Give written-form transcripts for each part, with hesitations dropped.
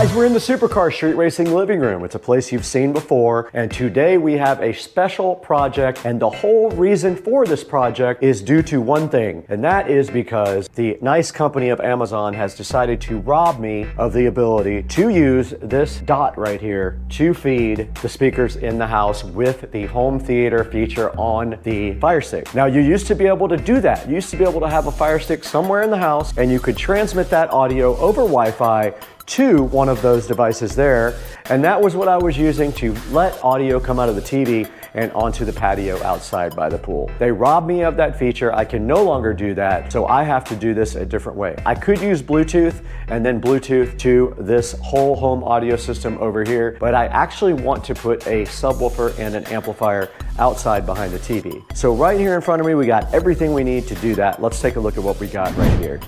Guys, we're in the Supercar Street Racing living room. It's a place you've seen before, and today we have a special project, and the whole reason for this project is due to one thing, and that is because the nice company of Amazon has decided to rob me of the ability to use this dot right here to feed the speakers in the house with the home theater feature on the Fire Stick. Now, you used to be able to do that. You used to be able to have a Fire Stick somewhere in the house, and you could transmit that audio over Wi-Fi to one of those devices there, and that was what I was using to let audio come out of the TV and onto the patio outside by the pool. They robbed me of that feature. I can no longer do that, so I have to do this a different way. I could use Bluetooth and then Bluetooth to this whole home audio system over here, but I actually want to put a subwoofer and an amplifier outside behind the TV. So right here in front of me, we got everything we need to do that. Let's take a look at what we got right here.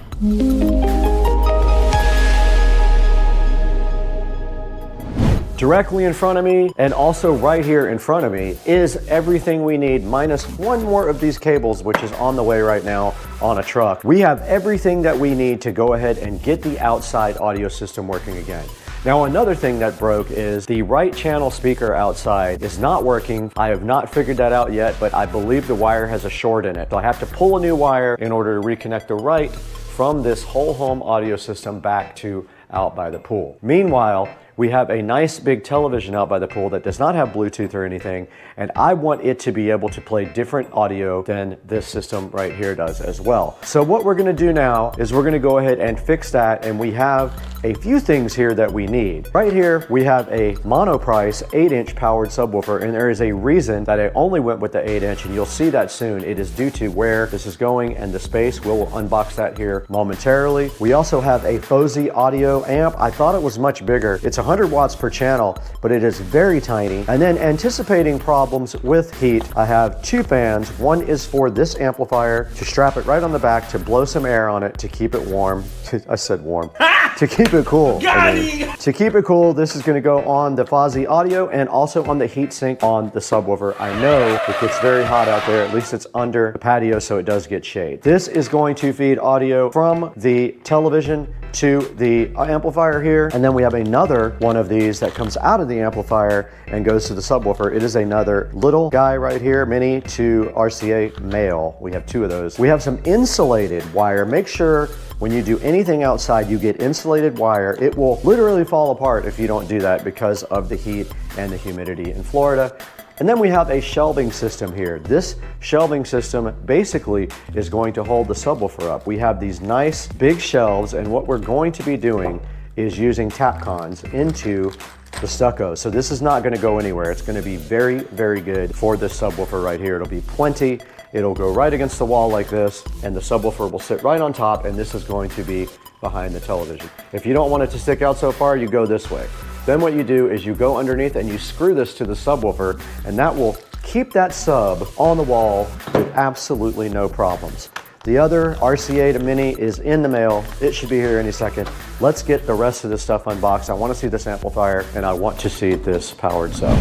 Directly in front of me, and also right here in front of me, is everything we need, minus one more of these cables, which is on the way right now on a truck. We have everything that we need to go ahead and get the outside audio system working again. Now, another thing that broke is the right channel speaker outside is not working. I have not figured that out yet, but I believe the wire has a short in it. So I have to pull a new wire in order to reconnect the right from this whole home audio system back to out by the pool. Meanwhile, we have a nice big television out by the pool that does not have Bluetooth or anything, and I want it to be able to play different audio than this system right here does as well. So what we're gonna do now is we're gonna go ahead and fix that, and we have a few things here that we need. Right here, we have a monoprice 8-inch powered subwoofer, and there is a reason that I only went with the 8-inch, and you'll see that soon. It is due to where this is going and the space. We'll unbox that here momentarily. We also have a FOSI audio amp. I thought it was much bigger. It's 100 watts per channel, but it is very tiny. And then, anticipating problems with heat, I have two fans. One is for this amplifier to strap it right on the back to blow some air on it to keep it warm. I said warm. To keep it cool. To keep it cool, this is going to go on the FOSI audio and also on the heatsink on the subwoofer. I know it gets very hot out there. At least it's under the patio, so it does get shade. This is going to feed audio from the television to the amplifier here, and then we have another one of these that comes out of the amplifier and goes to the subwoofer. It is another little guy right here, mini to RCA male. We have two of those. We have some insulated wire. Make sure when you do anything outside, you get insulated wire. It will literally fall apart if you don't do that because of the heat and the humidity in Florida. And then we have a shelving system here. This shelving system basically is going to hold the subwoofer up. We have these nice big shelves, and what we're going to be doing is using Tapcons into the stucco. So this is not going to go anywhere. It's going to be very, very good for this subwoofer right here. It'll be plenty. It'll go right against the wall like this, and the subwoofer will sit right on top, and this is going to be behind the television. If you don't want it to stick out so far, you go this way. Then what you do is you go underneath and you screw this to the subwoofer, and that will keep that sub on the wall with absolutely no problems. The other RCA to Mini is in the mail. It should be here any second. Let's get the rest of this stuff unboxed. I want to see this amplifier, and I want to see this powered sub.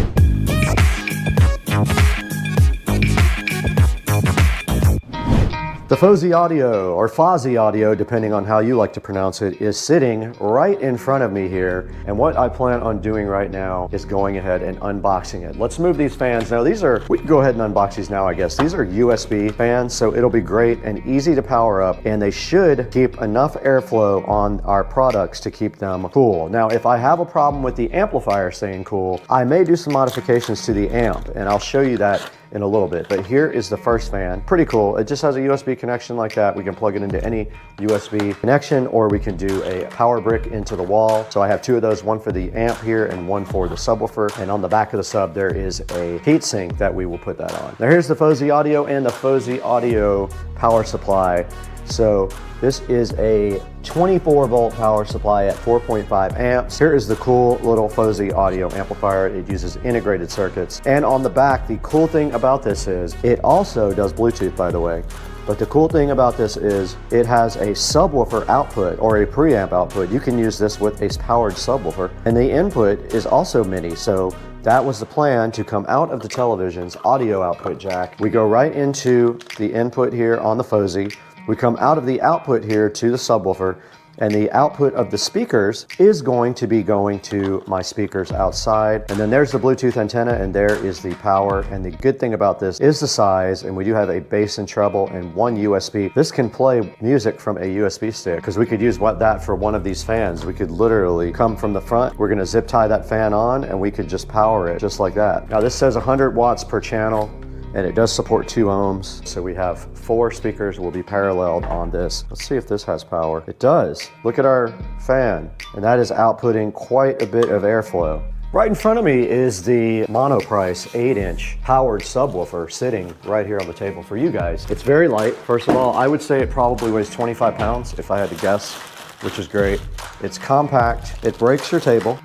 The FOSI audio, or FOSI audio, depending on how you like to pronounce it, is sitting right in front of me here. And what I plan on doing right now is going ahead and unboxing it. Let's move these fans. Now these are, we can go ahead and unbox these now, I guess. These are USB fans, so it'll be great and easy to power up, and they should keep enough airflow on our products to keep them cool. Now, if I have a problem with the amplifier staying cool, I may do some modifications to the amp, and I'll show you that in a little bit. But here is the first fan. Pretty cool. It just has a USB connection like that. We can plug it into any USB connection, or we can do a power brick into the wall. So I have two of those, one for the amp here and one for the subwoofer. And on the back of the sub, there is a heatsink that we will put that on. Now here's the FOSI audio and the FOSI audio power supply. So this is a 24 volt power supply at 4.5 amps. Here is the cool little FOSI audio amplifier. It uses integrated circuits. And on the back, the cool thing about this is it also does Bluetooth, by the way. But the cool thing about this is it has a subwoofer output or a preamp output. You can use this with a powered subwoofer. And the input is also mini. So that was the plan, to come out of the television's audio output jack. We go right into the input here on the FOSI. We come out of the output here to the subwoofer, And the output of the speakers is going to be going to my speakers outside. And then there's the Bluetooth antenna, and there is the power. And the good thing about this is the size, and we do have a bass and treble and one USB. This can play music from a USB stick, because we could use that for one of these fans. We could literally come from the front. We're gonna zip tie that fan on, and we could just power it just like that. Now this says 100 watts per channel, and it does support 2 ohms. So we have 4 speakers will be paralleled on this. Let's see if this has power. It does. Look at our fan, and that is outputting quite a bit of airflow. Right in front of me is the Monoprice 8-inch powered subwoofer sitting right here on the table for you guys. It's very light. First of all, I would say it probably weighs 25 pounds if I had to guess, which is great. It's compact. It breaks your table.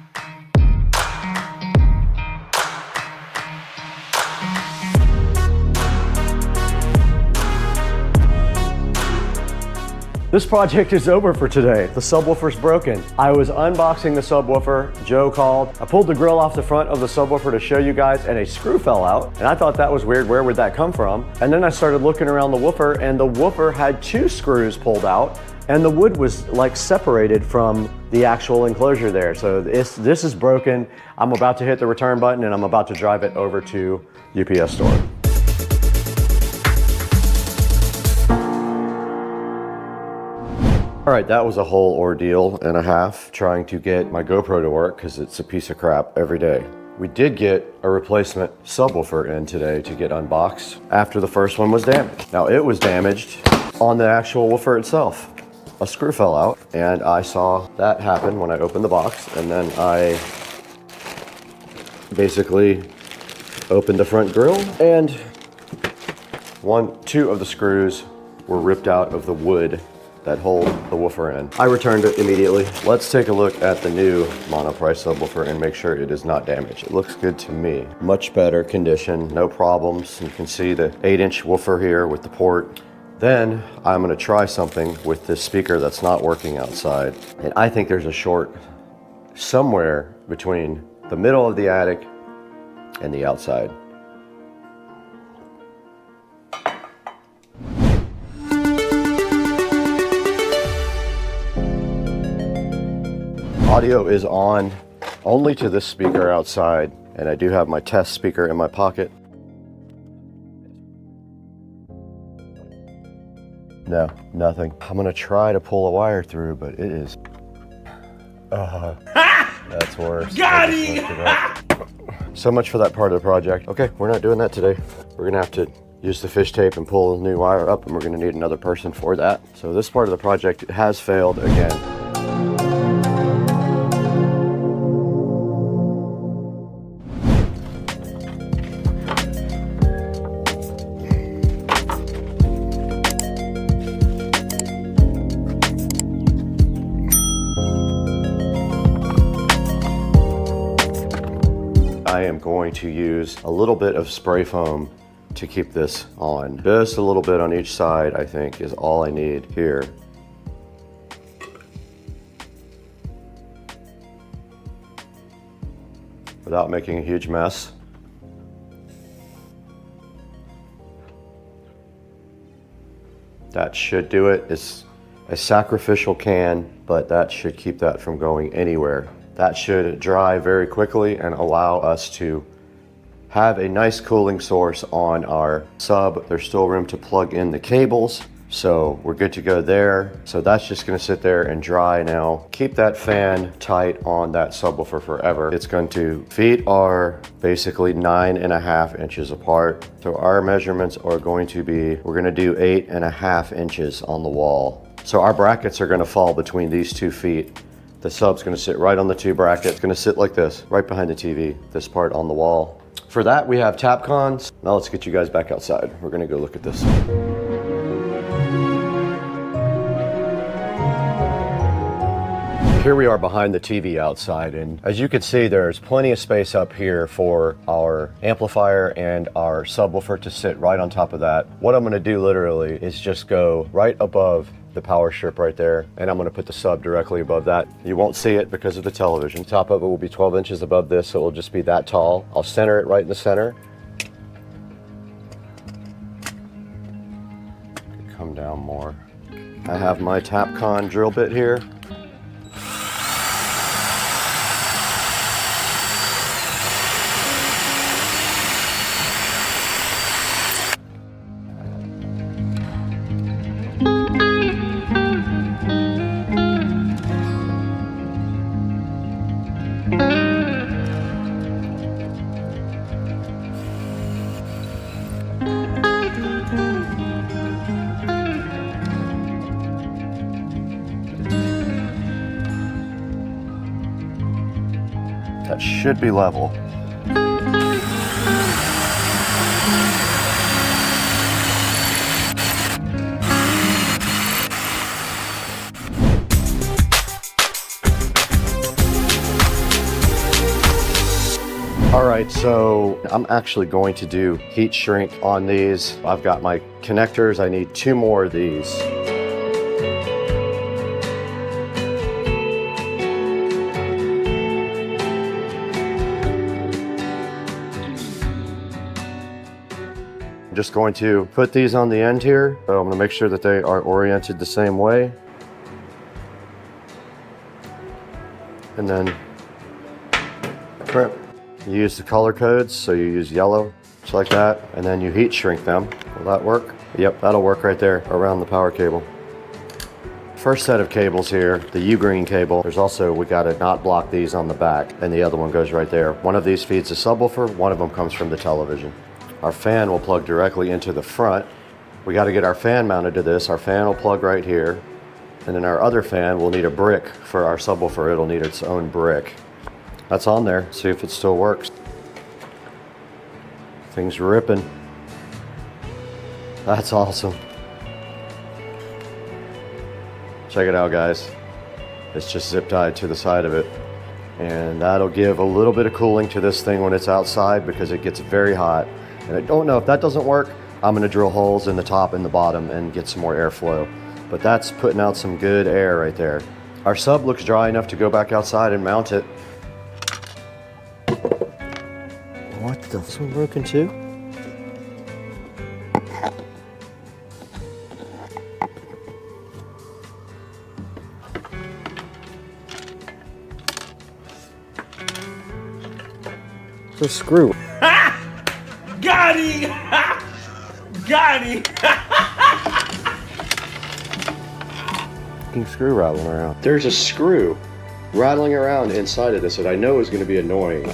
This project is over for today. The subwoofer's broken. I was unboxing the subwoofer. Joe called. I pulled the grill off the front of the subwoofer to show you guys, and a screw fell out. And I thought that was weird. Where would that come from? And then I started looking around the woofer, and the woofer had 2 screws pulled out, and the wood was like separated from the actual enclosure there. So this is broken. I'm about to hit the return button, and I'm about to drive it over to UPS store. All right, that was a whole ordeal and a half trying to get my GoPro to work, because it's a piece of crap every day. We did get a replacement subwoofer in today to get unboxed after the first one was damaged. Now it was damaged on the actual woofer itself. A screw fell out, and I saw that happen when I opened the box, and then I basically opened the front grille, and 2 of the screws were ripped out of the wood that hold the woofer in. I returned it immediately. Let's take a look at the new Monoprice subwoofer and make sure it is not damaged. It looks good to me. Much better condition, no problems. You can see the 8-inch woofer here with the port. Then I'm gonna try something with this speaker that's not working outside. And I think there's a short somewhere between the middle of the attic and the outside. Audio is on only to this speaker outside, and I do have my test speaker in my pocket. No, nothing. I'm gonna try to pull a wire through, but it is... that's worse. Got it! So much for that part of the project. Okay, we're not doing that today. We're gonna have to use the fish tape and pull a new wire up, and we're gonna need another person for that. So this part of the project has failed again. I am going to use a little bit of spray foam to keep this on. Just a little bit on each side, I think, is all I need here. Without making a huge mess. That should do it. It's a sacrificial can, but that should keep that from going anywhere. That should dry very quickly and allow us to have a nice cooling source on our sub. There's still room to plug in the cables, so we're good to go there. So that's just gonna sit there and dry now. Keep that fan tight on that subwoofer forever. It's going to, feet are basically 9.5 inches apart. So our measurements are going to be, we're gonna do 8.5 inches on the wall. So our brackets are gonna fall between these 2 feet. The sub's gonna sit right on the 2 brackets. It's gonna sit like this, right behind the TV, this part on the wall. For that, we have Tapcons. Now let's get you guys back outside. We're gonna go look at this. Here we are behind the TV outside, and as you can see, there's plenty of space up here for our amplifier and our subwoofer to sit right on top of that. What I'm gonna do literally is just go right above the power strip right there, and I'm gonna put the sub directly above that. You won't see it because of the television. Top of it will be 12 inches above this, so it will just be that tall. I'll center it right in the center. Come down more. I have my Tapcon drill bit here. That should be level. All right, so I'm actually going to do heat shrink on these. I've got my connectors. I need 2 more of these. Just going to put these on the end here. So I'm going to make sure that they are oriented the same way. And then crimp. You use the color codes, so you use yellow, just like that, and then you heat shrink them. Will that work? Yep, that'll work right there around the power cable. First set of cables here, the U-green cable. There's also, we got to not block these on the back, and the other one goes right there. One of these feeds a subwoofer, one of them comes from the television. Our fan will plug directly into the front. We got to get our fan mounted to this. Our fan will plug right here. And then our other fan will need a brick for our subwoofer. It'll need its own brick. That's on there. See if it still works. Things ripping. That's awesome. Check it out, guys. It's just zip tied to the side of it. And that'll give a little bit of cooling to this thing when it's outside because it gets very hot. And I don't know if that doesn't work, I'm gonna drill holes in the top and the bottom and get some more airflow. But that's putting out some good air right there. Our sub looks dry enough to go back outside and mount it. What the? This one broken too? It's a screw. Got him! Got him! Fucking screw rattling around. There's a screw rattling around inside of this that I know is going to be annoying.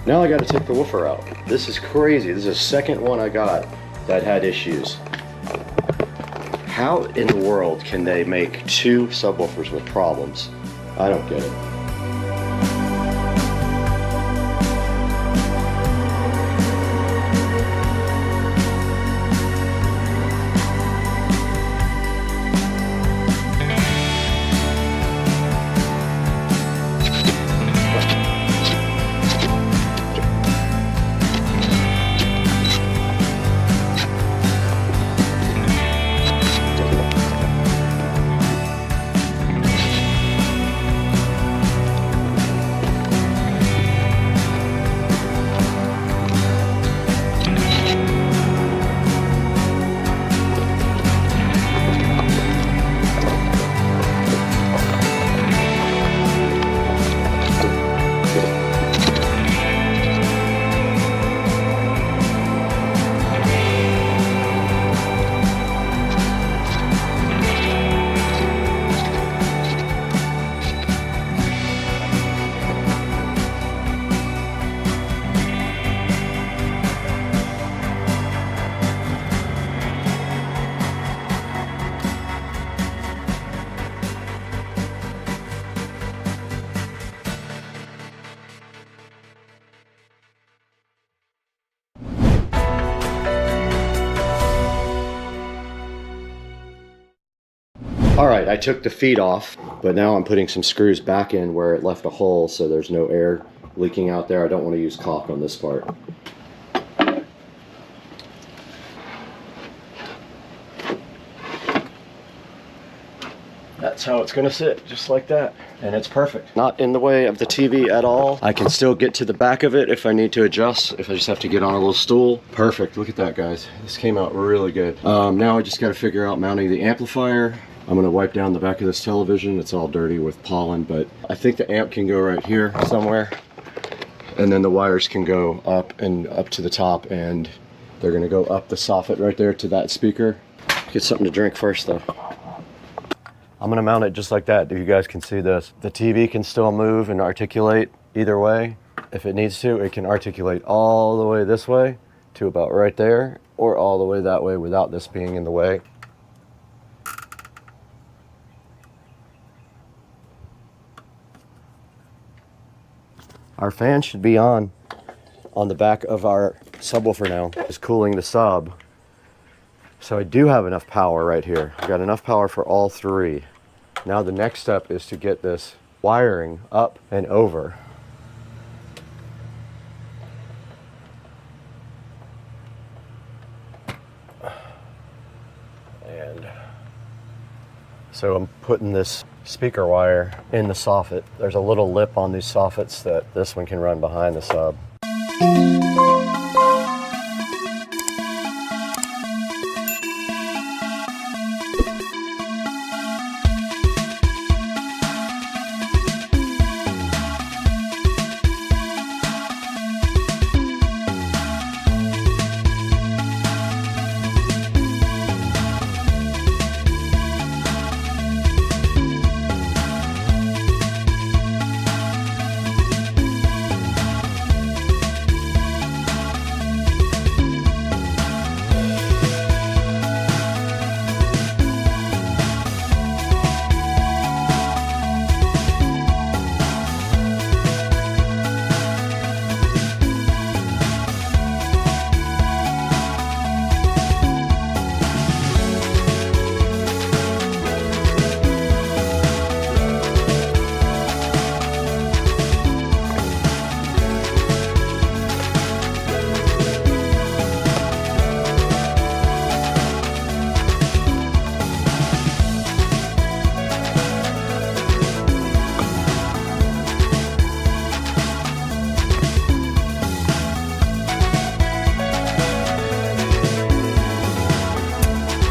Now I got to take the woofer out. This is crazy. This is the second one I got that had issues. How in the world can they make 2 subwoofers with problems? I don't get it. All right, I took the feet off, but now I'm putting some screws back in where it left a hole so there's no air leaking out there. I don't want to use caulk on this part. That's how it's gonna sit, just like that. And it's perfect. Not in the way of the TV at all. I can still get to the back of it if I need to adjust, if I just have to get on a little stool. Perfect, look at that, guys. This came out really good. Now I just gotta figure out mounting the amplifier. I'm gonna wipe down the back of this television. It's all dirty with pollen, but I think the amp can go right here somewhere. And then the wires can go up and up to the top, and they're gonna go up the soffit right there to that speaker. Get something to drink first though. I'm gonna mount it just like that, if you guys can see this. The TV can still move and articulate either way. If it needs to, it can articulate all the way this way to about right there, or all the way that way without this being in the way. Our fan should be on the back of our subwoofer now. It's cooling the sub. So I do have enough power right here. I've got enough power for all three. Now the next step is to get this wiring up and over. And so I'm putting this speaker wire in the soffit. There's a little lip on these soffits that this one can run behind the sub.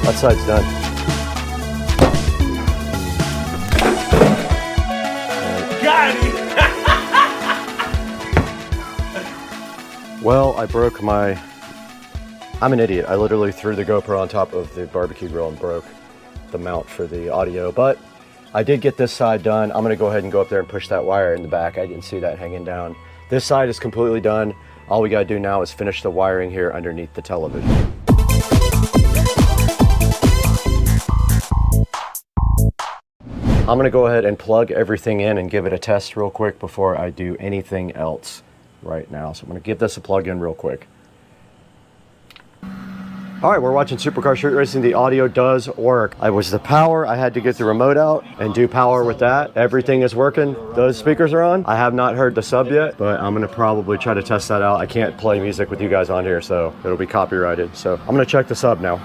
That side's done. Got it! Well, I broke my... I'm an idiot. I literally threw the GoPro on top of the barbecue grill and broke the mount for the audio, but I did get this side done. I'm gonna go ahead and go up there and push that wire in the back. I didn't see that hanging down. This side is completely done. All we gotta do now is finish the wiring here underneath the television. I'm gonna go ahead and plug everything in and give it a test real quick before I do anything else right now. So I'm gonna give this a plug in real quick. All right, we're watching Supercar Street Racing. The audio does work. I was the power. I had to get the remote out and do power with that. Everything is working. Those speakers are on. I have not heard the sub yet, but I'm gonna probably try to test that out. I can't play music with you guys on here, so it'll be copyrighted. So I'm gonna check the sub now.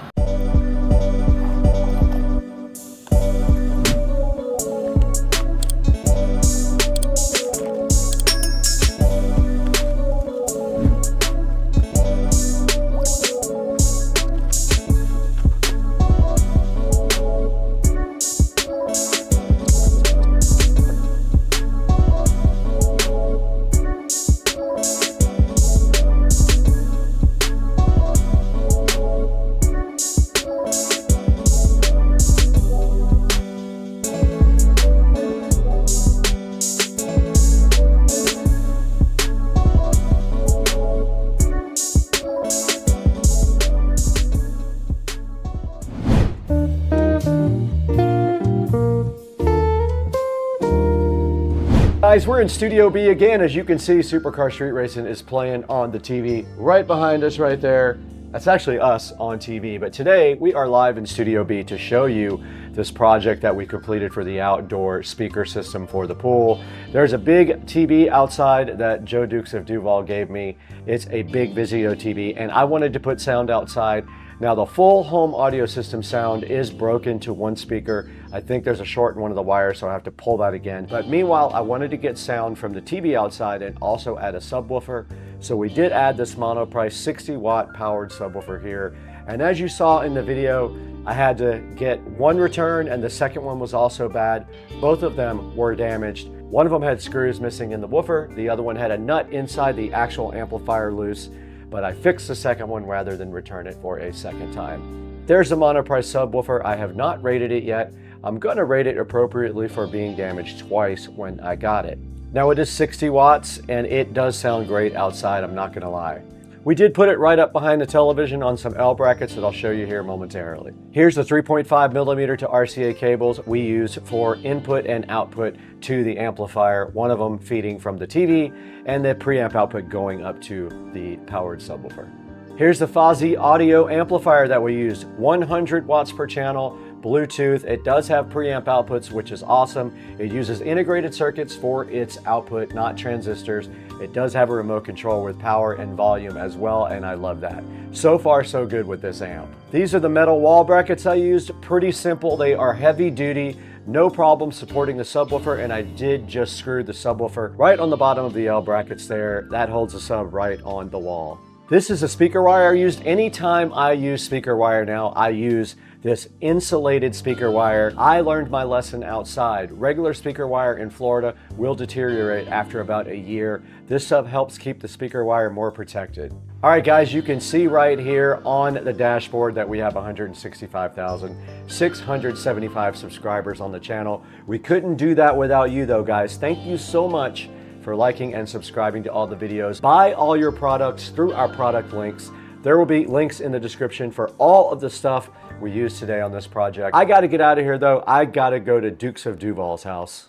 Guys, we're in Studio B again. As you can see, Supercar Street Racing is playing on the TV right behind us right there. That's actually us on TV, but today we are live in Studio B to show you this project that we completed for the outdoor speaker system for the pool. There's a big TV outside that Joe Dukes of Duval gave me. It's a big Vizio TV, and I wanted to put sound outside. Now the full home audio system sound is broken to one speaker. I think there's a short in one of the wires, so I have to pull that again. But meanwhile, I wanted to get sound from the TV outside and also add a subwoofer. So we did add this monoprice 60-watt powered subwoofer here. And as you saw in the video, I had to get one return and the second one was also bad. Both of them were damaged. One of them had screws missing in the woofer. The other one had a nut inside the actual amplifier loose, but I fixed the second one rather than return it for a second time. There's a monoprice subwoofer. I have not rated it yet. I'm gonna rate it appropriately for being damaged twice when I got it. Now it is 60 watts and it does sound great outside, I'm not gonna lie. We did put it right up behind the television on some L brackets that I'll show you here momentarily. Here's the 3.5 millimeter to RCA cables we use for input and output to the amplifier, one of them feeding from the TV and the preamp output going up to the powered subwoofer. Here's the Fozzy audio amplifier that we used, 100 watts per channel, Bluetooth. It does have preamp outputs, which is awesome. It uses integrated circuits for its output, not transistors. It does have a remote control with power and volume as well, and I love that. So far, so good with this amp. These are the metal wall brackets I used. Pretty simple. They are heavy duty. No problem supporting the subwoofer, and I did just screw the subwoofer right on the bottom of the L brackets there. That holds the sub right on the wall. This is a speaker wire I used. Anytime I use speaker wire now, I use this insulated speaker wire. I learned my lesson outside. Regular speaker wire in Florida will deteriorate after about a year. This sub helps keep the speaker wire more protected. All right, guys, you can see right here on the dashboard that we have 165,675 subscribers on the channel. We couldn't do that without you though, guys. Thank you so much for liking and subscribing to all the videos. Buy all your products through our product links. There will be links in the description for all of the stuff we used today on this project. I gotta get out of here though. I gotta go to Dukes of Duval's house.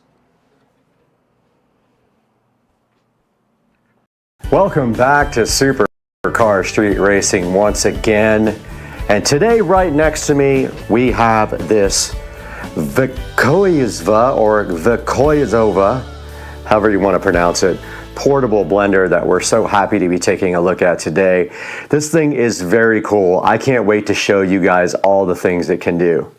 Welcome back to Supercar Street Racing once again. And today right next to me, we have this Vikoizva or Vikoizova, however you want to pronounce it, portable blender that we're so happy to be taking a look at today. This thing is very cool. I can't wait to show you guys all the things it can do.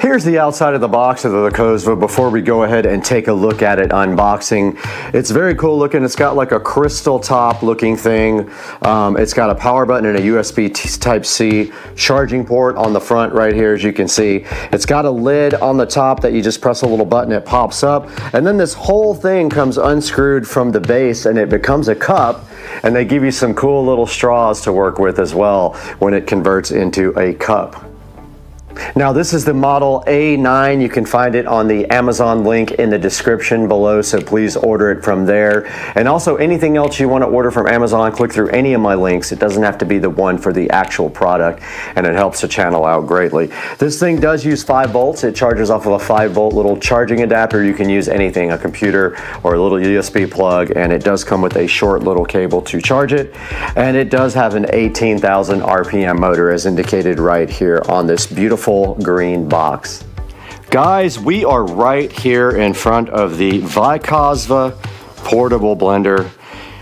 Here's the outside of the box of the Vikoizva before we go ahead and take a look at it unboxing. It's very cool looking. It's got like a crystal top looking thing. It's got a power button and a USB Type-C charging port on the front right here, as you can see. It's got a lid on the top that you just press a little button, it pops up. And then this whole thing comes unscrewed from the base and it becomes a cup. And they give you some cool little straws to work with as well when it converts into a cup. Now this is the model A9. You can find it on the Amazon link in the description below, so please order it from there. And also anything else you want to order from Amazon, click through any of my links. It doesn't have to be the one for the actual product, and it helps the channel out greatly. This thing does use 5 volts. It charges off of a 5 volt little charging adapter. You can use anything, a computer or a little USB plug, and it does come with a short little cable to charge it. And it does have an 18,000 RPM motor as indicated right here on this beautiful green box. Guys, we are right here in front of the Vikoizva portable blender,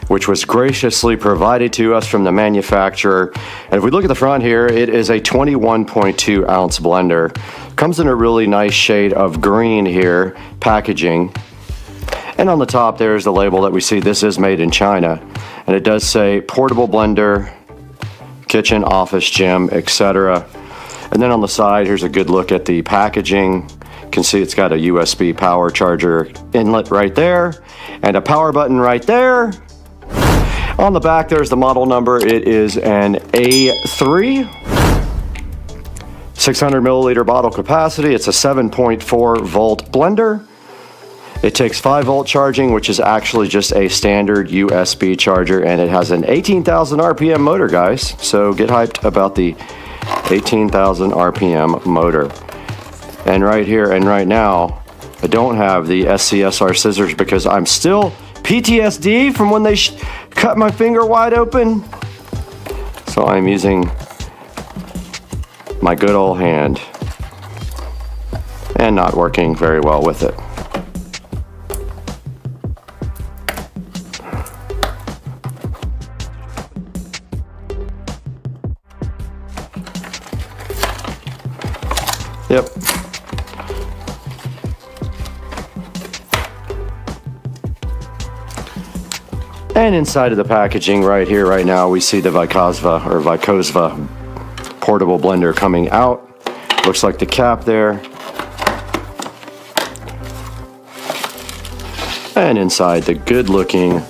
which was graciously provided to us from the manufacturer. And if we look at the front here, it is a 21.2 ounce blender. Comes in a really nice shade of green here, packaging. And on the top there's the label that we see. This is made in China. And it does say portable blender, kitchen, office, gym, etc. And then on the side, here's a good look at the packaging. You can see it's got a USB power charger inlet right there and a power button right there. On the back, there's the model number. It is an A3, 600 milliliter bottle capacity. It's a 7.4 volt blender. It takes 5 volt charging, which is actually just a standard USB charger, and it has an 18,000 RPM motor, guys. So get hyped about the 18,000 RPM motor. And right here and right now, I don't have the SCSR scissors because I'm still PTSD from when they cut my finger wide open. So I'm using my good old hand and not working very well with it. Yep. And inside of the packaging right here, right now, we see the VESA portable blender coming out. Looks like the cap there. And inside, the good looking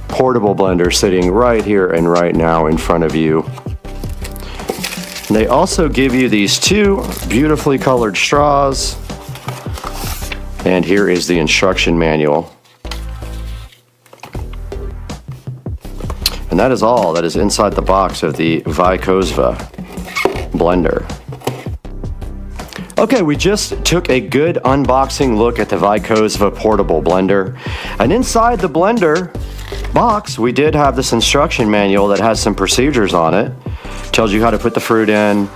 portable blender sitting right here and right now in front of you. And they also give you these two beautifully colored straws. And here is the instruction manual. And that is all that is inside the box of the VESA blender. Okay, we just took a good unboxing look at the VESA portable blender. And inside the blender box, we did have this instruction manual that has some procedures on it. Tells you how to put the fruit in,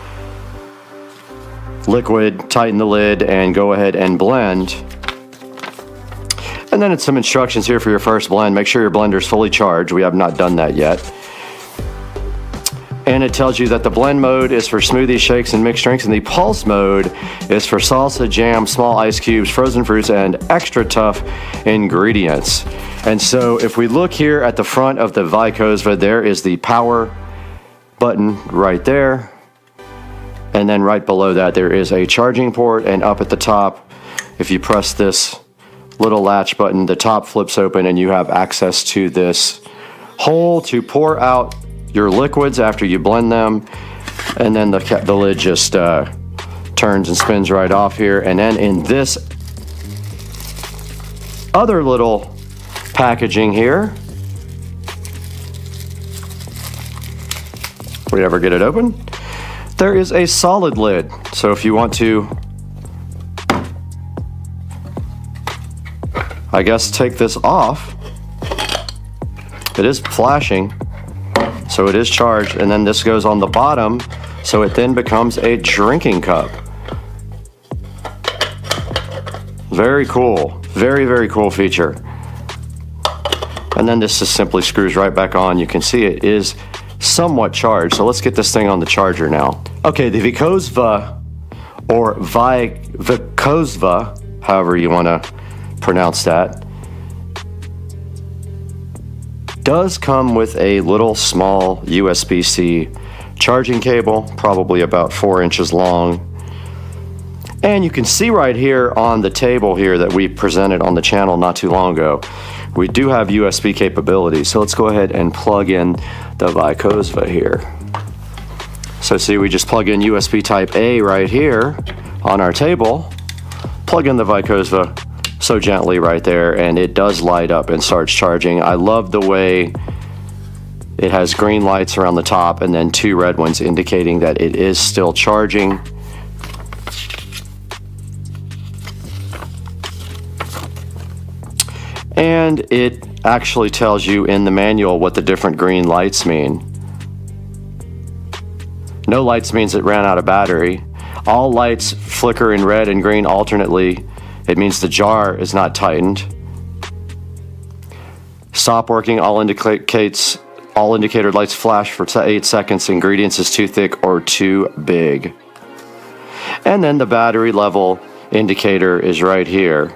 liquid, tighten the lid, and go ahead and blend. And then it's some instructions here for your first blend. Make sure your blender is fully charged. We have not done that yet. And it tells you that the blend mode is for smoothies, shakes, and mixed drinks, and the pulse mode is for salsa, jam, small ice cubes, frozen fruits, and extra tough ingredients. And so if we look here at the front of the VESA, there is the power button right there. And then right below that, there is a charging port, and up at the top, if you press this little latch button, the top flips open and you have access to this hole to pour out your liquids after you blend them. And then the lid just turns and spins right off here. And then in this other little packaging here, we ever get it open, there is a solid lid. So if you want to, I guess, take this off, it is flashing, so it is charged, and then this goes on the bottom, so it then becomes a drinking cup. Very cool. Very, very cool feature. And then this just simply screws right back on. You can see it is somewhat charged, so let's get this thing on the charger now. Okay, the VESA, or VESA, however you want to pronounce that, does come with a little small USB-C charging cable, probably about 4 inches long. And you can see right here on the table here that we presented on the channel not too long ago, we do have USB capability. So let's go ahead and plug in the VESA here. So see, we just plug in USB type A right here on our table, plug in the VESA so gently right there, and it does light up and starts charging. I love the way it has green lights around the top and then 2 red ones indicating that it is still charging. And it actually tells you in the manual what the different green lights mean. No lights means it ran out of battery. All lights flicker in red and green alternately. It means the jar is not tightened. Stop working, all indicator lights flash for 8 seconds. Ingredients is too thick or too big. And then the battery level indicator is right here.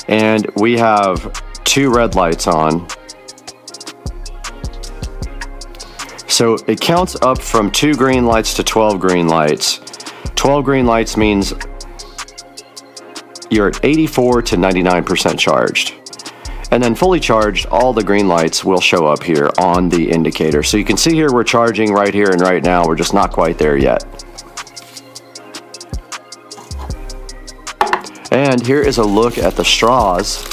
And we have 2 red lights on. So it counts up from 2 green lights to 12 green lights. 12 green lights means you're at 84 to 99% charged. And then fully charged, all the green lights will show up here on the indicator. So you can see here we're charging right here and right now. We're just not quite there yet. And here is a look at the straws.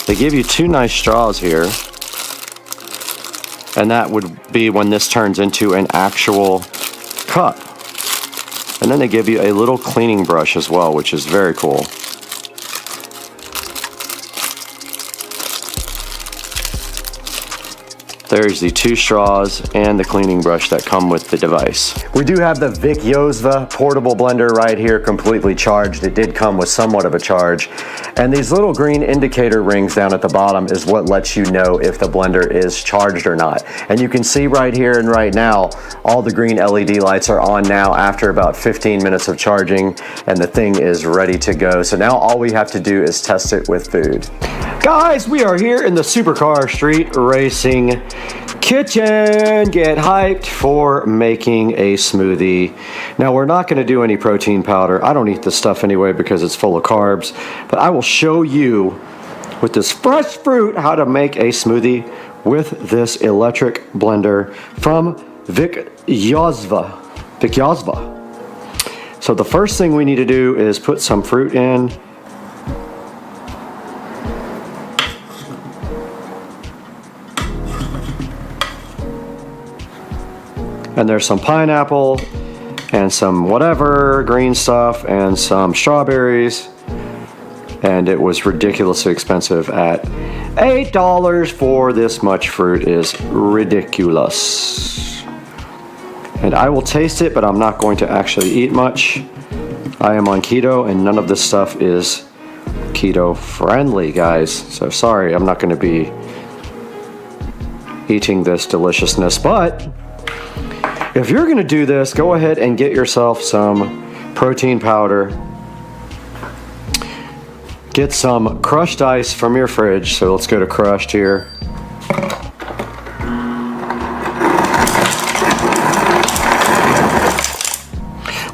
They give you 2 nice straws here. And that would be when this turns into an actual cup. And then they give you a little cleaning brush as well, which is very cool. There's the 2 straws and the cleaning brush that come with the device. We do have the VESA portable blender right here, completely charged. It did come with somewhat of a charge. And these little green indicator rings down at the bottom is what lets you know if the blender is charged or not. And you can see right here and right now, all the green LED lights are on now after about 15 minutes of charging, and the thing is ready to go. So now all we have to do is test it with food. Guys, we are here in the Supercar Street Racing kitchen. Get hyped for making a smoothie. Now, we're not going to do any protein powder. I don't eat this stuff anyway because it's full of carbs, but I will show you with this fresh fruit how to make a smoothie with this electric blender from VESA. So the first thing we need to do is put some fruit in. And there's some pineapple and some whatever green stuff and some strawberries. And it was ridiculously expensive at $8 for this much fruit is ridiculous. And I will taste it, but I'm not going to actually eat much. I am on keto and none of this stuff is keto friendly, guys. So sorry, I'm not going to be eating this deliciousness, but if you're going to do this, go ahead and get yourself some protein powder. Get some crushed ice from your fridge. So let's go to crushed here.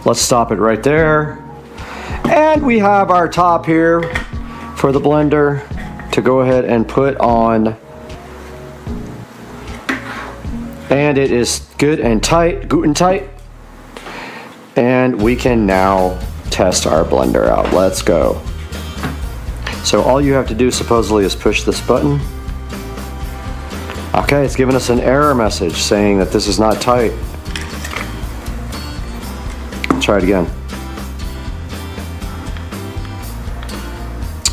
Let's stop it right there. And we have our top here for the blender to go ahead and put on. And it is good and tight, gluten tight. And we can now test our blender out. Let's go. So all you have to do supposedly is push this button. Okay, it's giving us an error message saying that this is not tight. Try it again.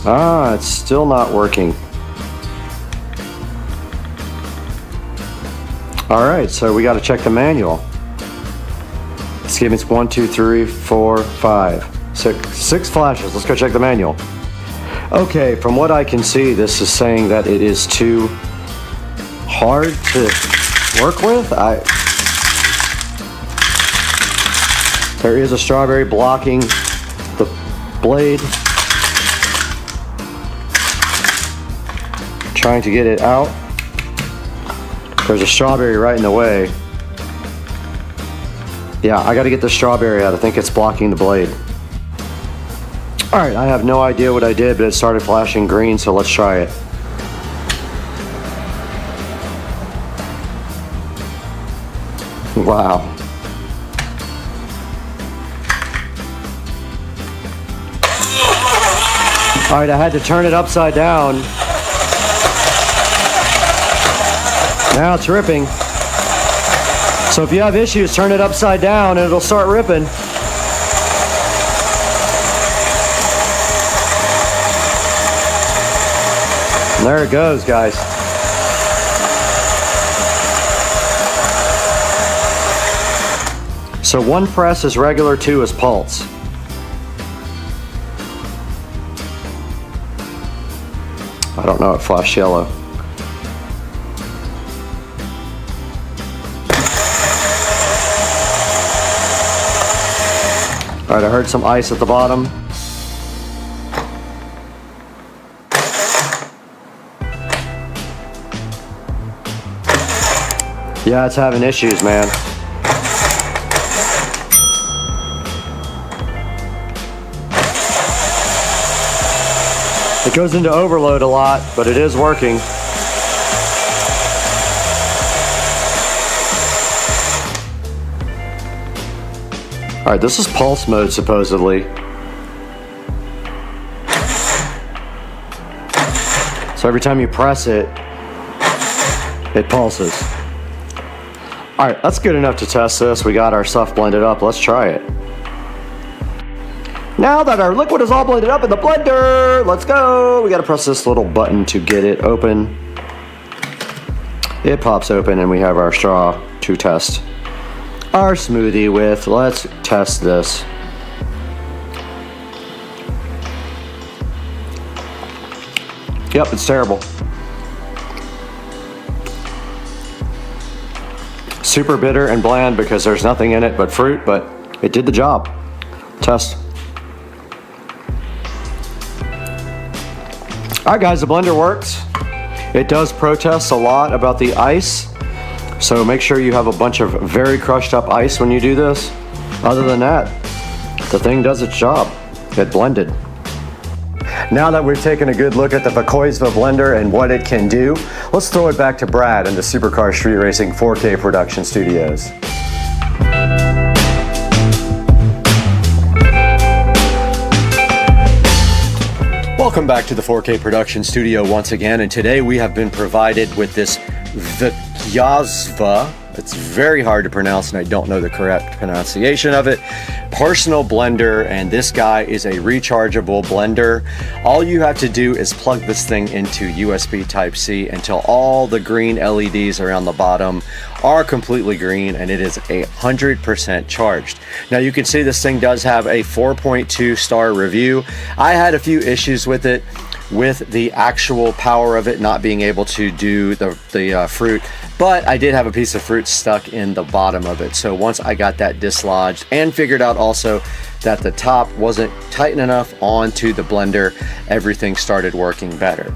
Ah, it's still not working. All right, so we got to check the manual. It's giving us 1, 2, 3, 4, 5, 6 flashes. Let's go check the manual. Okay, from what I can see, this is saying that it is too hard to work with. There is a strawberry blocking the blade. Trying to get it out. There's a strawberry right in the way. Yeah, I got to get the strawberry out. I think it's blocking the blade. All right, I have no idea what I did, but it started flashing green, so let's try it. Wow. All right, I had to turn it upside down. Now it's ripping. So if you have issues, turn it upside down and it'll start ripping. And there it goes, guys. So 1 press is regular, 2 is pulse. I don't know, it flashed yellow. All right, I heard some ice at the bottom. Yeah, it's having issues, man. It goes into overload a lot, but it is working. All right, this is pulse mode, supposedly. So every time you press it, it pulses. All right, that's good enough to test this. We got our stuff blended up. Let's try it. Now that our liquid is all blended up in the blender, let's go. We got to press this little button to get it open. it pops open and we have our straw to test our smoothie with. Let's test this. Yep, it's terrible. Super bitter and bland because there's nothing in it but fruit, but it did the job. Test. Alright guys, the blender works. It does protest a lot about the ice, so make sure you have a bunch of very crushed up ice when you do this. Other than that, the thing does its job. It blended. Now that we've taken a good look at the VESA blender and what it can do, let's throw it back to Brad in the Supercar Street Racing 4K production studios. Welcome back to the 4K production studio once again, and today we have been provided with this VESA. It's very hard to pronounce and I don't know the correct pronunciation of it. Personal blender, and this guy is a rechargeable blender. All you have to do is plug this thing into USB Type-C until all the green LEDs around the bottom are completely green and it is 100% charged. Now you can see this thing does have a 4.2 star review. I had a few issues with it, with the actual power of it not being able to do the fruit, but I did have a piece of fruit stuck in the bottom of it. So once I got that dislodged and figured out also that the top wasn't tight enough onto the blender, everything started working better.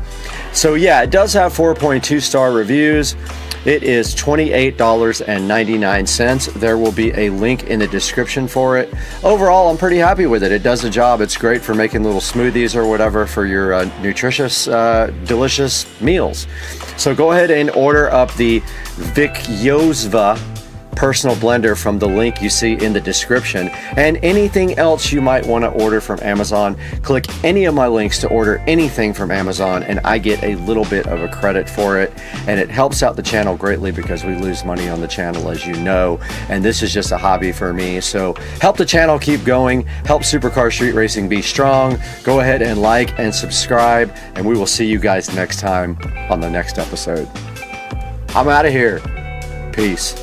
So yeah, it does have 4.2 star reviews. It is $28.99. There will be a link in the description for it. Overall, I'm pretty happy with it. It does the job. It's great for making little smoothies or whatever for your nutritious, delicious meals. So go ahead and order up the VESA personal blender from the link you see in the description, and anything else you might want to order from Amazon, click any of my links to order anything from Amazon and I get a little bit of a credit for it, and it helps out the channel greatly because we lose money on the channel, as you know, and this is just a hobby for me. So help the channel keep going, help Supercar Street Racing be strong. Go ahead and like and subscribe, and we will see you guys next time on the next episode. I'm out of here. Peace.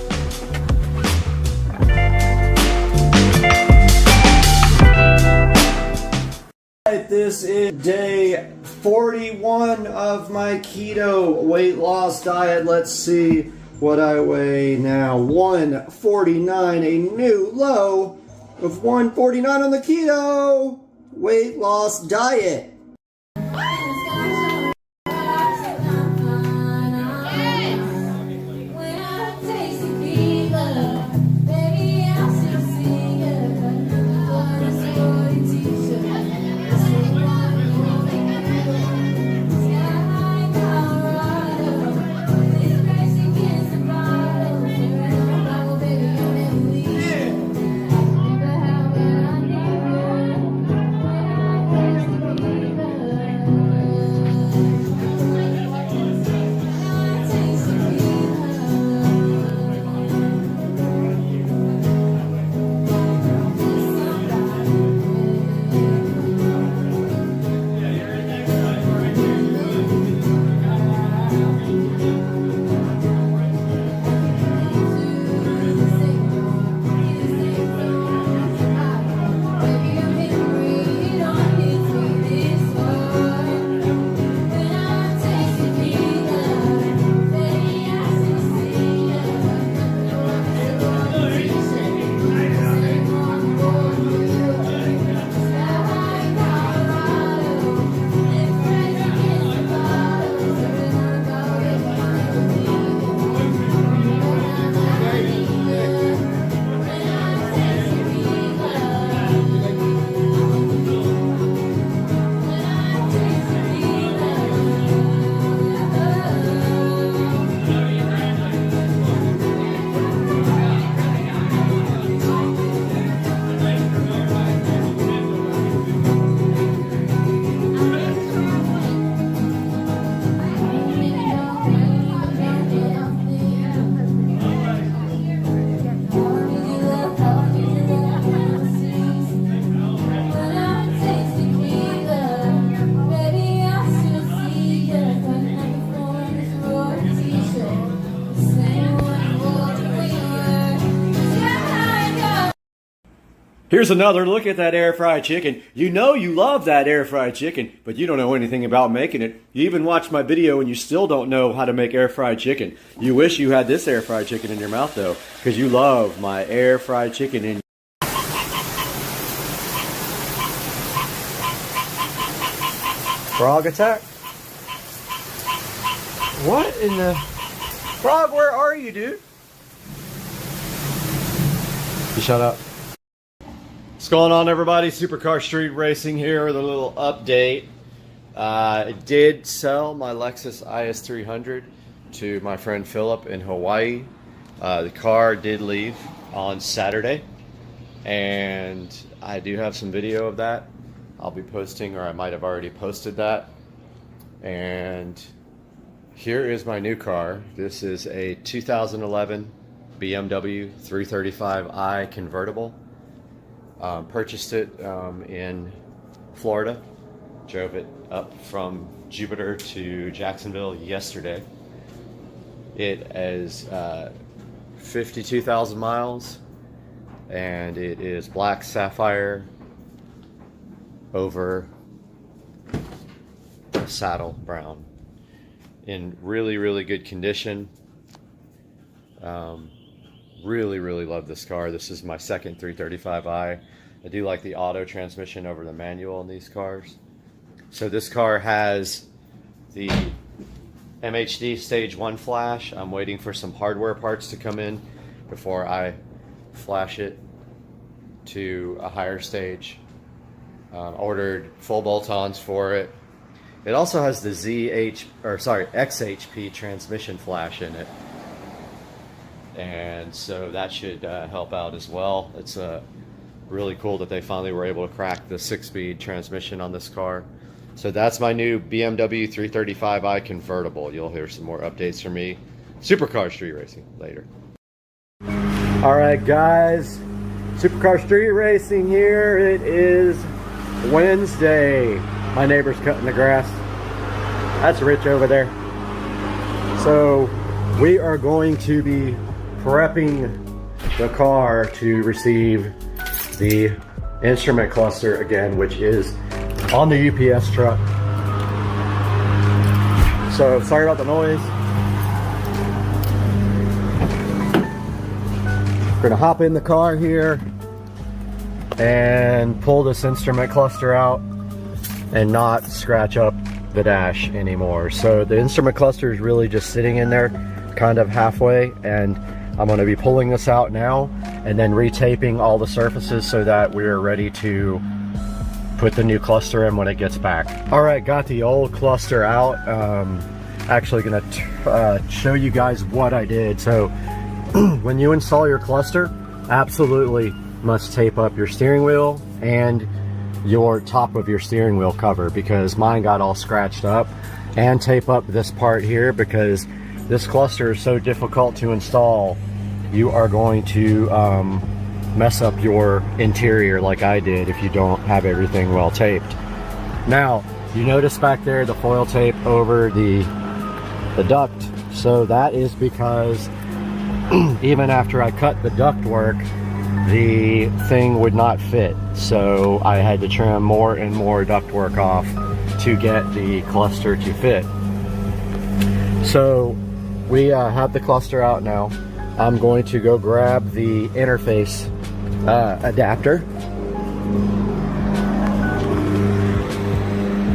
This is day 41 of my keto weight loss diet. Let's see what I weigh now. 149, a new low of 149 on the keto weight loss diet. Here's another look at that air fried chicken. You know you love that air fried chicken, but you don't know anything about making it. You even watched my video and you still don't know how to make air fried chicken. You wish you had this air fried chicken in your mouth though, because you love my air fried chicken in. Frog attack? What in the... Frog, where are you, dude? You shut up. What's going on, everybody? Supercar Street Racing here with a little update. I did sell my Lexus IS300 to my friend Philip in Hawaii. The car did leave on Saturday, and I do have some video of that. I'll be posting, or I might have already posted that. And here is my new car. This is a 2011 BMW 335i convertible. Purchased it in Florida. Drove it up from Jupiter to Jacksonville yesterday. It is 52,000 miles, and it is black sapphire over saddle brown, in really good condition. Really love this car. This is my second 335i. I do like the auto transmission over the manual in these cars. So this car has the MHD stage 1 flash. I'm waiting for some hardware parts to come in before I flash it to a higher stage. Ordered full bolt-ons for it. It also has the XHP transmission flash in it, and so that should help out as well. It's really cool that they finally were able to crack the 6-speed transmission on this car. So that's my new BMW 335i convertible. You'll hear some more updates from me. Supercar Street Racing later. All right, guys, Supercar Street Racing here. It is Wednesday. My neighbor's cutting the grass. That's Rich over there. So we are going to be prepping the car to receive the instrument cluster again, which is on the UPS truck. So sorry about the noise. We're gonna hop in the car here and pull this instrument cluster out and not scratch up the dash anymore. So the instrument cluster is really just sitting in there kind of halfway, and I'm going to be pulling this out now and then retaping all the surfaces so that we're ready to put the new cluster in when it gets back. All right, got the old cluster out. Actually going to show you guys what I did. So when you install your cluster, absolutely must tape up your steering wheel and your top of your steering wheel cover, because mine got all scratched up, and tape up this part here because this cluster is so difficult to install. You are going to mess up your interior like I did if you don't have everything well taped. Now you notice back there the foil tape over the duct. So that is because even after I cut the duct work, the thing would not fit. So I had to trim more and more ductwork off to get the cluster to fit. So we have the cluster out now. I'm going to go grab the interface adapter.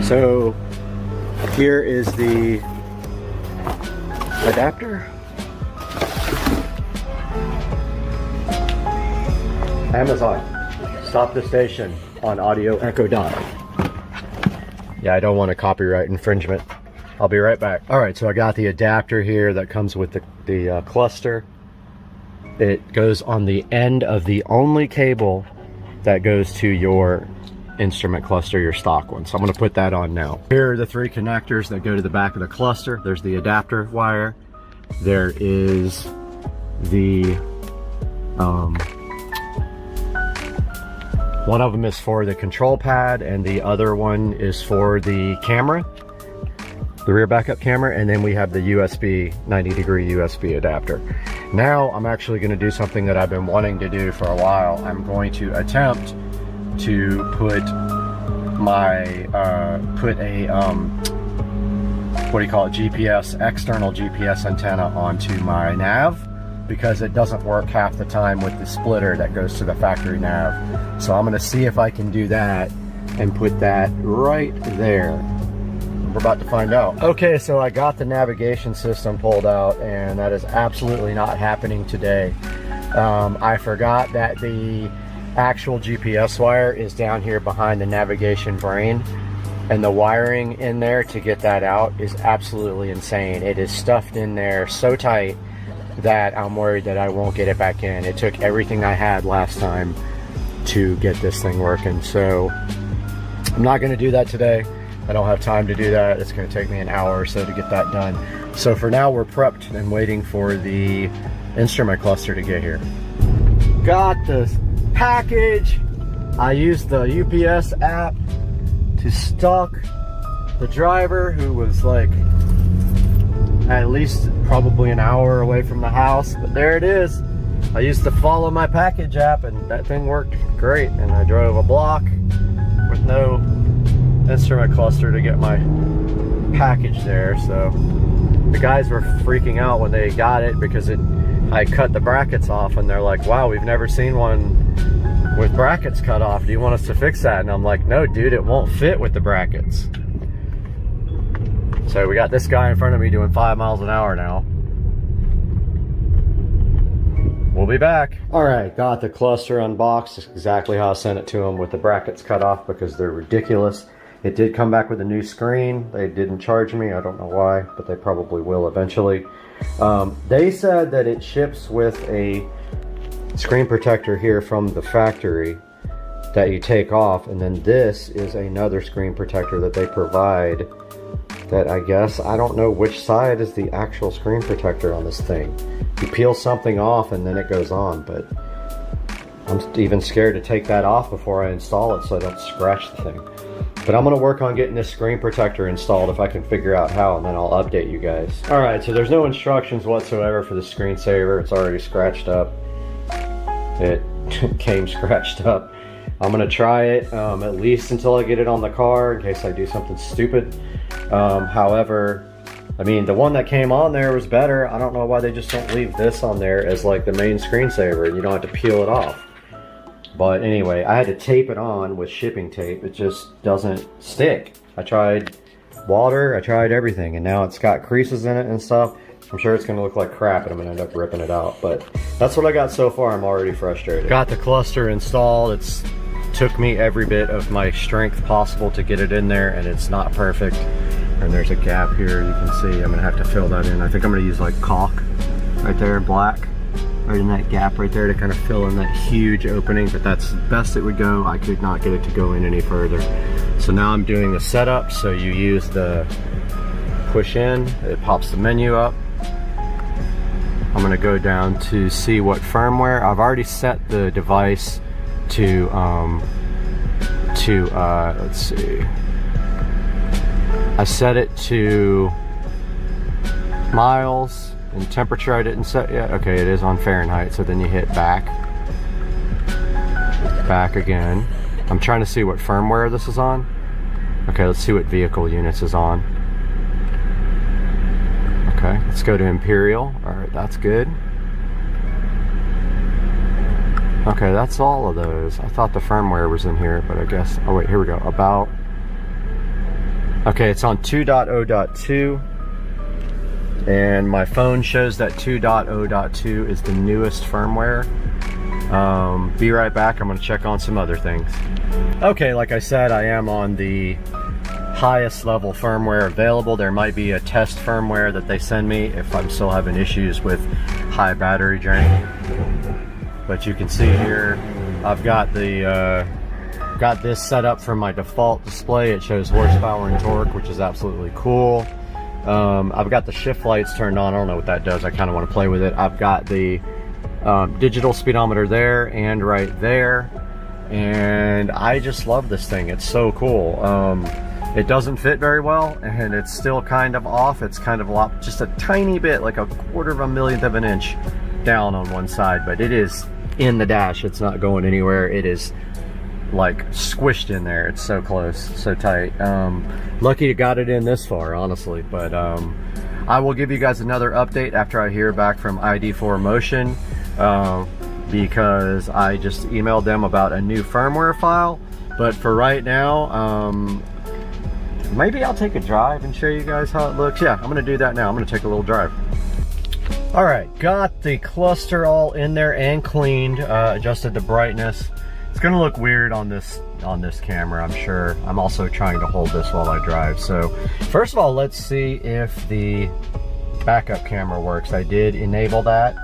So here is the adapter. Amazon, stop the station on audio echo dot. Yeah, I don't want a copyright infringement. I'll be right back. All right, so I got the adapter here that comes with the cluster. It goes on the end of the only cable that goes to your instrument cluster, your stock one. So I'm gonna put that on now. Here are the 3 connectors that go to the back of the cluster. There's the adapter wire. There is the, one of them is for the control pad and the other one is for the camera, the rear backup camera, and then we have the USB 90-degree USB adapter. Now I'm actually going to do something that I've been wanting to do for a while. I'm going to attempt to put my what do you call it, GPS, external GPS antenna onto my nav, because it doesn't work half the time with the splitter that goes to the factory nav. So I'm going to see if I can do that and put that right there. We're about to find out. Okay, so I got the navigation system pulled out, and that is absolutely not happening today. I forgot that the actual GPS wire is down here behind the navigation brain, and the wiring in there to get that out is absolutely insane. It is stuffed in there so tight that I'm worried that I won't get it back in. It took everything I had last time to get this thing working, so I'm not going to do that today. I don't have time to do that. It's going to take me an hour or so to get that done. So for now, we're prepped and waiting for the instrument cluster to get here. Got the package. I used the UPS app to stalk the driver, who was like at least probably an hour away from the house, but there it is. I used to follow my package app, and that thing worked great. And I drove a block with no instrument cluster to get my package there. So the guys were freaking out when they got it, because I cut the brackets off, and they're like, wow, we've never seen one with brackets cut off. Do you want us to fix that? And I'm like, no dude, it won't fit with the brackets. So we got this guy in front of me doing 5 miles an hour now. We'll be back. All right, got the cluster unboxed. It's exactly how I sent it to them, with the brackets cut off, because they're ridiculous. It did come back with a new screen. They didn't charge me. I don't know why, but they probably will eventually. They said that it ships with a screen protector here from the factory that you take off, and then this is another screen protector that they provide that I guess, I don't know which side is the actual screen protector on this thing. You peel something off and then it goes on, but I'm even scared to take that off before I install it so I don't scratch the thing. But I'm gonna work on getting this screen protector installed if I can figure out how, and then I'll update you guys. All right, so there's no instructions whatsoever for the screensaver. It's already scratched up. It came scratched up. I'm gonna try it at least until I get it on the car, in case I do something stupid. However, I mean, the one that came on there was better. I don't know why they just don't leave this on there as like the main screensaver. You don't have to peel it off. But anyway, I had to tape it on with shipping tape. It just doesn't stick. I tried water, I tried everything, and now it's got creases in it and stuff. I'm sure it's gonna look like crap and I'm gonna end up ripping it out, but that's what I got so far. I'm already frustrated. Got the cluster installed. It's took me every bit of my strength possible to get it in there, and it's not perfect. And there's a gap here, you can see. I'm gonna have to fill that in. I think I'm gonna use like caulk right there, black, right in that gap right there to kind of fill in that huge opening, but that's the best it would go. I could not get it to go in any further. So now I'm doing the setup. So you use the push in, it pops the menu up. I'm gonna go down to see what firmware. I've already set the device to let's see. I set it to miles, and temperature I didn't set yet. Okay, it is on Fahrenheit, so then you hit back again. I'm trying to see what firmware this is on. Okay, let's see what vehicle units is on. Okay, let's go to Imperial. Alright, that's good. Okay, that's all of those. I thought the firmware was in here, but I guess, oh wait, here we go. About. Okay, it's on 2.0.2, and my phone shows that 2.0.2 is the newest firmware. Be right back. I'm gonna check on some other things. Okay, like I said, I am on the highest level firmware available. There might be a test firmware that they send me if I'm still having issues with high battery drain. But you can see here, I've got the got this set up for my default display. It shows horsepower and torque, which is absolutely cool. I've got the shift lights turned on. I don't know what that does. I kind of want to play with it. I've got the digital speedometer there and right there, and I just love this thing. It's so cool. It doesn't fit very well, and it's still kind of off. It's kind of just a tiny bit, like a 1/4 of a millionth of an inch down on one side, but it is in the dash. It's not going anywhere. It is like squished in there. It's so close, so tight. Lucky to got it in this far, honestly. But I will give you guys another update after I hear back from ID4 Motion, because I just emailed them about a new firmware file. But for right now, maybe I'll take a drive and show you guys how it looks. Yeah, I'm gonna do that now. I'm gonna take a little drive. All right, got the cluster all in there and cleaned, adjusted the brightness. It's gonna look weird on this camera, I'm sure. I'm also trying to hold this while I drive. So first of all, let's see if the backup camera works. I did enable that.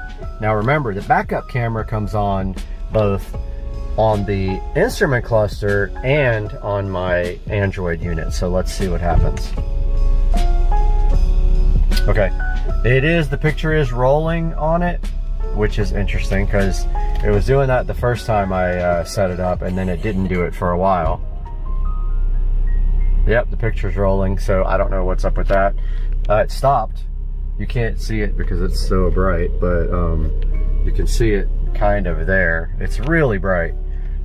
Now remember, the backup camera comes on both on the instrument cluster and on my Android unit. So let's see what happens. Okay, the picture is rolling on it, which is interesting because it was doing that the first time I set it up, and then it didn't do it for a while. Yep, the picture's rolling, so I don't know what's up with that. It stopped. You can't see it because it's so bright, but you can see it kind of there. It's really bright.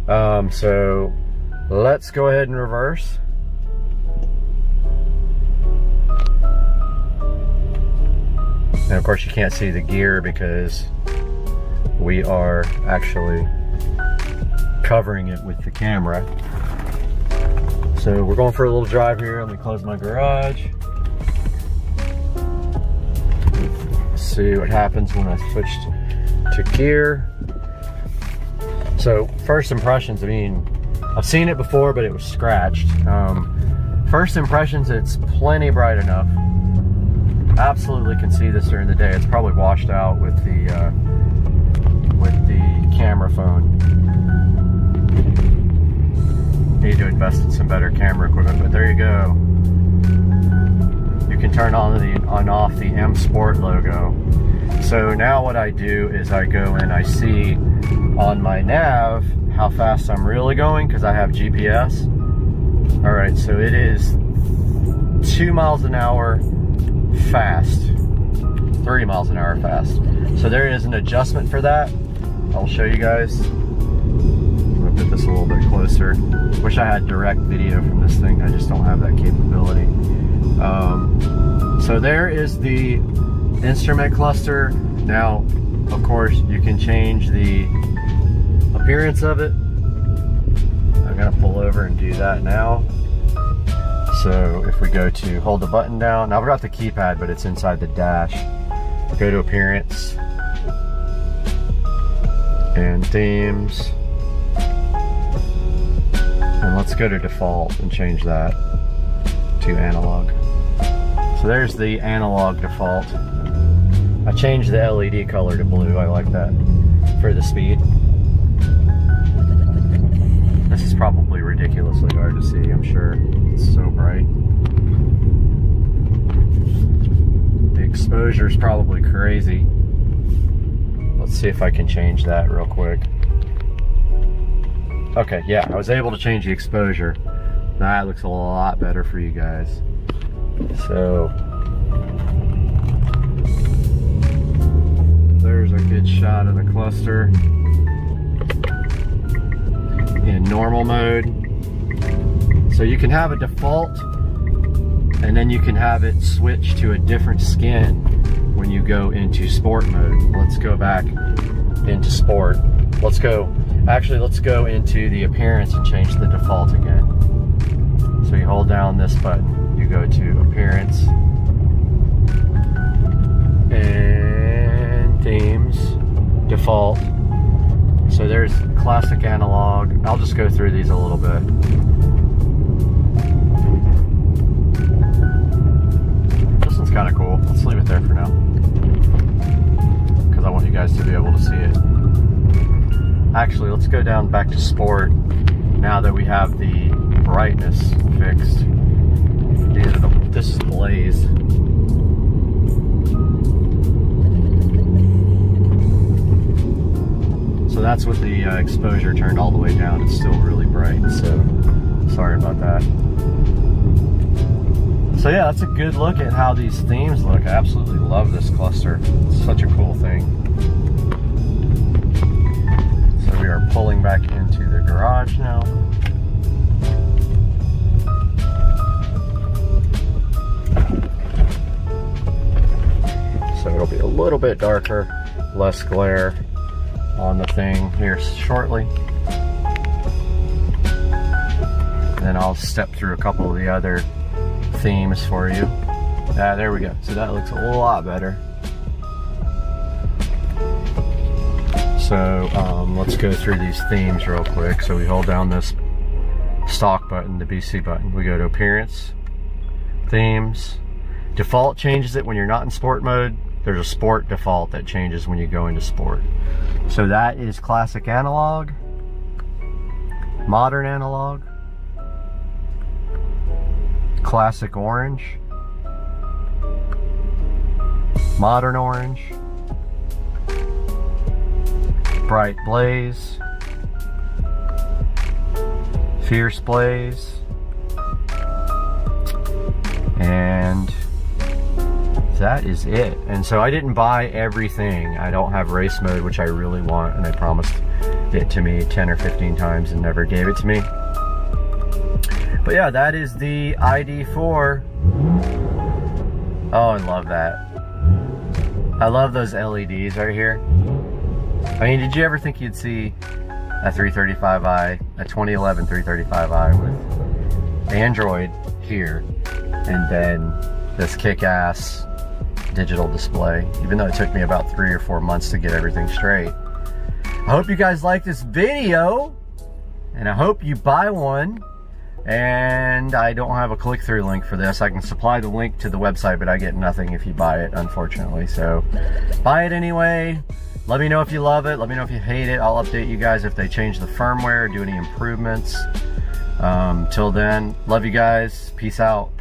So let's go ahead and reverse. And of course you can't see the gear because we are actually covering it with the camera. So we're going for a little drive here. Let me close my garage. See what happens when I switch to gear. So first impressions, I mean, I've seen it before, but it was scratched. First impressions, it's plenty bright enough. Absolutely can see this during the day. It's probably washed out with the camera phone. Need to invest in some better camera equipment, but there you go. You can turn on and off the M Sport logo. So now what I do is I go and I see on my nav how fast I'm really going because I have GPS. All right, so it is 2 miles an hour fast, 3 miles an hour fast. So there is an adjustment for that. I'll show you guys. I'm gonna put this a little bit closer. Wish I had direct video from this thing. I just don't have that capability. So there is the instrument cluster. Now, of course, you can change the appearance of it. I'm gonna pull over and do that now. So if we go to hold the button down, now I've got the keypad, but it's inside the dash. Go to appearance and themes. And let's go to default and change that to analog. So there's the analog default. I changed the LED color to blue. I like that for the speed. This is probably ridiculously hard to see, I'm sure. It's so bright. The exposure is probably crazy. Let's see if I can change that real quick. Okay, yeah, I was able to change the exposure. That looks a lot better for you guys. So there's a good shot of the cluster in normal mode. So you can have a default and then you can have it switch to a different skin when you go into sport mode. Let's go back into sport. Let's go into the appearance and change the default again. So you hold down this button, you go to appearance and themes, default. So there's classic analog. I'll just go through these a little bit. This one's kind of cool. Let's leave it there for now because I want you guys to be able to see it. Actually, let's go down back to sport now that we have the brightness fixed. This is blazed. So that's with the exposure turned all the way down. It's still really bright, so sorry about that. So yeah, that's a good look at how these themes look. I absolutely love this cluster. It's such a cool thing. back into the garage now. So it'll be a little bit darker, less glare on the thing here shortly. Then I'll step through a couple of the other themes for you. There we go. So that looks a lot better. So let's go through these themes real quick. So we hold down this stock button, the BC button. We go to Appearance, Themes. Default changes it when you're not in sport mode. There's a sport default that changes when you go into sport. So that is classic analog, modern analog, classic orange, modern orange, bright blaze, fierce blaze, and that is it. And so I didn't buy everything. I don't have race mode, which I really want, and they promised it to me 10 or 15 times and never gave it to me. But yeah, that is the ID4. Oh, I love that. I love those LEDs right here. I mean, did you ever think you'd see a 335i, a 2011 335i with Android here, and then this kick-ass digital display, even though it took me about 3 or 4 months to get everything straight. I hope you guys like this video, and I hope you buy one. And I don't have a click-through link for this. I can supply the link to the website, but I get nothing if you buy it, unfortunately. So buy it anyway. Let me know if you love it. Let me know if you hate it. I'll update you guys if they change the firmware, do any improvements. Till then, love you guys. Peace out.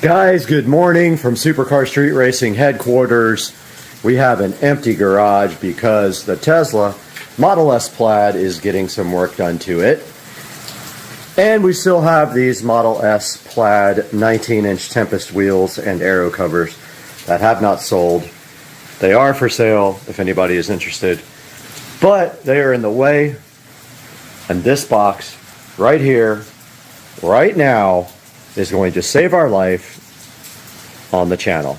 Guys, good morning from Supercar Street Racing headquarters. We have an empty garage because the Tesla Model S Plaid is getting some work done to it. And we still have these Model S Plaid 19-inch Tempest wheels and aero covers that have not sold. They are for sale if anybody is interested, but they are in the way. And this box right here, right now, is going to save our life on the channel.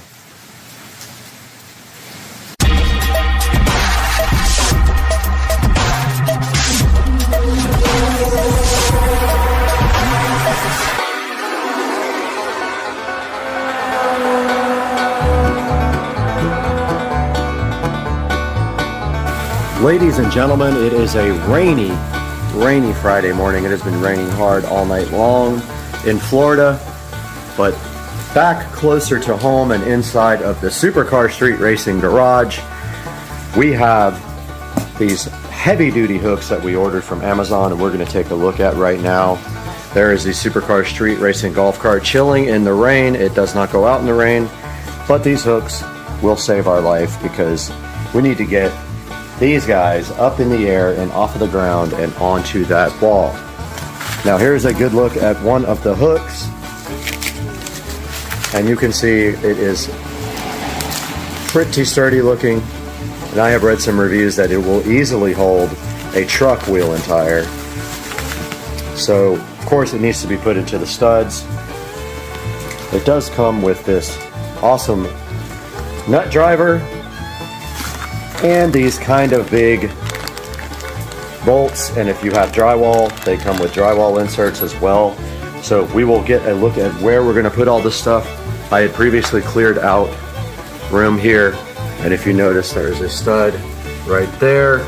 Ladies and gentlemen, it is a rainy Friday morning. It has been raining hard all night long in Florida, but back closer to home and inside of the Supercar Street Racing garage, we have these heavy-duty hooks that we ordered from Amazon, and we're going to take a look at right now. There is the Supercar Street Racing golf cart chilling in the rain. It does not go out in the rain, but these hooks will save our life because we need to get these guys up in the air and off of the ground and onto that wall. Now here's a good look at one of the hooks, and you can see it is pretty sturdy looking, and I have read some reviews that it will easily hold a truck wheel and tire. So of course it needs to be put into the studs. It does come with this awesome nut driver and these kind of big bolts, and if you have drywall, they come with drywall inserts as well. So we will get a look at where we're going to put all this stuff. I had previously cleared out room here, and if you notice, there's a stud right there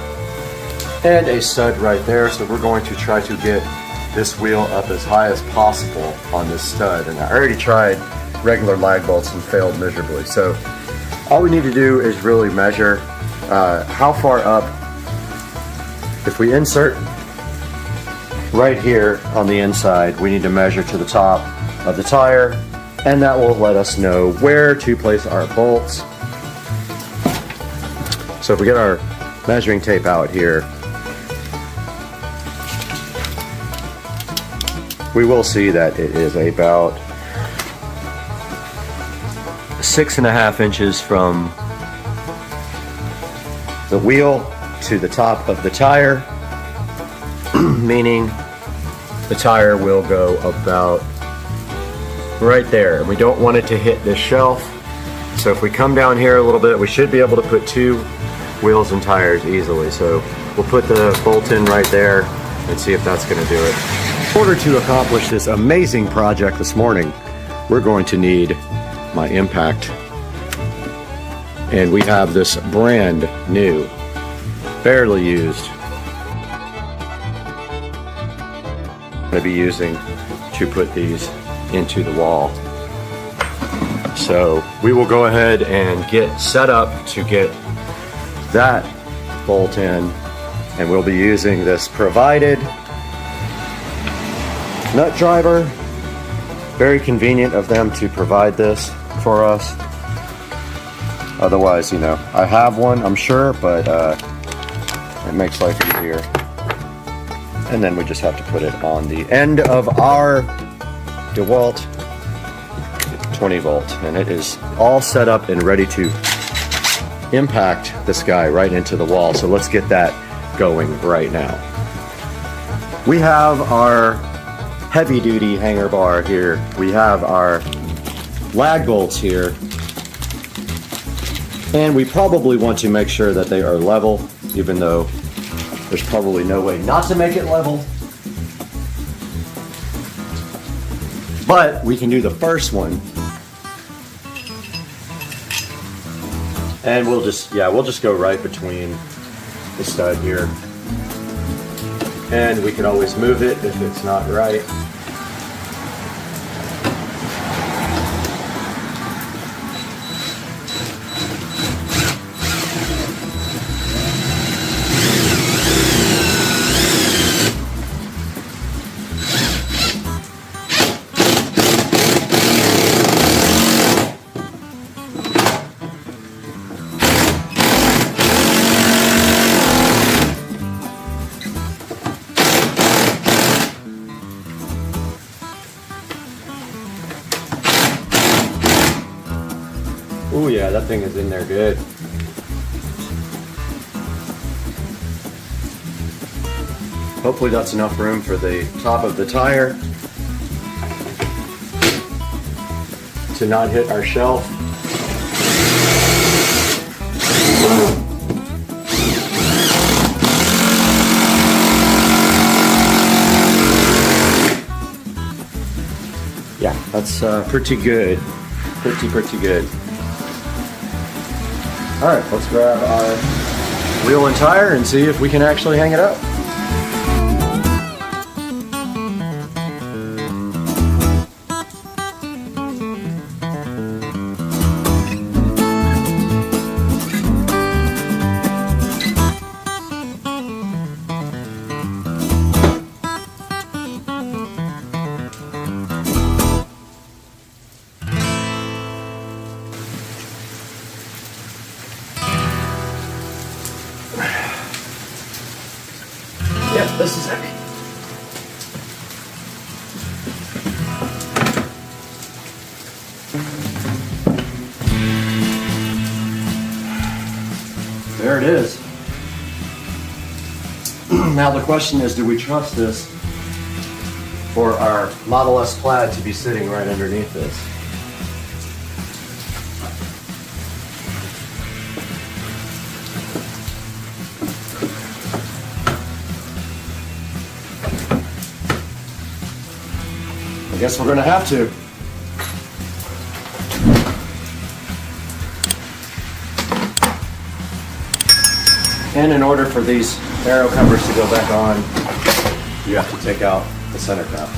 and a stud right there. So we're going to try to get this wheel up as high as possible on this stud, and I already tried regular lag bolts and failed miserably. So all we need to do is really measure how far up. If we insert right here on the inside, we need to measure to the top of the tire, and that will let us know where to place our bolts. So if we get our measuring tape out here, we will see that it is about 6.5 inches from the wheel to the top of the tire, meaning the tire will go about right there, and we don't want it to hit this shelf. So if we come down here a little bit, we should be able to put 2 wheels and tires easily. So we'll put the bolt in right there and see if that's going to do it. In order to accomplish this amazing project this morning, we're going to need my impact, and we have this brand new, barely used, I'm going to be using to put these into the wall. So we will go ahead and get set up to get that bolt in, and we'll be using this provided nut driver. Very convenient of them to provide this for us. Otherwise, you know, I have one, I'm sure, but it makes life easier. And then we just have to put it on the end of our DeWalt 20 volt, and it is all set up and ready to impact this guy right into the wall. So let's get that going right now. We have our heavy duty hanger bar here. We have our lag bolts here, and we probably want to make sure that they are level, even though there's probably no way not to make it level. But we can do the first one, and we'll just go right between the stud here, and we can always move it if it's not right. that thing is in there good. Hopefully that's enough room for the top of the tire to not hit our shelf. Yeah, that's pretty good. Pretty good. All right, let's grab our wheel and tire and see if we can actually hang it up. Yeah, this is heavy. There it is. Now the question is, do we trust this for our Model S Plaid to be sitting right underneath this? I guess we're going to have to. And in order for these aero covers to go back on, you have to take out the center caps.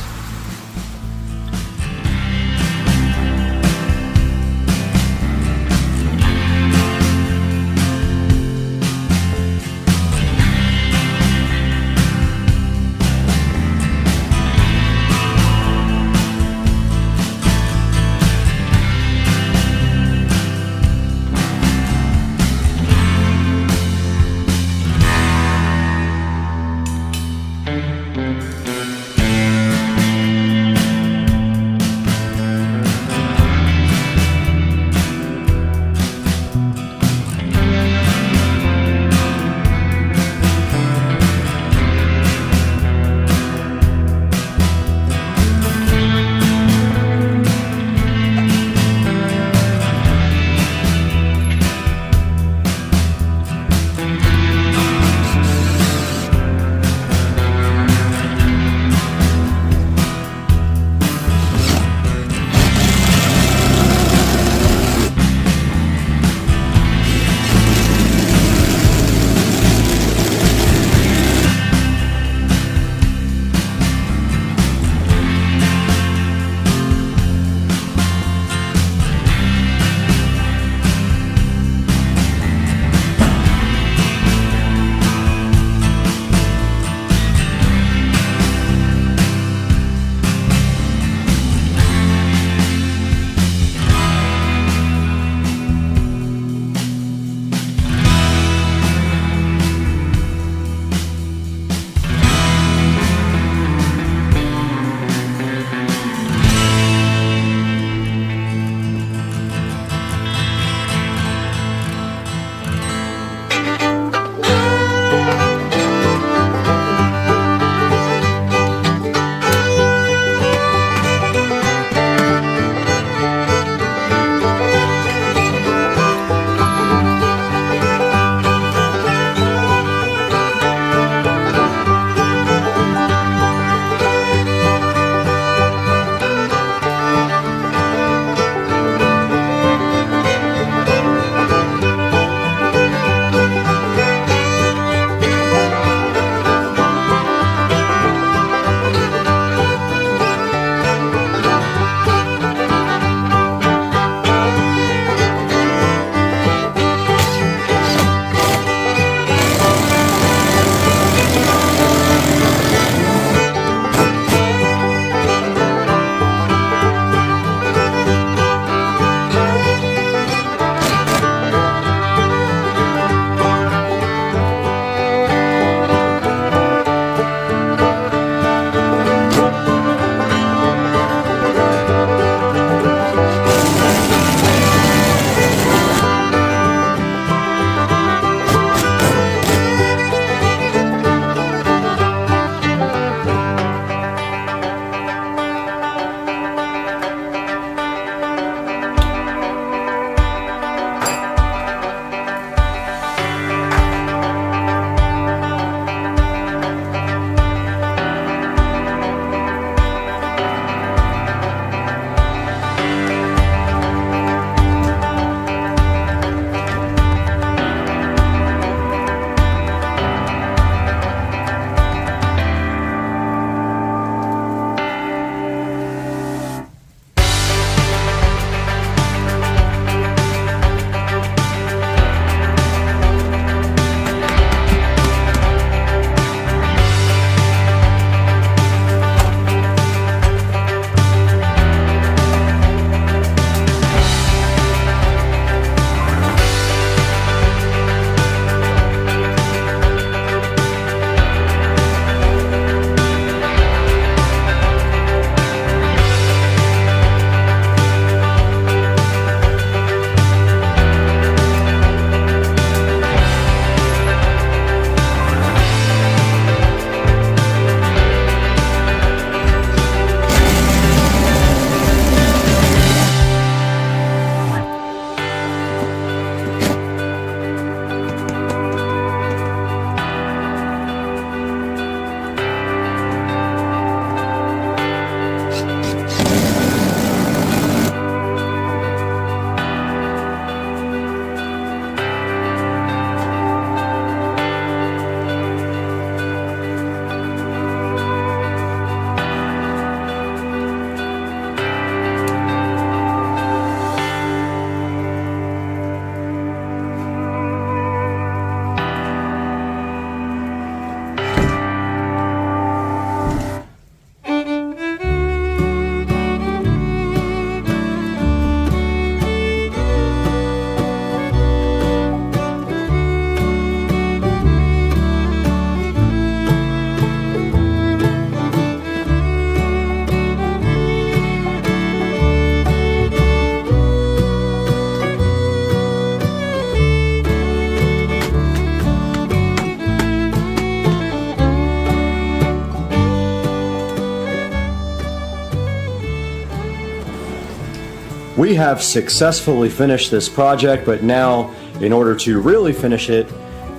We have successfully finished this project, but now in order to really finish it,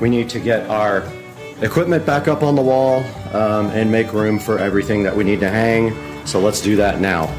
we need to get our equipment back up on the wall and make room for everything that we need to hang. So let's do that now.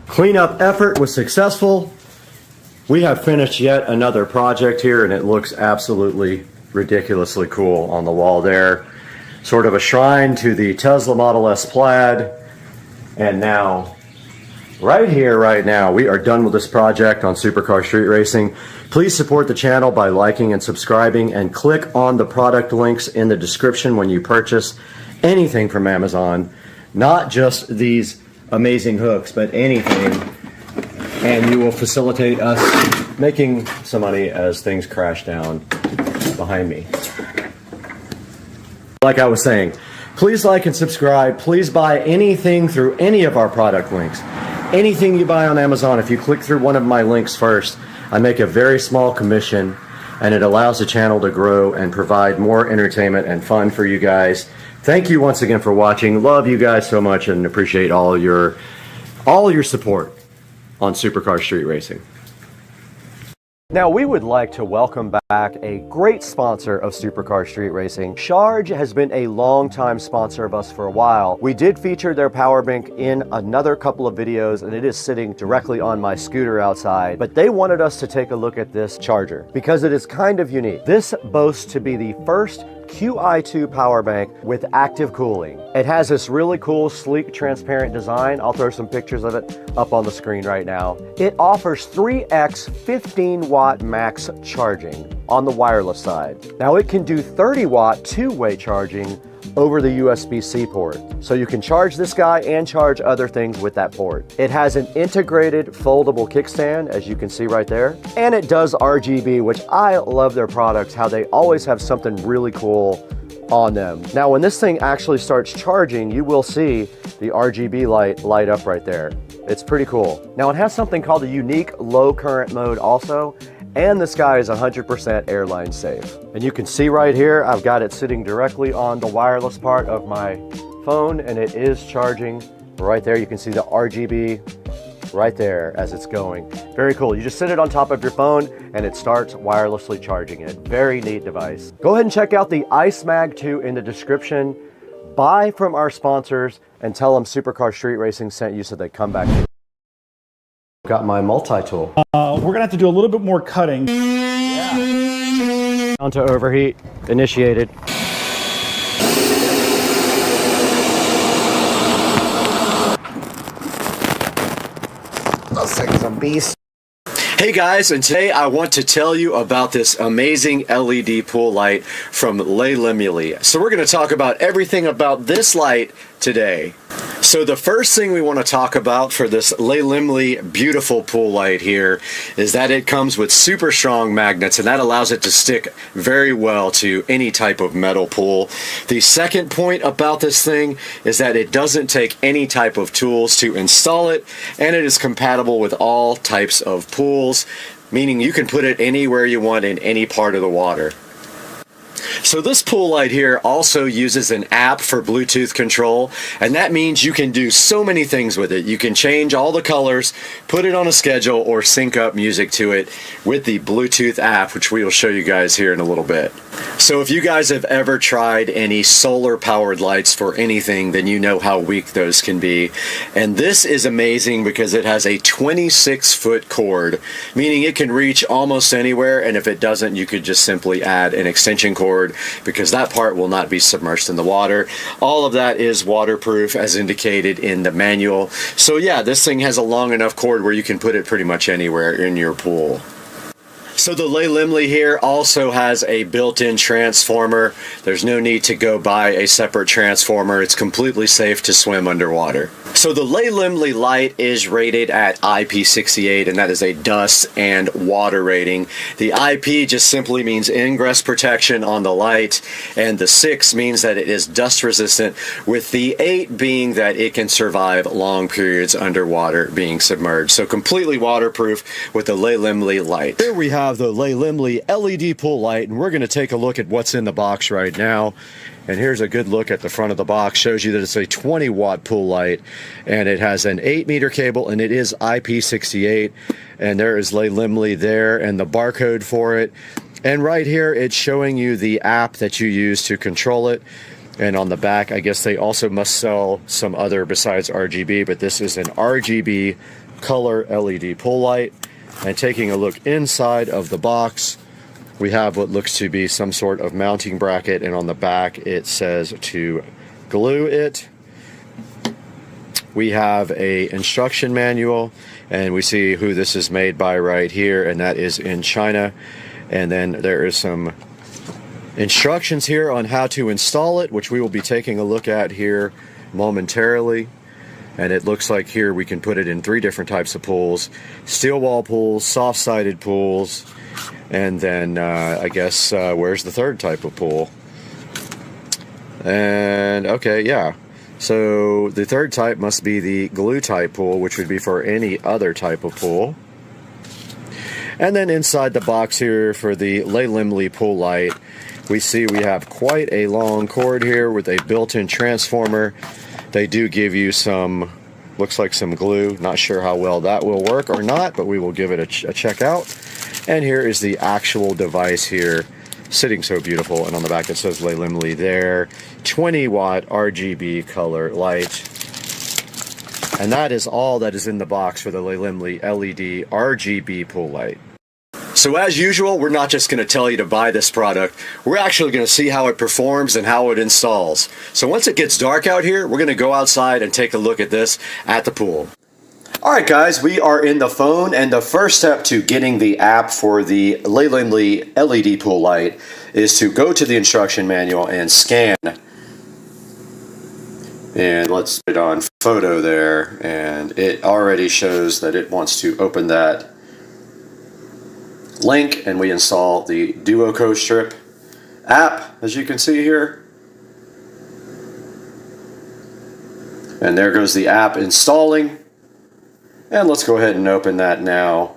Cleanup effort was successful. We have finished yet another project here, and it looks absolutely ridiculously cool on the wall there. Sort of a shrine to the Tesla Model S Plaid. And now, right here, right now, we are done with this project on Supercar Street Racing. Please support the channel by liking and subscribing, and click on the product links in the description when you purchase anything from Amazon. Not just these amazing hooks, but anything, and you will facilitate us making some money as things crash down behind me. Like I was saying, please like and subscribe. Please buy anything through any of our product links. Anything you buy on Amazon, if you click through one of my links first, I make a very small commission, and it allows the channel to grow and provide more entertainment and fun for you guys. Thank you once again for watching. Love you guys so much and appreciate all your support on Supercar Street Racing. Now, we would like to welcome back a great sponsor of Supercar Street Racing. Charge has been a long-time sponsor of us for a while. We did feature their power bank in another couple of videos, and it is sitting directly on my scooter outside. But they wanted us to take a look at this charger because it is kind of unique. This boasts to be the first QI2 power bank with active cooling. It has this really cool, sleek, transparent design. I'll throw some pictures of it up on the screen right now. It offers 3x 15-watt max charging on the wireless side. Now it can do 30-watt two-way charging over the USB-C port. So you can charge this guy and charge other things with that port. It has an integrated foldable kickstand, as you can see right there. And it does RGB, which I love their products, how they always have something really cool on them. Now, when this thing actually starts charging, you will see the RGB light up right there. It's pretty cool. Now, it has something called a unique low current mode also, and this guy is 100% airline safe. And you can see right here, I've got it sitting directly on the wireless part of my phone, and it is charging right there. You can see the RGB right there as it's going. Very cool. You just sit it on top of your phone and it starts wirelessly charging it. Very neat device. Go ahead and check out the Ice Mag 2 in the description. Buy from our sponsors and tell them Supercar Street Racing sent you so they come back. Got my multi-tool. We're gonna have to do a little bit more cutting. Yeah. Down to overheat, initiated. Those things are beast. Hey guys, and today I want to tell you about this amazing LED pool light from Sreaming. So we're going to talk about everything about this light today. So the first thing we want to talk about for this Sreaming beautiful pool light here is that it comes with super strong magnets, and that allows it to stick very well to any type of metal pool. The second point about this thing is that it doesn't take any type of tools to install it, and it is compatible with all types of pools, meaning you can put it anywhere you want in any part of the water. So this pool light here also uses an app for Bluetooth control, and that means you can do so many things with it. You can change all the colors, put it on a schedule, or sync up music to it with the Bluetooth app, which we will show you guys here in a little bit. So if you guys have ever tried any solar powered lights for anything, then you know how weak those can be. And this is amazing because it has a 26-foot cord, meaning it can reach almost anywhere, and if it doesn't, you could just simply add an extension cord because that part will not be submerged in the water. All of that is waterproof as indicated in the manual. So yeah, this thing has a long enough cord where you can put it pretty much anywhere in your pool. So the Sreaming here also has a built-in transformer. There's no need to go buy a separate transformer. It's completely safe to swim underwater. So the Sreaming light is rated at IP68, and that is a dust and water rating. The IP just simply means ingress protection on the light, and the 6 means that it is dust resistant, with the 8 being that it can survive long periods underwater being submerged. So completely waterproof with the Sreaming light. Here we have the Sreaming LED pool light, and we're going to take a look at what's in the box right now. And here's a good look at the front of the box. Shows you that it's a 20-watt pool light, and it has an 8-meter cable, and it is IP68. And there is Sreaming there and the barcode for it. And right here, it's showing you the app that you use to control it. And on the back, I guess they also must sell some other besides RGB, but this is an RGB color LED pool light. And taking a look inside of the box, we have what looks to be some sort of mounting bracket, and on the back it says to glue it. We have a instruction manual, and we see who this is made by right here, and that is in China. And then there is some instructions here on how to install it, which we will be taking a look at here momentarily. And it looks like here we can put it in 3 different types of pools: steel wall pools, soft-sided pools, and then I guess where's the third type of pool? And okay, yeah. So the third type must be the glue type pool, which would be for any other type of pool. And then inside the box here for the Sreaming pool light, we see we have quite a long cord here with a built-in transformer. They do give you some, looks like some glue. Not sure how well that will work or not, but we will give it a check out. And here is the actual device here, sitting so beautiful. And on the back it says Sreaming there. 20-watt RGB color light. And that is all that is in the box for the Sreaming LED RGB pool light. So as usual, we're not just going to tell you to buy this product. We're actually going to see how it performs and how it installs. So once it gets dark out here, we're going to go outside and take a look at this at the pool. Alright guys, we are in the phone, and the first step to getting the app for the Sreaming LED pool light is to go to the instruction manual and scan. And let's put it on photo there, and it already shows that it wants to open that link, and we install the Duo Co-Strip app, as you can see here. And there goes the app installing. And let's go ahead and open that now.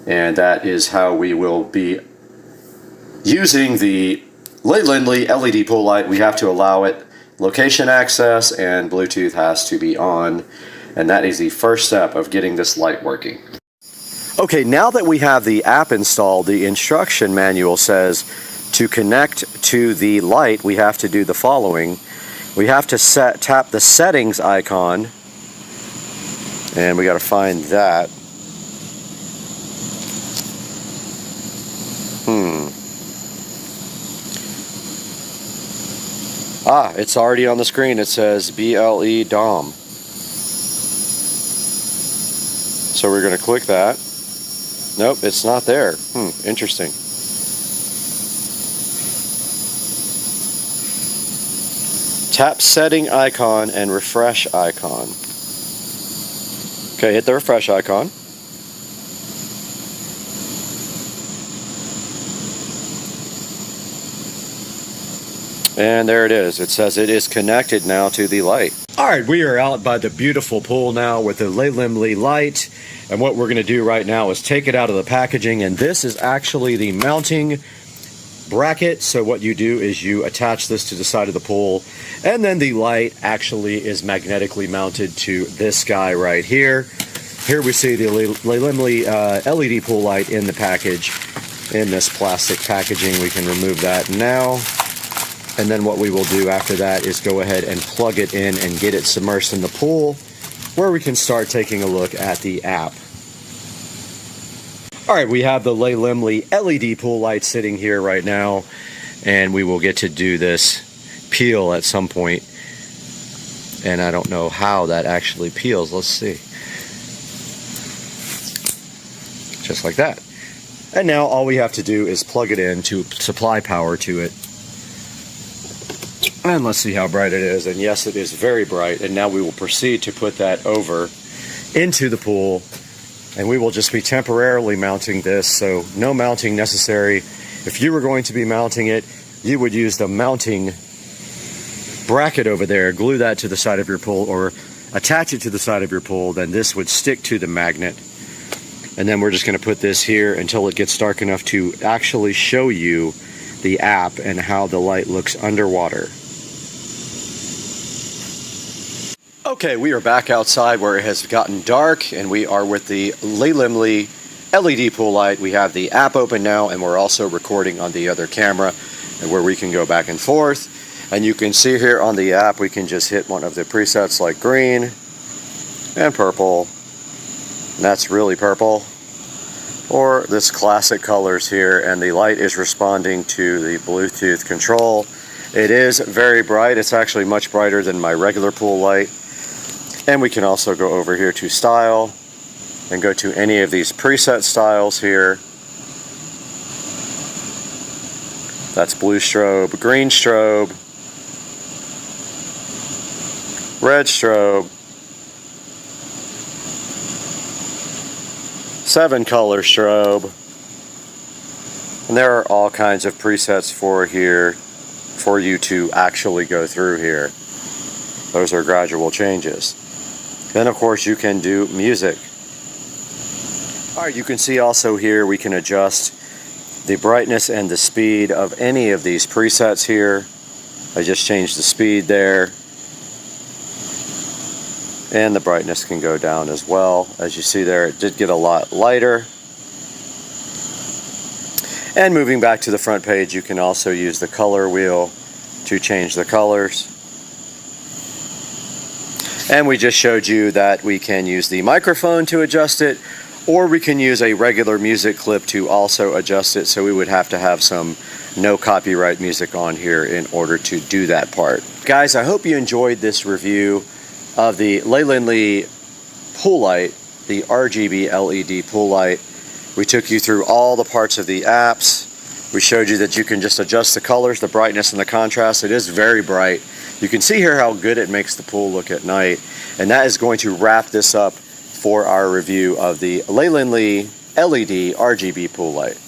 And that is how we will be using the Sreaming LED pool light. We have to allow it location access, and Bluetooth has to be on. And that is the first step of getting this light working. Okay, now that we have the app installed, the instruction manual says to connect to the light, we have to do the following. We have to tap the settings icon, and we got to find that. It's already on the screen. It says BLE DOM. So we're going to click that. Nope, it's not there. Interesting. Tap setting icon and refresh icon. Okay, hit the refresh icon. And there it is. It says it is connected now to the light. All right, we are out by the beautiful pool now with the Hdmi light. And what we're going to do right now is take it out of the packaging. And this is actually the mounting bracket. So what you do is you attach this to the side of the pool. And then the light actually is magnetically mounted to this guy right here. Here we see the Hdmi LED pool light in the package. In this plastic packaging, we can remove that now. And then what we will do after that is go ahead and plug it in and get it submersed in the pool, where we can start taking a look at the app. All right, we have the Hdmi LED pool light sitting here right now, and we will get to do this peel at some point. And I don't know how that actually peels. Let's see. Just like that. And now all we have to do is plug it in to supply power to it. And let's see how bright it is. And yes, it is very bright. And now we will proceed to put that over into the pool. And we will just be temporarily mounting this. So no mounting necessary. If you were going to be mounting it, you would use the mounting bracket over there, glue that to the side of your pool, or attach it to the side of your pool. Then this would stick to the magnet. And then we're just going to put this here until it gets dark enough to actually show you the app and how the light looks underwater. Okay, we are back outside where it has gotten dark, and we are with the Hdmi LED pool light. We have the app open now, and we're also recording on the other camera, and where we can go back and forth. And you can see here on the app, we can just hit one of the presets like green and purple. And that's really purple. Or this classic colors here, and the light is responding to the Bluetooth control. It is very bright. It's actually much brighter than my regular pool light. And we can also go over here to style and go to any of these preset styles here. That's blue strobe, green strobe, red strobe, 7 color strobe. And there are all kinds of presets for here for you to actually go through here. Those are gradual changes. Then of course you can do music. Alright, you can see also here we can adjust the brightness and the speed of any of these presets here. I just changed the speed there. And the brightness can go down as well. As you see there, it did get a lot lighter. And moving back to the front page, you can also use the color wheel to change the colors. And we just showed you that we can use the microphone to adjust it, or we can use a regular music clip to also adjust it. So we would have to have some no copyright music on here in order to do that part. Guys, I hope you enjoyed this review of the Hdmi pool light, the RGB LED pool light. We took you through all the parts of the apps. We showed you that you can just adjust the colors, the brightness, and the contrast. It is very bright. You can see here how good it makes the pool look at night. And that is going to wrap this up for our review of the Hdmi LED RGB pool light.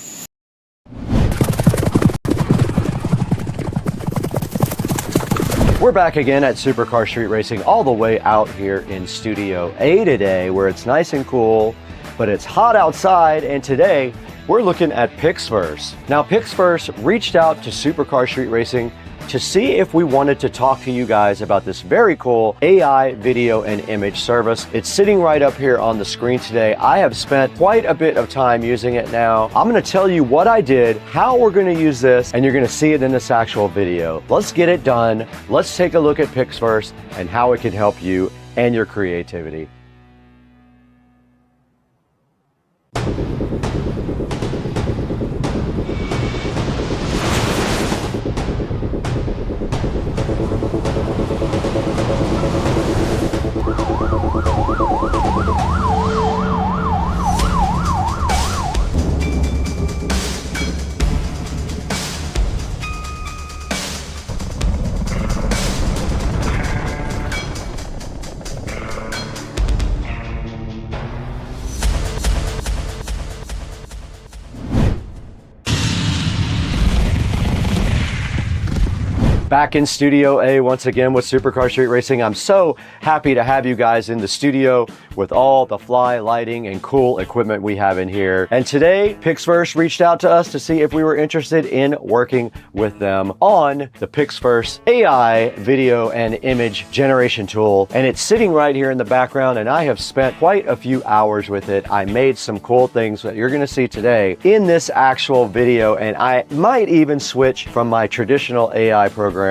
We're back again at Supercar Street Racing, all the way out here in Studio A today, where it's nice and cool, but it's hot outside. And today we're looking at Pixverse. Now, Pixverse reached out to Supercar Street Racing to see if we wanted to talk to you guys about this very cool AI video and image service. It's sitting right up here on the screen today. I have spent quite a bit of time using it now. I'm gonna tell you what I did, how we're gonna use this, and you're gonna see it in this actual video. Let's get it done. Let's take a look at Pixverse and how it can help you and your creativity. Back in Studio A once again with Supercar Street Racing. I'm so happy to have you guys in the studio with all the fly lighting and cool equipment we have in here. And today, Pixverse reached out to us to see if we were interested in working with them on the Pixverse AI video and image generation tool. And it's sitting right here in the background, and I have spent quite a few hours with it. I made some cool things that you're gonna see today in this actual video, and I might even switch from my traditional AI program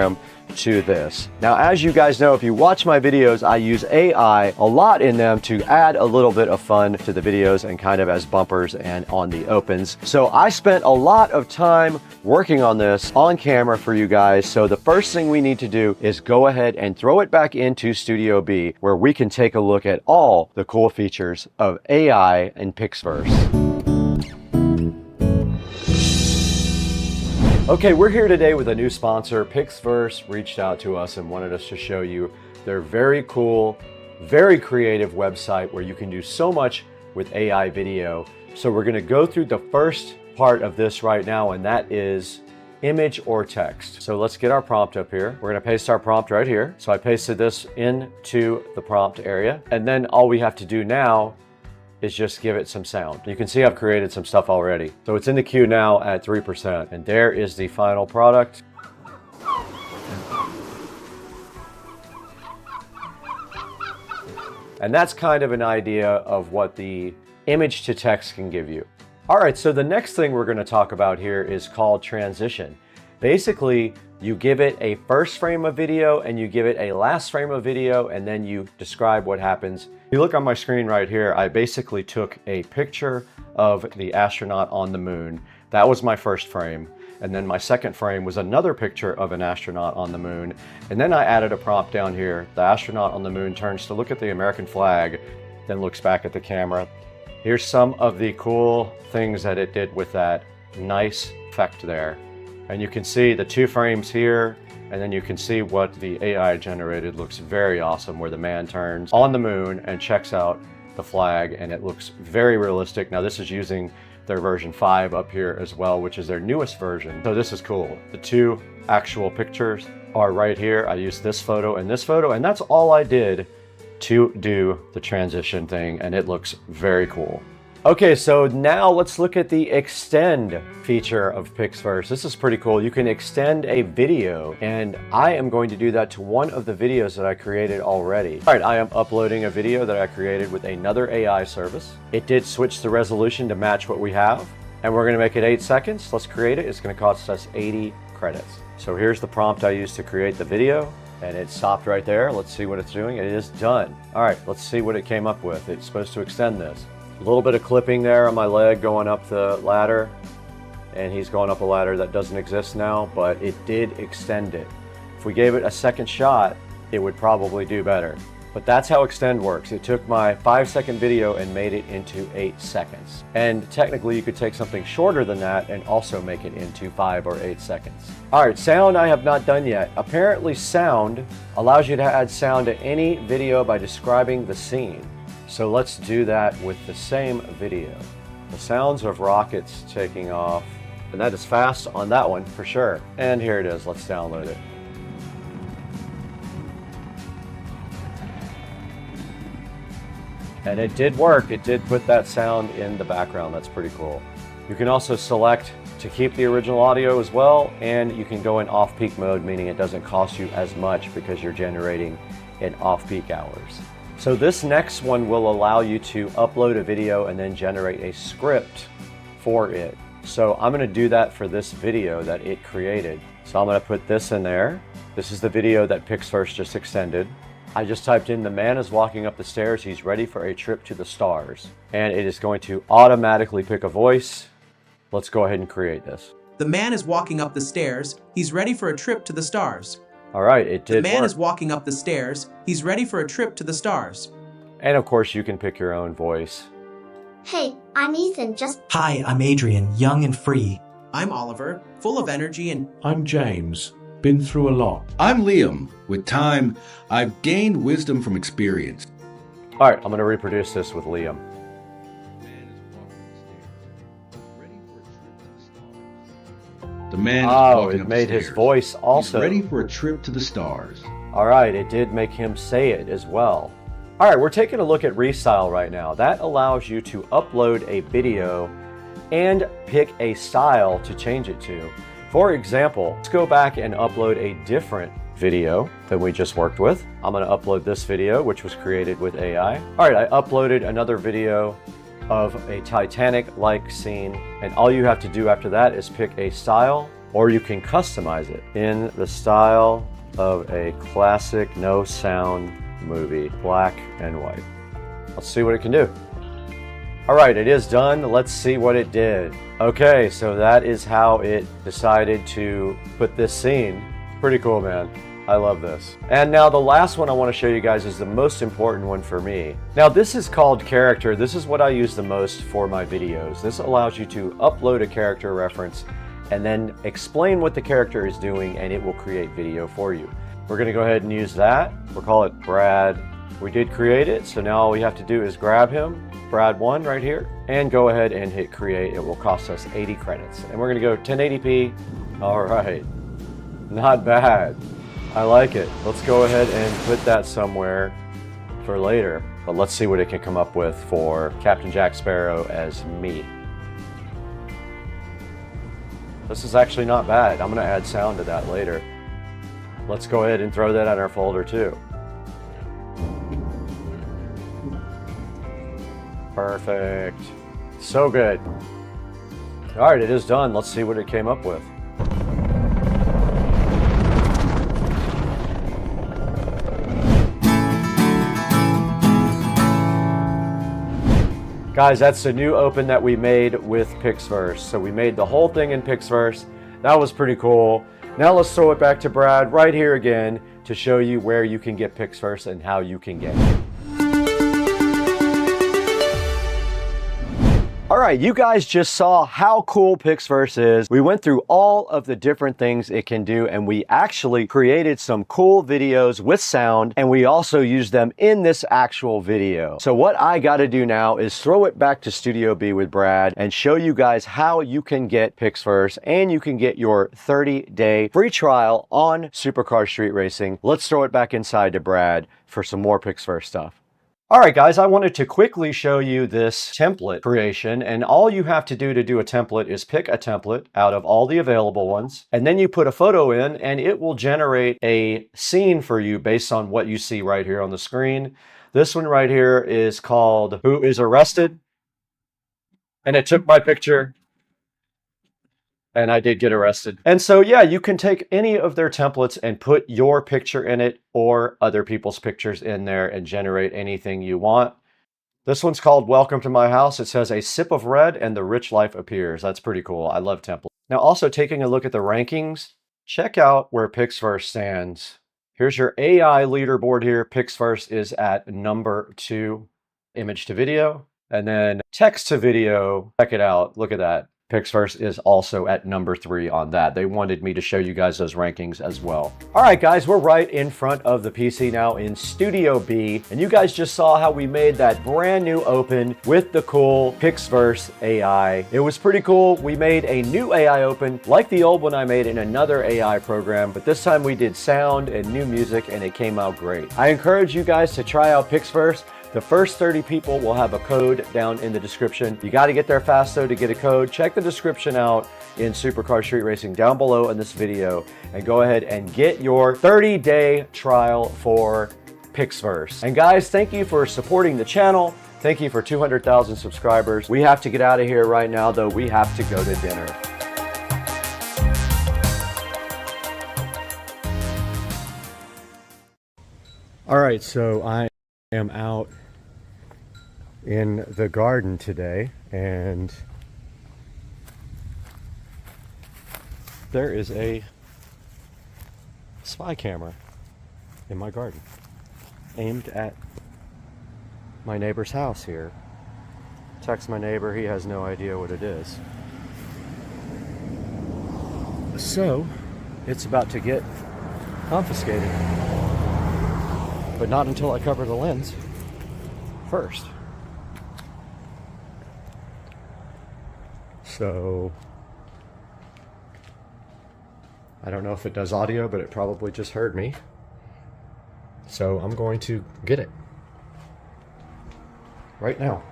to this. Now, as you guys know, if you watch my videos, I use AI a lot in them to add a little bit of fun to the videos and kind of as bumpers and on the opens. So I spent a lot of time working on this on camera for you guys. So the first thing we need to do is go ahead and throw it back into Studio B, where we can take a look at all the cool features of AI in Pixverse. Okay, we're here today with a new sponsor. Pixverse reached out to us and wanted us to show you their very cool, very creative website where you can do so much with AI video. So we're gonna go through the first part of this right now, and that is image or text. So let's get our prompt up here. We're gonna paste our prompt right here. So I pasted this into the prompt area, and then all we have to do now is just give it some sound. You can see I've created some stuff already. So it's in the queue now at 3%, and there is the final product. And that's kind of an idea of what the image to text can give you. All right, so the next thing we're gonna talk about here is called transition. Basically, you give it a first frame of video and you give it a last frame of video, and then you describe what happens. If you look on my screen right here, I basically took a picture of the astronaut on the moon. That was my first frame. And then my second frame was another picture of an astronaut on the moon. And then I added a prompt down here. The astronaut on the moon turns to look at the American flag, then looks back at the camera. Here's some of the cool things that it did with that nice effect there. And you can see the 2 frames here, and then you can see what the AI generated looks very awesome, where the man turns on the moon and checks out the flag, and it looks very realistic. Now this is using their version 5 up here as well, which is their newest version. So this is cool. The 2 actual pictures are right here. I used this photo, and that's all I did to do the transition thing, and it looks very cool. Okay, so now let's look at the extend feature of Pixverse. This is pretty cool. You can extend a video, and I am going to do that to one of the videos that I created already. All right, I am uploading a video that I created with another AI service. It did switch the resolution to match what we have, and we're gonna make it 8 seconds. Let's create it. It's gonna cost us 80 credits. So here's the prompt I used to create the video, and it stopped right there. Let's see what it's doing. It is done. All right, let's see what it came up with. It's supposed to extend this. A little bit of clipping there on my leg going up the ladder, and he's going up a ladder that doesn't exist now, but it did extend it. If we gave it a second shot, it would probably do better. But that's how extend works. It took my 5-second video and made it into 8 seconds. And technically you could take something shorter than that and also make it into 5 or 8 seconds. All right, sound I have not done yet. Apparently sound allows you to add sound to any video by describing the scene. So let's do that with the same video. The sounds of rockets taking off, and that is fast on that one for sure. And here it is, let's download it. And it did work. It did put that sound in the background. That's pretty cool. You can also select to keep the original audio as well, and you can go in off-peak mode, meaning it doesn't cost you as much because you're generating in off-peak hours. So this next one will allow you to upload a video and then generate a script for it. So I'm gonna do that for this video that it created. So I'm gonna put this in there. This is the video that Pixverse just extended. I just typed in, the man is walking up the stairs, he's ready for a trip to the stars. And it is going to automatically pick a voice. Let's go ahead and create this. The man is walking up the stairs, he's ready for a trip to the stars. All right, it did work. The man is walking up the stairs, he's ready for a trip to the stars. And of course you can pick your own voice. Hey, I'm Ethan, Hi, I'm Adrian, young and free. I'm Oliver, full of energy and... I'm James, been through a lot. I'm Liam. With time, I've gained wisdom from experience. All right, I'm gonna reproduce this with Liam. The man is Oh, walking it up made the his stairs. voice also. He's ready for a trip to the stars. All right, it did make him say it as well. All right, we're taking a look at Restyle right now. That allows you to upload a video and pick a style to change it to. For example, let's go back and upload a different video than we just worked with. I'm gonna upload this video, which was created with AI. All right, I uploaded another video of a Titanic-like scene, and all you have to do after that is pick a style, or you can customize it in the style of a classic no sound movie, black and white. Let's see what it can do. All right, it is done. Let's see what it did. Okay, so that is how it decided to put this scene. Pretty cool, man. I love this. And now the last one I want to show you guys is the most important one for me. Now this is called character. This is what I use the most for my videos. This allows you to upload a character reference and then explain what the character is doing, and it will create video for you. We're gonna go ahead and use that. We'll call it Brad. We did create it, so now all we have to do is grab him, Brad1 right here, and go ahead and hit create. It will cost us 80 credits. And we're gonna go 1080p. All right, not bad. I like it. Let's go ahead and put that somewhere for later. But let's see what it can come up with for Captain Jack Sparrow as me. This is actually not bad. I'm gonna add sound to that later. Let's go ahead and throw that in our folder too. Perfect. So good. All right, it is done. Let's see what it came up with. Guys, that's the new open that we made with Pixverse. So we made the whole thing in Pixverse. That was pretty cool. Now let's throw it back to Brad right here again to show you where you can get Pixverse and how you can get it. All right, you guys just saw how cool Pixverse is. We went through all of the different things it can do, and we actually created some cool videos with sound, and we also used them in this actual video. So what I gotta do now is throw it back to Studio B with Brad and show you guys how you can get Pixverse, and you can get your 30-day free trial on Supercar Street Racing. Let's throw it back inside to Brad for some more Pixverse stuff. All right, guys, I wanted to quickly show you this template creation, and all you have to do a template is pick a template out of all the available ones, and then you put a photo in, and it will generate a scene for you based on what you see right here on the screen. This one right here is called Who is Arrested? And it took my picture. And I did get arrested. And so, yeah, you can take any of their templates and put your picture in it or other people's pictures in there and generate anything you want. This one's called Welcome to My House. It says a sip of red and the rich life appears. That's pretty cool. I love templates. Now, also taking a look at the rankings, check out where Pixverse stands. Here's your AI leaderboard here. Pixverse is at number 2, image to video, and then text to video. Check it out. Look at that. Pixverse is also at number 3 on that. They wanted me to show you guys those rankings as well. All right, guys, we're right in front of the PC now in Studio B, and you guys just saw how we made that brand new open with the cool Pixverse AI. It was pretty cool. We made a new AI open like the old one I made in another AI program, but this time we did sound and new music, and it came out great. I encourage you guys to try out Pixverse. The first 30 people will have a code down in the description. You got to get there fast though to get a code. Check the description out in Supercar Street Racing down below in this video and go ahead and get your 30-day trial for Pixverse. And guys, thank you for supporting the channel. Thank you for 200,000 subscribers. We have to get out of here right now though. We have to go to dinner. All right, so I am out in the garden today, and there is a spy camera in my garden aimed at my neighbor's house here. Text my neighbor, he has no idea what it is. So it's about to get confiscated, but not until I cover the lens first. So I don't know if it does audio, but it probably just heard me. So I'm going to get it right now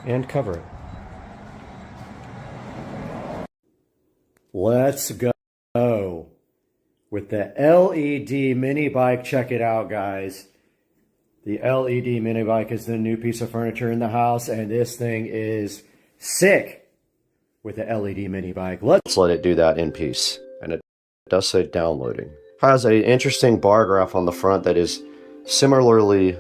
and cover it. Let's go with the LED mini bike. Check it out, guys. The LED mini bike is the new piece of furniture in the house, and this thing is sick with the LED mini bike. Let's let it do that in peace. And it does say downloading. Has an interesting bar graph on the front that is similarly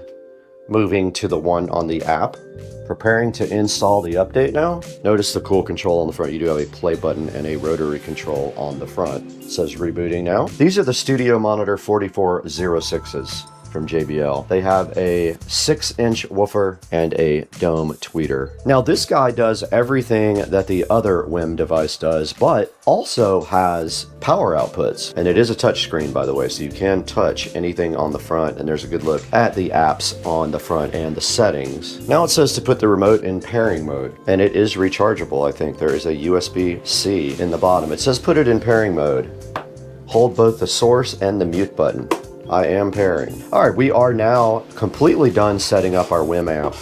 moving to the one on the app. Preparing to install the update now. Notice the cool control on the front. You do have a play button and a rotary control on the front. It says rebooting now. These are the Studio Monitor 4406s from JBL. They have a 6-inch woofer and a dome tweeter. Now this guy does everything that the other WIM device does, but also has power outputs. And it is a touch screen, by the way, so you can touch anything on the front, and there's a good look at the apps on the front and the settings. Now it says to put the remote in pairing mode, and it is rechargeable. I think there is a USB-C in the bottom. It says put it in pairing mode. Hold both the source and the mute button. I am pairing. All right, we are now completely done setting up our WIM amp.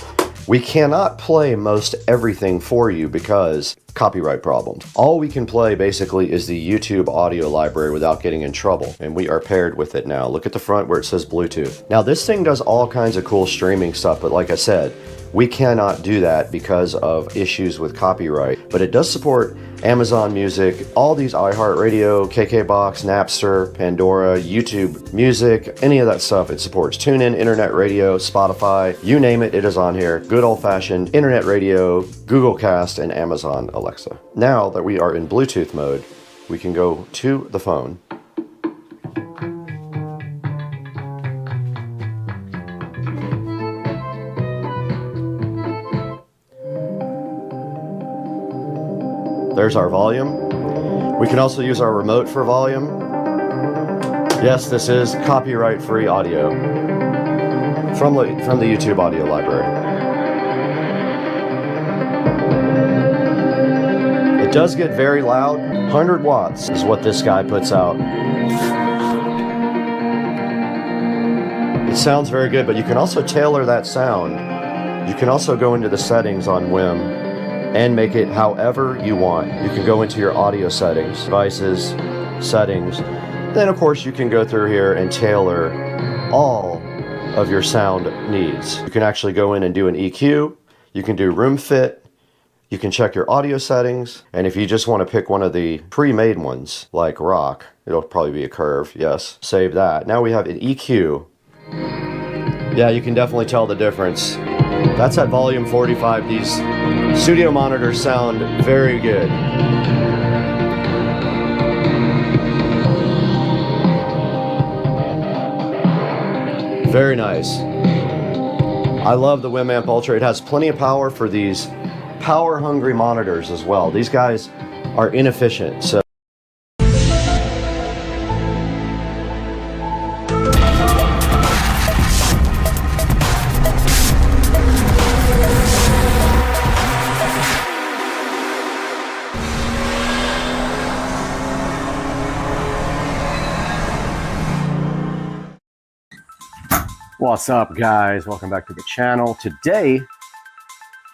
We cannot play most everything for you because copyright problems. All we can play basically is the YouTube audio library without getting in trouble, and we are paired with it now. Look at the front where it says Bluetooth. Now this thing does all kinds of cool streaming stuff, but like I said, we cannot do that because of issues with copyright, but it does support Amazon Music, all these iHeartRadio, KKBox, Napster, Pandora, YouTube Music, any of that stuff it supports. TuneIn, Internet Radio, Spotify, you name it, it is on here. Good old-fashioned Internet Radio, Google Cast, and Amazon Alexa. Now that we are in Bluetooth mode, we can go to the phone. There's our volume. We can also use our remote for volume. Yes, this is copyright-free audio from the YouTube audio library. It does get very loud. 100 watts is what this guy puts out. It sounds very good, but you can also tailor that sound. You can also go into the settings on WIM and make it however you want. You can go into your audio settings, devices, settings. Then of course you can go through here and tailor all of your sound needs. You can actually go in and do an EQ. You can do room fit. You can check your audio settings. And if you just want to pick one of the pre-made ones, like rock, it'll probably be a curve, yes. Save that. Now we have an EQ. Yeah, you can definitely tell the difference. That's at volume 45. These studio monitors sound very good. Very nice. I love the WIM Amp Ultra. It has plenty of power for these power-hungry monitors as well. These guys are inefficient, so what's up, guys? Welcome back to the channel. Today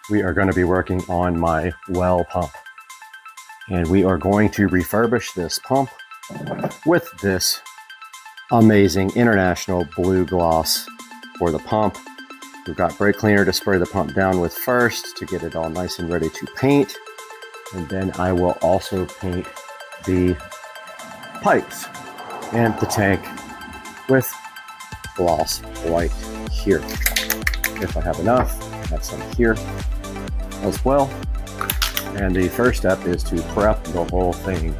we are going to be working on my well pump, and we are going to refurbish this pump with this amazing international blue gloss for the pump. We've got brake cleaner to spray the pump down with first to get it all nice and ready to paint, and then I will also paint the pipes and the tank with gloss white here. If I have enough, I have some here as well. And the first step is to prep the whole thing.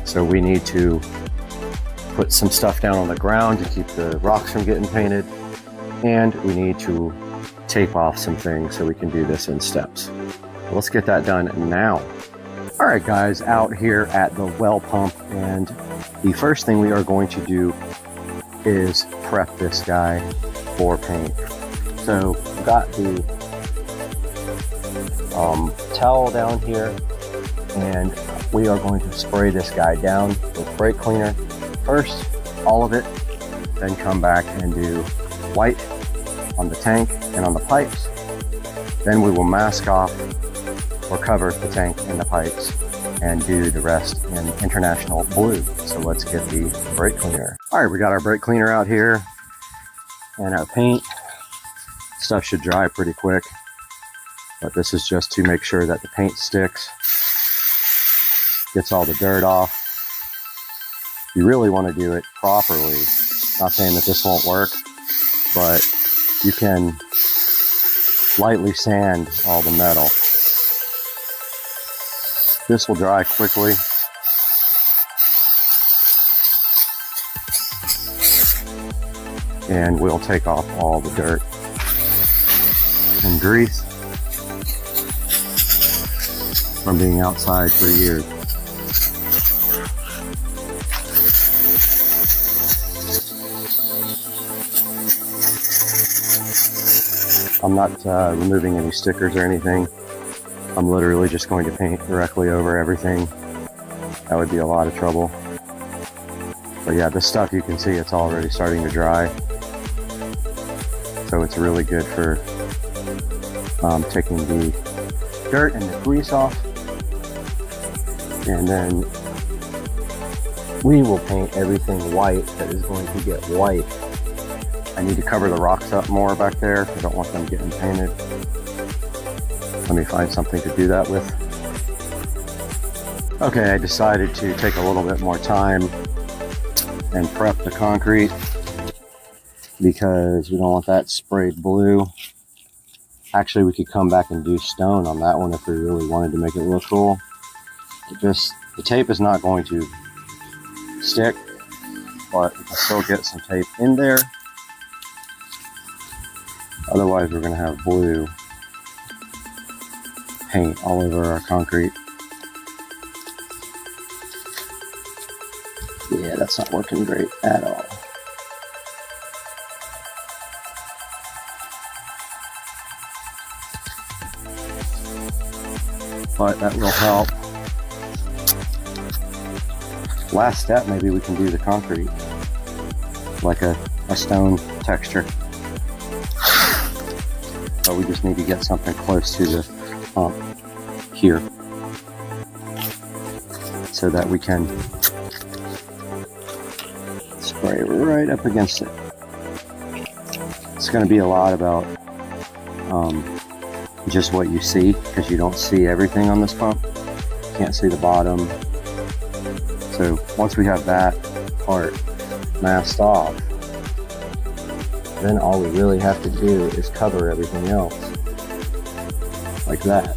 So we need to put some stuff down on the ground to keep the rocks from getting painted, and we need to tape off some things so we can do this in steps. Let's get that done now. All right, guys, out here at the well pump, and the first thing we are going to do is prep this guy for paint. So I've got the towel down here, and we are going to spray this guy down with brake cleaner first, all of it, then come back and do white on the tank and on the pipes. Then we will mask off or cover the tank and the pipes and do the rest in international blue. So let's get the brake cleaner. All right, we got our brake cleaner out here and our paint. Stuff should dry pretty quick, but this is just to make sure that the paint sticks, gets all the dirt off. You really want to do it properly. Not saying that this won't work, but you can lightly sand all the metal. This will dry quickly. And we'll take off all the dirt and grease from being outside for years. I'm not removing any stickers or anything. I'm literally just going to paint directly over everything. That would be a lot of trouble. But yeah, this stuff, you can see it's already starting to dry. So it's really good for taking the dirt and the grease off. And then we will paint everything white that is going to get white. I need to cover the rocks up more back there. I don't want them getting painted. Let me find something to do that with. Okay, I decided to take a little bit more time and prep the concrete because we don't want that sprayed blue. Actually, we could come back and do stone on that one if we really wanted to make it look cool. The tape is not going to stick, but we can still get some tape in there. Otherwise, we're going to have blue paint all over our concrete. Yeah, that's not working great at all. But that will help. Last step, maybe we can do the concrete like a stone texture. So we just need to get something close to the pump here so that we can spray right up against it. It's going to be a lot about just what you see, because you don't see everything on this pump. You can't see the bottom. So once we have that part masked off, then all we really have to do is cover everything else like that.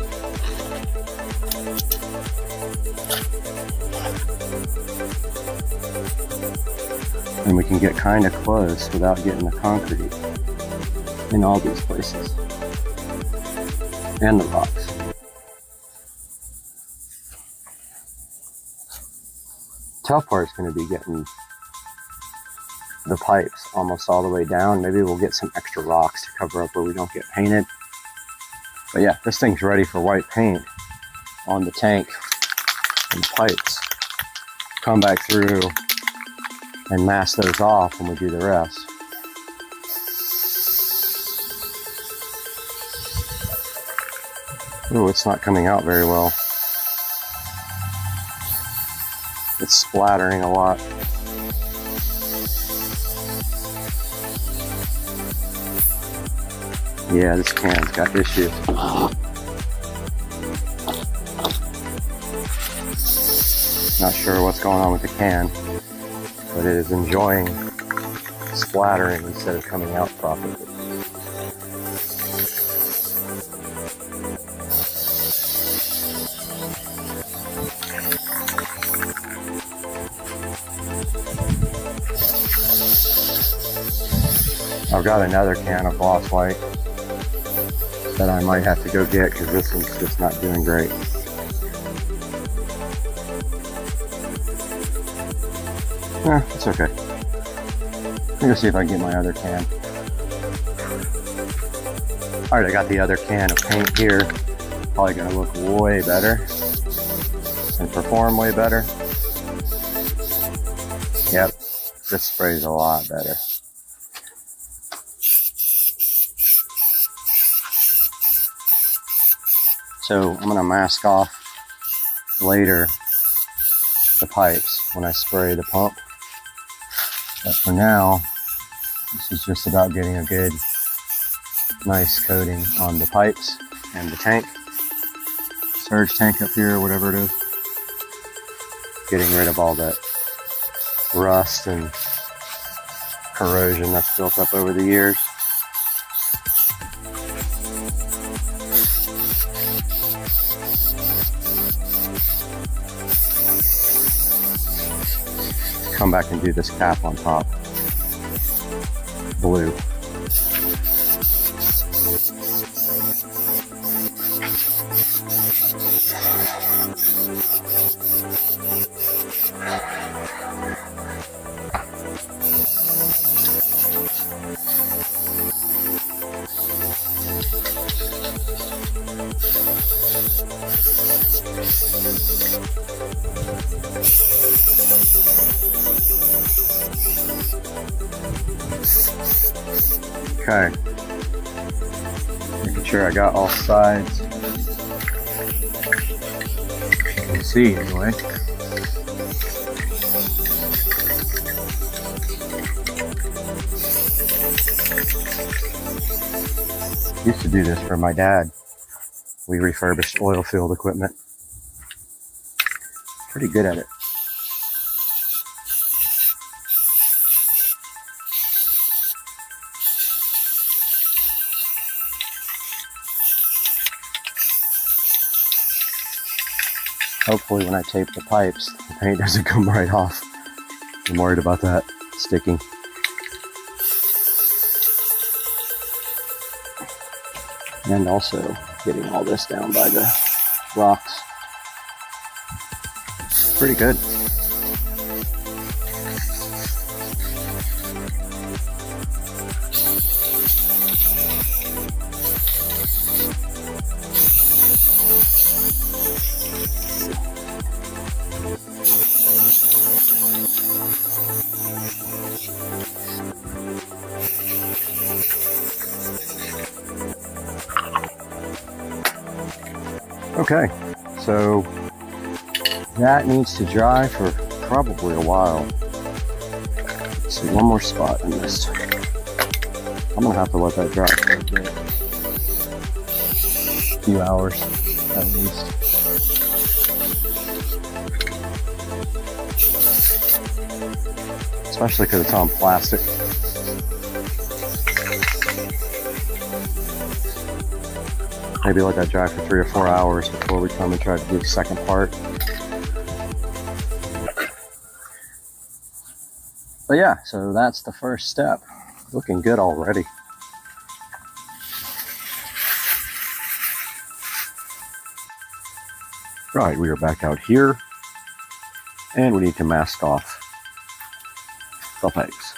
And we can get kind of close without getting the concrete in all these places and the rocks. Tough part's going to be getting the pipes almost all the way down. Maybe we'll get some extra rocks to cover up where we don't get painted. But yeah, this thing's ready for white paint on the tank and the pipes. Come back through and mask those off when we do the rest. Oh, it's not coming out very well. It's splattering a lot. Yeah, this can's got issues. Not sure what's going on with the can, but it is enjoying splattering instead of coming out properly. I've got another can of gloss white that I might have to go get because this one's just not doing great. It's okay. Let me go see if I can get my other can. Alright, I got the other can of paint here. Probably gonna look way better. and perform way better. Yep, this sprays a lot better. So I'm gonna mask off later the pipes when I spray the pump. But for now, this is just about getting a good, nice coating on the pipes and the tank. Surge tank up here, whatever it is. Getting rid of all that rust and corrosion that's built up over the years. Come back and do this cap on top. Blue. Okay, making sure I got all sides. You can see anyway. Used to do this for my dad. We refurbished oil field equipment. Pretty good at it. Hopefully when I tape the pipes, the paint doesn't come right off. I'm worried about that sticking. And also getting all this down by the rocks. Pretty good. Okay, so that needs to dry for probably a while. Let's see, one more spot in this. I'm gonna have to let that dry for a bit. A few hours at least. Especially because it's on plastic. Maybe let that dry for 3 or 4 hours before we come and try to do the second part. But yeah, so that's the first step. Looking good already. Right, we are back out here. And we need to mask off the pipes.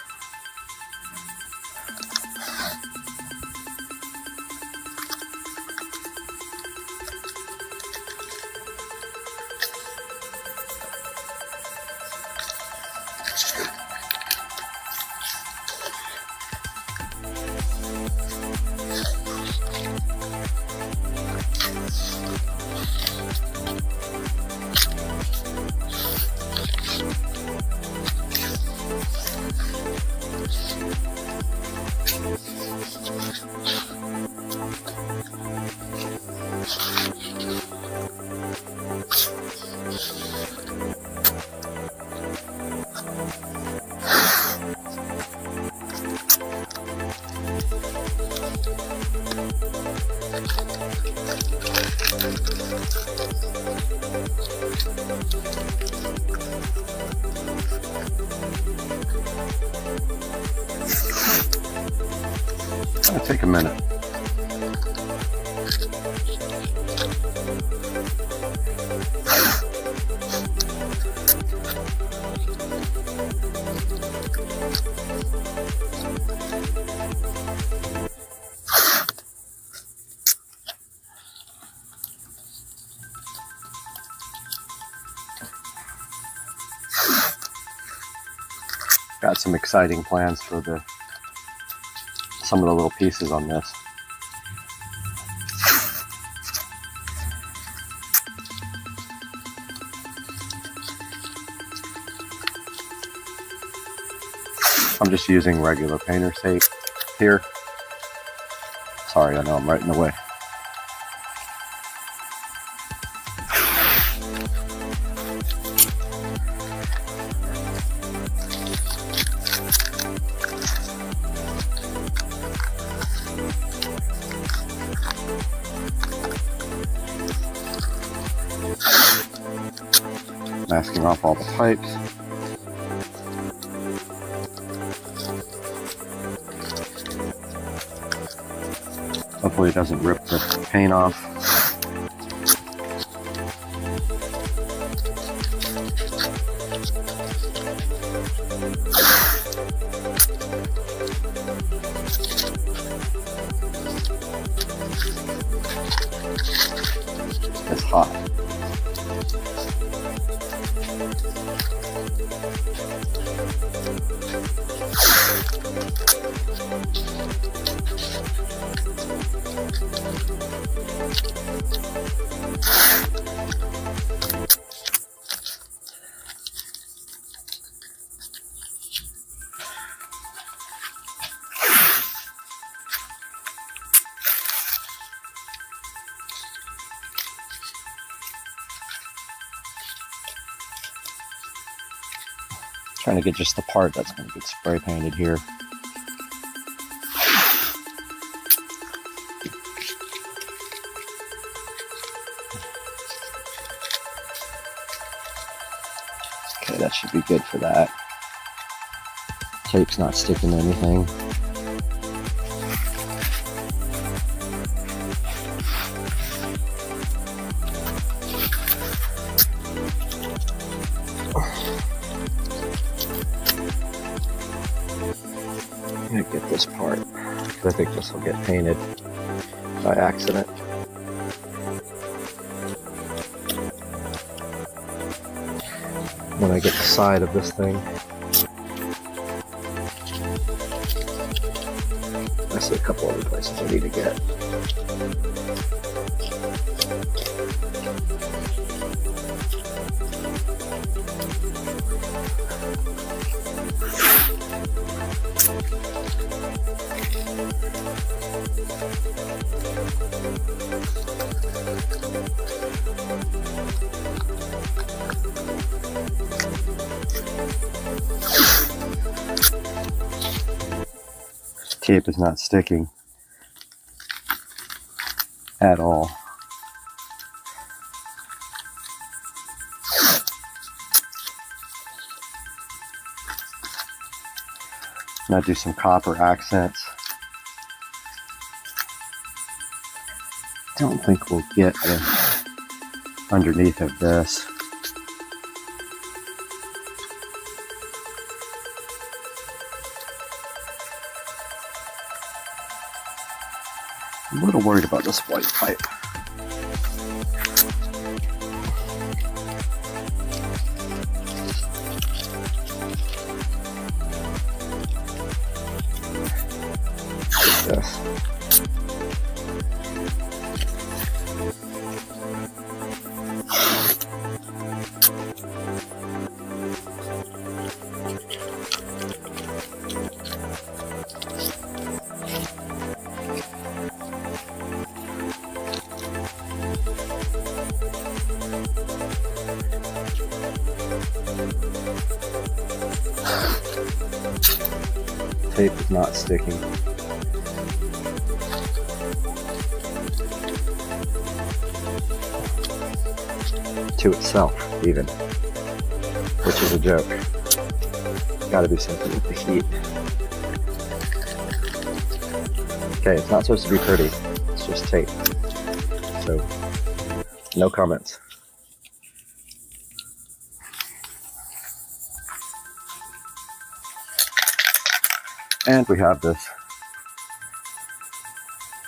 It'll take a minute. some exciting plans for some of the little pieces on this. I'm just using regular painter's tape here. Sorry, I know I'm right in the way. Masking off all the pipes. Hopefully it doesn't rip the paint off. It's hot. Trying to get just the part that's going to get spray painted here. Okay, that should be good for that. Tape's not sticking to anything. I'm gonna get this part. I think this will get painted by accident. When I get the side of this thing, I see a couple other places I need to get. Tape is not sticking at all. Now do some copper accents. Don't think we'll get underneath of this. I'm a little worried about this white pipe. Yes. Tape is not sticking. To itself, even. Which is a joke. Gotta be something with the heat. Okay, it's not supposed to be pretty. It's just tape. So, no comments. And we have this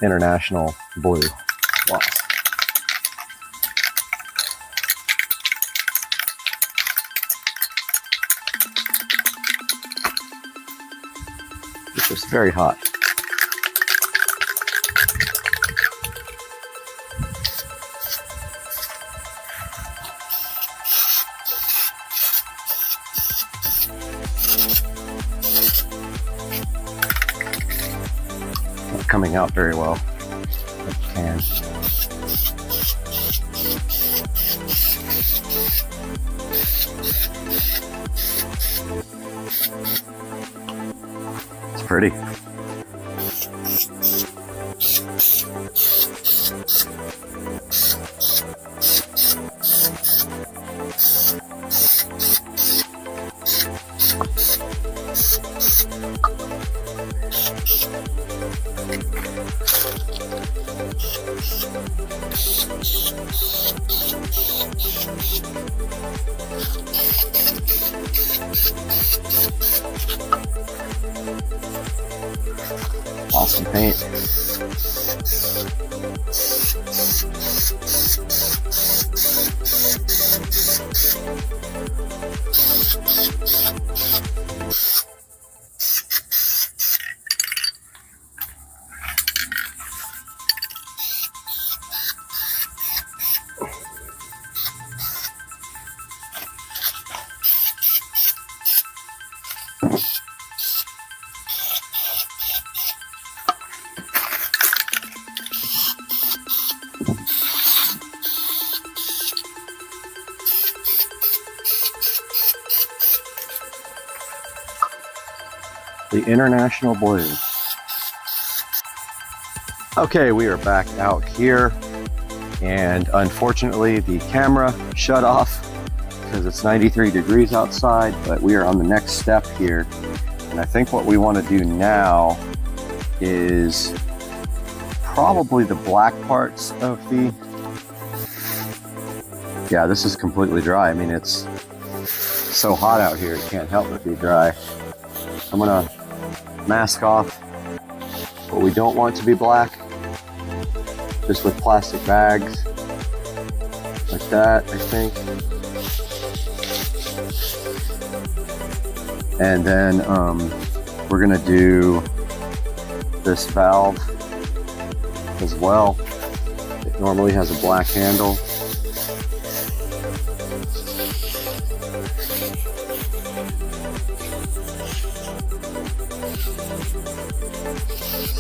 international blue wasp. just very hot. Not coming out very well. It can. It's pretty. Awesome paint. The International Blue. Okay, we are back out here, and unfortunately the camera shut off because it's 93 degrees outside, but we are on the next step here, and I think what we want to do now is probably the black parts of the... Yeah, this is completely dry. I mean, it's so hot out here, it can't help but be dry. I'm gonna mask off what we don't want to be black, just with plastic bags, like that, I think. And then we're gonna do this valve as well. It normally has a black handle.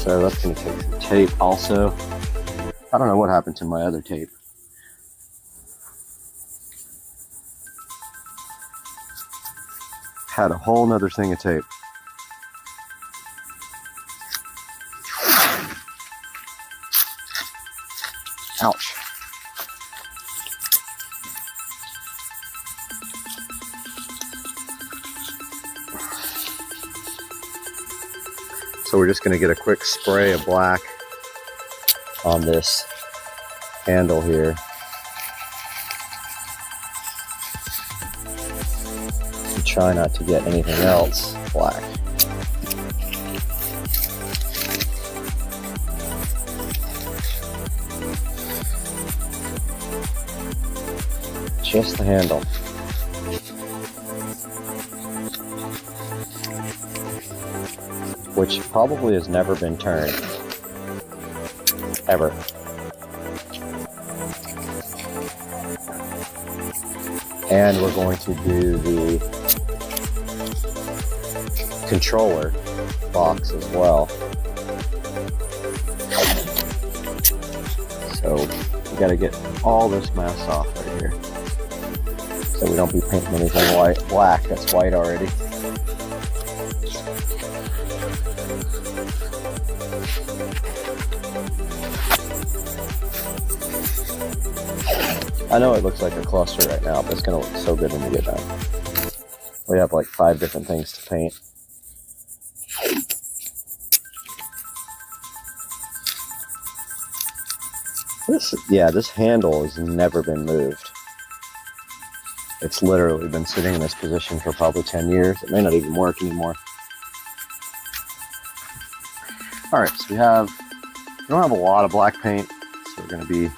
So that's going to take some tape also. I don't know what happened to my other tape. Had a whole nother thing of tape. Ouch. So we're just going to get a quick spray of black on this handle here. And try not to get anything else black. Just the handle. Which probably has never been turned, ever. And we're going to do the controller box as well. So we got to get all this mass off right here, so we don't be painting anything white, black. That's white already. I know it looks like a cluster right now, but it's going to look so good when we get done. We have like 5 different things to paint. This handle has never been moved. It's literally been sitting in this position for probably 10 years. It may not even work anymore. All right, so we don't have a lot of black paint, so we're going to be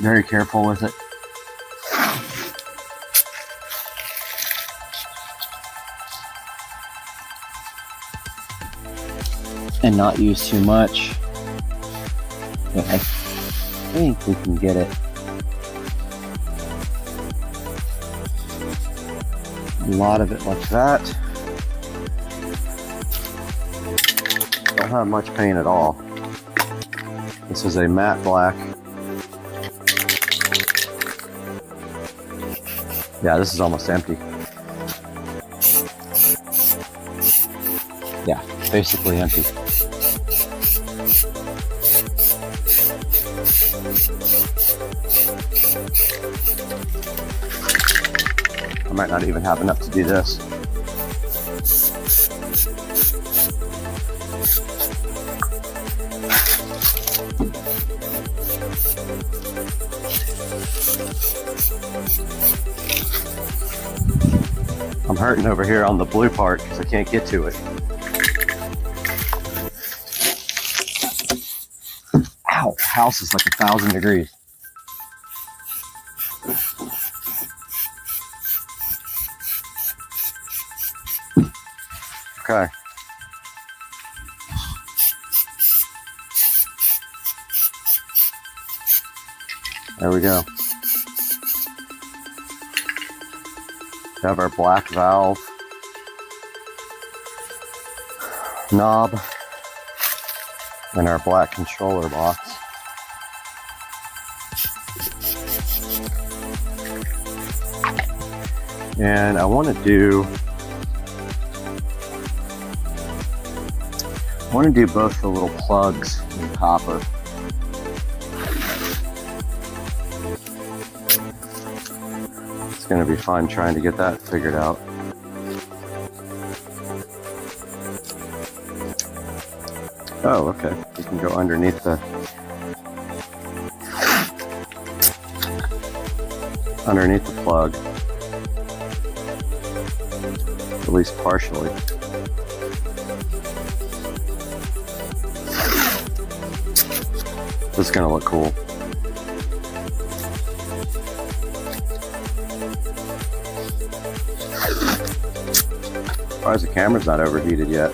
very careful with it. and not use too much. But I think we can get it a lot of it like that. Don't have much paint at all. This is a matte black. Yeah, this is almost empty. Yeah, basically empty. I might not even have enough to do this. I'm hurting over here on the blue part because I can't get to it. Ow, house is like 1,000 degrees. Okay. There we go. We have our black valve knob and our black controller box. And I want to do both the little plugs in copper. It's going to be fun trying to get that figured out. Oh, okay. You can go underneath the plug, at least partially. This is going to look cool. Surprised the camera's not overheated yet.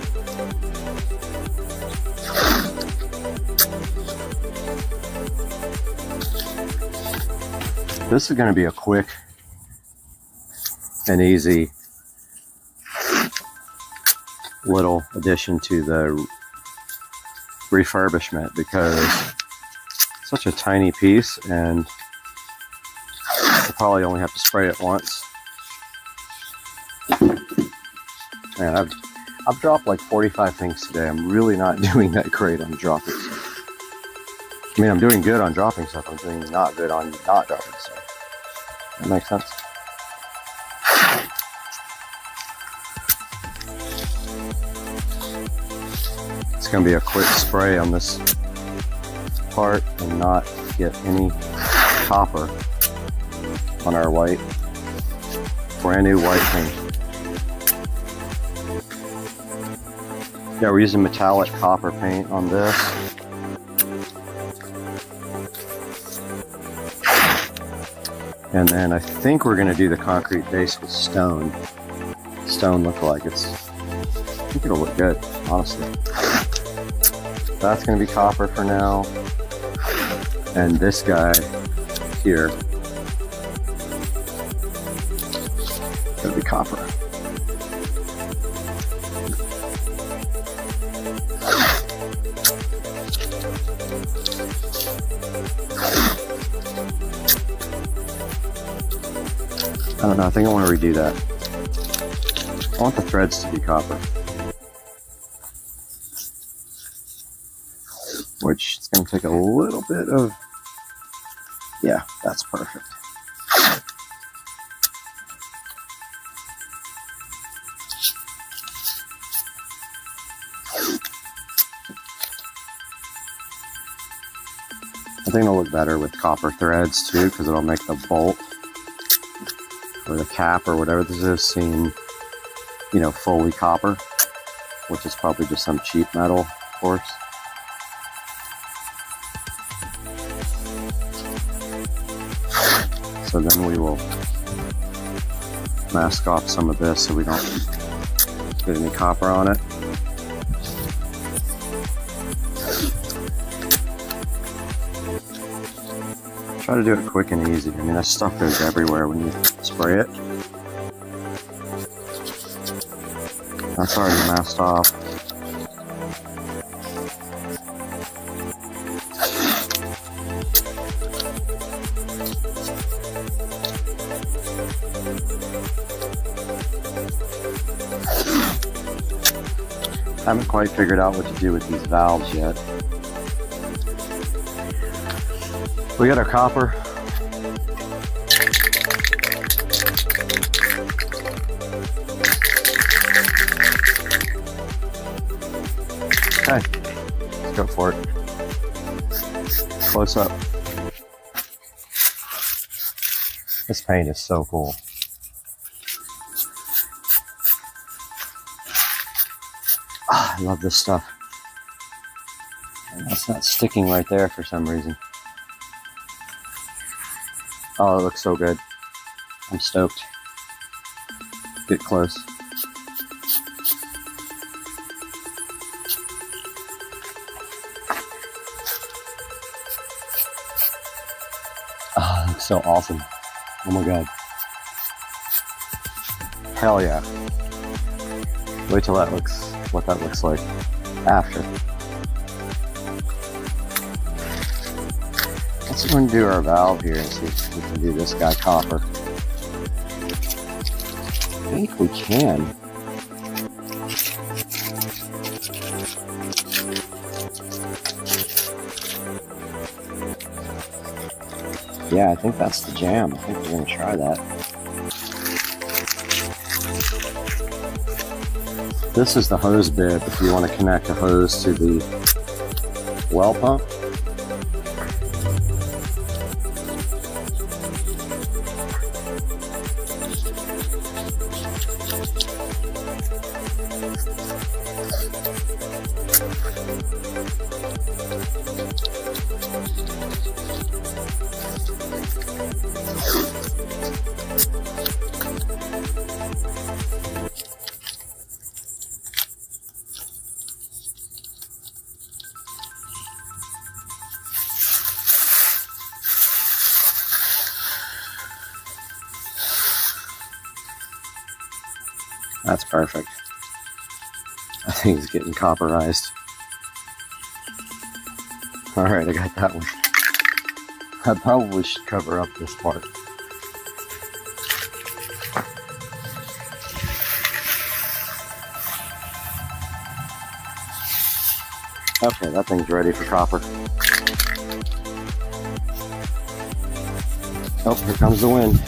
This is going to be a quick and easy little addition to the refurbishment because it's such a tiny piece and I'll probably only have to spray it once. Man, I've dropped like 45 things today. I'm really not doing that great on dropping stuff. I mean, I'm doing good on dropping stuff. I'm doing not good on not dropping stuff. That makes sense? It's going to be a quick spray on this part and not get any copper on our white, brand new white paint. Yeah, we're using metallic copper paint on this. And then I think we're going to do the concrete base with stone look-alike. I think it'll look good, honestly. That's going to be copper for now. And this guy here is going to be copper. I don't know, I think I want to redo that. I want the threads to be copper. Which is going to take a little bit of... Yeah, that's perfect. I think it'll look better with copper threads too, because it'll make the bolt or the cap or whatever this is seem, you know, fully copper, which is probably just some cheap metal, of course. So then we will mask off some of this so we don't get any copper on it. Try to do it quick and easy. I mean, that stuff goes everywhere when you spray it. That's already masked off. Haven't quite figured out what to do with these valves yet. We got our copper. Okay, let's go for it. Close up. This paint is so cool. I love this stuff. And that's not sticking right there for some reason. Oh, it looks so good. I'm stoked. Get close. Oh, it looks so awesome. Oh my god. Hell yeah. Wait till that looks, what that looks like after. Let's undo our valve here and see if we can do this guy copper. I think we can. Yeah, I think that's the jam. I think we're going to try that. This is the hose bib if you want to connect a hose to the well pump. That's perfect. I think it's getting copperized. Alright, I got that one. I probably should cover up this part. Okay, that thing's ready for copper. Oh, here comes the wind.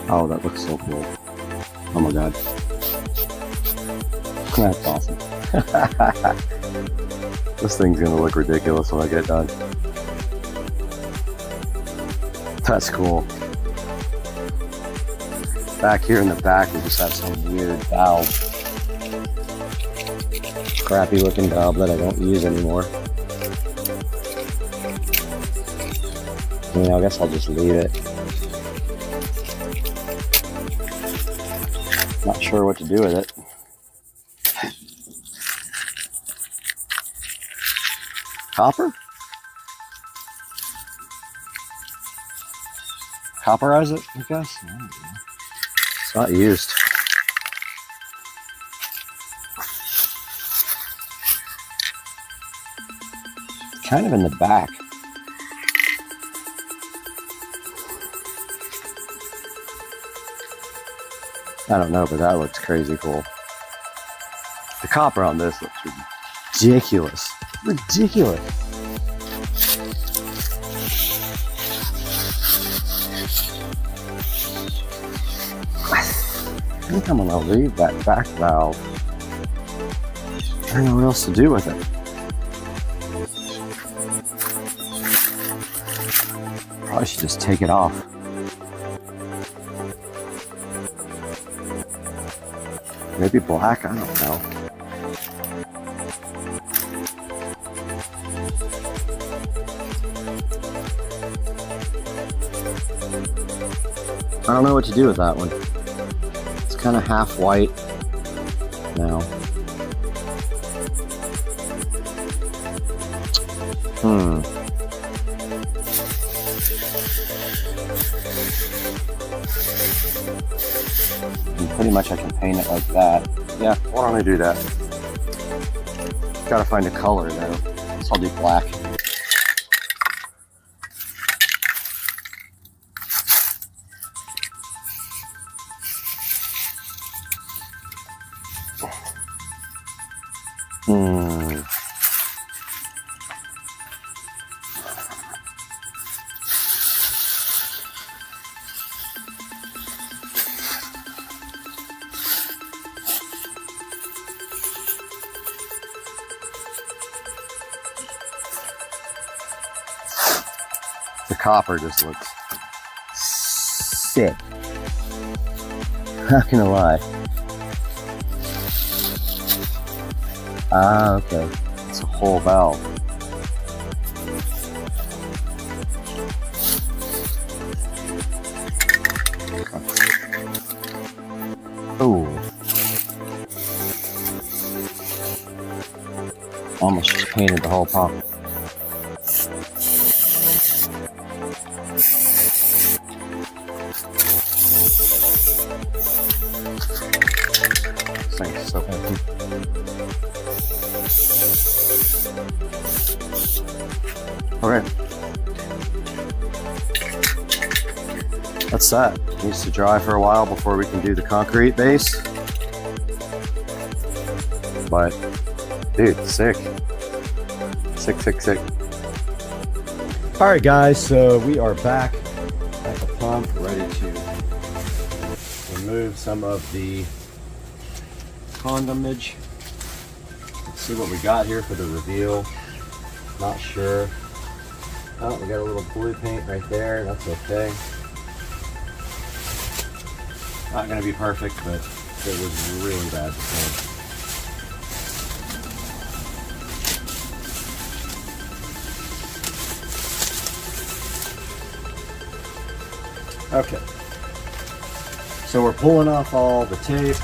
Oh, that looks so cool. Oh my god. That's awesome. This thing's gonna look ridiculous when I get done. That's cool. Back here in the back, we just have some weird valve. Crappy looking valve that I don't use anymore. I mean, I guess I'll just leave it. Not sure what to do with it. Copper? Copperize it, I guess? I don't know. It's not used. Kind of in the back. I don't know, but that looks crazy cool. The copper on this looks ridiculous. Ridiculous. I think I'm gonna leave that back valve. I don't know what else to do with it. Probably should just take it off. Maybe black, I don't know. I don't know what to do with that one. It's kind of half white now. And pretty much I can paint it like that. Yeah, why don't I do that? Gotta find a color though. So I'll do black. The copper just looks sick. Not gonna lie. Ah, okay. It's a whole valve. Oh. Almost just painted the whole pump. Thanks, so empty. Okay. That's that. Needs to dry for a while before we can do the concrete base. But, dude, sick. Sick, sick, sick. All right, guys, so we are back at the pump, ready to remove some of the condimage. Let's see what we got here for the reveal. Not sure. Oh, we got a little blue paint right there. That's okay. Not going to be perfect, but it was really bad to paint. Okay. So we're pulling off all the tape.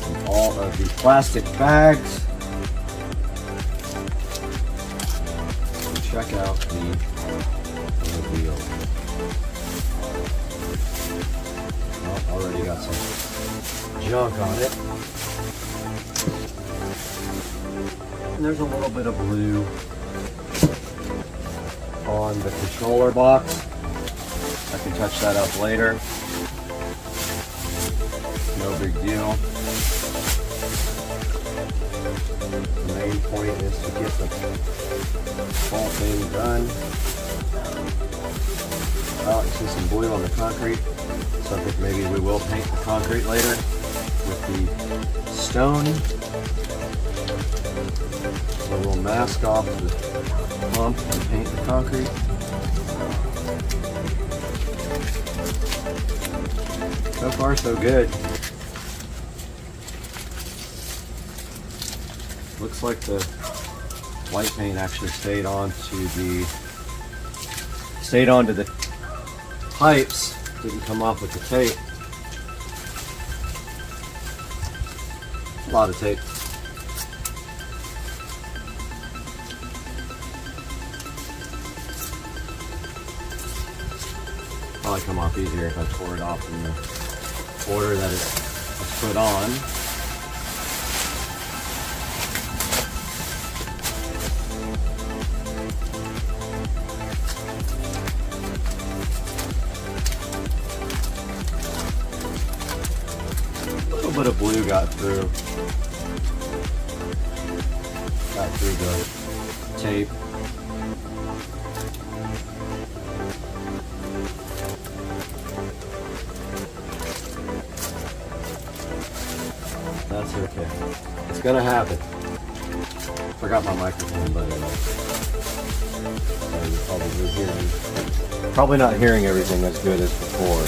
And all of the plastic bags. And check out the wheel. Oh, already got some junk on it. And there's a little bit of blue on the controller box. I can touch that up later. No big deal. The main point is to get the whole thing done. Oh, I see some blue on the concrete. So I think maybe we will paint the concrete later with the stone. So we'll mask off the pump and paint the concrete. So far, so good. Looks like the white paint actually stayed onto the pipes. Didn't come off with the tape. A lot of tape. Probably come off easier if I tore it off in the order that it was put on. A little bit of blue got through the tape. That's okay. It's gonna happen. Forgot my microphone, but you're probably not hearing everything as good as before.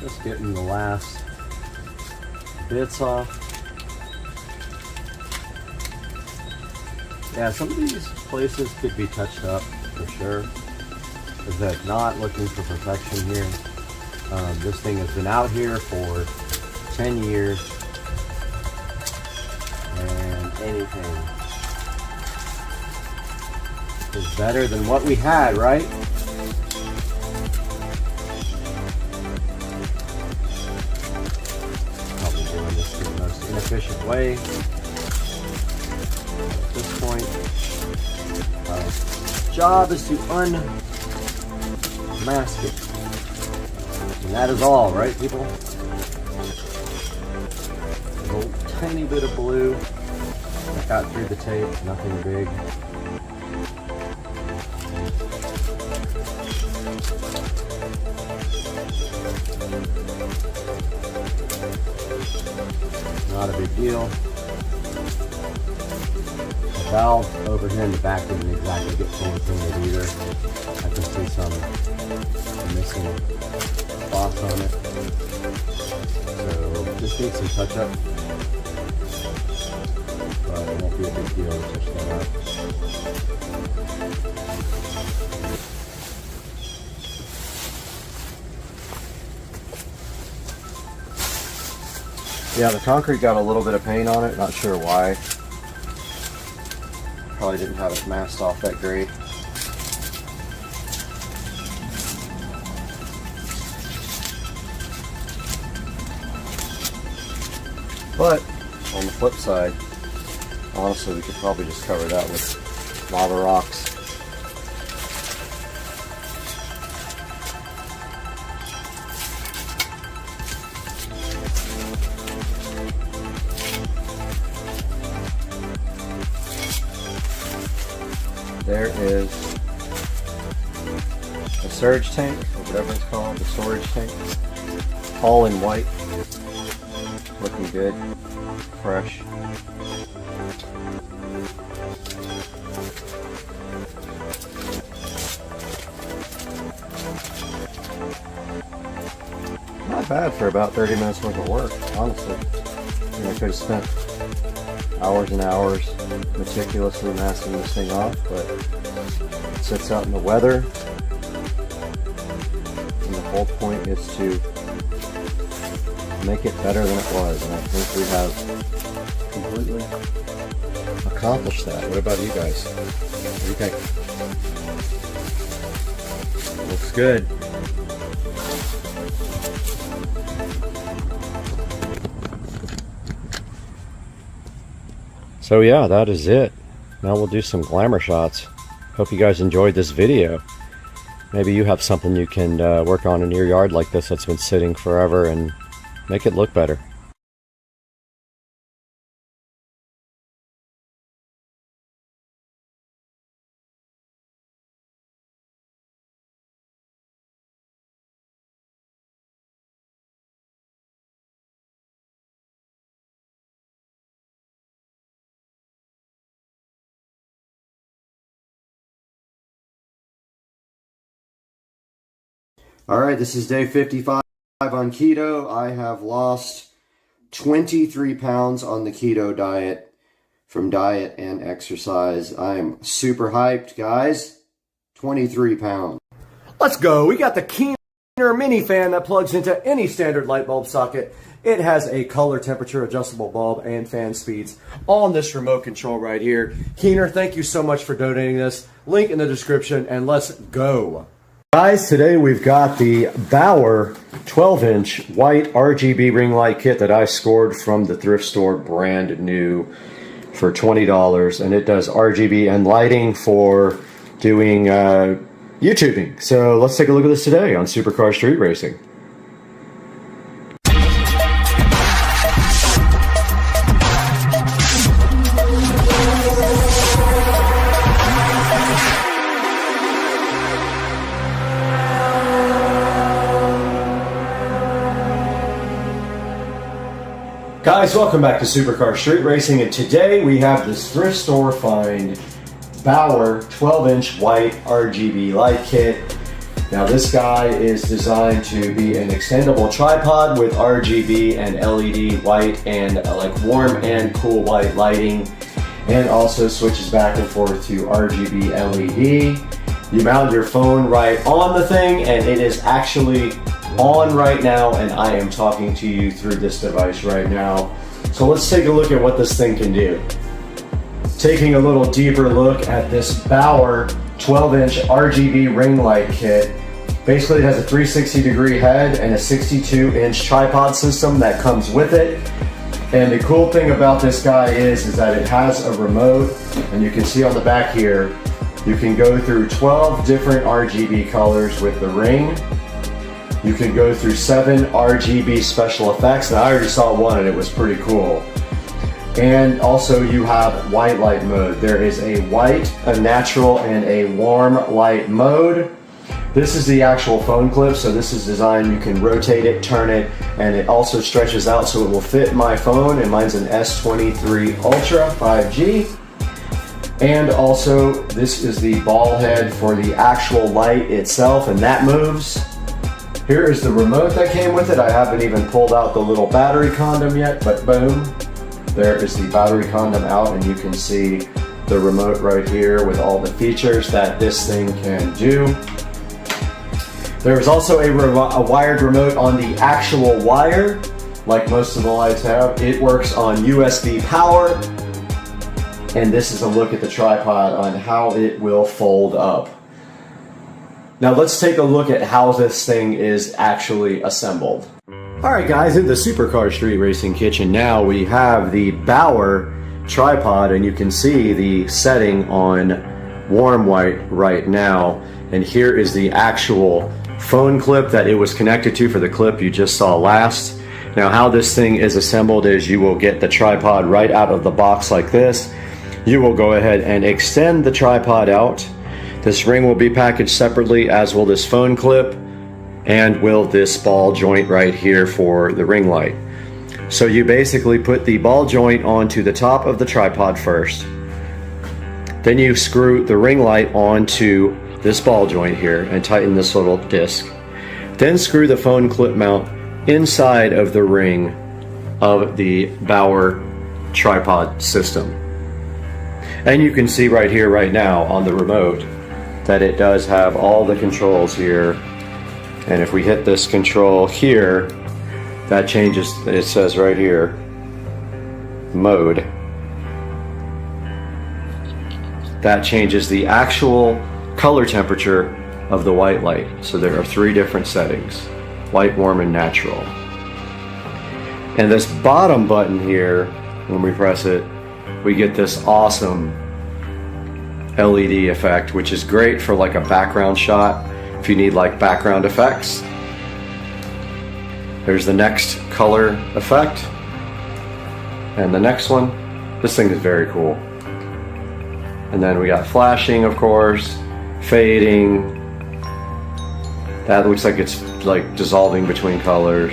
Just getting the last bits off. Yeah, some of these places could be touched up for sure. If not looking for perfection here. This thing has been out here for 10 years. And anything is better than what we had, right? Inefficient way at this point. Job is to unmask it, and that is all, right, people? A little tiny bit of blue that got through the tape, nothing big. Not a big deal. The valve over here in the back didn't exactly get fully painted either. I can see some missing spots on it. So this needs some touch up. But it won't be a big deal to touch that up. Yeah, the concrete got a little bit of paint on it, not sure why. Probably didn't have it masked off that great. But on the flip side, honestly, we could probably just cover that with lava rocks. There is a surge tank, or whatever it's called, the storage tank, all in white, looking good, fresh. Not bad for about 30 minutes worth of work, honestly. I could have spent hours and hours meticulously masking this thing off, but it sits out in the weather, and the whole point is to make it better than it was, and I think we have completely accomplished that. What about you guys? What do you think? Looks good. So yeah, that is it. Now we'll do some glamour shots. Hope you guys enjoyed this video. Maybe you have something you can work on in your yard like this that's been sitting forever and make it look better. All right, this is day 55 on keto. I have lost 23 pounds on the keto diet from diet and exercise. I am super hyped, guys. 23 pounds. Let's go. We got the Keener mini fan that plugs into any standard light bulb socket. It has a color temperature adjustable bulb and fan speeds on this remote control right here. Keener, thank you so much for donating this. Link in the description, and let's go. Guys, today we've got the Bauer 12-inch white RGB ring light kit that I scored from the thrift store, brand new, for $20, and it does RGB and lighting for doing YouTubing. So let's take a look at this today on Supercar Street Racing. Guys, welcome back to Supercar Street Racing, and today we have this thrift store find Bauer 12-inch white RGB light kit. Now this guy is designed to be an extendable tripod with RGB and LED white and like warm and cool white lighting, and also switches back and forth to RGB LED. You mount your phone right on the thing, and it is actually on right now, and I am talking to you through this device right now. So let's take a look at what this thing can do. Taking a little deeper look at this Bauer 12-inch RGB ring light kit. Basically it has a 360-degree head and a 62-inch tripod system that comes with it. And the cool thing about this guy is that it has a remote, and you can see on the back here, you can go through 12 different RGB colors with the ring. You can go through 7 RGB special effects, and I already saw one and it was pretty cool. And also you have white light mode. There is a white, a natural, and a warm light mode. This is the actual phone clip, so this is designed, you can rotate it, turn it, and it also stretches out so it will fit my phone, and mine's an S23 Ultra 5G. And also this is the ball head for the actual light itself, and that moves. Here is the remote that came with it. I haven't even pulled out the little battery condom yet, but boom, there is the battery condom out, and you can see the remote right here with all the features that this thing can do. There is also a wired remote on the actual wire, like most of the lights have. It works on USB power, and this is a look at the tripod on how it will fold up. Now let's take a look at how this thing is actually assembled. Alright guys, in the Supercar Street Racing kitchen now we have the Bauer tripod, and you can see the setting on warm white right now. And here is the actual phone clip that it was connected to for the clip you just saw last. Now how this thing is assembled is you will get the tripod right out of the box like this. You will go ahead and extend the tripod out. This ring will be packaged separately, as will this phone clip, and will this ball joint right here for the ring light. So you basically put the ball joint onto the top of the tripod first. Then you screw the ring light onto this ball joint here and tighten this little disc. Then screw the phone clip mount inside of the ring of the Bauer tripod system. And you can see right here, right now on the remote, that it does have all the controls here. And if we hit this control here, that changes, it says right here, mode. That changes the actual color temperature of the white light. So there are 3 different settings: white, warm, and natural. And this bottom button here, when we press it, we get this awesome LED effect, which is great for like a background shot if you need like background effects. There's the next color effect, and the next one. This thing is very cool. And then we got flashing, of course, fading. That looks like it's like dissolving between colors.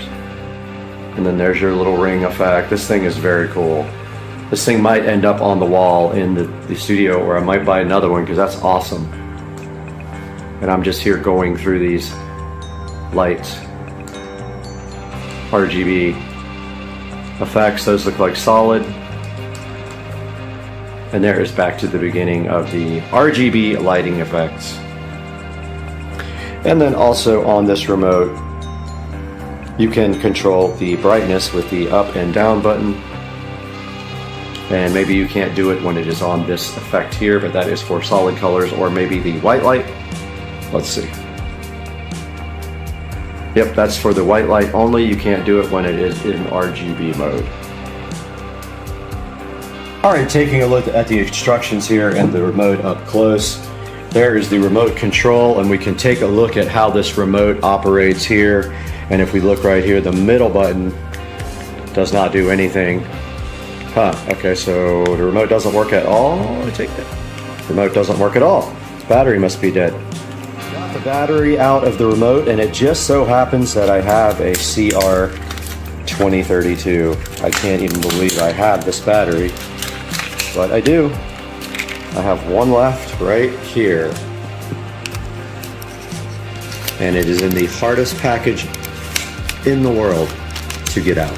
And then there's your little ring effect. This thing is very cool. This thing might end up on the wall in the studio, or I might buy another one because that's awesome. And I'm just here going through these lights. RGB effects, those look like solid. And there is back to the beginning of the RGB lighting effects. And then also on this remote, you can control the brightness with the up and down button. And maybe you can't do it when it is on this effect here, but that is for solid colors, or maybe the white light. Let's see. Yep, that's for the white light only. You can't do it when it is in RGB mode. Alright, taking a look at the instructions here and the remote up close. There is the remote control, and we can take a look at how this remote operates here. And if we look right here, the middle button does not do anything. Okay, so the remote doesn't work at all. I take that. The remote doesn't work at all. Battery must be dead. Got the battery out of the remote, and it just so happens that I have a CR 2032. I can't even believe I have this battery, but I do. I have one left right here. And it is in the hardest package in the world to get out.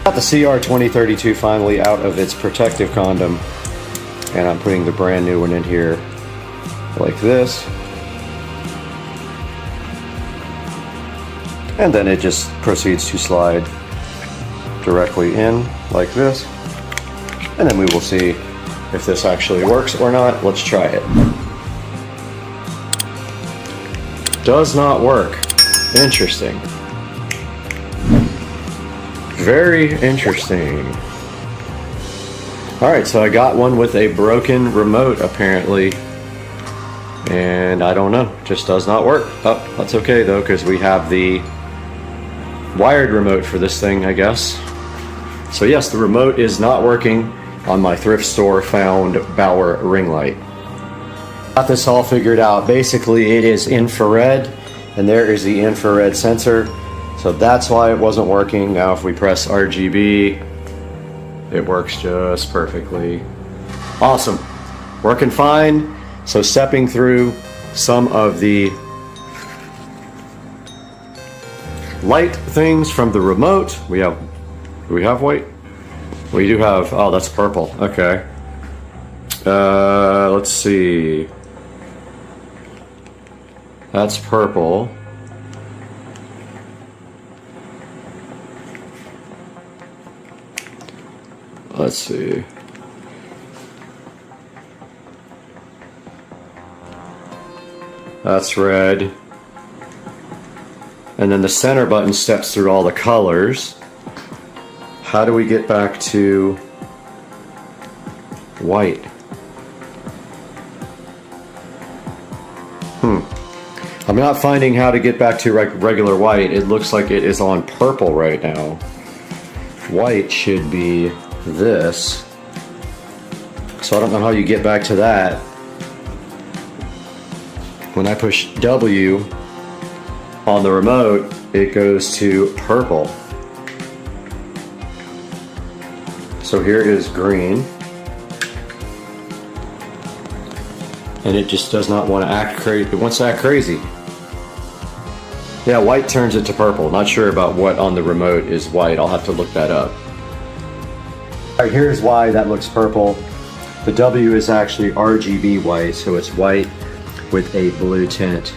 Got the CR2032 finally out of its protective condom, and I'm putting the brand new one in here like this. And then it just proceeds to slide directly in like this. And then we will see if this actually works or not. Let's try it. Does not work. Interesting. Very interesting. Alright, so I got one with a broken remote apparently. And I don't know, just does not work. Oh, that's okay though, because we have the wired remote for this thing, I guess. So yes, the remote is not working on my thrift store found Bauer ring light. Got this all figured out. Basically it is infrared, and there is the infrared sensor. So that's why it wasn't working. Now if we press RGB, it works just perfectly. Awesome, working fine. So stepping through some of the light things from the remote. Do we have white? We do have, oh, that's purple. Okay. Let's see. That's purple. Let's see. That's red. And then the center button steps through all the colors. How do we get back to white? I'm not finding how to get back to regular white. It looks like it is on purple right now. White should be this. So I don't know how you get back to that. When I push W on the remote, it goes to purple. So here is green. And it just does not want to act crazy. It wants to act crazy. Yeah, white turns it to purple. Not sure about what on the remote is white. I'll have to look that up. Alright, here's why that looks purple. The W is actually RGB white, so it's white with a blue tint.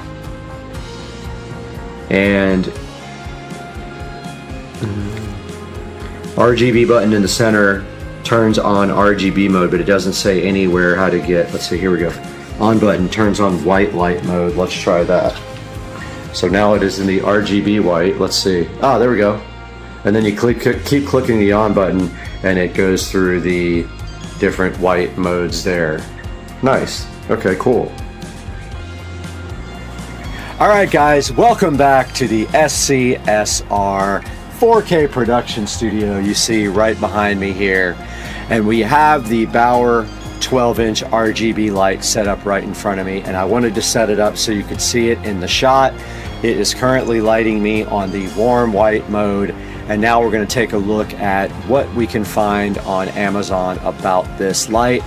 And RGB button in the center turns on RGB mode, but it doesn't say anywhere how to get, let's see, here we go. On button turns on white light mode. Let's try that. So now it is in the RGB white. Let's see. Ah, there we go. And then you keep clicking the on button and it goes through the different white modes there. Nice. Okay, cool. Alright guys, welcome back to the SCSR 4K production studio you see right behind me here. And we have the Bauer 12-inch RGB light set up right in front of me, and I wanted to set it up so you could see it in the shot. It is currently lighting me on the warm white mode, and now we're going to take a look at what we can find on Amazon about this light.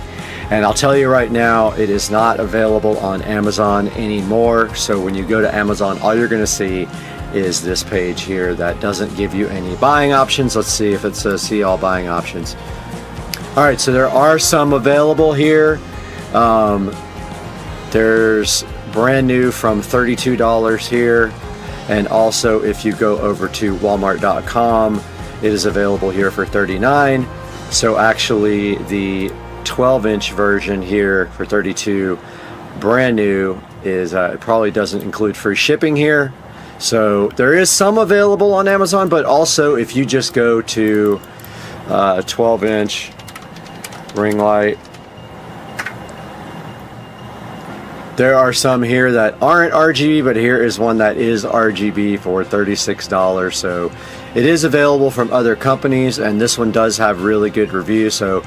And I'll tell you right now, it is not available on Amazon anymore. So when you go to Amazon, all you're going to see is this page here that doesn't give you any buying options. Let's see if it says see all buying options. Alright, so there are some available here. There's brand new from $32 here, and also if you go over to walmart.com, it is available here for $39. So actually the 12-inch version here for $32 brand new is it probably doesn't include free shipping here. So there is some available on Amazon, but also if you just go to a 12-inch ring light, there are some here that aren't RGB, but here is one that is RGB for $36. So it is available from other companies, and this one does have really good reviews. So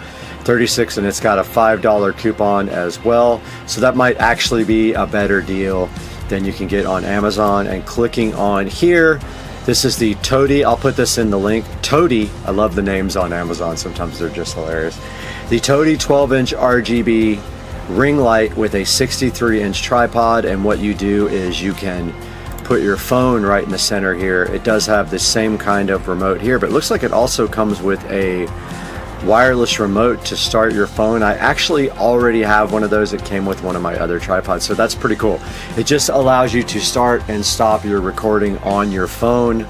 $36, and it's got a $5 coupon as well. So that might actually be a better deal than you can get on Amazon. And clicking on here, this is the Toady. I'll put this in the link. Toady, I love the names on Amazon. Sometimes they're just hilarious. The Toady 12-inch RGB ring light with a 63-inch tripod. And what you do is you can put your phone right in the center here. It does have the same kind of remote here, but it looks like it also comes with a wireless remote to start your phone. I actually already have one of those. It came with one of my other tripods, so that's pretty cool. It just allows you to start and stop your recording on your phone.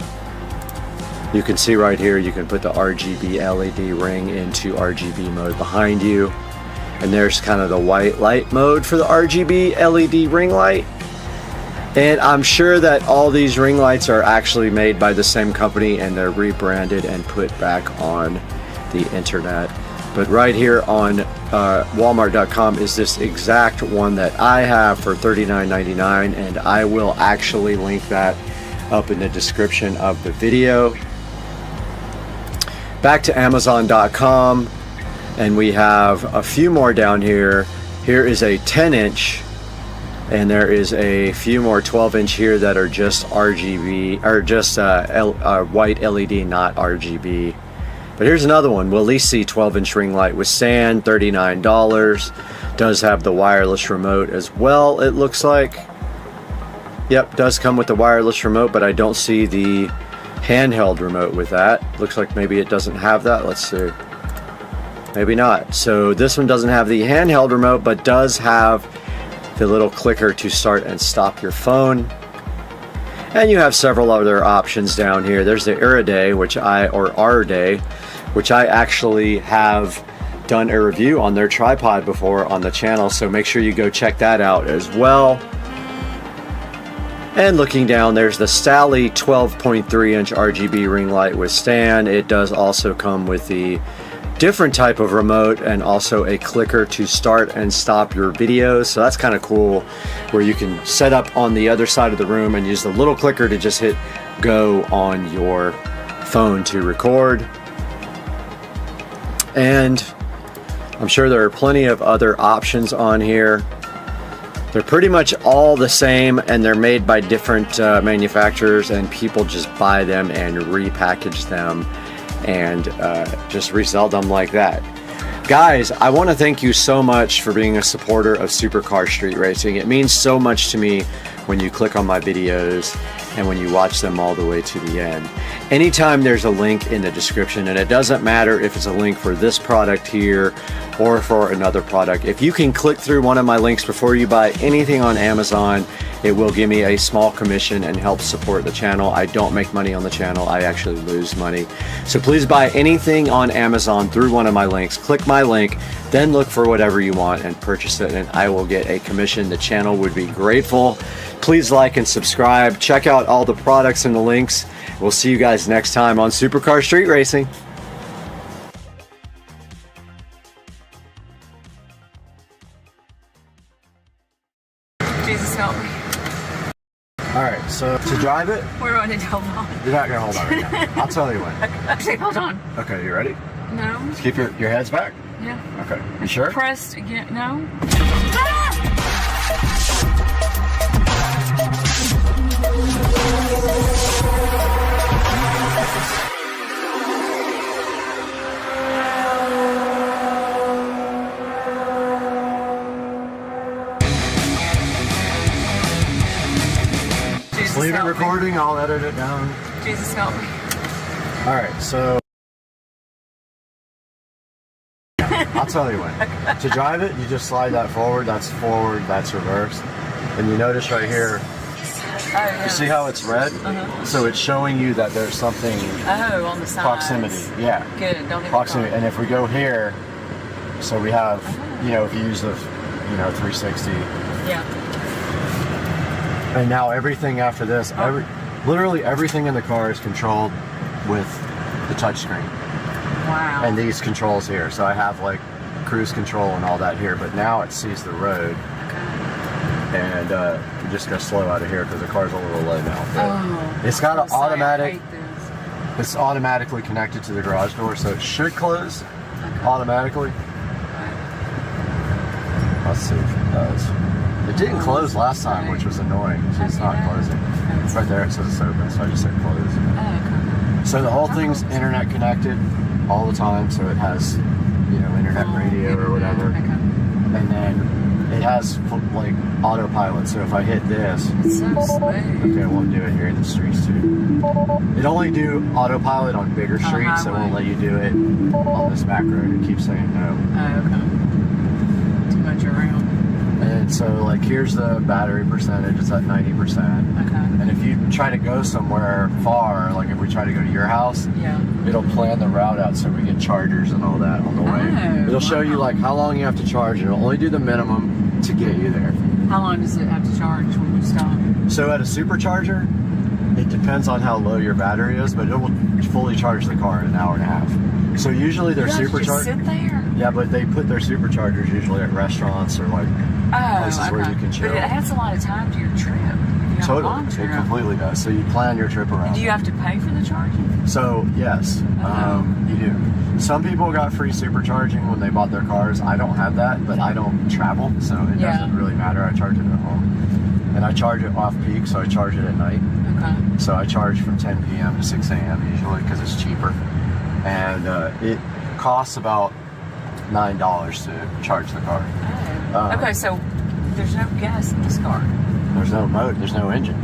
You can see right here, you can put the RGB LED ring into RGB mode behind you. And there's kind of the white light mode for the RGB LED ring light. And I'm sure that all these ring lights are actually made by the same company and they're rebranded and put back on the internet. But right here on Walmart.com is this exact one that I have for $39.99, and I will actually link that up in the description of the video. Back to Amazon.com, and we have a few more down here. Here is a 10-inch, and there is a few more 12-inch here that are just RGB, or just white LED, not RGB. But here's another one, Willisi 12-inch ring light with stand, $39. Does have the wireless remote as well, it looks like. Yep, does come with the wireless remote, but I don't see the handheld remote with that. Looks like maybe it doesn't have that. Let's see. Maybe not. So this one doesn't have the handheld remote, but does have the little clicker to start and stop your phone. And you have several other options down here. There's the Iraday, which I actually have done a review on their tripod before on the channel, so make sure you go check that out as well. And looking down, there's the Stally 12.3-inch RGB ring light with stand. It does also come with the different type of remote and also a clicker to start and stop your videos. So that's kind of cool, where you can set up on the other side of the room and use the little clicker to just hit go on your phone to record. And I'm sure there are plenty of other options on here. They're pretty much all the same, and they're made by different manufacturers, and people just buy them and repackage them and just resell them like that. Guys, I want to thank you so much for being a supporter of Supercar Street Racing. It means so much to me when you click on my videos and when you watch them all the way to the end. Anytime there's a link in the description, and it doesn't matter if it's a link for this product here or for another product, if you can click through one of my links before you buy anything on Amazon, it will give me a small commission and help support the channel. I don't make money on the channel, I actually lose money. So please buy anything on Amazon through one of my links. Click my link, then look for whatever you want and purchase it, and I will get a commission. The channel would be grateful. Please like and subscribe. Check out all the products and the links. We'll see you guys next time on Supercar Street Racing. Jesus help me. All right, so to drive it, We're on it, hold on. you're not gonna hold on right now. I'll tell you when. Actually, hold on. Okay, you ready? No. Just keep your heads back. Yeah. Okay, you sure? Pressed again. No. Jesus Leave it help me. recording, I'll edit it down. Jesus help me. All right, so I'll tell you when. To drive it, you just slide that forward, that's reverse. And you notice right here, Oh, yeah. you see how it's red? So it's showing you that there's something Oh, on the side. proximity. Yeah. Good. Don't even Proximity. And if we go here, so we have, you know, if you use the, 360. Yeah. And now everything after this, literally everything in the car is controlled with the touchscreen. Wow. And these controls here. So I have like cruise control and all that here, but now it sees the road. And we're just gonna slow out of here because the car's a little low now. But it's got an automatic. I hate this. It's automatically connected to the garage door, so it should close automatically. Let's see if it does. It didn't close last time, which was annoying. So it's not closing. Right there it says it's open, so I just said close. Oh, okay. So the whole thing's internet connected all the time, so it has, you know, internet radio or whatever. Okay. And then it has like autopilot, so if I hit this, It's so smooth. okay, it won't do it here in the streets too. It only do autopilot on bigger streets, it won't let you do it on this back road. It keeps saying no. Oh, okay. Too much around. And so like here's the battery percentage, it's at 90%. Okay. And if you try to go somewhere far, like if we try to go to your house, Yeah. it'll plan the route out so we get chargers and all that on the way. Oh, It'll show you like how long you have to charge, and it'll only do the minimum to get you there. How long does it have to charge when you stop? So at a supercharger, it depends on how low your battery is, but it will fully charge the car in an hour and a half. So usually they're You have to just supercharged. sit there? Yeah, but they put their superchargers usually at restaurants or like places where you can chill. But it adds a lot of time to your trip. If you have a Totally, long it trip. completely does. So you plan your trip around. Do you have to pay for the charging? So yes, you do. Some people got free supercharging when they bought their cars. I don't have that, but I don't travel, so it doesn't really matter. I charge it at home, and I charge it off peak, so I charge it at night. Okay. So I charge from 10 p.m. to 6 a.m. usually because it's cheaper, and it costs about $9 to charge the car. Oh. Okay, so there's no gas in this car. There's no motor, there's no engine.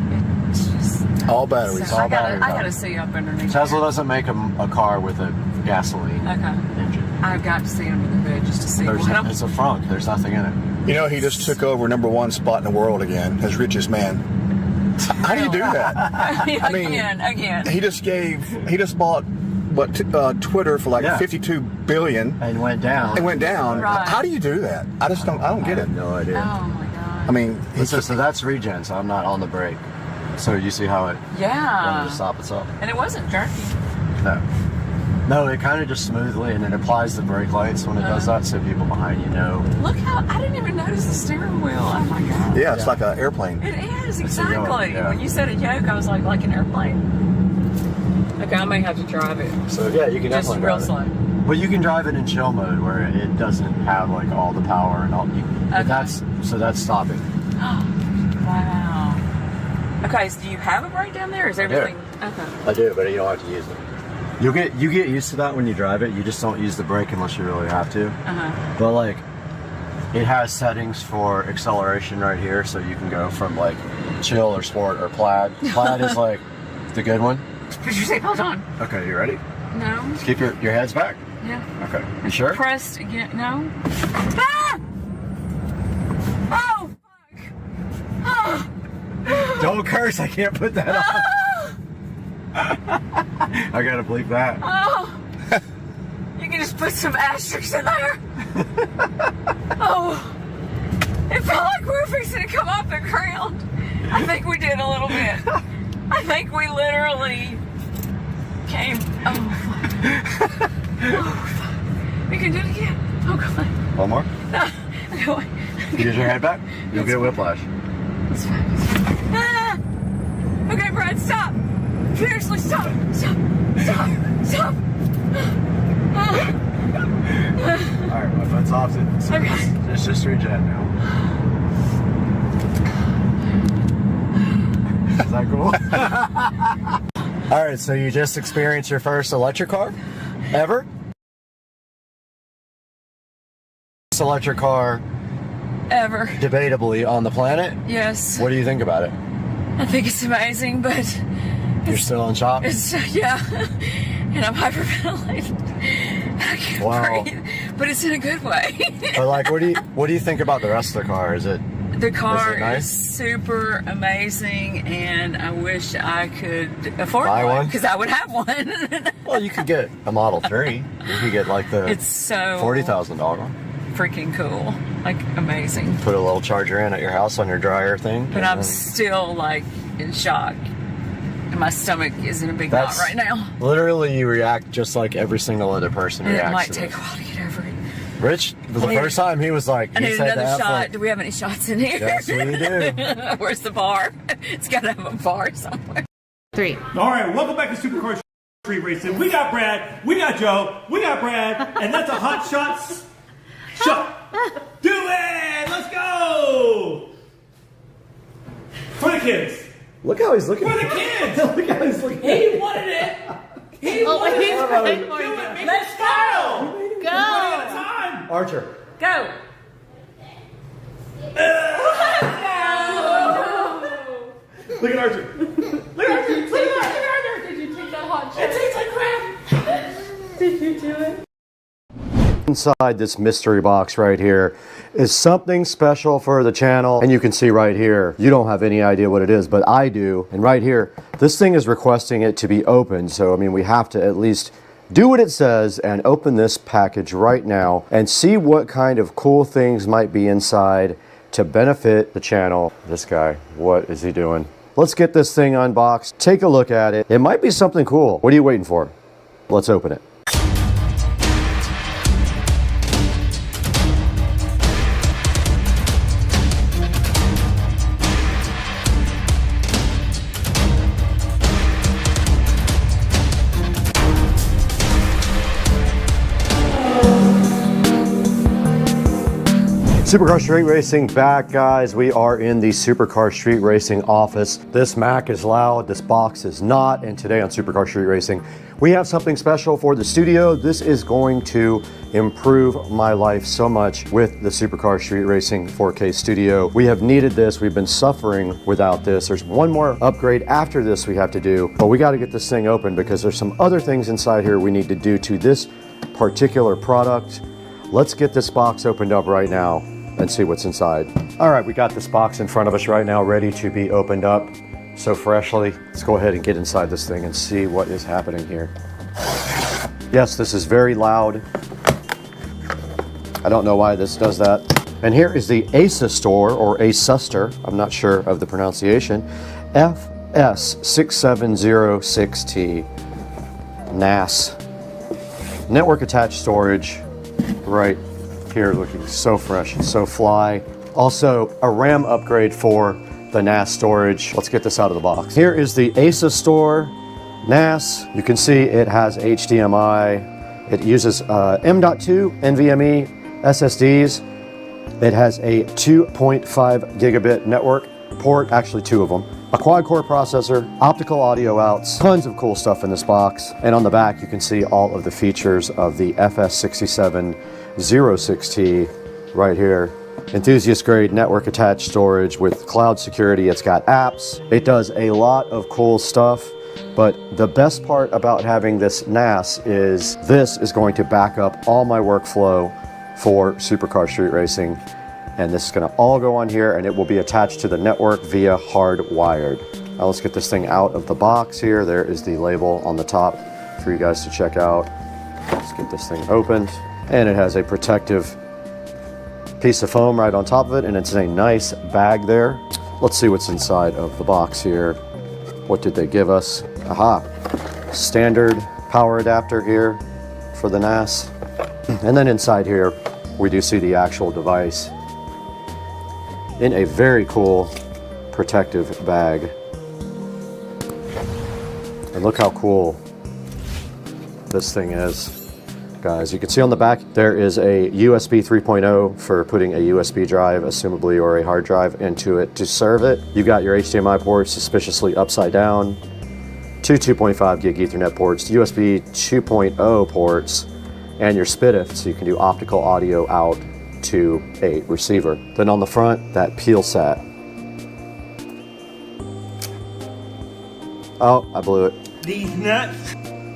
It's just All batteries. So all I batteries. gotta see up underneath. Tesla there. doesn't make a car with a gasoline engine. I've got to see under the hood just to see It's a frunk. There's nothing in it. You know, he just took over #1 spot in the world again as richest man. How do you do that? I mean, again. He just bought Twitter for like 52 billion and went down. It went down. Right. How do you do that? I don't get it. No idea. Oh my god. I mean, So that's regen, so I'm not on the brake. So you see how it wanted to stop itself? And it wasn't jerky. No, it kind of just smoothly, and it applies the brake lights when it does that, so people behind you know. Look how I didn't even notice the steering wheel. Oh my god. yeah, it's like an airplane. It is It's a yoke, exactly. yeah. When you said a yoke, I was like an airplane. Okay, I may have to drive it. So yeah, you can Just definitely real drive slow. it. But you can drive it in chill mode where it doesn't have like all the power and all. That's stopping. Wow. Okay, so do you have a brake down there? Or is everything okay? I do, but you don't have to use it. You get used to that when you drive it. You just don't use the brake unless you really have to. But like, it has settings for acceleration right here, so you can go from like chill or sport or plaid. Plaid is like the good one. Put your seatbelt on. Okay, you ready? No. Keep your heads back. Yeah. Okay, you sure? Pressed again. No. Ah! Oh fuck! Oh. Don't curse. I can't put that on. I gotta bleep that. Oh! You can just put some asterisks in there. Oh! It felt like we were fixing to come off the ground. I think we did a little bit. I think we literally came. Oh, fuck. Oh, fuck. We can do it again. Oh, God. One more. No. Okay, wait. You get your head back. You'll get whiplash. It's fine. It's fine. Ah! Okay, Brad, stop. Seriously, stop. Stop. Stop. Stop. Alright, my foot's off it. So Okay. it's just regen now. Is that cool? Alright, so you just experienced your first electric car? Ever? First electric car Ever. debatably on the planet? Yes. What do you think about it? I think it's amazing, but You're still in shock? it's, yeah. And I'm hyperventilating. I can't Wow. breathe. But it's in a good way. But like, what do you think about the rest of the car? Is it The car Is it nice? is super amazing, and I wish I could afford Buy one? because I would have one. well, you could get a Model 3. You could get like the It's so $40,000 one. freaking cool, like amazing. Put a little charger in at your house on your dryer thing. But I'm still like in shock, and my stomach is in a big knot right now. Literally, you react just like every single other person And it reacts might to take a this. while to get over it. Rich, the first time he was like, I he need said another that, shot. like, Do we have any shots in here? yes, we do. Where's the bar? It's got to have a bar somewhere. 3. All right, welcome back to Supercar Street Racing. We got Brad, we got Joe, we got Brad, and that's a hot shot. Do it! Let's go! For the kids. Look how he's looking. For the kids. Look how he's looking. He wanted it. He wanted it. Let's go. Go. One at a time. Archer. Go. Look at Archer. Look at Archer. Look at Archer. Did you take that hot It tastes like crap. Did you do it? Inside this mystery box right here is something special for the channel, and you can see right here, you don't have any idea what it is, but I do. And right here, this thing is requesting it to be opened, so I mean, we have to at least do what it says and open this package right now and see what kind of cool things might be inside to benefit the channel. This guy, what is he doing? Let's get this thing unboxed, take a look at it. It might be something cool. What are you waiting for? Let's open it. Supercar Street Racing back, guys. We are in the Supercar Street Racing office. This Mac is loud, this box is not, and today on Supercar Street Racing, we have something special for the studio. This is going to improve my life so much with the Supercar Street Racing 4K studio. We have needed this, we've been suffering without this. There's one more upgrade after this we have to do, but we gotta get this thing open because there's some other things inside here we need to do to this particular product. Let's get this box opened up right now and see what's inside. All right, we got this box in front of us right now, ready to be opened up so freshly. Let's go ahead and get inside this thing and see what is happening here. Yes, this is very loud. I don't know why this does that. And here is the ASUS store, or ASUSter, I'm not sure of the pronunciation, FS6706T, NAS. Network attached storage, right here, looking so fresh and so fly. Also a RAM upgrade for the NAS storage. Let's get this out of the box. Here is the ASUS store NAS. You can see it has HDMI. It uses M.2 NVMe SSDs. It has a 2.5 gigabit network port, actually two of them. A quad-core processor, optical audio outs, tons of cool stuff in this box. And on the back, you can see all of the features of the FS6706T right here. Enthusiast grade network attached storage with cloud security. It's got apps. It does a lot of cool stuff. But the best part about having this NAS is this is going to back up all my workflow for Supercar Street Racing. And this is gonna all go on here and it will be attached to the network via hardwired. Now let's get this thing out of the box here. There is the label on the top for you guys to check out. Let's get this thing opened. And it has a protective piece of foam right on top of it, and it's in a nice bag there. Let's see what's inside of the box here. What did they give us? Aha, standard power adapter here for the NAS. And then inside here, we do see the actual device in a very cool protective bag. And look how cool this thing is. Guys, you can see on the back there is a USB 3.0 for putting a USB drive, assumably, or a hard drive into it to serve it. You've got your HDMI ports suspiciously upside down, two 2.5 gig Ethernet ports, USB 2.0 ports, and your SPDIF, so you can do optical audio out to a receiver. Then on the front, that peel sat. Oh, I blew it. These nuts.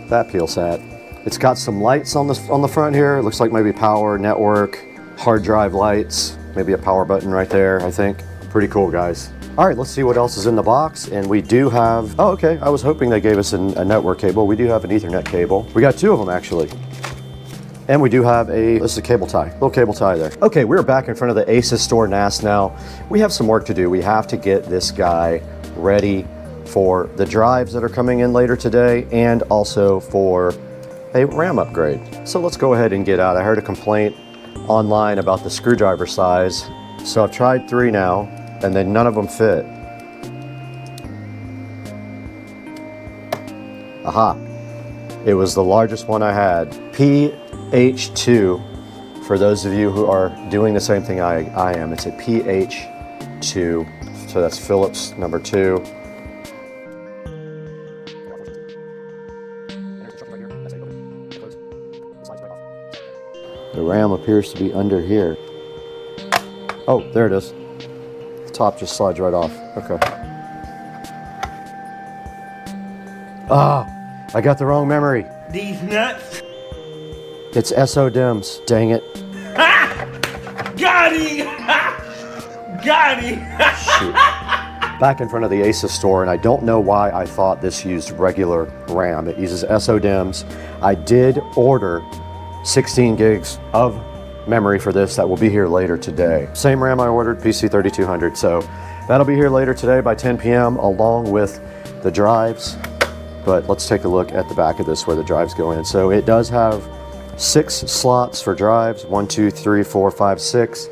That peel sat. It's got some lights on the front here. It looks like maybe power, network, hard drive lights, maybe a power button right there, I think. Pretty cool, guys. All right, let's see what else is in the box. And we do have, oh, okay, I was hoping they gave us a network cable. We do have an Ethernet cable. We got two of them, actually. And we do have this is a cable tie, little cable tie there. Okay, we're back in front of the ASUS store NAS now. We have some work to do. We have to get this guy ready for the drives that are coming in later today, and also for a RAM upgrade. So let's go ahead and get out. I heard a complaint online about the screwdriver size. So I've tried 3 now, and then none of them fit. Aha, it was the largest one I had. PH2, for those of you who are doing the same thing I am, it's a PH2. So that's Phillips number 2. The RAM appears to be under here. Oh, there it is. The top just slides right off. Okay. Ah, I got the wrong memory. These nuts. It's SODIMMs. Dang it. Got him. Got him. Shoot. Back in front of the ASUS store, and I don't know why I thought this used regular RAM. It uses SODIMMs. I did order 16 gigs of memory for this that will be here later today. Same RAM I ordered, PC3200. So that'll be here later today by 10 p.m. along with the drives. But let's take a look at the back of this where the drives go in. So it does have 6 slots for drives, 1, 2, 3, 4, 5, 6.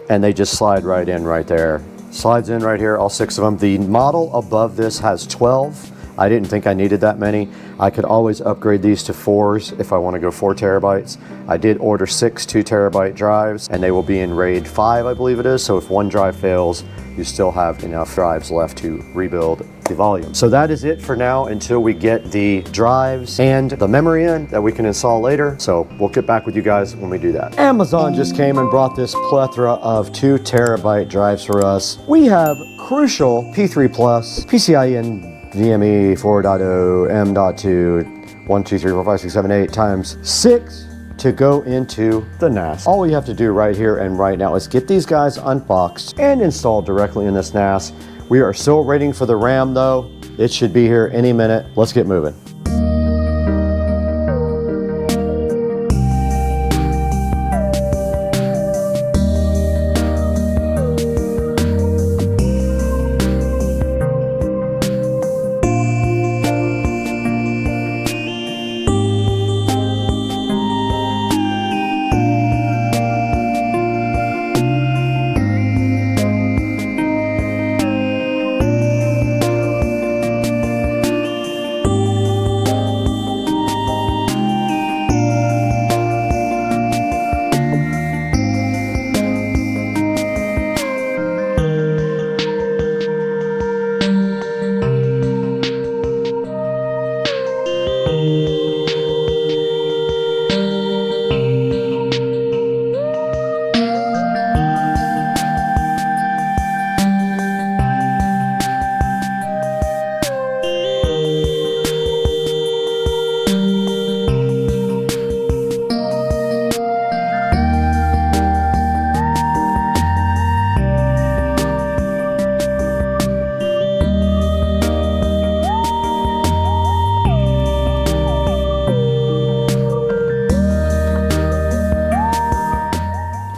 And they just slide right in right there. Slides in right here, all 6 of them. The model above this has 12. I didn't think I needed that many. I could always upgrade these to 4s if I want to go 4 terabytes. I did order 6 2 terabyte drives, and they will be in RAID 5, I believe it is. So if one drive fails, you still have enough drives left to rebuild the volume. So that is it for now until we get the drives and the memory in that we can install later. So we'll get back with you guys when we do that. Amazon just came and brought this plethora of 2 terabyte drives for us. We have Crucial P3 Plus, PCIe NVMe 4.0, M.2, 1, 2, 3, 4, 5, 6, 7, 8 times 6 to go into the NAS. All we have to do right here and right now is get these guys unboxed and installed directly in this NAS. We are still waiting for the RAM though. It should be here any minute. Let's get moving.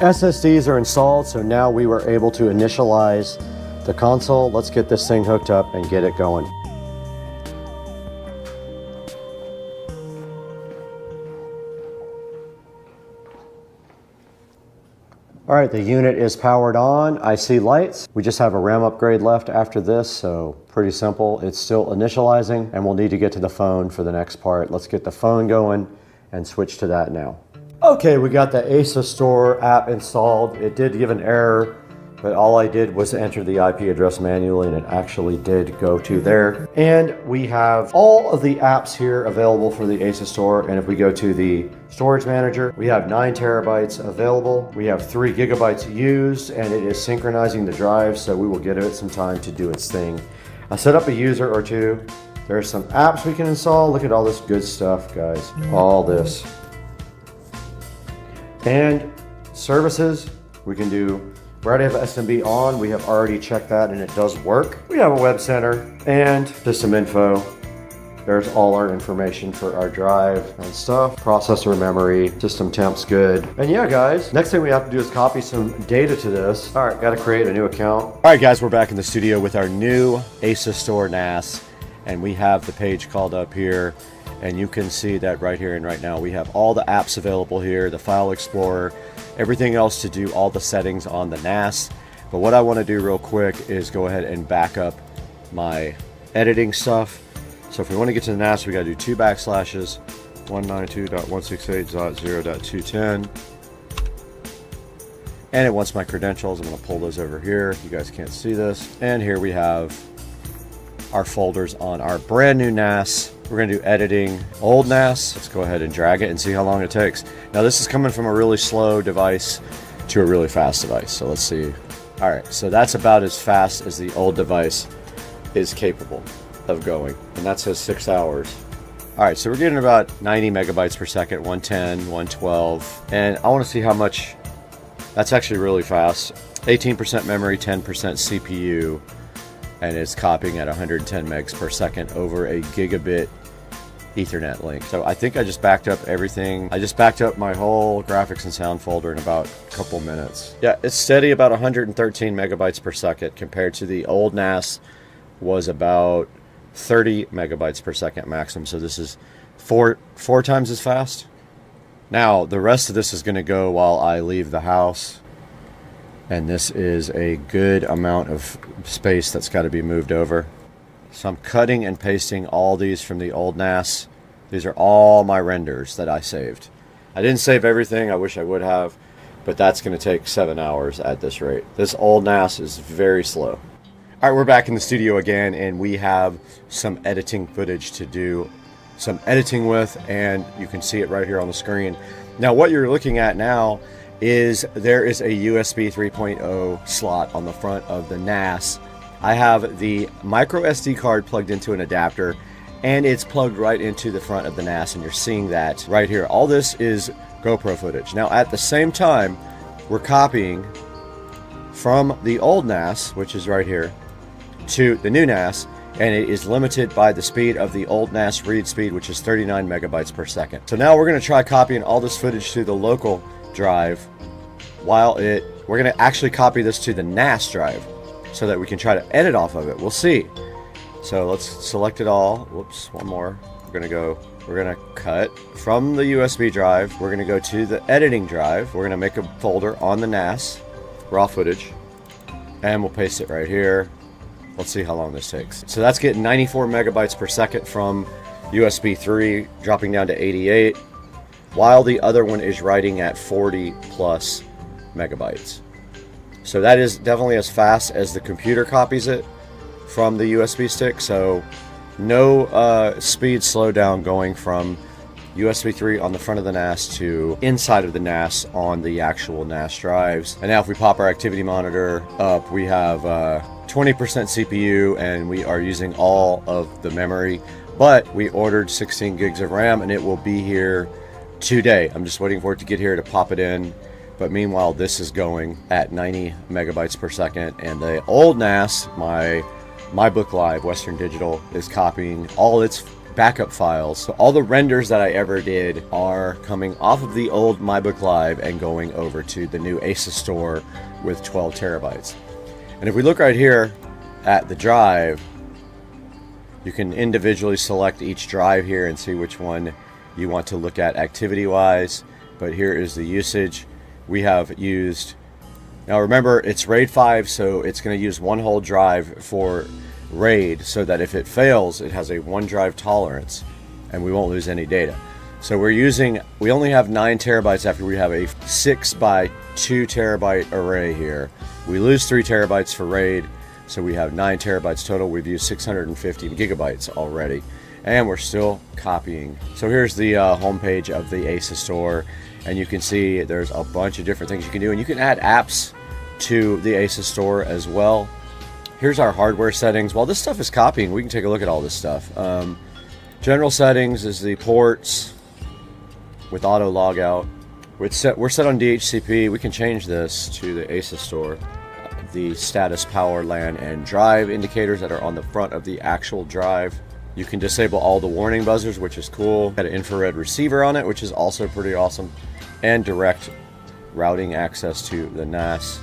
SSDs are installed, so now we were able to initialize the console. Let's get this thing hooked up and get it going. All right, the unit is powered on. I see lights. We just have a RAM upgrade left after this, so pretty simple. It's still initializing, and we'll need to get to the phone for the next part. Let's get the phone going and switch to that now. Okay, we got the ASUS Store app installed. It did give an error, but all I did was enter the IP address manually and it actually did go to there. And we have all of the apps here available for the ASUS Store. And if we go to the storage manager, we have 9 terabytes available. We have 3 gigabytes used, and it is synchronizing the drive, so we will give it some time to do its thing. I set up a user or two. There's some apps we can install. Look at all this good stuff, guys. All this. And services, we can do, we already have SMB on. We have already checked that and it does work. We have a web center and system info. There's all our information for our drive and stuff. Processor, memory, system temp's good. And yeah, guys, next thing we have to do is copy some data to this. All right, got to create a new account. All right, guys, we're back in the studio with our new ASUS Store NAS. And we have the page called up here. And you can see that right here and right now. We have all the apps available here, the File Explorer, everything else to do all the settings on the NAS. But what I want to do real quick is go ahead and back up my editing stuff. So if we want to get to the NAS, we got to do 2 backslashes, 192.168.0.210. and it wants my credentials. I'm going to pull those over here. You guys can't see this. And here we have our folders on our brand new NAS. We're going to do editing old NAS. Let's go ahead and drag it and see how long it takes. Now this is coming from a really slow device to a really fast device. So let's see. All right, so that's about as fast as the old device is capable of going. And that says 6 hours. All right, so we're getting about 90 megabytes per second, 110, 112. And I want to see how much, that's actually really fast. 18% memory, 10% CPU, and it's copying at 110 megs per second over a gigabit Ethernet link. So I think I just backed up everything. I just backed up my whole graphics and sound folder in about a couple minutes. Yeah, it's steady about 113 megabytes per second compared to the old NAS was about 30 megabytes per second maximum. So this is four times as fast. Now the rest of this is going to go while I leave the house, and this is a good amount of space that's got to be moved over. So I'm cutting and pasting all these from the old NAS. These are all my renders that I saved. I didn't save everything. I wish I would have, but that's going to take 7 hours at this rate. This old NAS is very slow. All right, we're back in the studio again, and we have some editing footage to do some editing with, and you can see it right here on the screen. Now, what you're looking at now is there is a USB 3.0 slot on the front of the NAS. I have the micro SD card plugged into an adapter, and it's plugged right into the front of the NAS, and you're seeing that right here. All this is GoPro footage. Now, at the same time, we're copying from the old NAS, which is right here, to the new NAS, and it is limited by the speed of the old NAS read speed, which is 39 megabytes per second. So now we're going to try copying all this footage to the local drive while we're going to actually copy this to the NAS drive so that we can try to edit off of it. We'll see. So let's select it all. Whoops, one more. We're going to cut from the USB drive. We're going to go to the editing drive. We're going to make a folder on the NAS, raw footage, and we'll paste it right here. Let's see how long this takes. So that's getting 94 megabytes per second from USB 3, dropping down to 88, while the other one is writing at 40 plus megabytes. So that is definitely as fast as the computer copies it from the USB stick. So no speed slowdown going from USB 3 on the front of the NAS to inside of the NAS on the actual NAS drives. And now if we pop our activity monitor up, we have 20% CPU, and we are using all of the memory, but we ordered 16 gigs of RAM, and it will be here today. I'm just waiting for it to get here to pop it in. But meanwhile, this is going at 90 megabytes per second, and the old NAS, my Book Live Western Digital, is copying all its backup files. So all the renders that I ever did are coming off of the old MyBook Live and going over to the new ASUS store with 12 terabytes. And if we look right here at the drive, you can individually select each drive here and see which one you want to look at activity-wise. But here is the usage. We have used, now remember, it's RAID 5, so it's going to use one whole drive for RAID, so that if it fails, it has a one drive tolerance and we won't lose any data. So we only have 9 terabytes after we have a 6 by 2 terabyte array here. We lose 3 terabytes for RAID, so we have 9 terabytes total. We've used 650 gigabytes already, and we're still copying. So here's the homepage of the ASUS store, and you can see there's a bunch of different things you can do, and you can add apps to the ASUS store as well. Here's our hardware settings. While this stuff is copying, we can take a look at all this stuff. General settings is the ports with auto logout. We're set on DHCP. We can change this to the ASUS store. The status, power, LAN, and drive indicators that are on the front of the actual drive. You can disable all the warning buzzers, which is cool. Got an infrared receiver on it, which is also pretty awesome. And direct routing access to the NAS.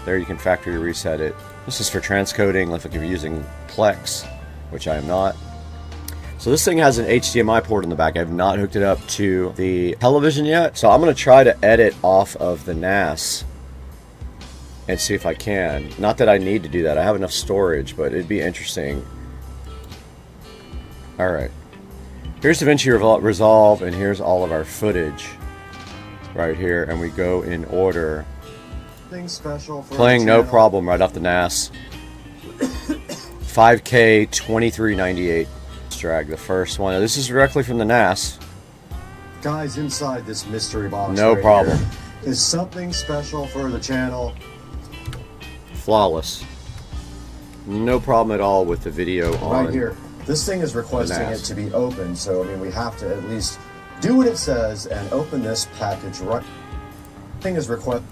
There you can factory reset it. This is for transcoding, like if you're using Plex, which I am not. So this thing has an HDMI port in the back. I have not hooked it up to the television yet. So I'm going to try to edit off of the NAS and see if I can. Not that I need to do that. I have enough storage, but it'd be interesting. Alright. Here's DaVinci Resolve, and here's all of our footage right here. And we go in order something special for playing no problem right off the NAS. 5K 2398 drag, the first one. This is directly from the NAS. Guys, inside this mystery box, no problem, is something special for the channel. Flawless. No problem at all with the video on right here. This thing is requesting it to be open, so I mean we have to at least do what it says and open this package right. Thing is request.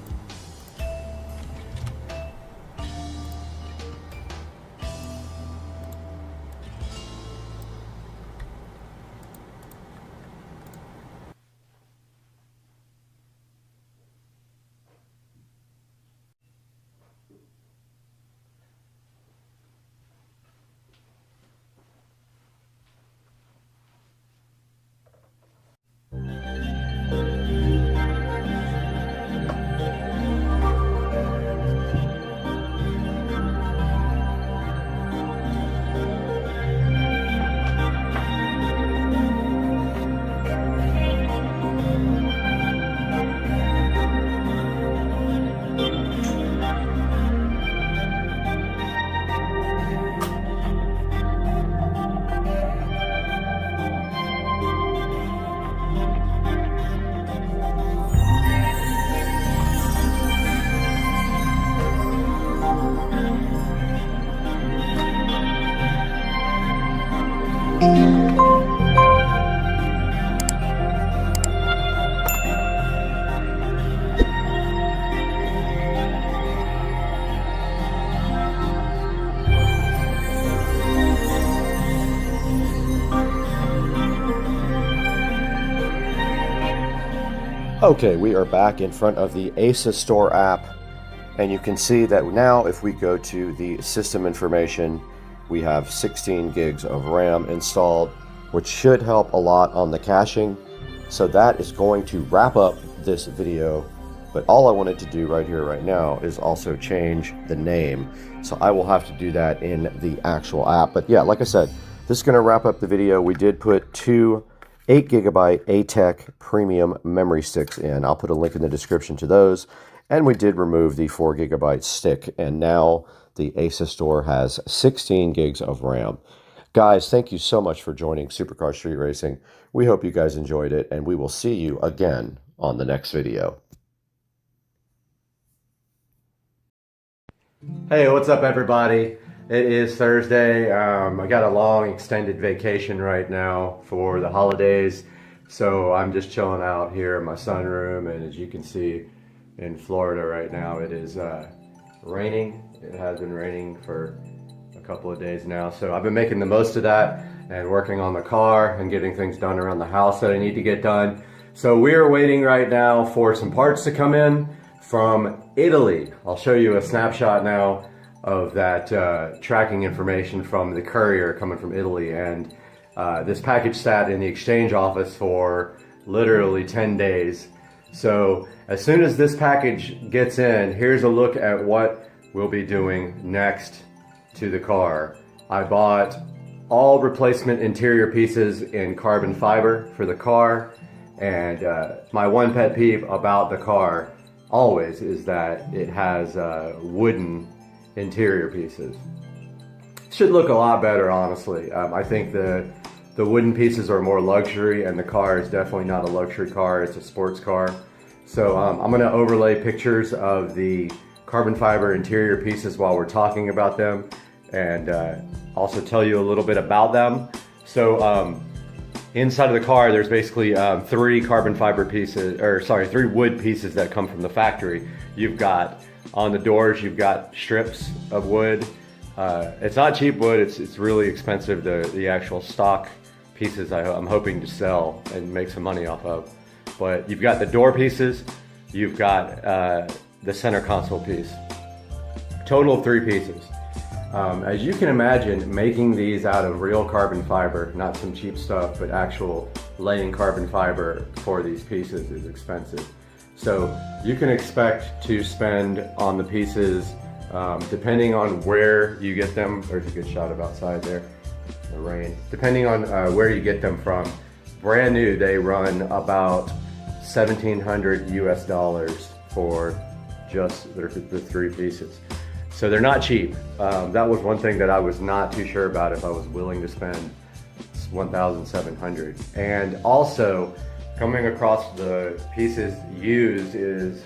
Okay, we are back in front of the ASUS Store app, and you can see that now if we go to the system information, we have 16 gigs of RAM installed, which should help a lot on the caching. So that is going to wrap up this video, but all I wanted to do right here, right now, is also change the name. So I will have to do that in the actual app. But yeah, like I said, this is going to wrap up the video. We did put two 8GB ATEC premium memory sticks in. I'll put a link in the description to those. And we did remove the 4GB stick. And now the ASUS Store has 16 gigs of RAM. Guys, thank you so much for joining Supercar Street Racing. We hope you guys enjoyed it, and we will see you again on the next video. Hey, what's up, everybody? It is Thursday. I got a long extended vacation right now for the holidays, so I'm just chilling out here in my sunroom, and as you can see in Florida right now, it is raining. It has been raining for a couple of days now, so I've been making the most of that and working on the car and getting things done around the house that I need to get done. So we're waiting right now for some parts to come in from Italy. I'll show you a snapshot now of that tracking information from the courier coming from Italy, and this package sat in the exchange office for literally 10 days. So as soon as this package gets in, here's a look at what we'll be doing next to the car. I bought all replacement interior pieces in carbon fiber for the car, and my one pet peeve about the car always is that it has wooden interior pieces. Should look a lot better, honestly. I think the wooden pieces are more luxury, and the car is definitely not a luxury car, it's a sports car. So I'm gonna overlay pictures of the carbon fiber interior pieces while we're talking about them, and also tell you a little bit about them. So inside of the car, there's basically three carbon fiber pieces, or sorry, three wood pieces that come from the factory. You've got on the doors, you've got strips of wood. It's not cheap wood, it's really expensive. The actual stock pieces I'm hoping to sell and make some money off of. But you've got the door pieces, you've got the center console piece. Total of 3 pieces. As you can imagine, making these out of real carbon fiber, not some cheap stuff, but actual laying carbon fiber for these pieces is expensive. So you can expect to spend on the pieces, depending on where you get them. There's a good shot of outside there, the rain. Depending on where you get them from, brand new, they run about $1,700 US for just the 3 pieces. So they're not cheap. That was one thing that I was not too sure about if I was willing to spend $1,700. And also, coming across the pieces used is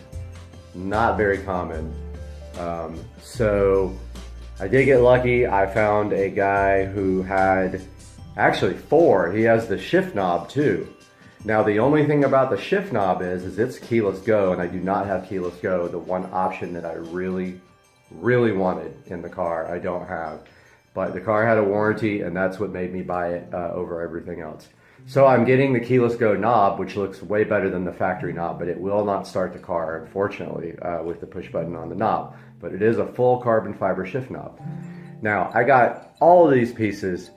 not very common. So I did get lucky. I found a guy who had actually 4. He has the shift knob too. Now the only thing about the shift knob is it's keyless go, and I do not have keyless go. The one option that I really wanted in the car, I don't have. But the car had a warranty, and that's what made me buy it over everything else. So I'm getting the keyless go knob, which looks way better than the factory knob, but it will not start the car, unfortunately, with the push button on the knob. But it is a full carbon fiber shift knob. Now, I got all of these pieces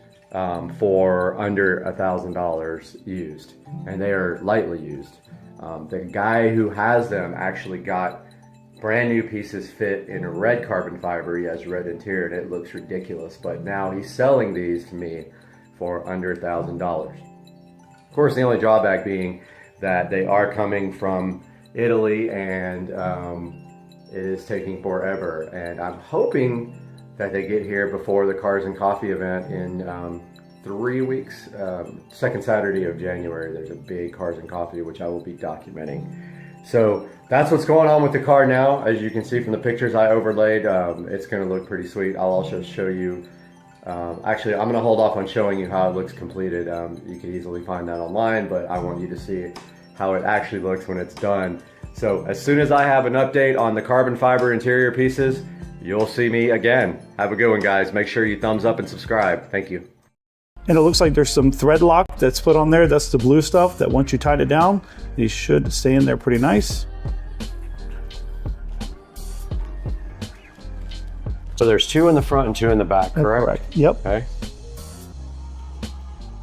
for under $1,000 used, and they are lightly used. The guy who has them actually got brand new pieces fit in a red carbon fiber. He has red interior, and it looks ridiculous, but now he's selling these to me for under $1,000. Of course, the only drawback being that they are coming from Italy, and it is taking forever. And I'm hoping that they get here before the Cars and Coffee event in 3 weeks. Second Saturday of January, there's a big Cars and Coffee, which I will be documenting. So that's what's going on with the car now. As you can see from the pictures I overlaid, it's going to look pretty sweet. I'll also show you. Actually, I'm going to hold off on showing you how it looks completed. You can easily find that online, but I want you to see how it actually looks when it's done. So as soon as I have an update on the carbon fiber interior pieces, you'll see me again. Have a good one, guys. Make sure you thumbs up and subscribe. Thank you. And it looks like there's some thread lock that's put on there. That's the blue stuff that once you tighten it down, these should stay in there pretty nice. So there's 2 in the front and 2 in the back, correct? Correct. Yep. Okay.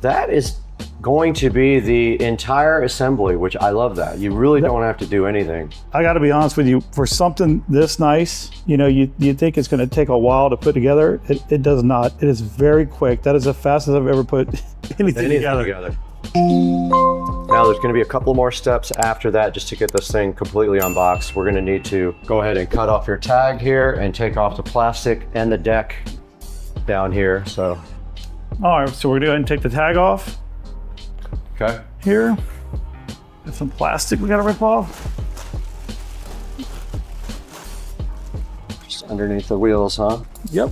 That is going to be the entire assembly, which I love that. You really don't have to do anything. I got to be honest with you, for something this nice, you know, you think it's going to take a while to put together. It does not. It is very quick. That is the fastest I've ever put anything together. Now there's going to be a couple more steps after that just to get this thing completely unboxed. We're going to need to go ahead and cut off your tag here and take off the plastic and the deck down here. So, all right, so we're going to go ahead and take the tag off. Okay. Here, there's some plastic we got to rip off. Just underneath the wheels, huh? Yep.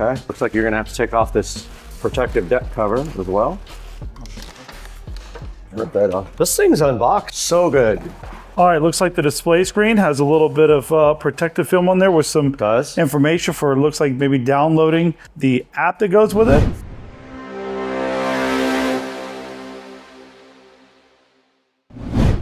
Okay. Looks like you're going to have to take off this protective deck cover as well. Rip that off. This thing's unboxed so good. All right, looks like the display screen has a little bit of protective film on there with some information for, it looks like maybe downloading the app that goes with it.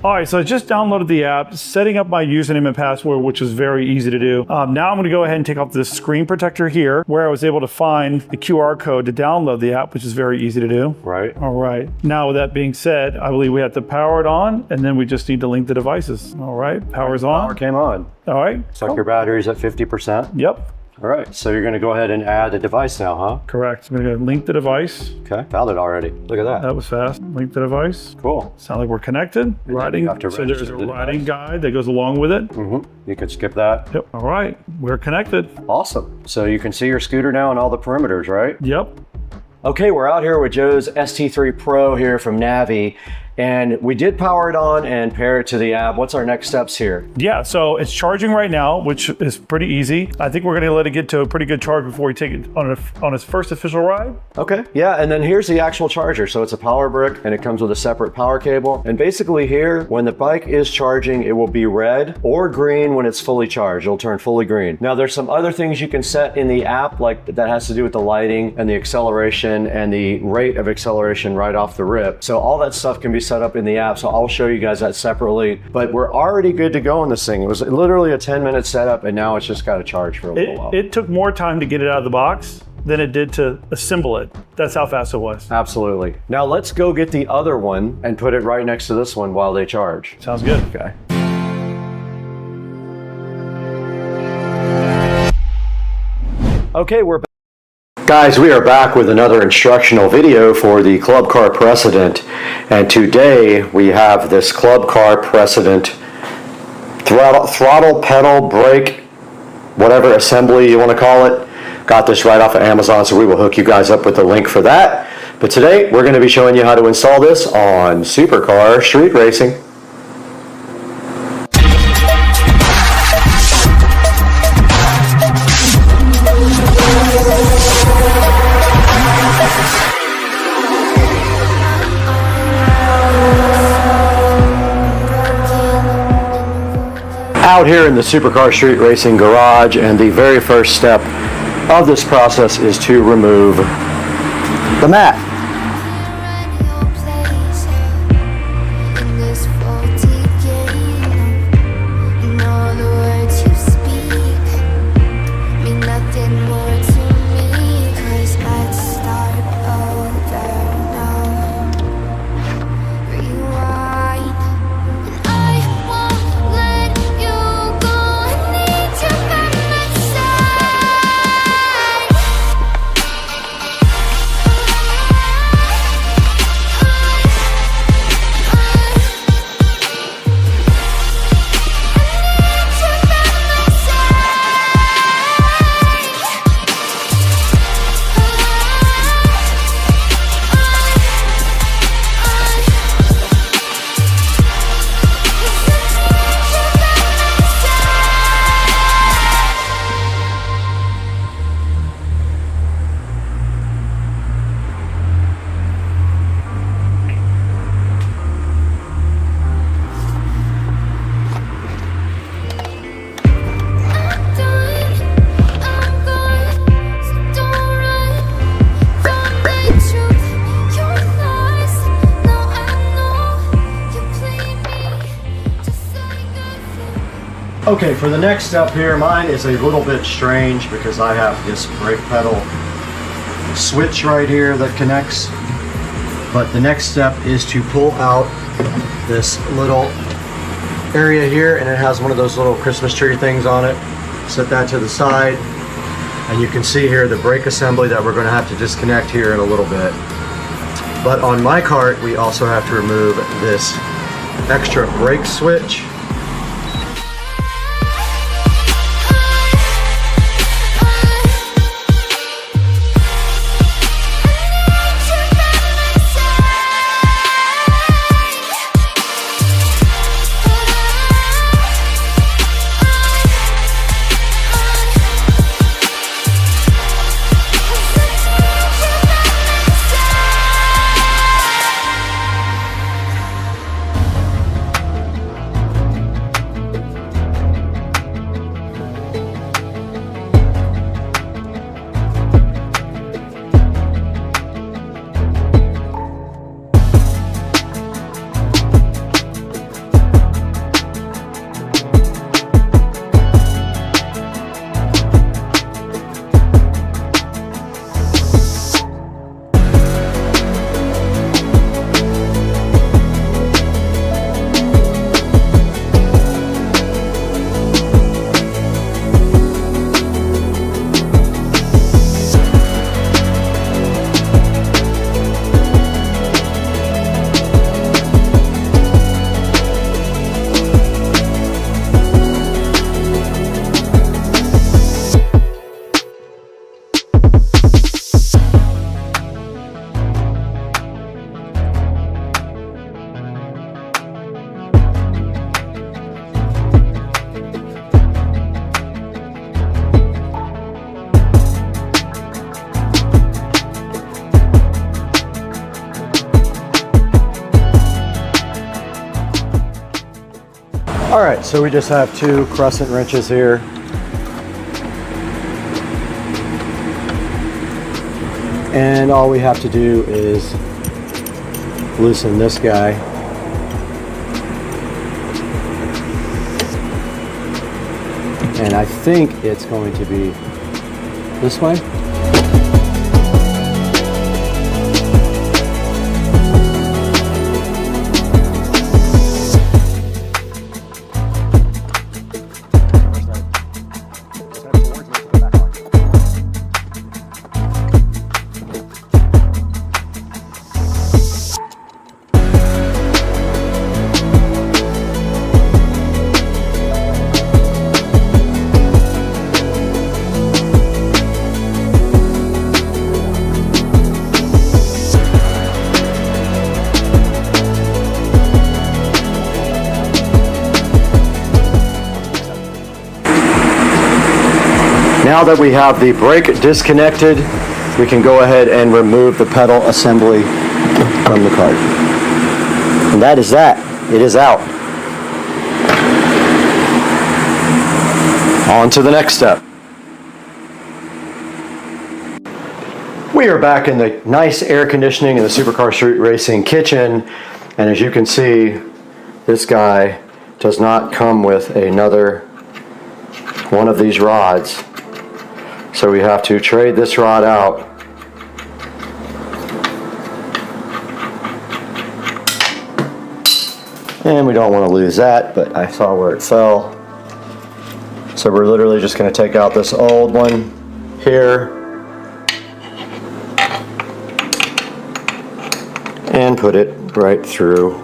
All right, so I just downloaded the app, setting up my username and password, which was very easy to do. Now I'm gonna go ahead and take off this screen protector here, where I was able to find the QR code to download the app, which is very easy to do. Right. All right, now with that being said, I believe we have to power it on, and then we just need to link the devices. All right, power's on. Power came on. All right. Looks like your battery's at 50%. Yep. All right, so you're gonna go ahead and add a device now, huh? Correct. I'm gonna go link the device. Okay, found it already. Look at that. That was fast. Link the device. Cool. Sound like we're connected. Writing. So there's a writing guide that goes along with it. Mm-hmm. You could skip that. Yep. All right, we're connected. Awesome. So you can see your scooter now and all the perimeters, right? Yep. Okay, we're out here with Joe's ST3 Pro here from Navi, and we did power it on and pair it to the app. What's our next steps here? Yeah, so it's charging right now, which is pretty easy. I think we're gonna let it get to a pretty good charge before we take it on its first official ride. Okay, yeah, and then here's the actual charger. So it's a power brick, and it comes with a separate power cable. And basically here, when the bike is charging, it will be red or green when it's fully charged. It'll turn fully green. Now there's some other things you can set in the app, like that has to do with the lighting and the acceleration and the rate of acceleration right off the rip. So all that stuff can be set up in the app, so I'll show you guys that separately. But we're already good to go on this thing. It was literally a 10-minute setup, and now it's just got to charge for a little while. It took more time to get it out of the box than it did to assemble it. That's how fast it was. Absolutely. Now let's go get the other one and put it right next to this one while they charge. Sounds good. Okay. Okay, we're back. Guys, we are back with another instructional video for the Club Car Precedent, and today we have this Club Car Precedent throttle, pedal, brake, whatever assembly you want to call it. Got this right off of Amazon, so we will hook you guys up with the link for that. But today we're going to be showing you how to install this on Supercar Street Racing. Out here in the Supercar Street Racing garage, and the very first step of this process is to remove the mat. Okay, for the next step here, mine is a little bit strange because I have this brake pedal switch right here that connects. But the next step is to pull out this little area here, and it has one of those little Christmas tree things on it. Set that to the side, and you can see here the brake assembly that we're going to have to disconnect here in a little bit. But on my cart, we also have to remove this extra brake switch. All right, so we just have two crescent wrenches here. And all we have to do is loosen this guy. And I think it's going to be this way. Now that we have the brake disconnected, we can go ahead and remove the pedal assembly from the cart. And that is that. It is out. On to the next step. We are back in the nice air conditioning in the Supercar Street Racing kitchen, and as you can see, this guy does not come with another one of these rods, so we have to trade this rod out. And we don't want to lose that, but I saw where it fell, so we're literally just going to take out this old one here and put it right through.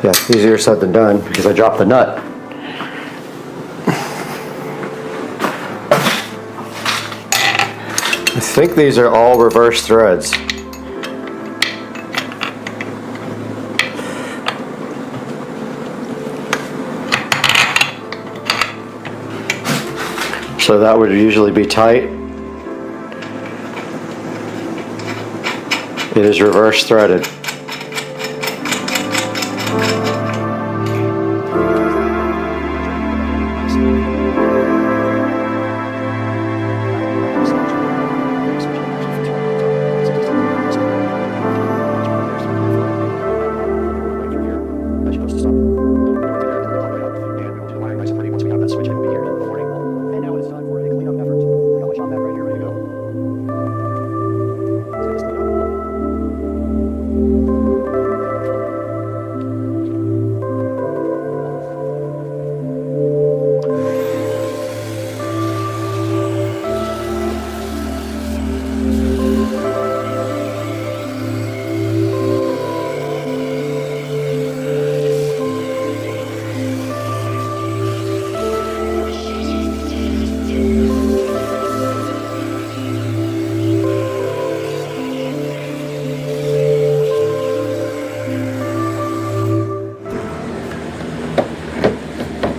Yeah, easier said than done because I dropped the nut. I think these are all reverse threads. So that would usually be tight. It is reverse threaded.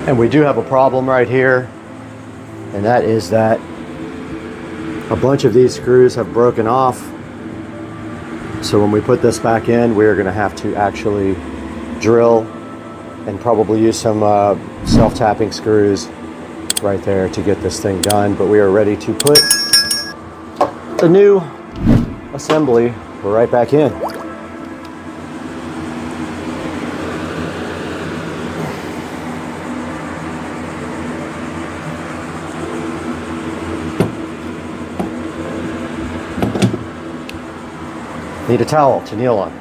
And we do have a problem right here, and that is that a bunch of these screws have broken off. So when we put this back in, we're going to have to actually drill and probably use some self-tapping screws right there to get this thing done. But we are ready to put the new assembly right back in. Need a towel to kneel on.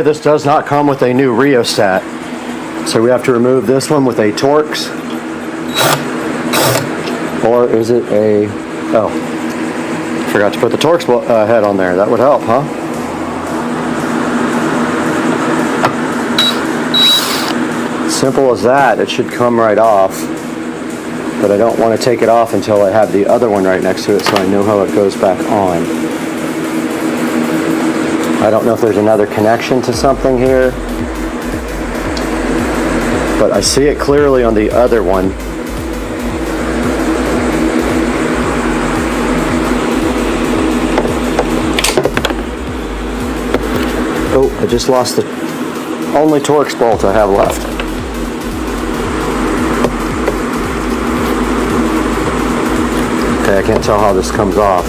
This does not come with a new rheostat, so we have to remove this one with a Torx. Or is it a, oh, forgot to put the Torx head on there. That would help, huh? Simple as that. It should come right off. But I don't want to take it off until I have the other one right next to it so I know how it goes back on. I don't know if there's another connection to something here, but I see it clearly on the other one. Oh, I just lost the only Torx bolt I have left. Okay, I can't tell how this comes off.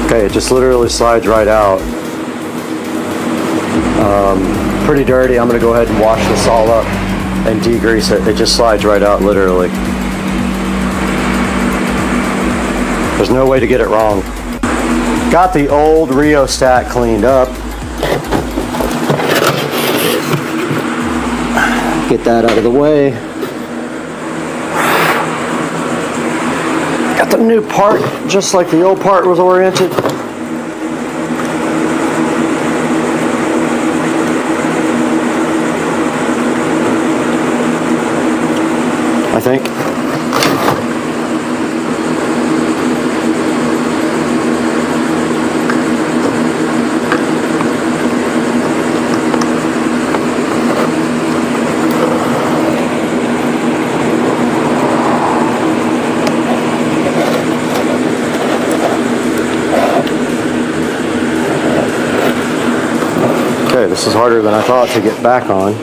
Okay, it just literally slides right out. Pretty dirty. I'm gonna go ahead and wash this all up and degrease it. It just slides right out, literally. There's no way to get it wrong. Got the old rheostat cleaned up. Get that out of the way. got the new part, just like the old part was oriented. I think. Okay, this is harder than I thought to get back on.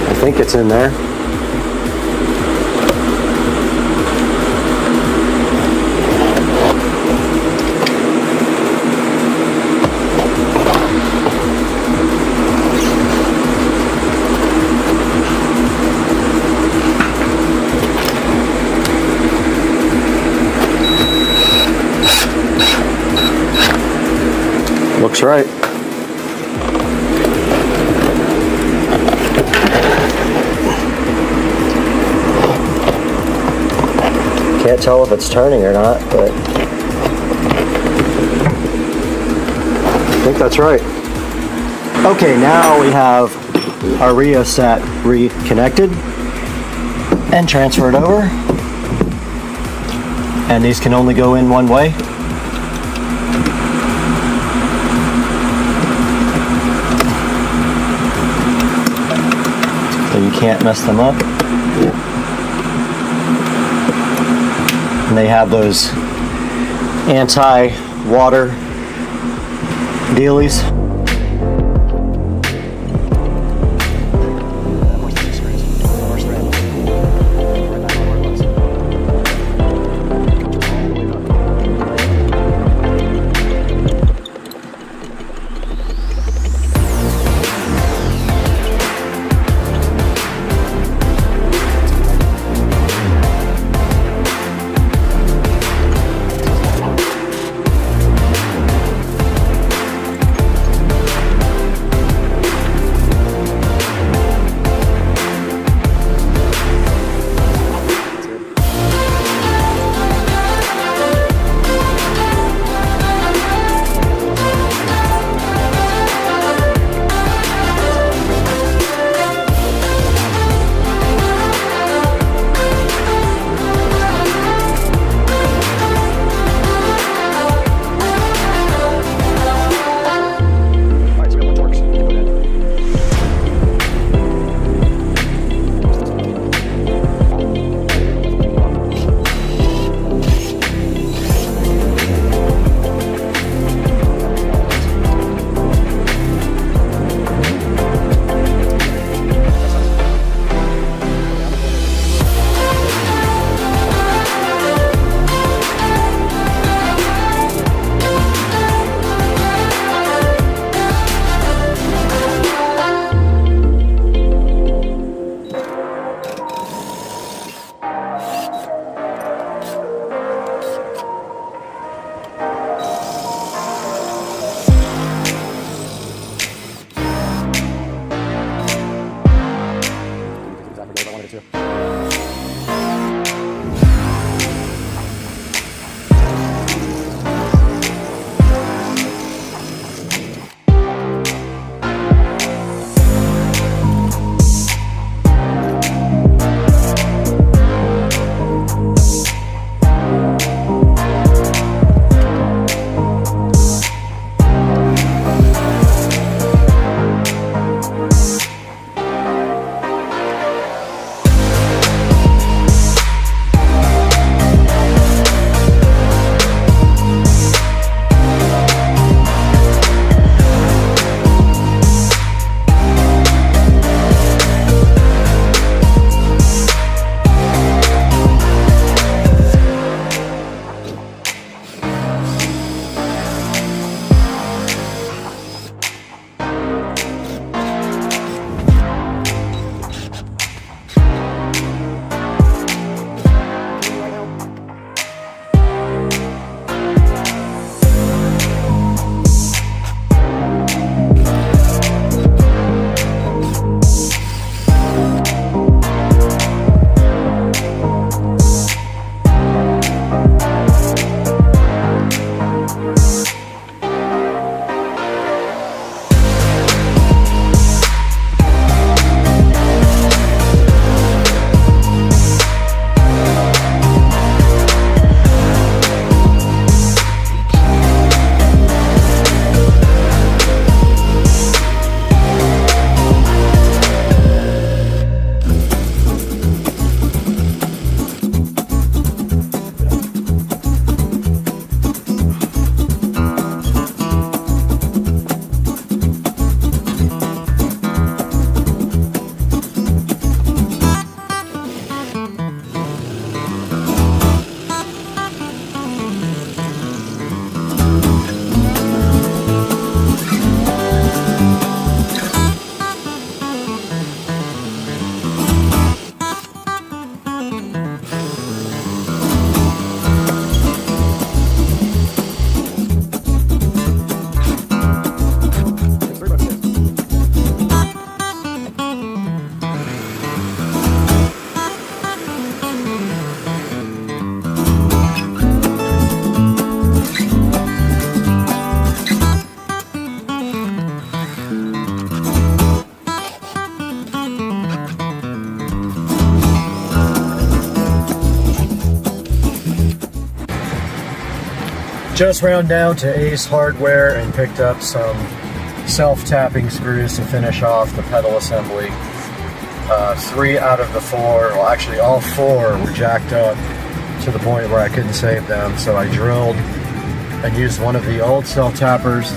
I think it's in there. Looks right. Can't tell if it's turning or not, but I think that's right. Okay, now we have our rheostat reconnected and transferred over. And these can only go in one way. So you can't mess them up. And they have those anti-water dealies. Just ran down to Ace Hardware and picked up some self-tapping screws to finish off the pedal assembly. 3 out of the 4, well actually all 4 were jacked up to the point where I couldn't save them, so I drilled and used one of the old self-tappers,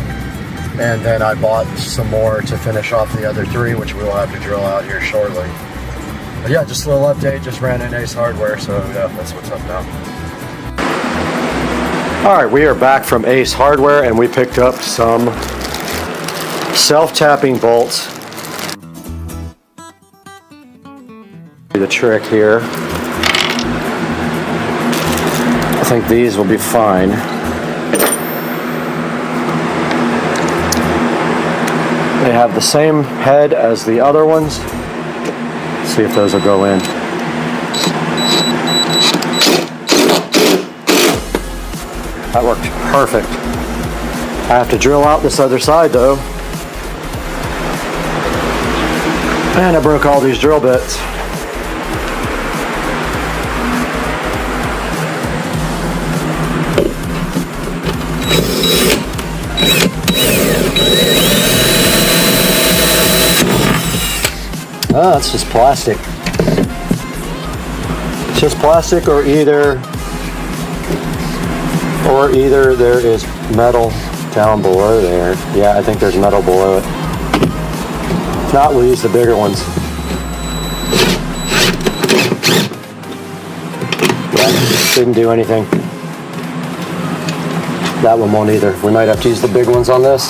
and then I bought some more to finish off the other 3, which we'll have to drill out here shortly. But yeah, just a little update, just ran in Ace Hardware, so yeah, that's what's up now. Alright, we are back from Ace Hardware and we picked up some self-tapping bolts. The trick here. I think these will be fine. They have the same head as the other ones. Let's see if those will go in. That worked perfect. I have to drill out this other side though. And I broke all these drill bits. Oh, it's just plastic. It's just plastic, or either there is metal down below there. Yeah, I think there's metal below it. If not, we'll use the bigger ones. Yeah, didn't do anything. That one won't either. We might have to use the big ones on this.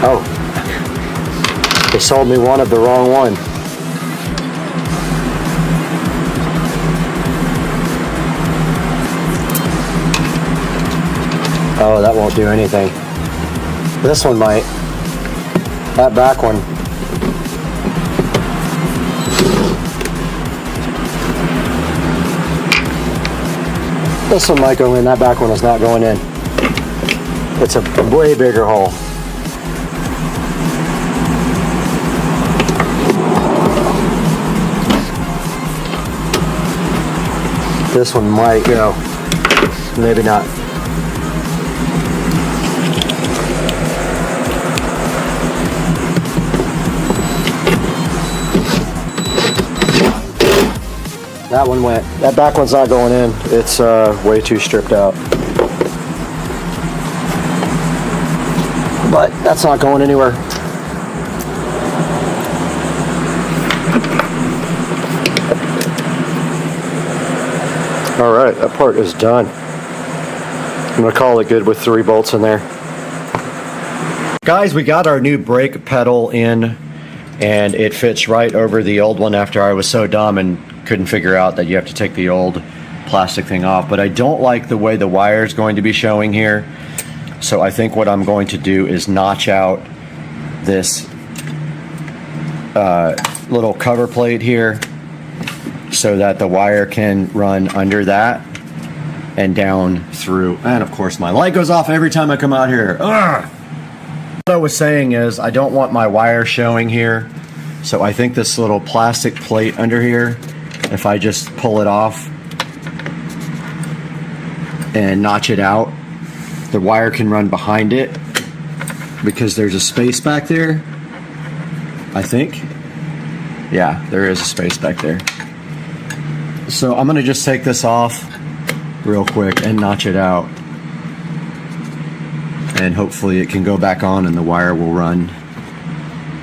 Oh. They sold me one of the wrong one. Oh, that won't do anything. This one might. That back one. This one might go in. That back one is not going in. It's a way bigger hole. This one might go. Maybe not. That one went. That back one's not going in. It's way too stripped out. But that's not going anywhere. All right, that part is done. I'm gonna call it good with 3 bolts in there. Guys, we got our new brake pedal in, and it fits right over the old one after I was so dumb and couldn't figure out that you have to take the old plastic thing off. But I don't like the way the wire is going to be showing here. So I think what I'm going to do is notch out this little cover plate here so that the wire can run under that and down through. And of course my light goes off every time I come out here. Ugh! What I was saying is I don't want my wire showing here. So I think this little plastic plate under here, if I just pull it off and notch it out, the wire can run behind it because there's a space back there, I think. Yeah, there is a space back there. So I'm gonna just take this off real quick and notch it out. And hopefully it can go back on and the wire will run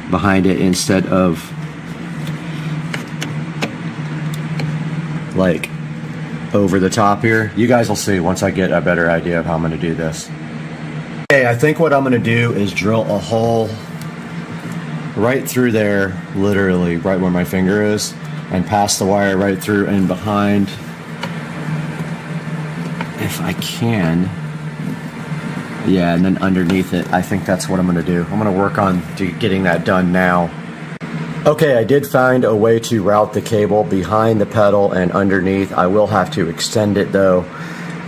behind it instead of like over the top here. You guys will see once I get a better idea of how I'm gonna do this. Okay, I think what I'm gonna do is drill a hole right through there, literally right where my finger is, and pass the wire right through and behind, if I can. Yeah, and then underneath it. I think that's what I'm gonna do. I'm gonna work on getting that done now. Okay, I did find a way to route the cable behind the pedal and underneath. I will have to extend it though,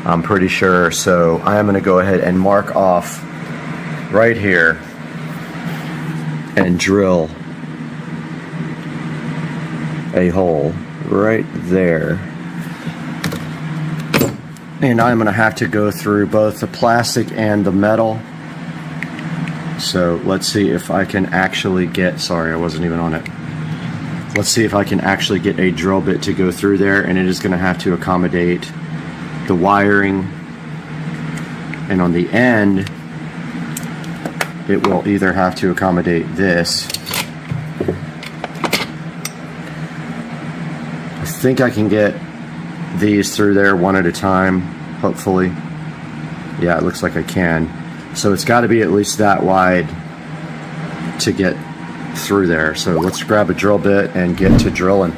I'm pretty sure. So I am gonna go ahead and mark off right here and drill a hole right there. And I'm gonna have to go through both the plastic and the metal. So let's see if I can actually get, sorry, I wasn't even on it. Let's see if I can actually get a drill bit to go through there, and it is gonna have to accommodate the wiring. And on the end, it will either have to accommodate this. I think I can get these through there one at a time, hopefully. Yeah, it looks like I can. So it's got to be at least that wide to get through there. So let's grab a drill bit and get to drilling.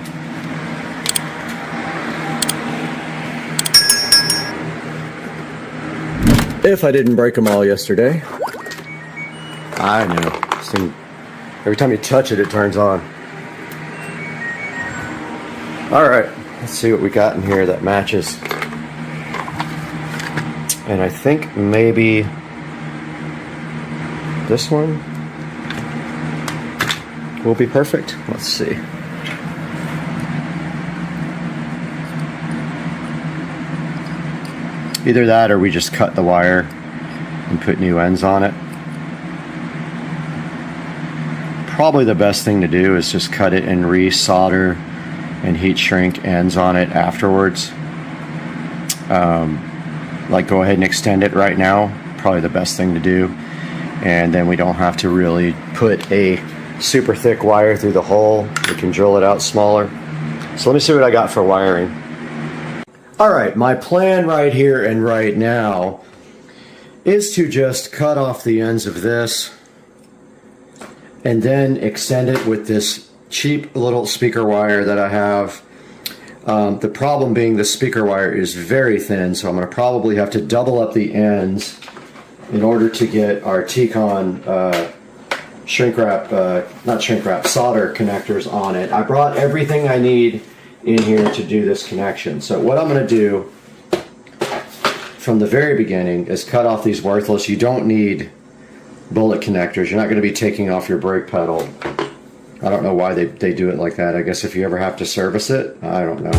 If I didn't break them all yesterday. I know. This thing, every time you touch it, it turns on. All right, let's see what we got in here that matches. And I think maybe this one will be perfect. Let's see. Either that or we just cut the wire and put new ends on it. Probably the best thing to do is just cut it and re-solder and heat shrink ends on it afterwards. Like go ahead and extend it right now, probably the best thing to do. And then we don't have to really put a super thick wire through the hole. We can drill it out smaller. So let me see what I got for wiring. All right, my plan right here and right now is to just cut off the ends of this and then extend it with this cheap little speaker wire that I have. The problem being the speaker wire is very thin, so I'm going to probably have to double up the ends in order to get our T-Con shrink wrap, not shrink wrap, solder connectors on it. I brought everything I need in here to do this connection. So what I'm going to do from the very beginning is cut off these worthless. You don't need bullet connectors. You're not going to be taking off your brake pedal. I don't know why they do it like that. I guess if you ever have to service it, I don't know.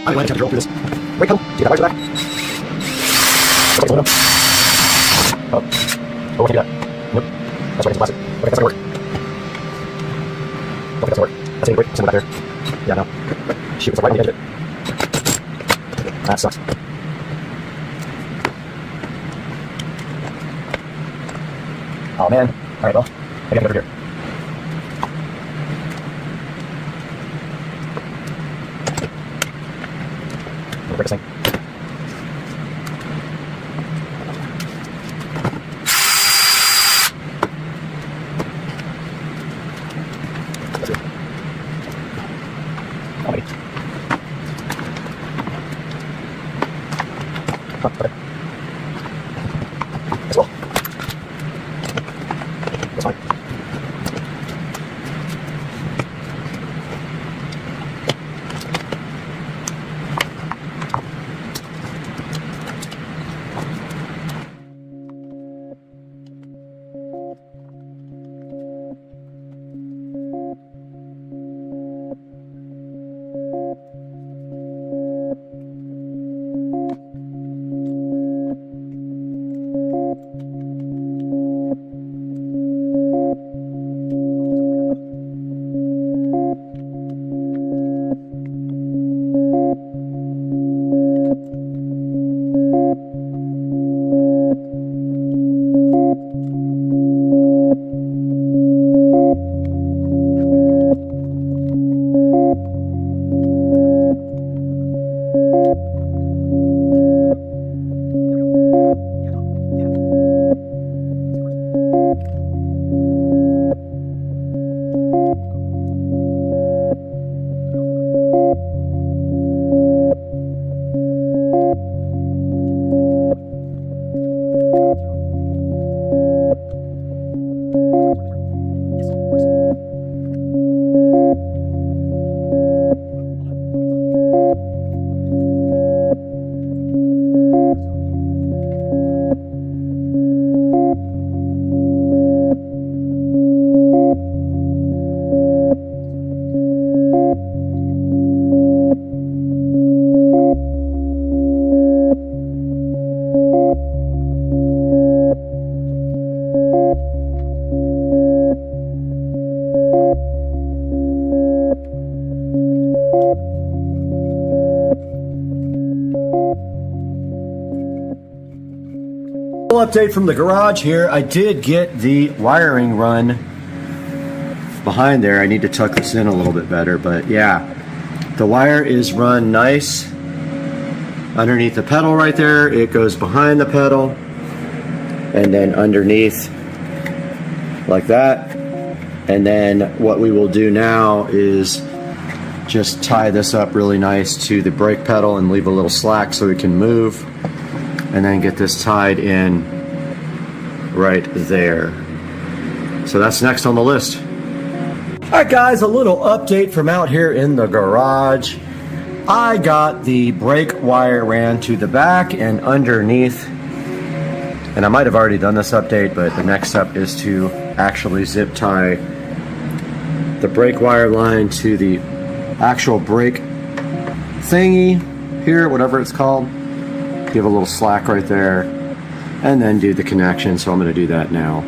I'm going to have to drill through this brake pedal to get that wires back. Okay, oh, I can't do that. Nope. That's right, it's plastic. Okay, that's not gonna work. Okay, that's gonna work. That's any brake symbol back there. Yeah, no. Shoot, it's right on the edge of it. That sucks. Oh man. Alright, well, I gotta get over here. We'll break this thing. That's it. Oh, maybe. Oh, okay. As well. That's fine. Update from the garage here. I did get the wiring run behind there. I need to tuck this in a little bit better, but yeah, the wire is run nice underneath the pedal right there. It goes behind the pedal and then underneath like that. And then what we will do now is just tie this up really nice to the brake pedal and leave a little slack so it can move, and then get this tied in right there. So that's next on the list. Alright guys, a little update from out here in the garage. I got the brake wire ran to the back and underneath, and I might have already done this update, but the next step is to actually zip tie the brake wire line to the actual brake thingy here, whatever it's called. Give a little slack right there, and then do the connection. So I'm going to do that now.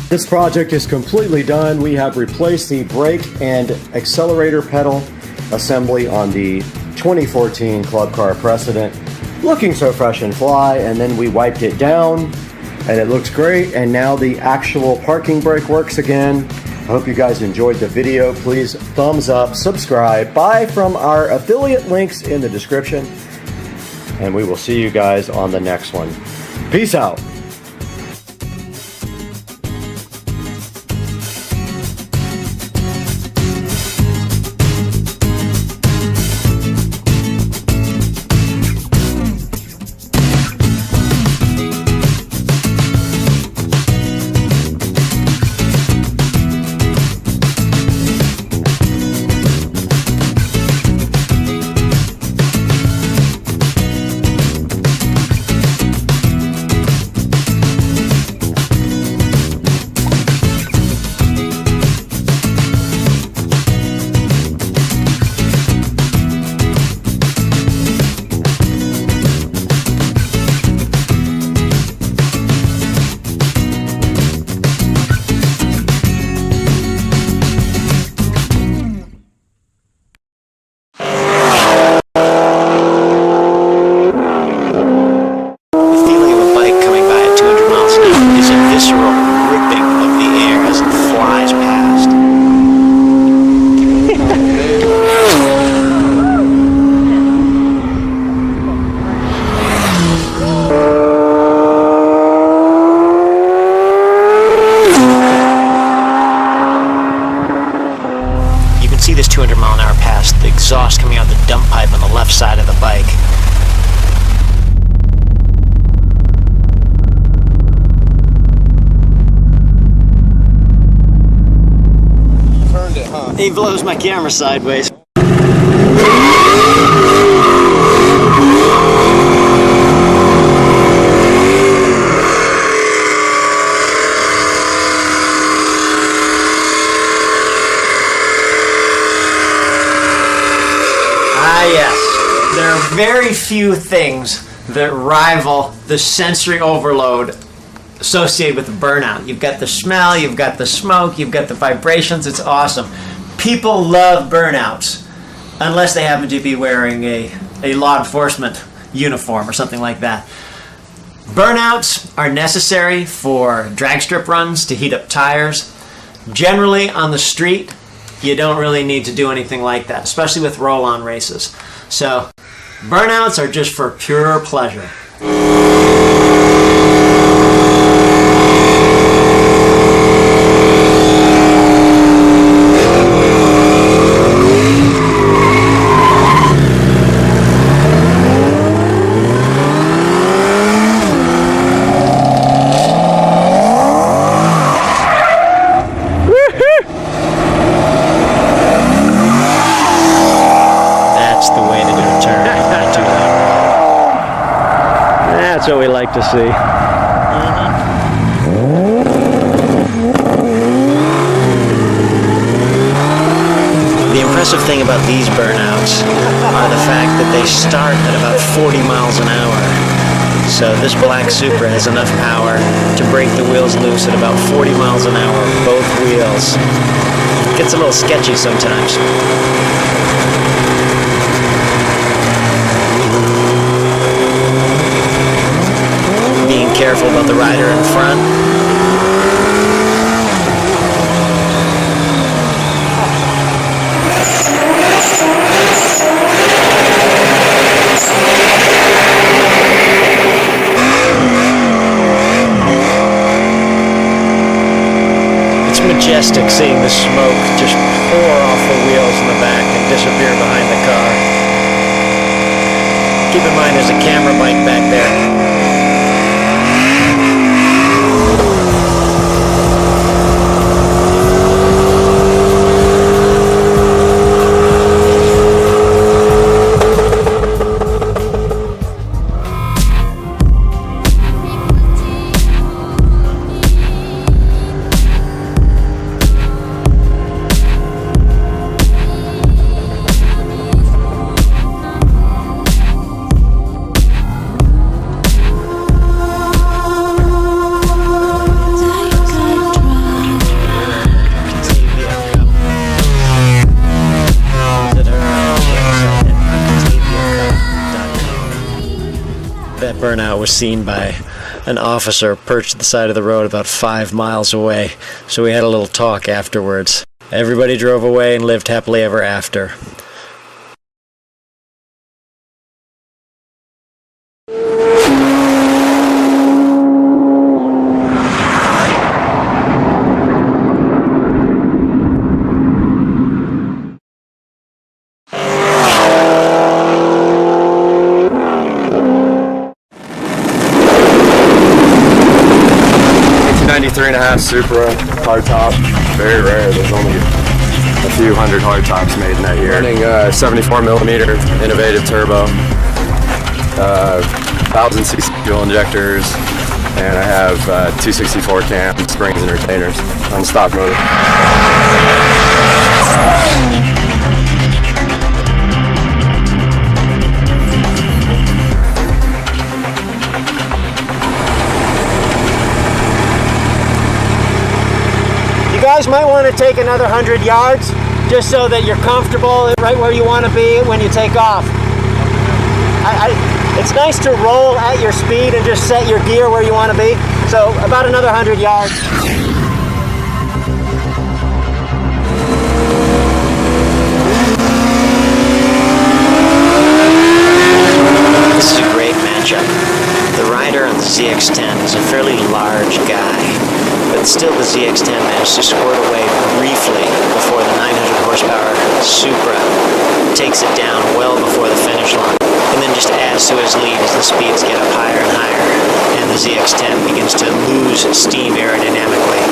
This project is completely done. We have replaced the brake and accelerator pedal assembly on the 2014 Club Car Precedent. Looking so fresh and fly, and then we wiped it down and it looks great, and now the actual parking brake works again. I hope you guys enjoyed the video. Please thumbs up, subscribe, buy from our affiliate links in the description, and we will see you guys on the next one. Peace out. This 200-mile-an-hour pass, the exhaust coming out the dump pipe on the left side of the bike. Turned it, huh? He blows my camera sideways. Yes, there are very few things that rival the sensory overload associated with the burnout. You've got the smell, you've got the smoke, you've got the vibrations. It's awesome. People love burnouts unless they happen to be wearing a law enforcement uniform or something like that. Burnouts are necessary for drag strip runs to heat up tires. Generally on the street, you don't really need to do anything like that, especially with roll-on races. So burnouts are just for pure pleasure. That's what we like to see. The impressive thing about these burnouts are the fact that they start at about 40 miles an hour. So this black Supra has enough power to break the wheels loose at about 40 miles an hour, both wheels. It gets a little sketchy sometimes. Being careful about the rider in front. It's majestic seeing the smoke just pour off the wheels in the back and disappear behind the car. Keep in mind there's a camera bike back there. That burnout was seen by an officer perched at the side of the road about 5 miles away, so we had a little talk afterwards. Everybody drove away and lived happily ever after. .3.5 Supra hardtop, very rare. There's only a few hundred hardtops made in that year. Running 74mm innovative turbo, 1000cc fuel injectors, and I have 264 cam springs and retainers on the stock motor. You guys might want to take another 100 yards just so that you're comfortable right where you want to be when you take off. It's nice to roll at your speed and just set your gear where you want to be. So about another 100 yards. This is a great matchup. The rider on the ZX-10 is a fairly large guy, but still the ZX-10 managed to squirt away briefly before the 900 horsepower Supra takes it down well before the finish line, and then just adds to his lead as the speeds get up higher and higher, and the ZX-10 begins to lose steam aerodynamically.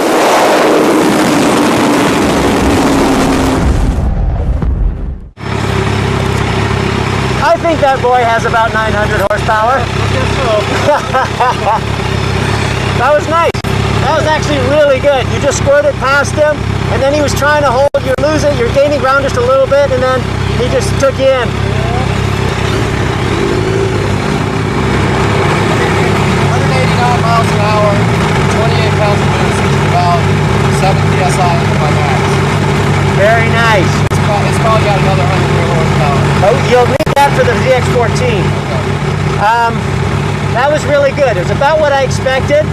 I think that boy has about 900 horsepower. That was nice. That was actually really good. You just squirted past him, and then he was trying to hold. You're losing, you're gaining ground just a little bit, and then he just took you in. 189 miles an hour, 28 pounds of boost, which is about 7 psi into my max. Very nice. It's probably got another 100 horsepower. Oh, you'll need that for the ZX-14. Okay. That was really good. It was about what I expected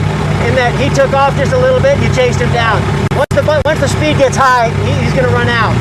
in that he took off just a little bit, you chased him down. Once the speed gets high, he's going to run out.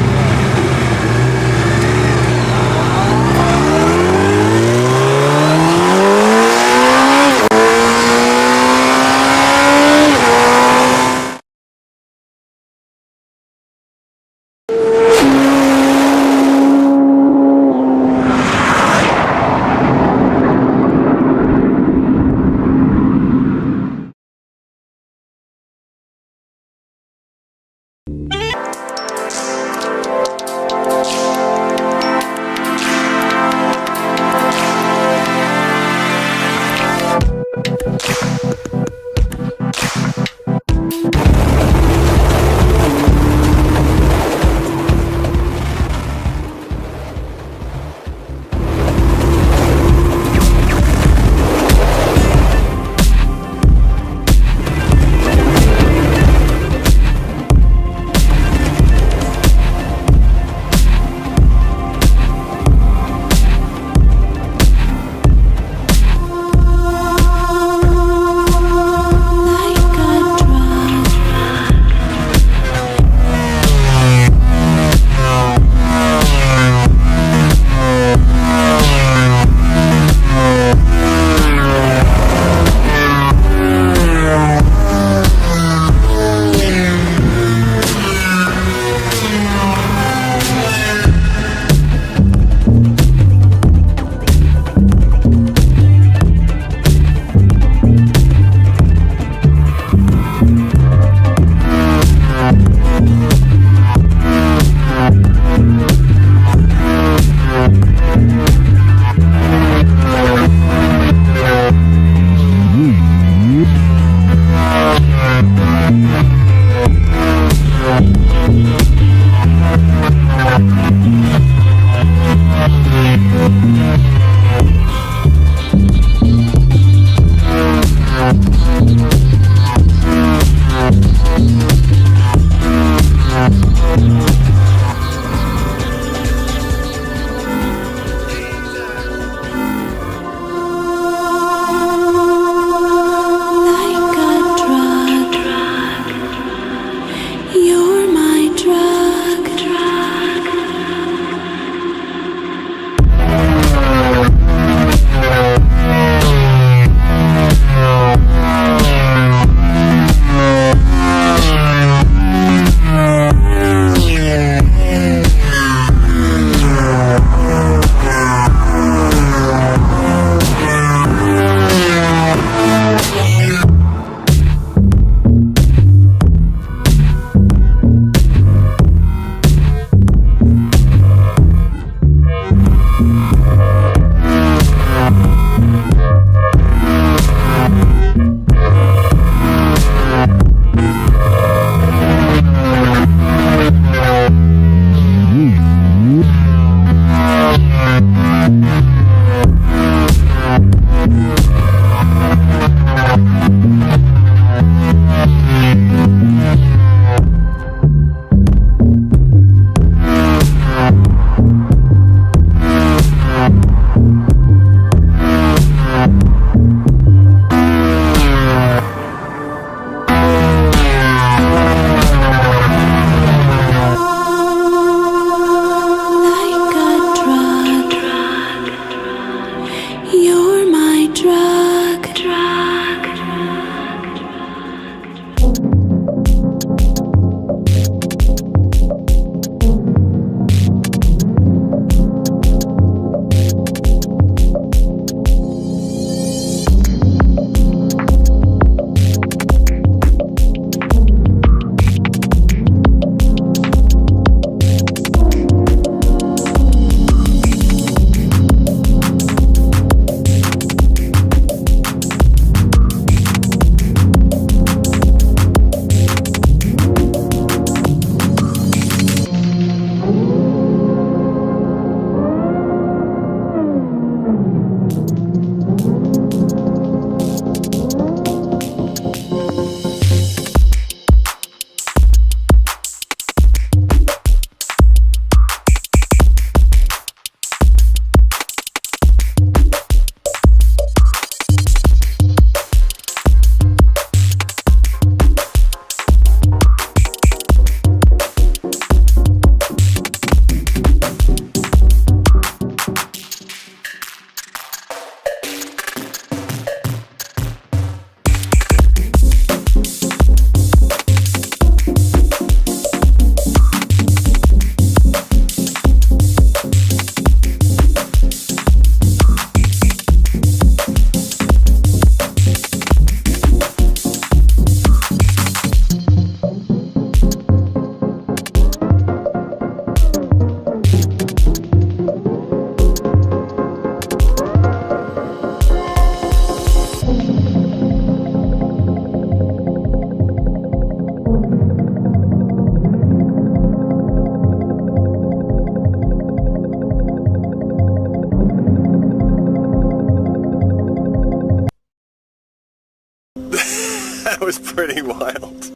was pretty wild.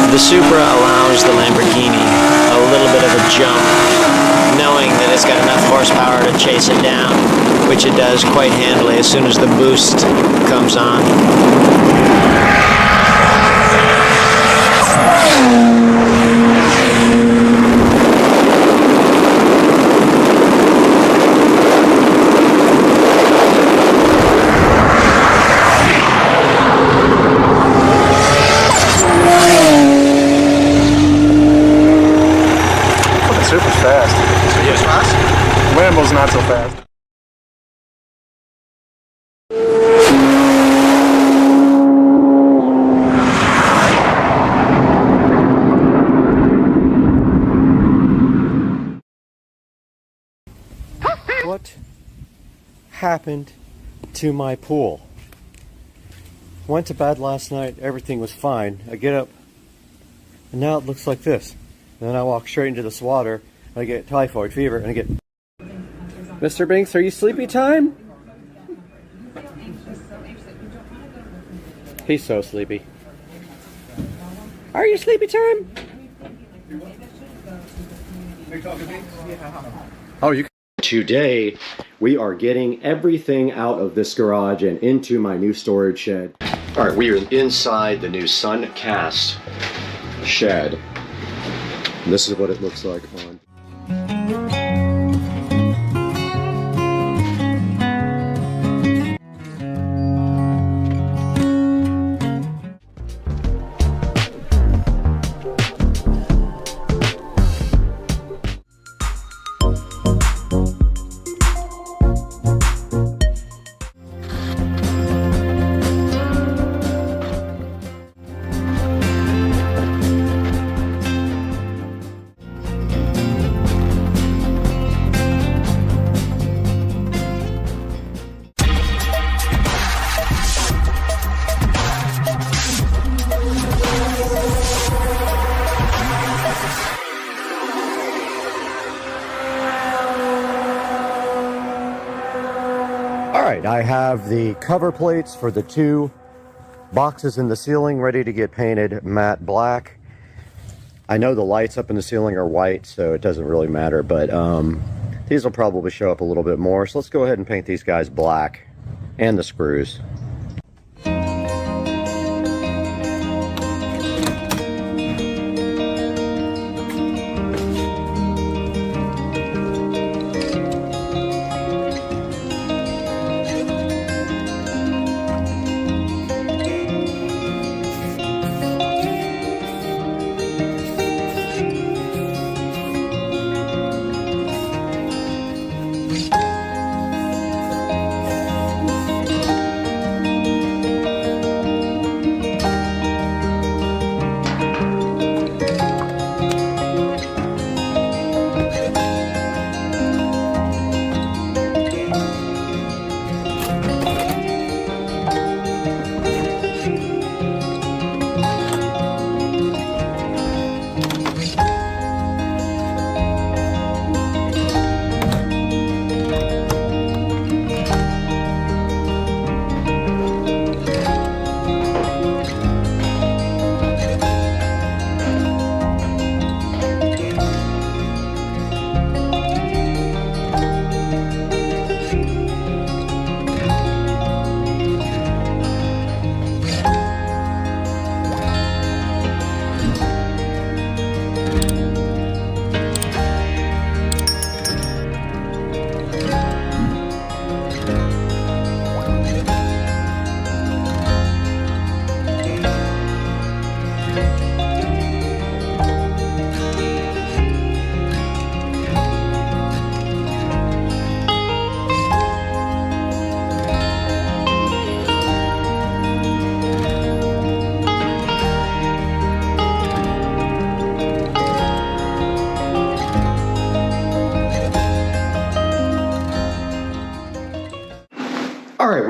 The Supra allows the Lamborghini a little bit of a jump, knowing that it's got enough horsepower to chase it down, which it does quite handily as soon as the boost comes on. Super's fast. Super's fast? Lambo's not so fast. What happened to my pool? Went to bed last night, everything was fine. I get up, and now it looks like this. And then I walk straight into this water, and I get typhoid fever, and I get... Mr. Binks, are you sleepy time? He's so sleepy. Are you sleepy time? Oh, you... Today, we are getting everything out of this garage and into my new storage shed. All right, we are inside the new Suncast shed. And this is what it looks like on. Alright, I have the cover plates for the two boxes in the ceiling ready to get painted matte black. I know the lights up in the ceiling are white, so it doesn't really matter, but these will probably show up a little bit more. So let's go ahead and paint these guys black, and the screws.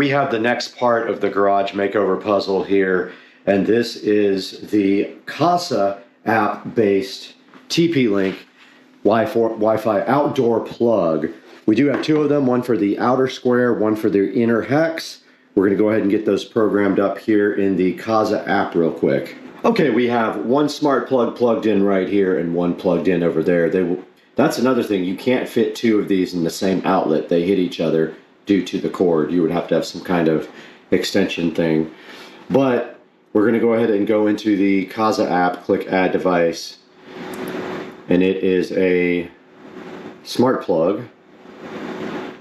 we have the next part of the garage makeover puzzle here, and this is the CASA app-based TP-Link Wi-Fi outdoor plug. We do have two of them, one for the outer square, one for the inner hex. We're going to go ahead and get those programmed up here in the CASA app real quick. Okay, we have one smart plug plugged in right here and one plugged in over there. That's another thing. You can't fit two of these in the same outlet. They hit each other due to the cord. You would have to have some kind of extension thing. But we're going to go ahead and go into the CASA app, click Add Device, and it is a smart plug.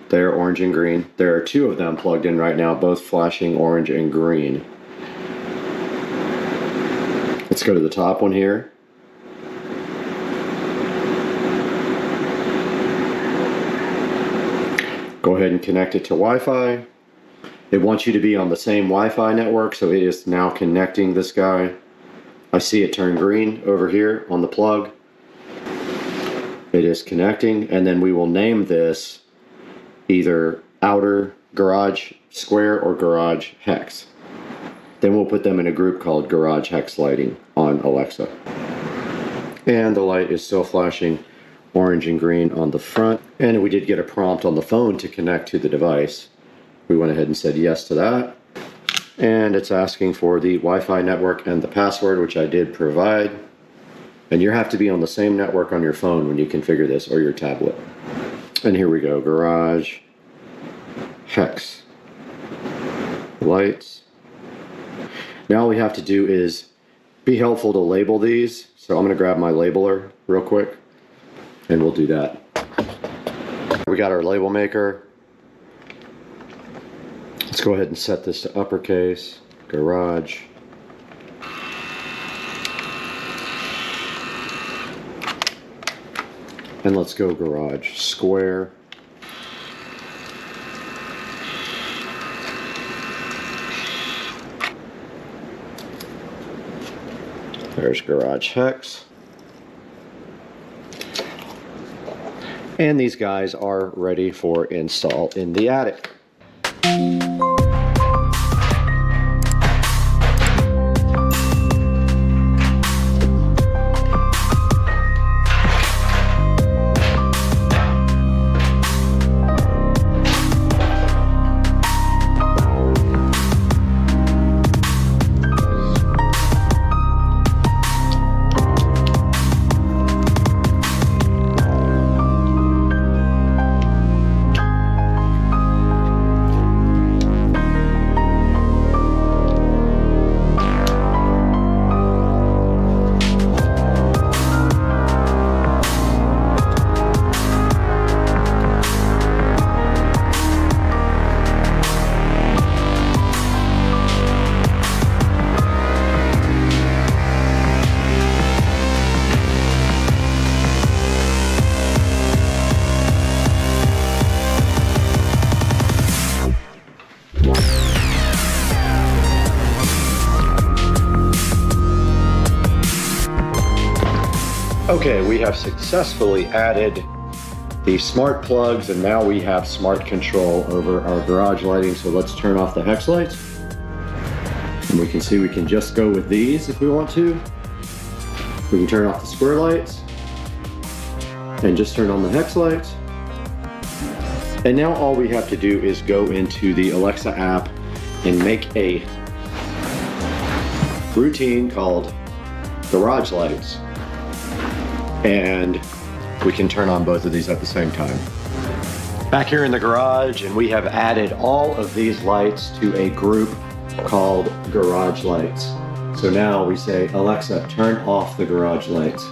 They're orange and green. There are two of them plugged in right now, both flashing orange and green. Let's go to the top one here. Go ahead and connect it to Wi-Fi. It wants you to be on the same Wi-Fi network, so it is now connecting this guy. I see it turn green over here on the plug. It is connecting, and then we will name this either outer garage square or garage hex. Then we'll put them in a group called garage hex lighting on Alexa. And the light is still flashing orange and green on the front. And we did get a prompt on the phone to connect to the device. We went ahead and said yes to that. And it's asking for the Wi-Fi network and the password, which I did provide. And you have to be on the same network on your phone when you configure this, or your tablet. And here we go, garage hex lights. Now all we have to do is be helpful to label these. So I'm going to grab my labeler real quick, and we'll do that. We got our label maker. Let's go ahead and set this to uppercase, garage. And let's go garage square. There's garage hex. And these guys are ready for install in the attic. Okay, we have successfully added the smart plugs, and now we have smart control over our garage lighting. So let's turn off the hex lights. And we can see we can just go with these if we want to. We can turn off the square lights and just turn on the hex lights. And now all we have to do is go into the Alexa app and make a routine called garage lights. And we can turn on both of these at the same time. Back here in the garage, and we have added all of these lights to a group called garage lights. So now we say, Alexa, turn off the garage lights.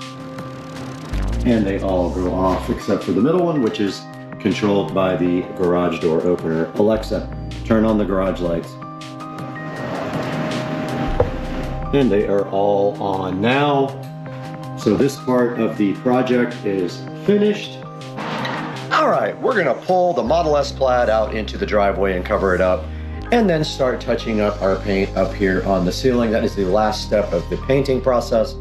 And they all go off except for the middle one, which is controlled by the garage door opener. Alexa, turn on the garage lights. And they are all on now. So this part of the project is finished. All right, we're gonna pull the Model S Plaid out into the driveway and cover it up, and then start touching up our paint up here on the ceiling. That is the last step of the painting process.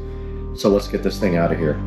So let's get this thing out of here.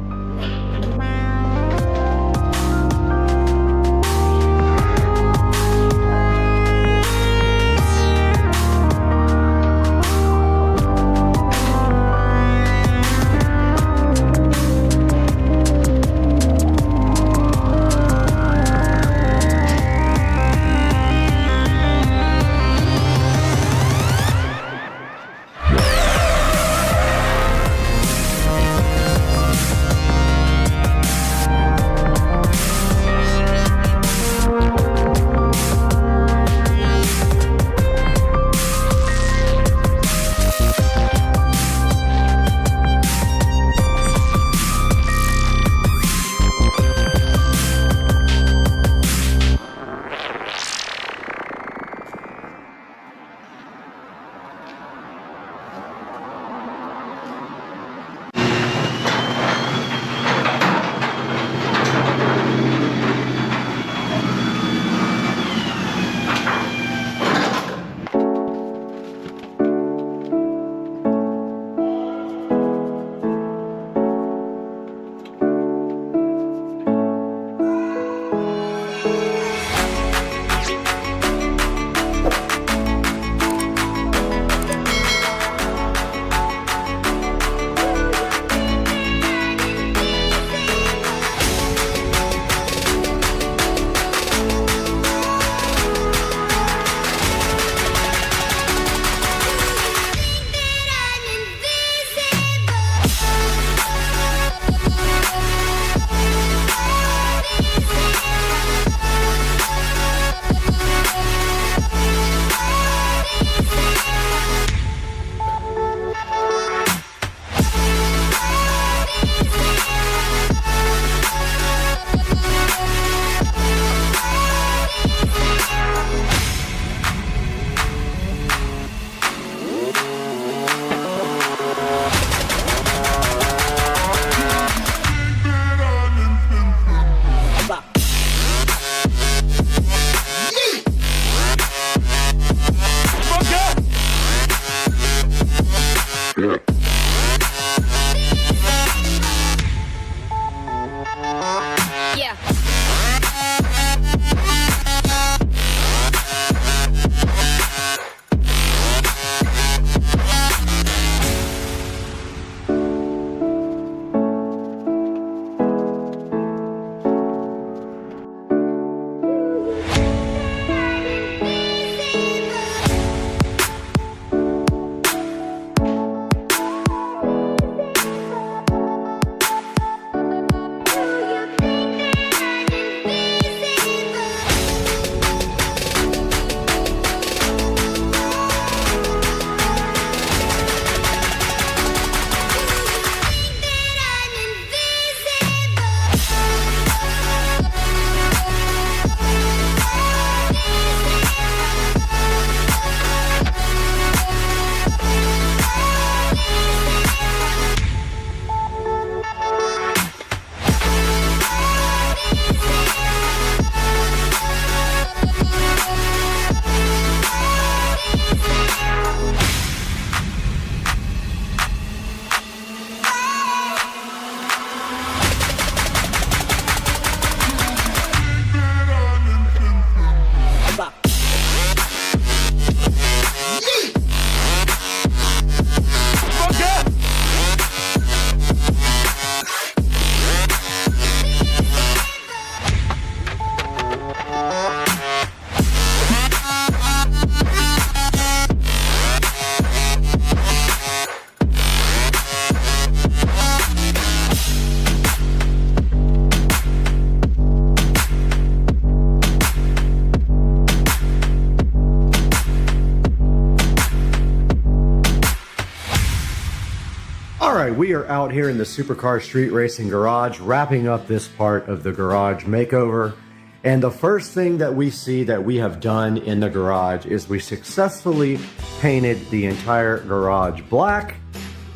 right, we are out here in the Supercar Street Racing garage, wrapping up this part of the garage makeover. And the first thing that we see that we have done in the garage is we successfully painted the entire garage black,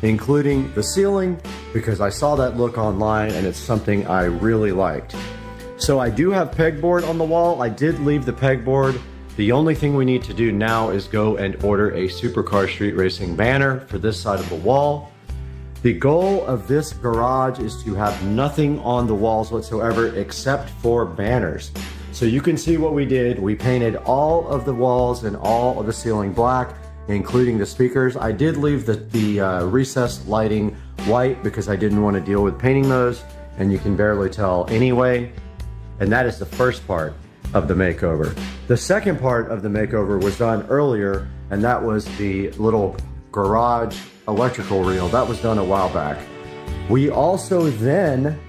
including the ceiling, because I saw that look online and it's something I really liked. So I do have pegboard on the wall. I did leave the pegboard. The only thing we need to do now is go and order a Supercar Street Racing banner for this side of the wall. The goal of this garage is to have nothing on the walls whatsoever except for banners. So you can see what we did. We painted all of the walls and all of the ceiling black, including the speakers. I did leave the recessed lighting white because I didn't want to deal with painting those, and you can barely tell anyway. And that is the first part of the makeover. The second part of the makeover was done earlier, and that was the little garage electrical reel. That was done a while back. We also then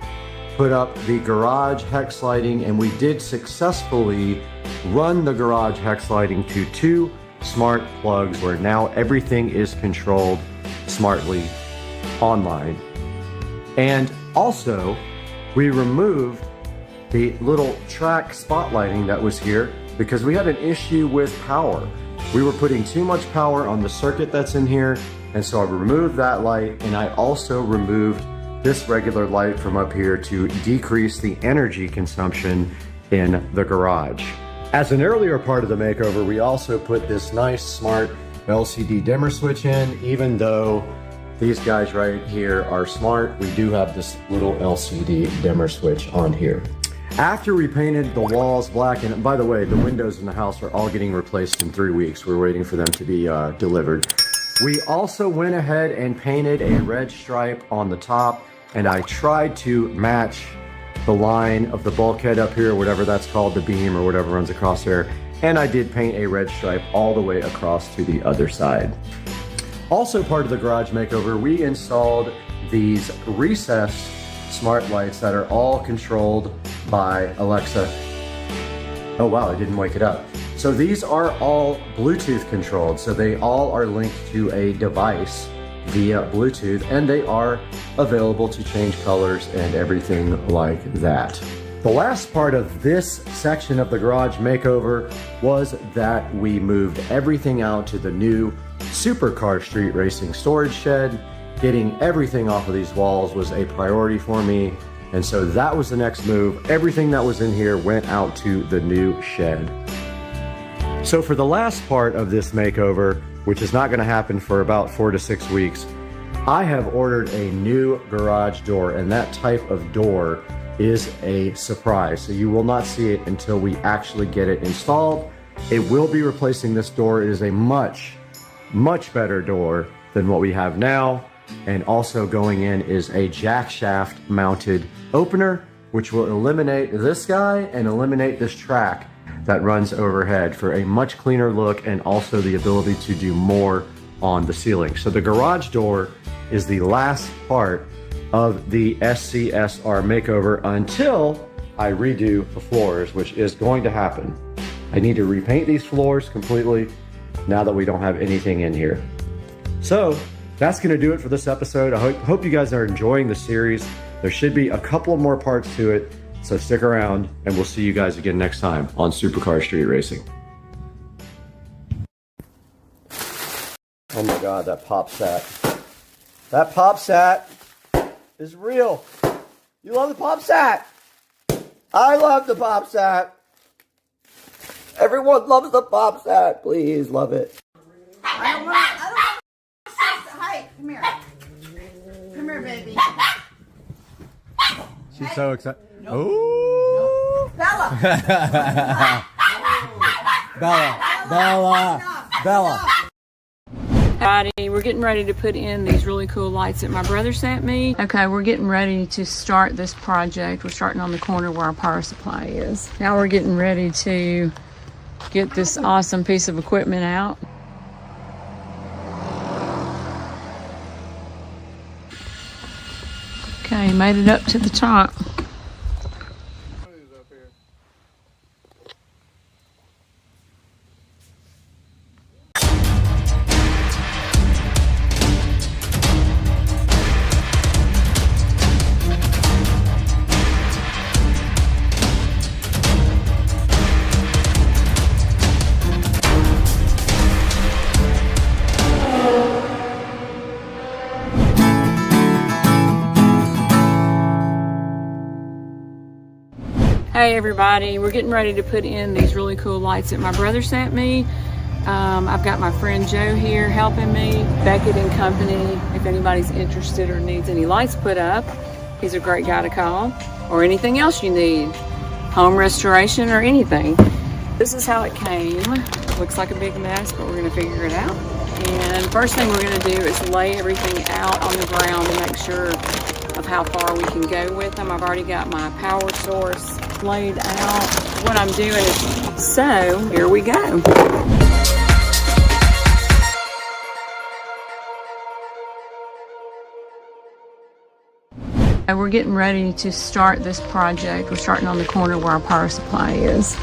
put up the garage hex lighting, and we did successfully run the garage hex lighting to 2 smart plugs where now everything is controlled smartly online. And also we removed the little track spotlighting that was here because we had an issue with power. We were putting too much power on the circuit that's in here, and so I removed that light, and I also removed this regular light from up here to decrease the energy consumption in the garage. As an earlier part of the makeover, we also put this nice smart LCD dimmer switch in. Even though these guys right here are smart, we do have this little LCD dimmer switch on here. After we painted the walls black, and by the way, the windows in the house are all getting replaced in 3 weeks. We're waiting for them to be delivered. We also went ahead and painted a red stripe on the top, and I tried to match the line of the bulkhead up here, whatever that's called, the beam or whatever runs across there. And I did paint a red stripe all the way across to the other side. Also part of the garage makeover, we installed these recessed smart lights that are all controlled by Alexa. Oh wow, I didn't wake it up. So these are all Bluetooth controlled. So they all are linked to a device via Bluetooth, and they are available to change colors and everything like that. The last part of this section of the garage makeover was that we moved everything out to the new Supercar Street Racing storage shed. Getting everything off of these walls was a priority for me, and so that was the next move. Everything that was in here went out to the new shed. So for the last part of this makeover, which is not going to happen for about 4 to 6 weeks, I have ordered a new garage door, and that type of door is a surprise. So you will not see it until we actually get it installed. It will be replacing this door. It is a much, much better door than what we have now. And also going in is a jack shaft mounted opener, which will eliminate this guy and eliminate this track that runs overhead for a much cleaner look, and also the ability to do more on the ceiling. So the garage door is the last part of the SCSR makeover until I redo the floors, which is going to happen. I need to repaint these floors completely now that we don't have anything in here. So that's going to do it for this episode. I hope you guys are enjoying the series. There should be a couple more parts to it, so stick around, and we'll see you guys again next time on Supercar Street Racing. Oh my God, that pop sat. That pop sat is real. You love the pop sat. I love the pop sat. Everyone loves the pop sat. Please love it. I don't want Hi, come here. Come here, baby. She's so excited. Nope. Oh, Bella. Bella. Alrighty, we're getting ready to put in these really cool lights that my brother sent me. Okay, we're getting ready to start this project. We're starting on the corner where our power supply is. Now we're getting ready to get this awesome piece of equipment out. Okay, made it up to the top. Hey everybody, we're getting ready to put in these really cool lights that my brother sent me. I've got my friend Joe here helping me, Beckett and Company. If anybody's interested or needs any lights put up, he's a great guy to call. Or anything else you need, home restoration or anything. This is how it came. Looks like a big mess, but we're gonna figure it out. And first thing we're gonna do is lay everything out on the ground to make sure of how far we can go with them. I've already got my power source laid out. What I'm doing is, so here we go. We're getting ready to start this project. We're starting on the corner where our power supply is.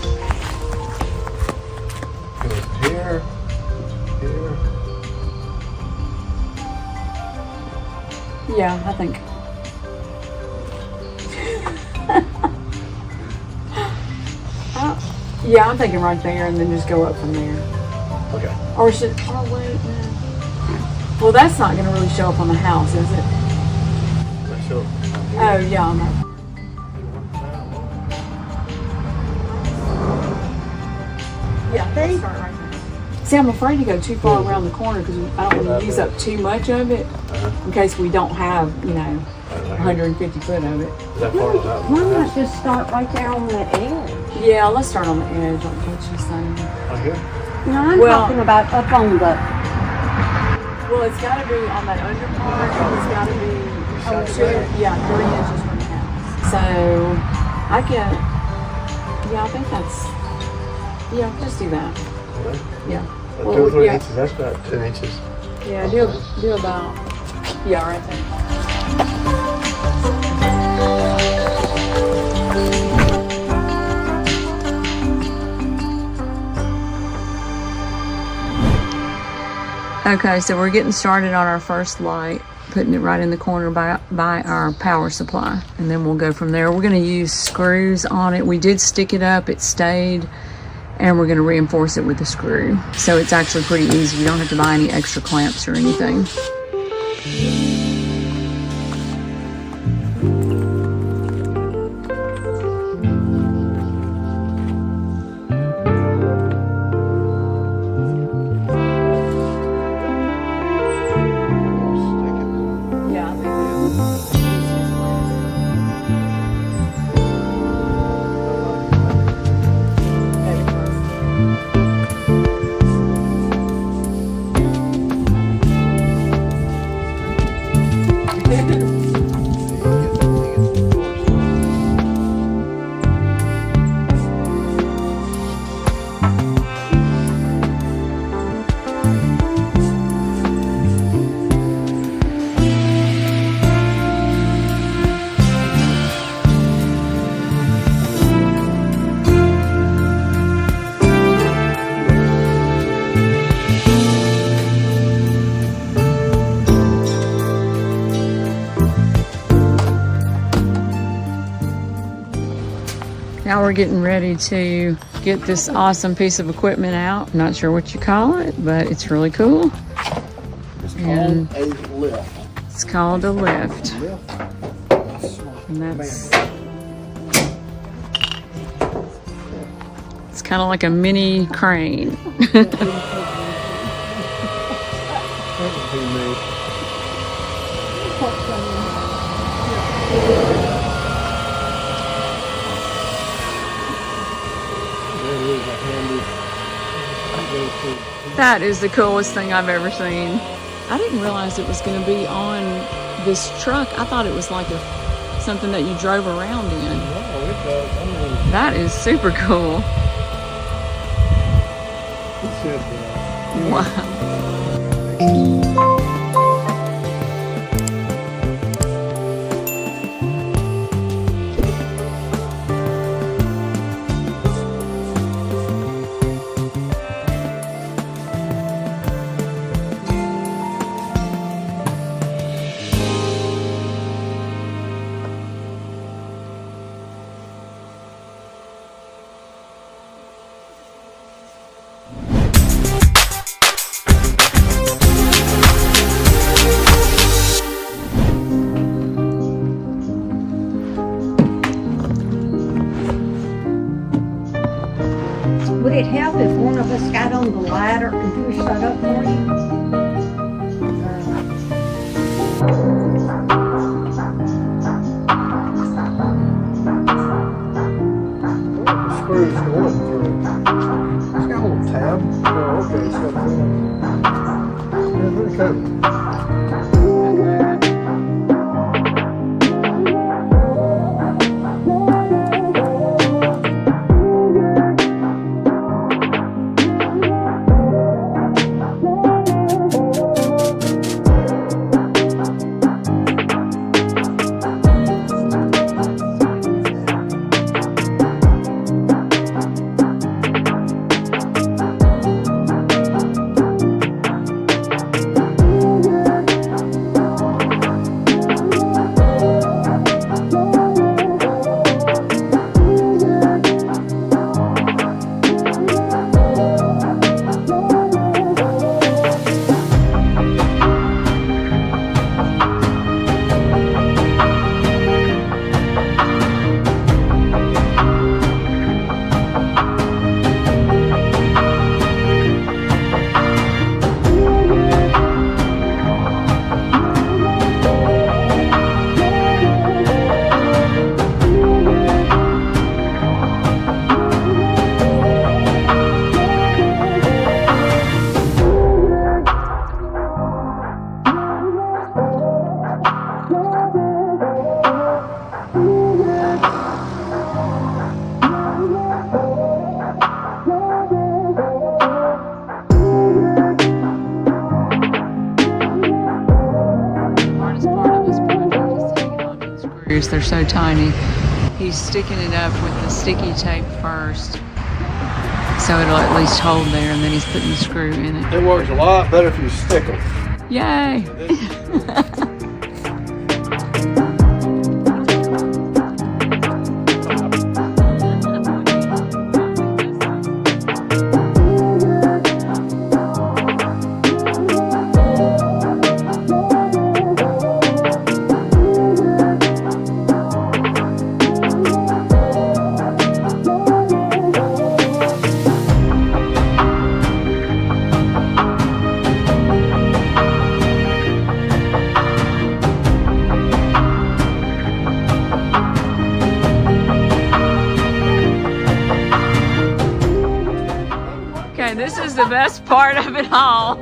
Here. Yeah, I think. Yeah, I'm thinking right there and then just go up from there. Okay. Or should, oh wait, no. Well, that's not gonna really show up on the house, is it? Sure. Oh, yeah, I'm up. Yeah, let's start right there. See, I'm afraid to go too far around the corner because I don't want to use up too much of it in case we don't have, you know, 150 foot of it. Why not just start right there on the edge? Yeah, let's start on the edge, like what she's saying. No, I'm talking about up on the... Well, it's got to be on that under part. It's got to be, yeah, 3 inches from the house. So, I can, yeah, I think that's, yeah, just do that. Yeah. Well, 2 or 3 yeah. inches, that's about 2 inches. Yeah, do about, yeah, right there. Okay, so we're getting started on our first light, putting it right in the corner by our power supply, and then we'll go from there. We're going to use screws on it. We did stick it up, it stayed, and we're going to reinforce it with a screw. So it's actually pretty easy. You don't have to buy any extra clamps or anything. Now we're getting ready to get this awesome piece of equipment out. I'm not sure what you call it, but it's really cool. It's called a lift. It's called a lift. And that's, it's kind of like a mini crane. That is the coolest thing I've ever seen. I didn't realize it was going to be on this truck. I thought it was like something that you drove around in. That is super cool. Wow. Would it help if one of us got on the ladder and pushed that up for you? The screw's going through. It's got a little tab. Oh, okay, so yeah, pretty cool. They're so tiny. He's sticking it up with the sticky tape first, so it'll at least hold there, and then he's putting the screw in it. It works a lot better if you stick them. Yay! This is the best part of it all.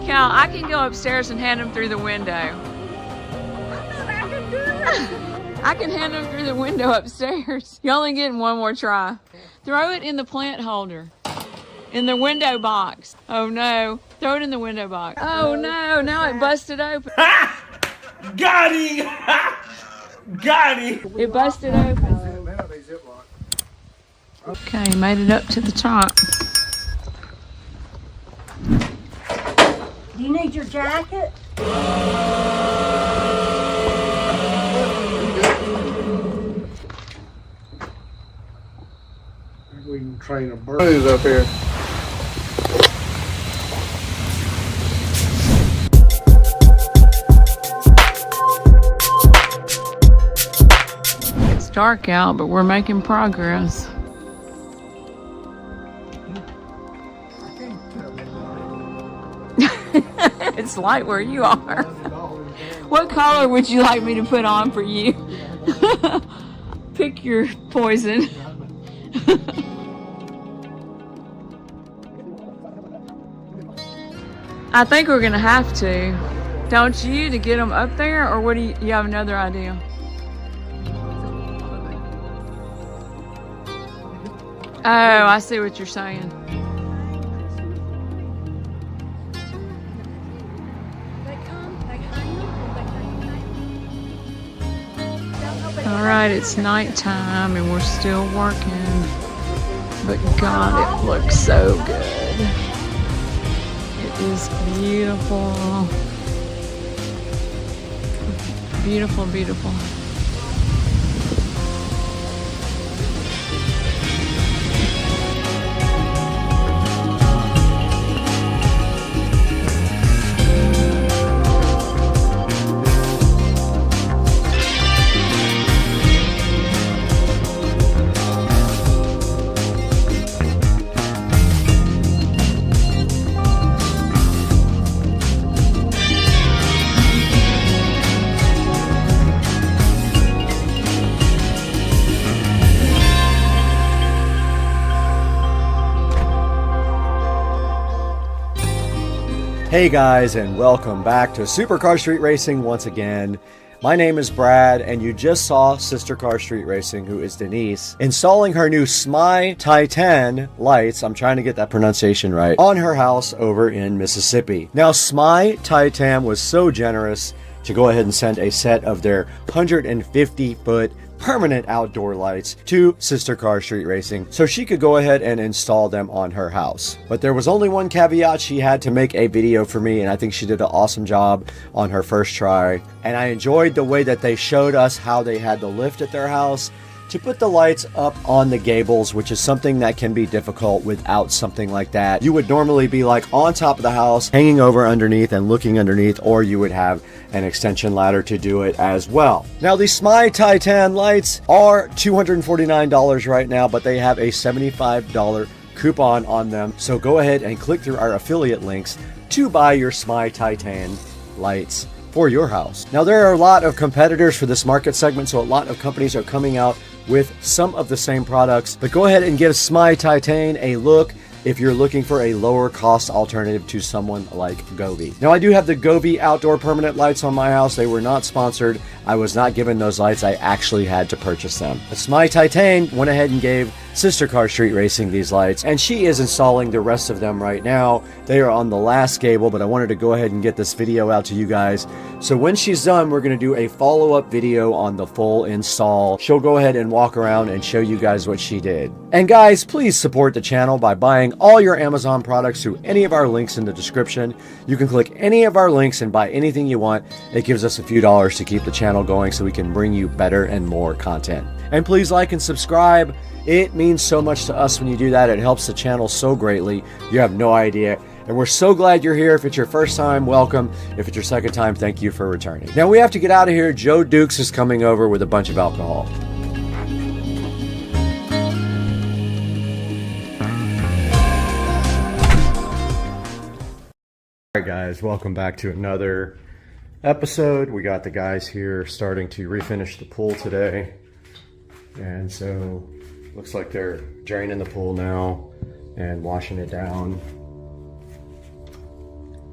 Cal, I can go upstairs and hand them through the window. I can hand them through the window upstairs. You're only getting one more try. Throw it in the plant holder. In the window box. Oh no. Throw it in the window box. Oh no, now it busted open. Got him! Got him! It busted open. Okay, made it up to the top. Do you need your jacket? We can train a bird. Who's up here? It's dark out, but we're making progress. It's light where you are. What color would you like me to put on for you? Pick your poison. I think we're gonna have to, don't you, to get them up there, or what do you have another idea? Oh, I see what you're saying. All right, it's nighttime and we're still working, but God, it looks so good. It is beautiful. Beautiful, beautiful. Hey guys, and welcome back to Supercar Street Racing once again. My name is Brad, and you just saw Sister Car Street Racing, who is Denise, installing her new SMI Titan lights, I'm trying to get that pronunciation right, on her house over in Mississippi. Now, SMI Titan was so generous to go ahead and send a set of their 150-foot permanent outdoor lights to Sister Car Street Racing so she could go ahead and install them on her house. But there was only one caveat: she had to make a video for me, and I think she did an awesome job on her first try. And I enjoyed the way that they showed us how they had the lift at their house to put the lights up on the gables, which is something that can be difficult without something like that. You would normally be like on top of the house, hanging over underneath and looking underneath, or you would have an extension ladder to do it as well. Now, these SMI Titan lights are $249 right now, but they have a $75 coupon on them. So go ahead and click through our affiliate links to buy your SMI Titan lights for your house. Now, there are a lot of competitors for this market segment, so a lot of companies are coming out with some of the same products, but go ahead and give SMI Titan a look if you're looking for a lower cost alternative to someone like Govee. Now, I do have the Govee outdoor permanent lights on my house. They were not sponsored. I was not given those lights. I actually had to purchase them. But SMI Titan went ahead and gave Sister Car Street Racing these lights, and she is installing the rest of them right now. They are on the last cable, but I wanted to go ahead and get this video out to you guys. So when she's done, we're going to do a follow-up video on the full install. She'll go ahead and walk around and show you guys what she did. And guys, please support the channel by buying all your Amazon products through any of our links in the description. You can click any of our links and buy anything you want. It gives us a few dollars to keep the channel going so we can bring you better and more content. And please like and subscribe. It means so much to us when you do that. It helps the channel so greatly. You have no idea. And we're so glad you're here. If it's your first time, welcome. If it's your second time, thank you for returning. Now, we have to get out of here. Joe Dukes is coming over with a bunch of alcohol. All right, guys, welcome back to another episode. We got the guys here starting to refinish the pool today. And so looks like they're draining the pool now and washing it down.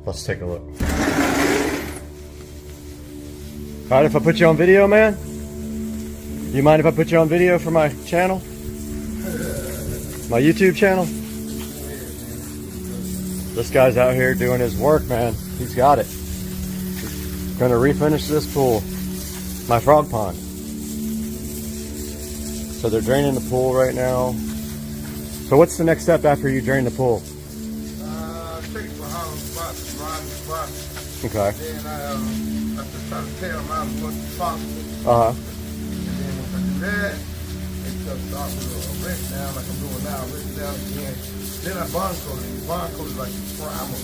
Let's take a look. All right, if I put you on video, man? You mind if I put you on video for my channel? My YouTube channel? This guy's out here doing his work, man. He's got it. He's gonna refinish this pool. My frog pond. So they're draining the pool right now. So what's the next step after you drain the pool? Take it for hollow spots, rotten spots. Okay. And then I just try to tear them out as much as possible. Uh-huh. And then if I do that, I just start with a rinse down like I'm doing now, rinse down again. Then I bond coat it. Bond coat is like a primer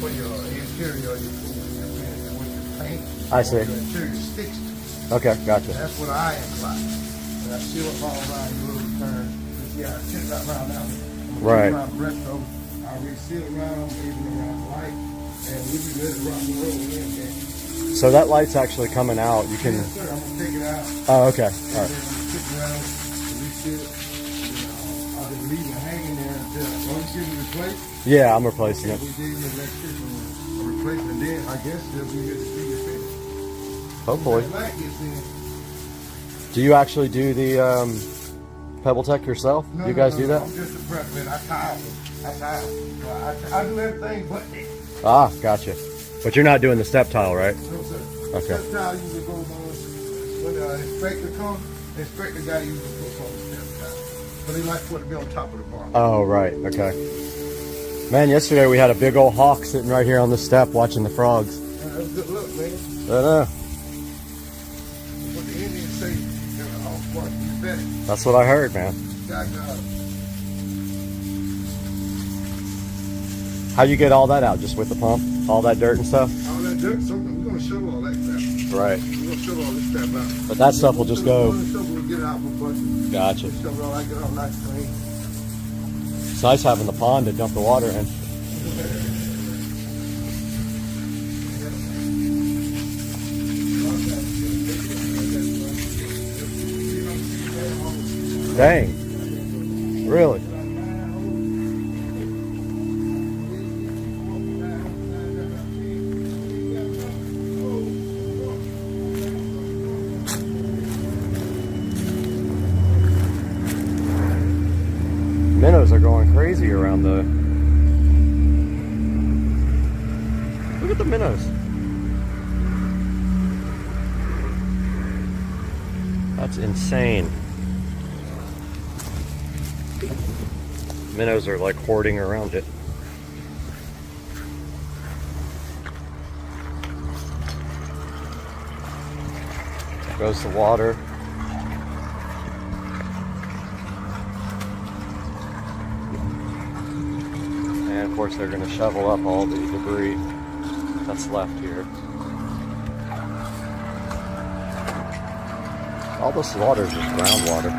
for your interior of your pool. And with your paint, I see. the interior sticks to. Okay, gotcha. That's what I apply. I seal it all around your little turn. Yeah, I tip that around now. Right. Around the rest of them. I reseal around, even around the light, and we'll be ready to rock and roll again. So that light's actually coming out. You can. Yes, sir. I'm gonna take it out. Oh, okay. And all right. then tip it around, reseal it. I'll just leave it hanging there until once you replace. Yeah, I'm replacing it. We gave you an electrician a replacement. Then I guess they'll be here to see your finish. Hopefully. When the light gets in. Do you actually do the Pebble Tech yourself? No, you guys do that? I'm just a prep man. I tile. I do everything but that. Ah, gotcha. But you're not doing the step tile, right? No, sir. Okay. Step tile usually goes on when the inspector comes. The inspector guy usually puts on the step tile. But he likes for it to be on top of the bar. Oh, right. Okay. Man, yesterday we had a big old hawk sitting right here on the step watching the frogs. That's a good look, man. I know. What the Indians say, that's what I heard, man. How you get all that out? Just with the pump? All that dirt and stuff? All that dirt, something. We're going to shovel all that crap. Right. We're going to shovel all this crap out. But that stuff will just go. We'll get it out with buckets. Gotcha. We'll shovel all that, get all nice clean. It's nice having the pond to dump the water in. Dang. Really? crazy around the... Look at the minnows. That's insane. Minnows are like hoarding around it. There goes the water. And of course they're going to shovel up all the debris that's left here. All this water is just groundwater.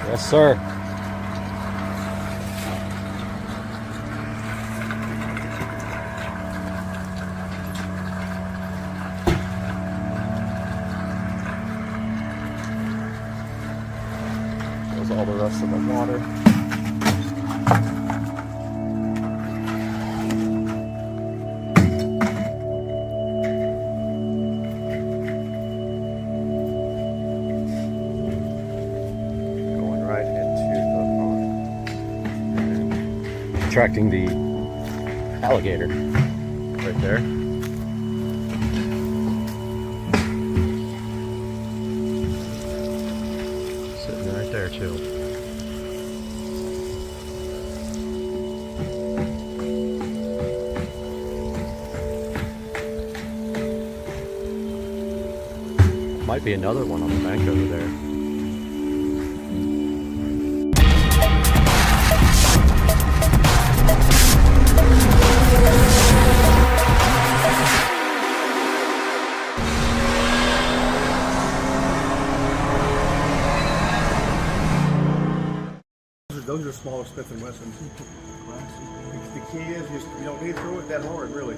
Yes, sir. There's all the rest of the water. Attracting the alligator right there. Sitting right there too. Might be another one on the bank over there. Those are smaller Smith & Wessons. The key is just you don't need to throw it that hard, really.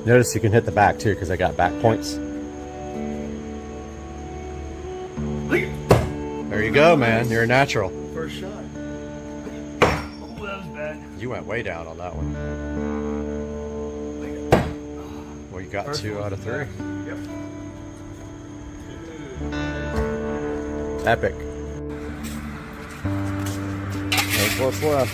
Notice you can hit the back too because I got back points. There you go, man. You're a natural. First shot. Oh, that was bad. You went way down on that one. Well, you got 2 out of 3. Yep. Epic. There's what's left.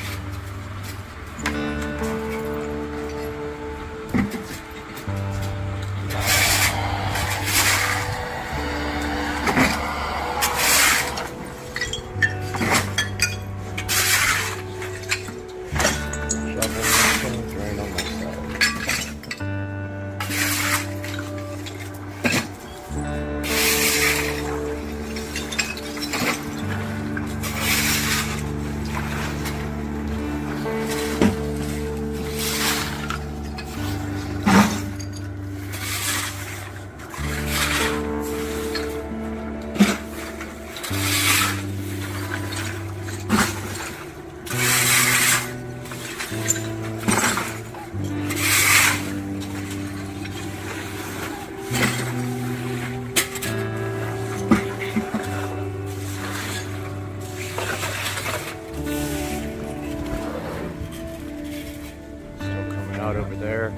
Over there.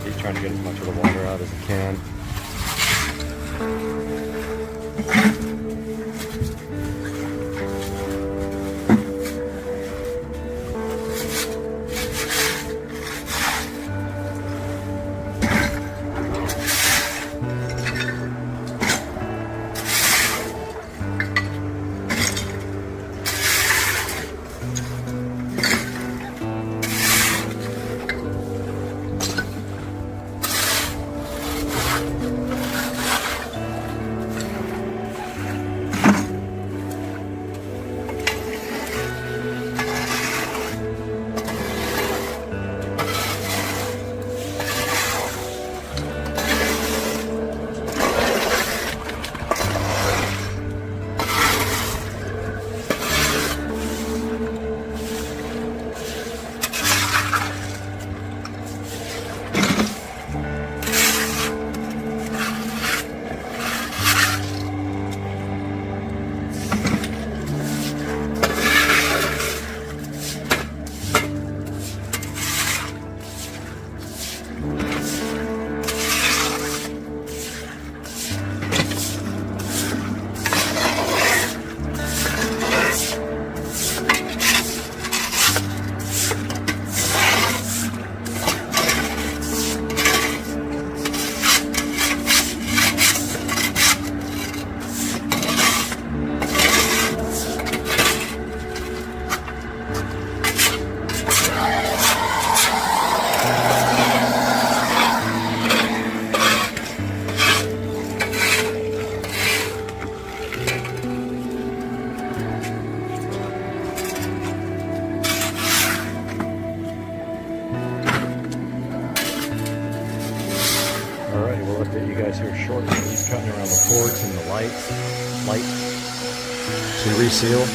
He's trying to get as much of the water out as he can. light to reseal.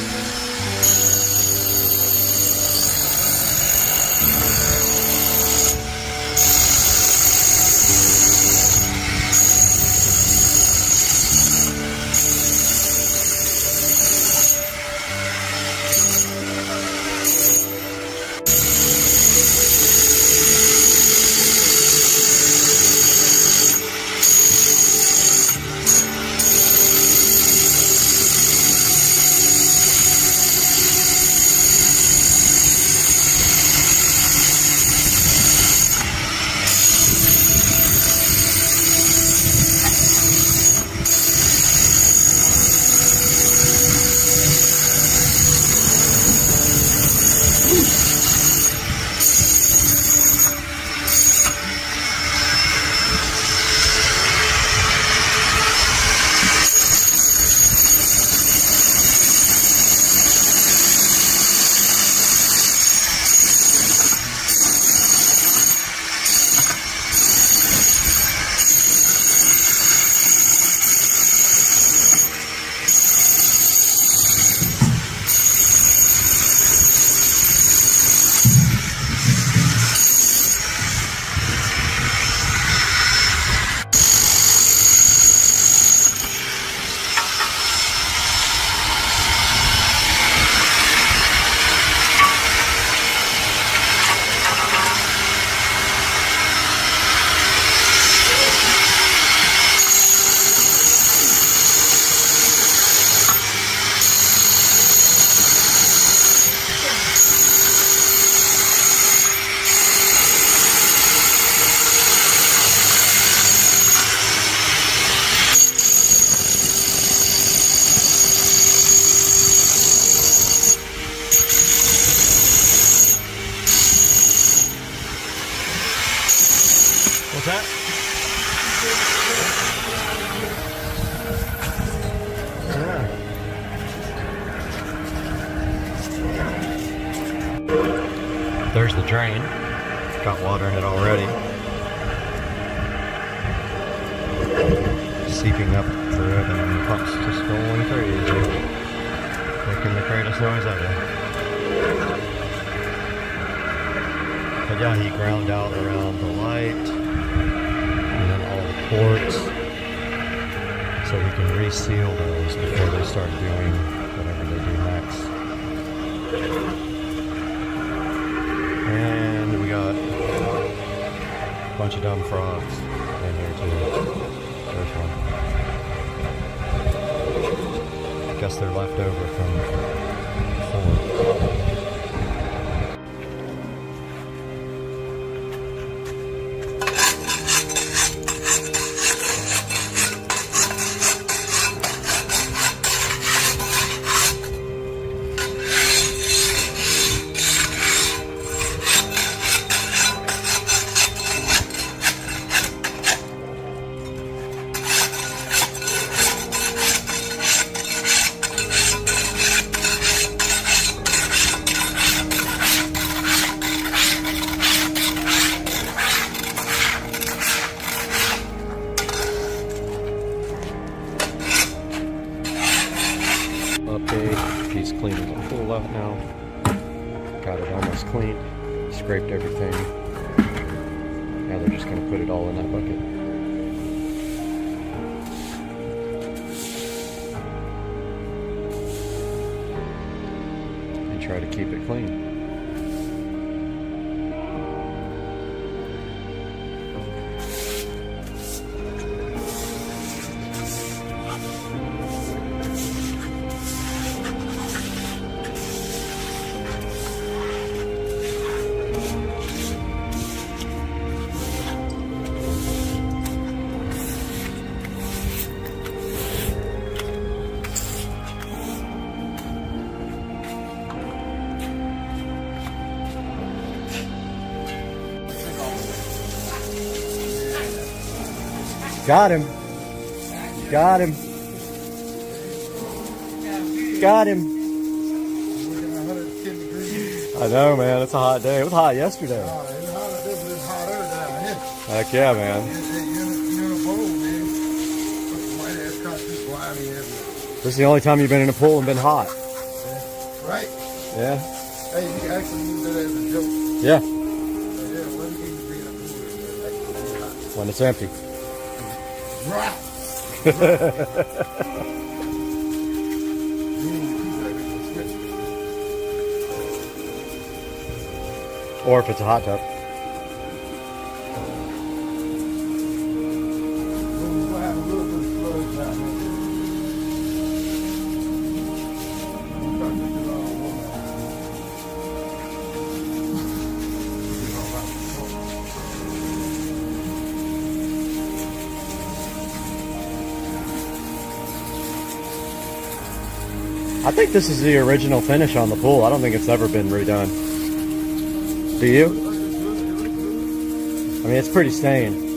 What's that? There's the drain. Got water in it already. Seeping up through it, and the pump's just going crazy. Making the greatest noise ever. But yeah, he ground out around the light and then all the ports, so we can reseal those before they start doing whatever they do next. And we got a bunch of dumb frogs in here too. There's one. I guess they're left over from before. Update, he's cleaning the pool out now. Got it almost clean. Scraped everything. Now they're just gonna put it all in that bucket. And try to keep it clean. Got him. Got him. Got him. I know, man. It's a hot day. It was hot yesterday. Heck yeah, man. This is the only time you've been in a pool and been hot. Right? Yeah. Hey, you can actually use that as a joke. Yeah. Yeah, when do you be in a pool? When it's empty. Right. Or if it's a hot tub. I think this is the original finish on the pool. I don't think it's ever been redone. Do you? I mean, it's pretty stained.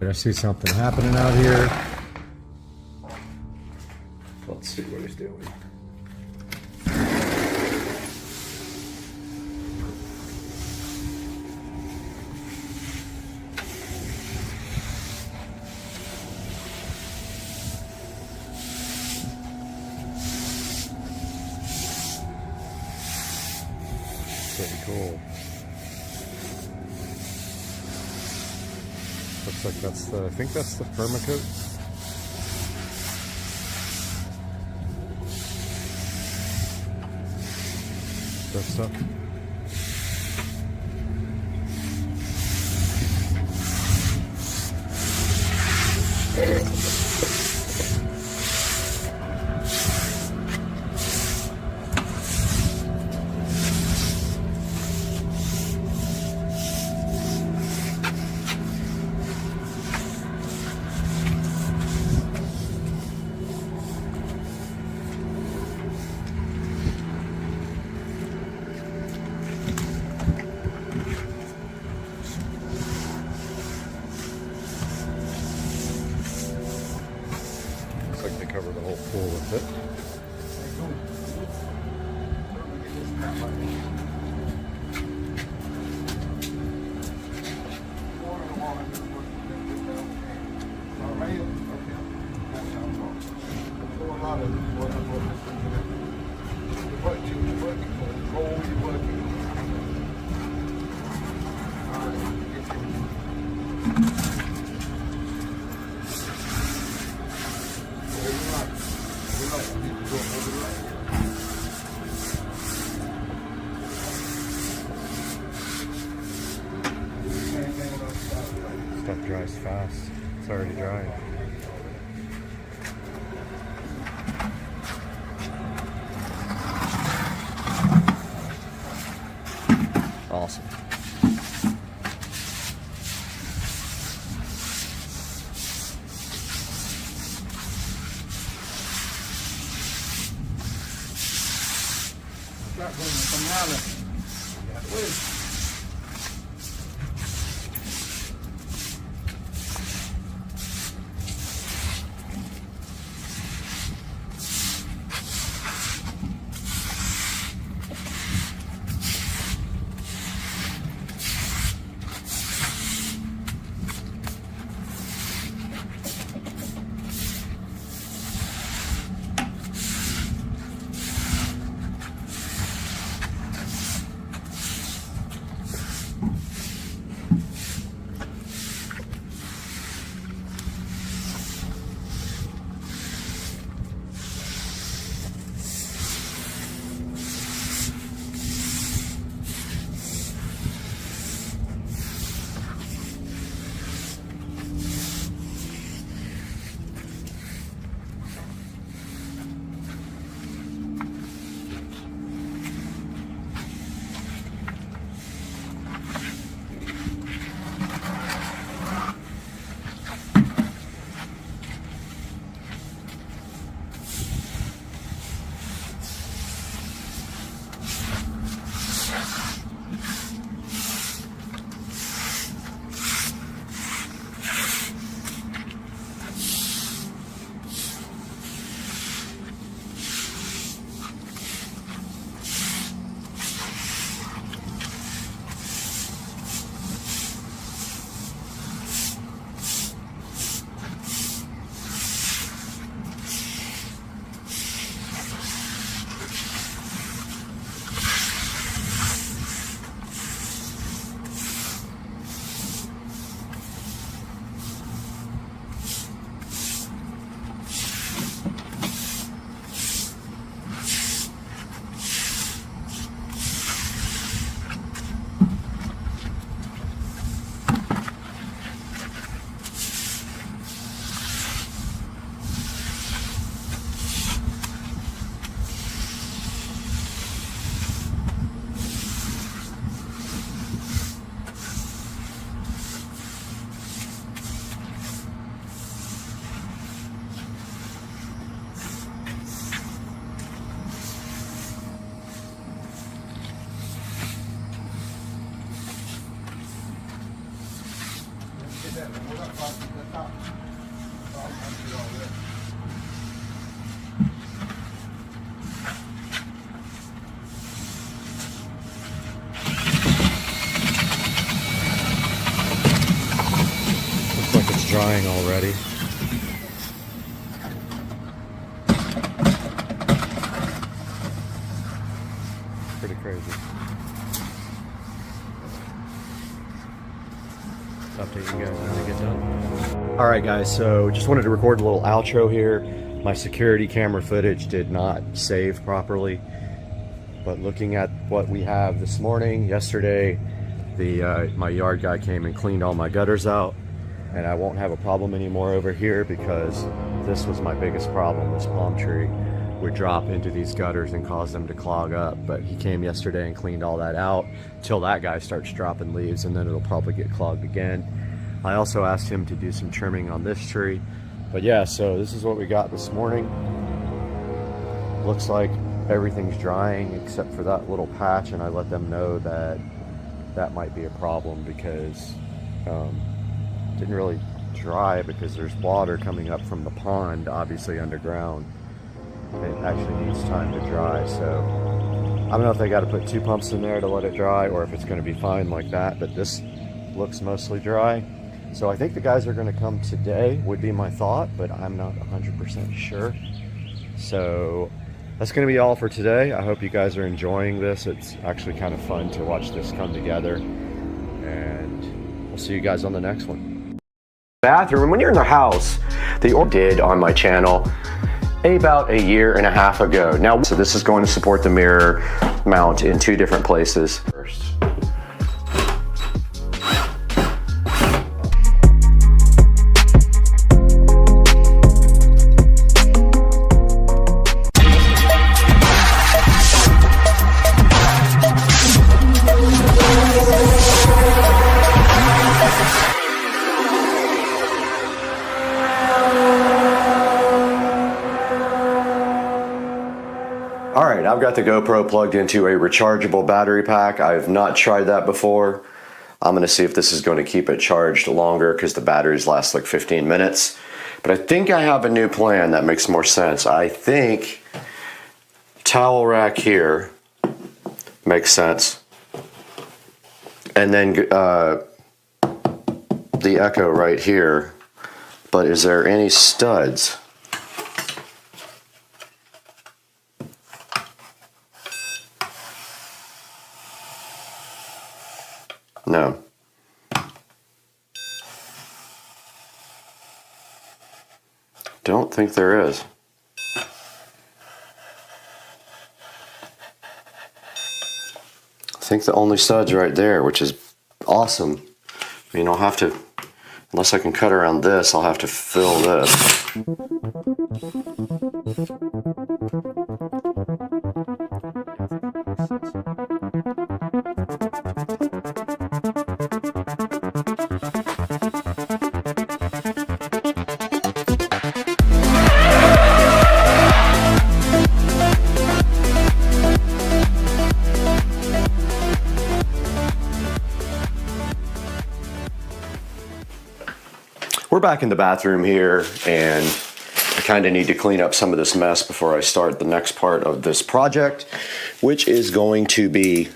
I see something happening out here. Let's see what he's doing. pretty cool. Looks like that's the, I think that's the permacoat. That stuff. Cover the whole pool with it. Stuff dries fast. It's already drying. Awesome. Drying already. Pretty crazy. update you guys when they get done. All right, guys, so just wanted to record a little outro here. My security camera footage did not save properly, but looking at what we have this morning, yesterday, my yard guy came and cleaned all my gutters out, and I won't have a problem anymore over here because this was my biggest problem. This palm tree would drop into these gutters and cause them to clog up, but he came yesterday and cleaned all that out till that guy starts dropping leaves, and then it'll probably get clogged again. I also asked him to do some trimming on this tree, but yeah, so this is what we got this morning. Looks like everything's drying except for that little patch, and I let them know that that might be a problem because didn't really dry because there's water coming up from the pond, obviously underground. It actually needs time to dry, so I don't know if they got to put 2 pumps in there to let it dry or if it's going to be fine like that, but this looks mostly dry. So I think the guys are going to come today, would be my thought, but I'm not 100% sure. So that's going to be all for today. I hope you guys are enjoying this. It's actually kind of fun to watch this come together, and we'll see you guys on the next one. Bathroom, and when you're in the house, they did on my channel about a year and a half ago. Now, so this is going to support the mirror mount in 2 different places. First. Alright, I've got the GoPro plugged into a rechargeable battery pack. I have not tried that before. I'm going to see if this is going to keep it charged longer because the batteries last like 15 minutes. But I think I have a new plan that makes more sense. I think towel rack here makes sense. And then the Echo right here. But is there any studs? No. Don't think there is. I think the only stud's right there, which is awesome. I mean, I'll have to, unless I can cut around this, I'll have to fill this. We're back in the bathroom here, and I kind of need to clean up some of this mess before I start the next part of this project, which is going to be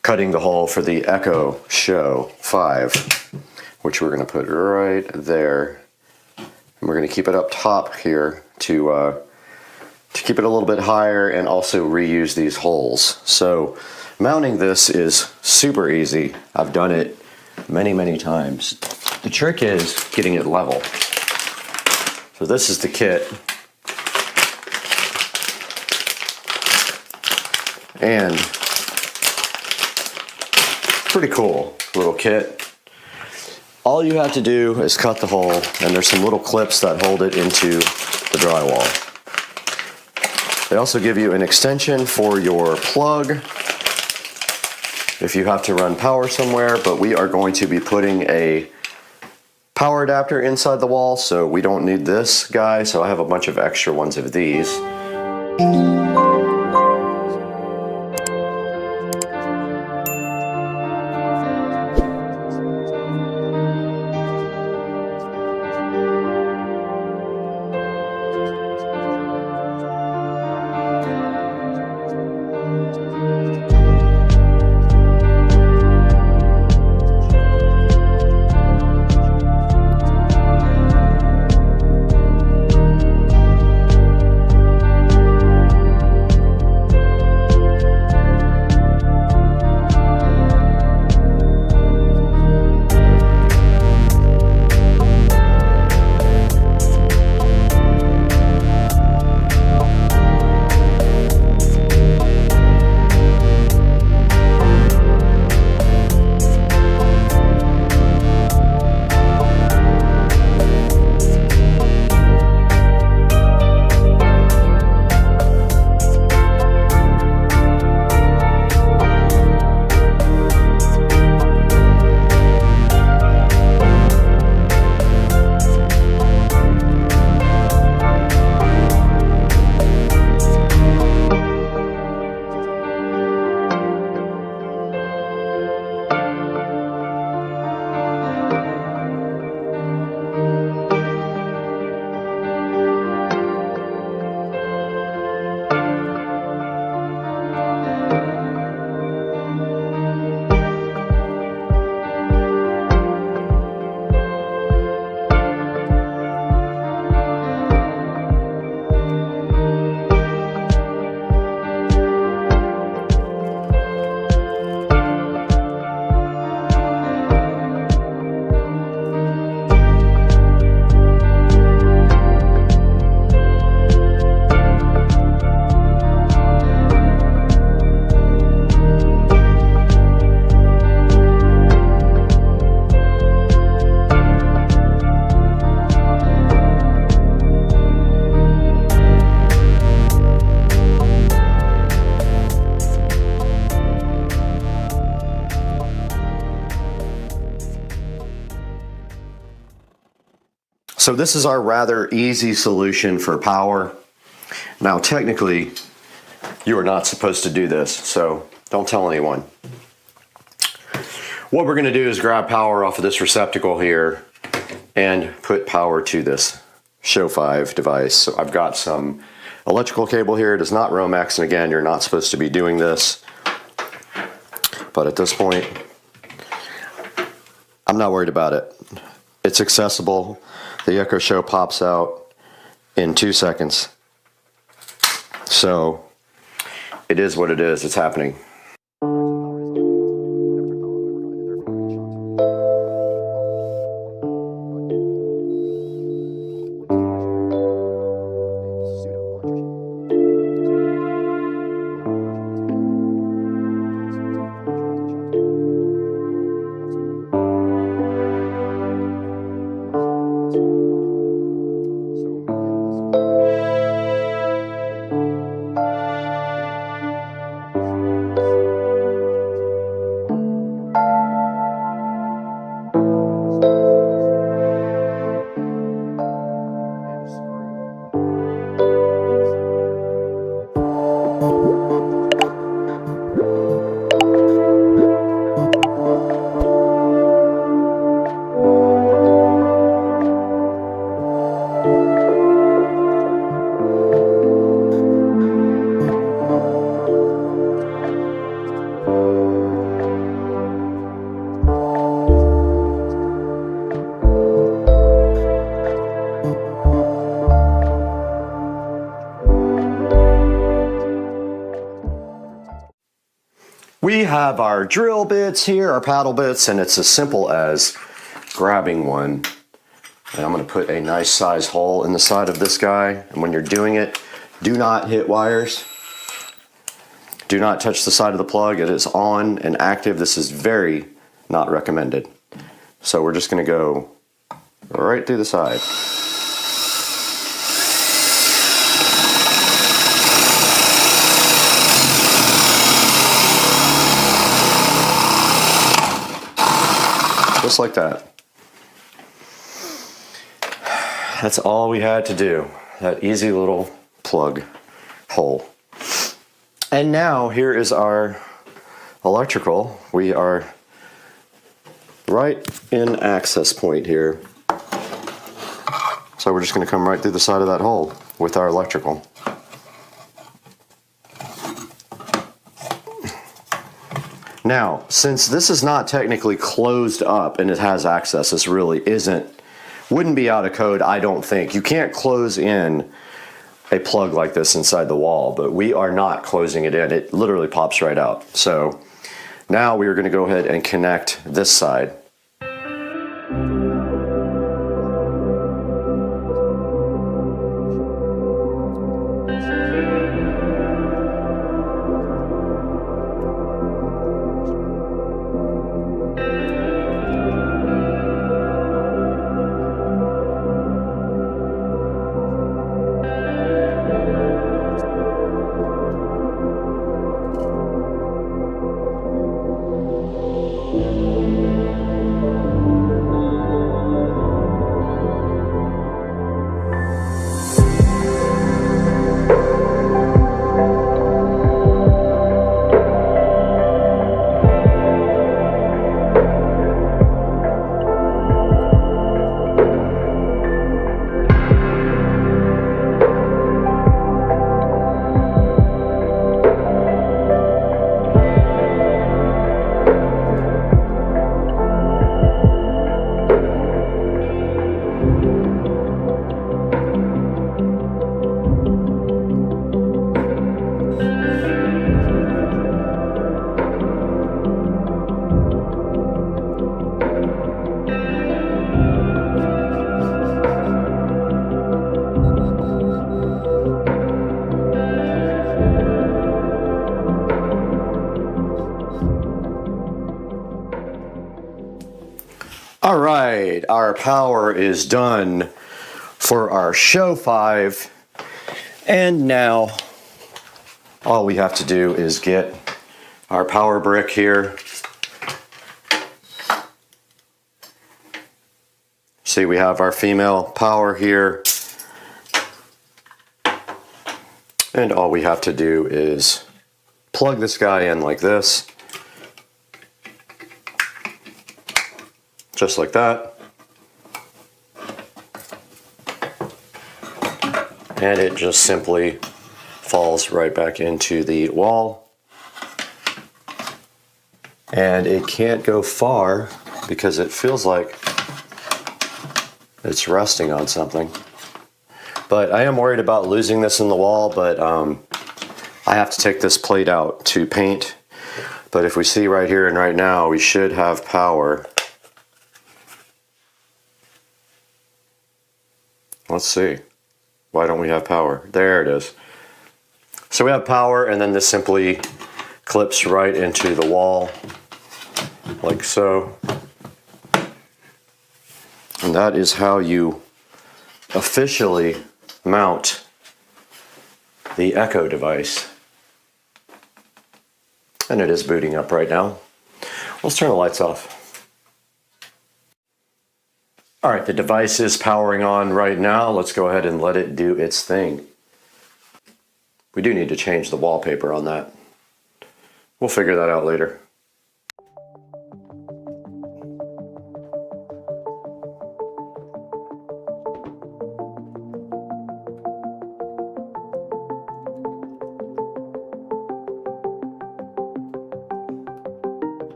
cutting the hole for the Echo Show 5, which we're going to put right there. And we're going to keep it up top here to keep it a little bit higher and also reuse these holes. So mounting this is super easy. I've done it many, many times. The trick is getting it level. So this is the kit. And pretty cool little kit. All you have to do is cut the hole, and there's some little clips that hold it into the drywall. They also give you an extension for your plug if you have to run power somewhere, but we are going to be putting a power adapter inside the wall, so we don't need this guy, so I have a bunch of extra ones of these. So this is our rather easy solution for power. Now technically, you are not supposed to do this, so don't tell anyone. What we're gonna do is grab power off of this receptacle here and put power to this Show 5 device. So I've got some electrical cable here. It is not Romex, and again, you're not supposed to be doing this. But at this point, I'm not worried about it. It's accessible. The Echo Show pops out in 2 seconds. So it is what it is. It's happening. We have our drill bits here, our paddle bits, and it's as simple as grabbing one. And I'm going to put a nice size hole in the side of this guy. And when you're doing it, do not hit wires. Do not touch the side of the plug. It is on and active. This is very not recommended. So we're just going to go right through the side. Just like that. That's all we had to do. That easy little plug hole. And now here is our electrical. We are right in access point here. So we're just going to come right through the side of that hole with our electrical. Now, since this is not technically closed up and it has access, this really wouldn't be out of code, I don't think. You can't close in a plug like this inside the wall, but we are not closing it in. It literally pops right out. So now we are going to go ahead and connect this side. All right, our power is done for our Show 5. And now all we have to do is get our power brick here, See, we have our female power here. And all we have to do is plug this guy in like this. Just like that. And it just simply falls right back into the wall. And it can't go far because it feels like it's resting on something. But I am worried about losing this in the wall, but I have to take this plate out to paint. But if we see right here and right now, we should have power. Let's see. Why don't we have power? There it is. So we have power, and then this simply clips right into the wall, like so. And that is how you officially mount the Echo device. And it is booting up right now. Let's turn the lights off. All right, the device is powering on right now. Let's go ahead and let it do its thing. We do need to change the wallpaper on that. We'll figure that out later.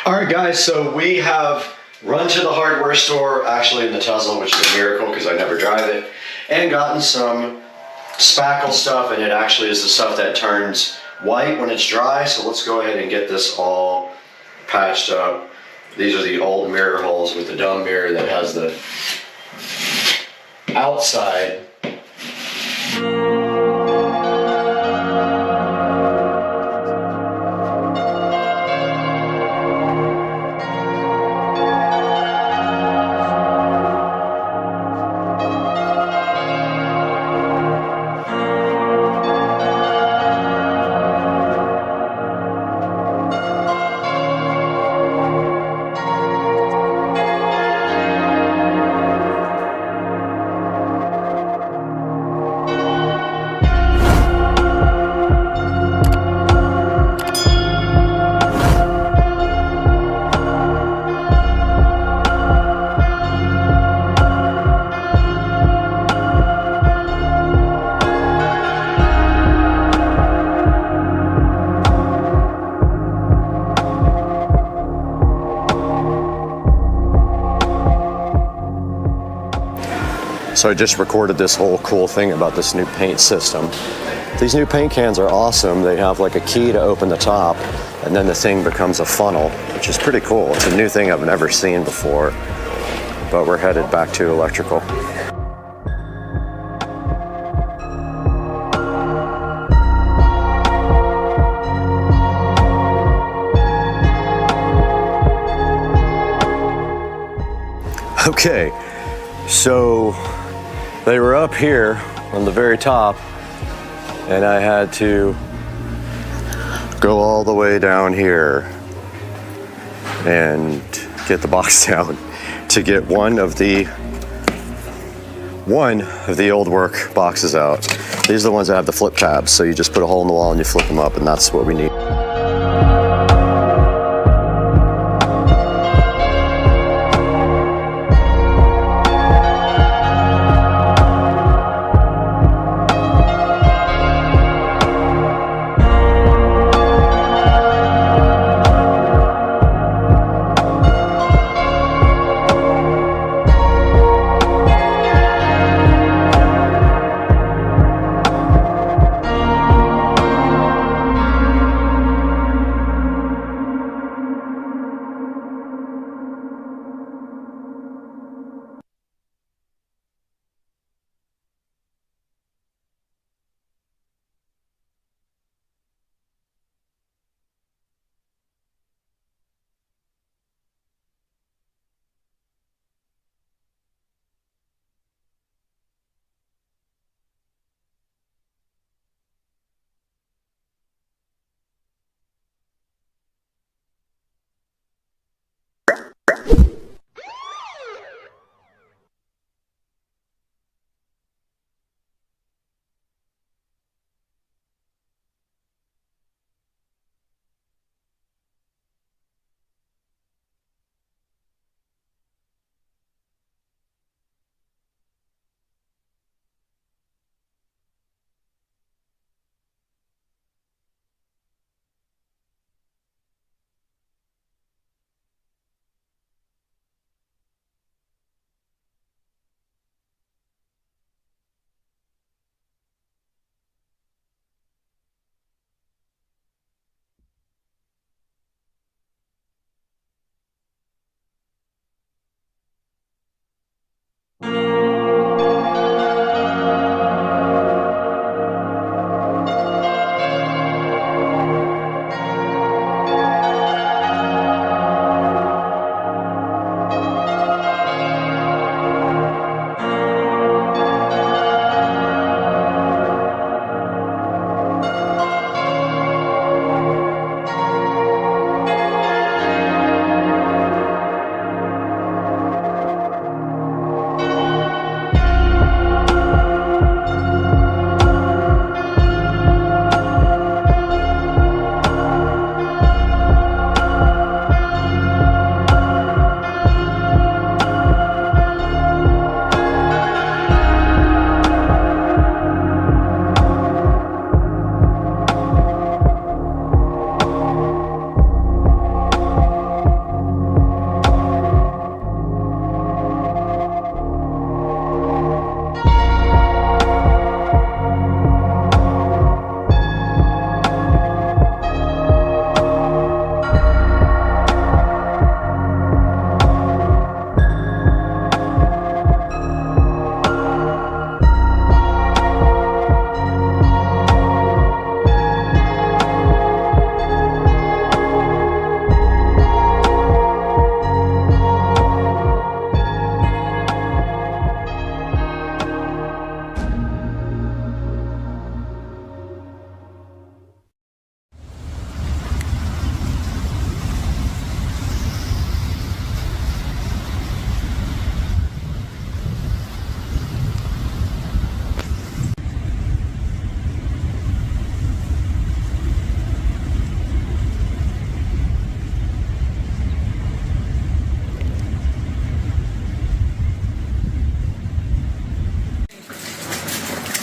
All right, guys, so we have run to the hardware store, actually in the Tesla, which is a miracle because I never drive it, and gotten some spackle stuff, and it actually is the stuff that turns white when it's dry. So let's go ahead and get this all patched up. These are the old mirror holes with the dumb mirror that has the outside. So I just recorded this whole cool thing about this new paint system. These new paint cans are awesome. They have like a key to open the top, and then the thing becomes a funnel, which is pretty cool. It's a new thing I've never seen before, but we're headed back to electrical. Okay, so they were up here on the very top, and I had to go all the way down here and get the box down to get one of the old work boxes out. These are the ones that have the flip tabs, so you just put a hole in the wall and you flip them up, and that's what we need.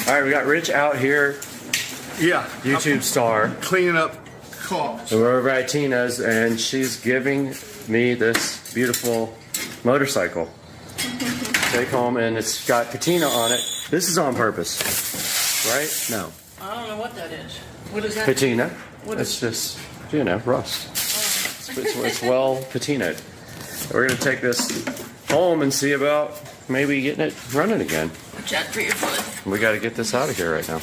All right, we got Rich out here. Yeah. YouTube star. Cleaning up cops. So we're over at Tina's, and she's giving me this beautiful motorcycle. take home, and it's got patina on it. This is on purpose, right? No. I don't know what that is. What is that? Patina. What It's is- just, you know, rust. It's well patinaed. We're gonna take this home and see about maybe getting it running again. Watch out for your foot. We got to get this out of here right now.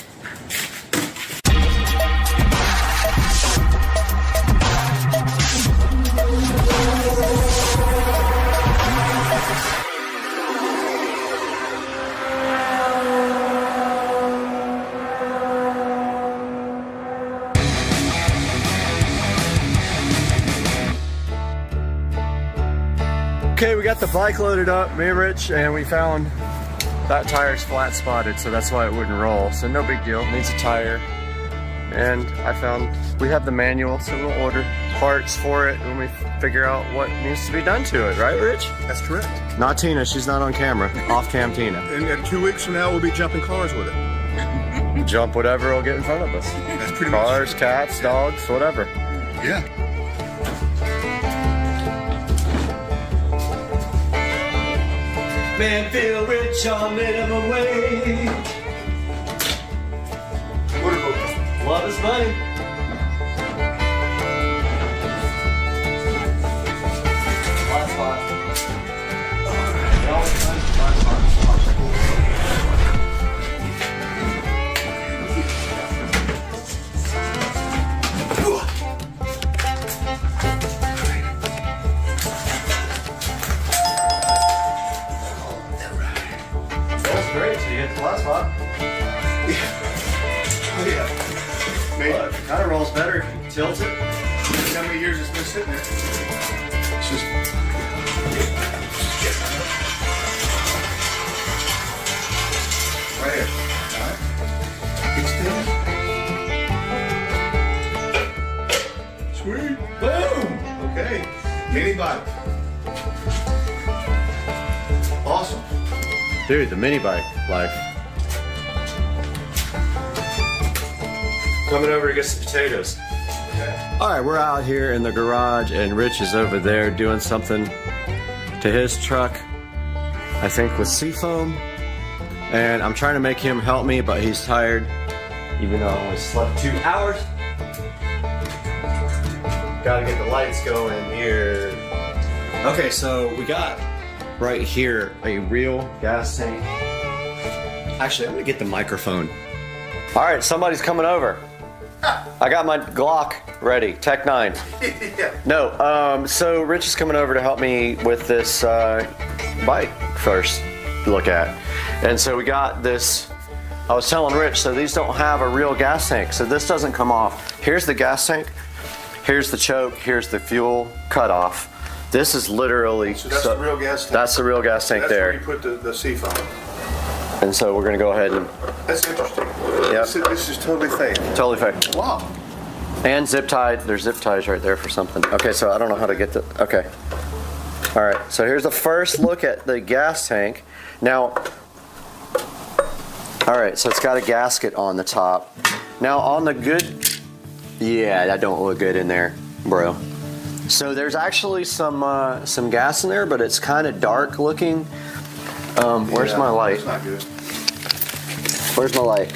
Okay, we got the bike loaded up, me and Rich, and we found that tire's flat spotted, so that's why it wouldn't roll. So no big deal, needs a tire. And I found we have the manual, so we'll order parts for it when we figure out what needs to be done to it, right, Rich? That's correct. Not Tina, she's not on camera. Off cam Tina. And 2 weeks from now, we'll be jumping cars with it. Jump whatever will get in front of us. That's pretty Cars, cats, dogs, whatever. Yeah. Man, feel rich on minimum wage. Love is money. Last spot. That's great. So you hit the last spot. Oh, yeah. Look, it kind of rolls better if you tilt it. Look how many years it's been sitting there. It's just... Right here. All right. Extend. Sweet. Boom! Okay. Mini bike. Awesome. Dude, the mini bike life. Coming over to get some potatoes. Okay. All right, we're out here in the garage, and Rich is over there doing something to his truck, I think with seafoam. And I'm trying to make him help me, but he's tired, even though I only slept 2 hours. Gotta get the lights going here. Okay, so we got right here a real gas tank. Actually, I'm gonna get the microphone. All right, somebody's coming over. I got my Glock ready, Tech 9. No, so Rich is coming over to help me with this bike first look at. And so we got this, I was telling Rich, so these don't have a real gas tank, so this doesn't come off. Here's the gas tank, here's the choke, here's the fuel cutoff. This is literally... So that's the real gas tank? That's the real gas tank there. That's where you put the seafoam. And so we're gonna go ahead and... That's interesting. Yep. This is totally fake. Totally fake. Wow. And zip tied. There's zip ties right there for something. Okay, so I don't know how to get the... Okay. All right, so here's the first look at the gas tank. Now... All right, so it's got a gasket on the top. Now on the good... Yeah, that don't look good in there, bro. So there's actually some gas in there, but it's kind of dark looking. Where's my light? That's not good. Where's my light?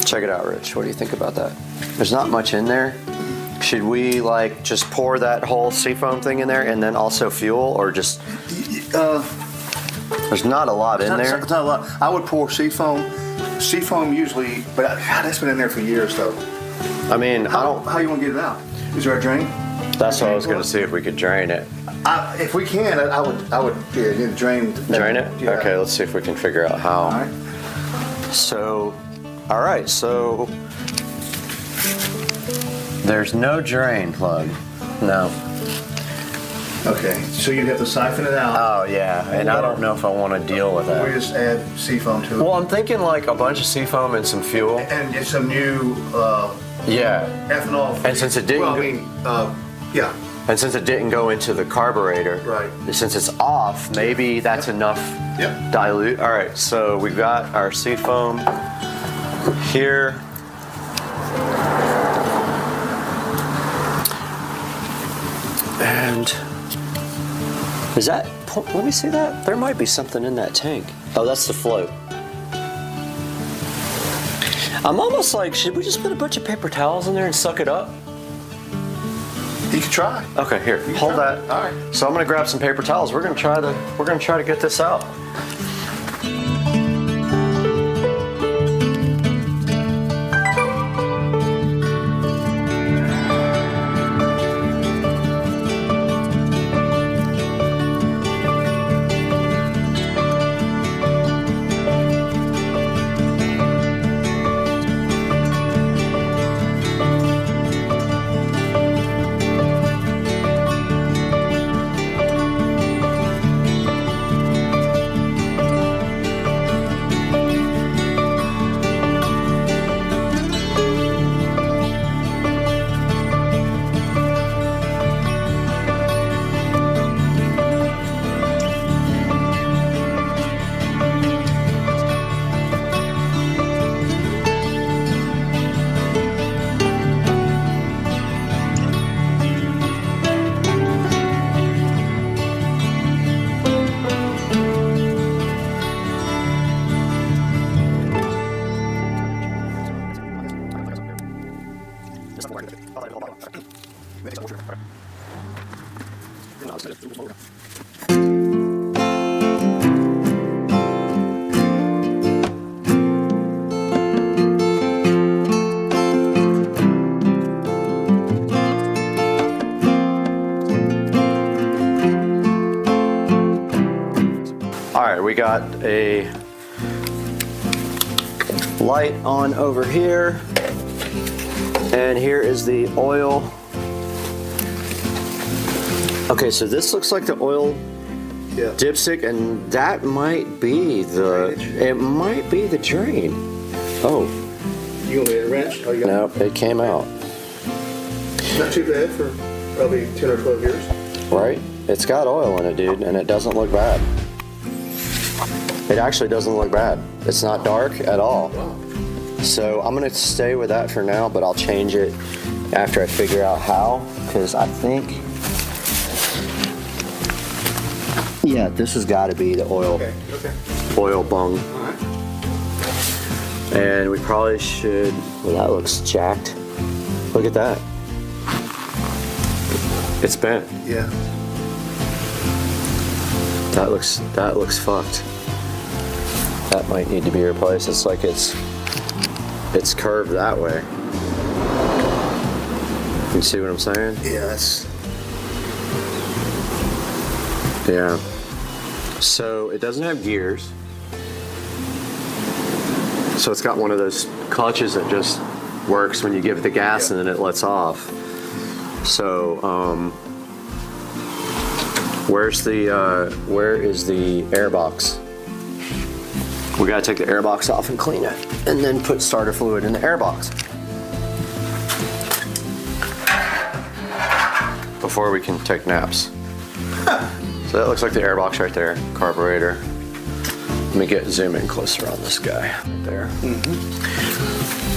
Check it out, Rich. What do you think about that? There's not much in there. Should we like just pour that whole seafoam thing in there and then also fuel, or just? There's not a lot in there. It's not a lot. I would pour seafoam. Seafoam usually, but God, that's been in there for years though. I mean, how you want to get it out? Is there a drain? That's what I was going to see if we could drain it. If we can, I would yeah, drain. Drain it? Yeah. Okay, let's see if we can figure out how. All right. So, all right, so there's no drain plug. No. Okay, so you'd have to siphon it out. Oh yeah, and I don't know if I want to deal with that. Or just add seafoam to it. Well, I'm thinking like a bunch of seafoam and some fuel. And get some new yeah. ethanol. And since it didn't yeah. And since it didn't go into the carburetor, right. Since it's off, maybe that's enough dilute. All right, so we've got our seafoam here. And Is that, let me see that. There might be something in that tank. Oh, that's the float. I'm almost like, should we just put a bunch of paper towels in there and suck it up? You can try. Okay, here, hold that. All right. So I'm gonna grab some paper towels. We're gonna try to get this out. We got a light on over here, and here is the oil. Okay, so this looks like the oil dipstick, and that might be the drain. Oh. You want me to wrench? Oh, you no, it came out. Not too bad for probably 10 or 12 years. Right? It's got oil in it, dude, and it doesn't look bad. It actually doesn't look bad. It's not dark at all. So I'm gonna stay with that for now, but I'll change it after I figure out how, because I think, yeah, this has got to be the oil, oil bung. And we probably should, well, that looks jacked. Look at that. It's bent. Yeah. That looks fucked. That might need to be replaced. It's like it's curved that way. You see what I'm saying? Yeah, that's... Yeah. So it doesn't have gears. So it's got one of those clutches that just works when you give it the gas and then it lets off. So where is the air box? We gotta take the air box off and clean it, and then put starter fluid in the air box before we can take naps. So that looks like the air box right there, carburetor. Let me zoom in closer on this guy right there.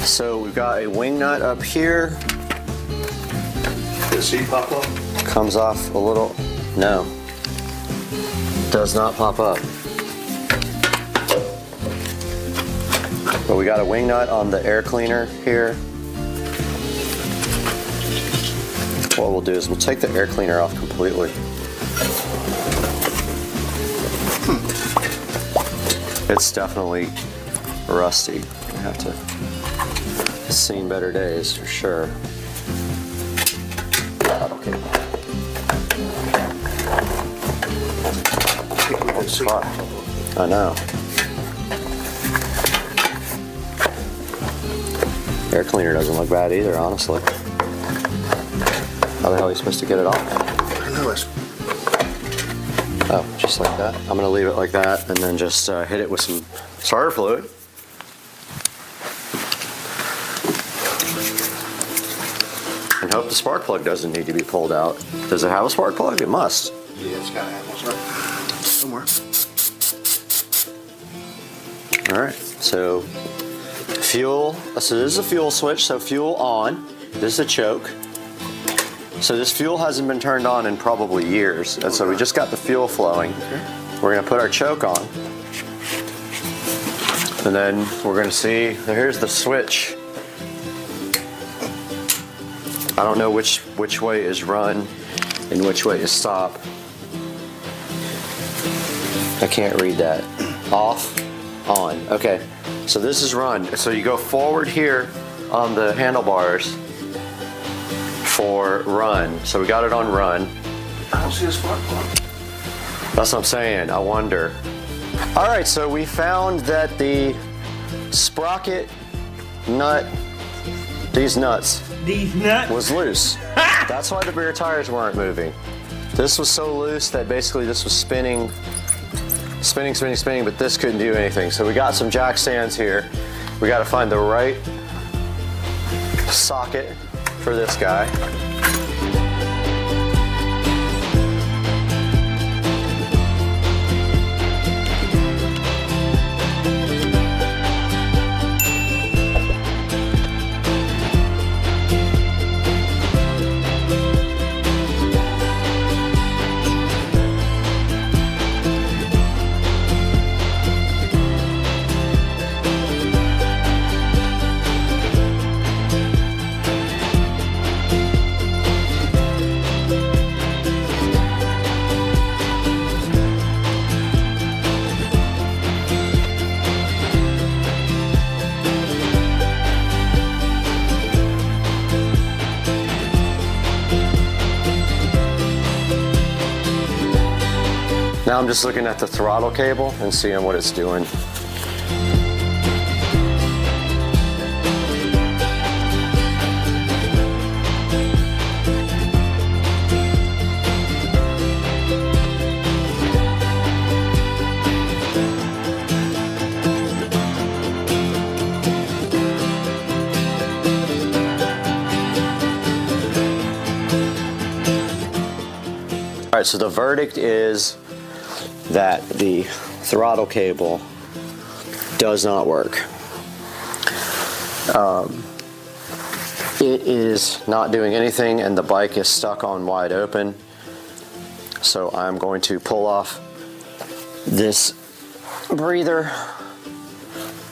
So we've got a wing nut up here. Did the seat pop up? Comes off a little. No, does not pop up. But we got a wing nut on the air cleaner here. What we'll do is we'll take the air cleaner off completely. It's definitely rusty. We have to. It's seen better days for sure. Okay. I know. Air cleaner doesn't look bad either, honestly. How the hell are you supposed to get it off? I know it's... Oh, just like that. I'm gonna leave it like that and then just hit it with some starter fluid. And hope the spark plug doesn't need to be pulled out. Does it have a spark plug? It must. Yeah, it's gotta have one somewhere. All right, so fuel. So this is a fuel switch, so fuel on. This is a choke. So this fuel hasn't been turned on in probably years, and so we just got the fuel flowing. We're gonna put our choke on, and then we're gonna see, here's the switch. I don't know which way is run and which way is stop. I can't read that. Off, on. Okay, so this is run. So you go forward here on the handlebars for run. So we got it on run. I don't see a spark plug. That's what I'm saying. I wonder. All right, so we found that the sprocket nut, these nuts, was loose. That's why the rear tires weren't moving. This was so loose that basically this was spinning, but this couldn't do anything. So we got some jack stands here. We got to find the right socket for this guy. Now I'm just looking at the throttle cable and seeing what it's doing. All right, so the verdict is that the throttle cable does not work. It is not doing anything and the bike is stuck on wide open. So I'm going to pull off this breather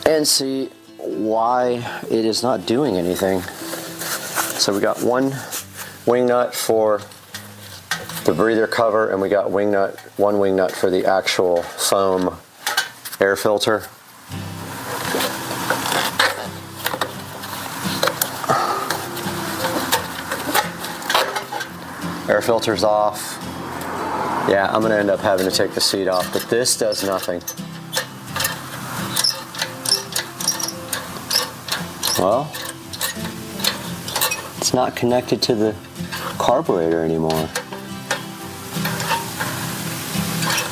and see why it is not doing anything. So we got one wing nut for the breather cover, and we got one wing nut for the actual foam air filter. Air filter's off. Yeah, I'm gonna end up having to take the seat off, but this does nothing. Well, it's not connected to the carburetor anymore.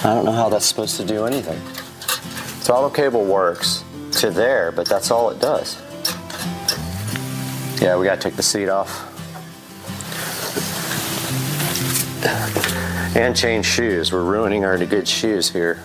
I don't know how that's supposed to do anything. Throttle cable works to there, but that's all it does. Yeah, we gotta take the seat off. And change shoes. We're ruining our good shoes here.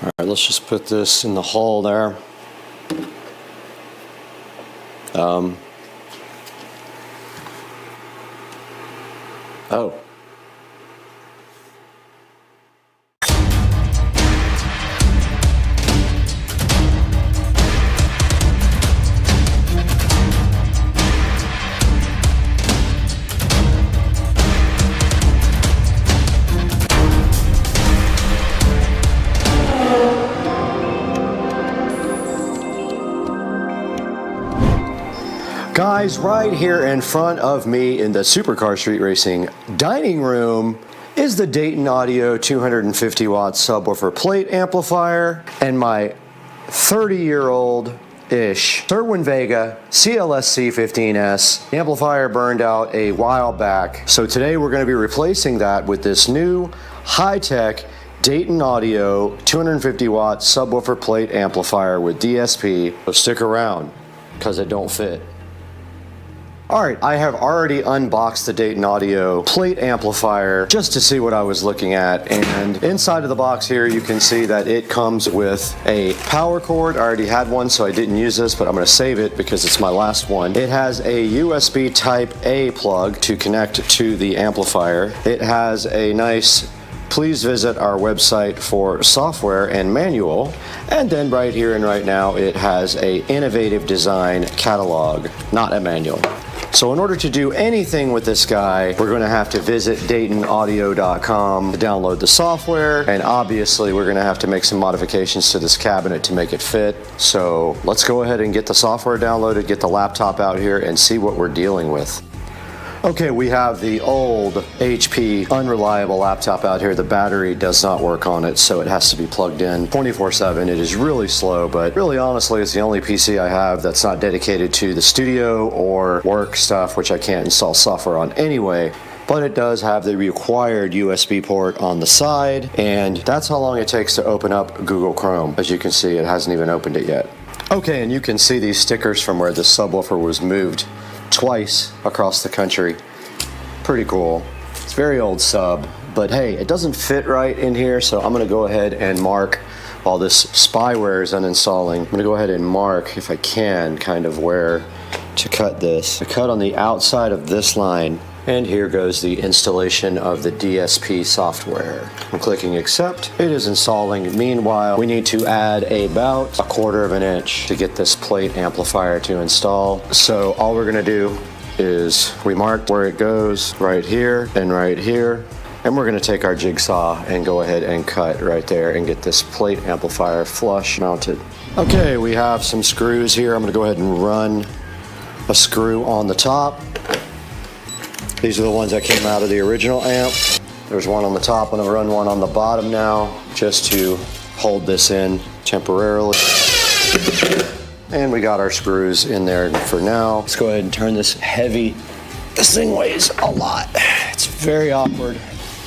All right, let's just put this in the hole there. Oh. Guys, right here in front of me in the Supercar Street Racing dining room is the Dayton Audio 250 watt subwoofer plate amplifier and my 30-year-old-ish Sherwin Vega CLSC15S amplifier burned out a while back. So today we're going to be replacing that with this new high-tech Dayton Audio 250 watt subwoofer plate amplifier with DSP. So stick around because it don't fit. Alright, I have already unboxed the Dayton Audio plate amplifier just to see what I was looking at, and inside of the box here you can see that it comes with a power cord. I already had one so I didn't use this, but I'm going to save it because it's my last one. It has a USB type A plug to connect to the amplifier. It has a nice please visit our website for software and manual. And then right here and right now it has a innovative design catalog, not a manual. So in order to do anything with this guy, we're going to have to visit DaytonAudio.com to download the software, and obviously we're going to have to make some modifications to this cabinet to make it fit. So let's go ahead and get the software downloaded, get the laptop out here, and see what we're dealing with. Okay, we have the old HP unreliable laptop out here. The battery does not work on it, so it has to be plugged in 24/7. It is really slow, but really honestly, it's the only PC I have that's not dedicated to the studio or work stuff, which I can't install software on anyway. But it does have the required USB port on the side, and that's how long it takes to open up Google Chrome. As you can see, it hasn't even opened it yet. Okay, and you can see these stickers from where the subwoofer was moved twice across the country. Pretty cool. It's very old sub, but hey, it doesn't fit right in here, so I'm gonna go ahead and mark while this spyware is uninstalling. I'm gonna go ahead and mark, if I can, kind of where to cut this. I cut on the outside of this line, and here goes the installation of the DSP software. I'm clicking accept. It is installing. Meanwhile, we need to add about 1/4 of an inch to get this plate amplifier to install. So all we're gonna do is we mark where it goes right here and right here. And we're gonna take our jigsaw and go ahead and cut right there and get this plate amplifier flush mounted. Okay, we have some screws here. I'm gonna go ahead and run a screw on the top. These are the ones that came out of the original amp. There's one on the top. I'm gonna run one on the bottom now just to hold this in temporarily. And we got our screws in there for now. Let's go ahead and turn this heavy. This thing weighs a lot. It's very awkward.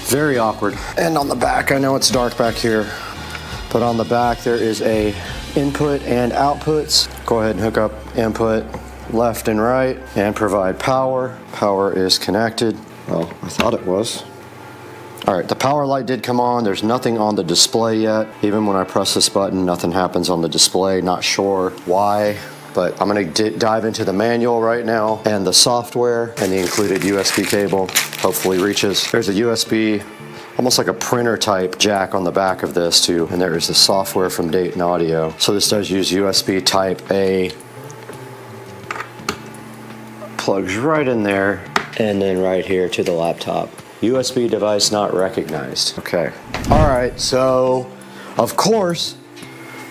Very awkward. And on the back, I know it's dark back here, but on the back there is a input and outputs. Go ahead and hook up input left and right and provide power. Power is connected. Well, I thought it was. All right, the power light did come on. There's nothing on the display yet. Even when I press this button, nothing happens on the display. Not sure why, but I'm gonna dive into the manual right now and the software, and the included USB cable hopefully reaches. There's a USB, almost like a printer type jack on the back of this too, and there is the software from Dayton Audio. So this does use USB type A. Plugs right in there, and then right here to the laptop. USB device not recognized. Okay. All right, so of course,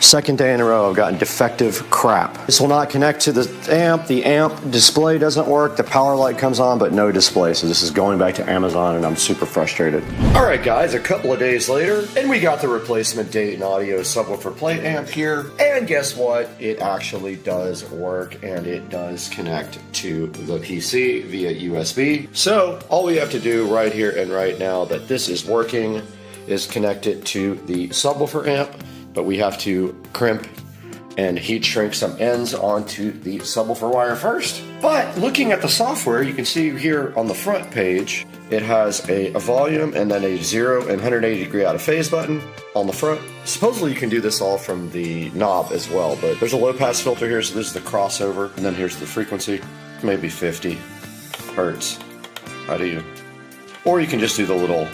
second day in a row I've gotten defective crap. This will not connect to the amp. The amp display doesn't work. The power light comes on, but no display. So this is going back to Amazon, and I'm super frustrated. All right, guys, a couple of days later, and we got the replacement Dayton Audio subwoofer plate amp here. And guess what? It actually does work, and it does connect to the PC via USB. So all we have to do right here and right now that this is working is connect it to the subwoofer amp. But we have to crimp and heat shrink some ends onto the subwoofer wire first. But looking at the software, you can see here on the front page, it has a volume and then a 0 and 180 degree out of phase button on the front. Supposedly you can do this all from the knob as well, but there's a low pass filter here, so this is the crossover, and then here's the frequency, maybe 50 hertz. How do you? Or you can just do the little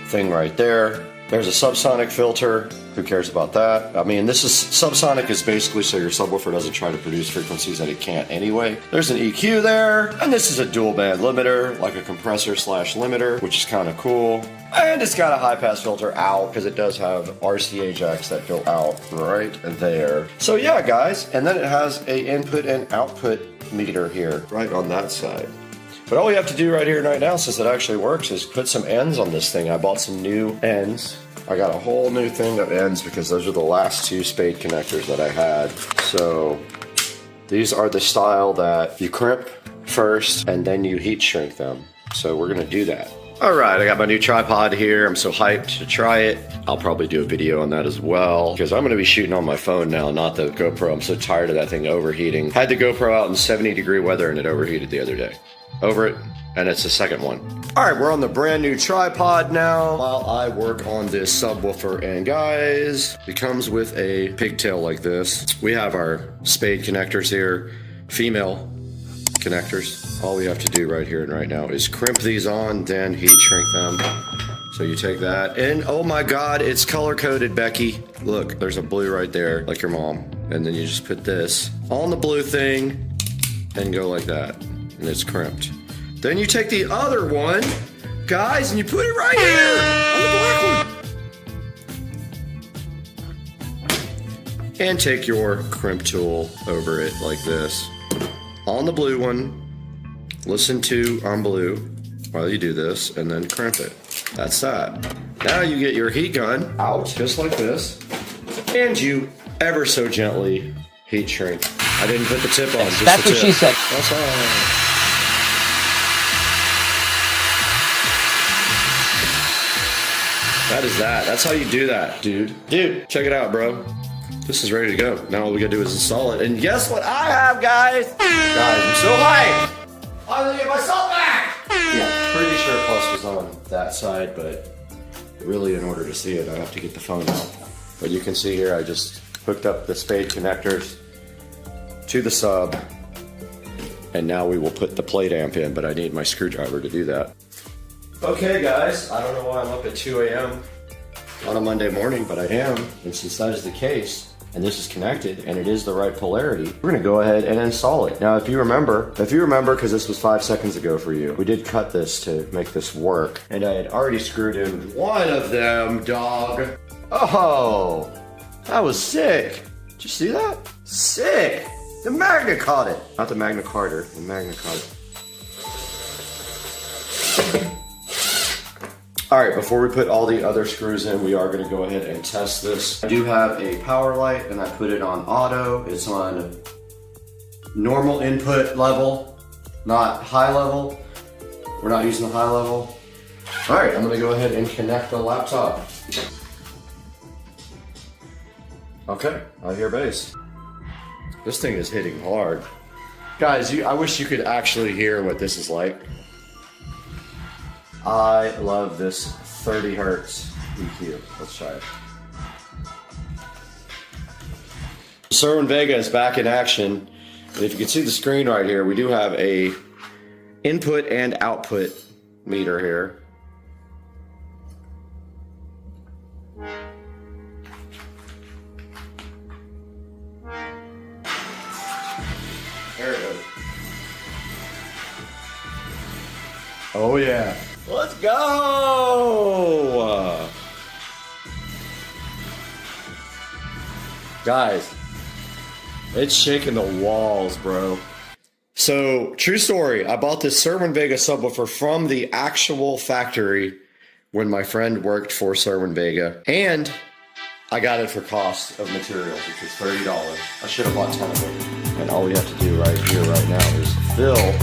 thing right there. There's a subsonic filter. Who cares about that? I mean, this is subsonic is basically so your subwoofer doesn't try to produce frequencies that it can't anyway. There's an EQ there, and this is a dual band limiter, like a compressor slash limiter, which is kind of cool. And it's got a high pass filter out because it does have RCA jacks that go out right there. So yeah, guys, and then it has a input and output meter here, right on that side. But all we have to do right here right now, since it actually works, is put some ends on this thing. I bought some new ends. I got a whole new thing of ends because those are the last two spade connectors that I had. So these are the style that you crimp first and then you heat shrink them. So we're gonna do that. All right, I got my new tripod here. I'm so hyped to try it. I'll probably do a video on that as well because I'm gonna be shooting on my phone now, not the GoPro. I'm so tired of that thing overheating. Had the GoPro out in 70-degree weather and it overheated the other day. Over it, and it's the second one. All right, we're on the brand new tripod now while I work on this subwoofer. And guys, it comes with a pigtail like this. We have our spade connectors here, female connectors. All we have to do right here and right now is crimp these on, then heat shrink them. So you take that, and oh my God, it's color coded, Becky. Look, there's a blue right there, like your mom. And then you just put this on the blue thing and go like that. And it's crimped. Then you take the other one, guys, and you put it right here on the black one. And take your crimp tool over it like this. On the blue one, listen to on blue while you do this, and then crimp it. That's that. Now you get your heat gun out, just like this, and you ever so gently heat shrink. I didn't put the tip on, just That's the what tip. she said. That's all. That is that. That's how you do that, dude. Dude, check it out, bro. This is ready to go. Now all we gotta do is install it. And guess what I have, guys? Guys, I'm so hyped. I'm gonna get my salt back. Yeah, pretty sure Plus was on that side, but really in order to see it, I have to get the phone out. But you can see here, I just hooked up the spade connectors to the sub. And now we will put the plate amp in, but I need my screwdriver to do that. Okay guys, I don't know why I'm up at 2 a.m. on a Monday morning, but I am. And since that is the case, and this is connected, and it is the right polarity, we're gonna go ahead and install it. Now if you remember, because this was 5 seconds ago for you, we did cut this to make this work. And I had already screwed in one of them, dog. Oh, that was sick. Did you see that? Sick. The Magna caught it. Not the Magna Carta, the Magna caught it. All right, before we put all the other screws in, we are gonna go ahead and test this. I do have a power light and I put it on auto. It's on normal input level, not high level. We're not using the high level. All right, I'm gonna go ahead and connect the laptop. Okay, I hear bass. This thing is hitting hard. Guys, I wish you could actually hear what this is like. I love this 30 hertz EQ. Let's try it. Sreaming VESA is back in action. And if you can see the screen right here, we do have a input and output meter here. There it goes. Oh yeah. Let's go! Guys, it's shaking the walls, bro. So, true story, I bought this Sreaming VESA subwoofer from the actual factory when my friend worked for Sreaming VESA, and I got it for cost of materials, which was $30. I should have bought 10 of them. And all we have to do right here, right now, is fill.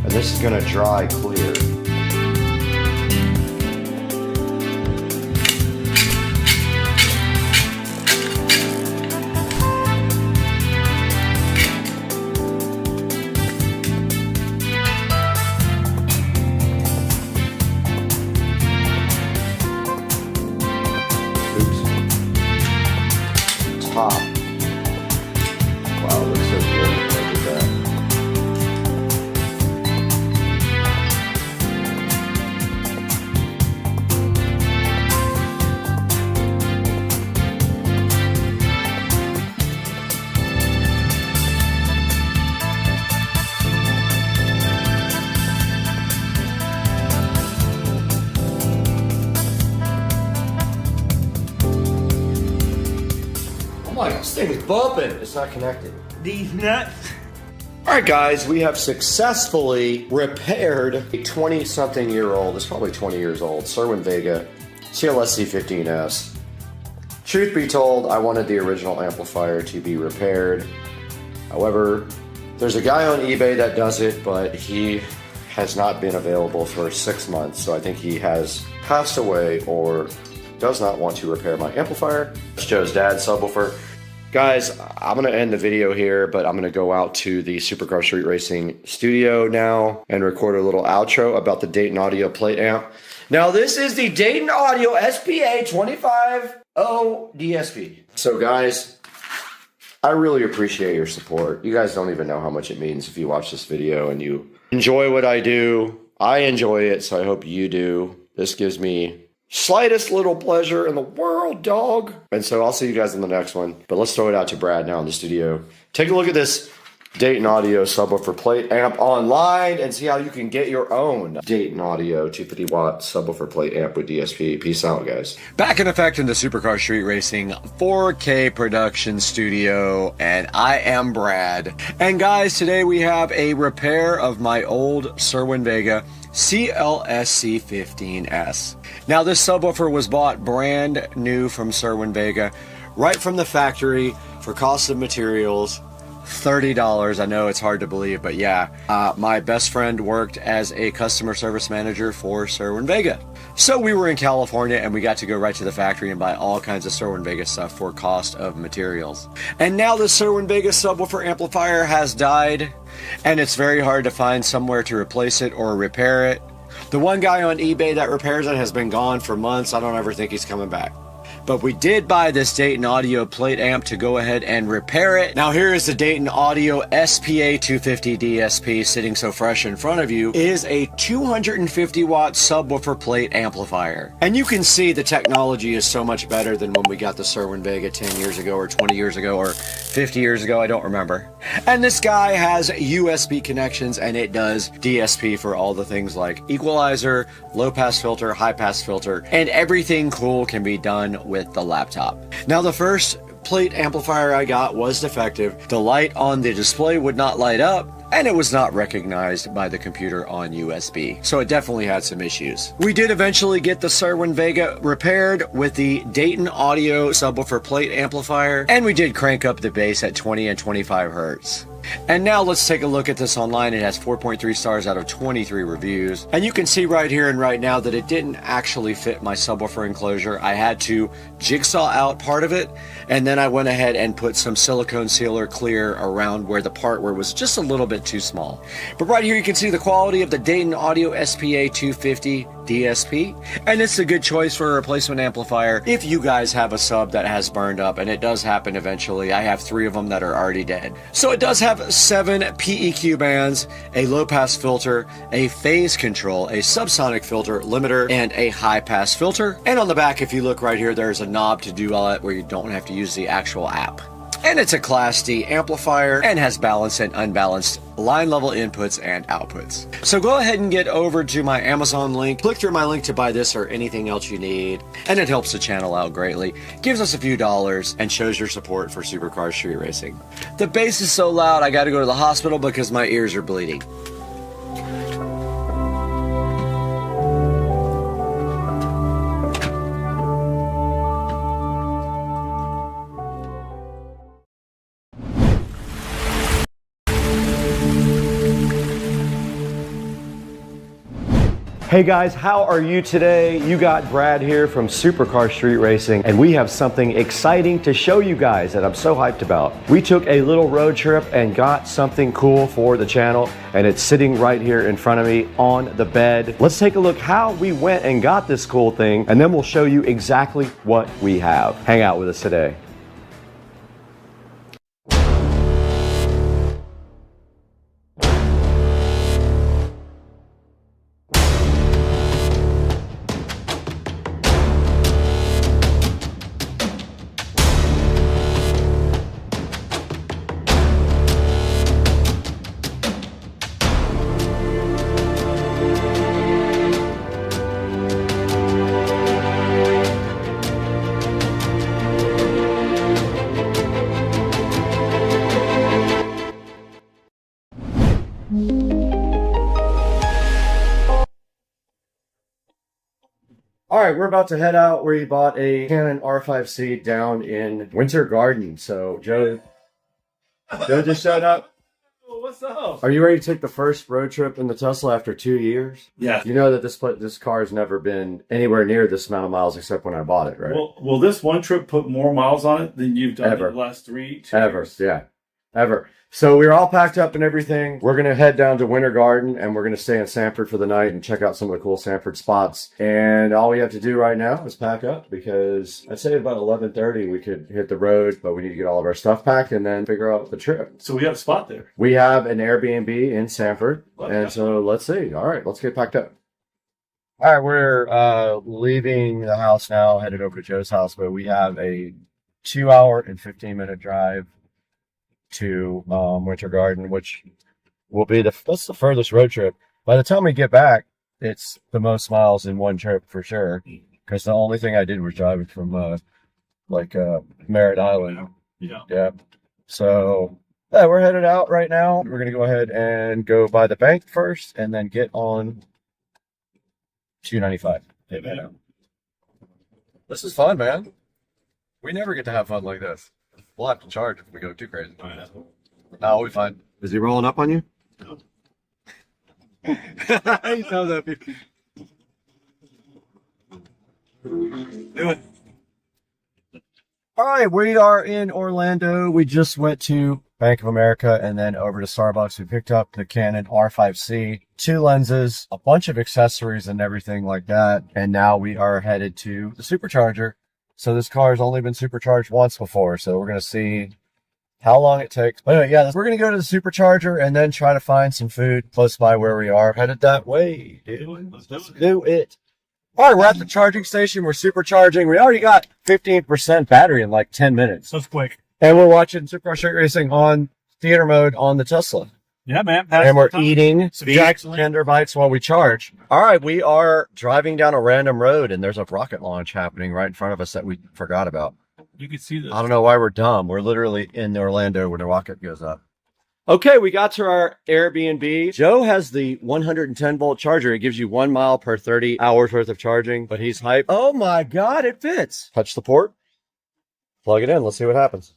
And this is gonna dry clear. like, this thing's bumping. It's not connected. These nuts. All right, guys, we have successfully repaired a 20-something-year-old, it's probably 20 years old, Serwin Vega CLSC15S. Truth be told, I wanted the original amplifier to be repaired. However, there's a guy on eBay that does it, but he has not been available for 6 months, so I think he has passed away or does not want to repair my amplifier. It's Joe's dad's subwoofer. Guys, I'm going to end the video here, but I'm going to go out to the Supercar Street Racing studio now and record a little outro about the Dayton Audio plate amp. Now, this is the Dayton Audio SPA 250 DSP. So, guys, I really appreciate your support. You guys don't even know how much it means if you watch this video and you enjoy what I do. I enjoy it, so I hope you do. This gives me slightest little pleasure in the world, dog. And so I'll see you guys in the next one. But let's throw it out to Brad now in the studio. Take a look at this Dayton Audio subwoofer plate amp online and see how you can get your own Dayton Audio 250 watt subwoofer plate amp with DSP. Peace out, guys. Back in effect in the Supercar Street Racing 4K production studio, and I am Brad. And guys, today we have a repair of my old Serwin Vega CLSC15S. Now, this subwoofer was bought brand new from Serwin Vega, right from the factory for cost of materials, $30. I know it's hard to believe, but yeah. My best friend worked as a customer service manager for Serwin Vega. So we were in California and we got to go right to the factory and buy all kinds of Serwin Vega stuff for cost of materials. And now the Serwin Vega subwoofer amplifier has died, and it's very hard to find somewhere to replace it or repair it. The one guy on eBay that repairs it has been gone for months. I don't ever think he's coming back. But we did buy this Dayton Audio plate amp to go ahead and repair it. Now here is the Dayton Audio SPA 250 DSP sitting so fresh in front of you. It is a 250 watt subwoofer plate amplifier. And you can see the technology is so much better than when we got the Serwin Vega 10 years ago or 20 years ago or 50 years ago, I don't remember. And this guy has USB connections and it does DSP for all the things like equalizer, low pass filter, high pass filter, and everything cool can be done with the laptop. Now, the first plate amplifier I got was defective. The light on the display would not light up, and it was not recognized by the computer on USB. So it definitely had some issues. We did eventually get the Serwin Vega repaired with the Dayton Audio subwoofer plate amplifier, and we did crank up the bass at 20 and 25 hertz. And now let's take a look at this online. It has 4.3 stars out of 23 reviews. And you can see right here and right now that it didn't actually fit my subwoofer enclosure. I had to jigsaw out part of it, and then I went ahead and put some silicone sealer clear around where the part where it was just a little bit too small. But right here you can see the quality of the Dayton Audio SPA 250 DSP, and it's a good choice for a replacement amplifier if you guys have a sub that has burned up, and it does happen eventually. I have 3 of them that are already dead. So it does have 7 PEQ bands, a low pass filter, a phase control, a subsonic filter limiter, and a high pass filter. And on the back, if you look right here, there's a knob to do all that where you don't have to use the actual app. And it's a Class D amplifier and has balanced and unbalanced line level inputs and outputs. So go ahead and get over to my Amazon link, click through my link to buy this or anything else you need, and it helps the channel out greatly, gives us a few dollars, and shows your support for Supercar Street Racing. The bass is so loud I gotta go to the hospital because my ears are bleeding. Hey guys, how are you today? You got Brad here from Supercar Street Racing, and we have something exciting to show you guys that I'm so hyped about. We took a little road trip and got something cool for the channel, and it's sitting right here in front of me on the bed. Let's take a look how we went and got this cool thing, and then we'll show you exactly what we have. Hang out with us today. All right, we're about to head out. We bought a Canon R5C down in Winter Garden. So Joe just showed up. What's up? Are you ready to take the first road trip in the Tesla after 2 years? Yeah. You know that this car has never been anywhere near this amount of miles except when I bought it, right? Well, will this one trip put more miles on it than you've done Ever. in the last 2 Ever, years? yeah. Ever. So we're all packed up and everything. We're going to head down to Winter Garden and we're going to stay in Sanford for the night and check out some of the cool Sanford spots. And all we have to do right now is pack up because I'd say about 11:30 we could hit the road, but we need to get all of our stuff packed and then figure out the trip. So we have a spot there. We have an Airbnb in Sanford. And so let's see. All right, let's get packed up. All right, we're leaving the house now, headed over to Joe's house, but we have a 2-hour and 15-minute drive to Winter Garden, which will be that's the furthest road trip. By the time we get back, it's the most miles in one trip for sure. Because the only thing I did was driving from Merritt Island. Yeah. So yeah, we're headed out right now. We're gonna go ahead and go by the bank first, and then get on 295. This is fun, man. We never get to have fun like this. We'll have to charge if we go too crazy. No, we'll be fine. Is he rolling up on you? No. He knows that. Do it. All right, we are in Orlando. We just went to Bank of America and then over to Starbucks. We picked up the Canon R5C, 2 lenses, a bunch of accessories and everything like that. And now we are headed to the supercharger. So this car has only been supercharged once before, so we're going to see how long it takes. But anyway, yeah, we're going to go to the supercharger and then try to find some food close by where we are. Headed that way, dude. Let's do it. All right, we're at the charging station. We're supercharging. We already got 15% battery in like 10 minutes. That's quick. And we're watching Super Street Racing on theater mode on the Tesla. Yeah, man. And we're eating Jack's Tender Bites while we charge. All right, we are driving down a random road, and there's a rocket launch happening right in front of us that we forgot about. You can see this. I don't know why we're dumb. We're literally in Orlando when the rocket goes up. Okay, we got to our Airbnb. Joe has the 110-volt charger. It gives you 1 mile per 30 hours worth of charging, but he's hyped. Oh my God, it fits. Touch the port. Plug it in. Let's see what happens.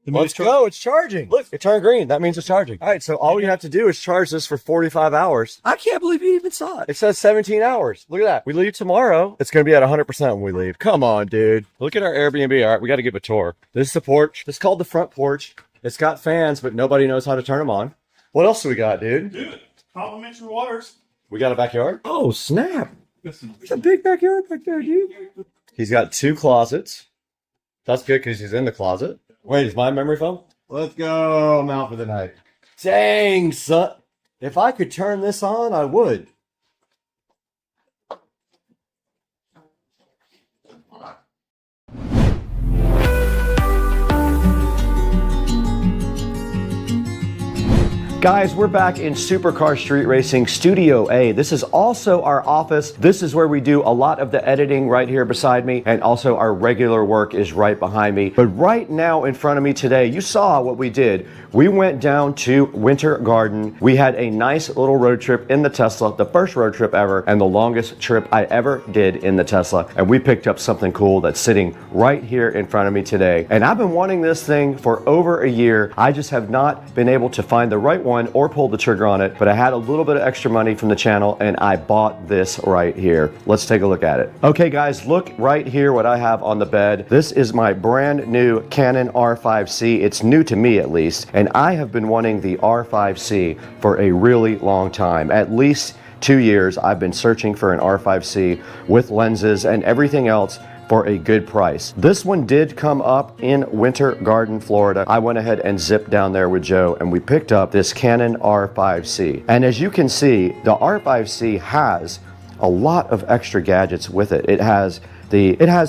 Let's go. It's charging. Look, it turned green. That means it's charging. All right, so all we have to do is charge this for 45 hours. I can't believe you even saw it. It says 17 hours. Look at that. We leave tomorrow. It's going to be at 100% when we leave. Come on, dude. Look at our Airbnb. All right, we got to give a tour. This is the porch. This is called the front porch. It's got fans, but nobody knows how to turn them on. What else do we got, dude? Dude, complimentary waters. We got a backyard? Oh, snap. There's a big backyard back there, dude. He's got 2 closets. That's good because he's in the closet. Wait, is my memory foam? Let's go. I'm out for the night. Dang, son. If I could turn this on, I would. Guys, we're back in Supercar Street Racing Studio A. This is also our office. This is where we do a lot of the editing right here beside me, and also our regular work is right behind me. But right now in front of me today, you saw what we did. We went down to Winter Garden. We had a nice little road trip in the Tesla, the first road trip ever, and the longest trip I ever did in the Tesla. And we picked up something cool that's sitting right here in front of me today. And I've been wanting this thing for over a year. I just have not been able to find the right one or pull the trigger on it, but I had a little bit of extra money from the channel and I bought this right here. Let's take a look at it. Okay guys, look right here what I have on the bed. This is my brand new Canon R5C. It's new to me at least, and I have been wanting the R5C for a really long time. At least 2 years I've been searching for an R5C with lenses and everything else for a good price. This one did come up in Winter Garden, Florida. I went ahead and zipped down there with Joe and we picked up this Canon R5C. And as you can see, the R5C has a lot of extra gadgets with it. It has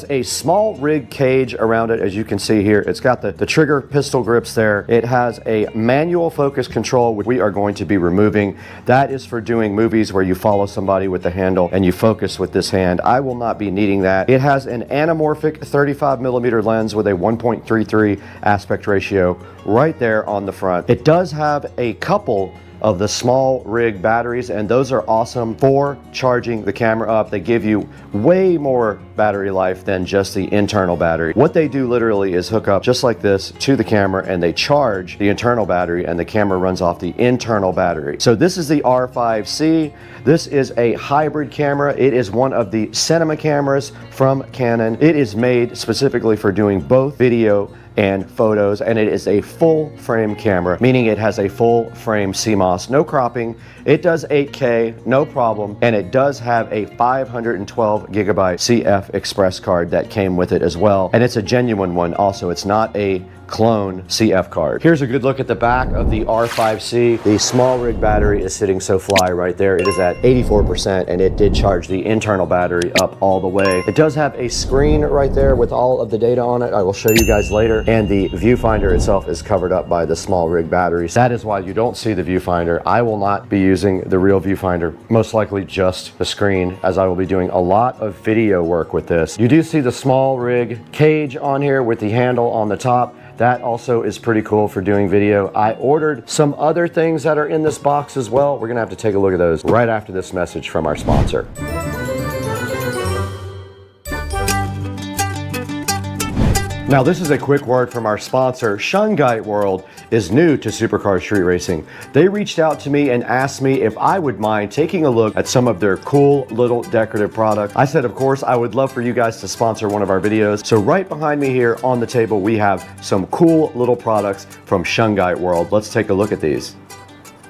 a small rig cage around it, as you can see here. It's got the trigger pistol grips there. It has a manual focus control, which we are going to be removing. That is for doing movies where you follow somebody with the handle and you focus with this hand. I will not be needing that. It has an anamorphic 35mm lens with a 1.33 aspect ratio right there on the front. It does have a couple of the small rig batteries, and those are awesome for charging the camera up. They give you way more battery life than just the internal battery. What they do literally is hook up just like this to the camera, and they charge the internal battery, and the camera runs off the internal battery. So this is the R5C. This is a hybrid camera. It is one of the cinema cameras from Canon. It is made specifically for doing both video and photos, and it is a full frame camera, meaning it has a full frame CMOS, no cropping. It does 8K, no problem, and it does have a 512 gigabyte CF Express card that came with it as well, and it's a genuine one also. It's not a clone CF card. Here's a good look at the back of the R5C. The small rig battery is sitting so fly right there. It is at 84%, and it did charge the internal battery up all the way. It does have a screen right there with all of the data on it. I will show you guys later. And the viewfinder itself is covered up by the small rig batteries. That is why you don't see the viewfinder. I will not be using the real viewfinder, most likely just the screen, as I will be doing a lot of video work with this. You do see the small rig cage on here with the handle on the top. That also is pretty cool for doing video. I ordered some other things that are in this box as well. We're gonna have to take a look at those right after this message from our sponsor. Now, this is a quick word from our sponsor. Shungite World is new to Supercar Street Racing. They reached out to me and asked me if I would mind taking a look at some of their cool little decorative products. I said, of course, I would love for you guys to sponsor one of our videos. So right behind me here on the table, we have some cool little products from Shungite World. Let's take a look at these.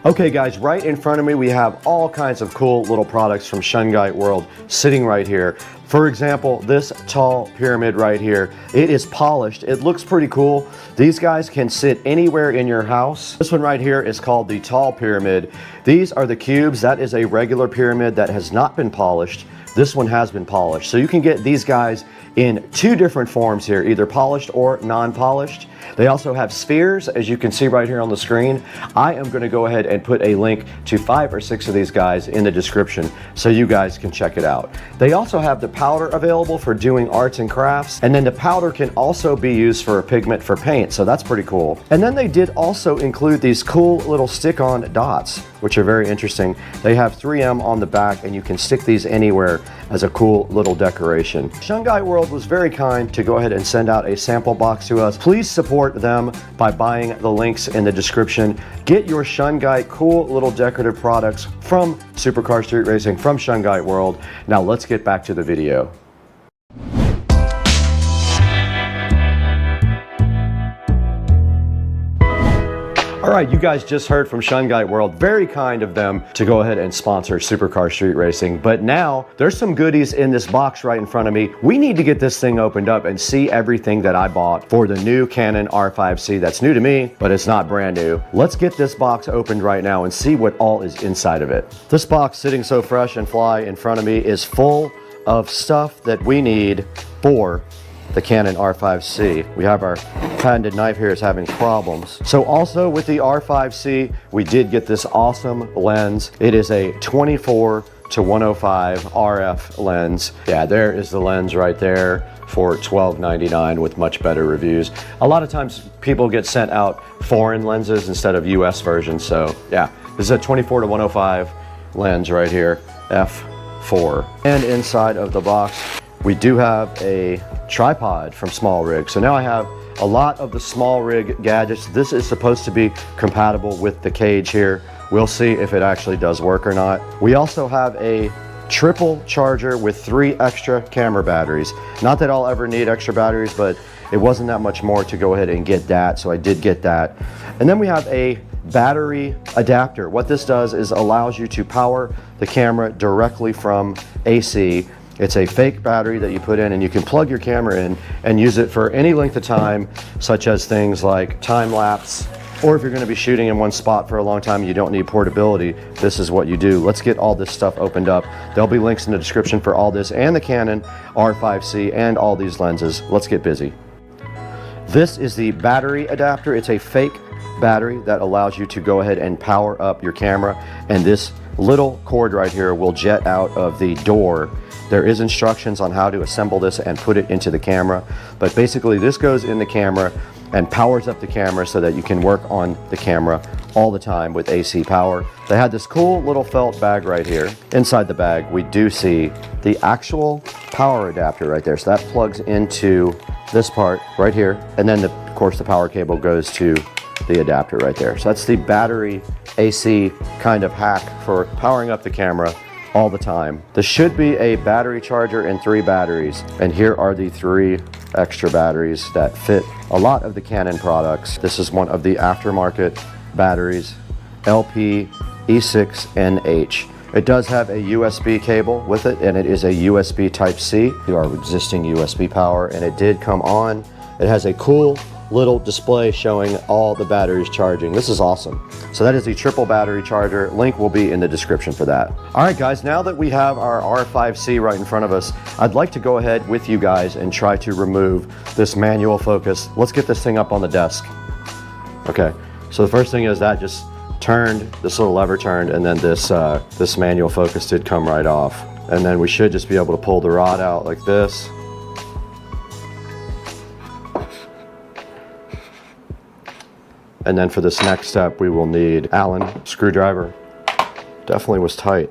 Okay guys, right in front of me we have all kinds of cool little products from Shungite World sitting right here. For example, this tall pyramid right here, it is polished. It looks pretty cool. These guys can sit anywhere in your house. This one right here is called the tall pyramid. These are the cubes. That is a regular pyramid that has not been polished. This one has been polished. So you can get these guys in two different forms here, either polished or non-polished. They also have spheres, as you can see right here on the screen. I am going to go ahead and put a link to 5 or 6 of these guys in the description so you guys can check it out. They also have the powder available for doing arts and crafts, and then the powder can also be used for a pigment for paint, so that's pretty cool. And then they did also include these cool little stick-on dots, which are very interesting. They have 3M on the back, and you can stick these anywhere as a cool little decoration. Shungite World was very kind to go ahead and send out a sample box to us. Please support them by buying the links in the description. Get your Shungite cool little decorative products from Supercar Street Racing, from Shungite World. Now let's get back to the video. All right, you guys just heard from Shungite World. Very kind of them to go ahead and sponsor Supercar Street Racing. But now there's some goodies in this box right in front of me. We need to get this thing opened up and see everything that I bought for the new Canon R5C. That's new to me, but it's not brand new. Let's get this box opened right now and see what all is inside of it. This box sitting so fresh and fly in front of me is full of stuff that we need for the Canon R5C. We have our patented knife here is having problems. So also with the R5C, we did get this awesome lens. It is a 24 to 105 RF lens. Yeah, there is the lens right there for $12.99 with much better reviews. A lot of times people get sent out foreign lenses instead of US versions. So yeah, this is a 24 to 105 lens right here, f4. And inside of the box, we do have a tripod from Small Rig. So now I have a lot of the Small Rig gadgets. This is supposed to be compatible with the cage here. We'll see if it actually does work or not. We also have a triple charger with 3 extra camera batteries. Not that I'll ever need extra batteries, but it wasn't that much more to go ahead and get that, so I did get that. And then we have a battery adapter. What this does is allows you to power the camera directly from AC. It's a fake battery that you put in, and you can plug your camera in and use it for any length of time, such as things like time lapse, or if you're going to be shooting in one spot for a long time and you don't need portability, this is what you do. Let's get all this stuff opened up. There'll be links in the description for all this and the Canon R5C and all these lenses. Let's get busy. This is the battery adapter. It's a fake battery that allows you to go ahead and power up your camera, and this little cord right here will jet out of the door. There is instructions on how to assemble this and put it into the camera, but basically this goes in the camera. and powers up the camera so that you can work on the camera all the time with AC power. They had this cool little felt bag right here. Inside the bag, we do see the actual power adapter right there. So that plugs into this part right here. And then, of course, the power cable goes to the adapter right there. So that's the battery AC kind of hack for powering up the camera all the time. This should be a battery charger and 3 batteries. And here are the 3 extra batteries that fit a lot of the Canon products. This is one of the aftermarket batteries, LP E6NH. It does have a USB cable with it, and it is a USB Type-C to our existing USB power, and it did come on. It has a cool little display showing all the batteries charging. This is awesome. So that is the triple battery charger. Link will be in the description for that. All right, guys, now that we have our R5C right in front of us, I'd like to go ahead with you guys and try to remove this manual focus. Let's get this thing up on the desk. Okay, so the first thing is that just turned, this little lever turned, and then this manual focus did come right off. And then we should just be able to pull the rod out like this. And then for this next step, we will need Allen screwdriver. Definitely was tight,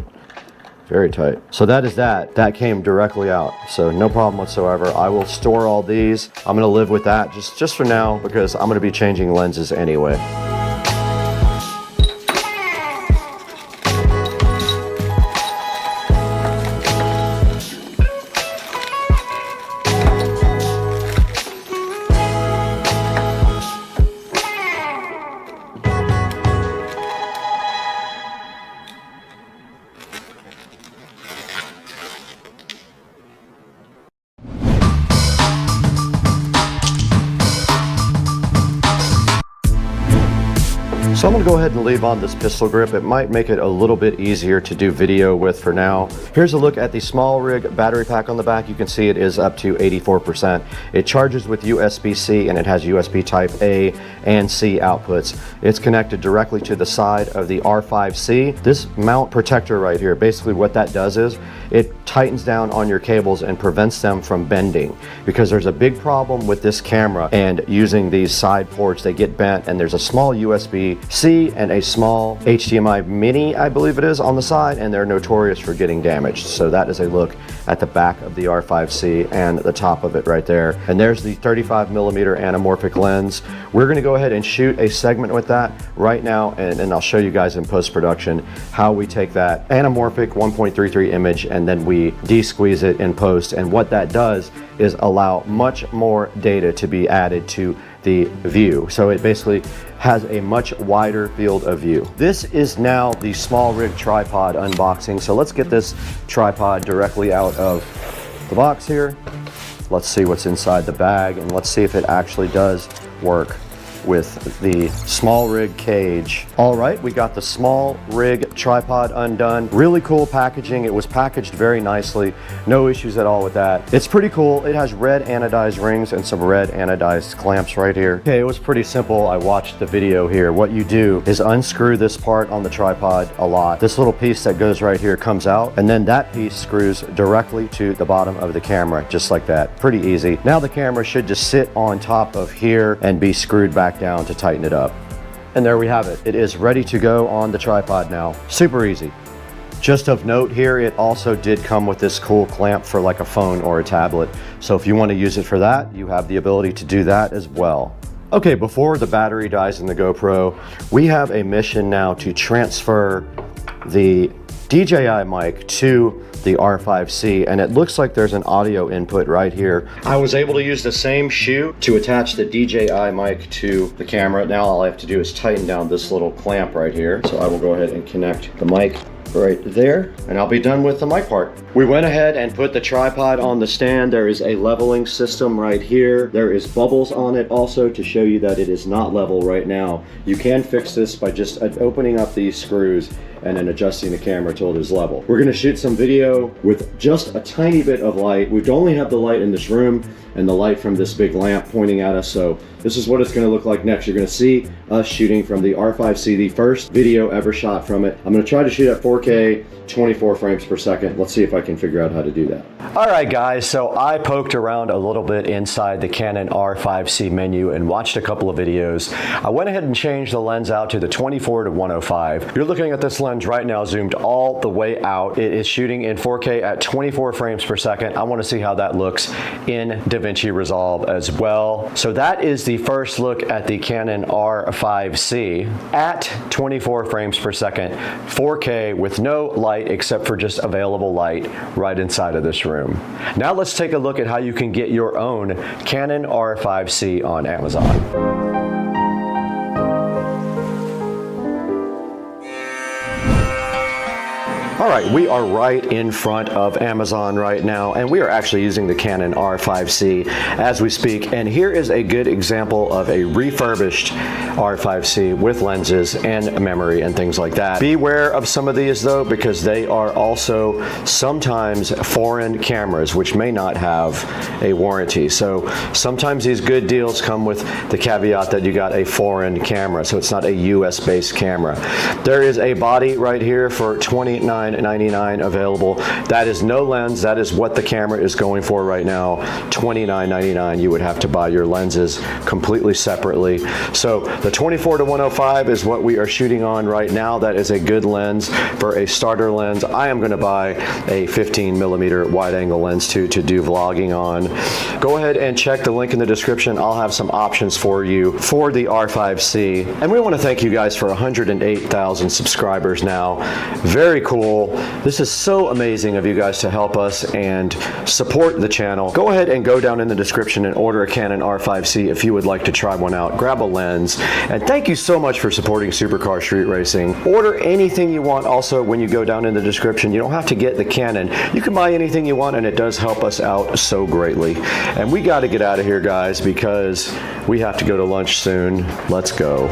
very tight. So that is that. That came directly out, so no problem whatsoever. I will store all these. I'm gonna live with that just for now because I'm gonna be changing lenses anyway. So I'm gonna go ahead and leave on this pistol grip. It might make it a little bit easier to do video with for now. Here's a look at the small rig battery pack on the back. You can see it is up to 84%. It charges with USB-C and it has USB type A and C outputs. It's connected directly to the side of the R5C. This mount protector right here, basically what that does is it tightens down on your cables and prevents them from bending, because there's a big problem with this camera and using these side ports, they get bent, and there's a small USB-C and a small HDMI mini, I believe it is, on the side, and they're notorious for getting damaged. So that is a look at the back of the R5C and the top of it right there. And there's the 35mm anamorphic lens. We're gonna go ahead and shoot a segment with that right now, and I'll show you guys in post-production how we take that anamorphic 1.33 image and then we de-squeeze it in post. And what that does is allow much more data to be added to the view. So it basically has a much wider field of view. This is now the small rig tripod unboxing. So let's get this tripod directly out of the box here. Let's see what's inside the bag, and let's see if it actually does work with the small rig cage. All right, we got the small rig tripod undone. Really cool packaging. It was packaged very nicely. No issues at all with that. It's pretty cool. It has red anodized rings and some red anodized clamps right here. Okay, it was pretty simple. I watched the video here. What you do is unscrew this part on the tripod a lot. This little piece that goes right here comes out, and then that piece screws directly to the bottom of the camera, just like that. Pretty easy. Now the camera should just sit on top of here and be screwed back down to tighten it up. And there we have it. It is ready to go on the tripod now. Super easy. Just of note here, it also did come with this cool clamp for like a phone or a tablet. So if you want to use it for that, you have the ability to do that as well. Okay, before the battery dies in the GoPro, we have a mission now to transfer the DJI mic to the R5C, and it looks like there's an audio input right here. I was able to use the same shoe to attach the DJI mic to the camera. Now all I have to do is tighten down this little clamp right here. So I will go ahead and connect the mic right there, and I'll be done with the mic part. We went ahead and put the tripod on the stand. There is a leveling system right here. There is bubbles on it also to show you that it is not level right now. You can fix this by just opening up these screws and then adjusting the camera till it is level. We're gonna shoot some video with just a tiny bit of light. We only have the light in this room. and the light from this big lamp pointing at us. So this is what it's going to look like next. You're going to see us shooting from the R5C, the first video ever shot from it. I'm going to try to shoot at 4K, 24 frames per second. Let's see if I can figure out how to do that. All right, guys, so I poked around a little bit inside the Canon R5C menu and watched a couple of videos. I went ahead and changed the lens out to the 24 to 105. You're looking at this lens right now zoomed all the way out. It is shooting in 4K at 24 frames per second. I want to see how that looks in DaVinci Resolve as well. So that is the first look at the Canon R5C at 24 frames per second, 4K with no light except for just available light right inside of this room. Now let's take a look at how you can get your own Canon R5C on Amazon. All right, we are right in front of Amazon right now, and we are actually using the Canon R5C as we speak. And here is a good example of a refurbished R5C with lenses and memory and things like that. Beware of some of these though, because they are also sometimes foreign cameras, which may not have a warranty. So sometimes these good deals come with the caveat that you got a foreign camera, so it's not a US-based camera. There is a body right here for $29.99 available. That is no lens. That is what the camera is going for right now. $29.99. You would have to buy your lenses completely separately. So the 24 to 105 is what we are shooting on right now. That is a good lens for a starter lens. I am going to buy a 15mm wide angle lens too to do vlogging on. Go ahead and check the link in the description. I'll have some options for you for the R5C. And we want to thank you guys for 108,000 subscribers now. Very cool. This is so amazing of you guys to help us and support the channel. Go ahead and go down in the description and order a Canon R5C if you would like to try one out. Grab a lens. And thank you so much for supporting Supercar Street Racing. Order anything you want also when you go down in the description. You don't have to get the Canon. You can buy anything you want, and it does help us out so greatly. And we got to get out of here, guys, because we have to go to lunch soon. Let's go.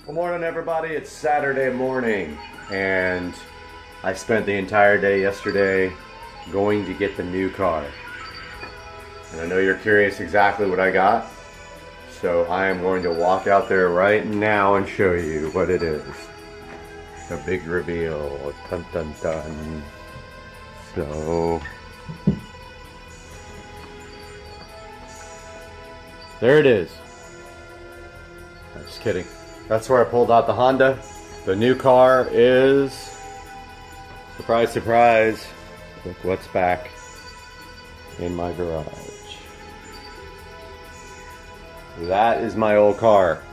Good morning, everybody. It's Saturday morning, and I spent the entire day yesterday going to get the new car. And I know you're curious exactly what I got, so I am going to walk out there right now and show you what it is. The big reveal. Dun dun dun. So there it is. I'm just kidding. That's where I pulled out the Honda. The new car is, surprise, surprise, look what's back in my garage. That is my old car.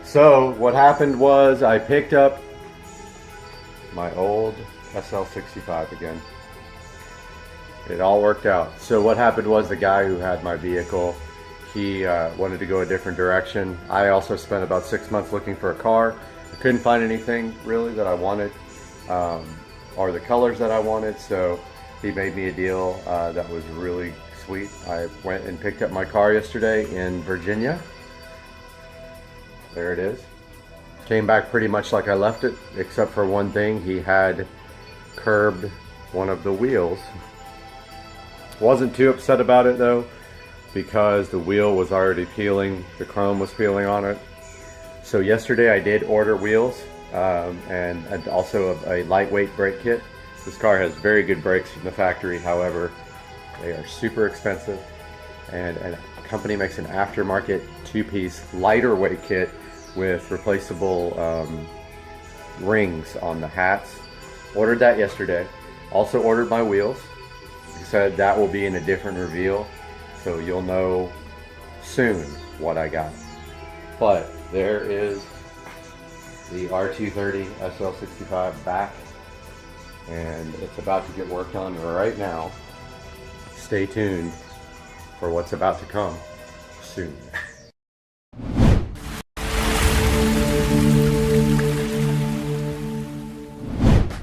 So what happened was I picked up my old SL65 again. It all worked out. So what happened was the guy who had my vehicle, he wanted to go a different direction. I also spent about 6 months looking for a car. I couldn't find anything really that I wanted, or the colors that I wanted, so he made me a deal that was really sweet. I went and picked up my car yesterday in Virginia. There it is. Came back pretty much like I left it, except for one thing. He had curbed one of the wheels. Wasn't too upset about it though, because the wheel was already peeling, the chrome was peeling on it. So yesterday I did order wheels and also a lightweight brake kit. This car has very good brakes from the factory, however, they are super expensive. And a company makes an aftermarket two-piece lighter weight kit with replaceable rings on the hats. Ordered that yesterday. Also ordered my wheels. He said that will be in a different reveal, so you'll know soon what I got. But there is the R230 SL65 back, and it's about to get worked on right now. Stay tuned for what's about to come soon.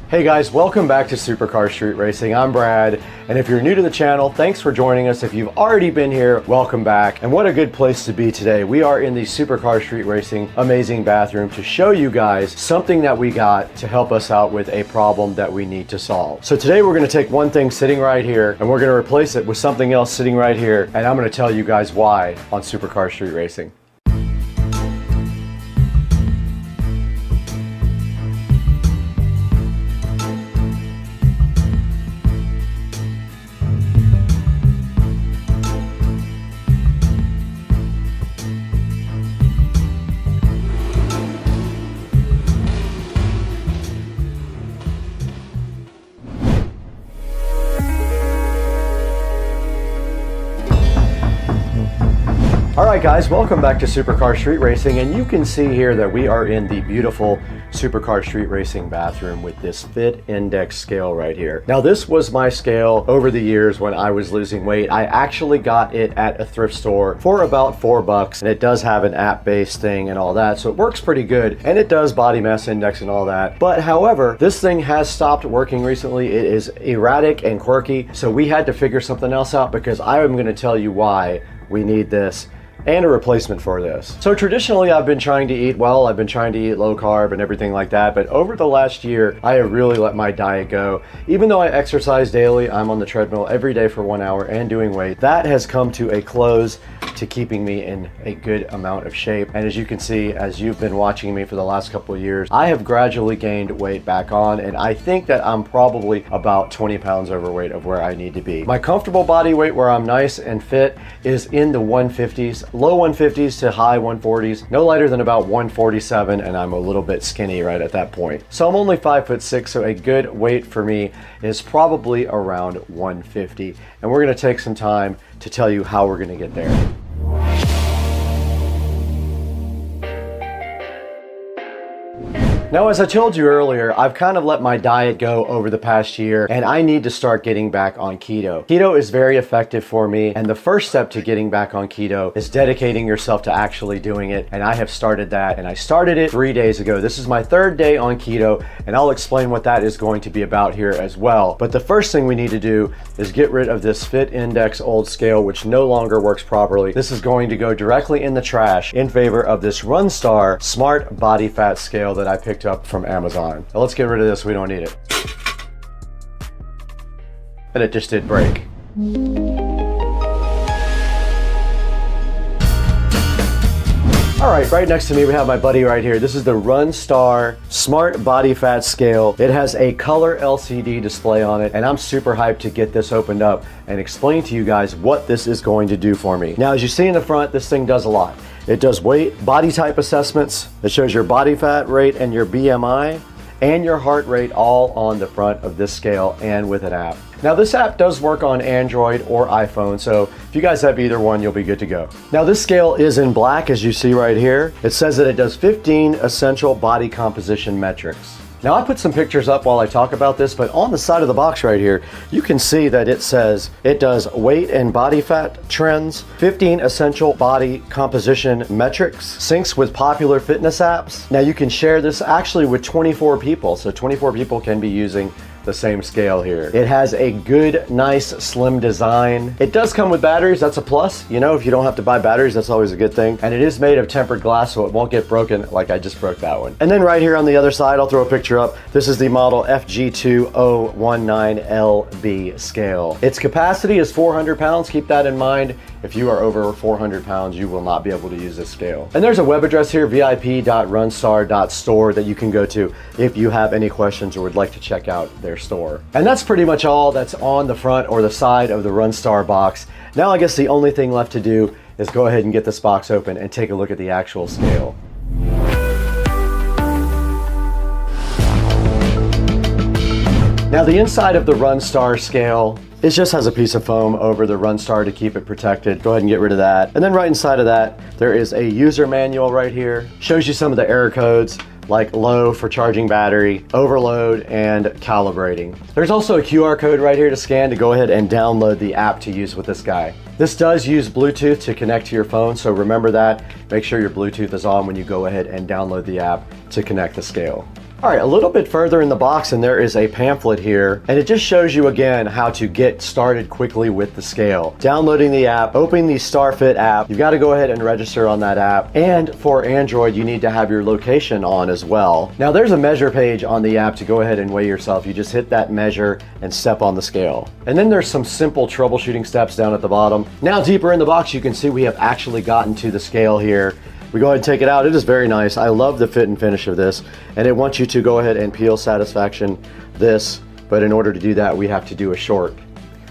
Hey guys, welcome back to Supercar Street Racing. I'm Brad, and if you're new to the channel, thanks for joining us. If you've already been here, welcome back. And what a good place to be today. We are in the Supercar Street Racing amazing bathroom to show you guys something that we got to help us out with a problem that we need to solve. So today we're going to take one thing sitting right here and we're going to replace it with something else sitting right here, and I'm going to tell you guys why on Supercar Street Racing. All right guys, welcome back to Supercar Street Racing, and you can see here that we are in the beautiful Supercar Street Racing bathroom with this fit index scale right here. Now this was my scale over the years when I was losing weight. I actually got it at a thrift store for about $4, and it does have an app-based thing and all that, so it works pretty good, and it does body mass index and all that. But however, this thing has stopped working recently. It is erratic and quirky, so we had to figure something else out, because I am going to tell you why we need this and a replacement for this. So traditionally I've been trying to eat well, I've been trying to eat low carb and everything like that, but over the last year I have really let my diet go. Even though I exercise daily, I'm on the treadmill every day for 1 hour and doing weight, that has come to a close to keeping me in a good amount of shape. And as you can see, as you've been watching me for the last couple of years, I have gradually gained weight back on, and I think that I'm probably about 20 pounds overweight of where I need to be. My comfortable body weight where I'm nice and fit is in the 150s, low 150s to high 140s, no lighter than about 147, and I'm a little bit skinny right at that point. So I'm only 5'6", so a good weight for me is probably around 150. And we're gonna take some time to tell you how we're gonna get there. Now, as I told you earlier, I've kind of let my diet go over the past year, and I need to start getting back on keto. Keto is very effective for me, and the first step to getting back on keto is dedicating yourself to actually doing it, and I have started that, and I started it 3 days ago. This is my 3rd day on keto, and I'll explain what that is going to be about here as well. But the first thing we need to do is get rid of this Fit Index old scale, which no longer works properly. This is going to go directly in the trash in favor of this Runstar Smart Body Fat Scale that I picked up from Amazon. Now let's get rid of this, we don't need it. And it just did break. All right, right next to me we have my buddy right here. This is the Runstar Smart Body Fat Scale. It has a color LCD display on it, and I'm super hyped to get this opened up and explain to you guys what this is going to do for me. Now, as you see in the front, this thing does a lot. It does weight, body type assessments. It shows your body fat rate and your BMI and your heart rate all on the front of this scale and with an app. Now this app does work on Android or iPhone, so if you guys have either one, you'll be good to go. Now this scale is in black, as you see right here. It says that it does 15 essential body composition metrics. Now I put some pictures up while I talk about this, but on the side of the box right here, you can see that it says it does weight and body fat trends, 15 essential body composition metrics, syncs with popular fitness apps. Now you can share this actually with 24 people, so 24 people can be using the same scale here. It has a good, nice, slim design. It does come with batteries, that's a plus. You know, if you don't have to buy batteries, that's always a good thing. And it is made of tempered glass, so it won't get broken like I just broke that one. And then right here on the other side, I'll throw a picture up. This is the model FG2019LB scale. Its capacity is 400 pounds, keep that in mind. If you are over 400 pounds, you will not be able to use this scale. And there's a web address here, vip.runstar.store, that you can go to if you have any questions or would like to check out their store. And that's pretty much all that's on the front or the side of the Runstar box. Now I guess the only thing left to do is go ahead and get this box open and take a look at the actual scale. Now the inside of the Runstar scale, it just has a piece of foam over the Runstar to keep it protected. Go ahead and get rid of that. And then right inside of that, there is a user manual right here. Shows you some of the error codes, like low for charging battery, overload, and calibrating. There's also a QR code right here to scan to go ahead and download the app to use with this guy. This does use Bluetooth to connect to your phone, so remember that. Make sure your Bluetooth is on when you go ahead and download the app to connect the scale. All right, a little bit further in the box, and there is a pamphlet here, and it just shows you again how to get started quickly with the scale. Downloading the app, opening the StarFit app, you've got to go ahead and register on that app, and for Android, you need to have your location on as well. Now there's a measure page on the app to go ahead and weigh yourself. You just hit that measure and step on the scale. And then there's some simple troubleshooting steps down at the bottom. Now deeper in the box, you can see we have actually gotten to the scale here. We go ahead and take it out. It is very nice. I love the fit and finish of this, and it wants you to go ahead and peel satisfaction this, but in order to do that, we have to do a short.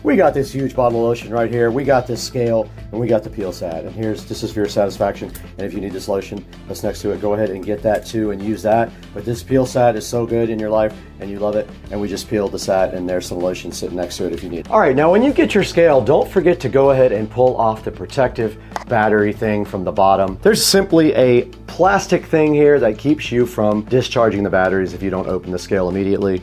We got this huge bottle of lotion right here. We got this scale, and we got the peel sat. And this is for your satisfaction. And if you need this lotion that's next to it, go ahead and get that too and use that. But this peel sat is so good in your life, and you love it. And we just peeled the sat, and there's some lotion sitting next to it if you need it. All right, now when you get your scale, don't forget to go ahead and pull off the protective battery thing from the bottom. There's simply a plastic thing here that keeps you from discharging the batteries if you don't open the scale immediately.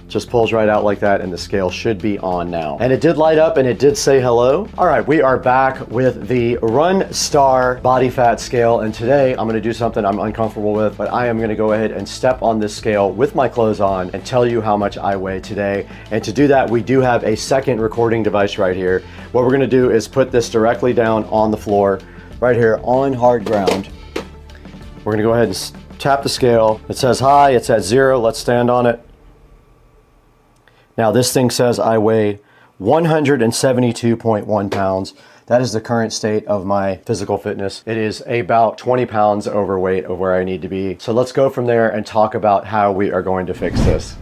Just pulls right out like that, and the scale should be on now. And it did light up and it did say hello. All right, we are back with the Runstar body fat scale, and today I'm gonna do something I'm uncomfortable with, but I am gonna go ahead and step on this scale with my clothes on and tell you how much I weigh today. And to do that, we do have a second recording device right here. What we're gonna do is put this directly down on the floor, right here on hard ground. We're gonna go ahead and tap the scale. It says hi, it's at 0, let's stand on it. Now this thing says I weigh 172.1 pounds. That is the current state of my physical fitness. It is about 20 pounds overweight of where I need to be. So let's go from there and talk about how we are going to fix this.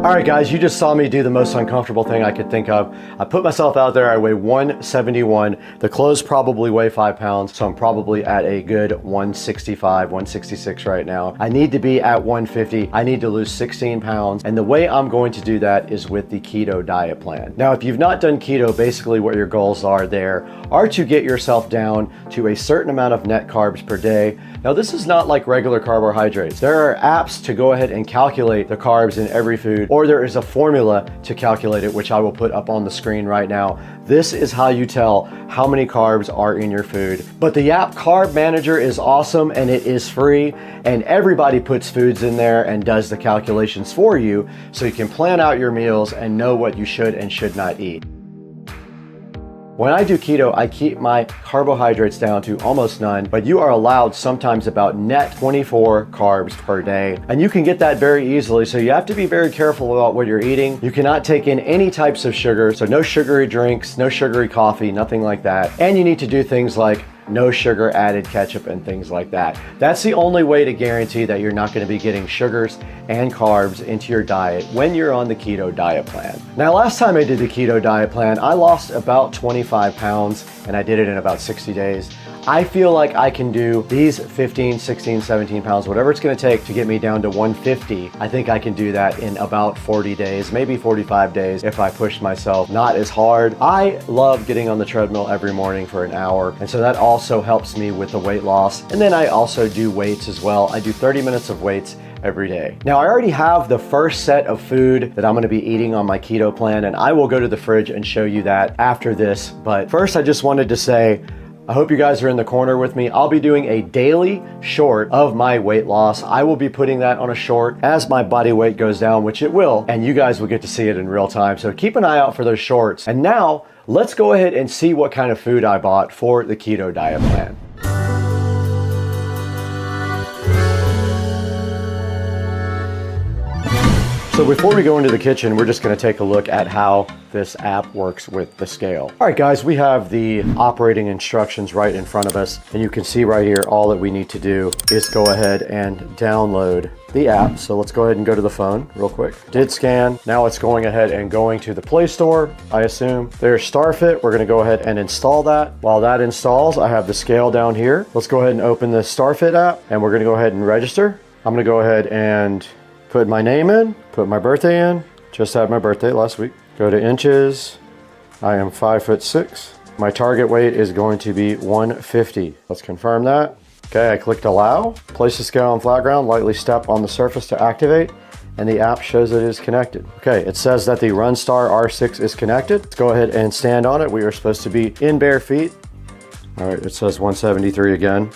All right, guys, you just saw me do the most uncomfortable thing I could think of. I put myself out there, I weigh 171. The clothes probably weigh 5 pounds, so I'm probably at a good 165, 166 right now. I need to be at 150. I need to lose 16 pounds. And the way I'm going to do that is with the keto diet plan. Now, if you've not done keto, basically what your goals are there are to get yourself down to a certain amount of net carbs per day. Now, this is not like regular carbohydrates. There are apps to go ahead and calculate the carbs in every food, or there is a formula to calculate it, which I will put up on the screen right now. This is how you tell how many carbs are in your food. But the app Carb Manager is awesome, and it is free, and everybody puts foods in there and does the calculations for you, so you can plan out your meals and know what you should and should not eat. When I do keto, I keep my carbohydrates down to almost none, but you are allowed sometimes about net 24 carbs per day. And you can get that very easily, so you have to be very careful about what you're eating. You cannot take in any types of sugar, so no sugary drinks, no sugary coffee, nothing like that. And you need to do things like no sugar added ketchup and things like that. That's the only way to guarantee that you're not going to be getting sugars and carbs into your diet when you're on the keto diet plan. Now, last time I did the keto diet plan, I lost about 25 pounds and I did it in about 60 days. I feel like I can do these 15, 16, 17 pounds, whatever it's gonna take to get me down to 150. I think I can do that in about 40 days, maybe 45 days if I push myself not as hard. I love getting on the treadmill every morning for an hour, and so that also helps me with the weight loss. And then I also do weights as well. I do 30 minutes of weights every day. Now, I already have the first set of food that I'm gonna be eating on my keto plan, and I will go to the fridge and show you that after this. But first, I just wanted to say, I hope you guys are in the corner with me. I'll be doing a daily short of my weight loss. I will be putting that on a short as my body weight goes down, which it will, and you guys will get to see it in real time. So keep an eye out for those shorts. And now, let's go ahead and see what kind of food I bought for the keto diet plan. So before we go into the kitchen, we're just gonna take a look at how this app works with the scale. All right, guys, we have the operating instructions right in front of us, and you can see right here, all that we need to do is go ahead and download the app. So let's go ahead and go to the phone real quick. Did scan. Now it's going ahead and going to the Play Store, I assume. There's StarFit. We're gonna go ahead and install that. While that installs, I have the scale down here. Let's go ahead and open the StarFit app, and we're gonna go ahead and register. I'm gonna go ahead and put my name in, put my birthday in. Just had my birthday last week. Go to inches. I am 5'6". My target weight is going to be 150. Let's confirm that. Okay, I clicked allow. Place the scale on flat ground, lightly step on the surface to activate, and the app shows it is connected. Okay, it says that the Runstar R6 is connected. Let's go ahead and stand on it. We are supposed to be in bare feet. All right, it says 173 again.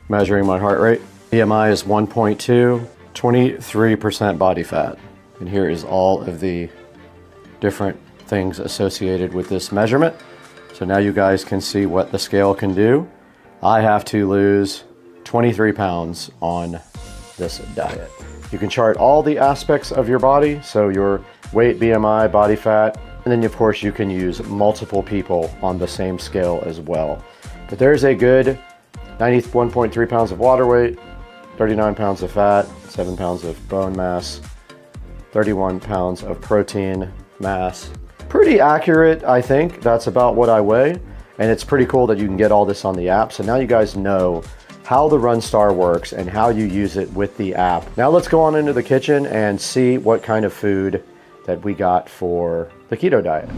Measuring my heart rate. BMI is 1.2. 23% body fat. And here is all of the different things associated with this measurement. So now you guys can see what the scale can do. I have to lose 23 pounds on this diet. You can chart all the aspects of your body, so your weight, BMI, body fat, and then of course you can use multiple people on the same scale as well. But there's a good 91.3 pounds of water weight, 39 pounds of fat, 7 pounds of bone mass, 31 pounds of protein mass. Pretty accurate, I think. That's about what I weigh. And it's pretty cool that you can get all this on the app. So now you guys know how the Runstar works and how you use it with the app. Now let's go on into the kitchen and see what kind of food that we got for the keto diet.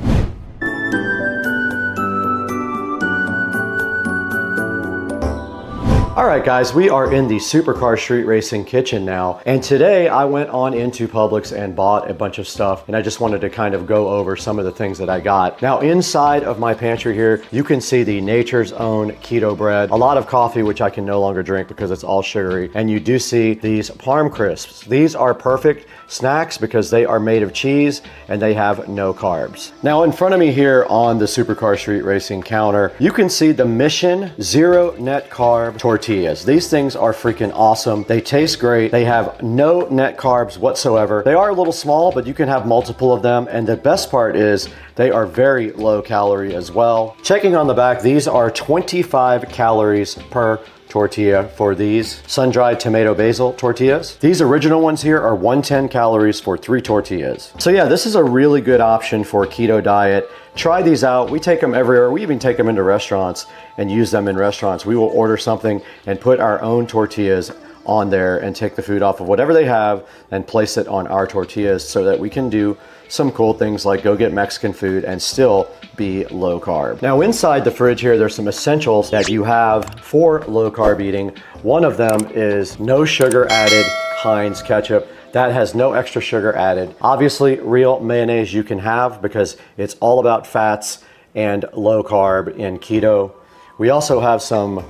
All right, guys, we are in the Supercar Street Racing kitchen now. And today I went on into Publix and bought a bunch of stuff. And I just wanted to kind of go over some of the things that I got. Now, inside of my pantry here, you can see the Nature's Own keto bread, a lot of coffee, which I can no longer drink because it's all sugary. And you do see these Parm Crisps. These are perfect snacks because they are made of cheese and they have no carbs. Now, in front of me here on the Supercar Street Racing counter, you can see the Mission Zero Net Carb Tortillas. These things are freaking awesome. They taste great. They have no net carbs whatsoever. They are a little small, but you can have multiple of them. And the best part is they are very low calorie as well. Checking on the back, these are 25 calories per tortilla for these sun-dried tomato basil tortillas. These original ones here are 110 calories for 3 tortillas. So yeah, this is a really good option for a keto diet. Try these out. We take them everywhere. We even take them into restaurants and use them in restaurants. We will order something and put our own tortillas on there and take the food off of whatever they have and place it on our tortillas so that we can do some cool things like go get Mexican food and still be low carb. Now inside the fridge here, there's some essentials that you have for low carb eating. One of them is no sugar added Heinz ketchup. That has no extra sugar added. Obviously, real mayonnaise you can have because it's all about fats and low carb in keto. We also have some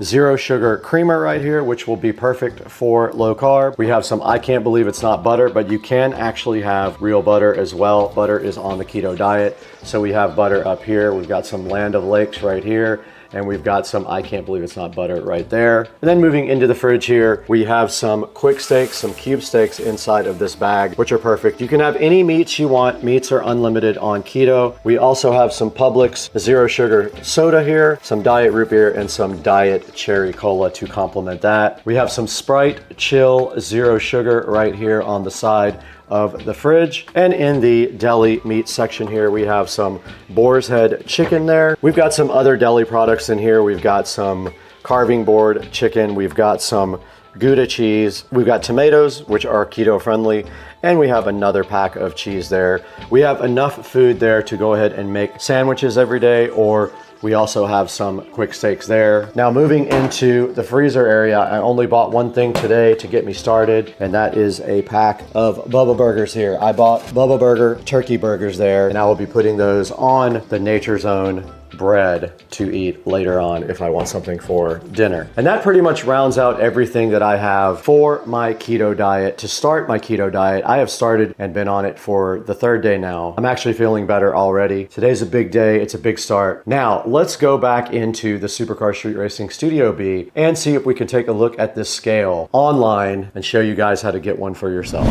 zero sugar creamer right here, which will be perfect for low carb. We have some, I can't believe it's not butter, but you can actually have real butter as well. Butter is on the keto diet. So we have butter up here. We've got some Land O'Lakes right here. And we've got some, I can't believe it's not butter right there. And then moving into the fridge here, we have some quick steaks, some cube steaks inside of this bag, which are perfect. You can have any meats you want. Meats are unlimited on keto. We also have some Publix zero sugar soda here, some diet root beer, and some diet cherry cola to complement that. We have some Sprite Chill zero sugar right here on the side of the fridge. And in the deli meat section here, we have some boar's head chicken there. We've got some other deli products in here. We've got some carving board chicken. We've got some Gouda cheese. We've got tomatoes, which are keto friendly. And we have another pack of cheese there. We have enough food there to go ahead and make sandwiches every day, or we also have some quick steaks there. Now moving into the freezer area, I only bought one thing today to get me started, and that is a pack of Bubba Burgers here. I bought Bubba Burger turkey burgers there, and I will be putting those on the Nature's Own bread to eat later on if I want something for dinner. And that pretty much rounds out everything that I have for my keto diet. To start my keto diet, I have started and been on it for the 3rd day now. I'm actually feeling better already. Today's a big day. It's a big start. Now, let's go back into the Supercar Street Racing Studio B and see if we can take a look at this scale online and show you guys how to get one for yourself.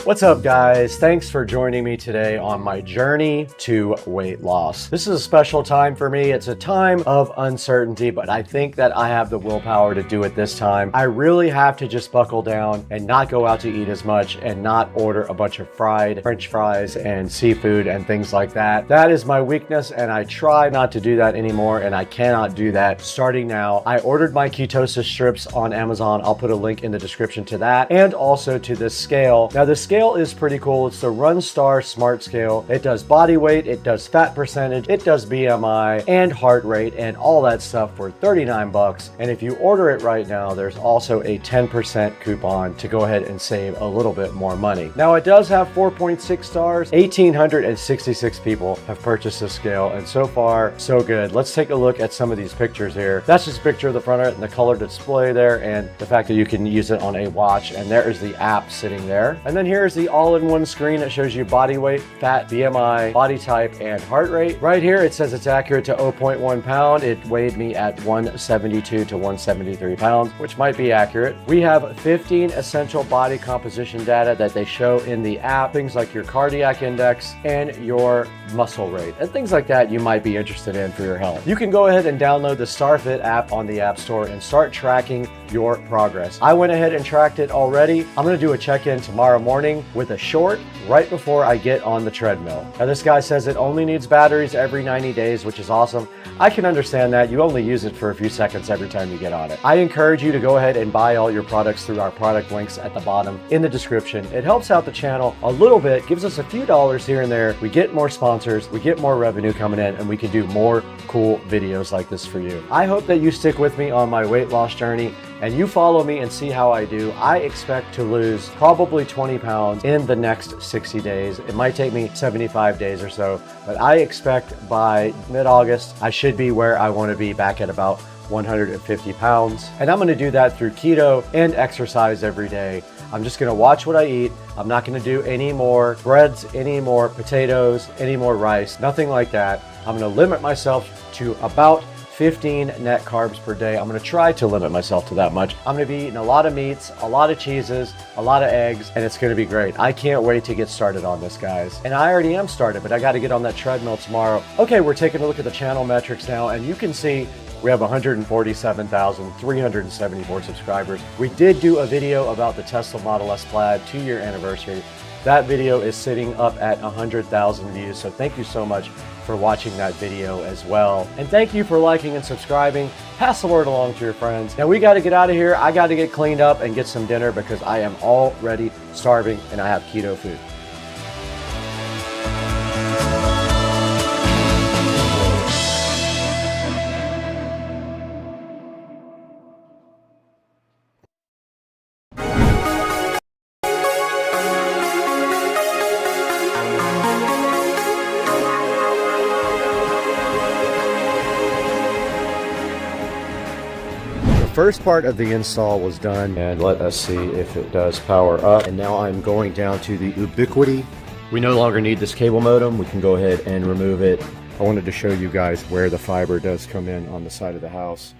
What's up, guys? Thanks for joining me today on my journey to weight loss. This is a special time for me. It's a time of uncertainty, but I think that I have the willpower to do it this time. I really have to just buckle down and not go out to eat as much and not order a bunch of fried French fries and seafood and things like that. That is my weakness, and I try not to do that anymore, and I cannot do that starting now. I ordered my ketosis strips on Amazon. I'll put a link in the description to that, and also to this scale. Now, the scale is pretty cool. It's the Runstar Smart Scale. It does body weight, it does fat percentage, it does BMI and heart rate and all that stuff for $39. And if you order it right now, there's also a 10% coupon to go ahead and save a little bit more money. Now, it does have 4.6 stars. 1,866 people have purchased this scale, and so far, so good. Let's take a look at some of these pictures here. That's just a picture of the front of it and the color display there, and the fact that you can use it on a watch, and there is the app sitting there. And then here's the all-in-one screen that shows you body weight, fat, BMI, body type, and heart rate. Right here, it says it's accurate to 0.1 pound. It weighed me at 172 to 173 pounds, which might be accurate. We have 15 essential body composition data that they show in the app, things like your cardiac index and your muscle rate, and things like that you might be interested in for your health. You can go ahead and download the StarFit app on the App Store and start tracking your progress. I went ahead and tracked it already. I'm going to do a check-in tomorrow morning morning with a short right before I get on the treadmill. Now this guy says it only needs batteries every 90 days, which is awesome. I can understand that. You only use it for a few seconds every time you get on it. I encourage you to go ahead and buy all your products through our product links at the bottom in the description. It helps out the channel a little bit, gives us a few dollars here and there. We get more sponsors, we get more revenue coming in, and we can do more cool videos like this for you. I hope that you stick with me on my weight loss journey and you follow me and see how I do. I expect to lose probably 20 pounds in the next 60 days. It might take me 75 days or so, but I expect by mid-August, I should be where I want to be, back at about 150 pounds. And I'm going to do that through keto and exercise every day. I'm just going to watch what I eat. I'm not going to do any more breads, any more potatoes, any more rice, nothing like that. I'm going to limit myself to about 15 net carbs per day. I'm going to try to limit myself to that much. I'm going to be eating a lot of meats, a lot of cheeses, a lot of eggs, and it's going to be great. I can't wait to get started on this, guys. And I already am started, but I got to get on that treadmill tomorrow. Okay, we're taking a look at the channel metrics now, and you can see we have 147,374 subscribers. We did do a video about the Tesla Model S Plaid 2-year anniversary. That video is sitting up at 100,000 views, so thank you so much for watching that video as well. And thank you for liking and subscribing. Pass the word along to your friends. Now we got to get out of here. I got to get cleaned up and get some dinner because I am already starving and I have keto food. First part of the install was done, and let us see if it does power up. And now I'm going down to the Ubiquiti. We no longer need this cable modem. We can go ahead and remove it. I wanted to show you guys where the fiber does come in on the side of the house.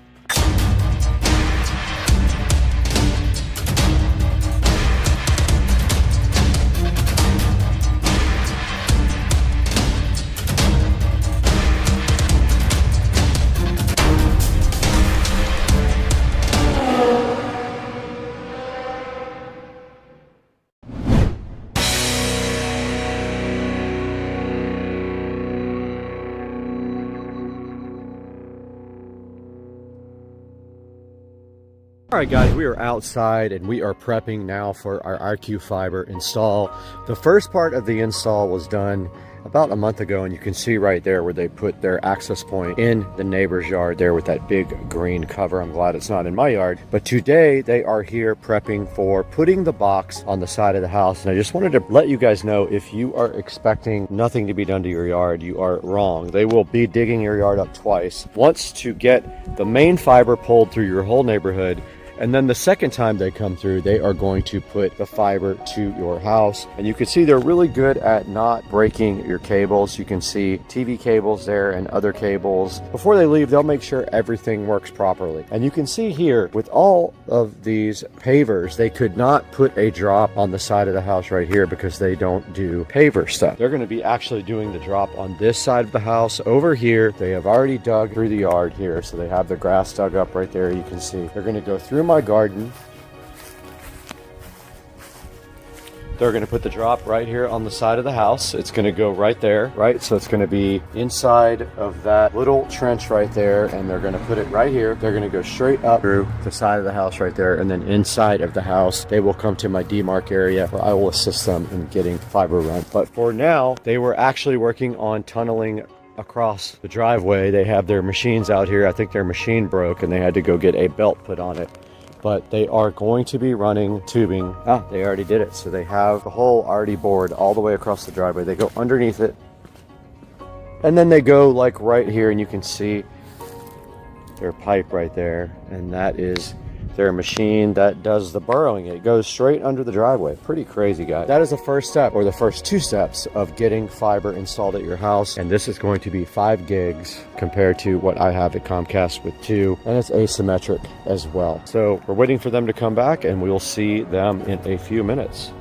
All right, guys, we are outside and we are prepping now for our RQ fiber install. The first part of the install was done about a month ago, and you can see right there where they put their access point in the neighbor's yard there with that big green cover. I'm glad it's not in my yard. But today they are here prepping for putting the box on the side of the house. And I just wanted to let you guys know, if you are expecting nothing to be done to your yard, you are wrong. They will be digging your yard up twice. Once to get the main fiber pulled through your whole neighborhood, and then the second time they come through, they are going to put the fiber to your house. And you can see they're really good at not breaking your cables. You can see TV cables there and other cables. Before they leave, they'll make sure everything works properly. And you can see here with all of these pavers, they could not put a drop on the side of the house right here because they don't do paver stuff. They're going to be actually doing the drop on this side of the house over here. They have already dug through the yard here. So they have the grass dug up right there. You can see they're going to go through my garden. They're going to put the drop right here on the side of the house. It's going to go right there, right? So it's going to be inside of that little trench right there, and they're going to put it right here. They're going to go straight up through the side of the house right there, and then inside of the house, they will come to my demarc area where I will assist them in getting fiber run. But for now, they were actually working on tunneling across the driveway. They have their machines out here. I think their machine broke, and they had to go get a belt put on it. But they are going to be running tubing. They already did it. So they have the hole already bored all the way across the driveway. They go underneath it, and then they go like right here, and you can see their pipe right there, and that is their machine that does the burrowing. It goes straight under the driveway. Pretty crazy, guys. That is the first step, or the first two steps of getting fiber installed at your house. And this is going to be 5 gigs compared to what I have at Comcast with 2, and it's asymmetric as well. So we're waiting for them to come back, and we'll see them in a few minutes.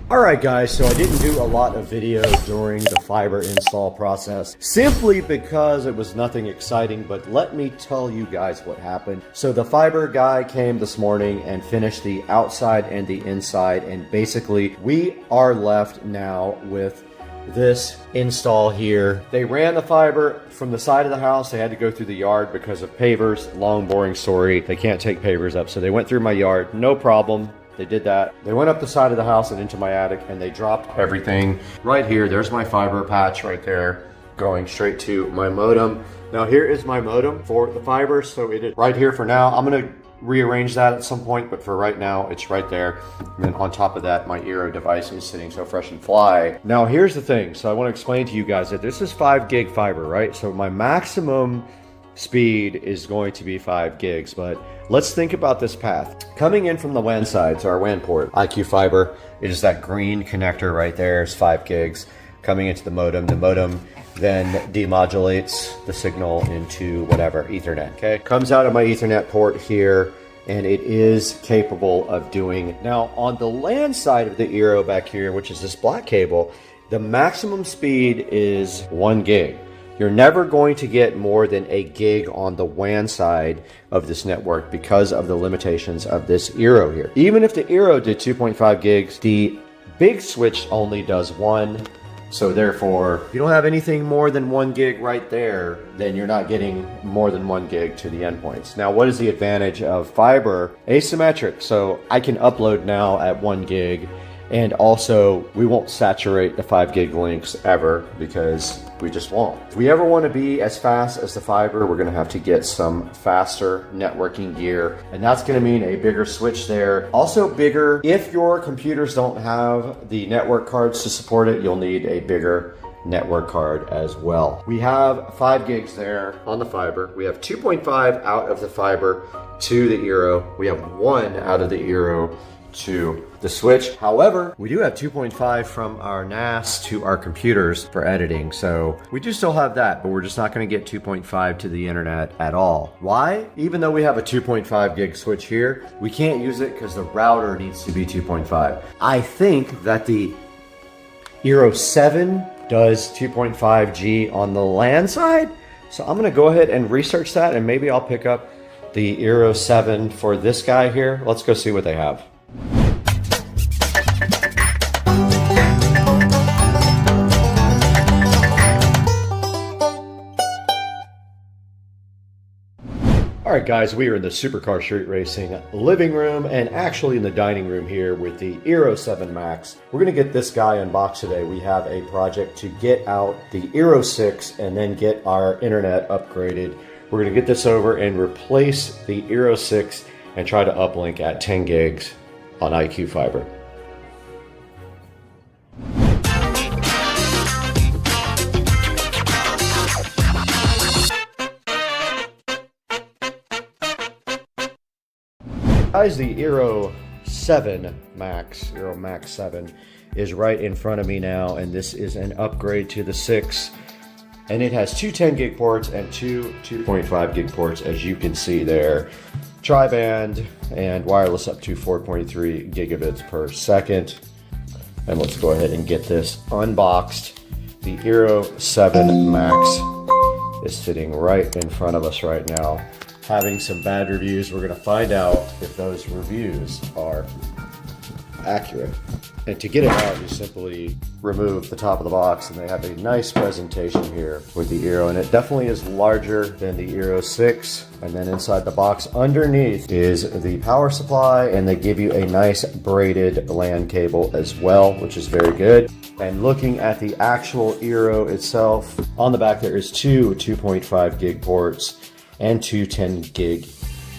Alright guys, so I didn't do a lot of video during the fiber install process simply because it was nothing exciting, but let me tell you guys what happened. So the fiber guy came this morning and finished the outside and the inside, and basically we are left now with this install here. They ran the fiber from the side of the house. They had to go through the yard because of pavers. Long boring story. They can't take pavers up, so they went through my yard, no problem. They did that. They went up the side of the house and into my attic, and they dropped everything right here. There's my fiber patch right there going straight to my modem. Now here is my modem for the fiber, so it is right here for now. I'm gonna rearrange that at some point, but for right now it's right there. And then on top of that, my Eero device is sitting so fresh and fly. Now here's the thing. So I want to explain to you guys that this is 5 gig fiber, right? So my maximum speed is going to be 5 gigs, but let's think about this path. Coming in from the WAN side, so our WAN port, IQ fiber, it is that green connector right there, is 5 gigs. Coming into the modem then demodulates the signal into whatever, Ethernet, okay? Comes out of my Ethernet port here, and it is capable of doing. Now, on the LAN side of the Eero back here, which is this black cable, the maximum speed is 1 gig. You're never going to get more than a gig on the WAN side of this network because of the limitations of this Eero here. Even if the Eero did 2.5 gigs, the big switch only does 1. So therefore, if you don't have anything more than 1 gig right there, then you're not getting more than 1 gig to the endpoints. Now, what is the advantage of fiber? Asymmetric. So I can upload now at 1 gig. And also, we won't saturate the 5 gig links ever because we just won't. If we ever want to be as fast as the fiber, we're going to have to get some faster networking gear. And that's going to mean a bigger switch there. Also bigger, if your computers don't have the network cards to support it, you'll need a bigger network card as well. We have 5 gigs there on the fiber. We have 2.5 out of the fiber to the Eero. We have 1 out of the Eero to the switch. However, we do have 2.5 from our NAS to our computers for editing, so we do still have that, but we're just not going to get 2.5 to the internet at all. Why? Even though we have a 2.5 gig switch here, we can't use it because the router needs to be 2.5. I think that the Eero 7 does 2.5G on the LAN side, so I'm going to go ahead and research that, and maybe I'll pick up the Eero 7 for this guy here. Let's go see what they have. Alright guys, we are in the Supercar Street Racing living room and actually in the dining room here with the Eero 7 Max. We're going to get this guy unboxed today. We have a project to get out the Eero 6 and then get our internet upgraded. We're going to get this over and replace the Eero 6 and try to uplink at 10 gigs on IQ fiber. Guys, the Eero 7 Max, Eero Max 7 is right in front of me now, and this is an upgrade to the 6. And it has 2 10 gig ports and 2 2.5 gig ports, as you can see there. Tri-band and wireless up to 4.3 gigabits per second. And let's go ahead and get this unboxed. The Eero 7 Max is sitting right in front of us right now, having some bad reviews. We're going to find out if those reviews are accurate. And to get it out, you simply remove the top of the box, and they have a nice presentation here with the Eero, and it definitely is larger than the Eero 6. And then inside the box underneath is the power supply, and they give you a nice braided LAN cable as well, which is very good. And looking at the actual Eero itself, on the back there is 2 2.5 gig ports and 2 10 gig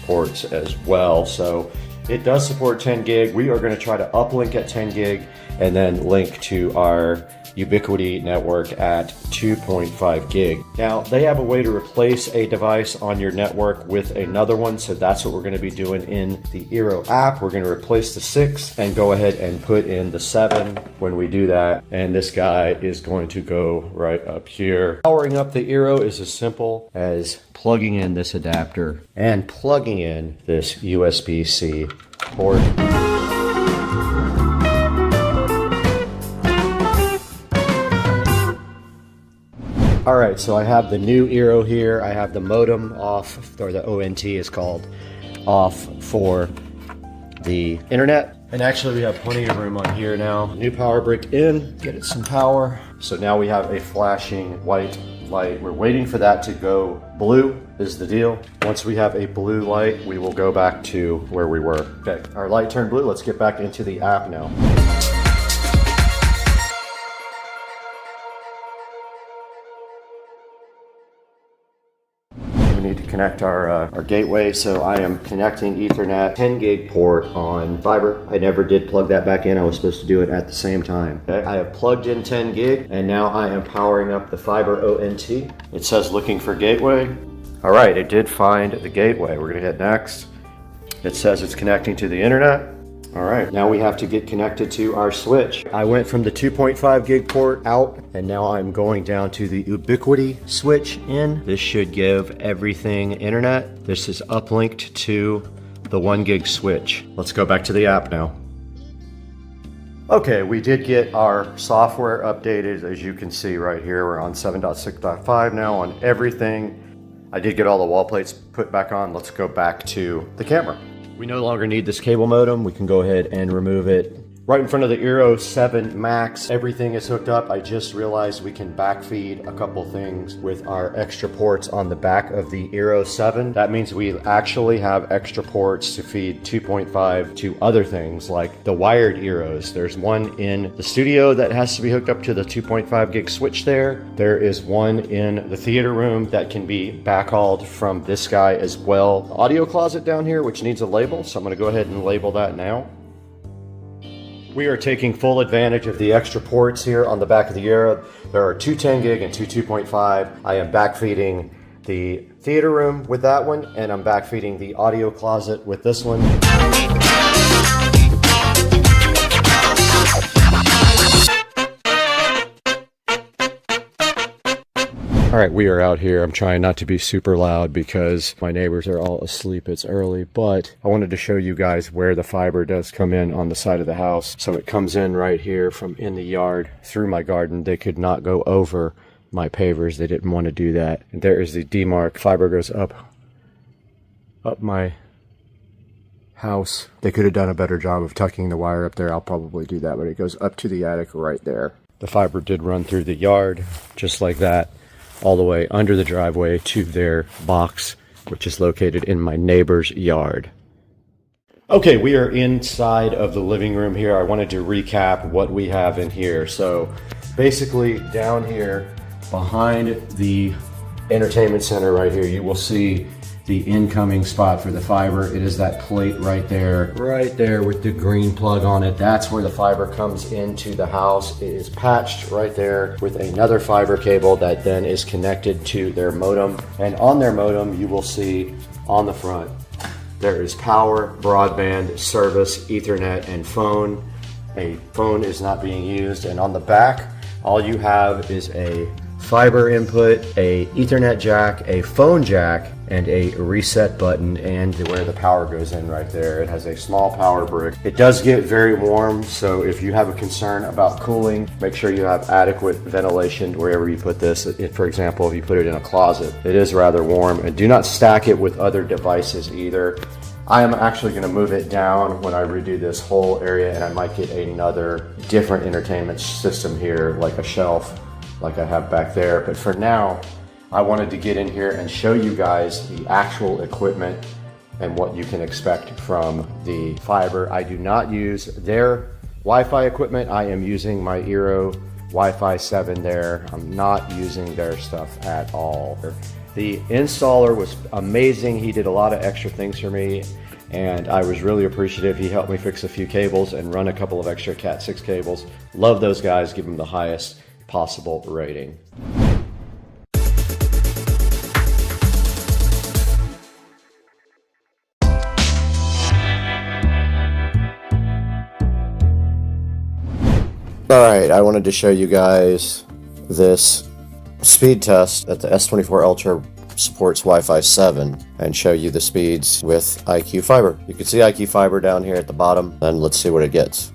ports as well. So it does support 10 gig. We are going to try to uplink at 10 gig and then link to our Ubiquiti network at 2.5 gig. Now, they have a way to replace a device on your network with another one, so that's what we're going to be doing in the Eero app. We're going to replace the 6 and go ahead and put in the 7 when we do that, and this guy is going to go right up here. Powering up the Eero is as simple as plugging in this adapter and plugging in this USB-C port. All right, so I have the new Eero here. I have the modem off, or the ONT is called, off for the internet. And actually we have plenty of room on here now. New power brick in, get it some power. So now we have a flashing white light. We're waiting for that to go blue is the deal. Once we have a blue light, we will go back to where we were. Okay, our light turned blue. Let's get back into the app now. We need to connect our gateway, so I am connecting Ethernet 10 gig port on fiber. I never did plug that back in. I was supposed to do it at the same time. Okay. I have plugged in 10 gig, and now I am powering up the fiber ONT. It says looking for gateway. All right, it did find the gateway. We're gonna hit next. It says it's connecting to the internet. All right, now we have to get connected to our switch. I went from the 2.5 gig port out, and now I'm going down to the Ubiquity switch in. This should give everything internet. This is uplinked to the 1 gig switch. Let's go back to the app now. Okay, we did get our software updated. As you can see right here, we're on 7.6.5 now on everything. I did get all the wall plates put back on. Let's go back to the camera. We no longer need this cable modem. We can go ahead and remove it. Right in front of the Eero 7 Max, everything is hooked up. I just realized we can backfeed a couple things with our extra ports on the back of the Eero 7. That means we actually have extra ports to feed 2.5 to other things like the wired Eeros. There's one in the studio that has to be hooked up to the 2.5 gig switch there. There is one in the theater room that can be backhauled from this guy as well. The audio closet down here, which needs a label, so I'm gonna go ahead and label that now. We are taking full advantage of the extra ports here on the back of the Eero. There are two 10 gig and two 2.5. I am backfeeding the theater room with that one, and I'm backfeeding the audio closet with this one. All right, we are out here. I'm trying not to be super loud because my neighbors are all asleep. It's early, but I wanted to show you guys where the fiber does come in on the side of the house. So it comes in right here from in the yard through my garden. They could not go over my pavers. They didn't want to do that. And there is the demarc. Fiber goes up my house. They could have done a better job of tucking the wire up there. I'll probably do that, but it goes up to the attic right there. The fiber did run through the yard just like that, all the way under the driveway to their box, which is located in my neighbor's yard. Okay, we are inside of the living room here. I wanted to recap what we have in here. So basically down here behind the entertainment center right here, you will see the incoming spot for the fiber. It is that plate right there with the green plug on it. That's where the fiber comes into the house. It is patched right there with another fiber cable that then is connected to their modem. And on their modem, you will see on the front, there is power, broadband, service, Ethernet, and phone. A phone is not being used. And on the back, all you have is a fiber input, a Ethernet jack, a phone jack, and a reset button, and where the power goes in right there. It has a small power brick. It does get very warm, so if you have a concern about cooling, make sure you have adequate ventilation wherever you put this. For example, if you put it in a closet, it is rather warm. And do not stack it with other devices either. I am actually going to move it down when I redo this whole area, and I might get another different entertainment system here, like a shelf like I have back there. But for now, I wanted to get in here and show you guys the actual equipment and what you can expect from the fiber. I do not use their Wi-Fi equipment. I am using my Eero Wi-Fi 7 there. I'm not using their stuff at all. The installer was amazing. He did a lot of extra things for me, and I was really appreciative. He helped me fix a few cables and run a couple of extra Cat 6 cables. Love those guys. Give them the highest possible rating. Alright, I wanted to show you guys this speed test that the S24 Ultra supports Wi-Fi 7 and show you the speeds with IQ Fiber. You can see IQ Fiber down here at the bottom, and let's see what it gets.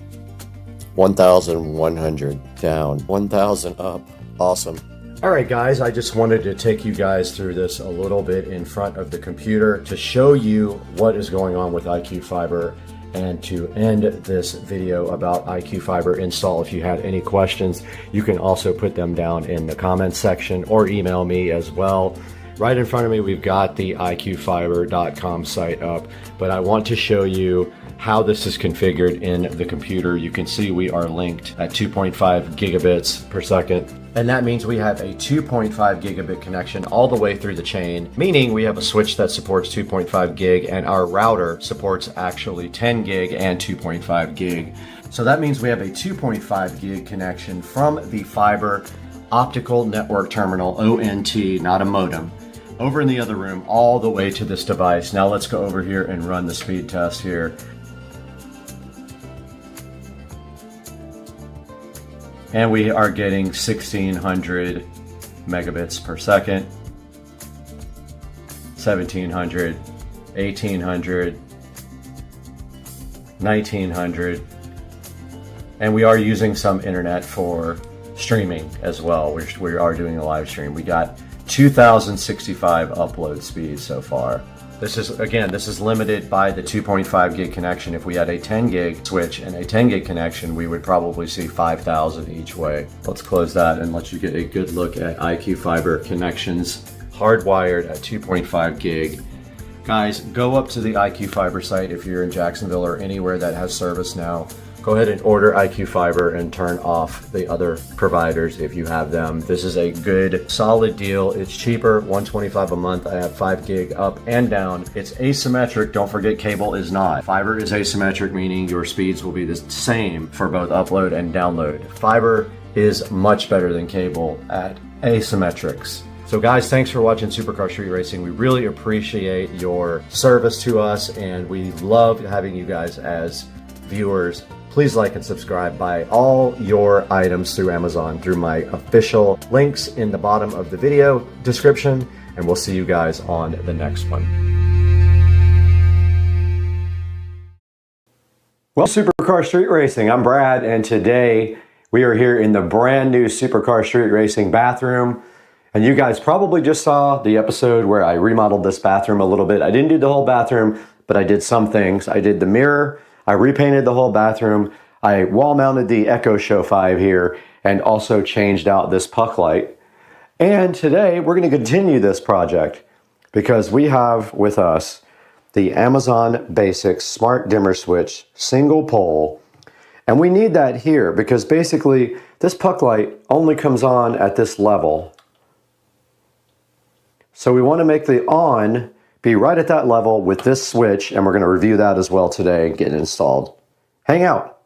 1,100 down, 1,000 up. Awesome. All right, guys, I just wanted to take you guys through this a little bit in front of the computer to show you what is going on with IQ Fiber and to end this video about IQ Fiber install. If you had any questions, you can also put them down in the comments section or email me as well. Right in front of me, we've got the iqfiber.com site up, but I want to show you how this is configured in the computer. You can see we are linked at 2.5 gigabits per second. And that means we have a 2.5 gigabit connection all the way through the chain, meaning we have a switch that supports 2.5 gig and our router supports actually 10 gig and 2.5 gig. So that means we have a 2.5 gig connection from the fiber optical network terminal, ONT, not a modem, over in the other room all the way to this device. Now let's go over here and run the speed test here. And we are getting 1600 megabits per second, 1700, 1800, 1900, and we are using some internet for streaming as well. We are doing a live stream. We got 2065 upload speed so far. This is limited by the 2.5 gig connection. If we had a 10 gig switch and a 10 gig connection, we would probably see 5,000 each way. Let's close that and let you get a good look at IQ Fiber connections hardwired at 2.5 gig. Guys, go up to the IQ Fiber site if you're in Jacksonville or anywhere that has service now. Go ahead and order IQ Fiber and turn off the other providers if you have them. This is a good, solid deal. It's cheaper, $125 a month. I have 5 gig up and down. It's asymmetric. Don't forget cable is not. Fiber is asymmetric, meaning your speeds will be the same for both upload and download. Fiber is much better than cable at asymmetrics. So guys, thanks for watching Supercar Street Racing. We really appreciate your service to us and we love having you guys as viewers. Please like and subscribe. Buy all your items through Amazon through my official links in the bottom of the video description, and we'll see you guys on the next one. Well, Supercar Street Racing, I'm Brad, and today we are here in the brand new Supercar Street Racing bathroom. And you guys probably just saw the episode where I remodeled this bathroom a little bit. I didn't do the whole bathroom, but I did some things. I did the mirror, I repainted the whole bathroom, I wall mounted the Echo Show 5 here, and also changed out this puck light. And today we're going to continue this project because we have with us the Amazon Basics Smart Dimmer Switch single pole. And we need that here because basically this puck light only comes on at this level. So we want to make the on be right at that level with this switch, and we're going to review that as well today and get it installed. Hang out.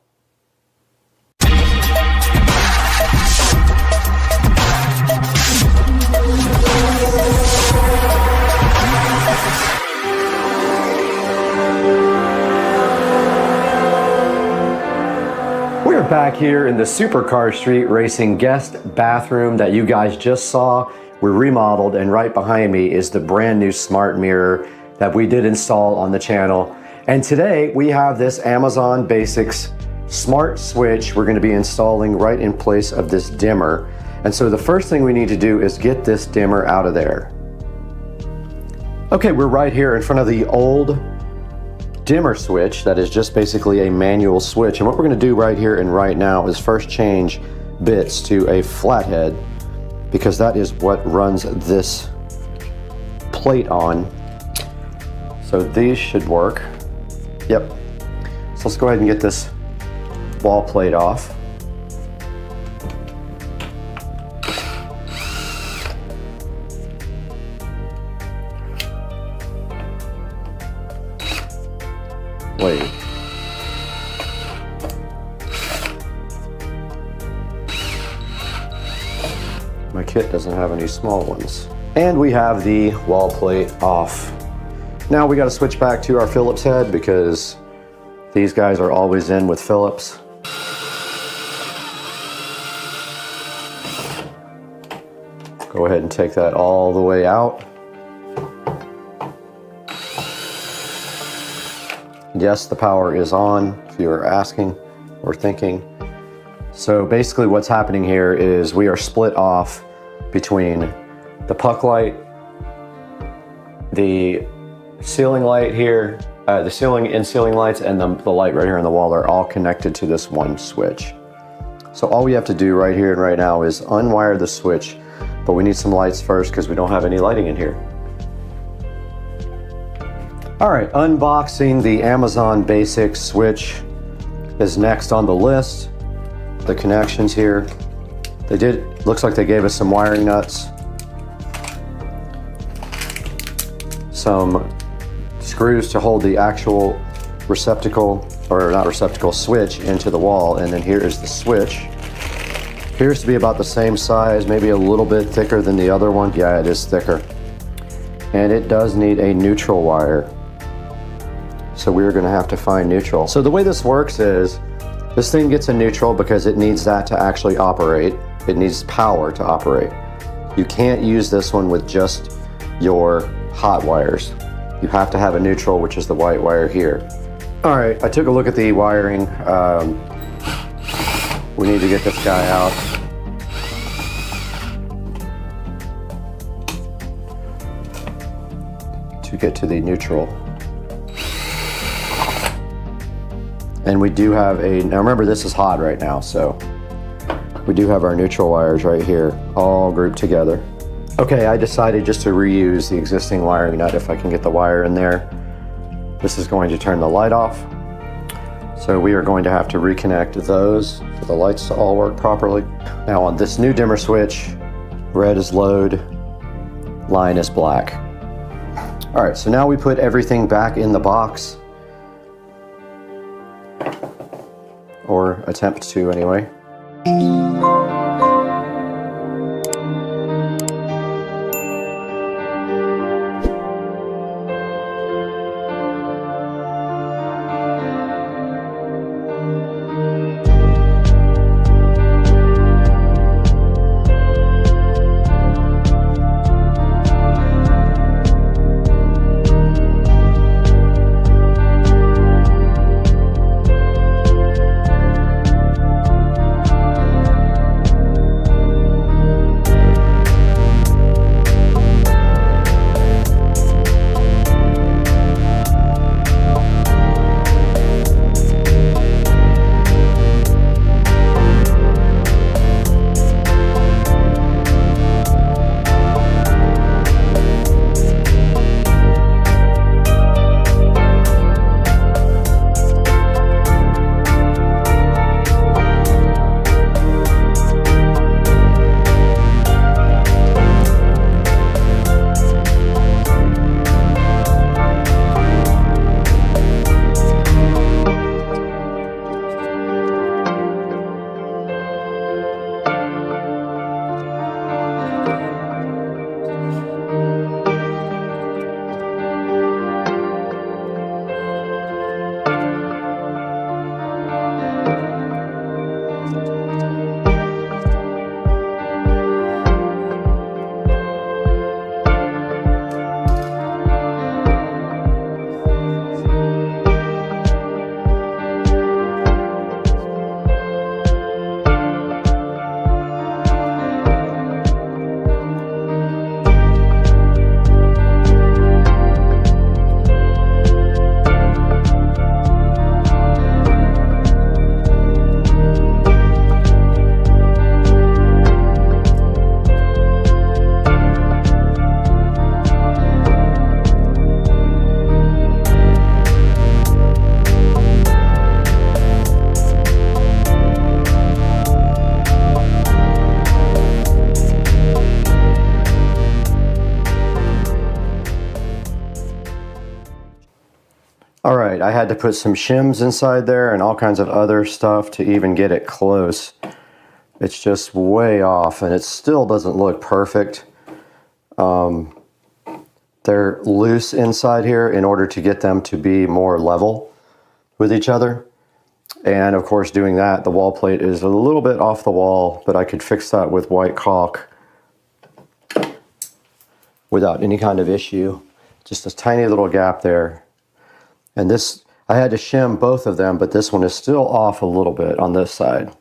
We're back here in the Supercar Street Racing guest bathroom that you guys just saw. We remodeled, and right behind me is the brand new smart mirror that we did install on the channel. And today we have this Amazon Basics smart switch we're going to be installing right in place of this dimmer. And so the first thing we need to do is get this dimmer out of there. Okay, we're right here in front of the old dimmer switch that is just basically a manual switch. And what we're going to do right here and right now is first change bits to a flathead, because that is what runs this plate on. So these should work. Yep. So let's go ahead and get this wall plate off. Wait. My kit doesn't have any small ones. And we have the wall plate off. Now we got to switch back to our Phillips head because these guys are always in with Phillips. Go ahead and take that all the way out. Yes, the power is on, if you are asking or thinking. So basically what's happening here is we are split off between the puck light, the ceiling light here, the ceiling and ceiling lights, and the light right here on the wall are all connected to this one switch. So all we have to do right here and right now is unwire the switch, but we need some lights first because we don't have any lighting in here. All right, unboxing the Amazon Basic switch is next on the list. The connections here, looks like they gave us some wiring nuts, some screws to hold the actual receptacle, or not receptacle, switch into the wall, and then here is the switch. Appears to be about the same size, maybe a little bit thicker than the other one. Yeah, it is thicker. And it does need a neutral wire. So we're gonna have to find neutral. So the way this works is, this thing gets a neutral because it needs that to actually operate. It needs power to operate. You can't use this one with just your hot wires. You have to have a neutral, which is the white wire here. All right, I took a look at the wiring. We need to get this guy out. To get to the neutral. And we do have now remember this is hot right now, so we do have our neutral wires right here, all grouped together. Okay, I decided just to reuse the existing wiring nut if I can get the wire in there. This is going to turn the light off. So we are going to have to reconnect those for the lights to all work properly. Now on this new dimmer switch, red is load, line is black. All right, so now we put everything back in the box. Or attempt to anyway. All right, I had to put some shims inside there and all kinds of other stuff to even get it close. It's just way off and it still doesn't look perfect. They're loose inside here in order to get them to be more level with each other. And of course, doing that, the wall plate is a little bit off the wall, but I could fix that with white caulk without any kind of issue. Just a tiny little gap there. And this, I had to shim both of them, but this one is still off a little bit on this side.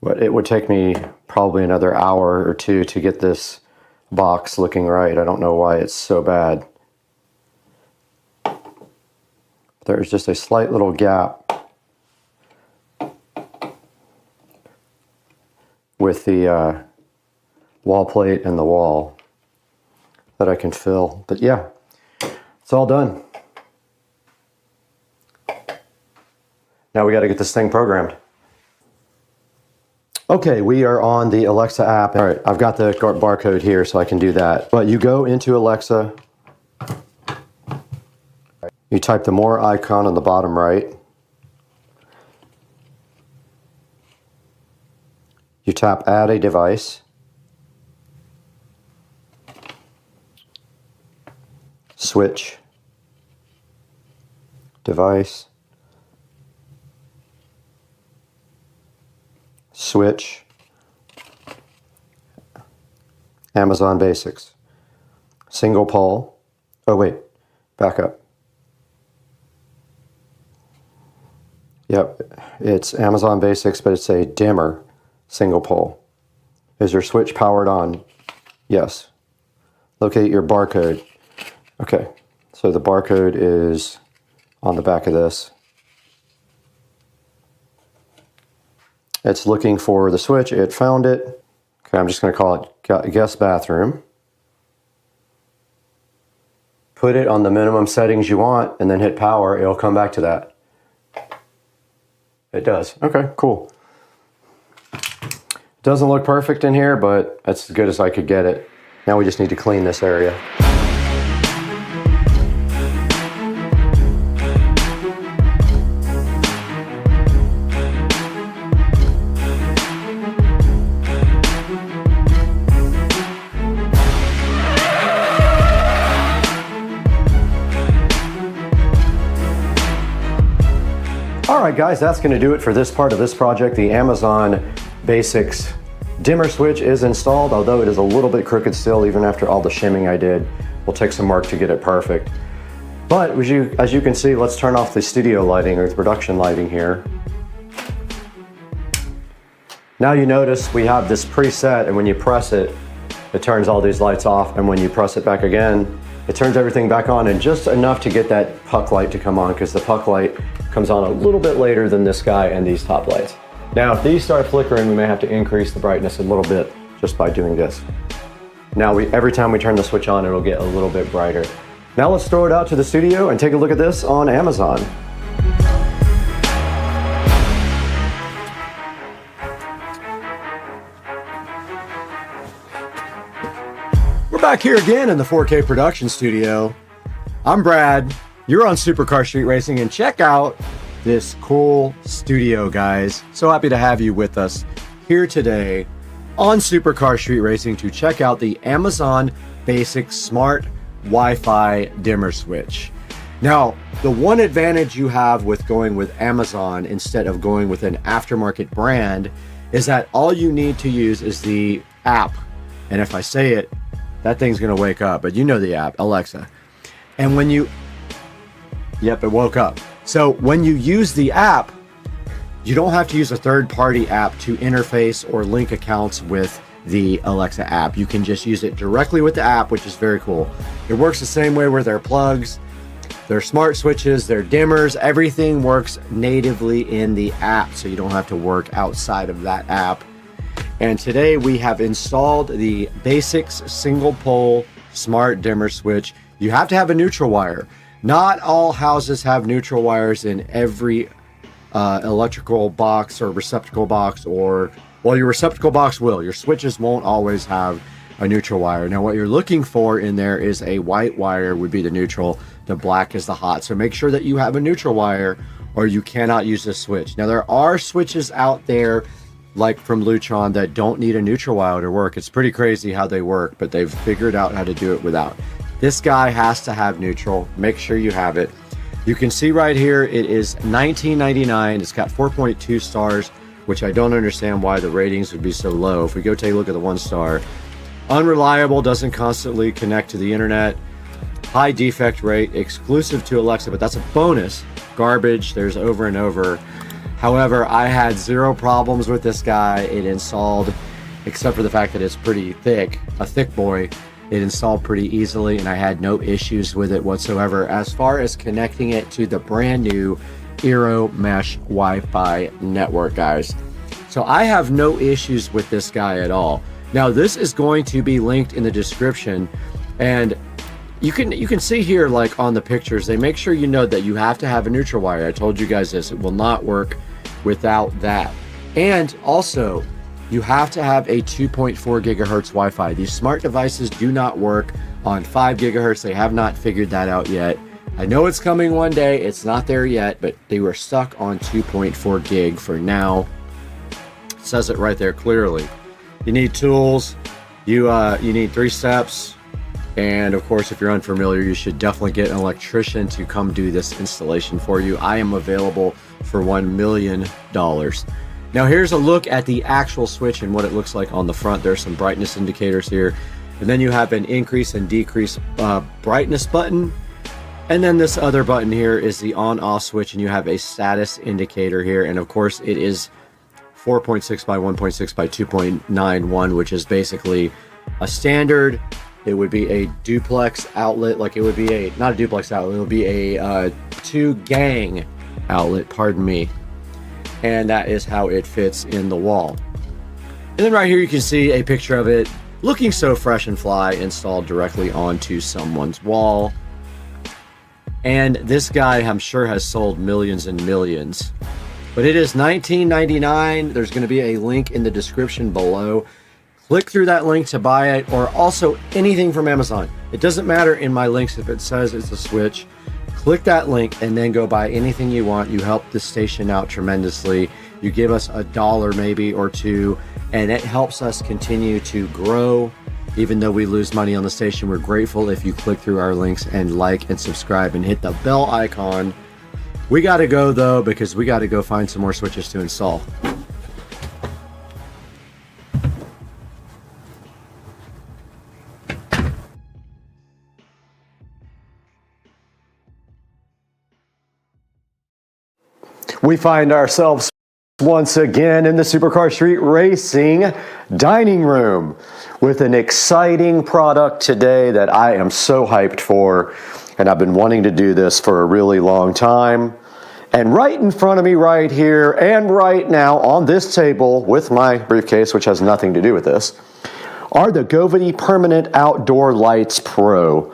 But it would take me probably another hour or two to get this box looking right. I don't know why it's so bad. There's just a slight little gap with the wall plate and the wall that I can fill. But yeah, it's all done. Now we got to get this thing programmed. Okay, we are on the Alexa app. All right, I've got the barcode here so I can do that. But you go into Alexa, you type the more icon on the bottom right. You tap add a device. Switch. Device. Switch. Amazon Basics. Single pole. Oh wait, back up. Yep, it's Amazon Basics, but it's a dimmer single pole. Is your switch powered on? Yes. Locate your barcode. Okay, so the barcode is on the back of this. It's looking for the switch. It found it. Okay, I'm just going to call it guest bathroom. Put it on the minimum settings you want and then hit power. It'll come back to that. It does. Okay, cool. It doesn't look perfect in here, but that's as good as I could get it. Now we just need to clean this area. Alright guys, that's going to do it for this part of this project. The Amazon Basics dimmer switch is installed, although it is a little bit crooked still, even after all the shimming I did. Will take some work to get it perfect. But as you can see, let's turn off the studio lighting or the production lighting here. Now you notice we have this preset, and when you press it, it turns all these lights off, and when you press it back again, it turns everything back on, and just enough to get that puck light to come on, because the puck light comes on a little bit later than this guy and these top lights. Now if these start flickering, we may have to increase the brightness a little bit just by doing this. Now every time we turn the switch on, it'll get a little bit brighter. Now let's throw it out to the studio and take a look at this on Amazon. We're back here again in the 4K production studio. I'm Brad. You're on Supercar Street Racing, and check out this cool studio, guys. So happy to have you with us here today on Supercar Street Racing to check out the Amazon Basics Smart Wi-Fi dimmer switch. Now, the one advantage you have with going with Amazon instead of going with an aftermarket brand is that all you need to use is the app. And if I say it, that thing's gonna wake up, but you know the app, Alexa. And when you Yep, it woke up. So when you use the app, you don't have to use a third-party app to interface or link accounts with the Alexa app. You can just use it directly with the app, which is very cool. It works the same way with their plugs, their smart switches, their dimmers. Everything works natively in the app, so you don't have to work outside of that app. And today we have installed the Basics single pole smart dimmer switch. You have to have a neutral wire. Not all houses have neutral wires in every electrical box or receptacle box, or, well, your receptacle box will. Your switches won't always have a neutral wire. Now what you're looking for in there is a white wire would be the neutral, the black is the hot. So make sure that you have a neutral wire or you cannot use this switch. Now there are switches out there like from Lutron that don't need a neutral wire to work. It's pretty crazy how they work, but they've figured out how to do it without. This guy has to have neutral. Make sure you have it. You can see right here, it is $19.99. It's got 4.2 stars, which I don't understand why the ratings would be so low. If we go take a look at the 1 star, unreliable, doesn't constantly connect to the internet, high defect rate, exclusive to Alexa, but that's a bonus. Garbage, there's over and over. However, I had zero problems with this guy. It installed, except for the fact that it's pretty thick, a thick boy. It installed pretty easily and I had no issues with it whatsoever as far as connecting it to the brand new Eero Mesh Wi-Fi network, guys. So I have no issues with this guy at all. Now this is going to be linked in the description, and you can see here, like on the pictures, they make sure you know that you have to have a neutral wire. I told you guys this, it will not work without that. And also, you have to have a 2.4 gigahertz Wi-Fi. These smart devices do not work on 5 gigahertz. They have not figured that out yet. I know it's coming one day. It's not there yet, but they were stuck on 2.4 gig for now. It says it right there clearly. You need tools. You need 3 steps. And of course, if you're unfamiliar, you should definitely get an electrician to come do this installation for you. I am available for $1 million. Now here's a look at the actual switch and what it looks like on the front. There's some brightness indicators here. And then you have an increase and decrease brightness button. And then this other button here is the on-off switch, and you have a status indicator here. And of course, it is 4.6 by 1.6 by 2.91, which is basically a standard. It would be a duplex outlet, like it would be a, not a duplex outlet, it would be a 2-gang outlet, pardon me. And that is how it fits in the wall. And then right here you can see a picture of it looking so fresh and fly, installed directly onto someone's wall. And this guy, I'm sure, has sold millions and millions. But it is $19.99. There's going to be a link in the description below. Click through that link to buy it, or also anything from Amazon. It doesn't matter in my links if it says it's a Switch. Click that link and then go buy anything you want. You help the station out tremendously. You give us $1 maybe or $2, and it helps us continue to grow. Even though we lose money on the station, we're grateful if you click through our links and like and subscribe and hit the bell icon. We got to go though, because we got to go find some more switches to install. We find ourselves once again in the Supercar Street Racing dining room with an exciting product today that I am so hyped for, and I've been wanting to do this for a really long time. And right in front of me right here and right now on this table with my briefcase, which has nothing to do with this, are the Govity Permanent Outdoor Lights Pro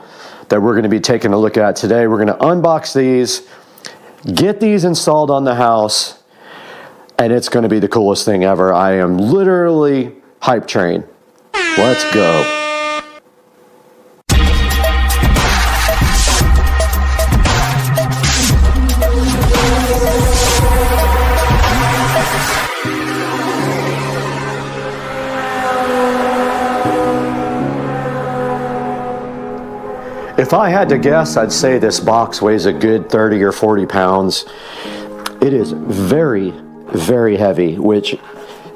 that we're going to be taking a look at today. We're going to unbox these, get these installed on the house, and it's going to be the coolest thing ever. I am literally hype train. Let's go. If I had to guess, I'd say this box weighs a good 30 or 40 pounds. It is very, very heavy, which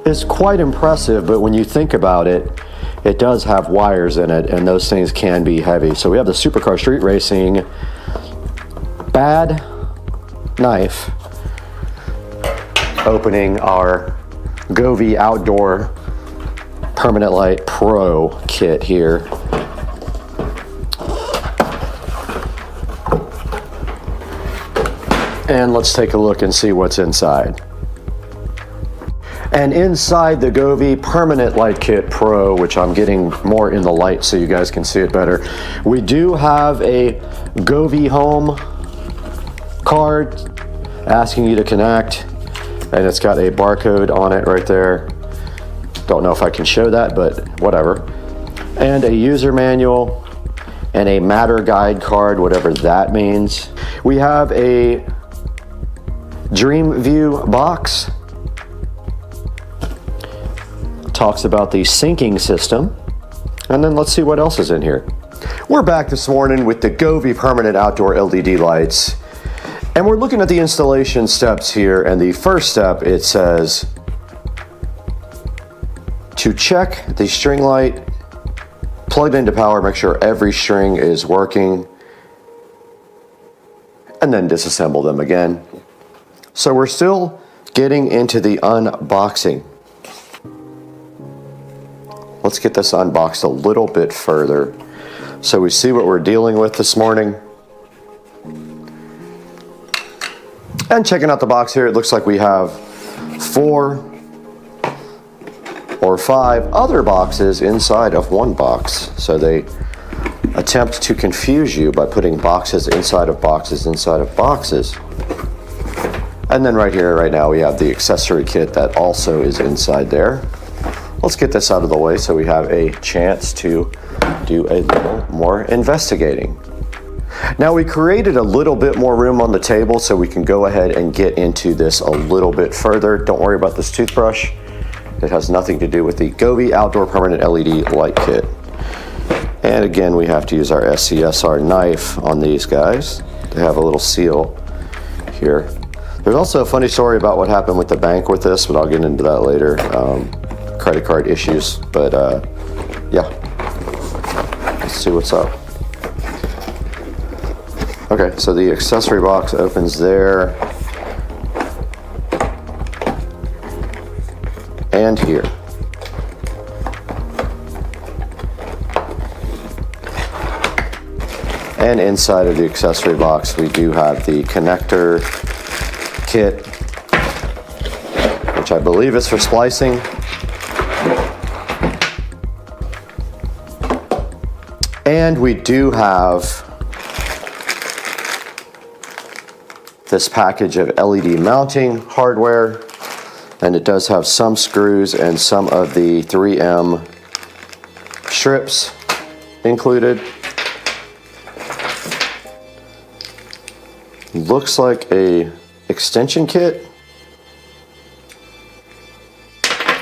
is quite impressive, but when you think about it, it does have wires in it, and those things can be heavy. So we have the Supercar Street Racing Bad Knife opening our Govy Outdoor Permanent Light Pro kit here. And let's take a look and see what's inside. And inside the Govy Permanent Light Kit Pro, which I'm getting more in the light so you guys can see it better, we do have a Govy Home card asking you to connect, and it's got a barcode on it right there. Don't know if I can show that, but whatever. And a user manual and a matter guide card, whatever that means. We have a Dream View box. Talks about the syncing system. And then let's see what else is in here. We're back this morning with the Govy Permanent Outdoor LED lights. And we're looking at the installation steps here. And the first step, it says to check the string light, plug it into power, make sure every string is working, and then disassemble them again. So we're still getting into the unboxing. Let's get this unboxed a little bit further so we see what we're dealing with this morning. And checking out the box here, it looks like we have 4 or 5 other boxes inside of one box. So they attempt to confuse you by putting boxes inside of boxes inside of boxes. And then right here, right now, we have the accessory kit that also is inside there. Let's get this out of the way so we have a chance to do a little more investigating. Now we created a little bit more room on the table so we can go ahead and get into this a little bit further. Don't worry about this toothbrush. It has nothing to do with the Gobi Outdoor Permanent LED Light Kit. And again, we have to use our SCSR knife on these guys. They have a little seal here. There's also a funny story about what happened with the bank with this, but I'll get into that later. Credit card issues, but yeah. Let's see what's up. Okay, so the accessory box opens there. And here. And inside of the accessory box, we do have the connector kit, which I believe is for splicing. And we do have this package of LED mounting hardware, and it does have some screws and some of the 3M strips included. Looks like a extension kit.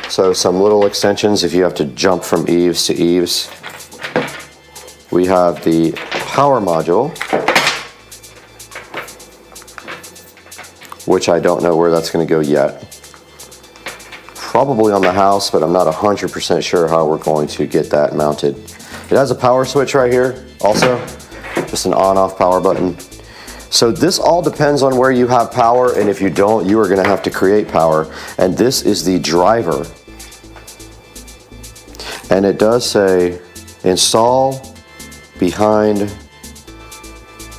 So some little extensions if you have to jump from eaves to eaves. We have the power module, which I don't know where that's going to go yet. Probably on the house, but I'm not 100% sure how we're going to get that mounted. It has a power switch right here also, just an on-off power button. So this all depends on where you have power, and if you don't, you are going to have to create power. And this is the driver. And it does say install behind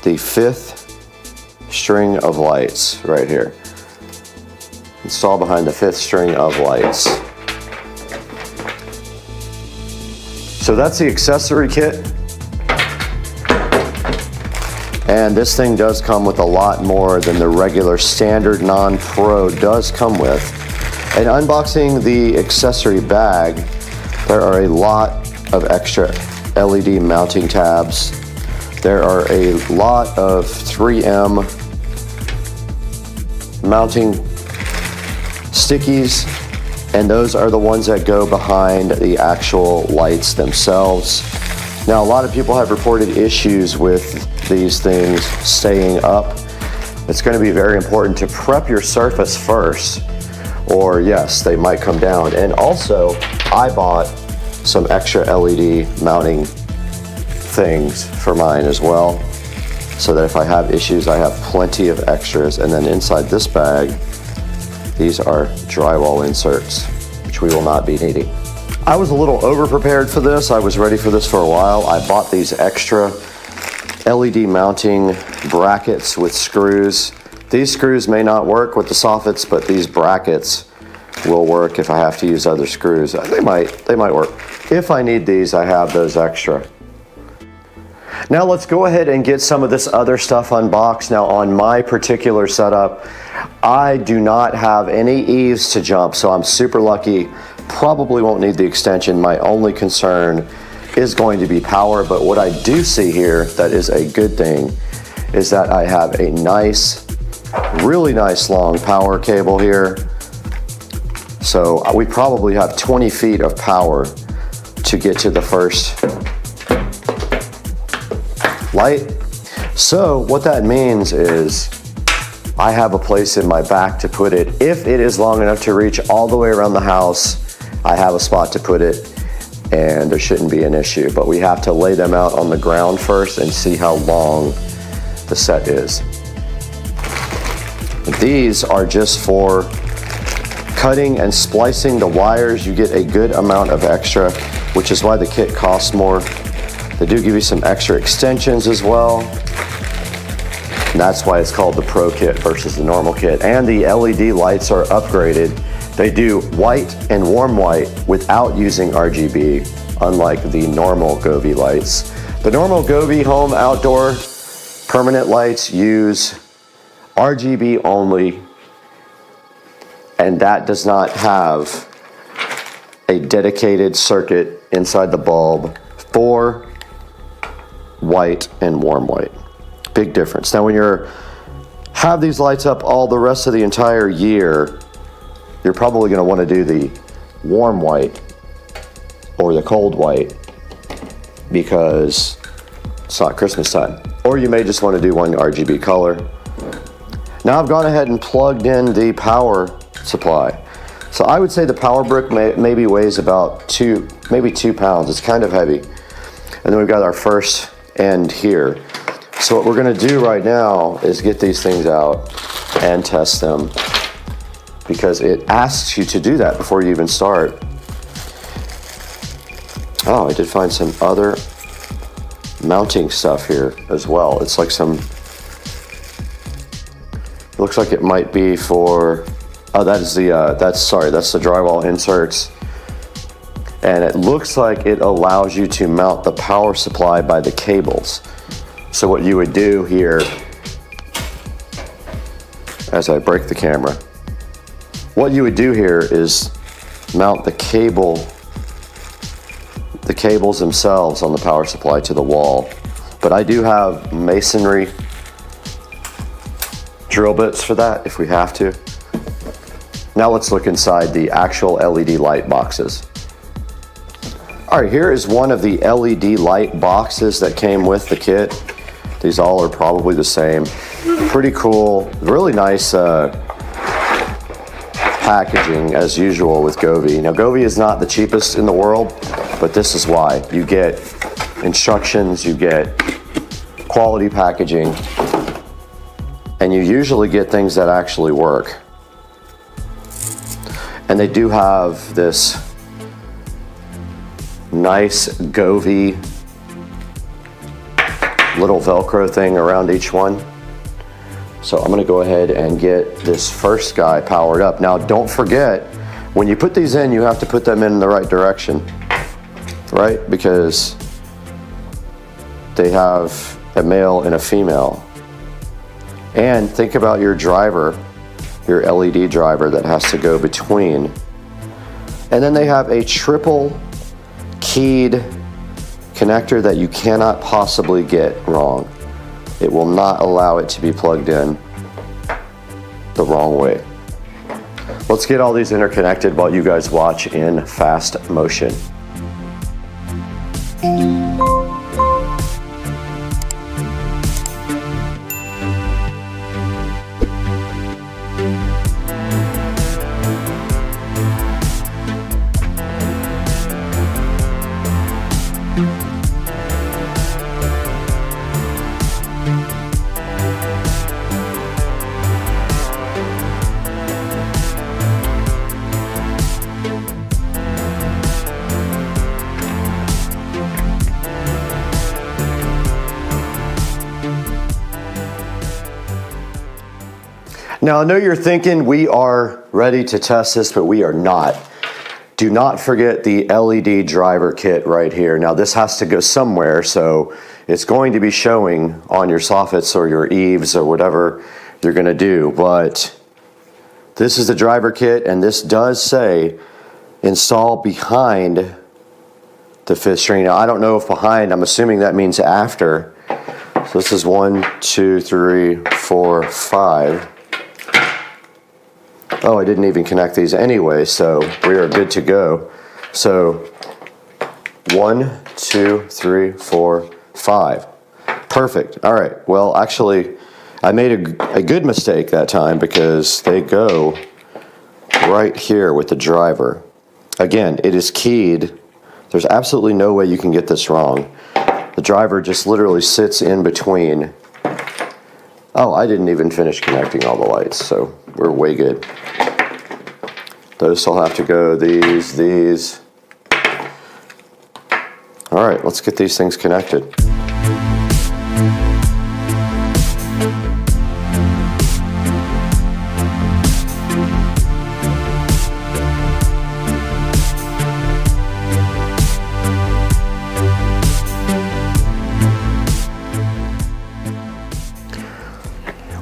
the 5th string of lights right here. Install behind the 5th string of lights. So that's the accessory kit. And this thing does come with a lot more than the regular standard non-pro does come with. And unboxing the accessory bag, there are a lot of extra LED mounting tabs. There are a lot of 3M mounting stickies, and those are the ones that go behind the actual lights themselves. Now, a lot of people have reported issues with these things staying up. It's going to be very important to prep your surface first, or yes, they might come down. And also, I bought some extra LED mounting things for mine as well, so that if I have issues, I have plenty of extras. And then inside this bag, these are drywall inserts, which we will not be needing. I was a little over-prepared for this. I was ready for this for a while. I bought these extra LED mounting brackets with screws. These screws may not work with the soffits, but these brackets will work if I have to use other screws. They might work. If I need these, I have those extra. Now let's go ahead and get some of this other stuff unboxed. Now on my particular setup, I do not have any eaves to jump, so I'm super lucky. Probably won't need the extension. My only concern is going to be power, but what I do see here that is a good thing is that I have a nice, really nice long power cable here. So we probably have 20 feet of power to get to the first light. So what that means is I have a place in my back to put it. If it is long enough to reach all the way around the house, I have a spot to put it and there shouldn't be an issue. But we have to lay them out on the ground first and see how long the set is. These are just for cutting and splicing the wires, you get a good amount of extra, which is why the kit costs more. They do give you some extra extensions as well. And that's why it's called the Pro Kit versus the normal kit. And the LED lights are upgraded. They do white and warm white without using RGB, unlike the normal Govee lights. The normal Govee home outdoor permanent lights use RGB only, and that does not have a dedicated circuit inside the bulb for white and warm white. Big difference. Now when you have these lights up all the rest of the entire year, you're probably going to want to do the warm white or the cold white because it's not Christmas time. Or you may just want to do one RGB color. Now I've gone ahead and plugged in the power supply. So I would say the power brick maybe weighs about maybe 2 pounds. It's kind of heavy. And then we've got our first end here. So what we're going to do right now is get these things out and test them, because it asks you to do that before you even start. Oh, I did find some other mounting stuff here as well. It's like some, it looks like it might be for, oh, that is the, that's the drywall inserts. And it looks like it allows you to mount the power supply by the cables. So what you would do here, as I break the camera, what you would do here is mount the cables themselves on the power supply to the wall. But I do have masonry drill bits for that if we have to. Now let's look inside the actual LED light boxes. All right, here is one of the LED light boxes that came with the kit. These all are probably the same. Pretty cool, really nice packaging as usual with Govee. Now Govee is not the cheapest in the world, but this is why. You get instructions, you get quality packaging, and you usually get things that actually work. And they do have this nice Govee little Velcro thing around each one. So I'm gonna go ahead and get this first guy powered up. Now don't forget, when you put these in, you have to put them in the right direction, right? Because they have a male and a female. And think about your driver, your LED driver that has to go between. And then they have a triple keyed connector that you cannot possibly get wrong. It will not allow it to be plugged in the wrong way. Let's get all these interconnected while you guys watch in fast motion. Now I know you're thinking we are ready to test this, but we are not. Do not forget the LED driver kit right here. Now this has to go somewhere, so it's going to be showing on your soffits or your eaves or whatever you're gonna do, but this is the driver kit, and this does say install behind the 5th string. Now I don't know if behind, I'm assuming that means after. So this is 1, 2, 3, 4, 5. Oh, I didn't even connect these anyway, so we are good to go. So 1, 2, 3, 4, 5. Perfect. All right. Well, actually, I made a good mistake that time because they go right here with the driver. Again, it is keyed. There's absolutely no way you can get this wrong. The driver just literally sits in between. Oh, I didn't even finish connecting all the lights, so we're way good. Those still have to go, these. All right, let's get these things connected.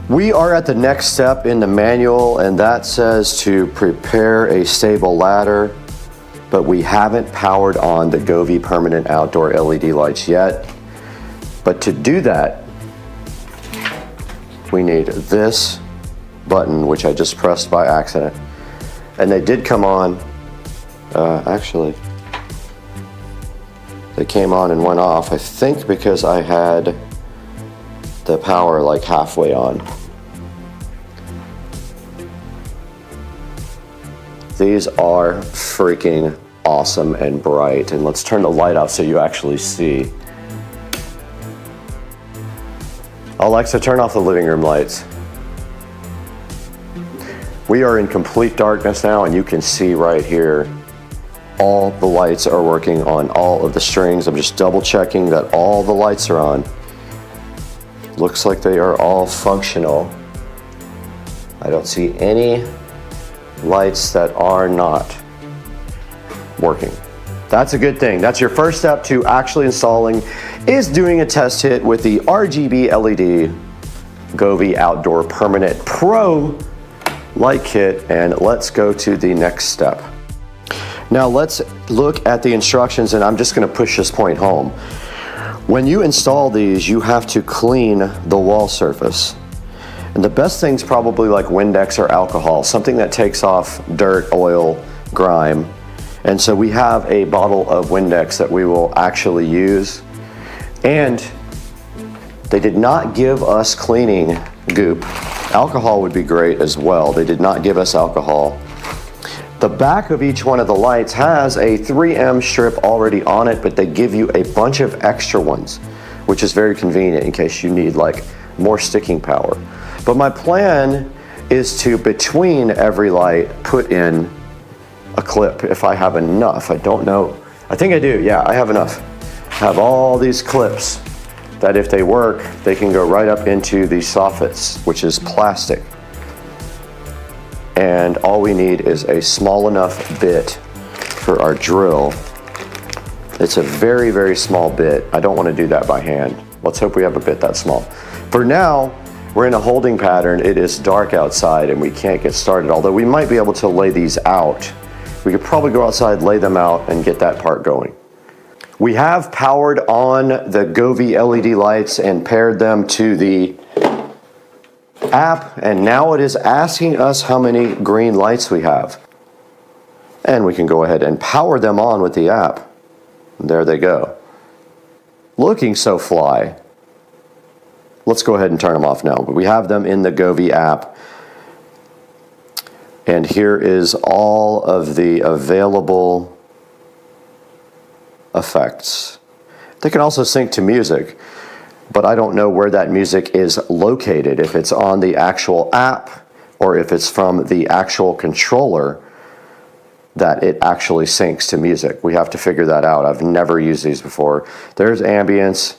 We are at the next step in the manual, and that says to prepare a stable ladder, but we haven't powered on the Govee permanent outdoor LED lights yet. But to do that, we need this button, which I just pressed by accident. And they did come on, actually, they came on and went off, I think because I had the power like halfway on. These are freaking awesome and bright. And let's turn the light off so you actually see. Alexa, turn off the living room lights. We are in complete darkness now, and you can see right here, all the lights are working on all of the strings. I'm just double checking that all the lights are on. Looks like they are all functional. I don't see any lights that are not working. That's a good thing. That's your first step to actually installing, is doing a test hit with the RGB LED Govee Outdoor Permanent Pro light kit, and let's go to the next step. Now let's look at the instructions, and I'm just going to push this point home. When you install these, you have to clean the wall surface. And the best thing's probably like Windex or alcohol, something that takes off dirt, oil, grime. And so we have a bottle of Windex that we will actually use. And they did not give us cleaning goop. Alcohol would be great as well. They did not give us alcohol. The back of each one of the lights has a 3M strip already on it, but they give you a bunch of extra ones, which is very convenient in case you need like more sticking power. But my plan is to, between every light, put in a clip if I have enough. I don't know. I think I do. Yeah, I have enough. I have all these clips that if they work, they can go right up into the soffits, which is plastic. And all we need is a small enough bit for our drill. It's a very, very small bit. I don't want to do that by hand. Let's hope we have a bit that small. For now, we're in a holding pattern. It is dark outside and we can't get started, although we might be able to lay these out. We could probably go outside, lay them out, and get that part going. We have powered on the Govee LED lights and paired them to the app, and now it is asking us how many green lights we have. And we can go ahead and power them on with the app. There they go. Looking so fly. Let's go ahead and turn them off now. But we have them in the Govee app. And here is all of the available effects. They can also sync to music, but I don't know where that music is located, if it's on the actual app or if it's from the actual controller that it actually syncs to music. We have to figure that out. I've never used these before. There's ambience,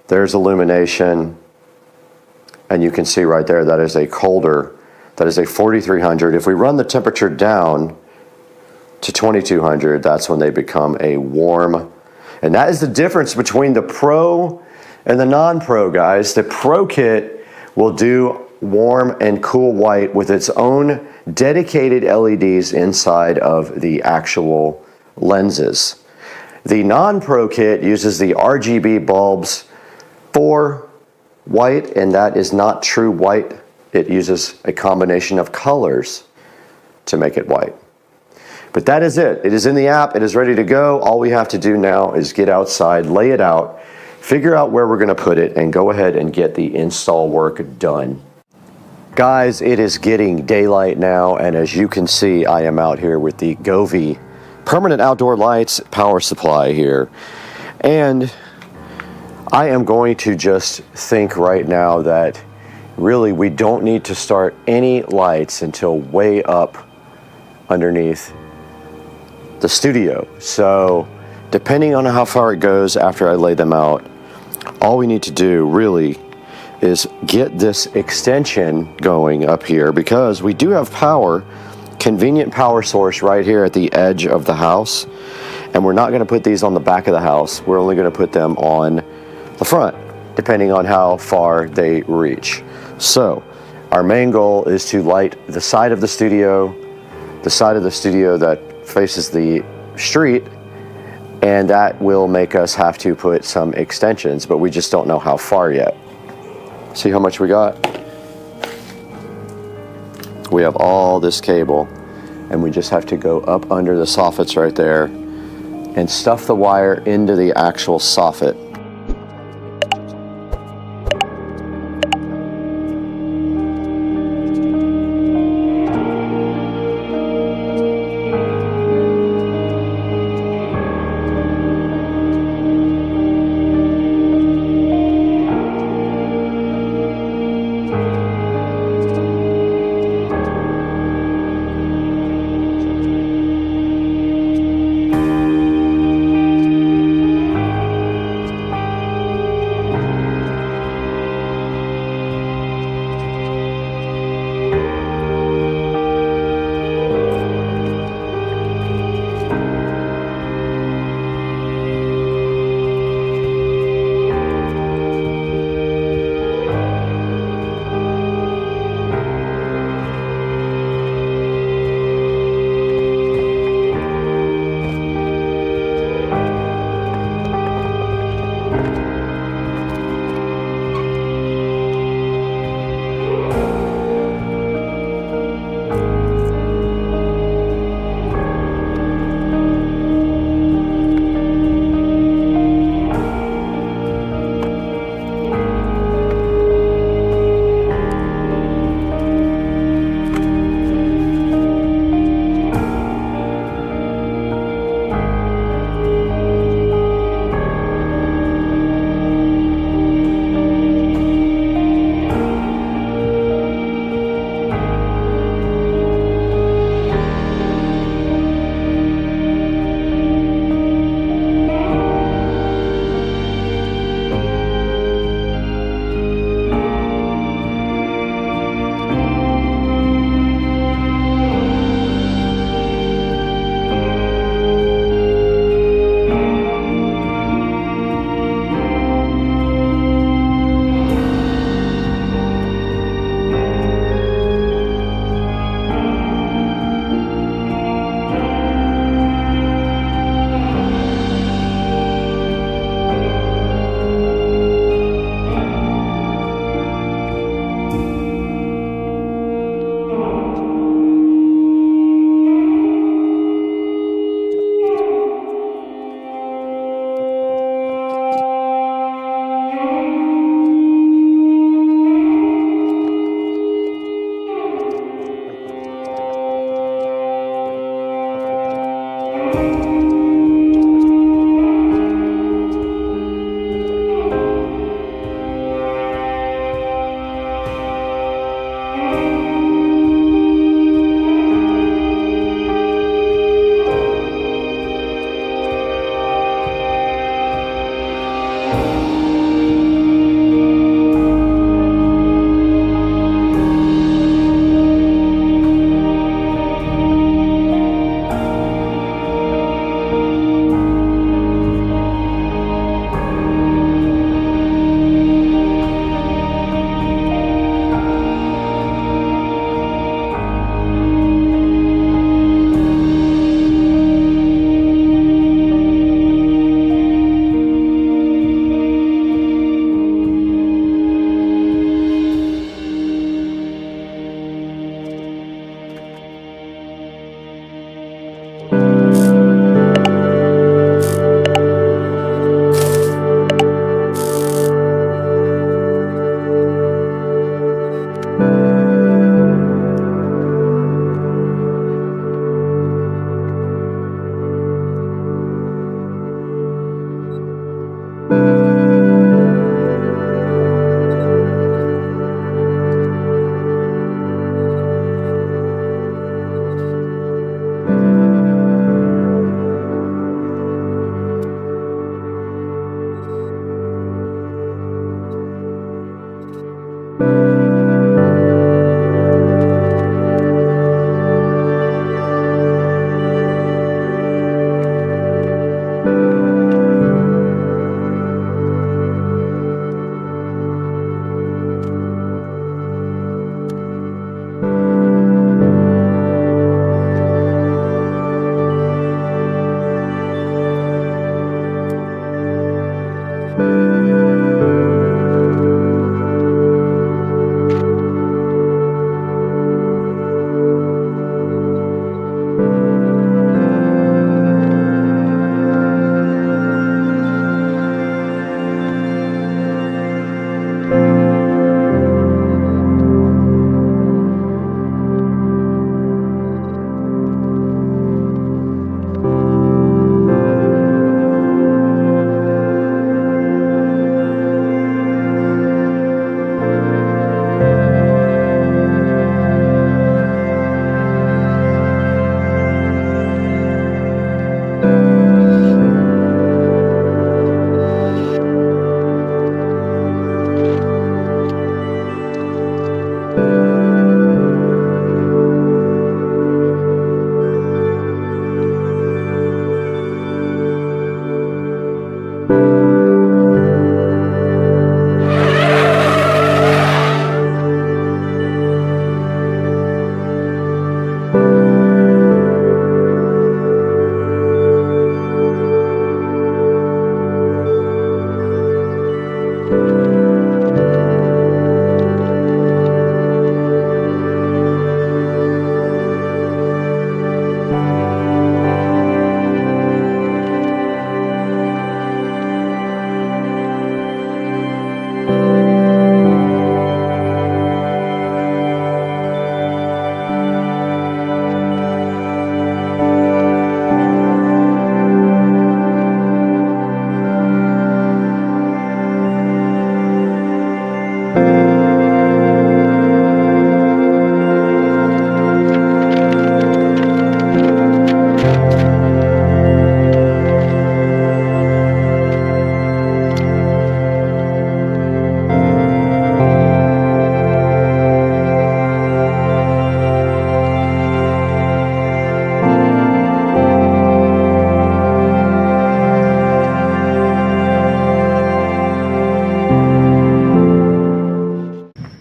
there's illumination, and you can see right there that is a colder, that is a 4300. If we run the temperature down to 2200, that's when they become a warm. And that is the difference between the Pro and the non-Pro, guys. The Pro kit will do warm and cool white with its own dedicated LEDs inside of the actual lenses. The non-Pro kit uses the RGB bulbs for white, and that is not true white. It uses a combination of colors to make it white. But that is it. It is in the app. It is ready to go. All we have to do now is get outside, lay it out, figure out where we're going to put it, and go ahead and get the install work done. Guys, it is getting daylight now, and as you can see, I am out here with the Govee permanent outdoor lights power supply here. And I am going to just think right now that really we don't need to start any lights until way up underneath the studio. So depending on how far it goes after I lay them out, all we need to do really is get this extension going up here, because we do have power, convenient power source right here at the edge of the house. And we're not going to put these on the back of the house. We're only going to put them on the front, depending on how far they reach. So our main goal is to light the side of the studio that faces the street, and that will make us have to put some extensions, but we just don't know how far yet. See how much we got? We have all this cable, and we just have to go up under the soffits right there and stuff the wire into the actual soffit.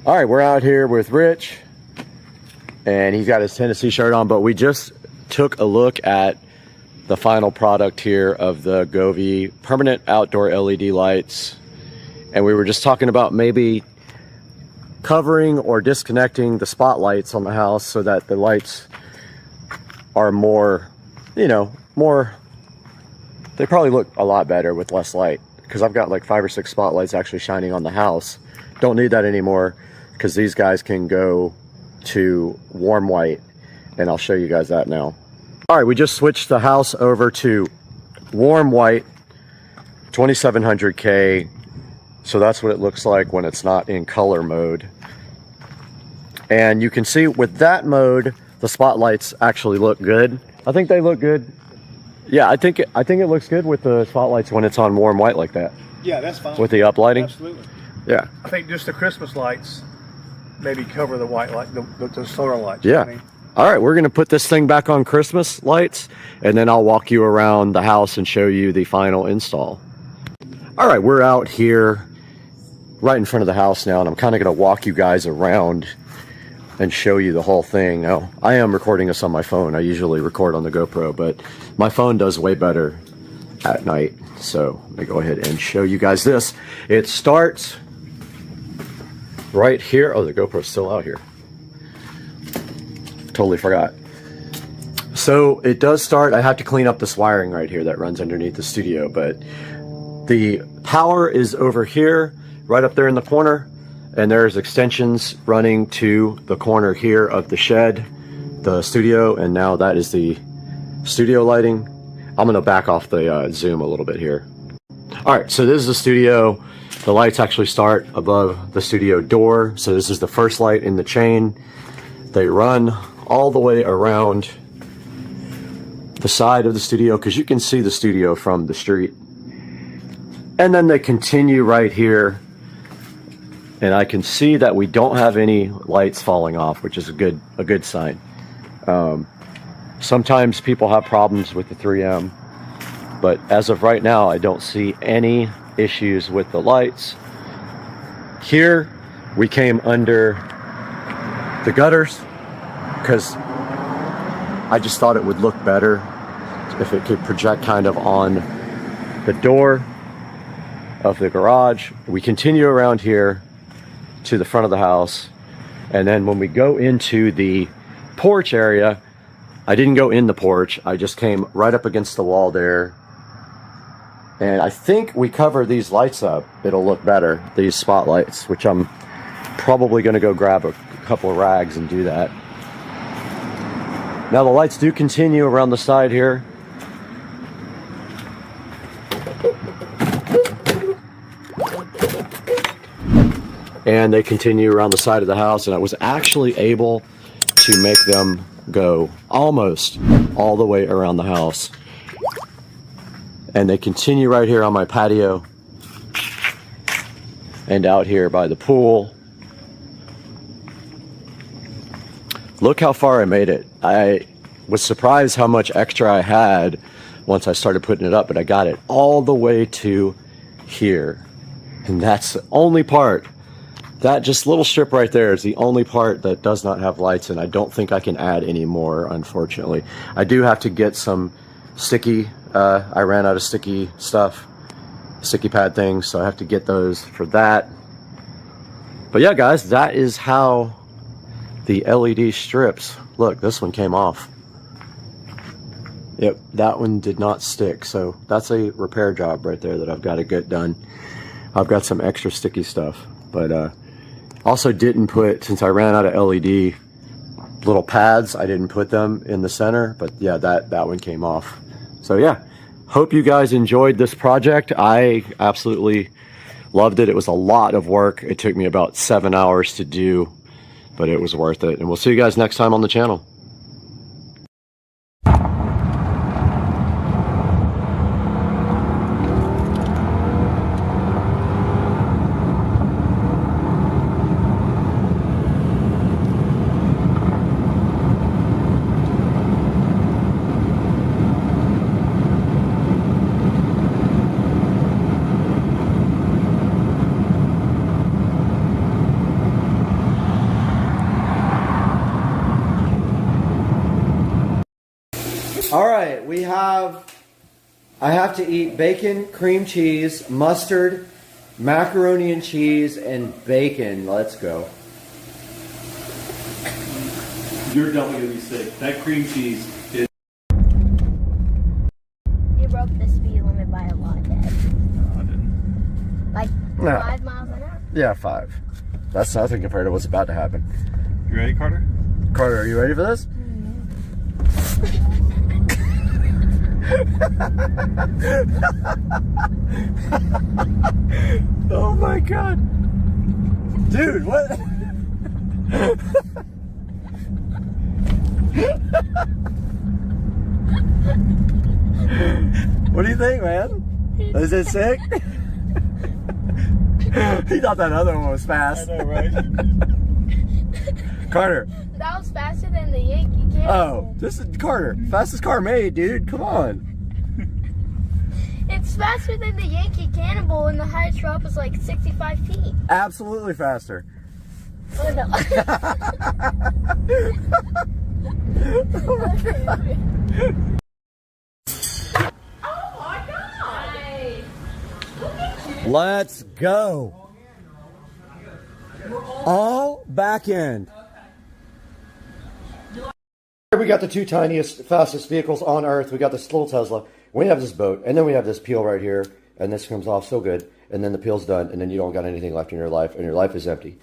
All right, we're out here with Rich, and he's got his Tennessee shirt on, but we just took a look at the final product here of the Govee permanent outdoor LED lights, and we were just talking about maybe covering or disconnecting the spotlights on the house so that the lights are more, you know, they probably look a lot better with less light, because I've got like 5 or 6 spotlights actually shining on the house. Don't need that anymore because these guys can go to warm white, and I'll show you guys that now. All right, we just switched the house over to warm white 2700K. So that's what it looks like when it's not in color mode. And you can see with that mode, the spotlights actually look good. I think they look good. Yeah, I think it looks good with the spotlights when it's on warm white like that. Yeah, that's fine. With the uplighting. Absolutely. Yeah. I think just the Christmas lights maybe cover the white light, the solar lights. Yeah. I mean. All right, we're gonna put this thing back on Christmas lights, and then I'll walk you around the house and show you the final install. All right, we're out here right in front of the house now, and I'm kind of gonna walk you guys around and show you the whole thing. Now, I am recording this on my phone. I usually record on the GoPro, but my phone does way better at night. So let me go ahead and show you guys this. It starts right here. Oh, the GoPro's still out here. Totally forgot. So it does start. I have to clean up this wiring right here that runs underneath the studio, but the power is over here, right up there in the corner, and there's extensions running to the corner here of the shed, the studio, and now that is the studio lighting. I'm gonna back off the zoom a little bit here. All right, so this is the studio. The lights actually start above the studio door. So this is the first light in the chain. They run all the way around the side of the studio because you can see the studio from the street. And then they continue right here. And I can see that we don't have any lights falling off, which is a good sign. Sometimes people have problems with the 3M, but as of right now, I don't see any issues with the lights. Here, we came under the gutters because I just thought it would look better if it could project kind of on the door of the garage. We continue around here to the front of the house, and then when we go into the porch area, I didn't go in the porch, I just came right up against the wall there, and I think we cover these lights up, it'll look better, these spotlights, which I'm probably going to go grab a couple of rags and do that. Now the lights do continue around the side here. And they continue around the side of the house, and I was actually able to make them go almost all the way around the house. And they continue right here on my patio and out here by the pool. Look how far I made it. I was surprised how much extra I had once I started putting it up, but I got it all the way to here. And that's the only part. That just little strip right there is the only part that does not have lights, and I don't think I can add any more, unfortunately. I do have to get some sticky, I ran out of sticky stuff, sticky pad things, so I have to get those for that. But yeah, guys, that is how the LED strips, look, this one came off. Yep, that one did not stick, so that's a repair job right there that I've got to get done. I've got some extra sticky stuff, but also didn't put, since I ran out of LED little pads, I didn't put them in the center, but yeah, that one came off. So yeah, hope you guys enjoyed this project. I absolutely loved it. It was a lot of work. It took me about 7 hours to do, but it was worth it. And we'll see you guys next time on the channel. All right, I have to eat bacon, cream cheese, mustard, macaroni and cheese, and bacon. Let's go. You're definitely gonna be sick. That cream cheese is. You broke the speed limit by a lot, Dad. No, I didn't. Like No. 5 miles an hour? Yeah, 5. That's nothing compared to what's about to happen. You ready, Carter? Carter, are you ready for this? Oh my god. Dude, what? What do you think, man? Is it sick? He thought that other one was fast. I know, right? Carter. That was faster than the Yankee Cannonball. Oh, this is Carter. Fastest car made, dude. Come on. It's faster than the Yankee Cannonball, and the highest drop is like 65 feet. Absolutely faster. Oh no. Oh my god! Look at you. Let's go. All back end. We got the two tiniest, fastest vehicles on Earth. We got this little Tesla. We have this boat, and then we have this peel right here, and this comes off so good, and then the peel's done, and then you don't got anything left in your life, and your life is empty.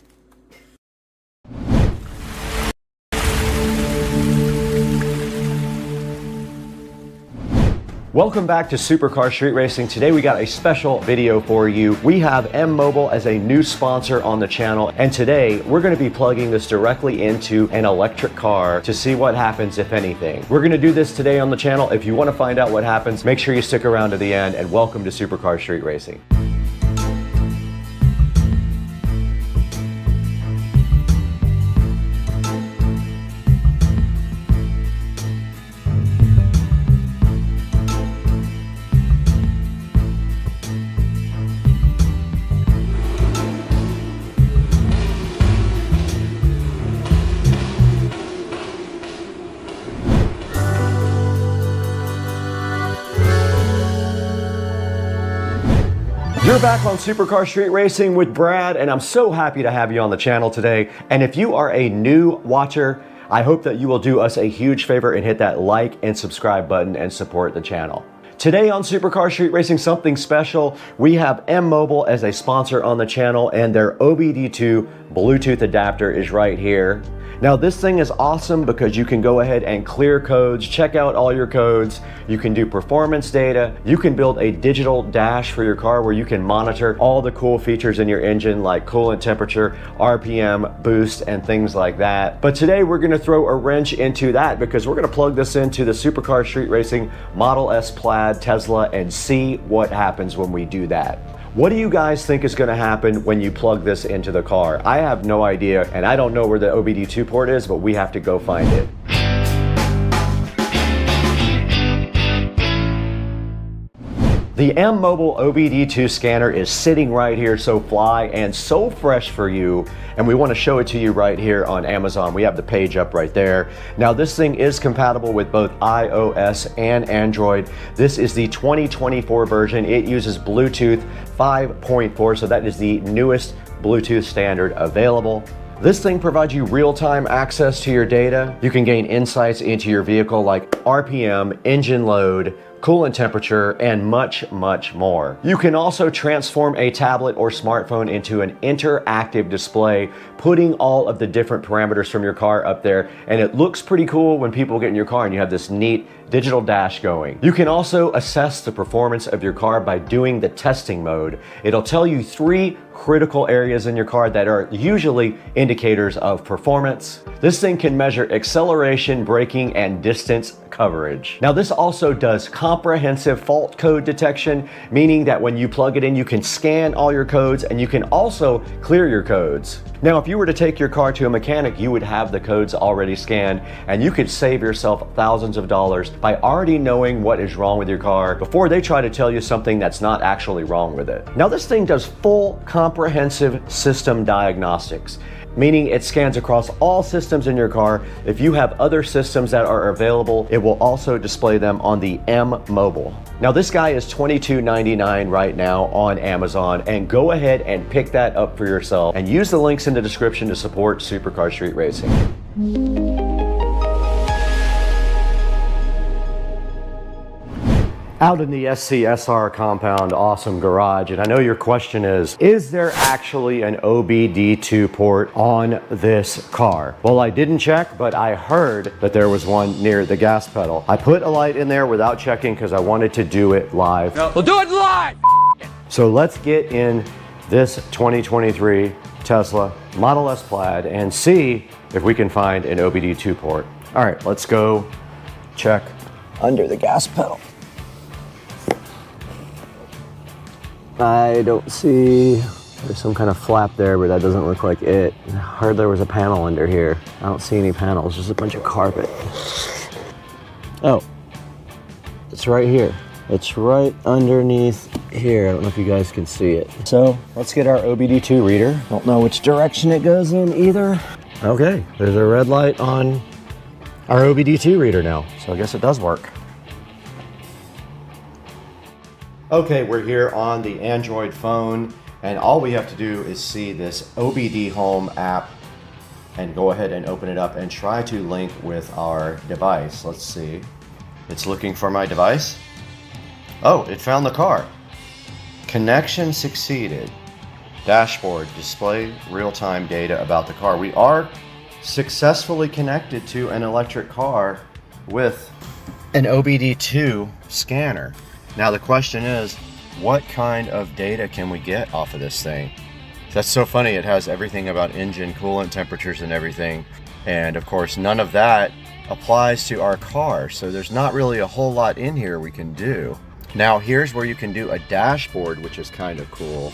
Welcome back to Supercar Street Racing. Today we got a special video for you. We have M-Mobile as a new sponsor on the channel, and today we're going to be plugging this directly into an electric car to see what happens, if anything. We're going to do this today on the channel. If you want to find out what happens, make sure you stick around to the end, and welcome to Supercar Street Racing. You're back on Supercar Street Racing with Brad, and I'm so happy to have you on the channel today. And if you are a new watcher, I hope that you will do us a huge favor and hit that like and subscribe button and support the channel. Today on Supercar Street Racing, something special. We have M-Mobile as a sponsor on the channel, and their OBD2 Bluetooth adapter is right here. Now this thing is awesome because you can go ahead and clear codes, check out all your codes, you can do performance data, you can build a digital dash for your car where you can monitor all the cool features in your engine like coolant temperature, RPM, boost, and things like that. But today we're gonna throw a wrench into that because we're gonna plug this into the Supercar Street Racing Model S Plaid Tesla and see what happens when we do that. What do you guys think is going to happen when you plug this into the car? I have no idea, and I don't know where the OBD2 port is, but we have to go find it. The M-Mobile OBD2 scanner is sitting right here, so fly and so fresh for you, and we want to show it to you right here on Amazon. We have the page up right there. Now this thing is compatible with both iOS and Android. This is the 2024 version. It uses Bluetooth 5.4, so that is the newest Bluetooth standard available. This thing provides you real-time access to your data. You can gain insights into your vehicle like RPM, engine load, coolant temperature, and much, much more. You can also transform a tablet or smartphone into an interactive display, putting all of the different parameters from your car up there, and it looks pretty cool when people get in your car and you have this neat digital dash going. You can also assess the performance of your car by doing the testing mode. It'll tell you 3 critical areas in your car that are usually indicators of performance. This thing can measure acceleration, braking, and distance coverage. Now this also does comprehensive fault code detection, meaning that when you plug it in, you can scan all your codes and you can also clear your codes. Now, if you were to take your car to a mechanic, you would have the codes already scanned, and you could save yourself thousands of dollars by already knowing what is wrong with your car before they try to tell you something that's not actually wrong with it. Now, this thing does full comprehensive system diagnostics. meaning it scans across all systems in your car. If you have other systems that are available, it will also display them on the M Mobile. Now this guy is $22.99 right now on Amazon, and go ahead and pick that up for yourself and use the links in the description to support Supercar Street Racing. Out in the SCSR compound, awesome garage, and I know your question is there actually an OBD2 port on this car? Well, I didn't check, but I heard that there was one near the gas pedal. I put a light in there without checking because I wanted to do it live. No, we'll do it live! So let's get in this 2023 Tesla Model S Plaid and see if we can find an OBD2 port. All right, let's go check under the gas pedal. I don't see, there's some kind of flap there, but that doesn't look like it. I heard there was a panel under here. I don't see any panels, just a bunch of carpet. Oh, it's right here. It's right underneath here. I don't know if you guys can see it. So let's get our OBD2 reader. Don't know which direction it goes in either. Okay, there's a red light on our OBD2 reader now, so I guess it does work. Okay, we're here on the Android phone, and all we have to do is see this OBD Home app and go ahead and open it up and try to link with our device. Let's see. It's looking for my device. Oh, it found the car. Connection succeeded. Dashboard, display real-time data about the car. We are successfully connected to an electric car with an OBD2 scanner. Now the question is, what kind of data can we get off of this thing? That's so funny, it has everything about engine coolant temperatures and everything, and of course none of that applies to our car, so there's not really a whole lot in here we can do. Now here's where you can do a dashboard, which is kind of cool.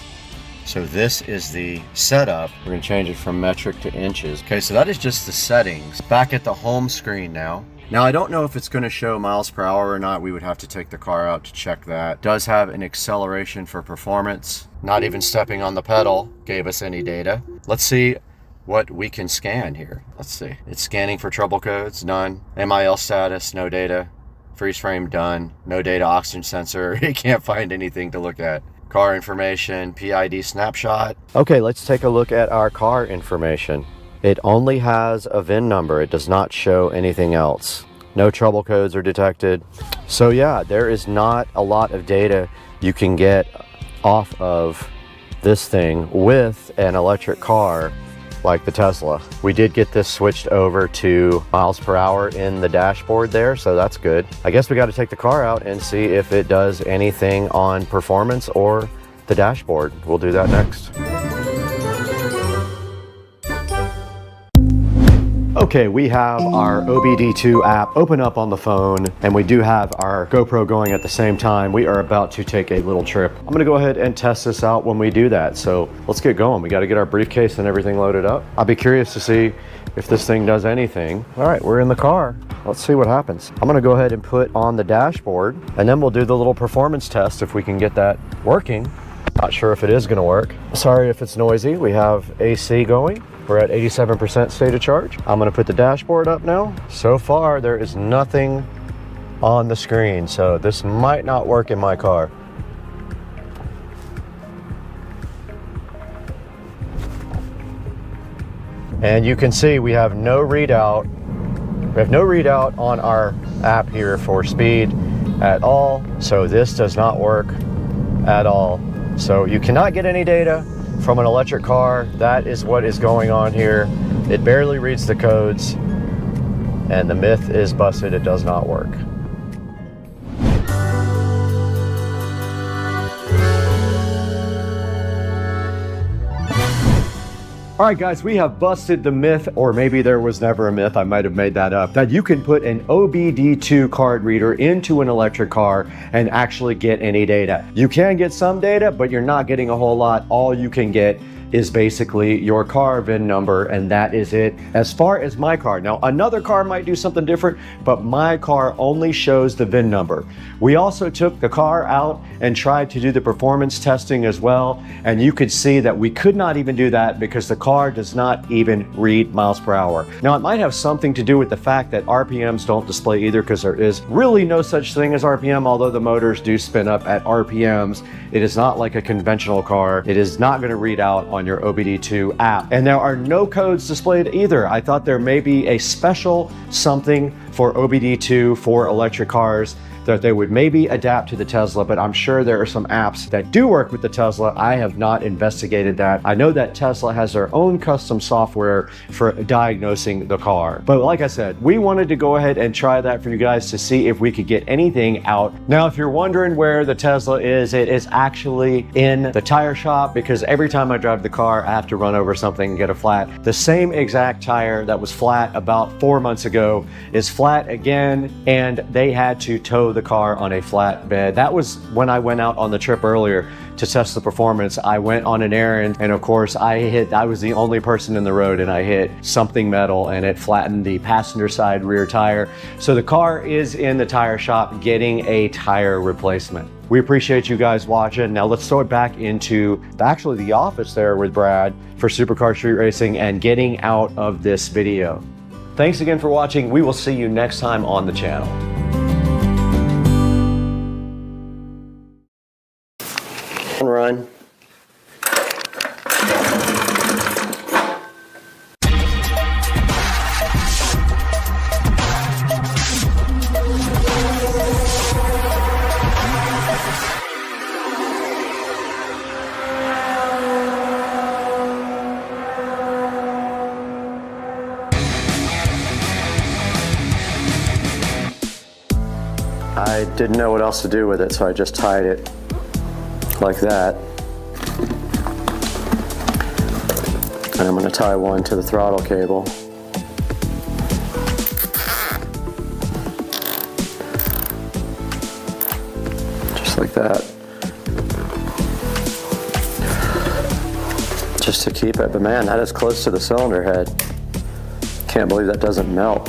So this is the setup. We're going to change it from metric to inches. Okay, so that is just the settings. Back at the home screen now. Now I don't know if it's going to show miles per hour or not. We would have to take the car out to check that. It does have an acceleration for performance. Not even stepping on the pedal gave us any data. Let's see what we can scan here. Let's see. It's scanning for trouble codes, none. MIL status, no data. Freeze frame, done. No data, oxygen sensor. You can't find anything to look at. Car information, PID snapshot. Okay, let's take a look at our car information. It only has a VIN number. It does not show anything else. No trouble codes are detected. So yeah, there is not a lot of data you can get off of this thing with an electric car like the Tesla. We did get this switched over to miles per hour in the dashboard there, so that's good. I guess we got to take the car out and see if it does anything on performance or the dashboard. We'll do that next. Okay, we have our OBD2 app open up on the phone, and we do have our GoPro going at the same time. We are about to take a little trip. I'm gonna go ahead and test this out when we do that. So let's get going. We gotta get our briefcase and everything loaded up. I'll be curious to see if this thing does anything. All right, we're in the car. Let's see what happens. I'm gonna go ahead and put on the dashboard, and then we'll do the little performance test if we can get that working. Not sure if it is gonna work. Sorry if it's noisy. We have AC going. We're at 87% state of charge. I'm gonna put the dashboard up now. So far, there is nothing on the screen, so this might not work in my car. And you can see we have no readout. We have no readout on our app here for speed at all, so this does not work at all. So you cannot get any data from an electric car. That is what is going on here. It barely reads the codes, and the myth is busted. It does not work. All right, guys, we have busted the myth, or maybe there was never a myth, I might have made that up, that you can put an OBD2 card reader into an electric car and actually get any data. You can get some data, but you're not getting a whole lot. All you can get is basically your car VIN number, and that is it as far as my car. Now, another car might do something different, but my car only shows the VIN number. We also took the car out and tried to do the performance testing as well, and you could see that we could not even do that because the car does not even read miles per hour. Now, it might have something to do with the fact that RPMs don't display either, because there is really no such thing as RPM, although the motors do spin up at RPMs. It is not like a conventional car. It is not going to read out on your OBD2 app. And there are no codes displayed either. I thought there may be a special something for OBD2 for electric cars that they would maybe adapt to the Tesla, but I'm sure there are some apps that do work with the Tesla. I have not investigated that. I know that Tesla has their own custom software for diagnosing the car. But like I said, we wanted to go ahead and try that for you guys to see if we could get anything out. Now, if you're wondering where the Tesla is, it is actually in the tire shop, because every time I drive the car, I have to run over something and get a flat. The same exact tire that was flat about 4 months ago is flat again, and they had to tow the car on a flat bed. That was when I went out on the trip earlier to test the performance. I went on an errand, and of course I was the only person in the road, and I hit something metal and it flattened the passenger side rear tire. So the car is in the tire shop getting a tire replacement. We appreciate you guys watching. Now let's throw it back into actually the office there with Brad for Supercar Street Racing and getting out of this video. Thanks again for watching. We will see you next time on the channel. Run. I didn't know what else to do with it, so I just tied it like that. And I'm going to tie one to the throttle cable. Just like that. Just to keep it, but man, that is close to the cylinder head. Can't believe that doesn't melt.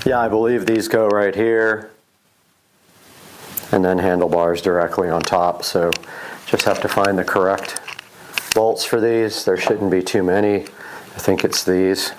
Yeah, I believe these go right here. And then handlebars directly on top. So just have to find the correct bolts for these. There shouldn't be too many. I think it's these.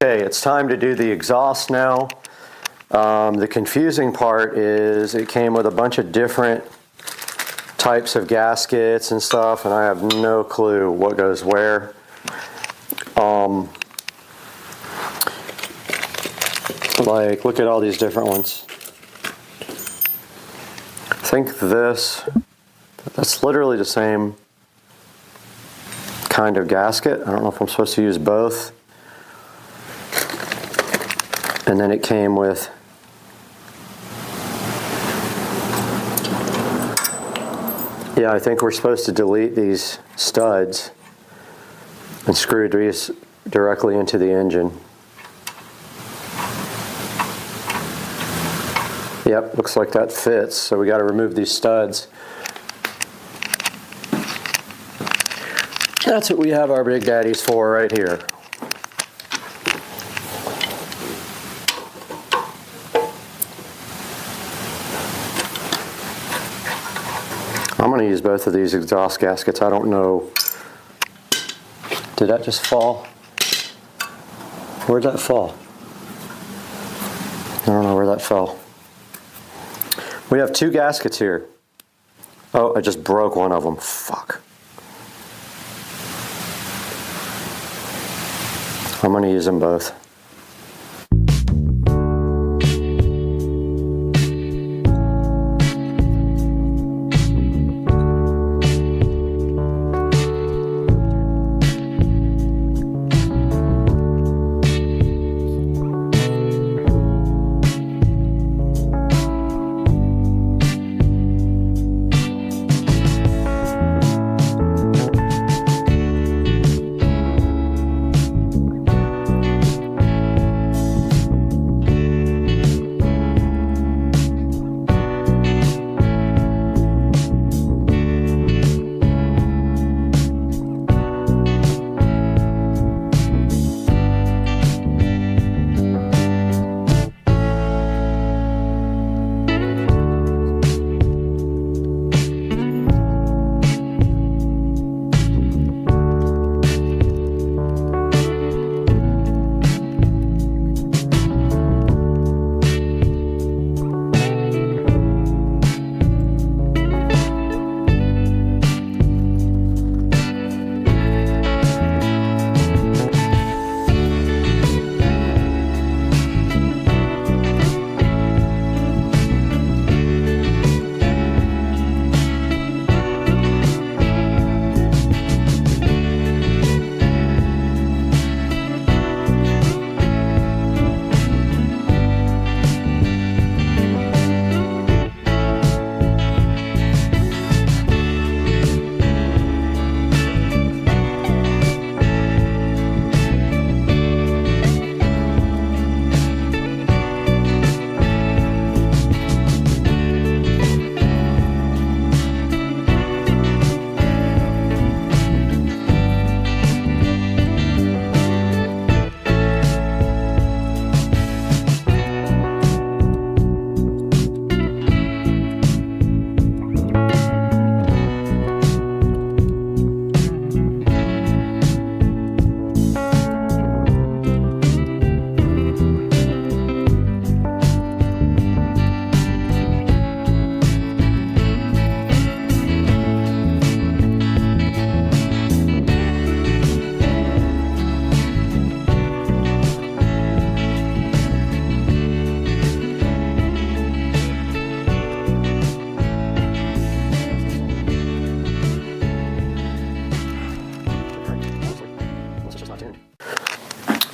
Okay, it's time to do the exhaust now. The confusing part is it came with a bunch of different types of gaskets and stuff, and I have no clue what goes where. Like, look at all these different ones. I think that's literally the same kind of gasket. I don't know if I'm supposed to use both. And then it came with yeah, I think we're supposed to delete these studs and screw these directly into the engine. Yep, looks like that fits, so we got to remove these studs. That's what we have our Big Daddies for right here. I'm going to use both of these exhaust gaskets. I don't know. Did that just fall? Where'd that fall? I don't know where that fell. We have two gaskets here. Oh, I just broke one of them. Fuck. I'm going to use them both.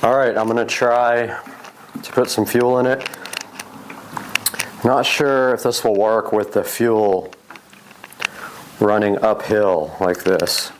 All right, I'm gonna try to put some fuel in it. Not sure if this will work with the fuel running uphill like this.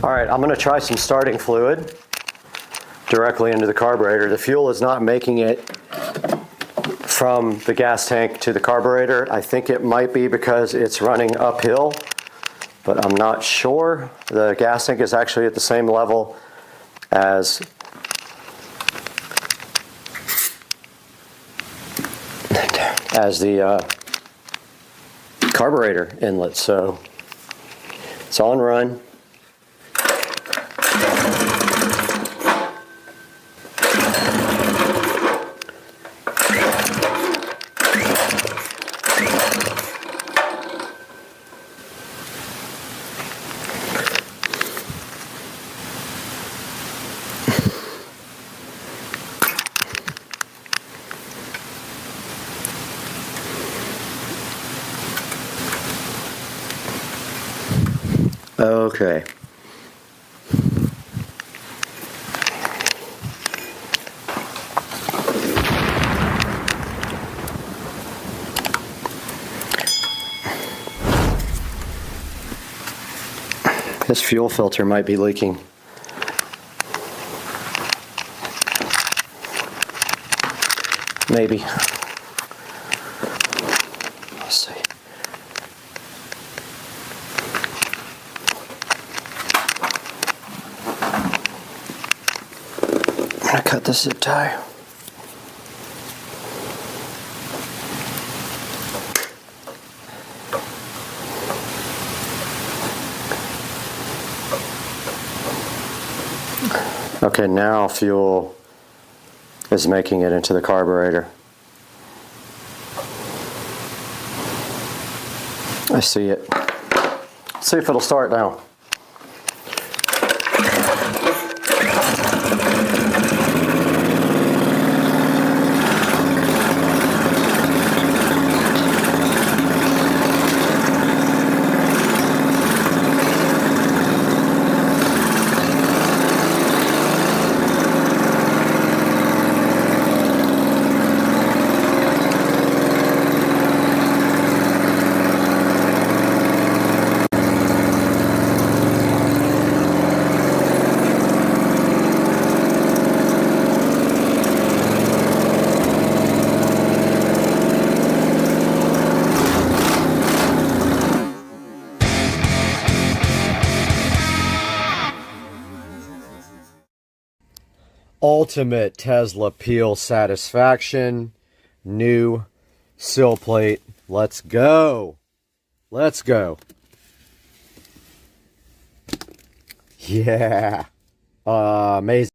All right, I'm gonna try some starting fluid directly into the carburetor. The fuel is not making it from the gas tank to the carburetor. I think it might be because it's running uphill, but I'm not sure. The gas tank is actually at the same level as the carburetor inlet, so it's on run. Okay. This fuel filter might be leaking. Maybe. Let's see. I'm gonna cut this zip tie. Okay, now fuel is making it into the carburetor. I see it. Let's see if it'll start now. Ultimate Tesla peel satisfaction. New sill plate. Let's go. Let's go. Yeah. Amazing.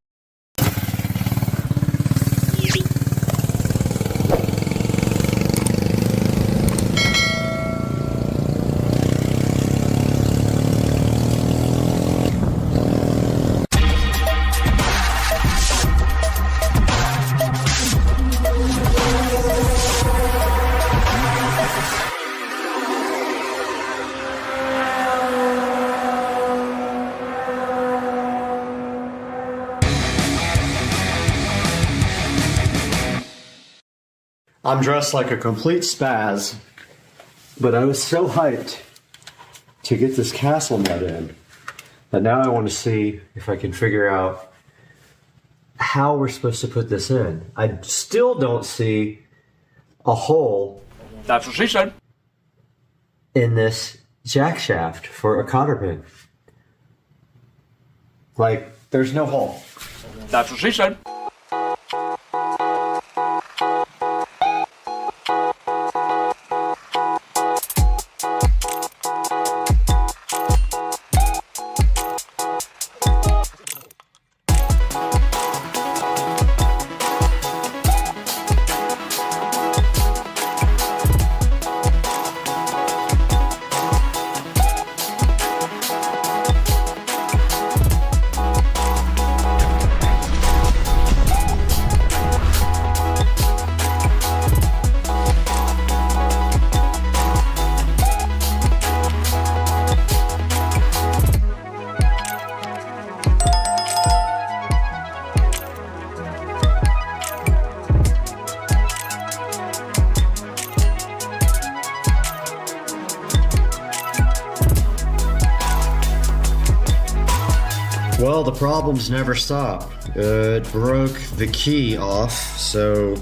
I'm dressed like a complete spaz, but I was so hyped to get this castle nut in that now I want to see if I can figure out how we're supposed to put this in. I still don't see a hole. That's what she said. In this jack shaft for a cotter pin. Like, there's no hole. That's what she said. Well, the problems never stop. It broke the key off, so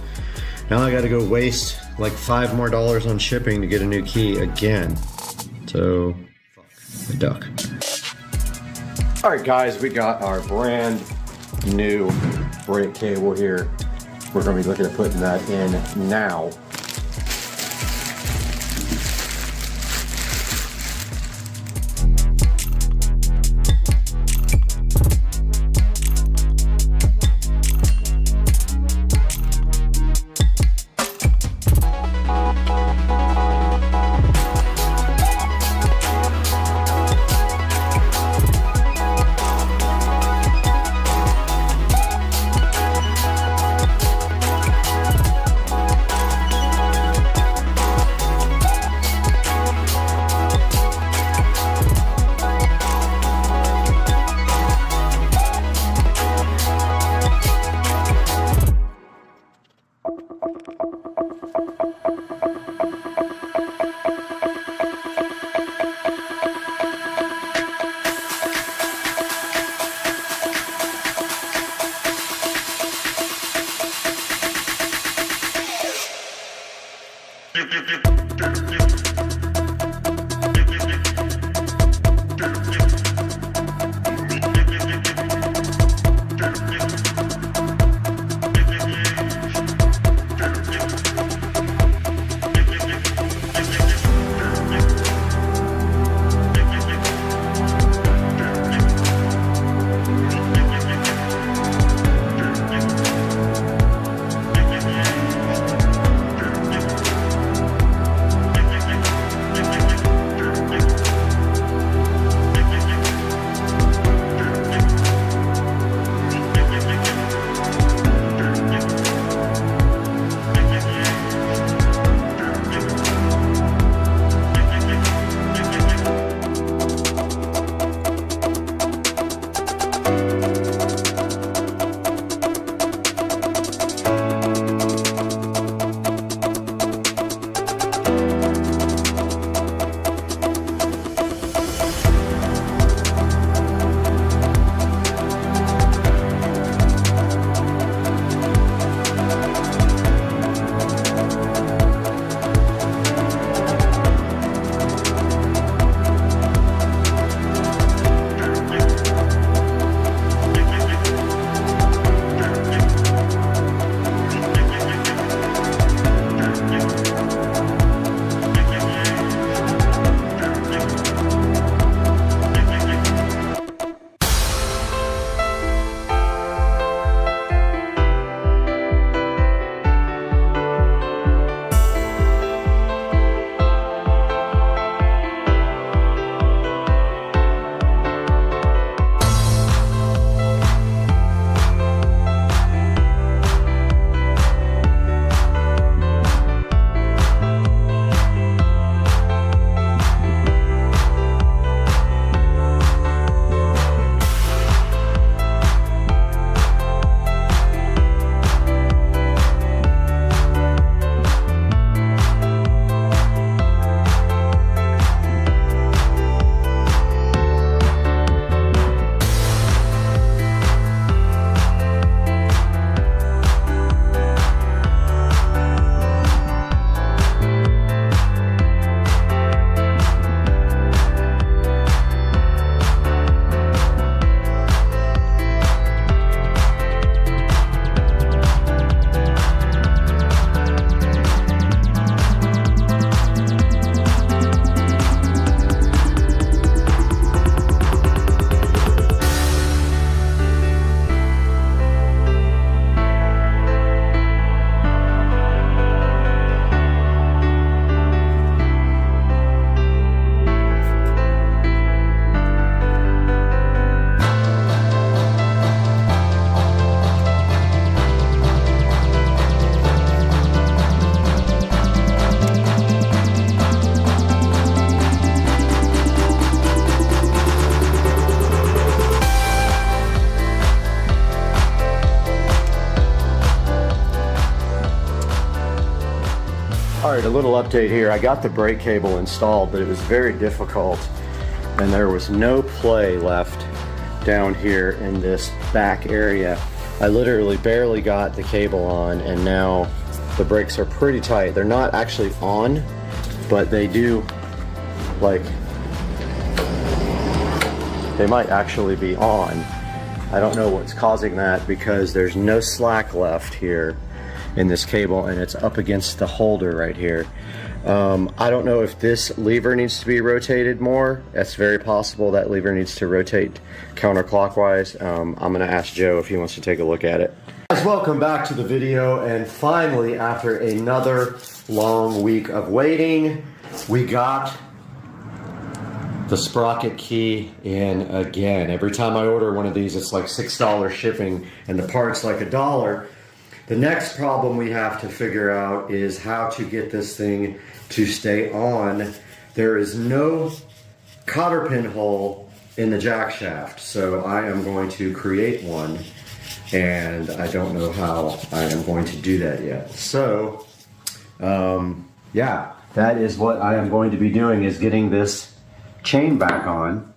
now I gotta go waste like $5 more on shipping to get a new key again. So, fuck, a duck. All right, guys, we got our brand new brake cable here. We're gonna be looking at putting that in now. All right, a little update here. I got the brake cable installed, but it was very difficult and there was no play left down here in this back area. I literally barely got the cable on, and now the brakes are pretty tight. They're not actually on, but they do, like, they might actually be on. I don't know what's causing that because there's no slack left here in this cable, and it's up against the holder right here. I don't know if this lever needs to be rotated more. It's very possible that lever needs to rotate counterclockwise. I'm gonna ask Joe if he wants to take a look at it. Guys, welcome back to the video, and finally, after another long week of waiting, we got the sprocket key in again. Every time I order one of these, it's like $6 shipping, and the part's like $1. The next problem we have to figure out is how to get this thing to stay on. There is no cotter pin hole in the jack shaft, so I am going to create one, and I don't know how I am going to do that yet. So, yeah, that is what I am going to be doing, is getting this chain back on.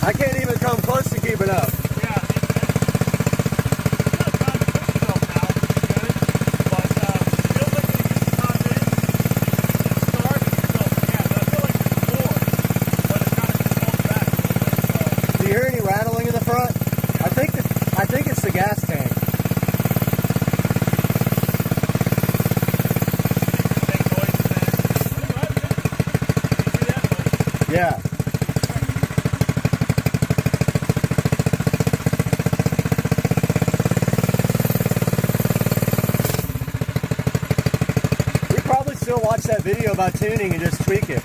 I can't even come close to keeping up. Do you hear any rattling in the front? I think it's the gas tank. Yeah. We probably still watch that video about tuning and just tweak it.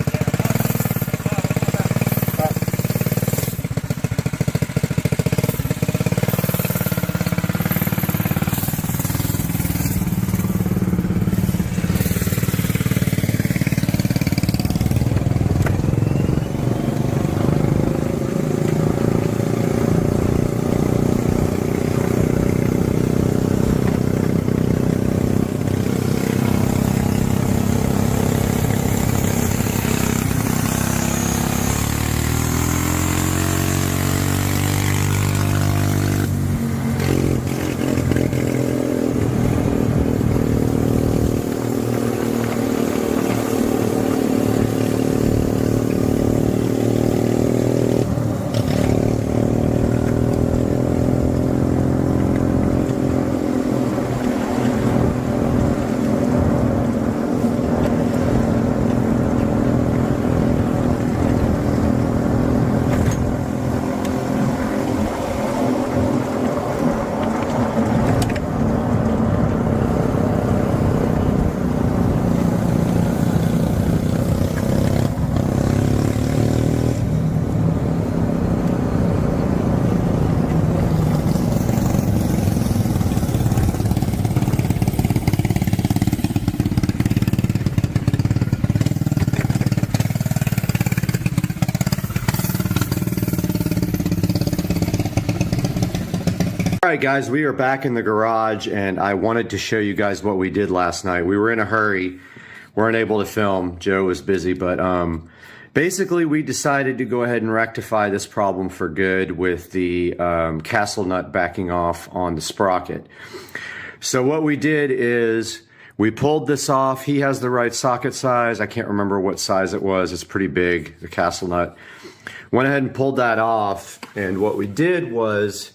All right, guys, we are back in the garage, and I wanted to show you guys what we did last night. We were in a hurry, weren't able to film. Joe was busy, but basically we decided to go ahead and rectify this problem for good with the castle nut backing off on the sprocket. So what we did is we pulled this off. He has the right socket size. I can't remember what size it was. It's pretty big, the castle nut. Went ahead and pulled that off, and what we did was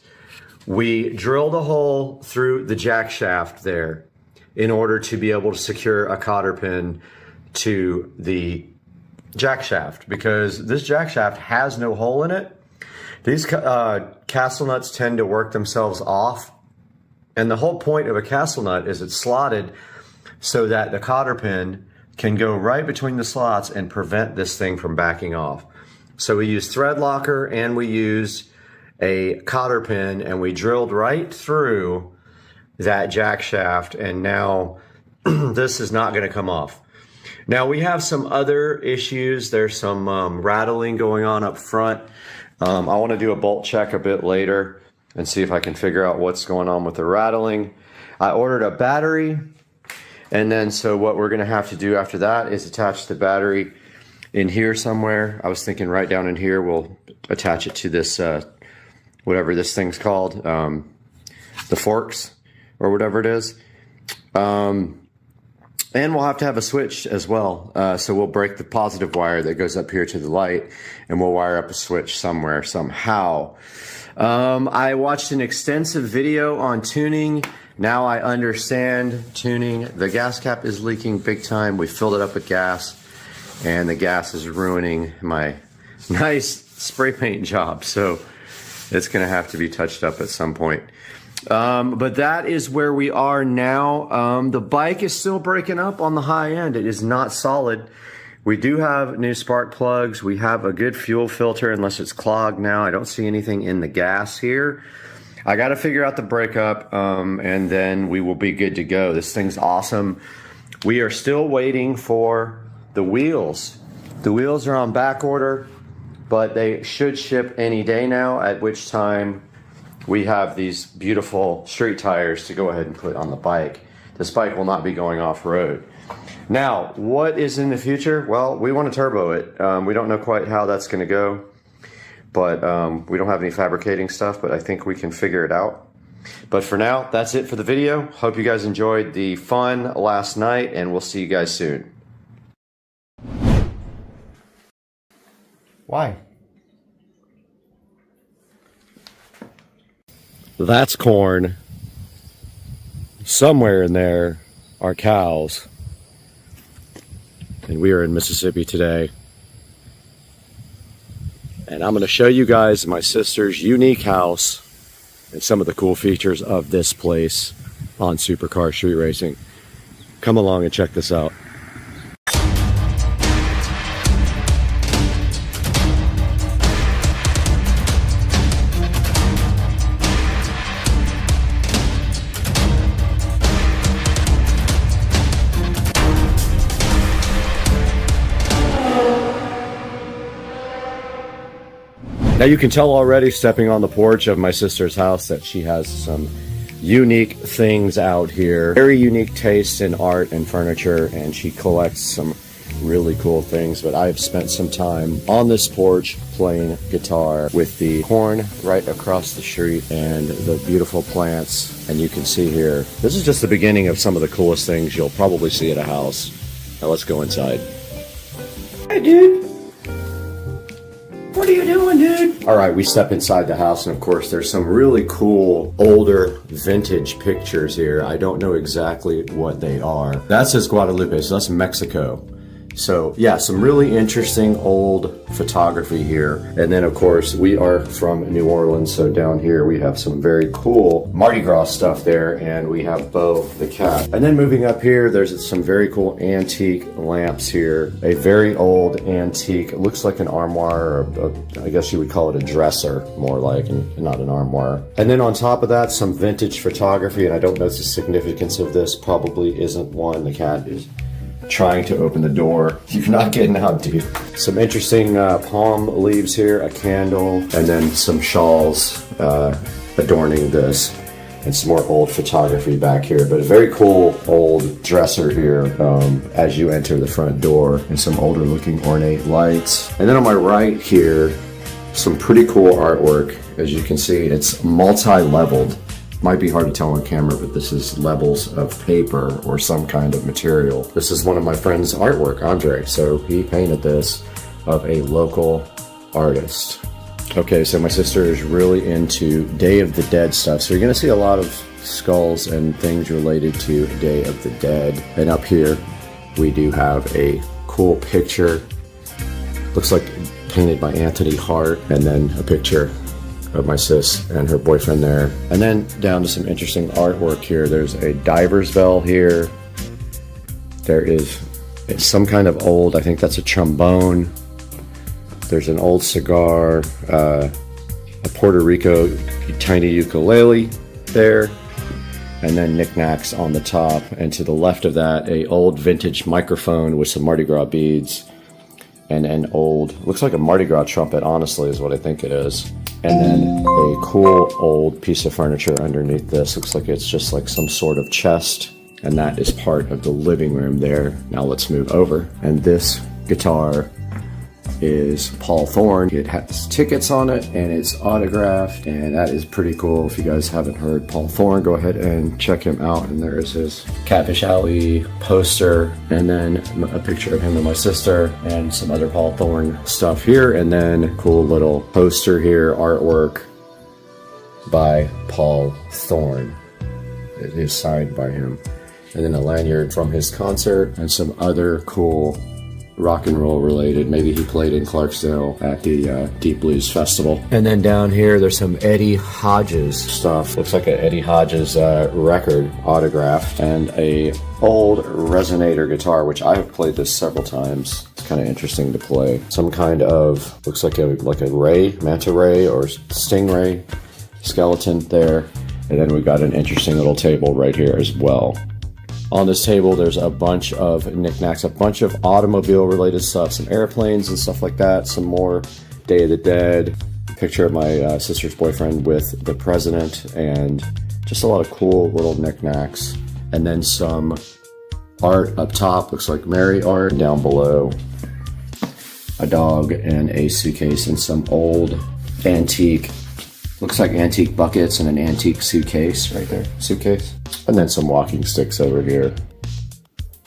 we drilled a hole through the jack shaft there in order to be able to secure a cotter pin to the jack shaft, because this jack shaft has no hole in it. These castle nuts tend to work themselves off, and the whole point of a castle nut is it's slotted so that the cotter pin can go right between the slots and prevent this thing from backing off. So we used thread locker and we used a cotter pin, and we drilled right through that jack shaft, and now this is not going to come off. Now we have some other issues. There's some rattling going on up front. I want to do a bolt check a bit later and see if I can figure out what's going on with the rattling. I ordered a battery, and then so what we're going to have to do after that is attach the battery in here somewhere. I was thinking right down in here. We'll attach it to this whatever this thing's called, the forks or whatever it is. And we'll have to have a switch as well. So we'll break the positive wire that goes up here to the light, and we'll wire up a switch somewhere, somehow. I watched an extensive video on tuning. Now I understand tuning. The gas cap is leaking big time. We filled it up with gas, and the gas is ruining my nice spray paint job. So it's going to have to be touched up at some point. But that is where we are now. The bike is still breaking up on the high end. It is not solid. We do have new spark plugs. We have a good fuel filter, unless it's clogged now. I don't see anything in the gas here. I got to figure out the breakup, and then we will be good to go. This thing's awesome. We are still waiting for the wheels. The wheels are on back order, but they should ship any day now, at which time we have these beautiful street tires to go ahead and put on the bike. This bike will not be going off-road. Now, what is in the future? Well, we want to turbo it. We don't know quite how that's going to go, but we don't have any fabricating stuff, but I think we can figure it out. But for now, that's it for the video. Hope you guys enjoyed the fun last night, and we'll see you guys soon. Why? That's corn. Somewhere in there are cows. And we are in Mississippi today. And I'm going to show you guys my sister's unique house and some of the cool features of this place on Supercar Street Racing. Come along and check this out. Now you can tell already stepping on the porch of my sister's house that she has some unique things out here. Very unique taste in art and furniture, and she collects some really cool things. But I've spent some time on this porch playing guitar with the corn right across the street and the beautiful plants. And you can see here, this is just the beginning of some of the coolest things you'll probably see at a house. Now let's go inside. Hey dude! What are you doing, dude? All right, we step inside the house, and of course there's some really cool older vintage pictures here. I don't know exactly what they are. That says Guadalupe, so that's Mexico. So yeah, some really interesting old photography here. And then of course we are from New Orleans, so down here we have some very cool Mardi Gras stuff there, and we have Bo the cat. And then moving up here, there's some very cool antique lamps here. A very old antique, it looks like an armoire, or I guess you would call it a dresser, more like, and not an armoire. And then on top of that, some vintage photography, and I don't know the significance of this, probably isn't one. The cat is trying to open the door. You're not getting out, dude. Some interesting palm leaves here, a candle, and then some shawls adorning this, and some more old photography back here. But a very cool old dresser here as you enter the front door, and some older looking ornate lights. And then on my right here, some pretty cool artwork. As you can see, it's multi-leveled. Might be hard to tell on camera, but this is levels of paper or some kind of material. This is one of my friend's artwork, Andre. So he painted this of a local artist. Okay, so my sister is really into Day of the Dead stuff. So you're gonna see a lot of skulls and things related to Day of the Dead. And up here, we do have a cool picture. Looks like painted by Anthony Hart, and then a picture of my sis and her boyfriend there. And then down to some interesting artwork here. There's a diver's bell here. There is some kind of old, I think that's a trombone. There's an old cigar, a Puerto Rico tiny ukulele there, and then knickknacks on the top. And to the left of that, a old vintage microphone with some Mardi Gras beads, and an old, looks like a Mardi Gras trumpet, honestly, is what I think it is. And then a cool old piece of furniture underneath this. Looks like it's just like some sort of chest, and that is part of the living room there. Now let's move over. And this guitar is Paul Thorne. It has tickets on it and it's autographed, and that is pretty cool. If you guys haven't heard Paul Thorne, go ahead and check him out. And there is his Catfish Alley poster, and then a picture of him and my sister, and some other Paul Thorne stuff here, and then cool little poster here, artwork by Paul Thorne. It is signed by him. And then a lanyard from his concert, and some other cool rock and roll related. Maybe he played in Clarksdale at the Deep Blues Festival. And then down here, there's some Eddie Hodges stuff. Looks like an Eddie Hodges record autographed, and a old resonator guitar, which I have played this several times. It's kind of interesting to play. Some kind of, looks like a ray, manta ray or stingray skeleton there. And then we've got an interesting little table right here as well. On this table, there's a bunch of knickknacks, a bunch of automobile-related stuff, some airplanes and stuff like that, some more Day of the Dead, picture of my sister's boyfriend with the president, and just a lot of cool little knickknacks. And then some art up top, looks like Mary art. Down below, a dog and a suitcase and some old antique, looks like antique buckets and an antique suitcase right there, suitcase. And then some walking sticks over here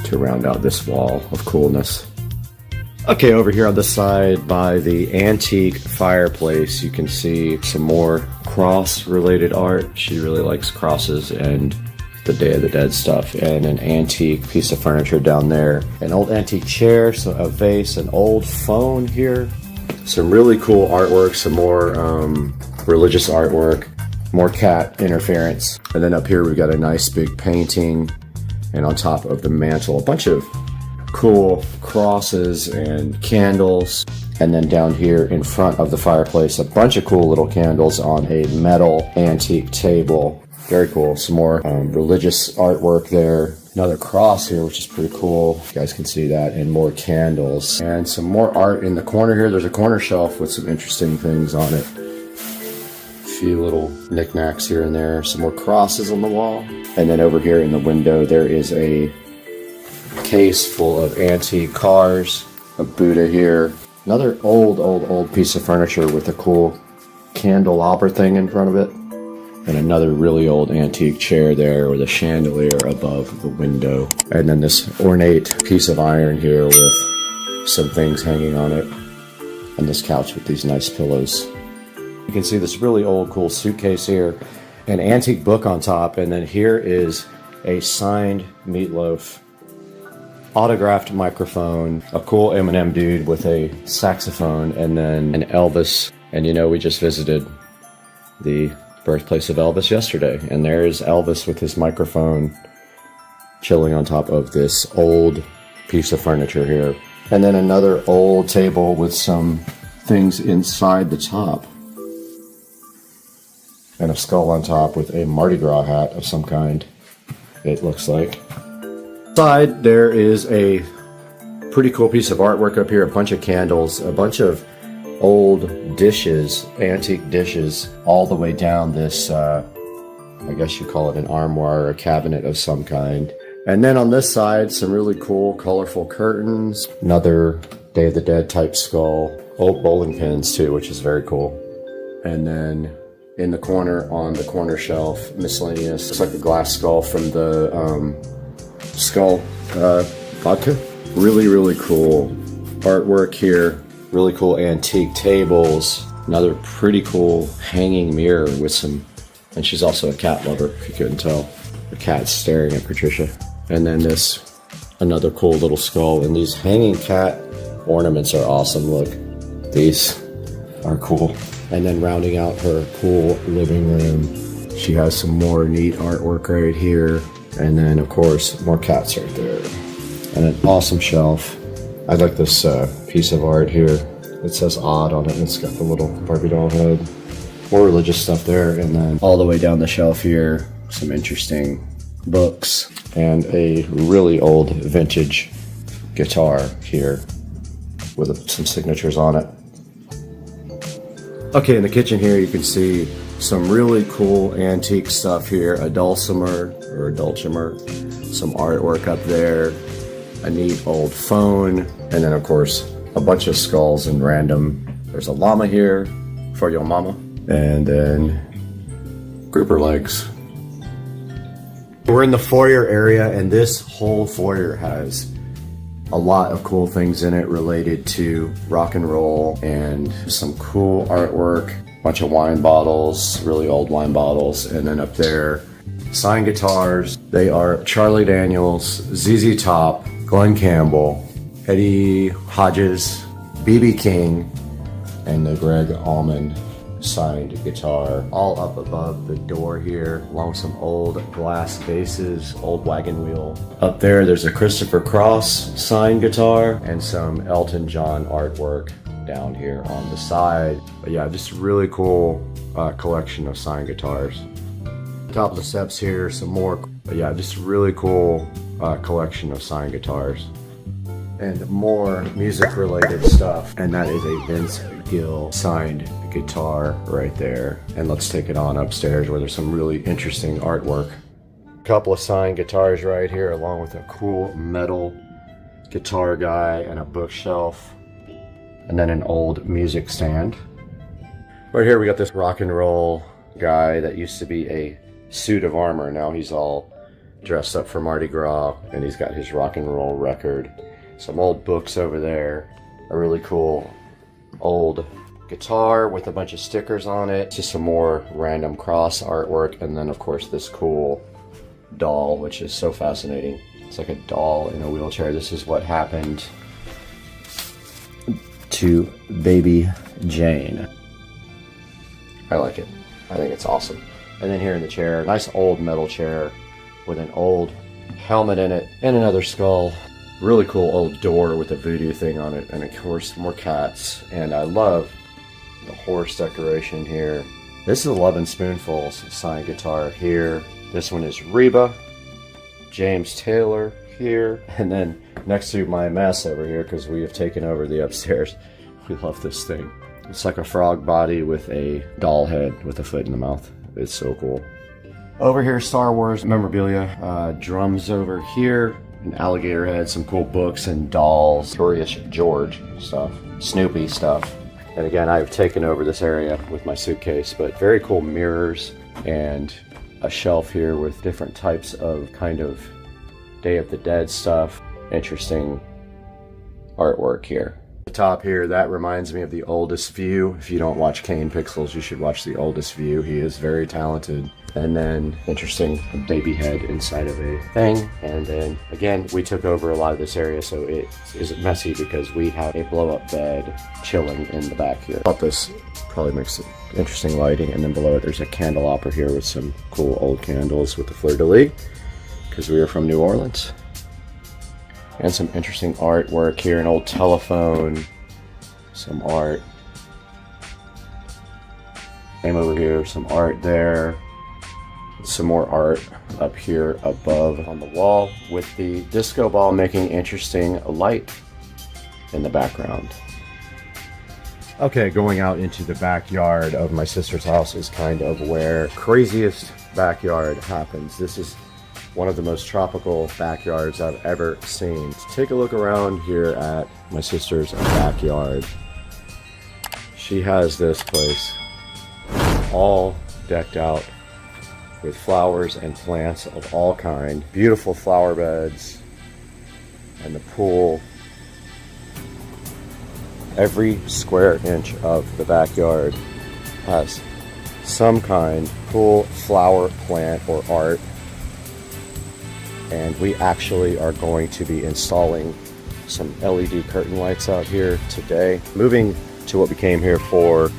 to round out this wall of coolness. Okay, over here on the side by the antique fireplace, you can see some more cross-related art. She really likes crosses and the Day of the Dead stuff, and an antique piece of furniture down there. An old antique chair, so a vase, an old phone here. Some really cool artwork, some more religious artwork, more cat interference. And then up here we've got a nice big painting, and on top of the mantle, a bunch of cool crosses and candles. And then down here in front of the fireplace, a bunch of cool little candles on a metal antique table. Very cool. Some more religious artwork there. Another cross here, which is pretty cool. You guys can see that. And more candles. And some more art in the corner here. There's a corner shelf with some interesting things on it. A few little knickknacks here and there. Some more crosses on the wall. And then over here in the window, there is a case full of antique cars. A Buddha here. Another old piece of furniture with a cool candelabra thing in front of it. And another really old antique chair there with a chandelier above the window. And then this ornate piece of iron here with some things hanging on it. And this couch with these nice pillows. You can see this really old cool suitcase here. An antique book on top. And then here is a signed Meatloaf autographed microphone. A cool Eminem dude with a saxophone. And then an Elvis. And you know, we just visited the birthplace of Elvis yesterday, and there's Elvis with his microphone chilling on top of this old piece of furniture here. And then another old table with some things inside the top, and a skull on top with a Mardi Gras hat of some kind, it looks like. Inside there is a pretty cool piece of artwork up here, a bunch of candles, a bunch of old dishes, antique dishes, all the way down this, I guess you call it an armoire or a cabinet of some kind. And then on this side, some really cool, colorful curtains, another Day of the Dead type skull, old bowling pins too, which is very cool. And then in the corner, on the corner shelf, miscellaneous, it's like a glass skull from the Skull vodka. Really cool artwork here. Really cool antique tables. Another pretty cool hanging mirror with some, and she's also a cat lover, if you couldn't tell. The cat's staring at Patricia. And then this, another cool little skull. And these hanging cat ornaments are awesome. Look, these are cool. And then rounding out her cool living room, she has some more neat artwork right here. And then of course, more cats right there. And an awesome shelf. I like this piece of art here. It says odd on it, and it's got the little Barbie doll head. More religious stuff there, and then all the way down the shelf here, some interesting books, and a really old vintage guitar here with some signatures on it. Okay, in the kitchen here you can see some really cool antique stuff here, a dulcimer, some artwork up there, a neat old phone, and then of course a bunch of skulls and random. There's a llama here for your mama, and then grouper legs. We're in the foyer area, and this whole foyer has a lot of cool things in it related to rock and roll, and some cool artwork, a bunch of wine bottles, really old wine bottles, and then up there signed guitars. They are Charlie Daniels, ZZ Top, Glenn Campbell, Eddie Hodges, B.B. King, and the Greg Allman signed guitar, all up above the door here, along with some old glass vases, old wagon wheel. Up there's a Christopher Cross signed guitar, and some Elton John artwork down here on the side. But yeah, just a really cool collection of signed guitars. Top of the steps here, some more, but yeah, just a really cool collection of signed guitars. And more music related stuff. And that is a Vince Gill signed guitar right there. And let's take it on upstairs where there's some really interesting artwork. A couple of signed guitars right here, along with a cool metal guitar guy and a bookshelf. And then an old music stand. Right here we got this rock and roll guy that used to be a suit of armor. Now he's all dressed up for Mardi Gras, and he's got his rock and roll record. Some old books over there. A really cool old guitar with a bunch of stickers on it. Just some more random cross artwork, and then of course this cool doll, which is so fascinating. It's like a doll in a wheelchair. This is what happened to baby Jane. I like it. I think it's awesome. And then here in the chair, nice old metal chair with an old helmet in it and another skull. Really cool old door with a voodoo thing on it, and of course more cats. And I love the horse decoration here. This is 11 Spoonfuls signed guitar here. This one is Reba, James Taylor here, and then next to my mess over here, because we have taken over the upstairs. We love this thing. It's like a frog body with a doll head with a foot in the mouth. It's so cool. Over here, Star Wars memorabilia, drums over here, an alligator head, some cool books and dolls, Curious George stuff, Snoopy stuff. And again, I've taken over this area with my suitcase, but very cool mirrors and a shelf here with different types of kind of Day of the Dead stuff. Interesting artwork here. The top here, that reminds me of the Oldest View. If you don't watch Kane Pixels, you should watch the Oldest View. He is very talented. And then interesting baby head inside of a thing. And then again, we took over a lot of this area, so it is messy because we have a blow-up bed chilling in the back here. I thought this probably makes it interesting lighting. And then below it, there's a candelabra here with some cool old candles with the fleur-de-lis, because we are from New Orleans. And some interesting artwork here, an old telephone, some art. Same over here, some art there. Some more art up here above on the wall with the disco ball making interesting light in the background. Okay, going out into the backyard of my sister's house is kind of where craziest backyard happens. This is one of the most tropical backyards I've ever seen. Take a look around here at my sister's backyard. She has this place all decked out with flowers and plants of all kind. Beautiful flower beds and the pool. Every square inch of the backyard has some kind of cool flower, plant, or art. And we actually are going to be installing some LED curtain lights out here today. Moving to what we came here for,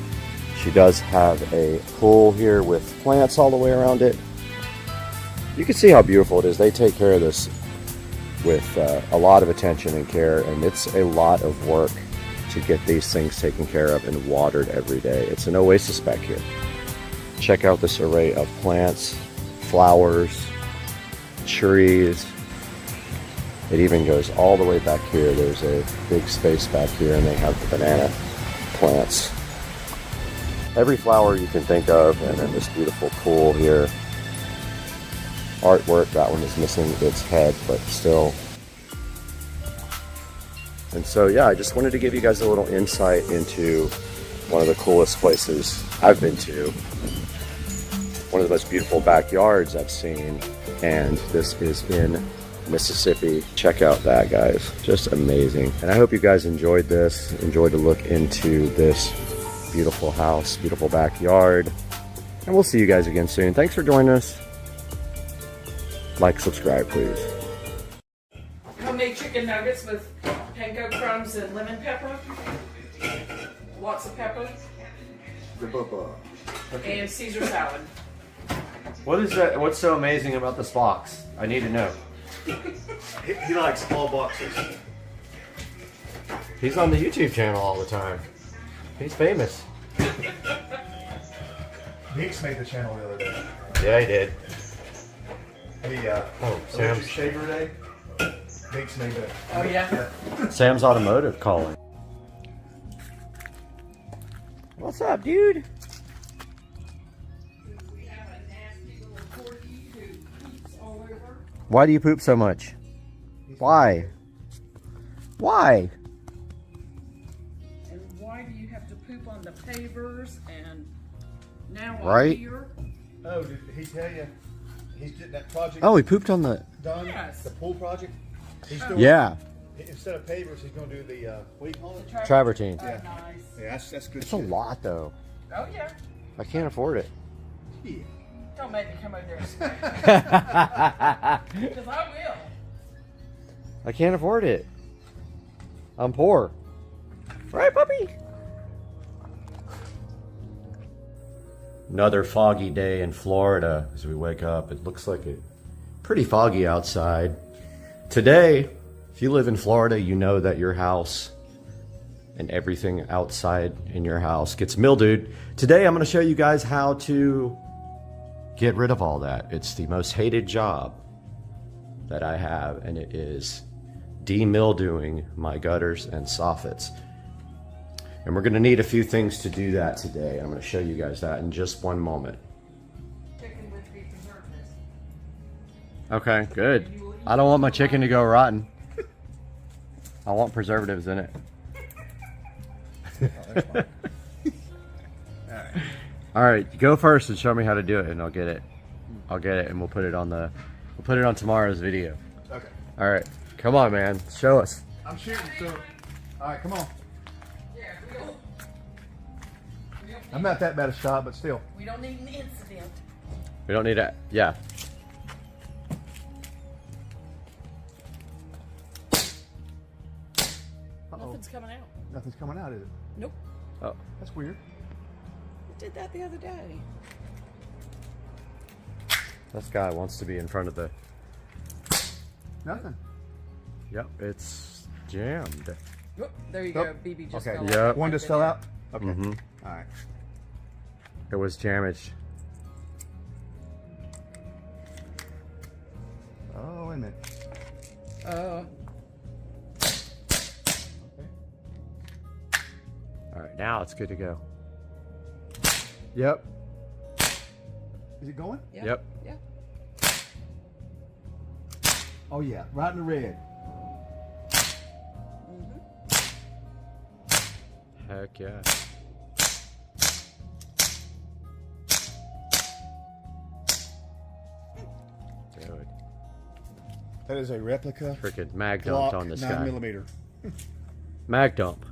she does have a pool here with plants all the way around it. You can see how beautiful it is. They take care of this with a lot of attention and care, and it's a lot of work to get these things taken care of and watered every day. It's an oasis back here. Check out this array of plants, flowers, trees. It even goes all the way back here. There's a big space back here, and they have the banana plants. Every flower you can think of, and then this beautiful pool here. Artwork, that one is missing its head, but still. And so yeah, I just wanted to give you guys a little insight into one of the coolest places I've been to. One of the most beautiful backyards I've seen, and this is in Mississippi. Check out that, guys. Just amazing. And I hope you guys enjoyed this, enjoyed a look into this beautiful house, beautiful backyard. And we'll see you guys again soon. Thanks for joining us. Like, subscribe, please. Homemade chicken nuggets with panko crumbs and lemon pepper. Lots of pepper. And Caesar salad. What is that? What's so amazing about this box? I need to know. He likes small boxes. He's on the YouTube channel all the time. He's famous. Meeks made the channel the other day. Yeah, he did. Sam's Shaver Day. Meeks made that. Oh yeah. Sam's Automotive calling. What's up, dude? Why do you poop so much? Why? Why? And why do you have to poop on the pavers, and now Right? I'm here. Oh, did he tell you he's getting that project? Oh, he pooped on the. Done. Yes. The pool project. He's doing. Yeah. Instead of pavers, he's going to do the what do you call it? Travertine. Oh, Yeah. nice. Yeah, that's good. It's a lot though. Oh, yeah. I can't afford it. Yeah. Don't make me come over there and say it. Because I will. I can't afford it. I'm poor. Right, puppy? Another foggy day in Florida as we wake up. It looks like it pretty foggy outside. Today, if you live in Florida, you know that your house and everything outside in your house gets mildewed. Today, I'm going to show you guys how to get rid of all that. It's the most hated job that I have, and it is demildewing my gutters and soffits. And we're going to need a few things to do that today. I'm going to show you guys that in just one moment. Chicken with beef and turkeys. Okay, good. I don't want my chicken to go rotten. I want preservatives in it. All right, go first and show me how to do it, and I'll get it. I'll get it, and we'll put it on tomorrow's video. Okay. All right, come on, man, show us. I'm shooting. So, all right, come on. I'm not that bad a shot, but still. We don't need an incident. We don't need it. Yeah. Nothing's coming out. Nothing's coming out, is it? Nope. Oh. That's weird. We did that the other day. This guy wants to be in front of the. Nothing. Yep, it's jammed. Whoop, there you go. BB just okay. fell out. Yep. One just fell out? Okay. Mm-hmm. All right. It was damaged. Oh, wait a minute. All right, now it's good to go. Yep. Is it going? Yep. Yeah. Oh, yeah. Right in the red. Heck yeah. Dude. That is a replica. Freaking mag dumped Glock on this 9mm. guy. Mag dump.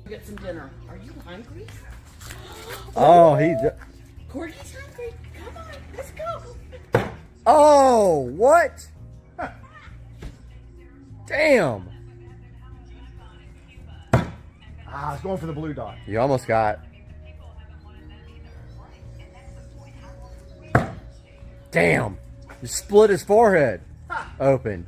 Get some dinner. Are you hungry? Oh, he. Corky's hungry. Come on, let's go. Oh, what? Damn. Ah, it's going for the blue dot. You almost got. Damn. You split his forehead open.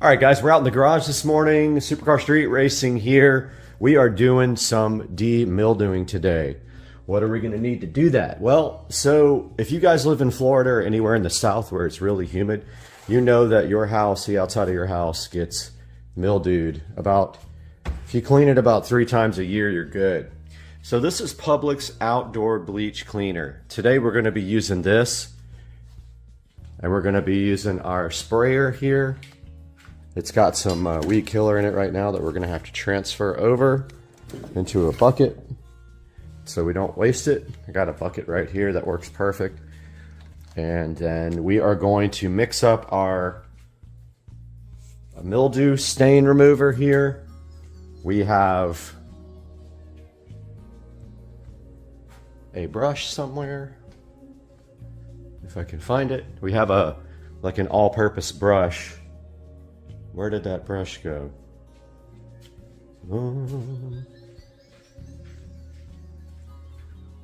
All right, guys, we're out in the garage this morning. Supercar Street Racing here. We are doing some demildewing today. What are we going to need to do that? Well, so if you guys live in Florida or anywhere in the South where it's really humid, you know that your house, the outside of your house, gets mildewed. If you clean it about 3 times a year, you're good. So this is Publix Outdoor Bleach Cleaner. Today we're going to be using this, and we're going to be using our sprayer here. It's got some weed killer in it right now that we're going to have to transfer over into a bucket so we don't waste it. I got a bucket right here that works perfect. And then we are going to mix up our mildew stain remover here. We have a brush somewhere, if I can find it. We have like an all-purpose brush. Where did that brush go?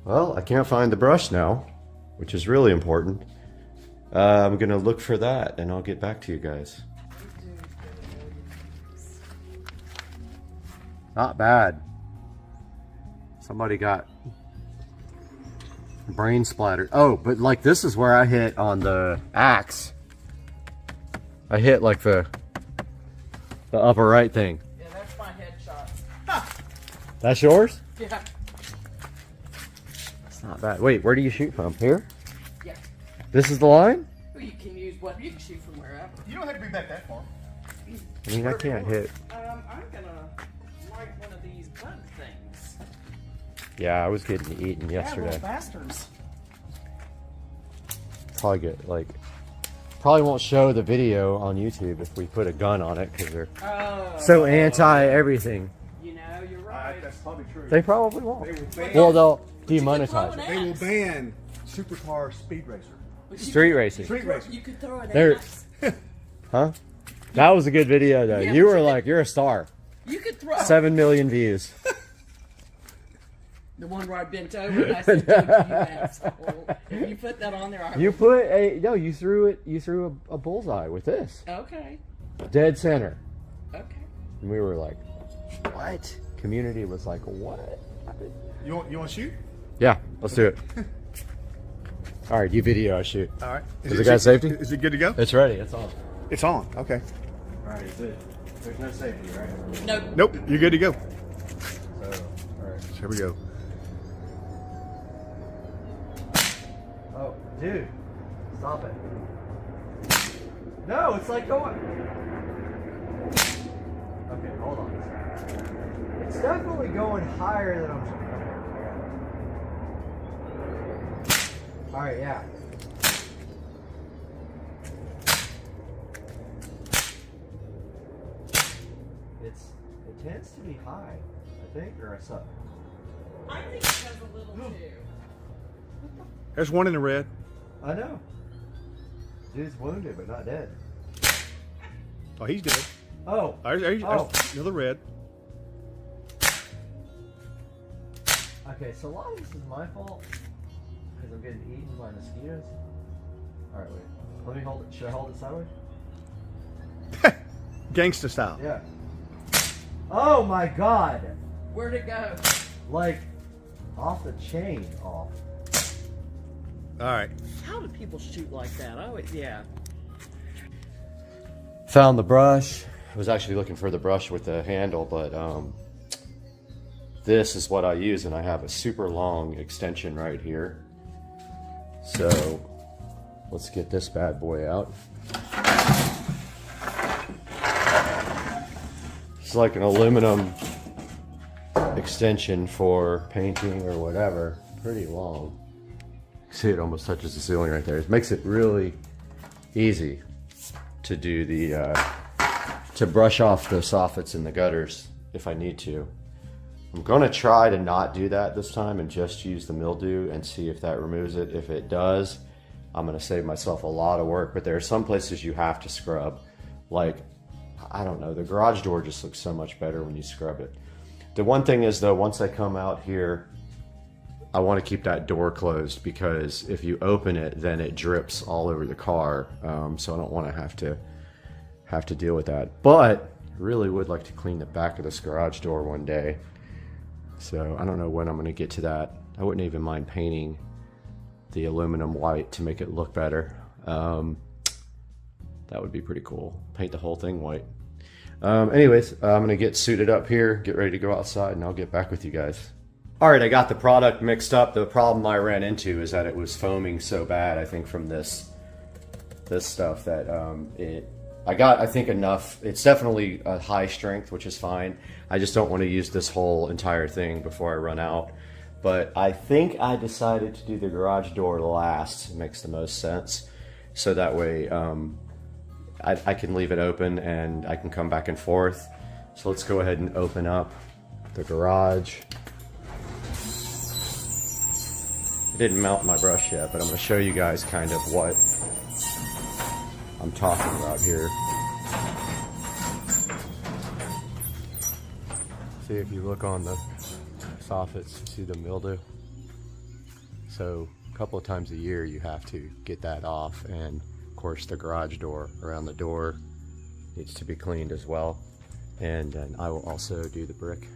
Well, I can't find the brush now, which is really important. I'm gonna look for that and I'll get back to you guys. Not bad. Somebody got brain splattered. Oh, but like this is where I hit on the axe. I hit like the upper right thing. Yeah, that's my headshot. That's yours? Yeah. It's not bad. Wait, where do you shoot from? Here? Yeah. This is the line? Well, you can use what you can shoot from wherever. You don't have to be back that far. I mean, I can't hit. I'm gonna. break one of these bug things. Yeah, I was getting eaten yesterday. Yeah, bastards. Probably get like, probably won't show the video on YouTube if we put a gun on it because they're so anti everything. You know, you're right. That's probably true. They probably won't. They will ban, Well, they'll demonetize it. they will ban supercar speed racer. Street racing. Street racing. You could throw an There- axe. Huh? That was a good video though. Yeah, You but were you like, you're a star. You could throw 7 million views. the one where I bent over and I said, "You asshole." If you put that on there, I You put a no. You threw it. You threw a bullseye with this. Okay. Dead center. Okay. And we were like, what? Community was like, what? You want to shoot? Yeah, let's do it. All right, you video, I shoot. All right. Is it got safety? Is it good to go? It's ready. It's on. It's on. Okay. All right, is it? There's no safety, right? Nope. Nope. You're good to go. So, all right. Here we go. Oh, dude, stop it. No, it's like going. Okay, hold on. It's definitely going higher than I'm. All right, yeah. It tends to be high, I think, or I suck. I think it does a little too. There's one in the red. I know. Dude's wounded, but not dead. Oh, he's dead. Oh. There's Oh. another red. Okay, so a lot of this is my fault because I'm getting eaten by mosquitoes. All right, wait. Let me hold it. Should I hold it sideways? Gangsta style. Yeah. Oh my God! Where'd it go? Like off the chain, off. All right. How do people shoot like that? Oh, yeah. Found the brush. I was actually looking for the brush with the handle, but this is what I use, and I have a super long extension right here. So let's get this bad boy out. It's like an aluminum extension for painting or whatever. Pretty long. See, it almost touches the ceiling right there. It makes it really easy to do the to brush off the soffits and the gutters if I need to. I'm gonna try to not do that this time and just use the mildew and see if that removes it. If it does, I'm gonna save myself a lot of work, but there are some places you have to scrub. Like, I don't know, the garage door just looks so much better when you scrub it. The one thing is though, once I come out here, I want to keep that door closed because if you open it, then it drips all over the car. So I don't want to have to deal with that. But I really would like to clean the back of this garage door one day. So I don't know when I'm going to get to that. I wouldn't even mind painting the aluminum white to make it look better. That would be pretty cool. Paint the whole thing white. Anyways, I'm going to get suited up here, get ready to go outside, and I'll get back with you guys. All right, I got the product mixed up. The problem I ran into is that it was foaming so bad, I think, from this stuff that I got, I think, enough. It's definitely a high strength, which is fine. I just don't want to use this whole entire thing before I run out. But I think I decided to do the garage door last. It makes the most sense. So that way I can leave it open and I can come back and forth. So let's go ahead and open up the garage. I didn't mount my brush yet, but I'm going to show you guys kind of what I'm talking about here. See, if you look on the soffits, you see the mildew. So a couple of times a year you have to get that off, and of course the garage door around the door needs to be cleaned as well. And then I will also do the brick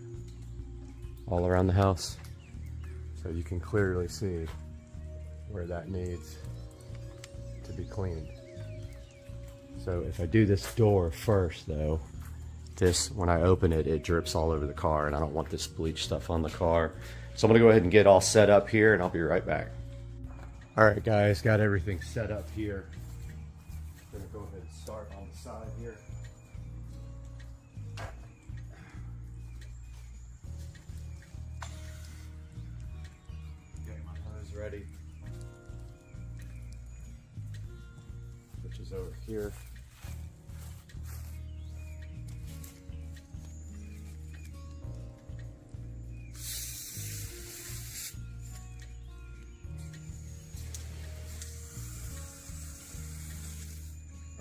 all around the house. So you can clearly see where that needs to be cleaned. So if I do this door first though, when I open it, it drips all over the car and I don't want this bleach stuff on the car. So I'm gonna go ahead and get all set up here and I'll be right back. All right guys, got everything set up here. I'm gonna go ahead and start on the side here. here.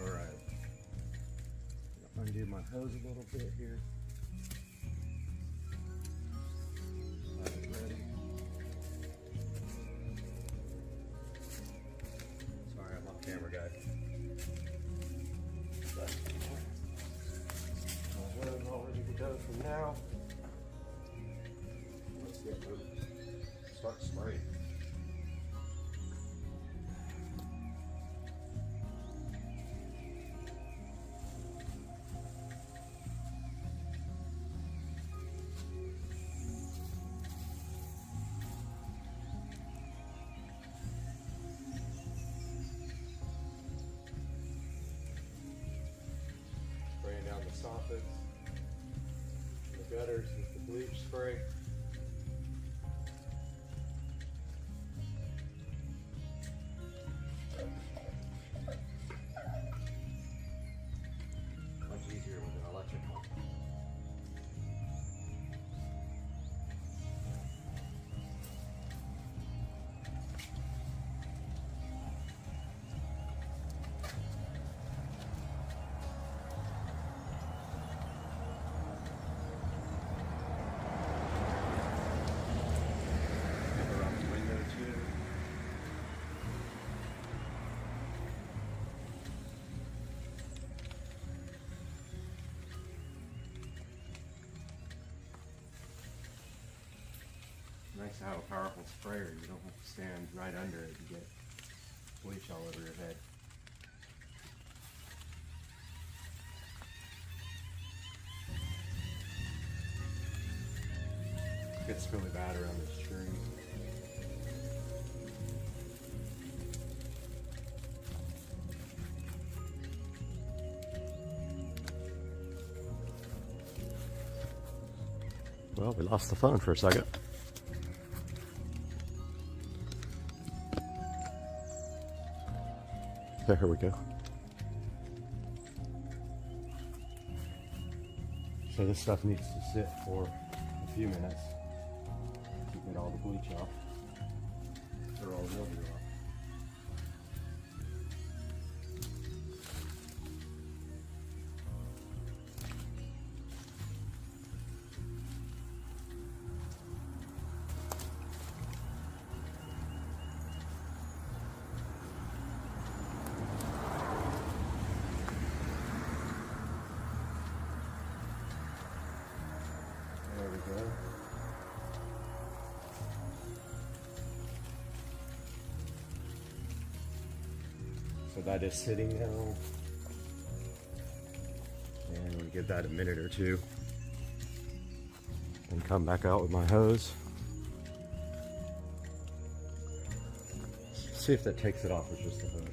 All right. Undo my hose a little bit here. Have it ready. Sorry, I'm not camera guy. But my hose all ready to go for now. Let's get moving. Start spraying. Spraying down the soffits and the gutters with the bleach spray. Much easier with an electric pump. Around the window too. Nice to have a powerful sprayer. You don't have to stand right under it and get bleach all over your head. Gets really bad around this tree. Well, we lost the phone for a second. There we go. So this stuff needs to sit for a few minutes to get all the bleach off, or all the mildew off. There we go. So that is sitting now. And we give that a minute or two. And come back out with my hose. See if that takes it off with just the hose.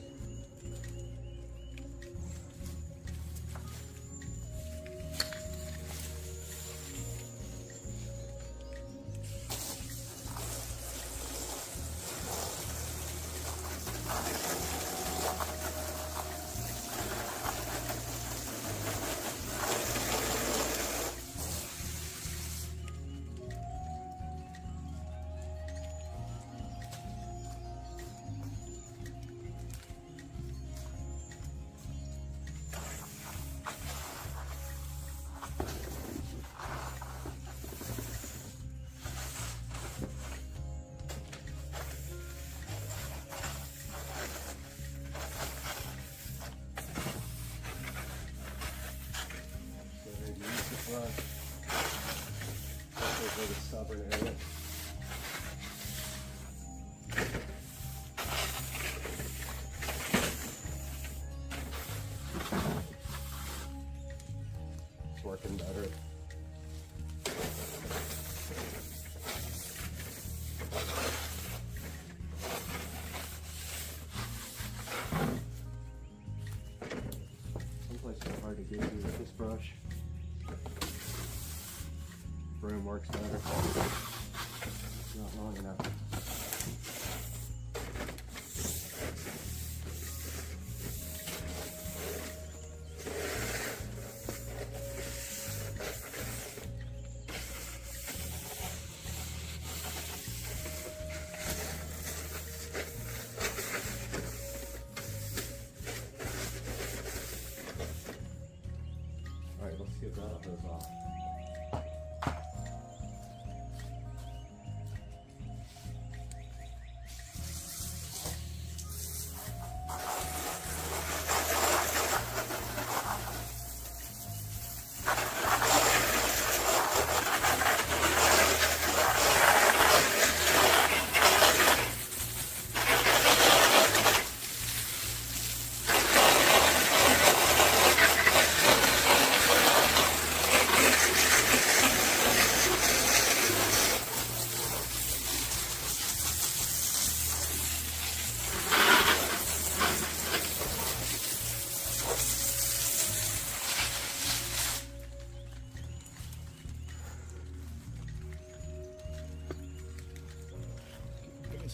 Especially for the stubborn area. It's working better. Some places are hard to get to with this brush. Broom works better. It's not long enough. All right, let's get that hose off.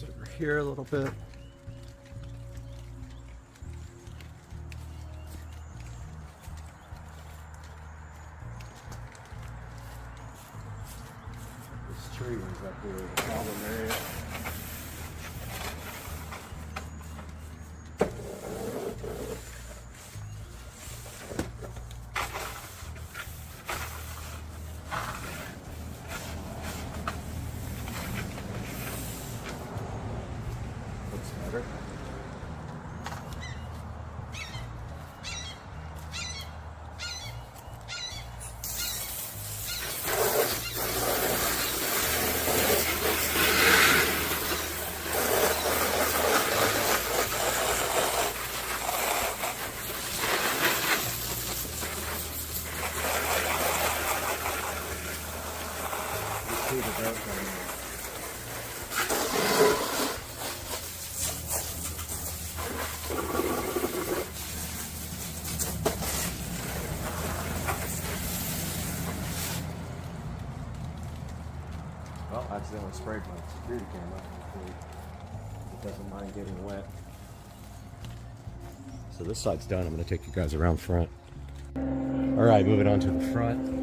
Over here a little bit. This tree was up here, the problem area. Well, I accidentally sprayed my security camera. Hopefully it doesn't mind getting wet. So this side's done. I'm going to take you guys around front. All right, moving on to the front.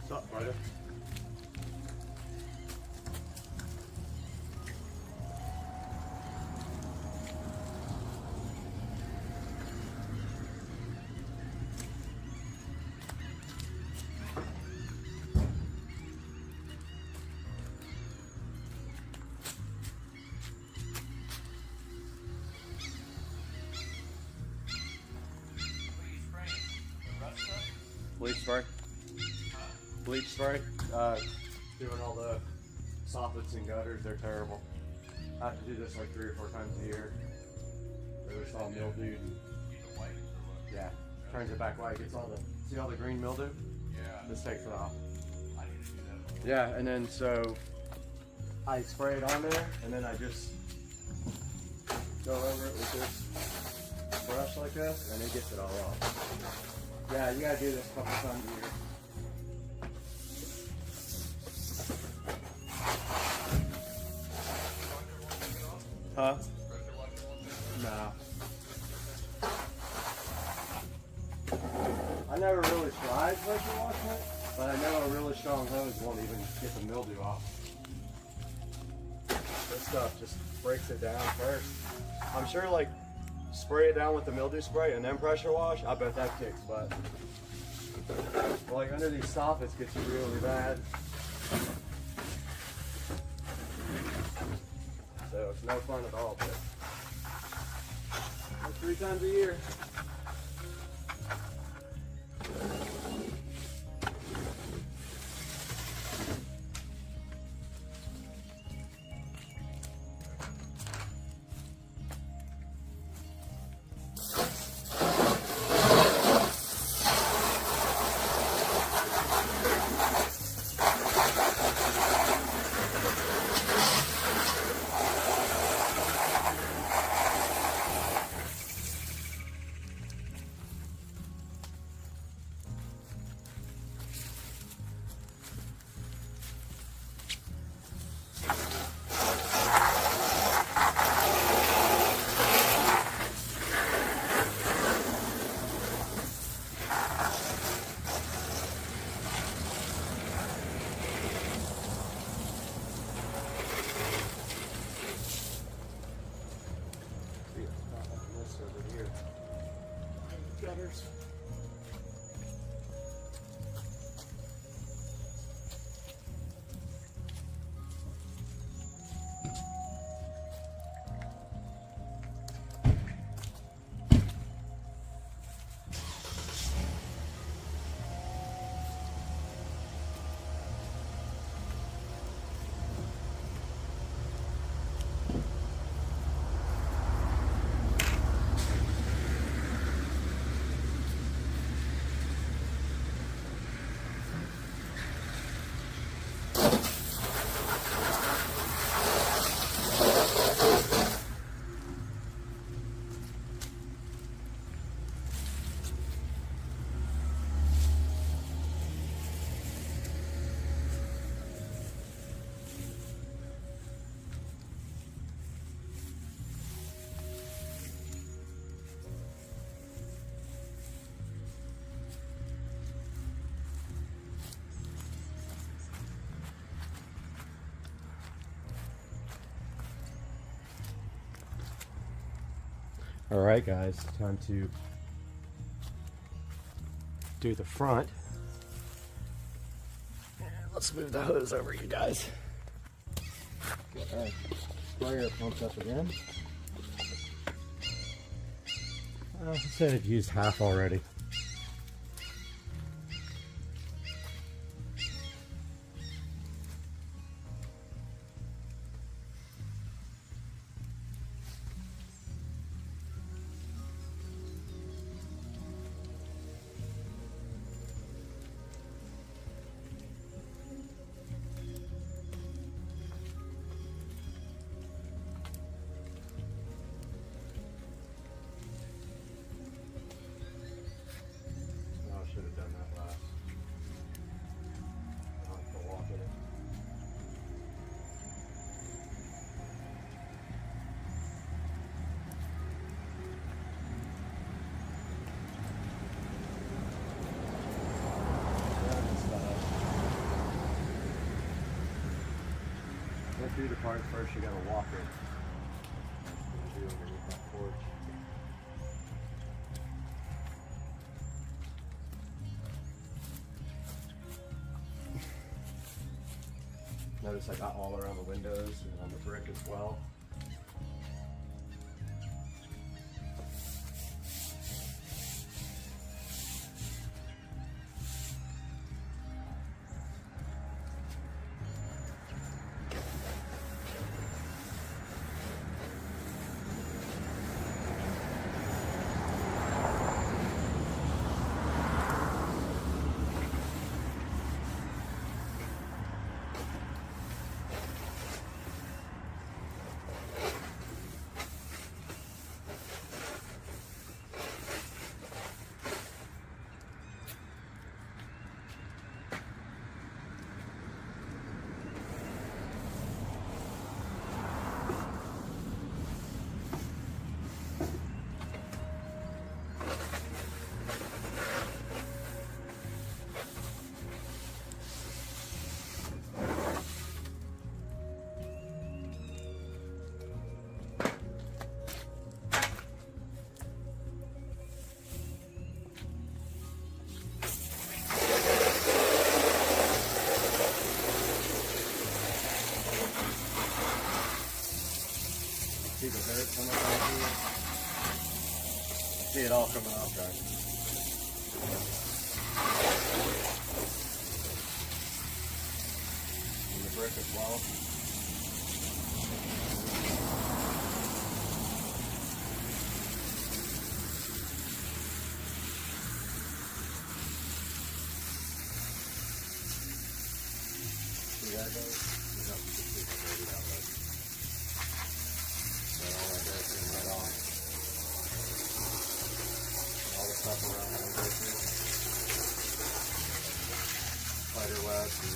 What's up, brother? Bleach spray. Bleach spray. Doing all the soffits and gutters, they're terrible. I have to do this like 3 or 4 times a year. There's all mildew. Yeah, turns it back white. Gets all the, see all the green mildew? Yeah. This takes it off. I need to do that. Yeah, and then so I spray it on there, and then I just go over it with this brush like this, and it gets it all off. Yeah, you gotta do this a couple times a year. Huh? No. I never really tried pressure washing it, But I know a really strong hose won't even get the mildew off. This stuff just breaks it down first. I'm sure like spray it down with the mildew spray and then pressure wash, I bet that kicks butt. But like under these soffits gets really bad. So it's no fun at all, but 3 times a year. All right, guys, time to do the front. Let's move the hose over, you guys. All right, sprayer pumps up again. I said it used half already. Should have done that last. I'll have to walk in it. Let's do the part first. You gotta walk it. Do underneath that porch. Notice I got all around the windows and on the brick as well. it all coming off, guys. And the brick as well. See that, guys? You know, you can see the dirty outlet. So all that dirt came right off. All the stuff around that I go through. Spider webs and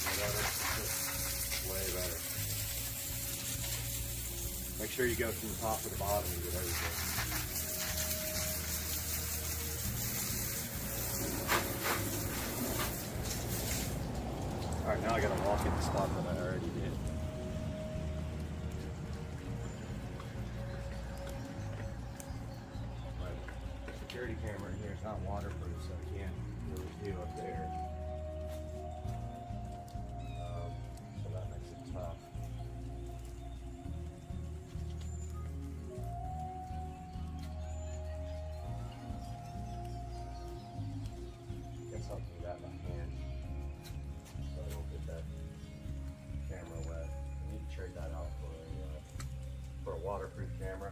whatever. Just way better. Make sure you go from the top to the bottom and get everything. Alright, now I gotta walk in the spot that I already did. My security camera in here is not waterproof, so I can't really view up there. So that makes it tough. Guess I'll do that by hand. So I don't get that camera wet. I need to trade that out for a waterproof camera.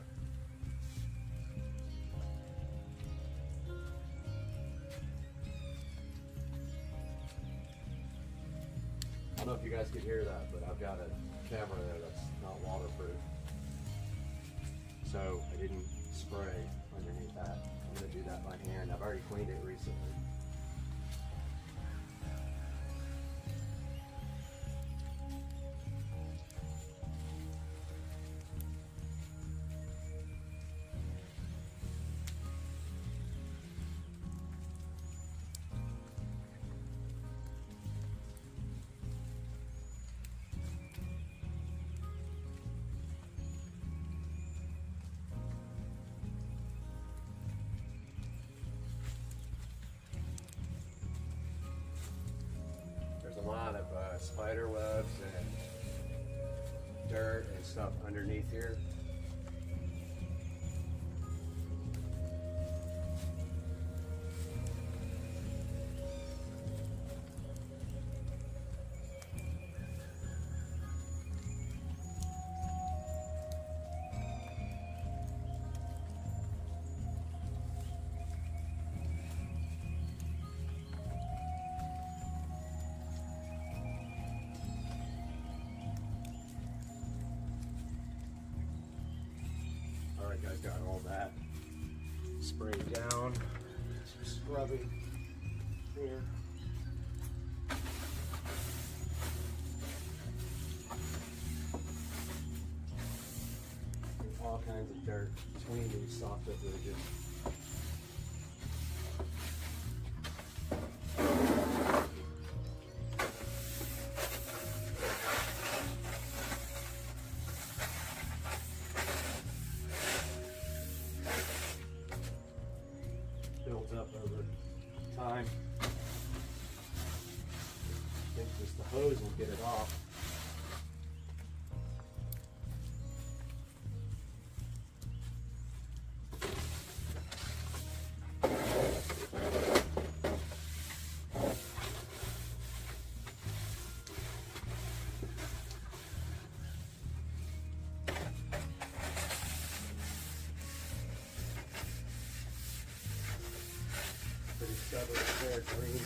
I don't know if you guys could hear that, but I've got a camera there that's not waterproof. So I didn't spray underneath that. I'm going to do that by hand. I've already cleaned it recently. There's a lot of spider webs and dirt and stuff underneath here. Alright guys, got all that sprayed down. Some scrubbing here. There's all kinds of dirt between these soffit ridges. Built up over time. I think just the hose will get it off. Pretty stubborn there, green.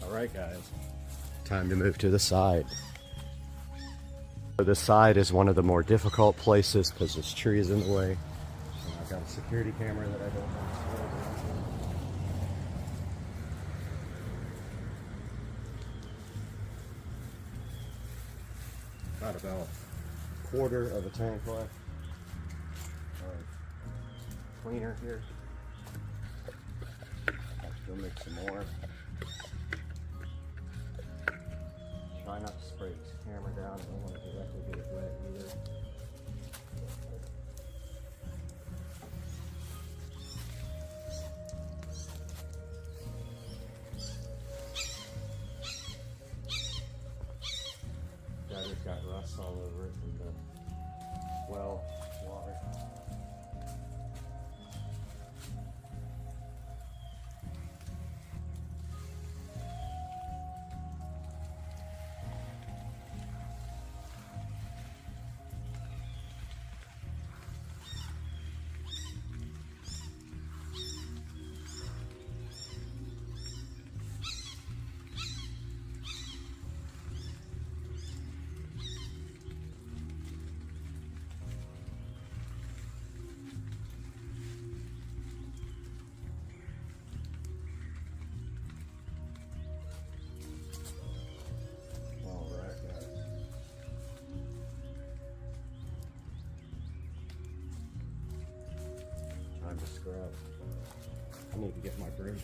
All right, guys. Time to move to the side. The side is one of the more difficult places because there's trees in the way. And I've got a security camera that I don't want to slow down. Got about a quarter of a tank left. All right. Cleaner here. Have to go make some more. Try not to spray this camera down. I don't want to directly get it wet either. Gutter's got rust all over it from the well water. Time to scrub. I need to get my broom.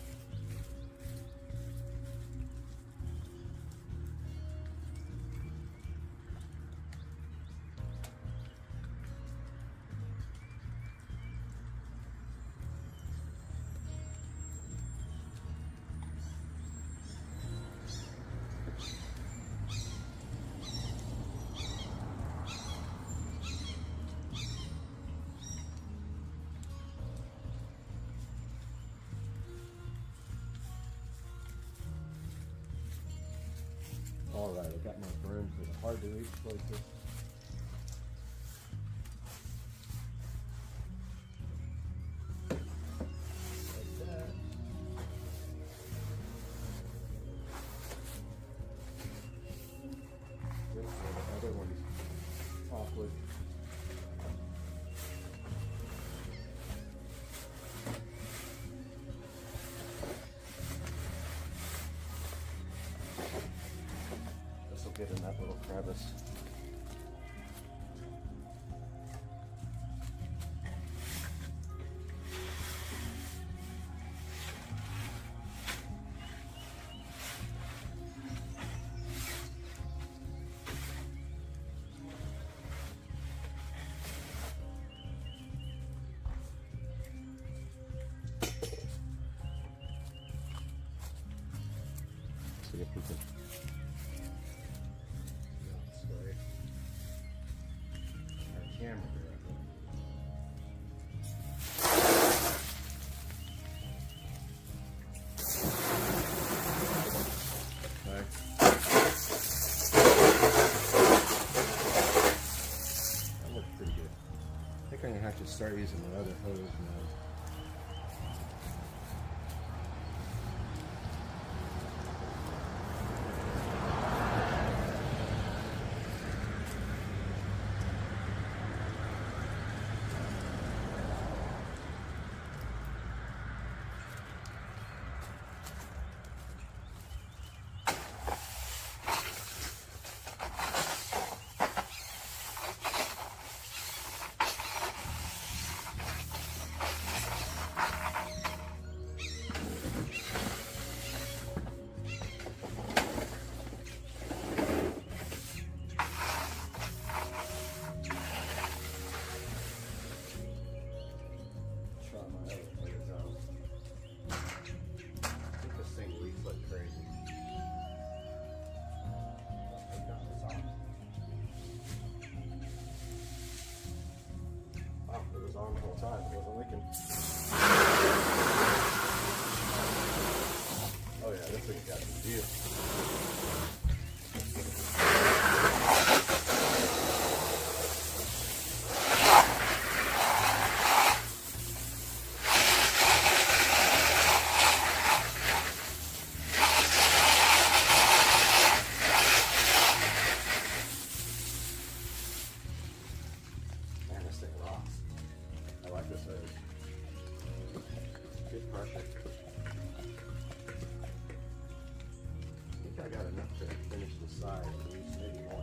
Alright, I got my broom for the hard to reach places. Like that. This one, the other one's awkward. Get in that little crevice. See if we can. Camera directly. Okay. That works pretty good. I think I'm gonna have to start using my other hose now. On the whole time, it wasn't leaking. Oh yeah, this thing's got some deal. I got enough to finish the side, maybe more.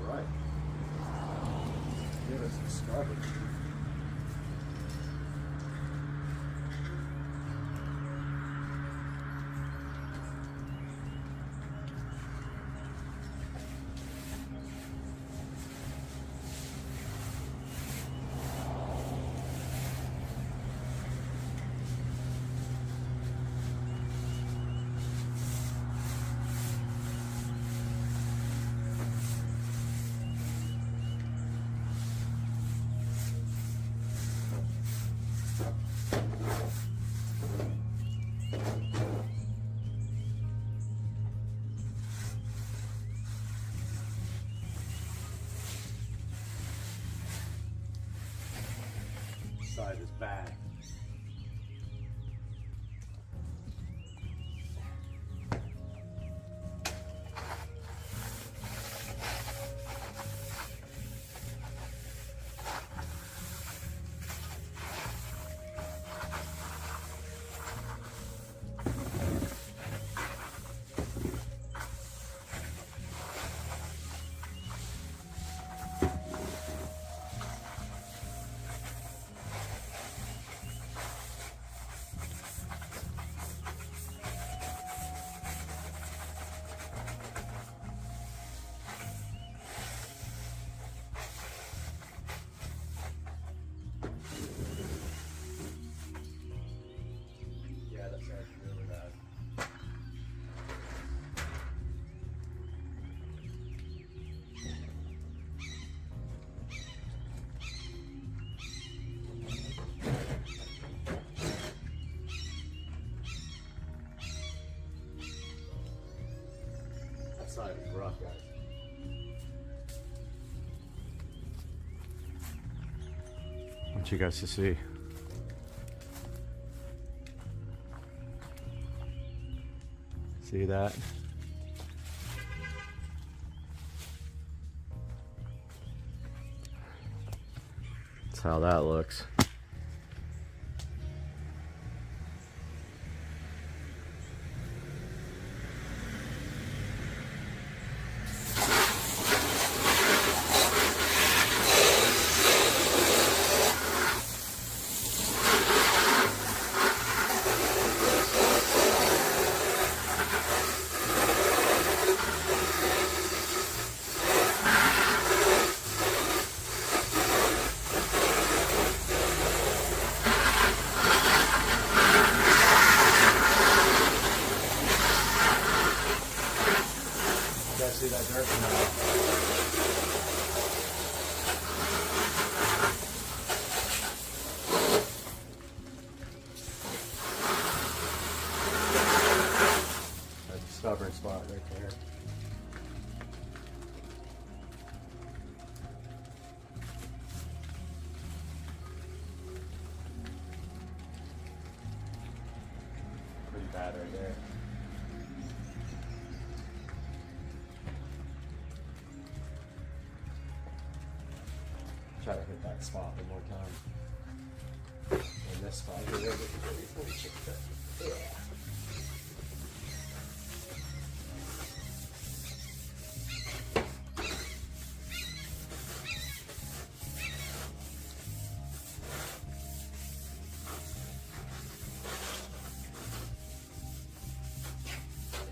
Right. Give us some garbage. Side is bad. Side is rough, guys. I want you guys to see. See that? That's how that looks. See that dirt from that? That's a stubborn spot right there. Pretty bad right there. Try to hit that spot one more time. And this spot here, before we check that. Yeah.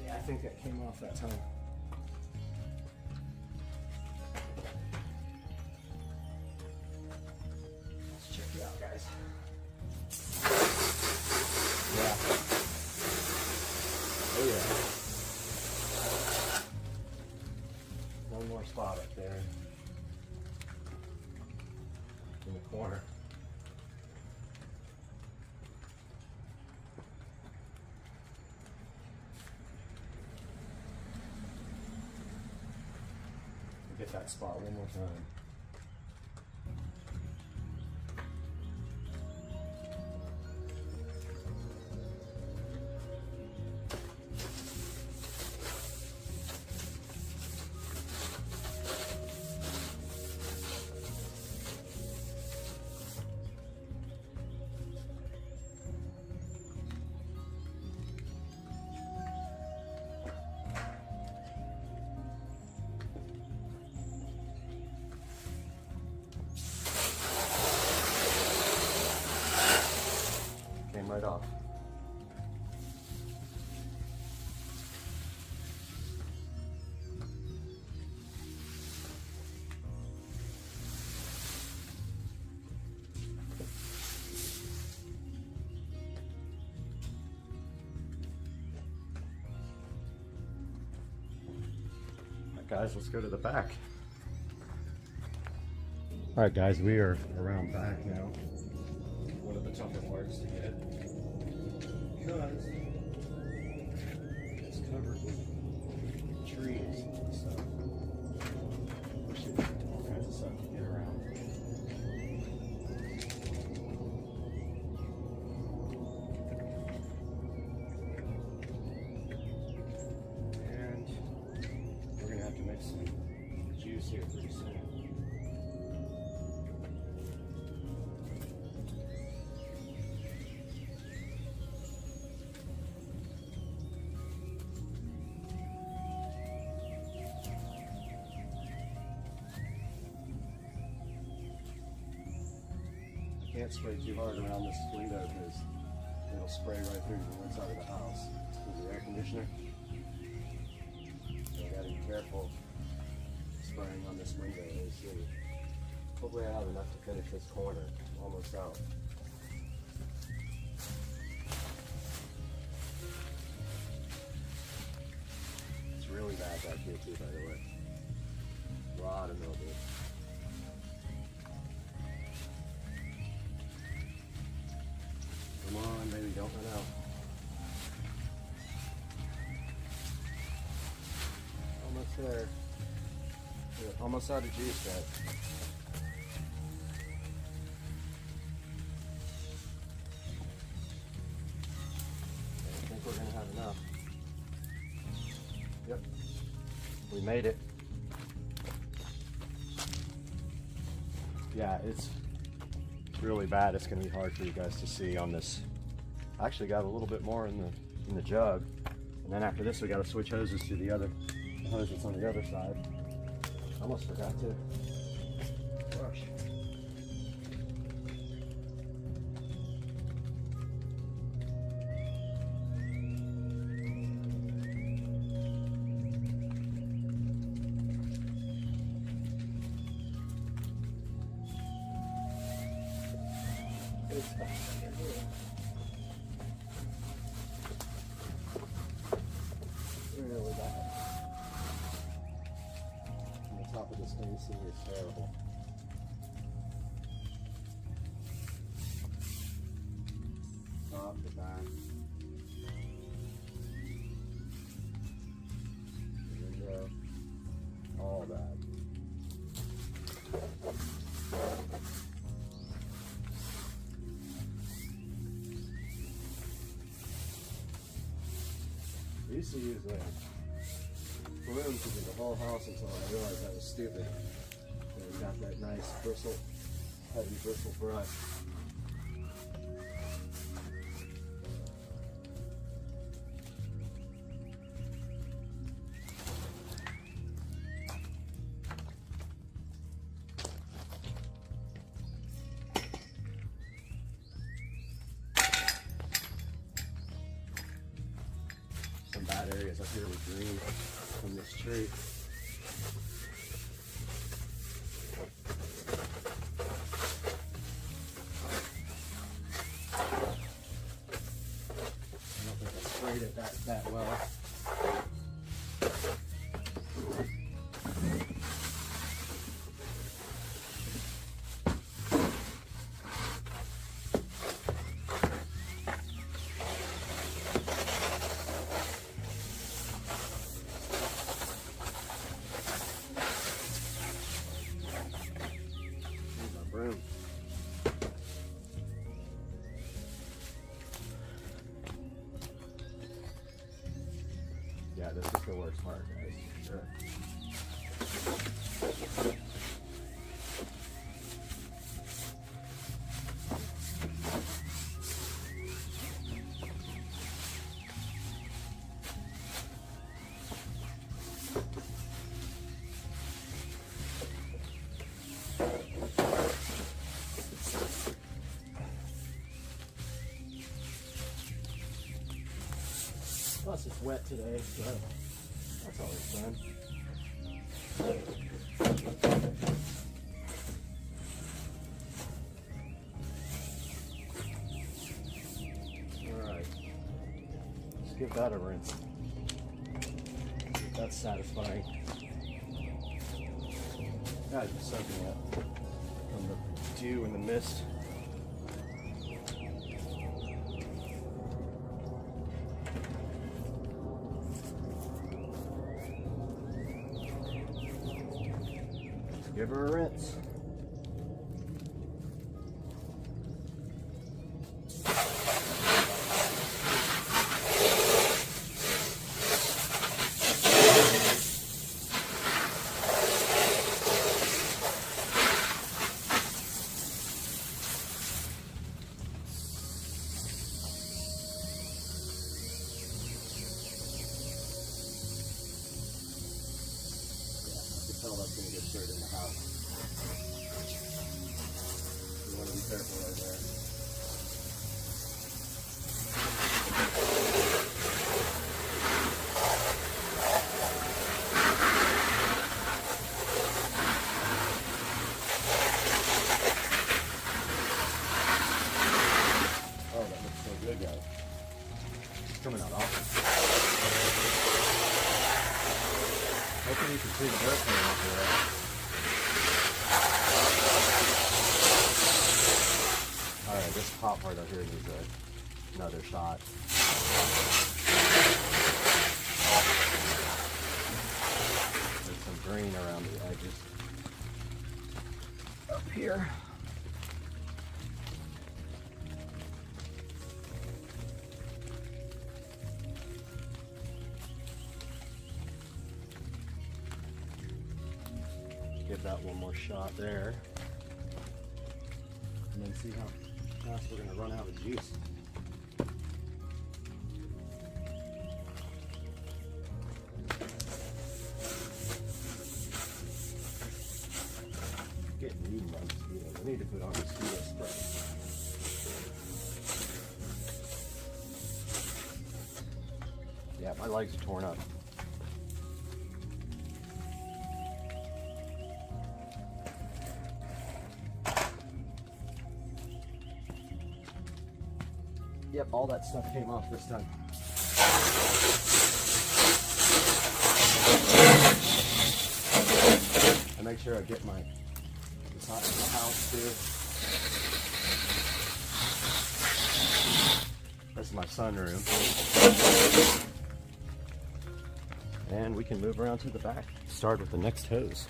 Yeah, I think that came off that time. Guys. Yeah. corner. Get that spot one more time. Right off. Alright guys, let's go to the back. Alright guys, we are around back now. One of the tougher parts to get. Because it's covered with trees and stuff. Push it all kinds of stuff to get around. And we're gonna have to make some juice here pretty soon. Can't spray too hard around this window because it'll spray right through the inside of the house with the air conditioner. So I gotta be careful spraying on this window. Hopefully I have enough to finish this corner. Almost out. It's really bad back here too, by the way. A lot of mildew. Come on, baby, don't run out. Almost there. We're almost out of juice, guys. I think we're gonna have enough. Yep. We made it. Yeah, it's really bad. It's going to be hard for you guys to see on this. I actually got a little bit more in the jug, and then after this we got to switch hoses to the hose that's on the other side. I almost forgot to brush. Really bad. And the top of this AC is terrible. Top to back. The window. All bad. I used to use balloons to do the whole house until I realized that was stupid. And we got that nice bristle, heavy bristle brush. Some bad areas up here with green from this tree. I don't think I sprayed it that well. Yeah, this is the worst part, guys. Sure. Plus it's wet today, so that's always fun. Alright, let's give that a rinse. That's satisfying. God, you're soaking wet from the dew and the mist. Give her a rinse. Tell that's going to get dirt in the house. You want to be careful right there. Oh, that looks so good, guys. It's coming out awesome. Hopefully you can see the dirt coming off there. Alright, this top part up here needs another shot. There's some green around the edges. Up here. Give that one more shot there, and then see how fast we're going to run out of juice. Getting eaten by mosquitoes. I need to put on mosquito spray. Yeah, my legs are torn up. Yep, all that stuff came off this time. I make sure I get my top of the house too. This is my sunroom. And we can move around to the back. Start with the next hose.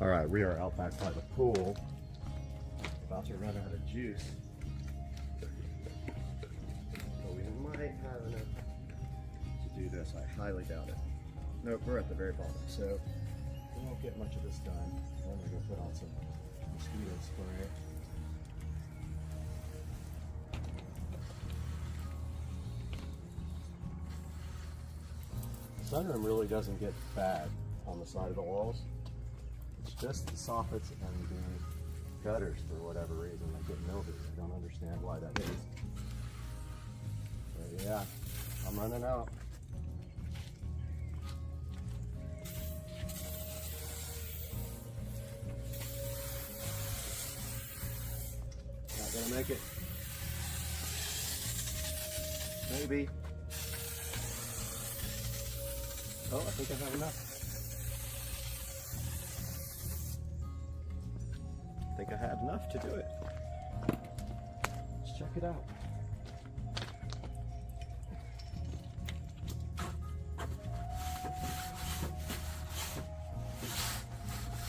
Alright, we are out back by the pool. About to run out of juice. But we might have enough to do this. I highly doubt it. Nope, we're at the very bottom, so we won't get much of this done. Then we're going to put on some mosquito spray. The sunroom really doesn't get bad on the side of the walls. It's just the soffits and the gutters, for whatever reason, that get mildew. I don't understand why that is. But yeah, I'm running out. Not gonna make it. Maybe. Oh, I think I have enough. I think I had enough to do it. Let's check it out.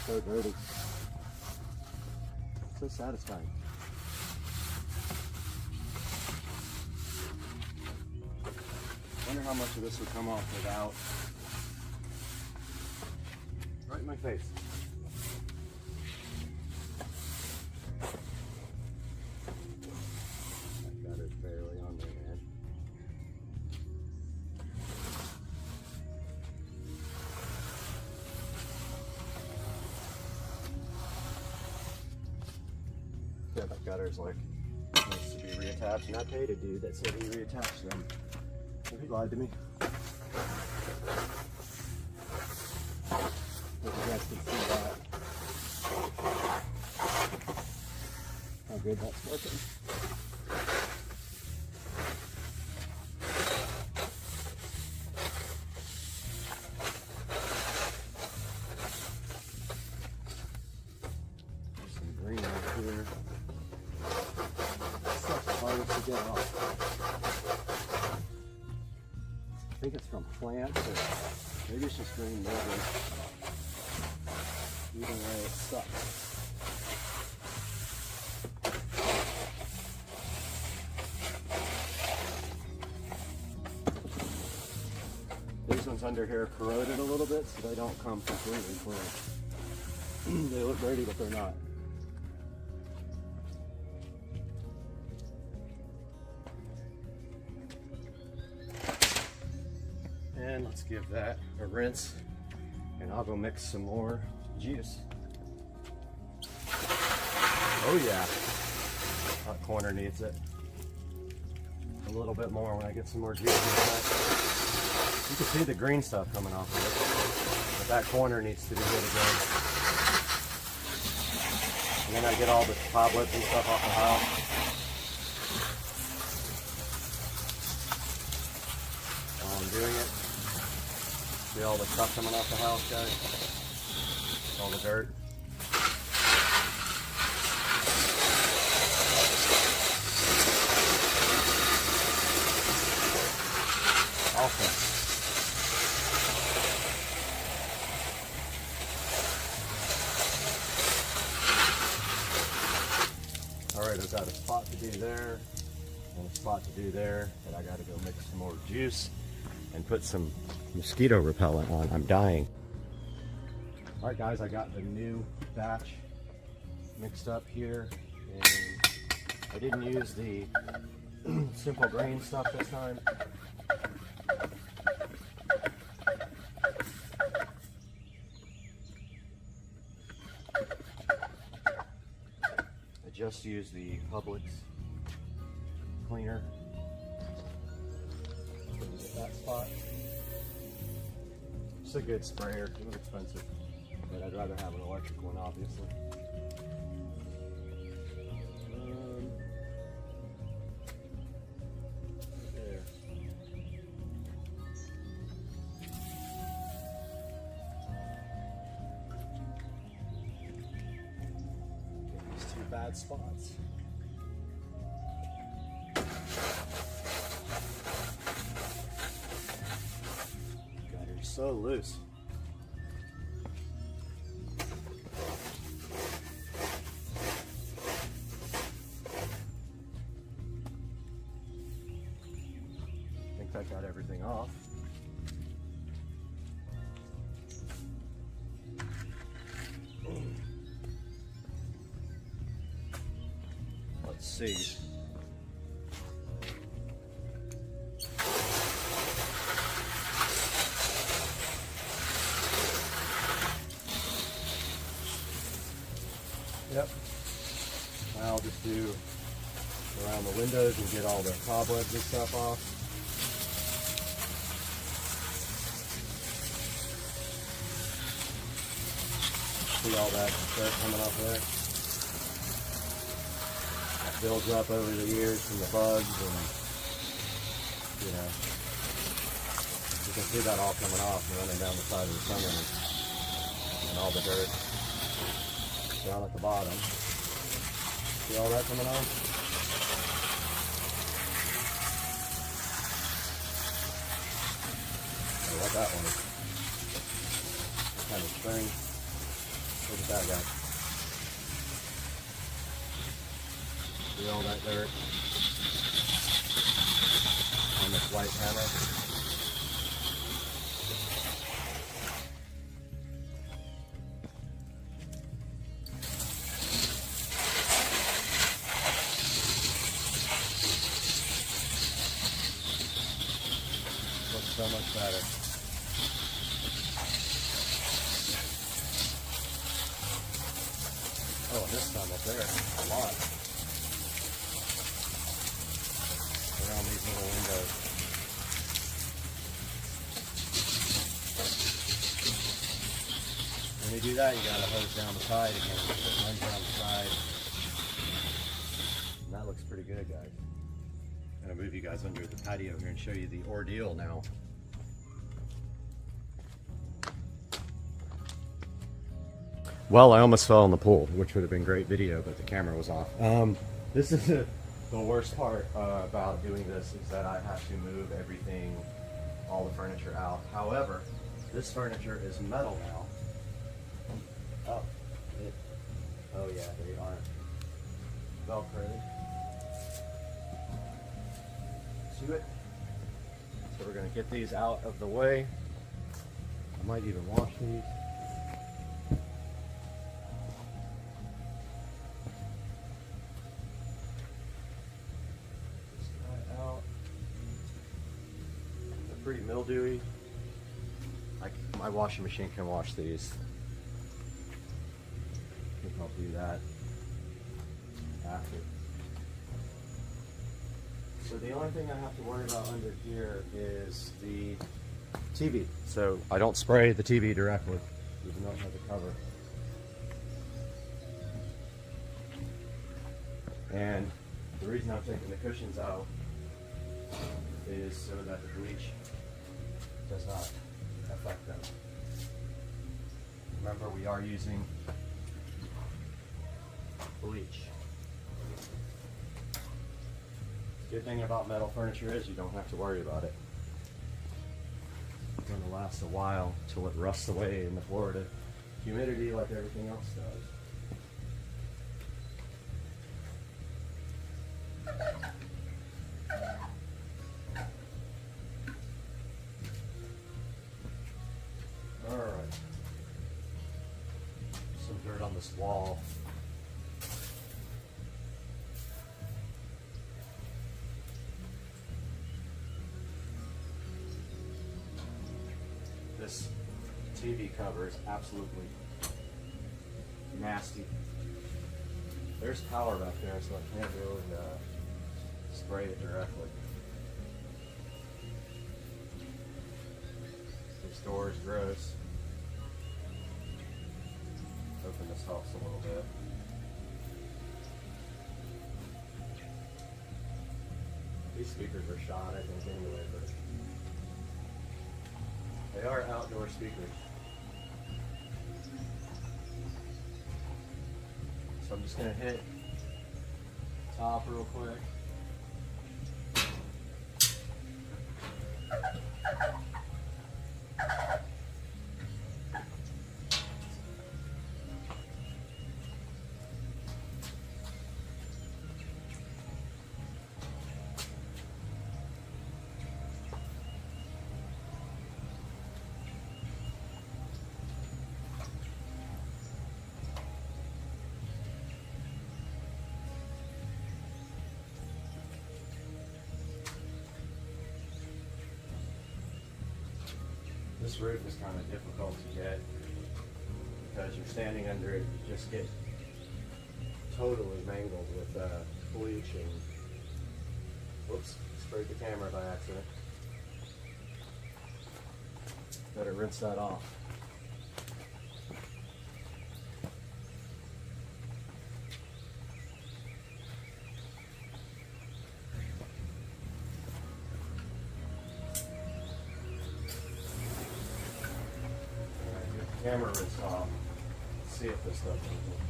So dirty. So satisfying. how much of this would come off without. Right in my face. I got it barely on there, man. Yeah, that gutter's like needs to be reattached, and I paid a dude that said he reattached them. So he lied to me. Hope you guys can see that. How good that's working. There's some green right here. Such hardest to get off. I think it's from plants, or maybe it's just green mildew. Either way, it sucks. These ones under here are corroded a little bit, so they don't come completely clean. They look dirty, but they're not. And let's give that a rinse, and I'll go mix some more juice. Oh yeah, that corner needs it a little bit more when I get some more juice in that. You can see the green stuff coming off of it, but that corner needs to be good again. And then I get all the cobwebs and stuff off the house. While I'm doing it, see all the stuff coming off the house, guys? All the dirt. Awesome. Alright, I've got a spot to do there and a spot to do there, but I gotta go mix some more juice and put some mosquito repellent on. I'm dying. Alright guys, I got the new batch mixed up here, and I didn't use the simple grain stuff this time. I just used the Publix cleaner. At that spot. It's a good sprayer. It was expensive, but I'd rather have an electric one, obviously. There. Get these two bad spots. So loose. I think that got everything off. Let's see. Yep. Now I'll just do around the windows and get all the cobwebs and stuff off. See all that dirt coming off there? That builds up over the years from the bugs, and you know, you can see that all coming off and running down the side of the sunroom, and all the dirt down at the bottom. See all that coming on? Oh, what that one is. What kind of string? Look at that guy. See all that dirt on this white hammer? so much better. Oh, this time up there, a lot. Around these little windows. When you do that, you gotta hose down the side again. It runs down the side. And that looks pretty good, guys. I'm gonna move you guys under the patio here and show you the ordeal now. Well, I almost fell in the pool, which would have been great video, but the camera was off. This is the worst part about doing this is that I have to move everything, all the furniture out. However, this furniture is metal now. Oh yeah, they aren't Velcroed to it. So we're gonna get these out of the way. I might even wash these. Pretty mildewy. My washing machine can wash these. I think I'll do that after. So the only thing I have to worry about under here is the TV. So I don't spray the TV directly, even though it has a cover. And the reason I'm taking the cushions out is so that the bleach does not affect them. Remember, we are using bleach. The good thing about metal furniture is you don't have to worry about it. It's going to last a while till it rusts away in the Florida humidity like everything else does. Alright. Some dirt on this wall. This TV cover is absolutely nasty. There's power back there, so I can't really spray it directly. This door is gross. Open this helps a little bit. These speakers are shot, I think, anyway, but they are outdoor speakers. So I'm just going to hit top real quick. This roof is kind of difficult to get because you're standing under it, you just get totally mangled with bleach and, whoops, sprayed the camera by accident. Better rinse that off. Camera rinse off. Let's see if this stuff will work.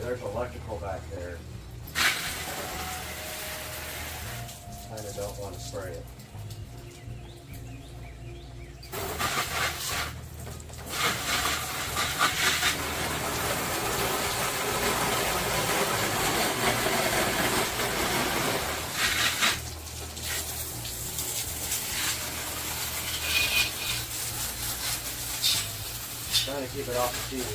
There's electrical back there. Kind of don't want to spray it. Trying to keep it off the TV.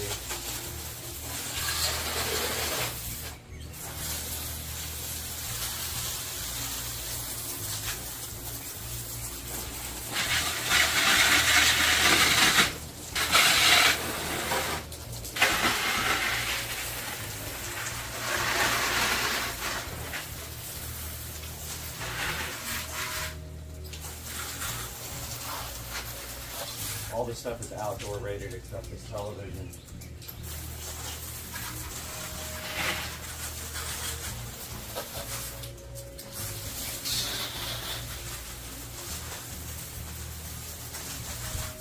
All this stuff is outdoor rated except this television.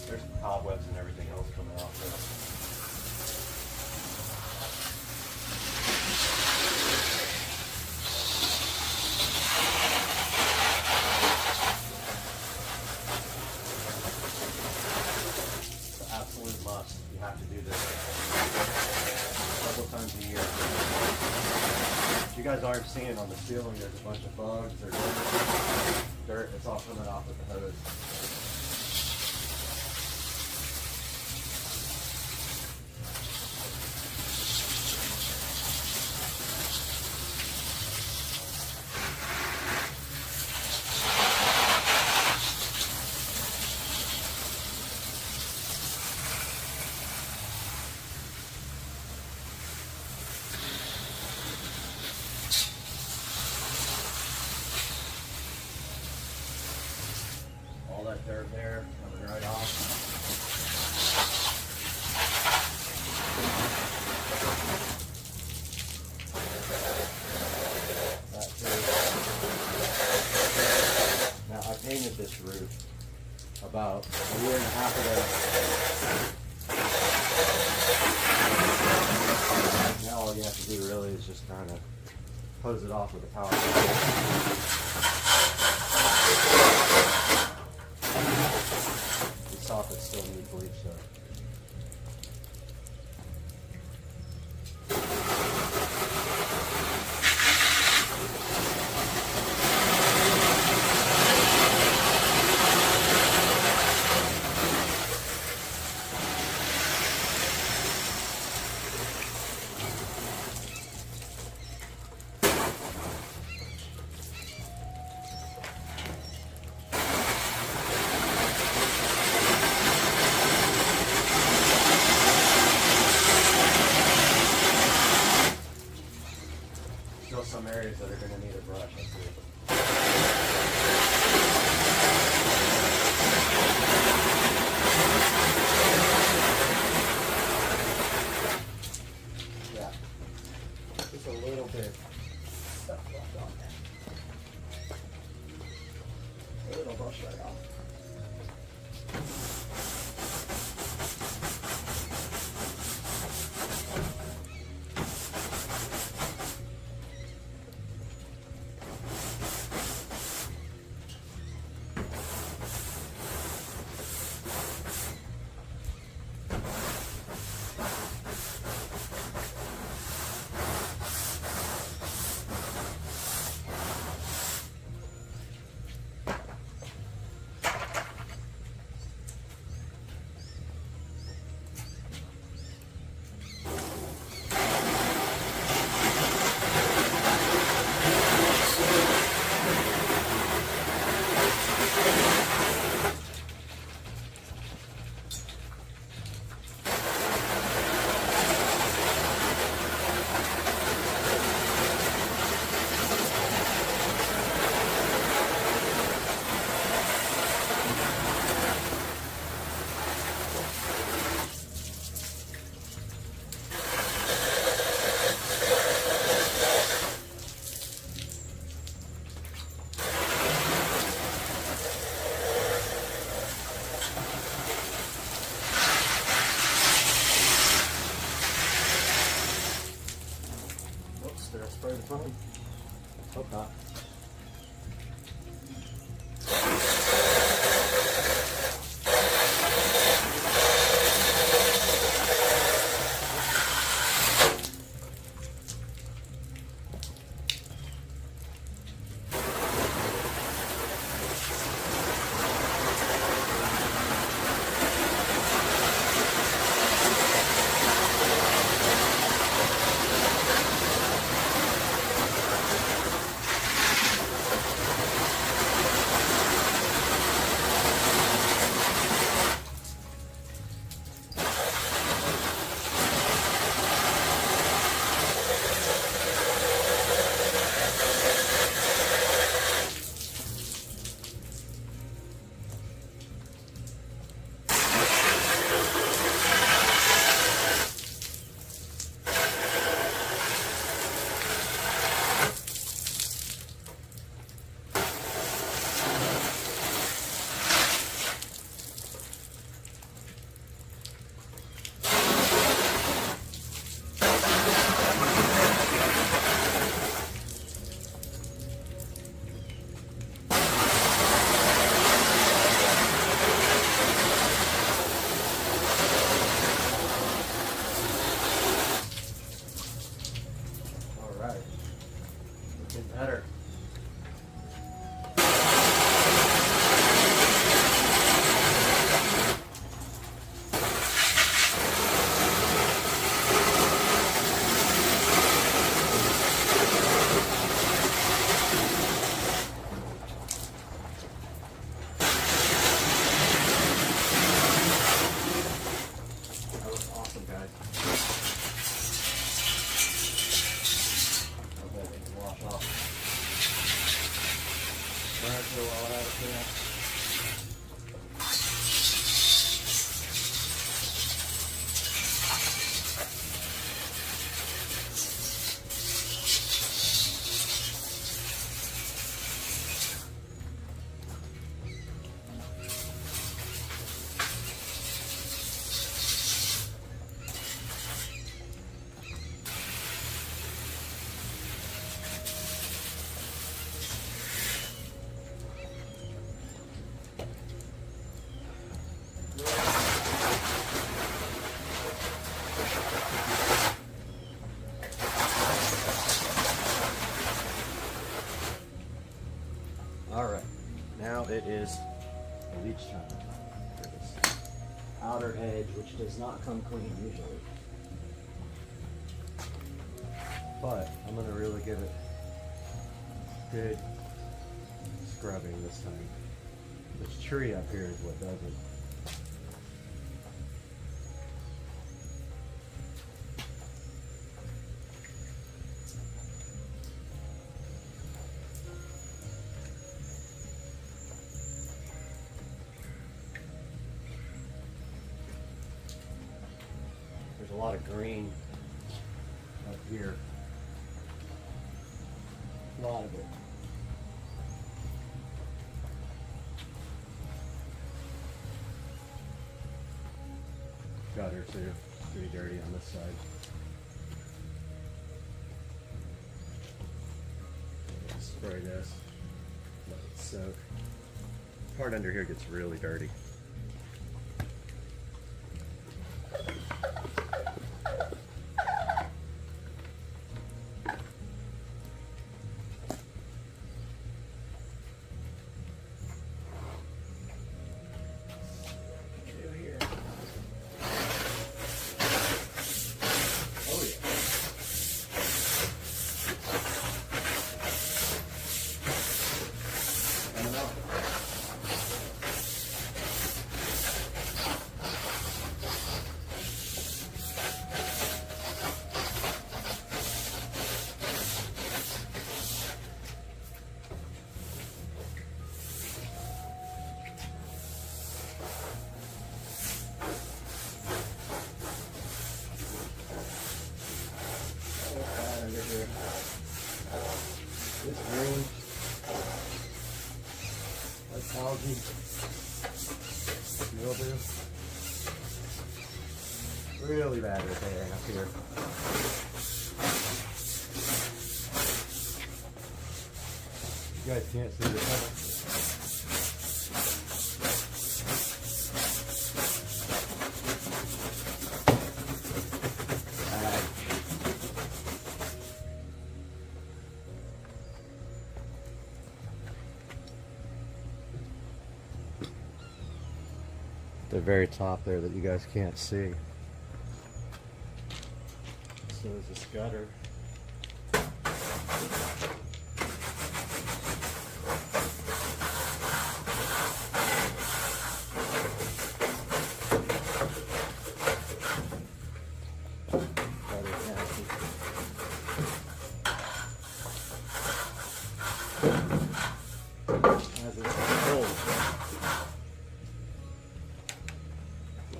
There's cobwebs and everything else coming off there. Must. You have to do this a couple times a year. You guys aren't seeing on the ceiling, there's a bunch of bugs or dirt. It's all coming off with the hose. That dirt there coming right off. That too. Now I painted this roof about a year and a half ago. Now all you have to do really is just kind of hose it off with a power tool. Soffits still need bleach though. Some areas that are going to need a brush, I see. Yeah, just a little bit stuff left on there. A little brush right off. Spray the front. Hope not. outer edge, which does not come clean usually. But I'm going to really give it good scrubbing this time. This tree up here is what does it. There's a lot of green up here. A lot of it. Gutter too, pretty dirty on this side. Spray this, let it soak. Part under here gets really dirty. This green, that's algae, mildew, really bad repairing up here. You guys can't see the tunnel. The very top there that you guys can't see. So there's this gutter.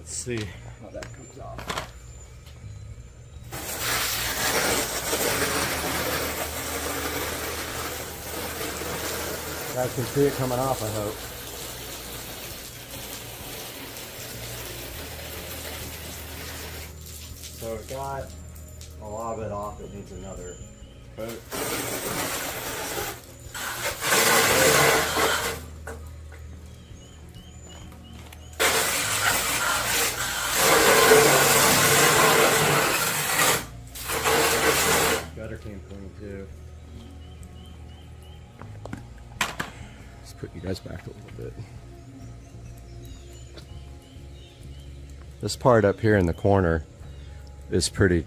See how that comes off. You guys can see it coming off, I hope. So it got a lot of it off. It needs another coat. Came clean too. Let's put you guys back a little bit. This part up here in the corner is pretty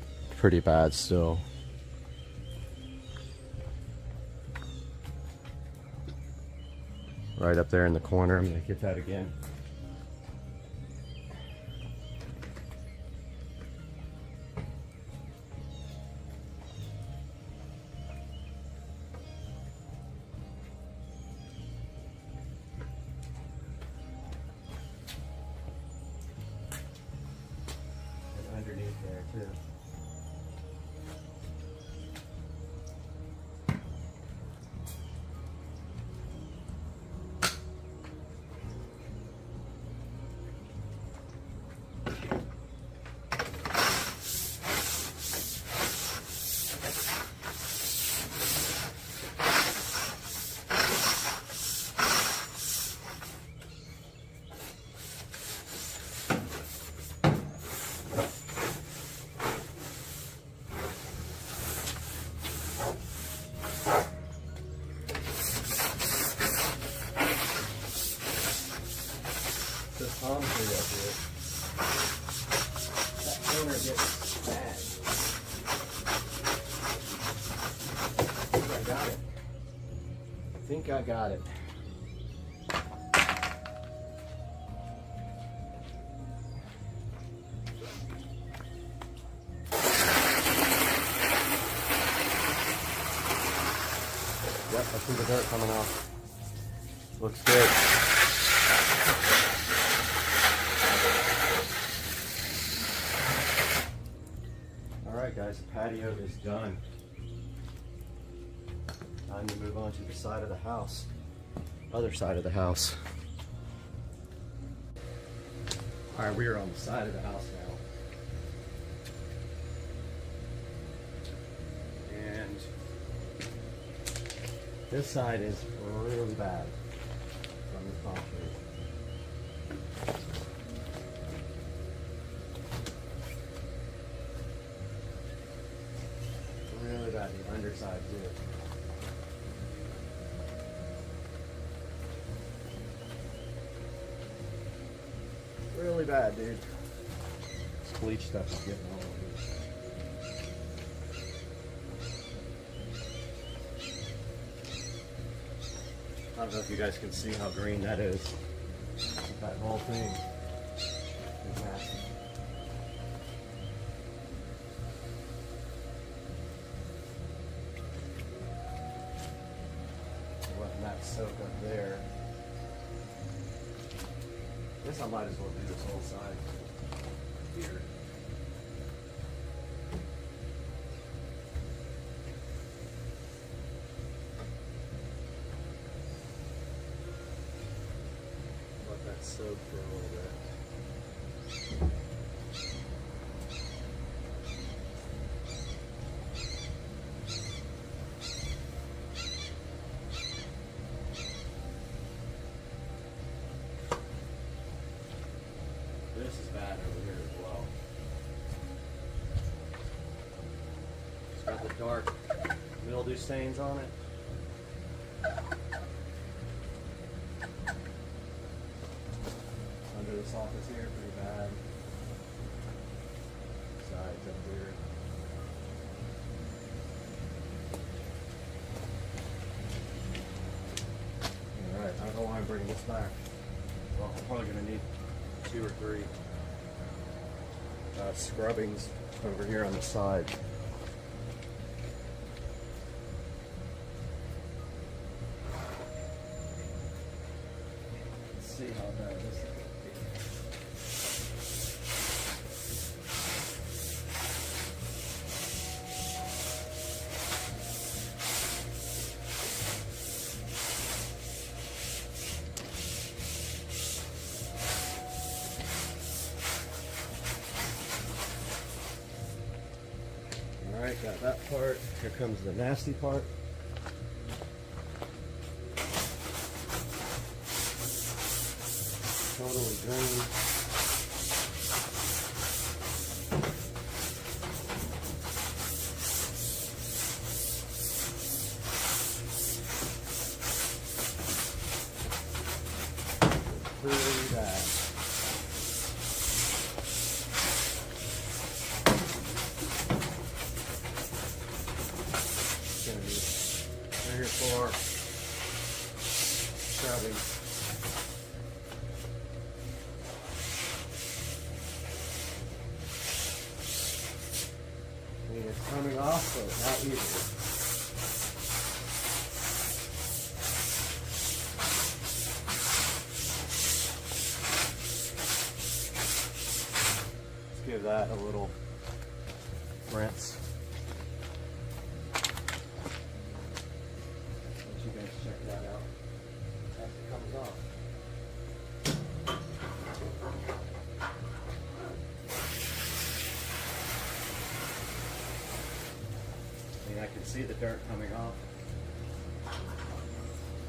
bad still. Right up there in the corner, I'm gonna get that again. Underneath there too. get mad. I got it. I think I got it. Yep, I see the dirt coming off. Looks good. Alright guys, the patio is done. Time to move on to the side of the house. Other side of the house. Alright, we are on the side of the house now. And this side is really bad from the concrete. Really bad, the underside too. Really bad, dude. This bleach stuff is getting all over. I don't know if you guys can see how green that is. That whole thing is nasty. Letting that soak up there. Guess I might as well do this whole side here. Let that soak for a little bit. This is bad over here as well. It's got the dark mildew stains on it. Under the soffits here, pretty bad. Sides up here. Alright, I don't know why I'm bringing this back. Well, I'm probably going to need 2 or 3 scrubbings over here on the side. Let's see how bad this is. Alright, got that part. Here comes the nasty part. Totally drained. Pretty bad. Gonna be 3 or 4 scrubbing. I mean, it's coming off, but it's not easy. Let's give that a little rinse. Let you guys check that out as it comes off. I mean, I can see the dirt coming off,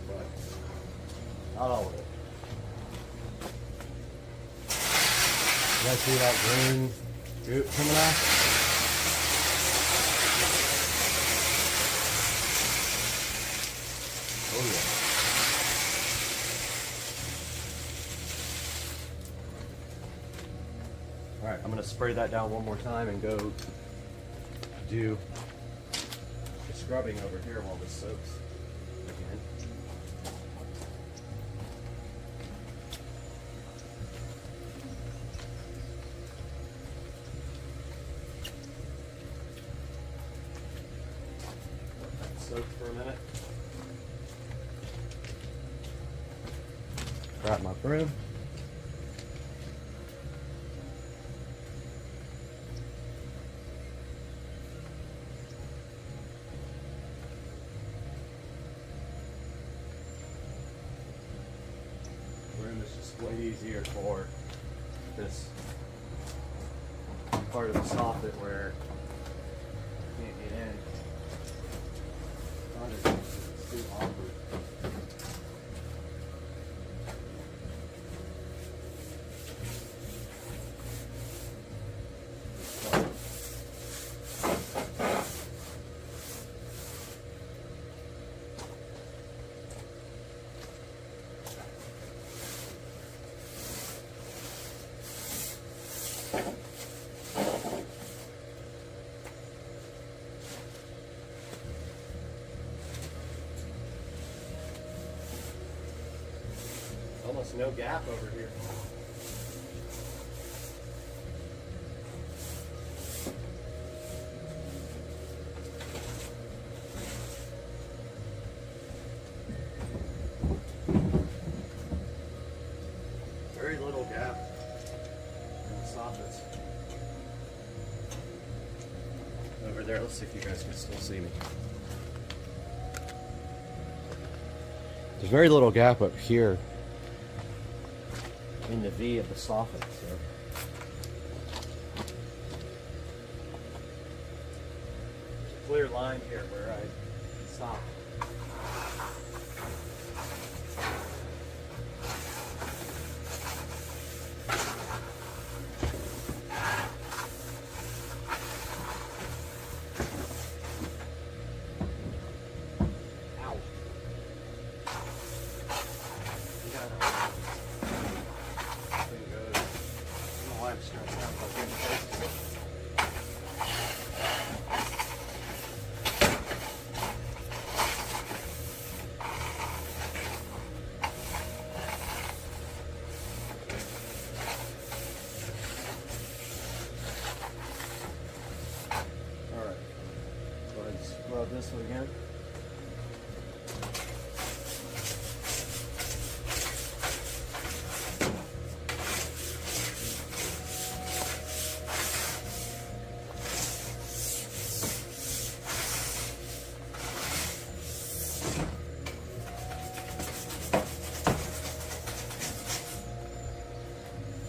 but not all of it. You guys see that green goop coming off? Oh yeah. All right, I'm gonna spray that down one more time and go do the scrubbing over here while this soaks again. Let that soak for a minute. Grab my broom. Broom is just way easier for this part of the soffit where you can't get in. It's too awkward. Almost no gap over here. Very little gap in the soffits. Over there, let's see if you guys can still see me. There's very little gap up here in the V of the soffit, so there's a clear line here where I stop. This one again.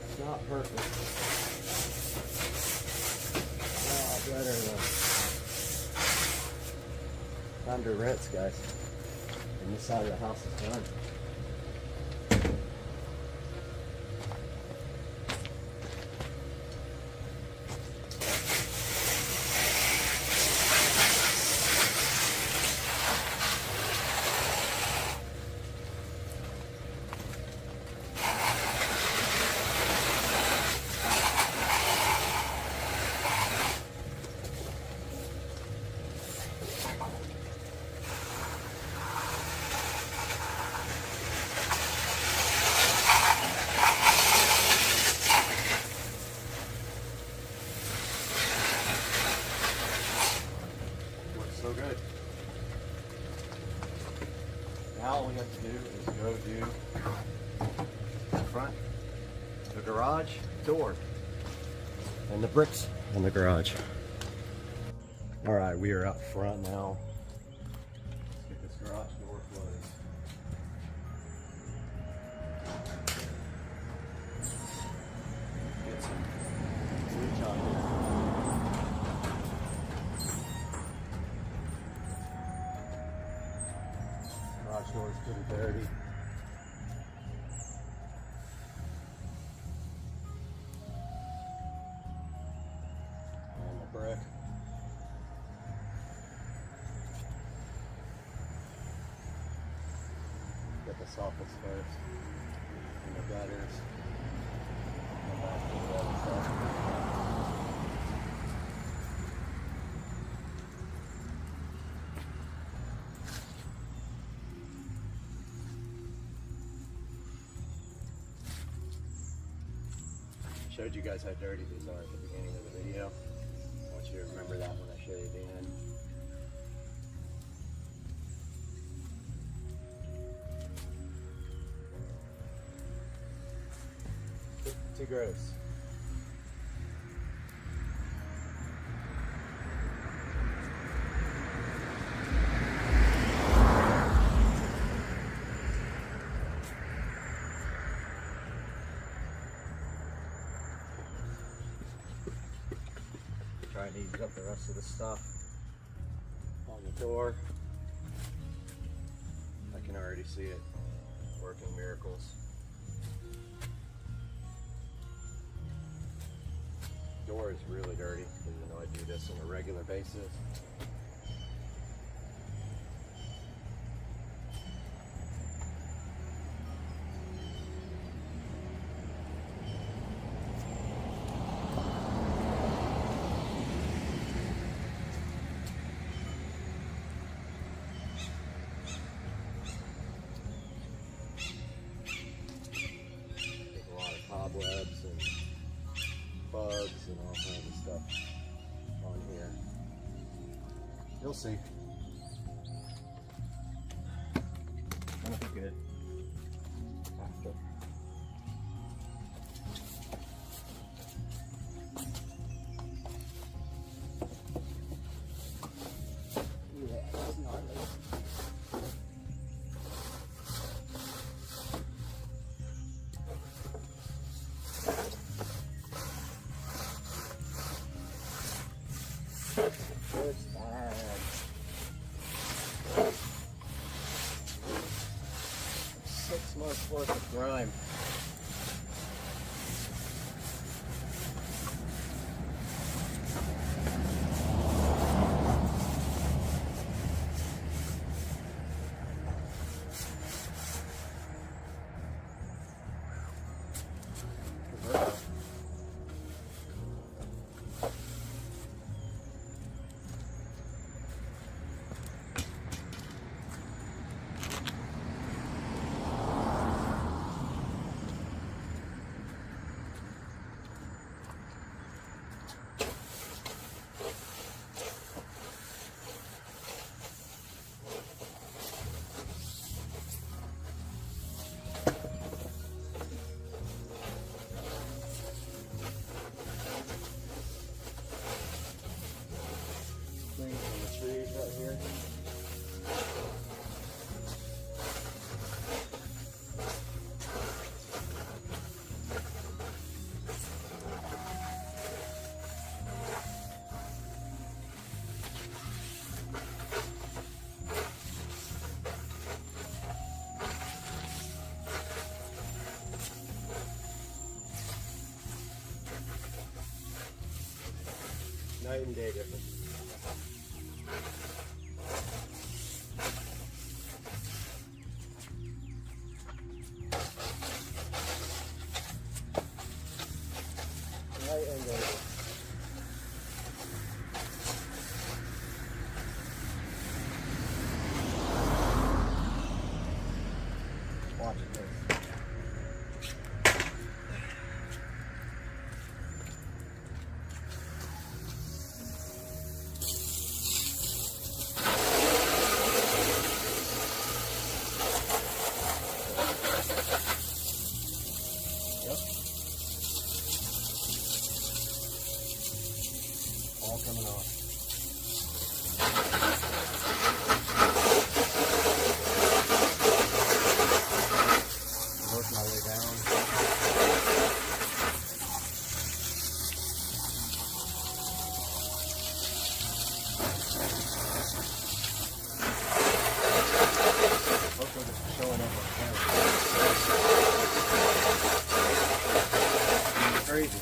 It's not perfect. Oh, better than under rents, guys. And this side of the house is done. So good. Now all we have to do is go do the front, the garage door, and the bricks in the garage. All right, we are up front now. Let's get this garage door closed. Get some switch on here. Garage door is pretty dirty. And the brick. Get the soffits first. And the gutters. And back to the other side. Showed you guys how dirty these are at the beginning of the video. I want you to remember that when I show you the end. Too gross. Trying to use up the rest of the stuff on the door. I can already see it working miracles. Door is really dirty, even though I do this on a regular basis. Cobwebs and bugs and all kinds of stuff on here. You'll see. Gonna be good. After. Yeah, it's gnarly. It's bad. 6 months worth of grime. Right here. Night and day difference. Watch this. All coming off. Work my way down. Hopefully this is showing up on camera. Crazy.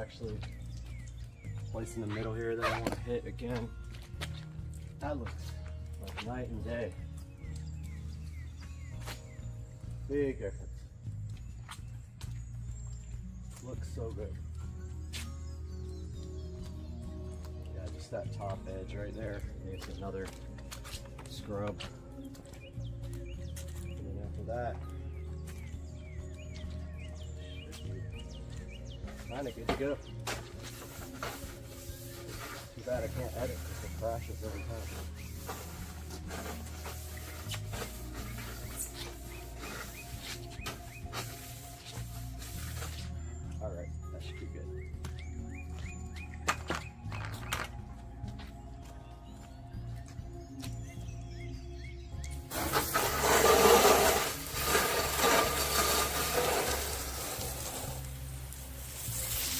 actually a place in the middle here that I want to hit again. That looks like night and day. Big difference. Looks so good. Yeah, just that top edge right there needs another scrub. And then after that, kind of good to go. Too bad I can't edit because it crashes every time. Alright, that should be good.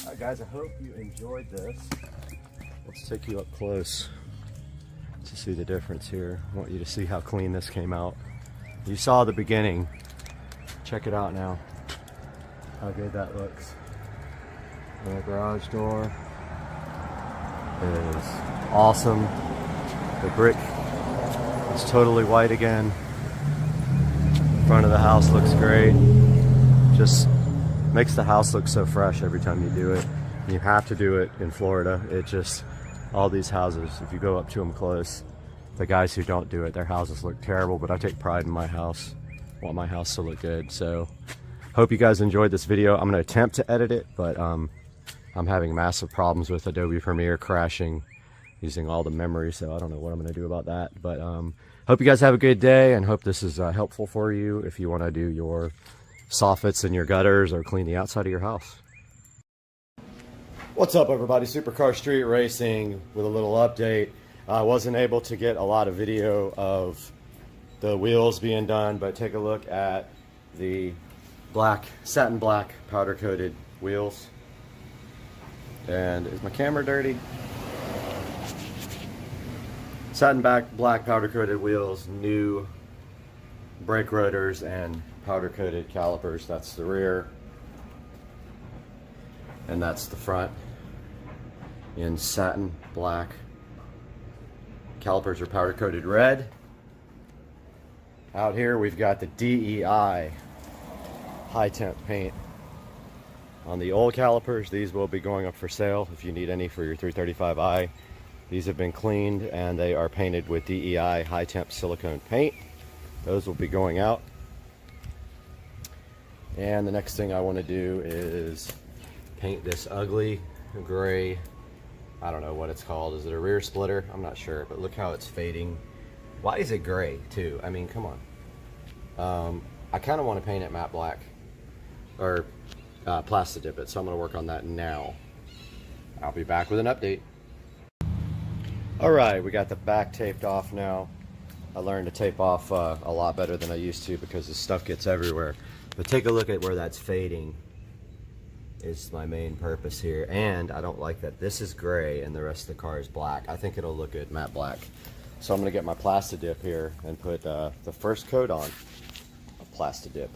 Alright guys, I hope you enjoyed this. Let's take you up close to see the difference here. I want you to see how clean this came out. You saw the beginning. Check it out now. How good that looks. The garage door is awesome. The brick is totally white again. The front of the house looks great. Just makes the house look so fresh every time you do it. You have to do it in Florida. It just, all these houses, if you go up to them close, the guys who don't do it, their houses look terrible, but I take pride in my house. I want my house to look good. So hope you guys enjoyed this video. I'm going to attempt to edit it, but I'm having massive problems with Adobe Premiere crashing using all the memory, so I don't know what I'm going to do about that. But hope you guys have a good day, and hope this is helpful for you if you want to do your soffits and your gutters or clean the outside of your house. What's up everybody, Supercar Street Racing with a little update. I wasn't able to get a lot of video of the wheels being done, but take a look at the black, satin black powder coated wheels. And is my camera dirty? Satin black powder coated wheels, new brake rotors and powder coated calipers. That's the rear. And that's the front in satin black. Calipers are powder coated red. Out here we've got the DEI high temp paint. On the old calipers, these will be going up for sale if you need any for your 335i. These have been cleaned and they are painted with DEI high temp silicone paint. Those will be going out. And the next thing I want to do is paint this ugly gray, I don't know what it's called. Is it a rear splitter? I'm not sure, but look how it's fading. Why is it gray too? I mean, come on. I kind of want to paint it matte black or plastic dip it, so I'm going to work on that now. I'll be back with an update. Alright, we got the back taped off now. I learned to tape off a lot better than I used to because the stuff gets everywhere. But take a look at where that's fading is my main purpose here. And I don't like that this is gray and the rest of the car is black. I think it'll look good matte black. So I'm going to get my plastic dip here and put the first coat on of plastic dip.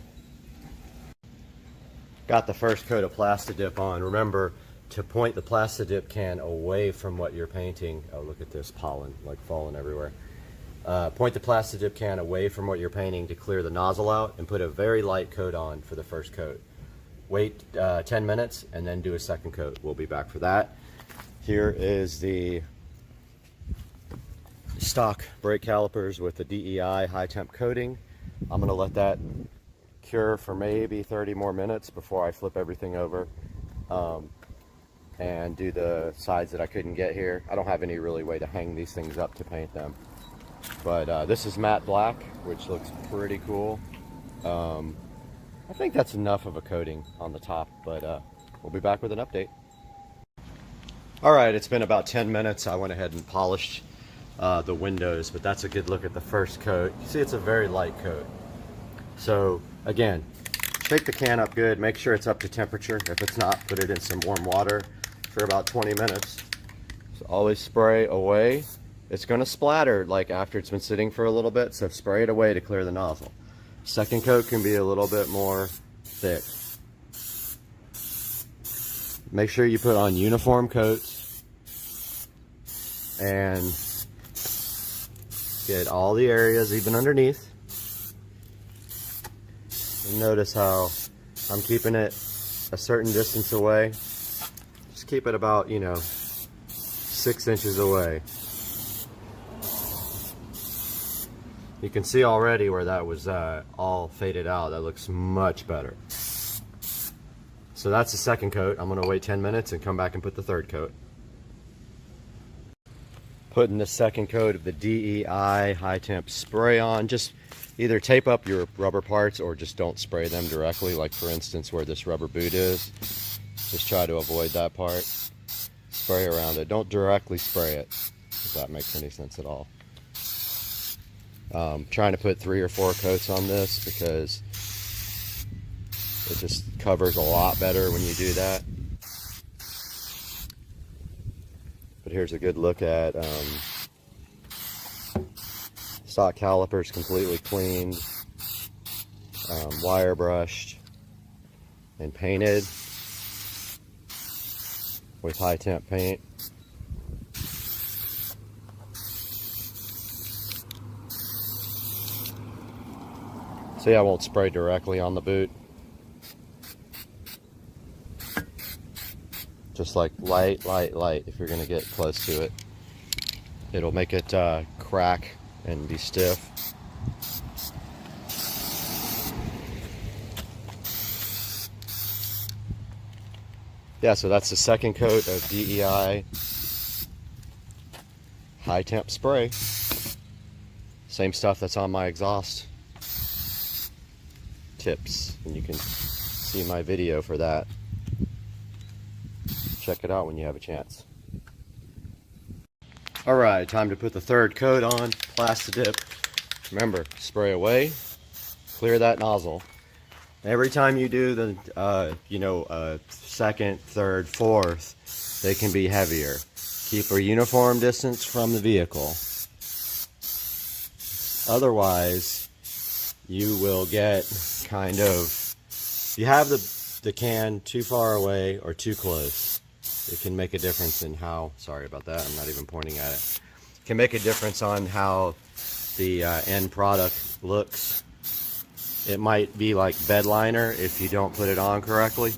Got the first coat of plastic dip on. Remember to point the plastic dip can away from what you're painting. Oh, look at this pollen like falling everywhere. Point the plastic dip can away from what you're painting to clear the nozzle out and put a very light coat on for the first coat. Wait 10 minutes and then do a second coat. We'll be back for that. Here is the stock brake calipers with the DEI high temp coating. I'm going to let that cure for maybe 30 more minutes before I flip everything over and do the sides that I couldn't get here. I don't have any really way to hang these things up to paint them. But this is matte black, which looks pretty cool. I think that's enough of a coating on the top, but we'll be back with an update. Alright, it's been about 10 minutes. I went ahead and polished the windows, but that's a good look at the first coat. You see it's a very light coat. So again, shake the can up good, make sure it's up to temperature. If it's not, put it in some warm water for about 20 minutes. So always spray away. It's going to splatter like after it's been sitting for a little bit, so spray it away to clear the nozzle. Second coat can be a little bit more thick. Make sure you put on uniform coats and get all the areas, even underneath. And notice how I'm keeping it a certain distance away. Just keep it about, you know, 6 inches away. You can see already where that was all faded out. That looks much better. So that's the second coat. I'm gonna wait 10 minutes and come back and put the third coat. Putting the second coat of the DEI high temp spray on. Just either tape up your rubber parts or just don't spray them directly. Like for instance where this rubber boot is. Just try to avoid that part. Spray around it. Don't directly spray it, if that makes any sense at all. Trying to put 3 or 4 coats on this because it just covers a lot better when you do that. But here's a good look at stock calipers completely cleaned, wire brushed and painted with high temp paint. See, I won't spray directly on the boot. Just like light, light, light if you're going to get close to it. It'll make it crack and be stiff. Yeah, so that's the second coat of DEI high temp spray. Same stuff that's on my exhaust tips, and you can see my video for that. Check it out when you have a chance. Alright, time to put the third coat on. Plastidip. Remember, spray away, clear that nozzle. Every time you do the second, third, fourth, they can be heavier. Keep a uniform distance from the vehicle. Otherwise, you will get kind of, you have the can too far away or too close. It can make a difference in how, sorry about that, I'm not even pointing at it. It can make a difference on how the end product looks. It might be like bed liner if you don't put it on correctly.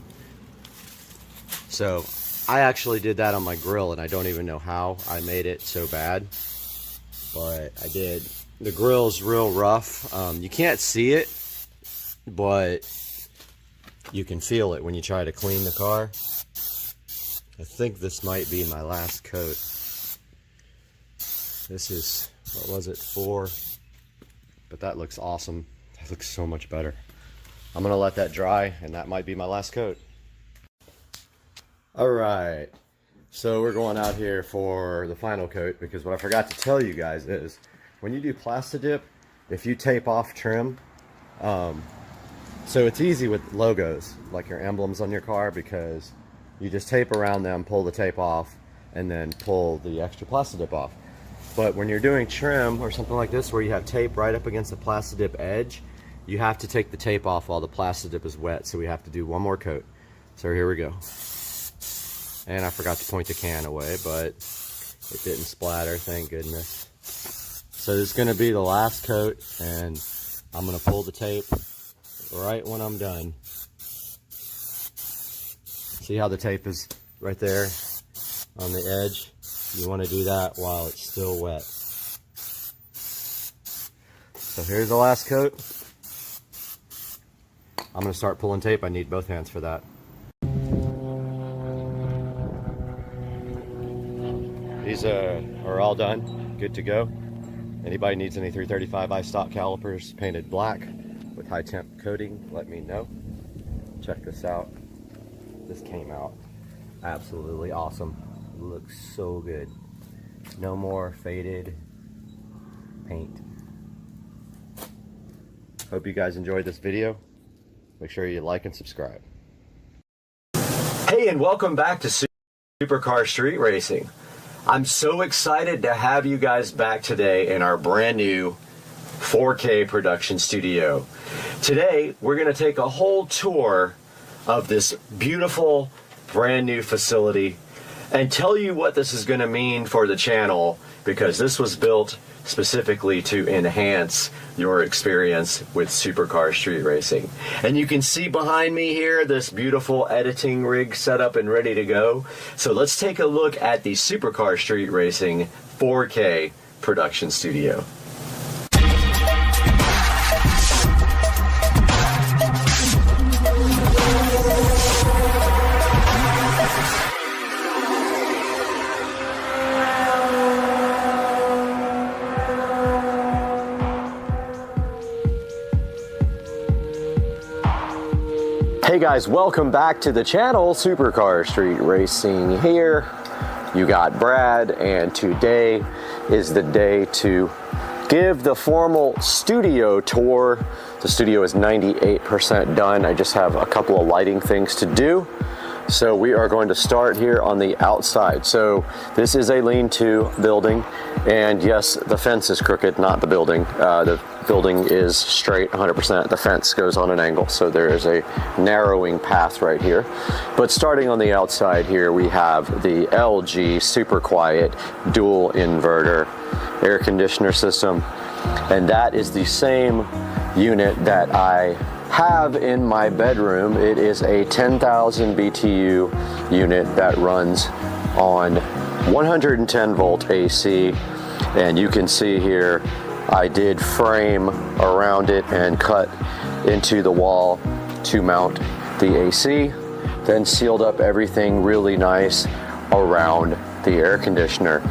So I actually did that on my grill and I don't even know how I made it so bad, but I did. The grill's real rough. You can't see it, but you can feel it when you try to clean the car. I think this might be my last coat. This is, what was it, 4? But that looks awesome. That looks so much better. I'm gonna let that dry and that might be my last coat. Alright, so we're going out here for the final coat because what I forgot to tell you guys is when you do Plastidip, if you tape off trim, so it's easy with logos, like your emblems on your car, because you just tape around them, pull the tape off, and then pull the extra Plastidip off. But when you're doing trim or something like this where you have tape right up against the Plastidip edge, you have to take the tape off while the Plastidip is wet, so we have to do one more coat. So here we go. And I forgot to point the can away, but it didn't splatter, thank goodness. So this is going to be the last coat, and I'm going to pull the tape right when I'm done. See how the tape is right there on the edge? You want to do that while it's still wet. So here's the last coat. I'm going to start pulling tape. I need both hands for that. These are all done, good to go. Anybody needs any 335i stock calipers painted black with high temp coating, let me know. Check this out. This came out absolutely awesome. It looks so good. No more faded paint. Hope you guys enjoyed this video. Make sure you like and subscribe. Hey, and welcome back to Supercar Street Racing. I'm so excited to have you guys back today in our brand new 4K production studio. Today, we're going to take a whole tour of this beautiful brand new facility and tell you what this is going to mean for the channel, because this was built specifically to enhance your experience with supercar street racing. And you can see behind me here this beautiful editing rig set up and ready to go. So let's take a look at the Supercar Street Racing 4K production studio. Hey guys, welcome back to the channel. Supercar Street Racing here. You got Brad, and today is the day to give the formal studio tour. The studio is 98% done. I just have a couple of lighting things to do. So we are going to start here on the outside. So this is a lean-to building, and yes, the fence is crooked, not the building. The building is straight 100%. The fence goes on an angle, so there is a narrowing path right here. But starting on the outside here, we have the LG Super Quiet dual inverter air conditioner system, and that is the same unit that I have in my bedroom. It is a 10,000 BTU unit that runs on 110 volt AC, and you can see here I did frame around it and cut into the wall to mount the AC, then sealed up everything really nice around the air conditioner.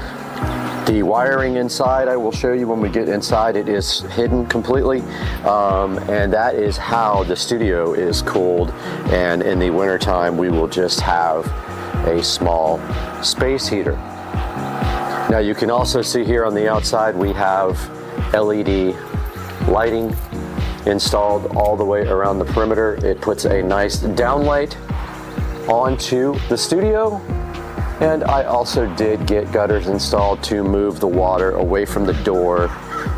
The wiring inside, I will show you when we get inside. It is hidden completely, and that is how the studio is cooled. And in the wintertime, we will just have a small space heater. Now you can also see here on the outside, we have LED lighting installed all the way around the perimeter. It puts a nice downlight onto the studio. And I also did get gutters installed to move the water away from the door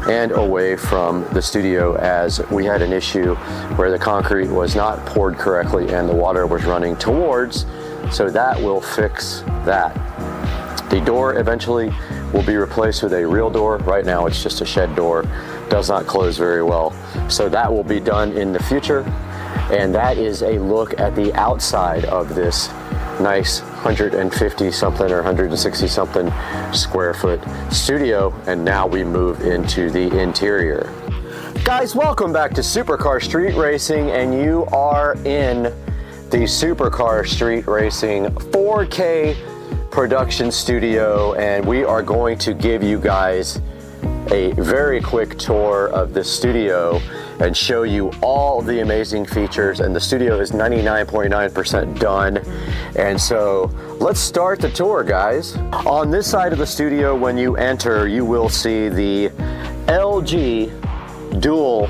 and away from the studio, as we had an issue where the concrete was not poured correctly and the water was running towards, so that will fix that. The door eventually will be replaced with a real door. Right now it's just a shed door, does not close very well, so that will be done in the future. And that is a look at the outside of this nice 150 something or 160 something square foot studio. And now we move into the interior. Guys, welcome back to Supercar Street Racing, and you are in the Supercar Street Racing 4K production studio, and we are going to give you guys a very quick tour of the studio and show you all the amazing features. And the studio is 99.9% done. And so let's start the tour, guys. On this side of the studio, when you enter, you will see the LG dual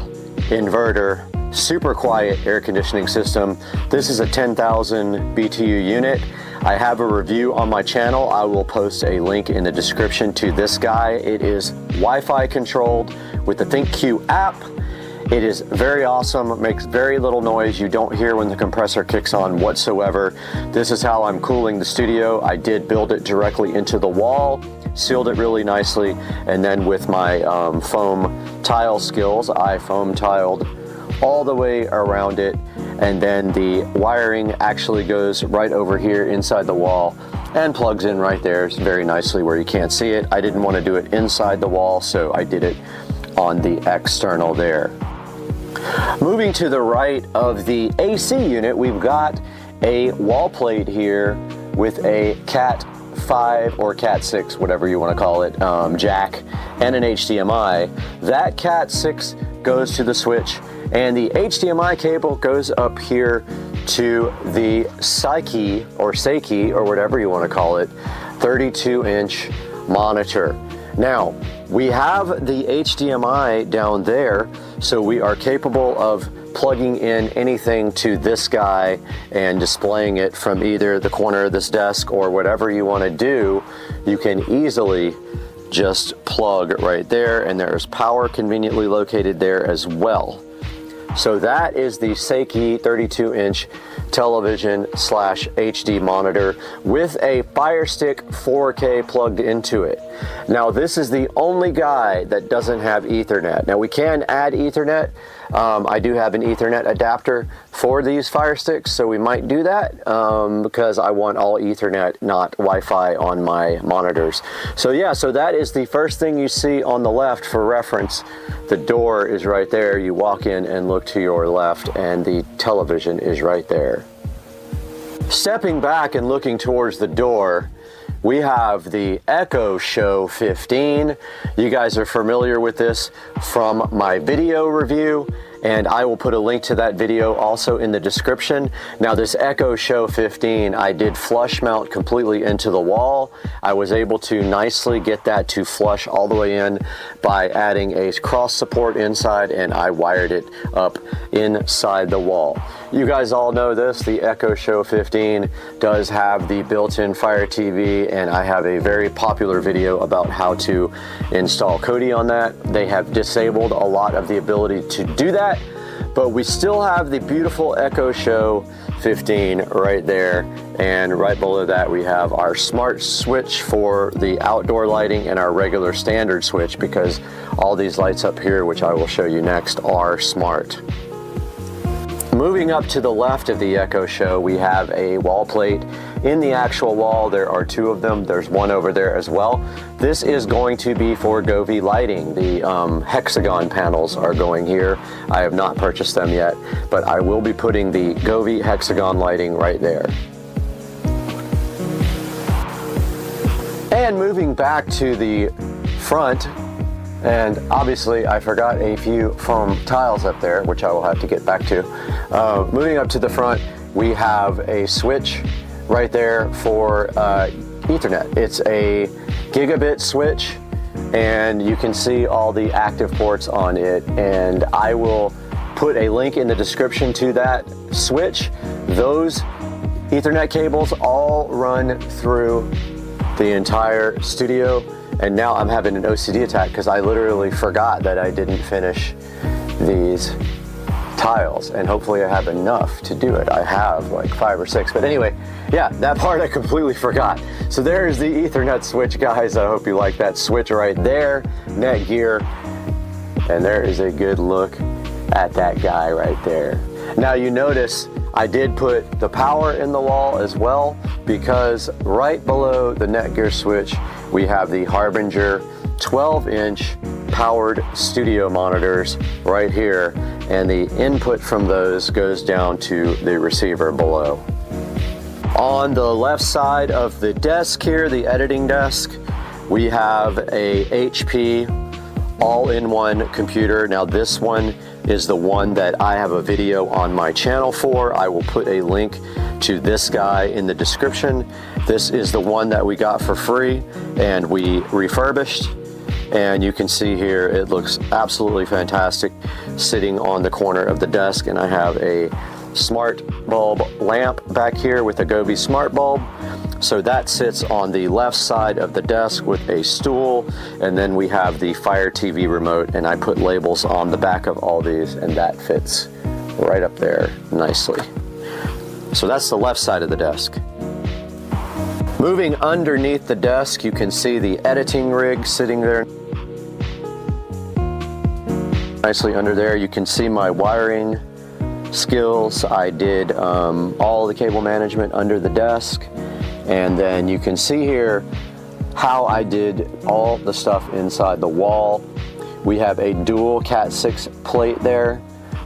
inverter super quiet air conditioning system. This is a 10,000 BTU unit. I have a review on my channel. I will post a link in the description to this guy. It is Wi-Fi controlled with the ThinkQ app. It is very awesome. It makes very little noise. You don't hear when the compressor kicks on whatsoever. This is how I'm cooling the studio. I did build it directly into the wall, sealed it really nicely, and then with my foam tile skills, I foam tiled all the way around it. And then the wiring actually goes right over here inside the wall and plugs in right there very nicely where you can't see it. I didn't want to do it inside the wall, so I did it on the external there. Moving to the right of the AC unit, we've got a wall plate here with a Cat 5 or Cat 6, whatever you want to call it, jack, and an HDMI. That Cat 6 goes to the switch, and the HDMI cable goes up here to the Psyche or whatever you want to call it, 32-inch monitor. Now, we have the HDMI down there, so we are capable of plugging in anything to this guy and displaying it from either the corner of this desk or whatever you want to do. You can easily just plug right there, and there's power conveniently located there as well. So that is the Seiki 32-inch television / HD monitor with a Fire Stick 4K plugged into it. Now this is the only guy that doesn't have Ethernet. Now we can add Ethernet. I do have an Ethernet adapter for these Fire Sticks, so we might do that because I want all Ethernet, not Wi-Fi on my monitors. So yeah, so that is the first thing you see on the left. For reference, the door is right there. You walk in and look to your left, and the television is right there. Stepping back and looking towards the door, we have the Echo Show 15. You guys are familiar with this from my video review, and I will put a link to that video also in the description. Now this Echo Show 15, I did flush mount completely into the wall. I was able to nicely get that to flush all the way in by adding a cross support inside, and I wired it up inside the wall. You guys all know this, the Echo Show 15 does have the built-in Fire TV, and I have a very popular video about how to install Kodi on that. They have disabled a lot of the ability to do that, but we still have the beautiful Echo Show 15 right there, and right below that we have our smart switch for the outdoor lighting and our regular standard switch, because all these lights up here, which I will show you next, are smart. Moving up to the left of the Echo Show, we have a wall plate in the actual wall. There are two of them. There's one over there as well. This is going to be for Govee lighting. The hexagon panels are going here. I have not purchased them yet, but I will be putting the Govee hexagon lighting right there. And moving back to the front, and obviously I forgot a few foam tiles up there, which I will have to get back to. Moving up to the front, we have a switch right there for Ethernet. It's a gigabit switch, and you can see all the active ports on it, and I will put a link in the description to that switch. Those Ethernet cables all run through the entire studio. And now I'm having an OCD attack because I literally forgot that I didn't finish these tiles, and hopefully I have enough to do it. I have like 5 or 6, but anyway, yeah, that part I completely forgot. So there's the Ethernet switch, guys. I hope you like that switch right there, Netgear, and there is a good look at that guy right there. Now you notice I did put the power in the wall as well, because right below the Netgear switch we have the Harbinger 12-inch powered studio monitors right here, and the input from those goes down to the receiver below. On the left side of the desk here, the editing desk, we have a HP all-in-one computer. Now this one is the one that I have a video on my channel for. I will put a link to this guy in the description. This is the one that we got for free and we refurbished, and you can see here it looks absolutely fantastic sitting on the corner of the desk. And I have a smart bulb lamp back here with a Govee smart bulb. So that sits on the left side of the desk with a stool, and then we have the Fire TV remote, and I put labels on the back of all these, and that fits right up there nicely. So that's the left side of the desk. Moving underneath the desk, you can see the editing rig sitting there nicely under there. You can see my wiring skills. I did all the cable management under the desk. And then you can see here how I did all the stuff inside the wall. We have a dual Cat 6 plate there.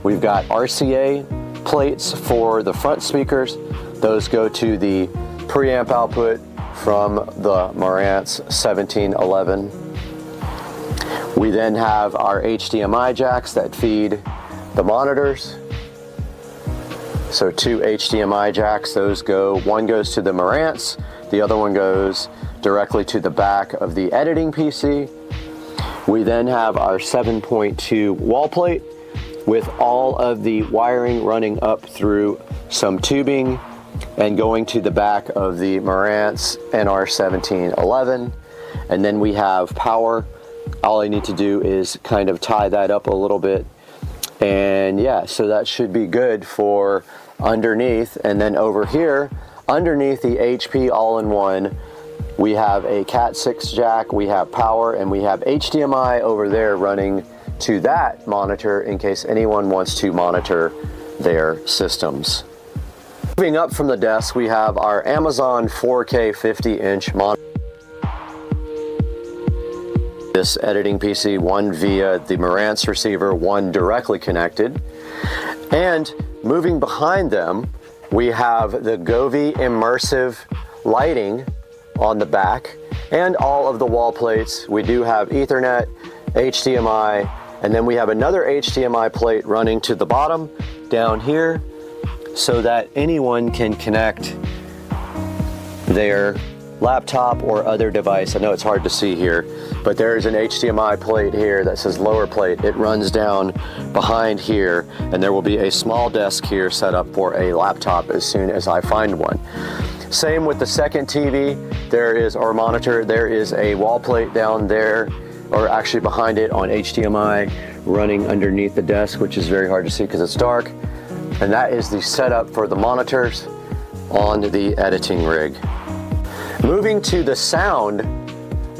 We've got RCA plates for the front speakers. Those go to the preamp output from the Marantz 1711. We then have our HDMI jacks that feed the monitors. So 2 HDMI jacks, those go, one goes to the Marantz, the other one goes directly to the back of the editing PC. We then have our 7.2 wall plate with all of the wiring running up through some tubing and going to the back of the Marantz NR1711. And then we have power. All I need to do is kind of tie that up a little bit And yeah, so that should be good for underneath. And then over here, underneath the HP all-in-one, we have a Cat 6 jack, we have power, and we have HDMI over there running to that monitor in case anyone wants to monitor their systems. Moving up from the desk, we have our Amazon 4K 50-inch monitor. This editing PC, one via the Marantz receiver, one directly connected. And moving behind them, we have the Govee immersive lighting on the back and all of the wall plates. We do have Ethernet, HDMI, and then we have another HDMI plate running to the bottom down here so that anyone can connect their laptop or other device. I know it's hard to see here, but there's an HDMI plate here that says lower plate. It runs down behind here, and there will be a small desk here set up for a laptop as soon as I find one. Same with the second TV, or monitor, there is a wall plate down there, or actually behind it on HDMI running underneath the desk, which is very hard to see because it's dark. And that is the setup for the monitors on the editing rig. Moving to the sound,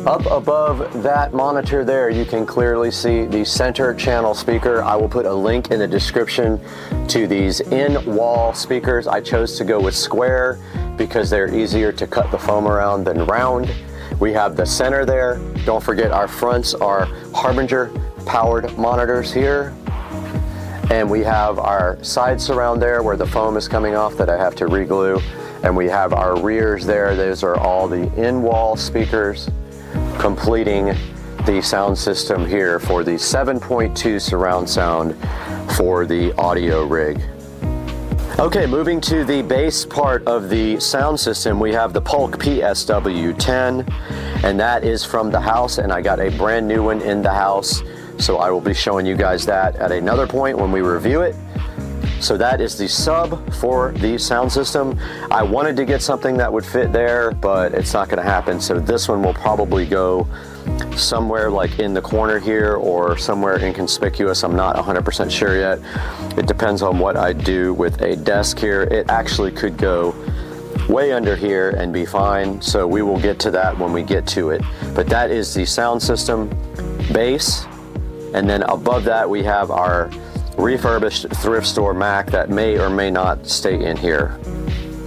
up above that monitor there, you can clearly see the center channel speaker. I will put a link in the description to these in-wall speakers. I chose to go with square because they're easier to cut the foam around than round. We have the center there. Don't forget our fronts are Harbinger powered monitors here. And we have our side surround there where the foam is coming off that I have to re-glue. And we have our rears there. Those are all the in-wall speakers completing the sound system here for the 7.2 surround sound for the audio rig. Okay, moving to the bass part of the sound system, we have the Polk PSW10, and that is from the house, and I got a brand new one in the house, so I will be showing you guys that at another point when we review it. So that is the sub for the sound system. I wanted to get something that would fit there, but it's not going to happen. So this one will probably go somewhere like in the corner here or somewhere inconspicuous. I'm not 100% sure yet. It depends on what I do with a desk here. It actually could go way under here and be fine. So we will get to that when we get to it. But that is the sound system bass. And then above that we have our refurbished thrift store Mac that may or may not stay in here.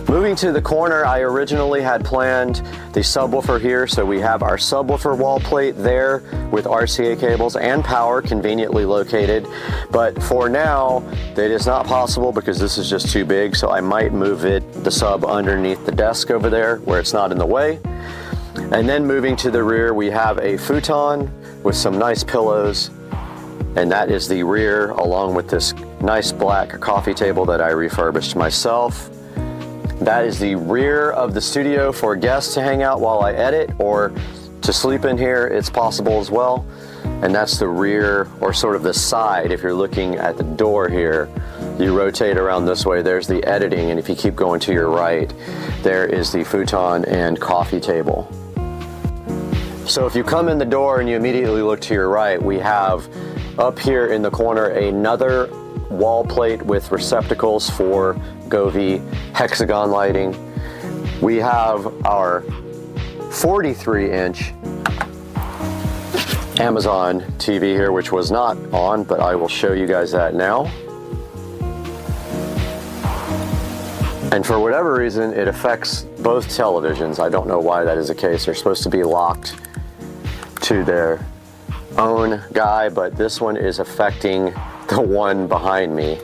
Moving to the corner, I originally had planned the subwoofer here, so we have our subwoofer wall plate there with RCA cables and power conveniently located, but for now it is not possible because this is just too big, so I might move the sub underneath the desk over there where it's not in the way. And then moving to the rear, we have a futon with some nice pillows, and that is the rear along with this nice black coffee table that I refurbished myself. That is the rear of the studio for guests to hang out while I edit or to sleep in here. It's possible as well. And that's the rear, or sort of the side. If you're looking at the door here, you rotate around this way, there's the editing, and if you keep going to your right, there is the futon and coffee table. So if you come in the door and you immediately look to your right, we have up here in the corner another wall plate with receptacles for Govee hexagon lighting. We have our 43-inch Amazon TV here, which was not on, but I will show you guys that now. And for whatever reason, it affects both televisions. I don't know why that is the case. They're supposed to be locked to their own guy, but this one is affecting the one behind me,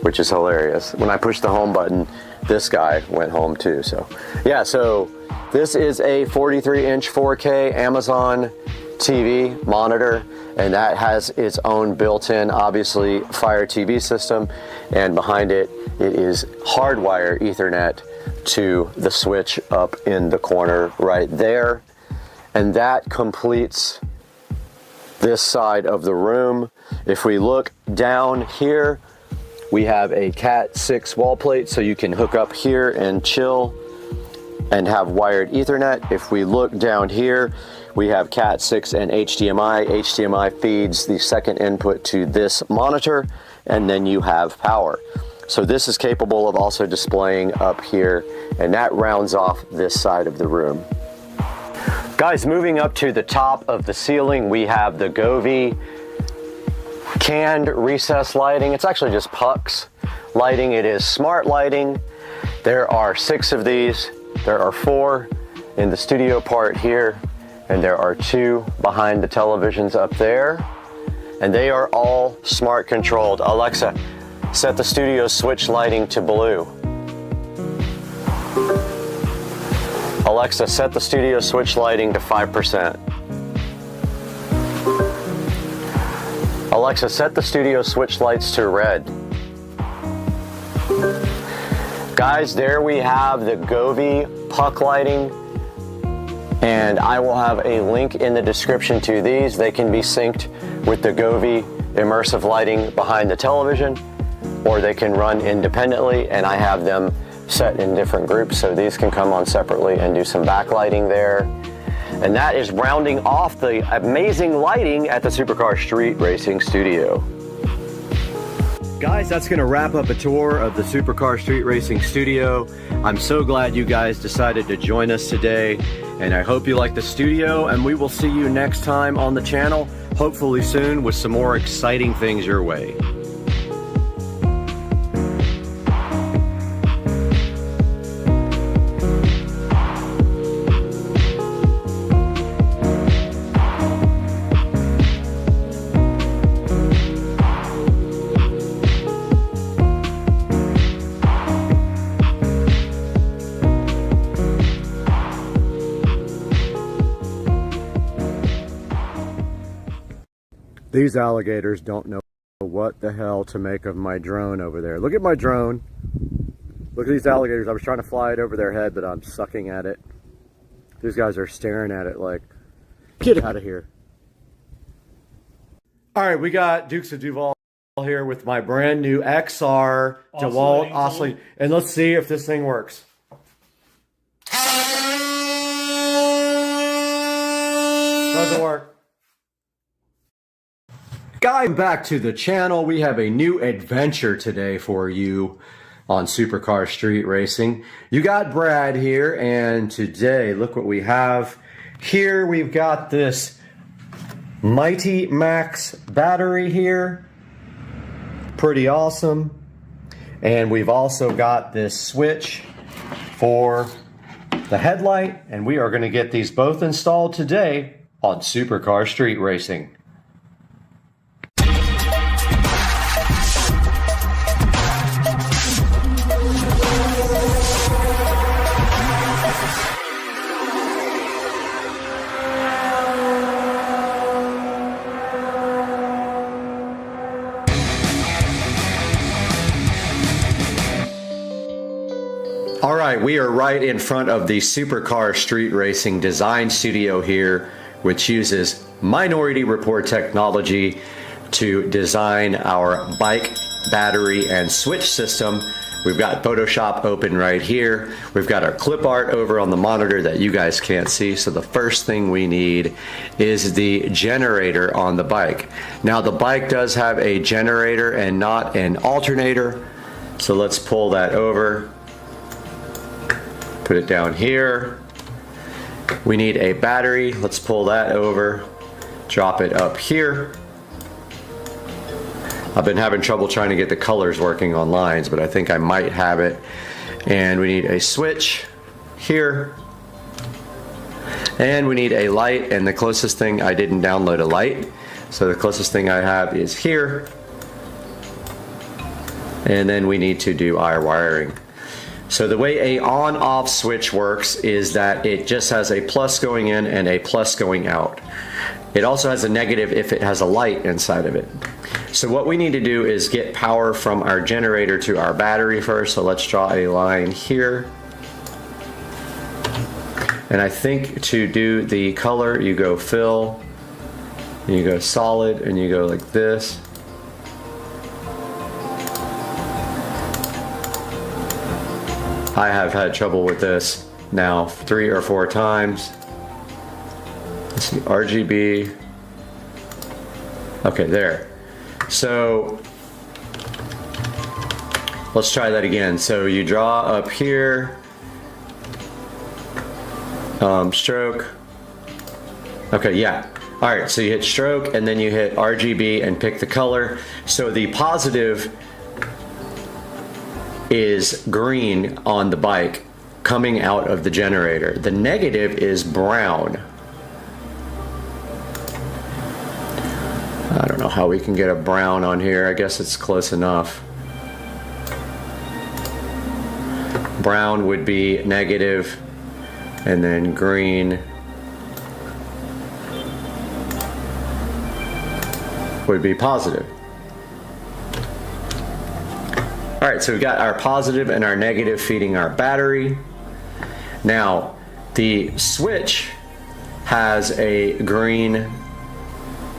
which is hilarious. When I push the home button, this guy went home too. So yeah, so this is a 43-inch 4K Amazon TV monitor, and that has its own built-in, obviously, Fire TV system, and behind it, it is hardwire Ethernet to the switch up in the corner right there. And that completes this side of the room. If we look down here, we have a Cat 6 wall plate, so you can hook up here and chill. and have wired Ethernet. If we look down here, we have Cat 6 and HDMI. HDMI feeds the second input to this monitor, and then you have power. So this is capable of also displaying up here, and that rounds off this side of the room. Guys, moving up to the top of the ceiling, we have the Govee canned recess lighting. It's actually just pucks lighting. It is smart lighting. There are 6 of these. There are 4 in the studio part here, and there are 2 behind the televisions up there. And they are all smart controlled. Alexa, set the studio switch lighting to blue. Alexa, set the studio switch lighting to 5%. Alexa, set the studio switch lights to red. Guys, there we have the Govee puck lighting, and I will have a link in the description to these. They can be synced with the Govee immersive lighting behind the television, or they can run independently, and I have them set in different groups, so these can come on separately and do some backlighting there. And that is rounding off the amazing lighting at the Supercar Street Racing Studio. Guys, that's gonna wrap up a tour of the Supercar Street Racing Studio. I'm so glad you guys decided to join us today, and I hope you like the studio, and we will see you next time on the channel, hopefully soon with some more exciting things your way. These alligators don't know what the hell to make of my drone over there. Look at my drone. Look at these alligators. I was trying to fly it over their head, but I'm sucking at it. These guys are staring at it like, get out of here. All right, we got Dukes of Duval here with my brand new XR DeWalt oscillating. And let's see if this thing works. Doesn't work. Guys, back to the channel. We have a new adventure today for you on Supercar Street Racing. You got Brad here, and today, look what we have. Here we've got this Mighty Max battery here. Pretty awesome. And we've also got this switch for the headlight, and we are going to get these both installed today on Supercar Street Racing. All right, we are right in front of the Supercar Street Racing Design Studio here, which uses Minority Report technology to design our bike battery and switch system. We've got Photoshop open right here. We've got our clip art over on the monitor that you guys can't see. So the first thing we need is the generator on the bike. Now the bike does have a generator and not an alternator. So let's pull that over. Put it down here. We need a battery. Let's pull that over. Drop it up here. I've been having trouble trying to get the colors working on lines, but I think I might have it. And we need a switch here. And we need a light, and the closest thing, I didn't download a light, so the closest thing I have is here. And then we need to do our wiring. So the way a on-off switch works is that it just has a plus going in and a plus going out. It also has a negative if it has a light inside of it. So what we need to do is get power from our generator to our battery first. So let's draw a line here. And I think to do the color, you go fill, and you go solid, and you go like this. I have had trouble with this. now 3 or 4 times. Let's see, RGB. Okay, there. So let's try that again. So you draw up here, stroke. Okay, yeah. All right, so you hit stroke and then you hit RGB and pick the color. So the positive is green on the bike coming out of the generator. The negative is brown. I don't know how we can get a brown on here. I guess it's close enough. Brown would be negative, and then green would be positive. All right, so we've got our positive and our negative feeding our battery. Now, the switch has a green,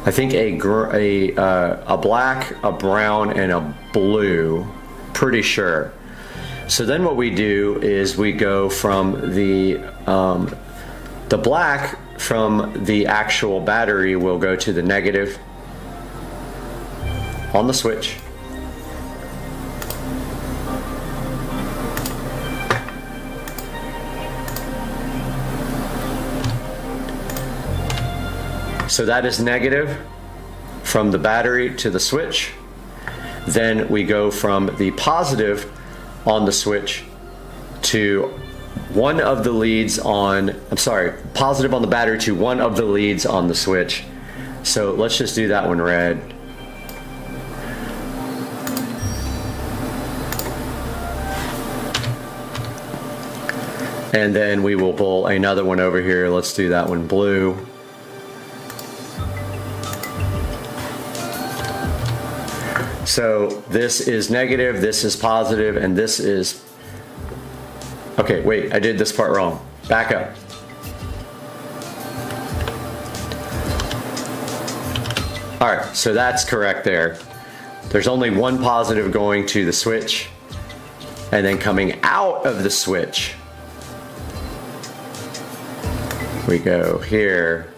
I think a black, a brown, and a blue, pretty sure. So then what we do is we go from the black from the actual battery will go to the negative on the switch. So that is negative from the battery to the switch. Then we go from the positive on the switch to one of the leads on, positive on the battery to one of the leads on the switch. So let's just do that one red. And then we will pull another one over here. Let's do that one blue. So this is negative, this is positive, and this is... Okay, wait, I did this part wrong. Back up. All right, so that's correct there. There's only one positive going to the switch, and then coming out of the switch, we go here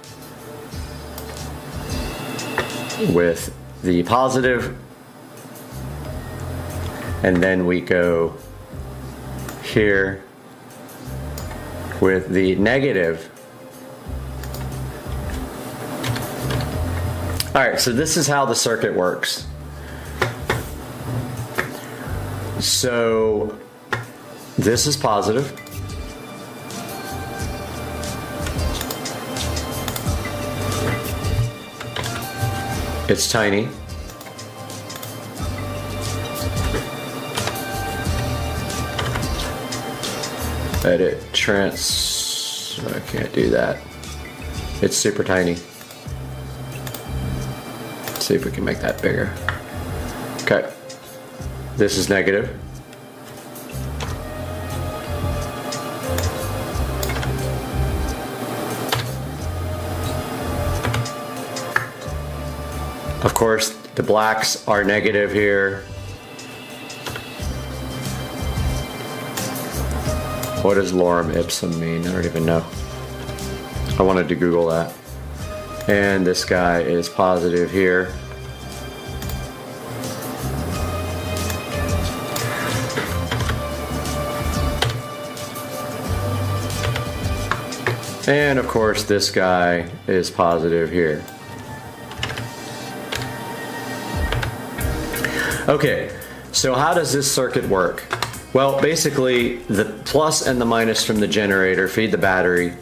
with the positive, and then we go here with the negative. All right, so this is how the circuit works. So this is positive. It's tiny. Edit trans, I can't do that. It's super tiny. Let's see if we can make that bigger. Okay, this is negative. Of course, the blacks are negative here. What does lorem ipsum mean? I don't even know. I wanted to Google that. And this guy is positive here. And of course, this guy is positive here. Okay, so how does this circuit work? Well, basically, the plus and the minus from the generator feed the battery,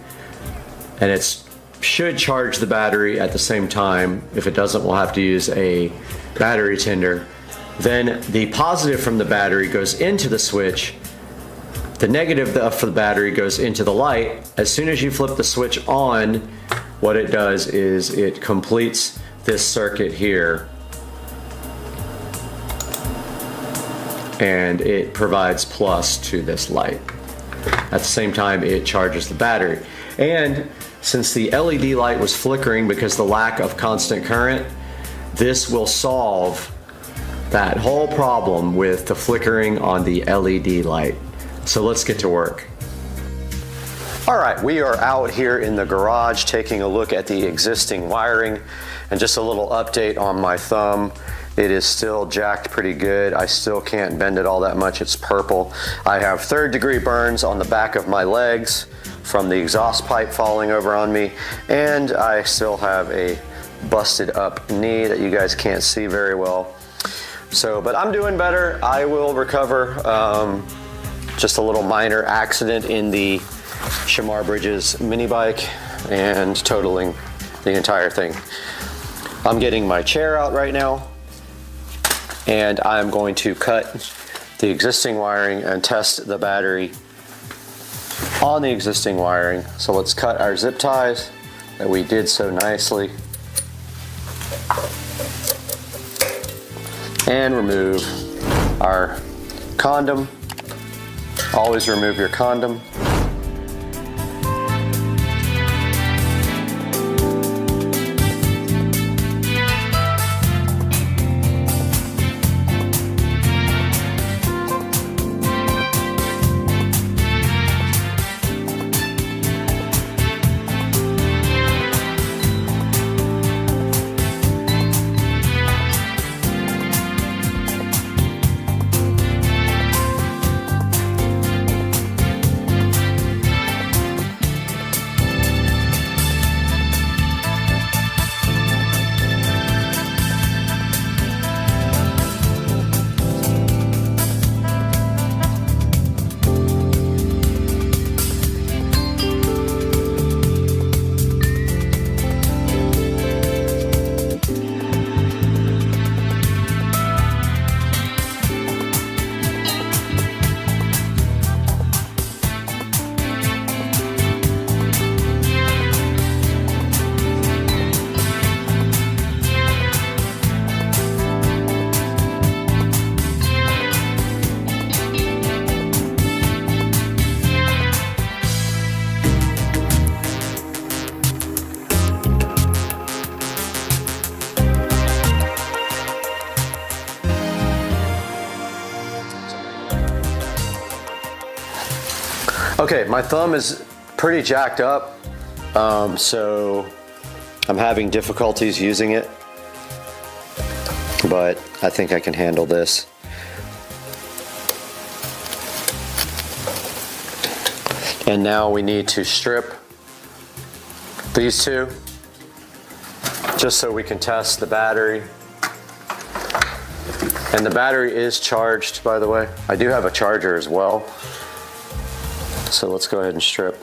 and it should charge the battery at the same time. If it doesn't, we'll have to use a battery tender. Then the positive from the battery goes into the switch. The negative for the battery goes into the light. As soon as you flip the switch on, what it does is it completes this circuit here. And it provides plus to this light. At the same time, it charges the battery. And since the LED light was flickering because of the lack of constant current, this will solve that whole problem with the flickering on the LED light. So let's get to work. All right, we are out here in the garage taking a look at the existing wiring, and just a little update on my thumb. It is still jacked pretty good. I still can't bend it all that much. It's purple. I have 3rd-degree burns on the back of my legs from the exhaust pipe falling over on me, and I still have a busted up knee that you guys can't see very well. So, but I'm doing better. I will recover. Just a little minor accident in the Shamar Bridges mini bike and totaling the entire thing. I'm getting my chair out right now, and I'm going to cut the existing wiring and test the battery on the existing wiring. So let's cut our zip ties that we did so nicely and remove our condom. Always remove your condom. Okay, my thumb is pretty jacked up, so I'm having difficulties using it, but I think I can handle this. And now we need to strip these two, just so we can test the battery. And the battery is charged, by the way. I do have a charger as well. So let's go ahead and strip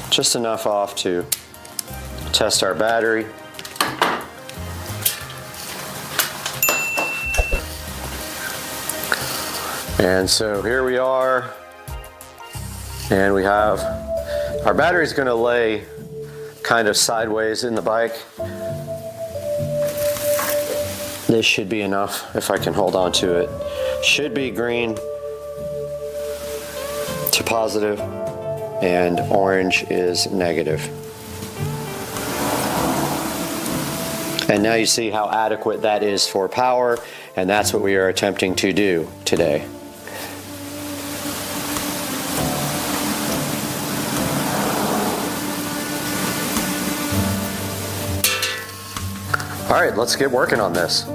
just enough off to test our battery. And so here we are, and we have our battery's going to lay kind of sideways in the bike. This should be enough if I can hold on to it. Should be green to positive, and orange is negative. And now you see how adequate that is for power, and that's what we are attempting to do today. All right, let's get working on this.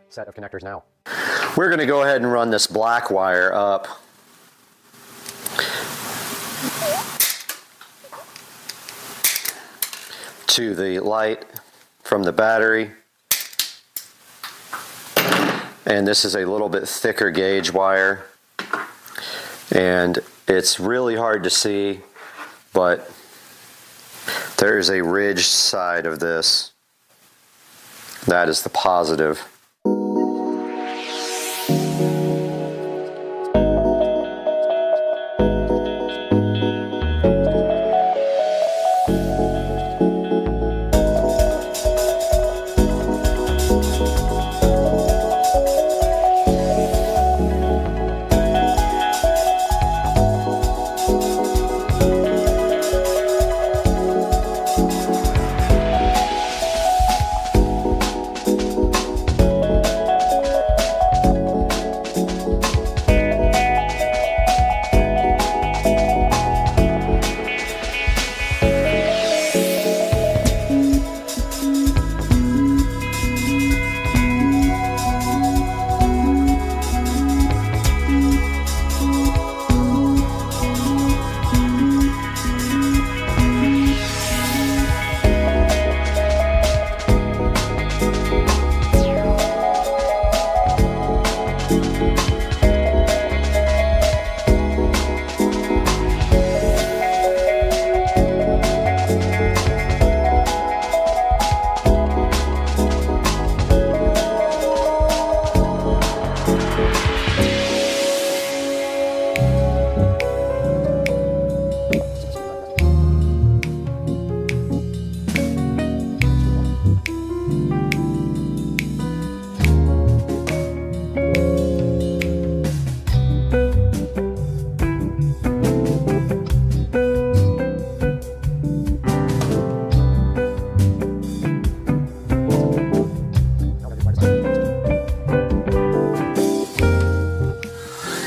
set of connectors now. We're going to go ahead and run this black wire up to the light from the battery. And this is a little bit thicker gauge wire. And it's really hard to see, but there's a ridged side of this. That is the positive.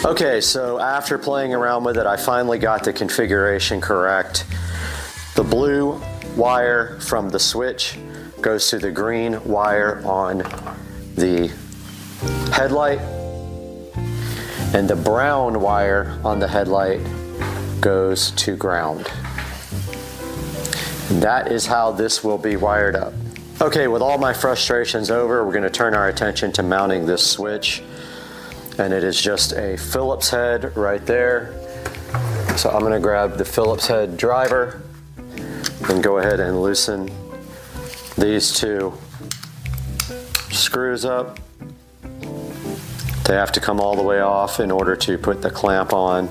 Okay, so after playing around with it, I finally got the configuration correct. The blue wire from the switch goes to the green wire on the headlight, and the brown wire on the headlight goes to ground. And that is how this will be wired up. Okay, with all my frustrations over, we're going to turn our attention to mounting this switch. And it is just a Phillips head right there. So I'm going to grab the Phillips head driver and go ahead and loosen these two screws up. They have to come all the way off in order to put the clamp on.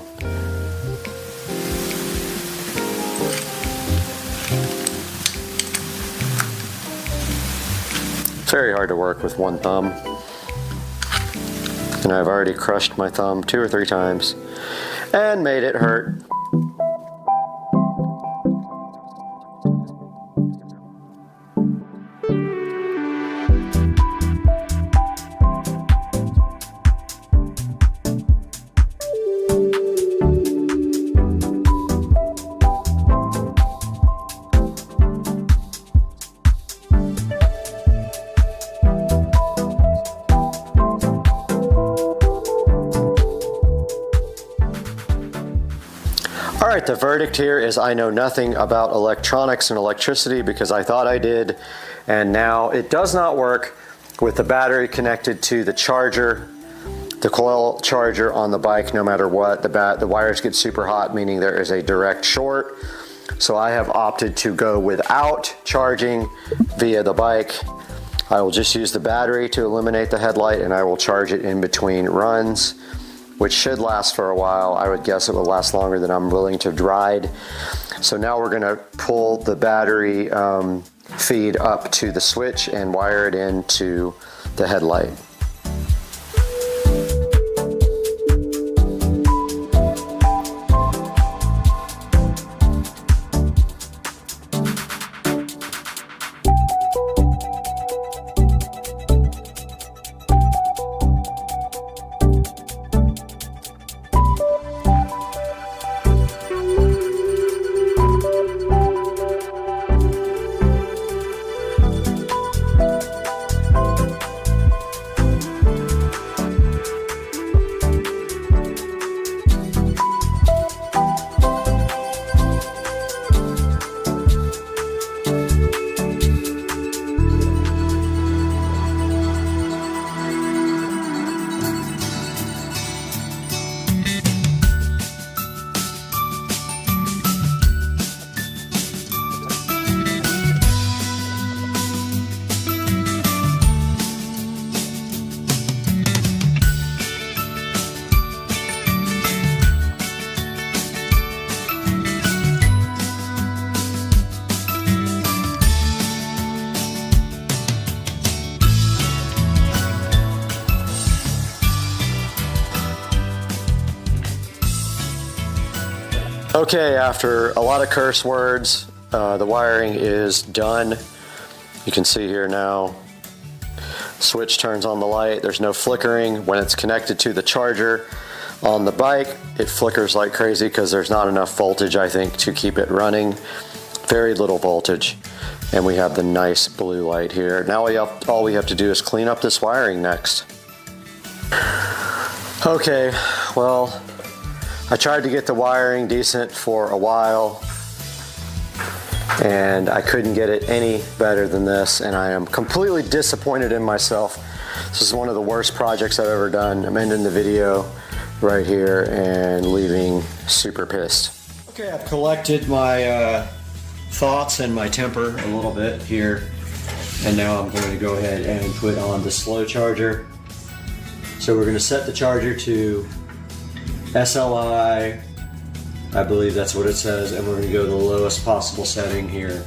Very hard to work with one thumb. And I've already crushed my thumb 2 or 3 times and made it hurt. All right, the verdict here is I know nothing about electronics and electricity because I thought I did, and now it does not work with the battery connected to the charger, the coil charger on the bike. No matter what, the wires get super hot, meaning there is a direct short. So I have opted to go without charging via the bike. I will just use the battery to eliminate the headlight, and I will charge it in between runs, which should last for a while. I would guess it will last longer than I'm willing to ride. So now we're gonna pull the battery feed up to the switch and wire it into the headlight. Okay, after a lot of curse words, the wiring is done. You can see here now, switch turns on the light. There's no flickering. When it's connected to the charger on the bike, it flickers like crazy because there's not enough voltage, I think, to keep it running. Very little voltage. And we have the nice blue light here. Now all we have to do is clean up this wiring next. Okay, well, I tried to get the wiring decent for a while, and I couldn't get it any better than this, and I am completely disappointed in myself. This is one of the worst projects I've ever done. I'm ending the video right here and leaving super pissed. Okay, I've collected my thoughts and my temper a little bit here, and now I'm going to go ahead and put on the slow charger. So we're going to set the charger to SLI, I believe that's what it says, and we're going to go to the lowest possible setting here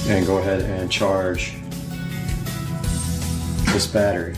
and go ahead and charge this battery.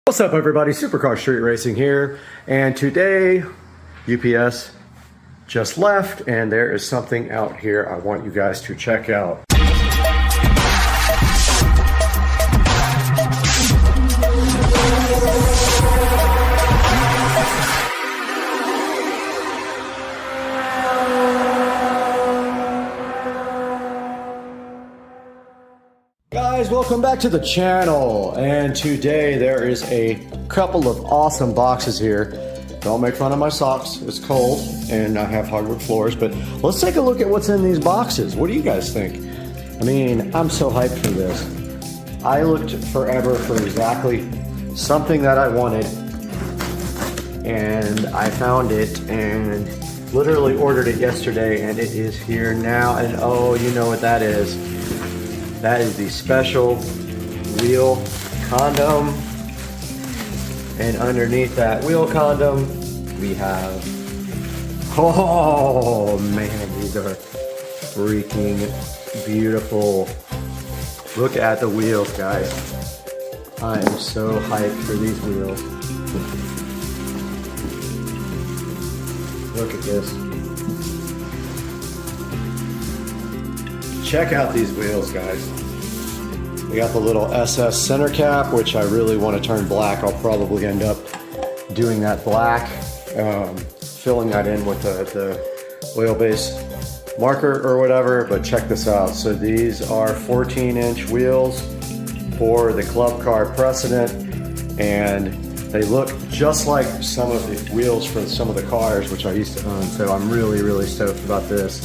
What's up, everybody? Supercar Street Racing here, and today UPS just left and there is something out here I want you guys to check out. Guys, welcome back to the channel, and today there is a couple of awesome boxes here. Don't make fun of my socks, it's cold and I have hardwood floors, but let's take a look at what's in these boxes. What do you guys think? I mean, I'm so hyped for this. I looked forever for exactly something that I wanted, and I found it and literally ordered it yesterday, and it is here now. And oh, you know what that is. That is the special wheel condom. And underneath that wheel condom, we have, oh man, these are freaking beautiful. Look at the wheels, guys. I am so hyped for these wheels. Look at this. Check out these wheels, guys. We got the little SS center cap, which I really want to turn black. I'll probably end up doing that black, filling that in with the oil base marker or whatever, but check this out. So these are 14-inch wheels for the Club Car Precedent, and they look just like some of the wheels for some of the cars which I used to own, so I'm really, really stoked about this.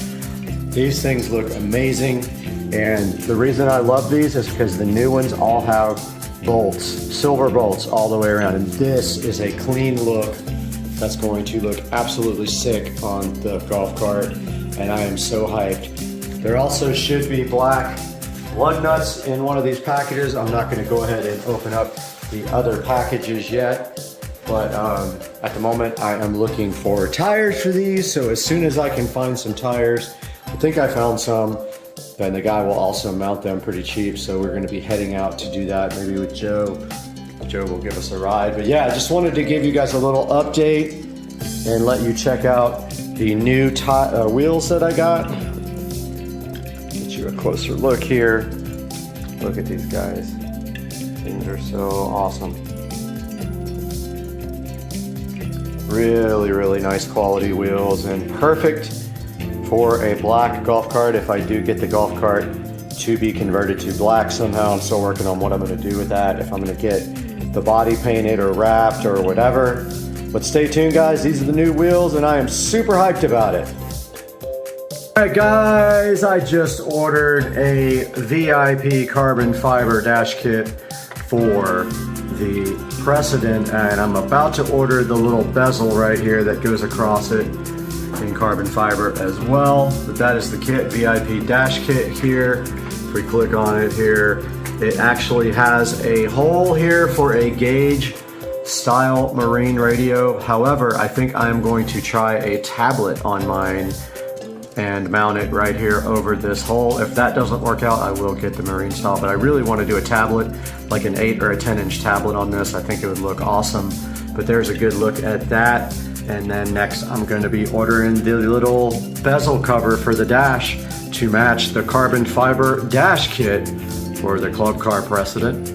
These things look amazing, and the reason I love these is because the new ones all have bolts, silver bolts all the way around, and this is a clean look that's going to look absolutely sick on the golf cart, and I am so hyped. There also should be black lug nuts in one of these packages. I'm not going to go ahead and open up the other packages yet, but at the moment I am looking for tires for these, so as soon as I can find some tires, I think I found some, then the guy will also mount them pretty cheap, so we're going to be heading out to do that, maybe with Joe. Joe will give us a ride. But yeah, I just wanted to give you guys a little update and let you check out the new wheels that I got. Get you a closer look here. Look at these guys. Things are so awesome. Really, really nice quality wheels, and perfect for a black golf cart if I do get the golf cart to be converted to black somehow. I'm still working on what I'm going to do with that, if I'm going to get the body painted or wrapped or whatever. But stay tuned, guys. These are the new wheels, and I am super hyped about it. All right, guys, I just ordered a VIP carbon fiber dash kit for the Precedent, and I'm about to order the little bezel right here that goes across it in carbon fiber as well. But that is the kit, VIP dash kit here. If we click on it here, it actually has a hole here for a gauge style marine radio. However, I think I'm going to try a tablet on mine and mount it right here over this hole. If that doesn't work out, I will get the marine style, but I really want to do a tablet, like an 8 or a 10-inch tablet on this. I think it would look awesome. But there's a good look at that. And then next I'm going to be ordering the little bezel cover for the dash to match the carbon fiber dash kit for the Club Car Precedent.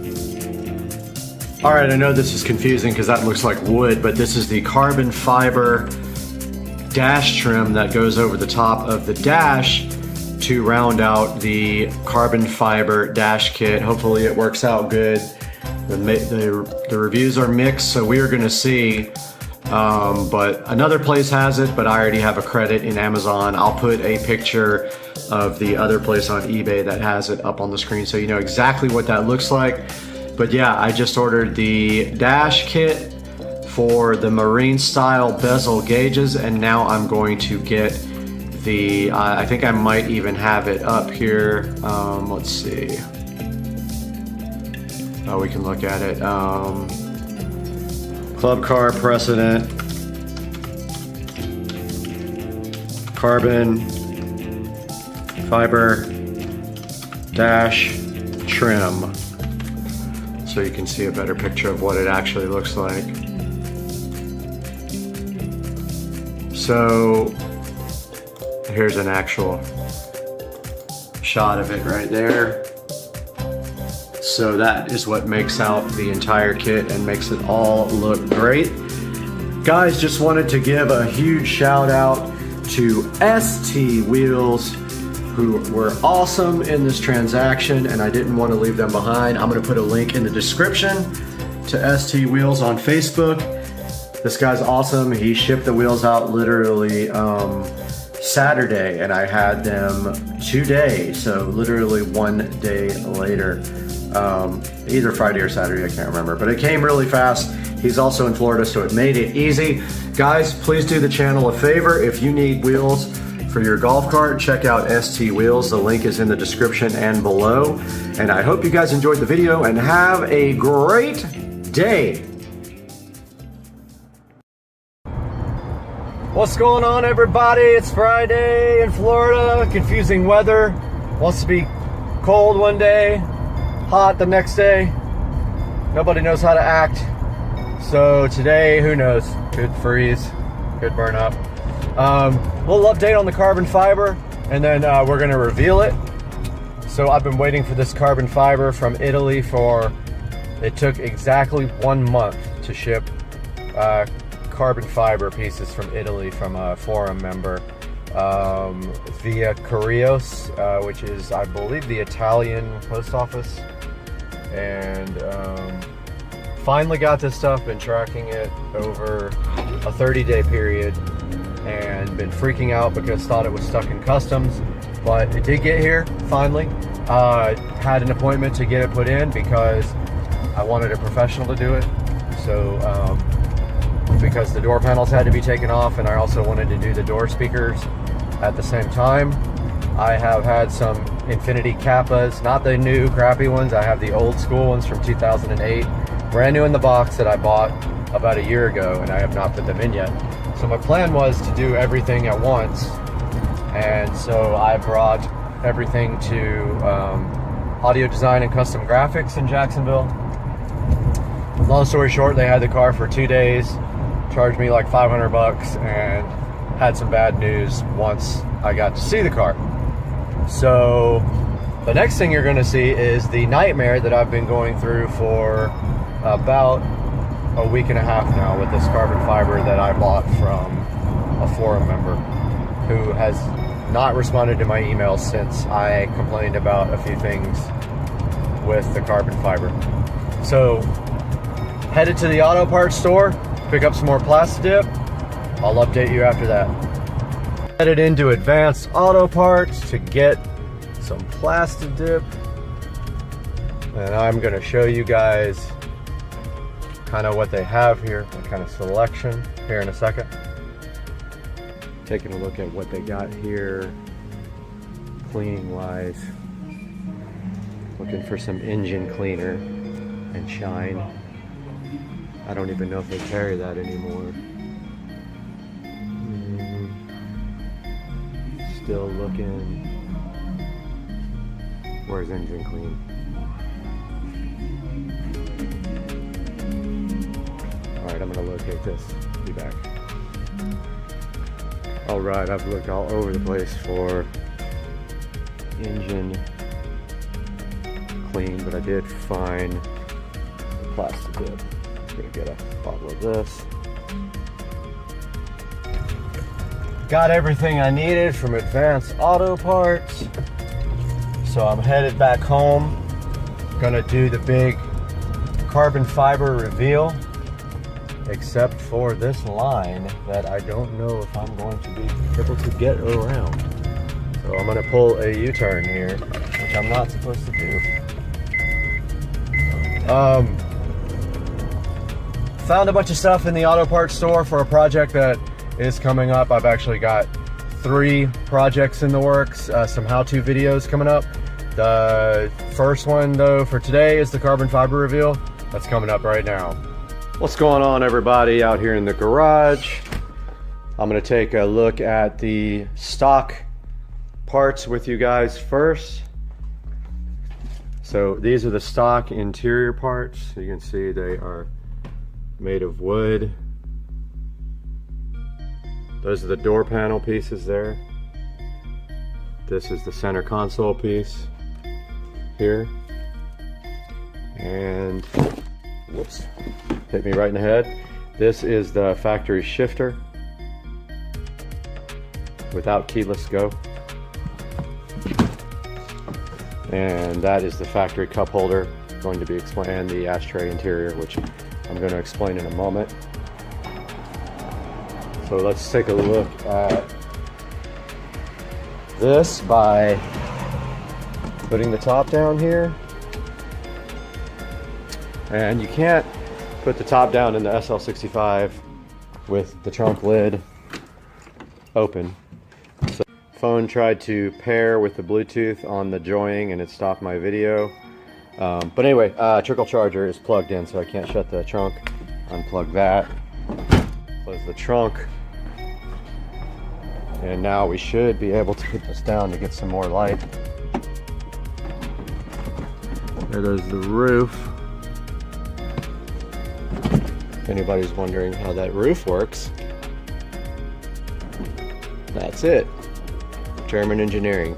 All right, I know this is confusing because that looks like wood, but this is the carbon fiber dash trim that goes over the top of the dash to round out the carbon fiber dash kit. Hopefully it works out good. The reviews are mixed, so we are going to see. But another place has it, but I already have a credit in Amazon. I'll put a picture of the other place on eBay that has it up on the screen so you know exactly what that looks like. But yeah, I just ordered the dash kit for the marine style bezel gauges, and now I'm going to get the, I think I might even have it up here. Let's see. Oh, we can look at it. Club Car Precedent, carbon fiber dash trim, so you can see a better picture of what it actually looks like. So here's an actual shot of it right there. So that is what makes out the entire kit and makes it all look great. Guys, just wanted to give a huge shout out to ST Wheels, who were awesome in this transaction, and I didn't want to leave them behind. I'm going to put a link in the description to ST Wheels on Facebook. This guy's awesome. He shipped the wheels out literally Saturday, and I had them today, so literally 1 day later. Either Friday or Saturday, I can't remember, but it came really fast. He's also in Florida, so it made it easy. Guys, please do the channel a favor. If you need wheels for your golf cart, check out ST Wheels. The link is in the description and below. And I hope you guys enjoyed the video and have a great day. What's going on, everybody? It's Friday in Florida. Confusing weather. Wants to be cold one day, hot the next day. Nobody knows how to act. So today, who knows? Could freeze, could burn up. Little update on the carbon fiber, and then we're gonna reveal it. So I've been waiting for this carbon fiber from Italy it took exactly 1 month to ship carbon fiber pieces from Italy from a forum member via Correios, which is, I believe, the Italian post office. And finally got this stuff, been tracking it over a 30-day period and been freaking out because thought it was stuck in customs, but it did get here finally. Had an appointment to get it put in because I wanted a professional to do it. So because the door panels had to be taken off, and I also wanted to do the door speakers at the same time. I have had some Infinity Kappas, not the new crappy ones. I have the old school ones from 2008, brand new in the box that I bought about a year ago, and I have not put them in yet. So my plan was to do everything at once, and so I brought everything to Audio Design and Custom Graphics in Jacksonville. Long story short, they had the car for 2 days, charged me like 500 bucks, and had some bad news once I got to see the car. So the next thing you're going to see is the nightmare that I've been going through for about a week and a half now with this carbon fiber that I bought from a forum member who has not responded to my emails since I complained about a few things with the carbon fiber. So headed to the auto parts store, pick up some more Plastidip. I'll update you after that. Headed into Advanced Auto Parts to get some Plastidip, and I'm going to show you guys kind of what they have here, what kind of selection here in a second. Taking a look at what they got here cleaning wise. Looking for some engine cleaner and shine. I don't even know if they carry that anymore. Still looking. Where's engine clean? Alright, I'm gonna locate this. Be back. Alright, I've looked all over the place for engine clean, but I did find Plastidip. I'm gonna get a bottle of this. Got everything I needed from Advanced Auto Parts. So I'm headed back home. Gonna do the big carbon fiber reveal, except for this line that I don't know if I'm going to be able to get around. So I'm gonna pull a U-turn here, which I'm not supposed to do. Found a bunch of stuff in the auto parts store for a project that is coming up. I've actually got 3 projects in the works, some how-to videos coming up. The first one though for today is the carbon fiber reveal. That's coming up right now. What's going on, everybody, out here in the garage? I'm gonna take a look at the stock parts with you guys first. So these are the stock interior parts. You can see they are made of wood. Those are the door panel pieces there. This is the center console piece here. And, whoops, hit me right in the head. This is the factory shifter without keyless go. And that is the factory cup holder, going to be explained, and the ashtray interior, which I'm going to explain in a moment. So let's take a look at this by putting the top down here. And you can't put the top down in the SL65 with the trunk lid open. So phone tried to pair with the Bluetooth on the joying and it stopped my video. But anyway, trickle charger is plugged in, so I can't shut the trunk. Unplug that, close the trunk, and now we should be able to put this down to get some more light. There goes the roof. If anybody's wondering how that roof works, that's it. German engineering.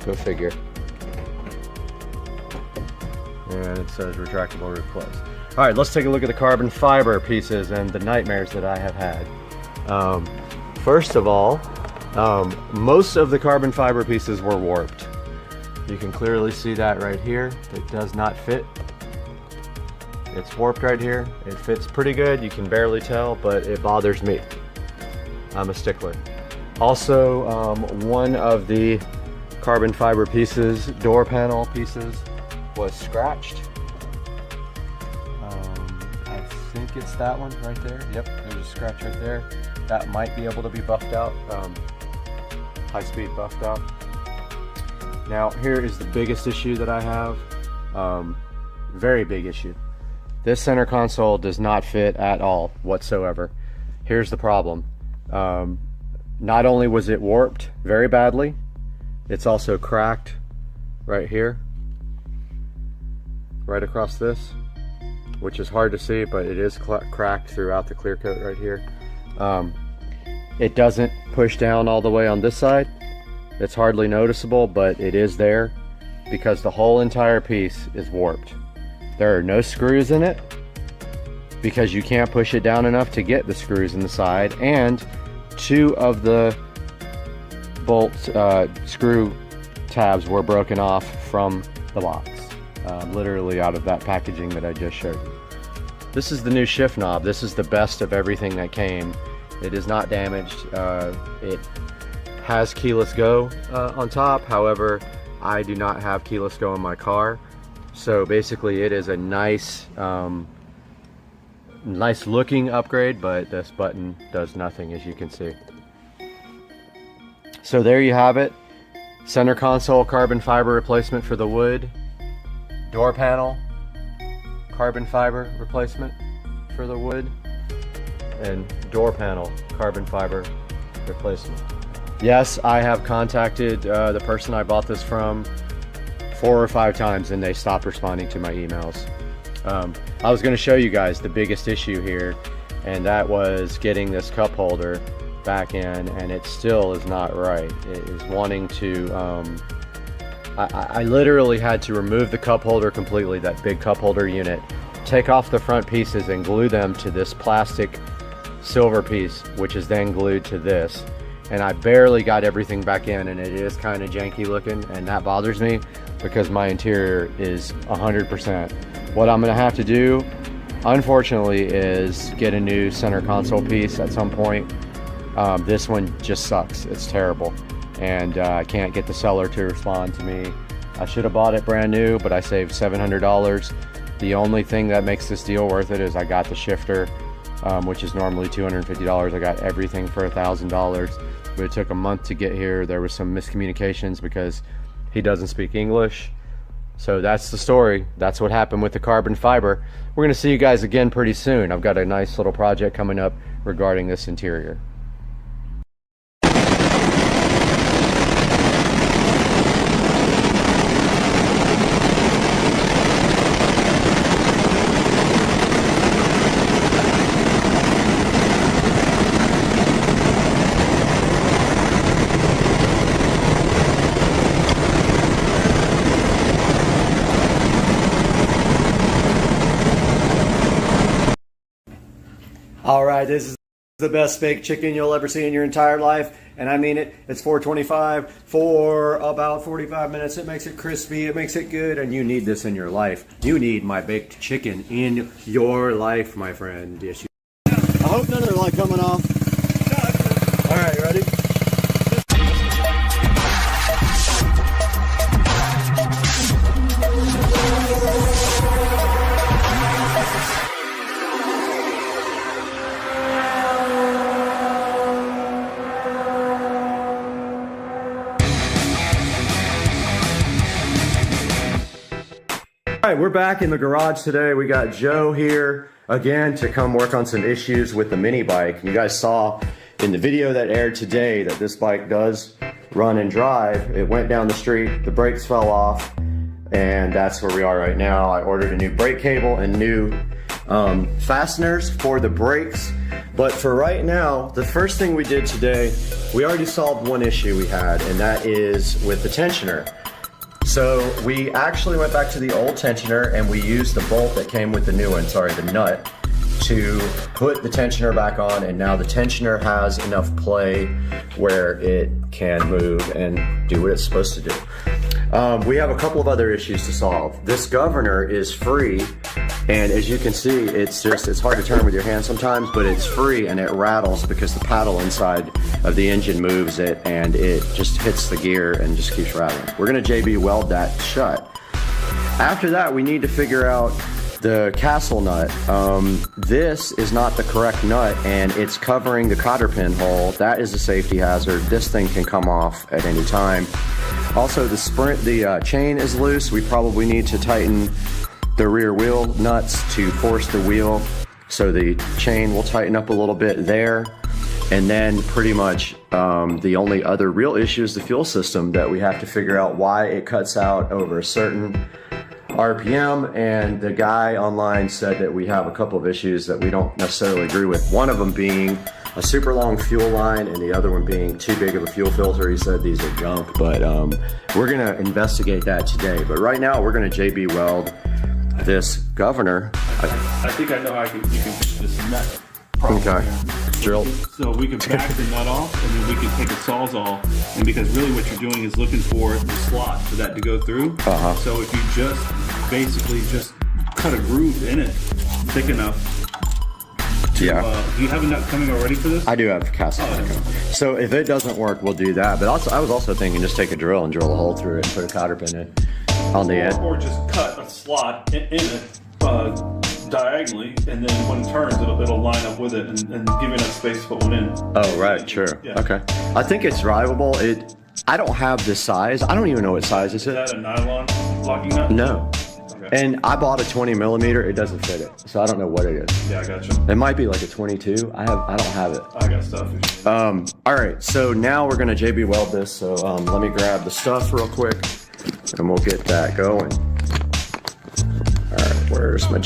Go figure. And it says retractable roof closed. All right, let's take a look at the carbon fiber pieces and the nightmares that I have had. First of all, most of the carbon fiber pieces were warped. You can clearly see that right here. It does not fit. It's warped right here. It fits pretty good. You can barely tell, but it bothers me. I'm a stickler. Also, one of the carbon fiber pieces, door panel pieces, was scratched. I think it's that one right there. Yep, there's a scratch right there. That might be able to be buffed out, high-speed buffed out. Now, here is the biggest issue that I have. Very big issue. This center console does not fit at all whatsoever. Here's the problem. Not only was it warped very badly, it's also cracked right here, right across this, which is hard to see, but it is cracked throughout the clear coat right here. It doesn't push down all the way on this side. It's hardly noticeable, but it is there because the whole entire piece is warped. There are no screws in it because you can't push it down enough to get the screws in the side, and two of the bolt screw tabs were broken off from the box, literally out of that packaging that I just showed you. This is the new shift knob. This is the best of everything that came. It is not damaged. It has keyless go on top. However, I do not have keyless go in my car. So basically it is a nice nice looking upgrade, but this button does nothing, as you can see. So there you have it. Center console carbon fiber replacement for the wood. Door panel carbon fiber replacement for the wood. And door panel carbon fiber replacement. Yes, I have contacted the person I bought this from 4 or 5 times and they stopped responding to my emails. I was going to show you guys the biggest issue here, and that was getting this cup holder back in, and it still is not right. It is wanting to, I literally had to remove the cup holder completely, that big cup holder unit, take off the front pieces and glue them to this plastic silver piece, which is then glued to this. And I barely got everything back in, and it is kind of janky looking, and that bothers me because my interior is 100%. What I'm going to have to do, unfortunately, is get a new center console piece at some point. This one just sucks. It's terrible, and I can't get the seller to respond to me. I should have bought it brand new, but I saved $700. The only thing that makes this deal worth it is I got the shifter, which is normally $250. I got everything for $1,000, but it took a month to get here. There was some miscommunications because he doesn't speak English. So that's the story. That's what happened with the carbon fiber. We're going to see you guys again pretty soon. I've got a nice little project coming up regarding this interior. All right, this is the best baked chicken you'll ever see in your entire life, and I mean it. It's $4.25 for about 45 minutes. It makes it crispy, it makes it good, and you need this in your life. You need my baked chicken in your life, my friend. Yes, you. I hope none of the light coming off. All right, ready? All right, we're back in the garage today. We got Joe here again to come work on some issues with the mini bike. You guys saw in the video that aired today that this bike does run and drive. It went down the street, the brakes fell off, and that's where we are right now. I ordered a new brake cable and new fasteners for the brakes. But for right now, the first thing we did today, we already solved one issue we had, and that is with the tensioner. So we actually went back to the old tensioner and we used the bolt that came with the new one, sorry, the nut, to put the tensioner back on, and now the tensioner has enough play where it can move and do what it's supposed to do. We have a couple of other issues to solve. This governor is free, and as you can see, it's hard to turn with your hand sometimes, but it's free and it rattles because the paddle inside of the engine moves it and it just hits the gear and just keeps rattling. We're gonna JB weld that shut. After that, we need to figure out the castle nut. This is not the correct nut and it's covering the cotter pin hole. That is a safety hazard. This thing can come off at any time. Also, the chain is loose. We probably need to tighten the rear wheel nuts to force the wheel, so the chain will tighten up a little bit there. And then pretty much the only other real issue is the fuel system, that we have to figure out why it cuts out over a certain RPM, and the guy online said that we have a couple of issues that we don't necessarily agree with. One of them being a super long fuel line and the other one being too big of a fuel filter. He said these are junk, but we're gonna investigate that today. But right now we're gonna JB weld this governor. I think I know how you can fix this nut problem. Okay. Drill. So we can back the nut off, and then we can take a sawzall, and because really what you're doing is looking for the slot for that to go through. So if you just basically just cut a groove in it thick enough. Do you have a nut coming already for this? I do have cast iron. So if it doesn't work, we'll do that. But also, I was also thinking just take a drill and drill a hole through it and put a cotter pin in on the end. Or just cut a slot in it diagonally, and then when it turns, it'll line up with it and give you enough space to put one in. Oh, right, sure. Yeah. Okay. I think it's drivable. I don't have this size. I don't even know what size this is. Is that a nylon locking nut? No. Okay. And I bought a 20 millimeter. It doesn't fit it, so I don't know what it is. Yeah, I got you. It might be like a 22. I don't have it. I got stuff. All right, so now we're gonna JB weld this. So let me grab the stuff real quick, and we'll get that going. All right, where's my?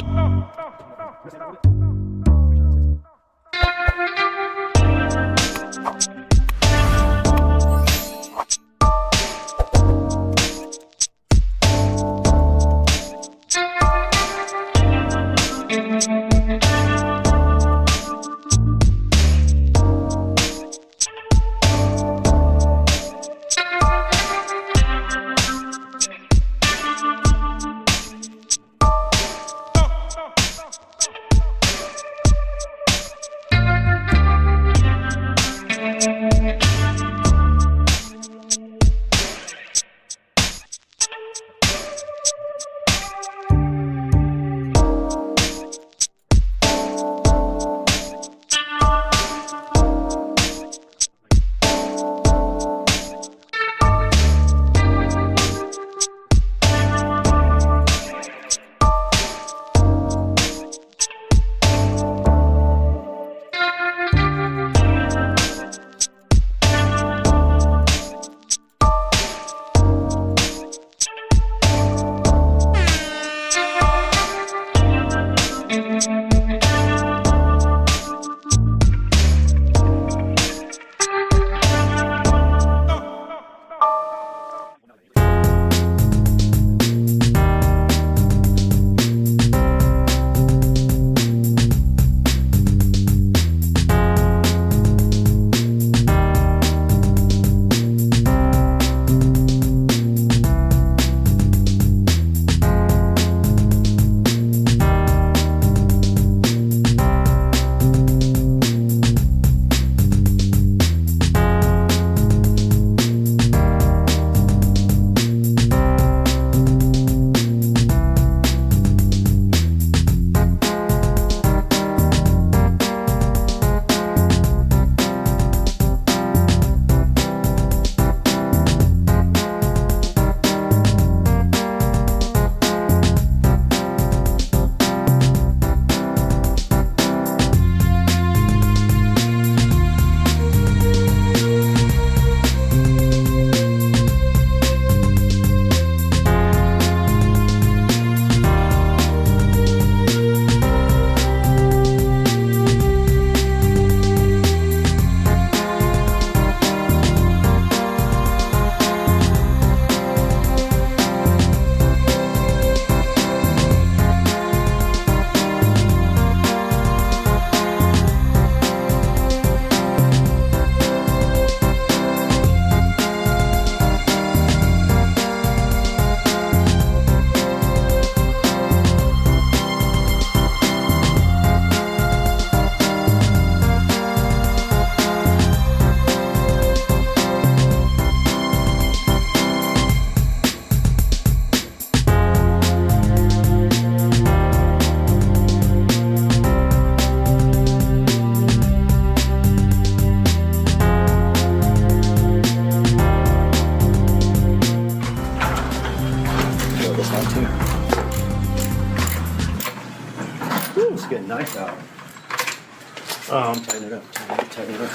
Tighten it up, tighten it up.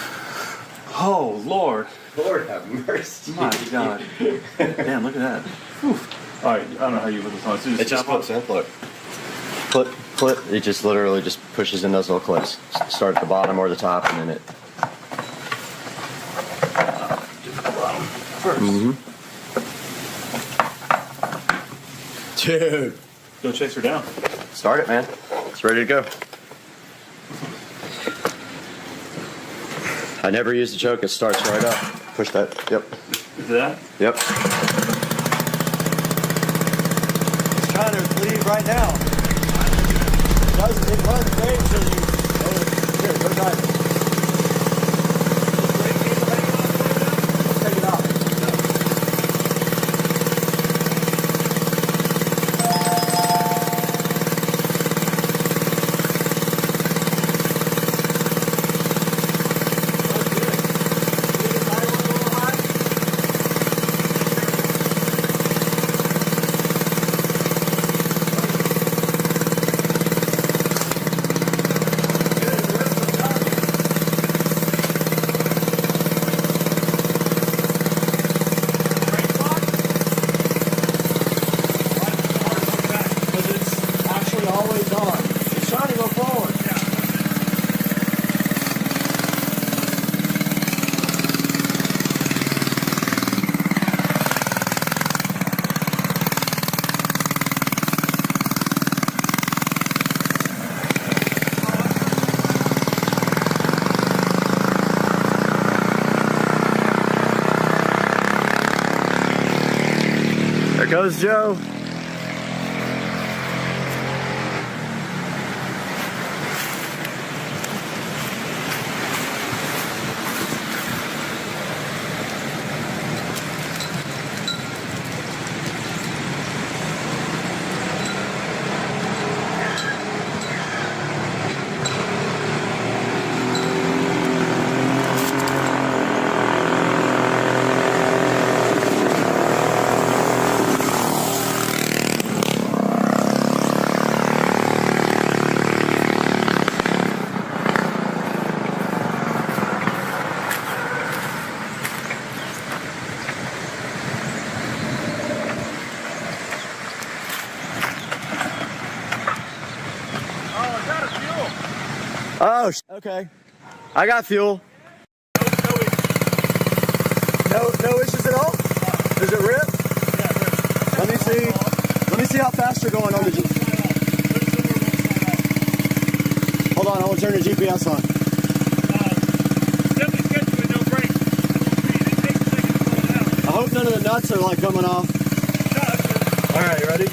Oh, Lord. Lord have mercy. My God. Damn, look at that. Whew. All right, I don't know how you put this on. It just flips in, look. Flip, it just literally just pushes in those little clips. Start at the bottom or the top, and then it. Do the bottom first. Dude. Go chase her down. Start it, man. It's ready to go. I never use the choke. It starts right up. Push that. Yep. Is that? Yep. It's trying to leave right now. It runs great until you. Oh, here, go try it. Take it off. There goes Joe. Oh, okay. I got fuel. No issues at all? Does it rip? Yeah, it rips. Let me see how fast you're going on the GPS. Hold on, I will turn the GPS on. I hope none of the nuts are like coming off. All right, you ready?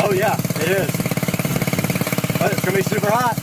Oh yeah, it is. But it's gonna be super hot.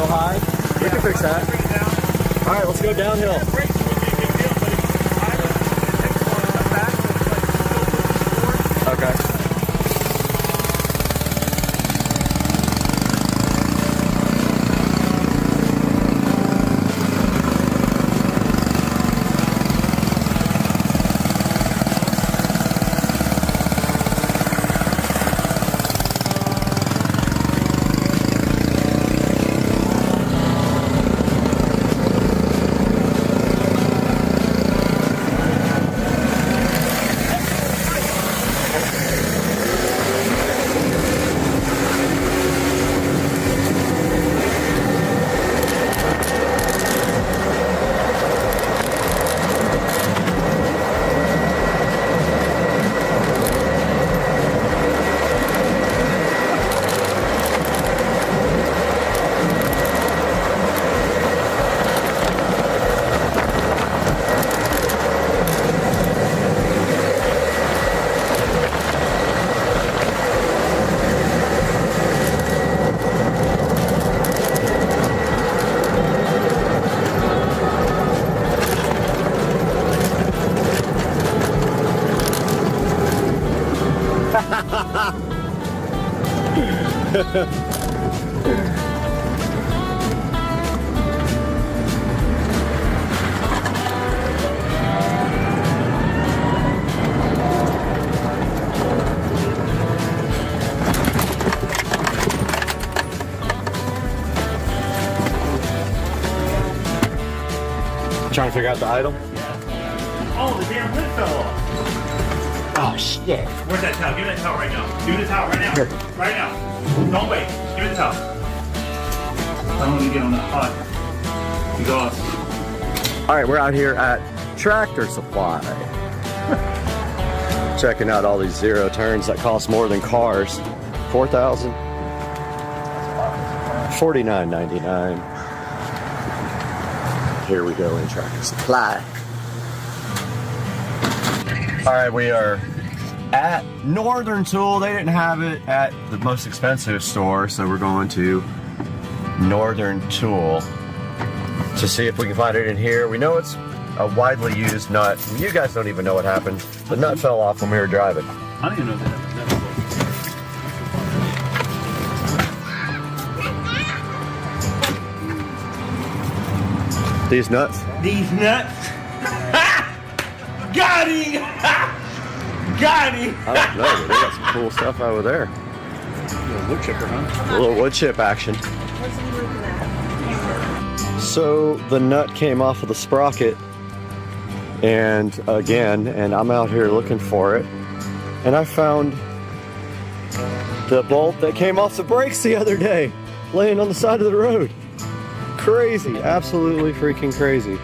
real high? We can fix that. All right, let's go downhill. Okay. Trying to figure out the idle? Oh, the damn lid fell off. Oh, shit. Where's that towel? Give me that towel right now. Give me the towel right now. Here. Right now. Don't wait. Give me the towel. I don't want to get on that hot. Exhaust. All right, we're out here at Tractor Supply. Checking out all these zero turns that cost more than cars. $4,000. $49.99. Here we go in Tractor Supply. All right, we are at Northern Tool. They didn't have it at the most expensive store, so we're going to Northern Tool to see if we can find it in here. We know it's a widely used nut. You guys don't even know what happened. The nut fell off when we were driving. I don't even know that. These nuts? These nuts. Got him! Got him! I don't know, but they got some cool stuff over there. A little wood chipper, huh? A little wood chip action. So the nut came off of the sprocket, and I'm out here looking for it, and I found the bolt that came off the brakes the other day, laying on the side of the road. Crazy, absolutely freaking crazy.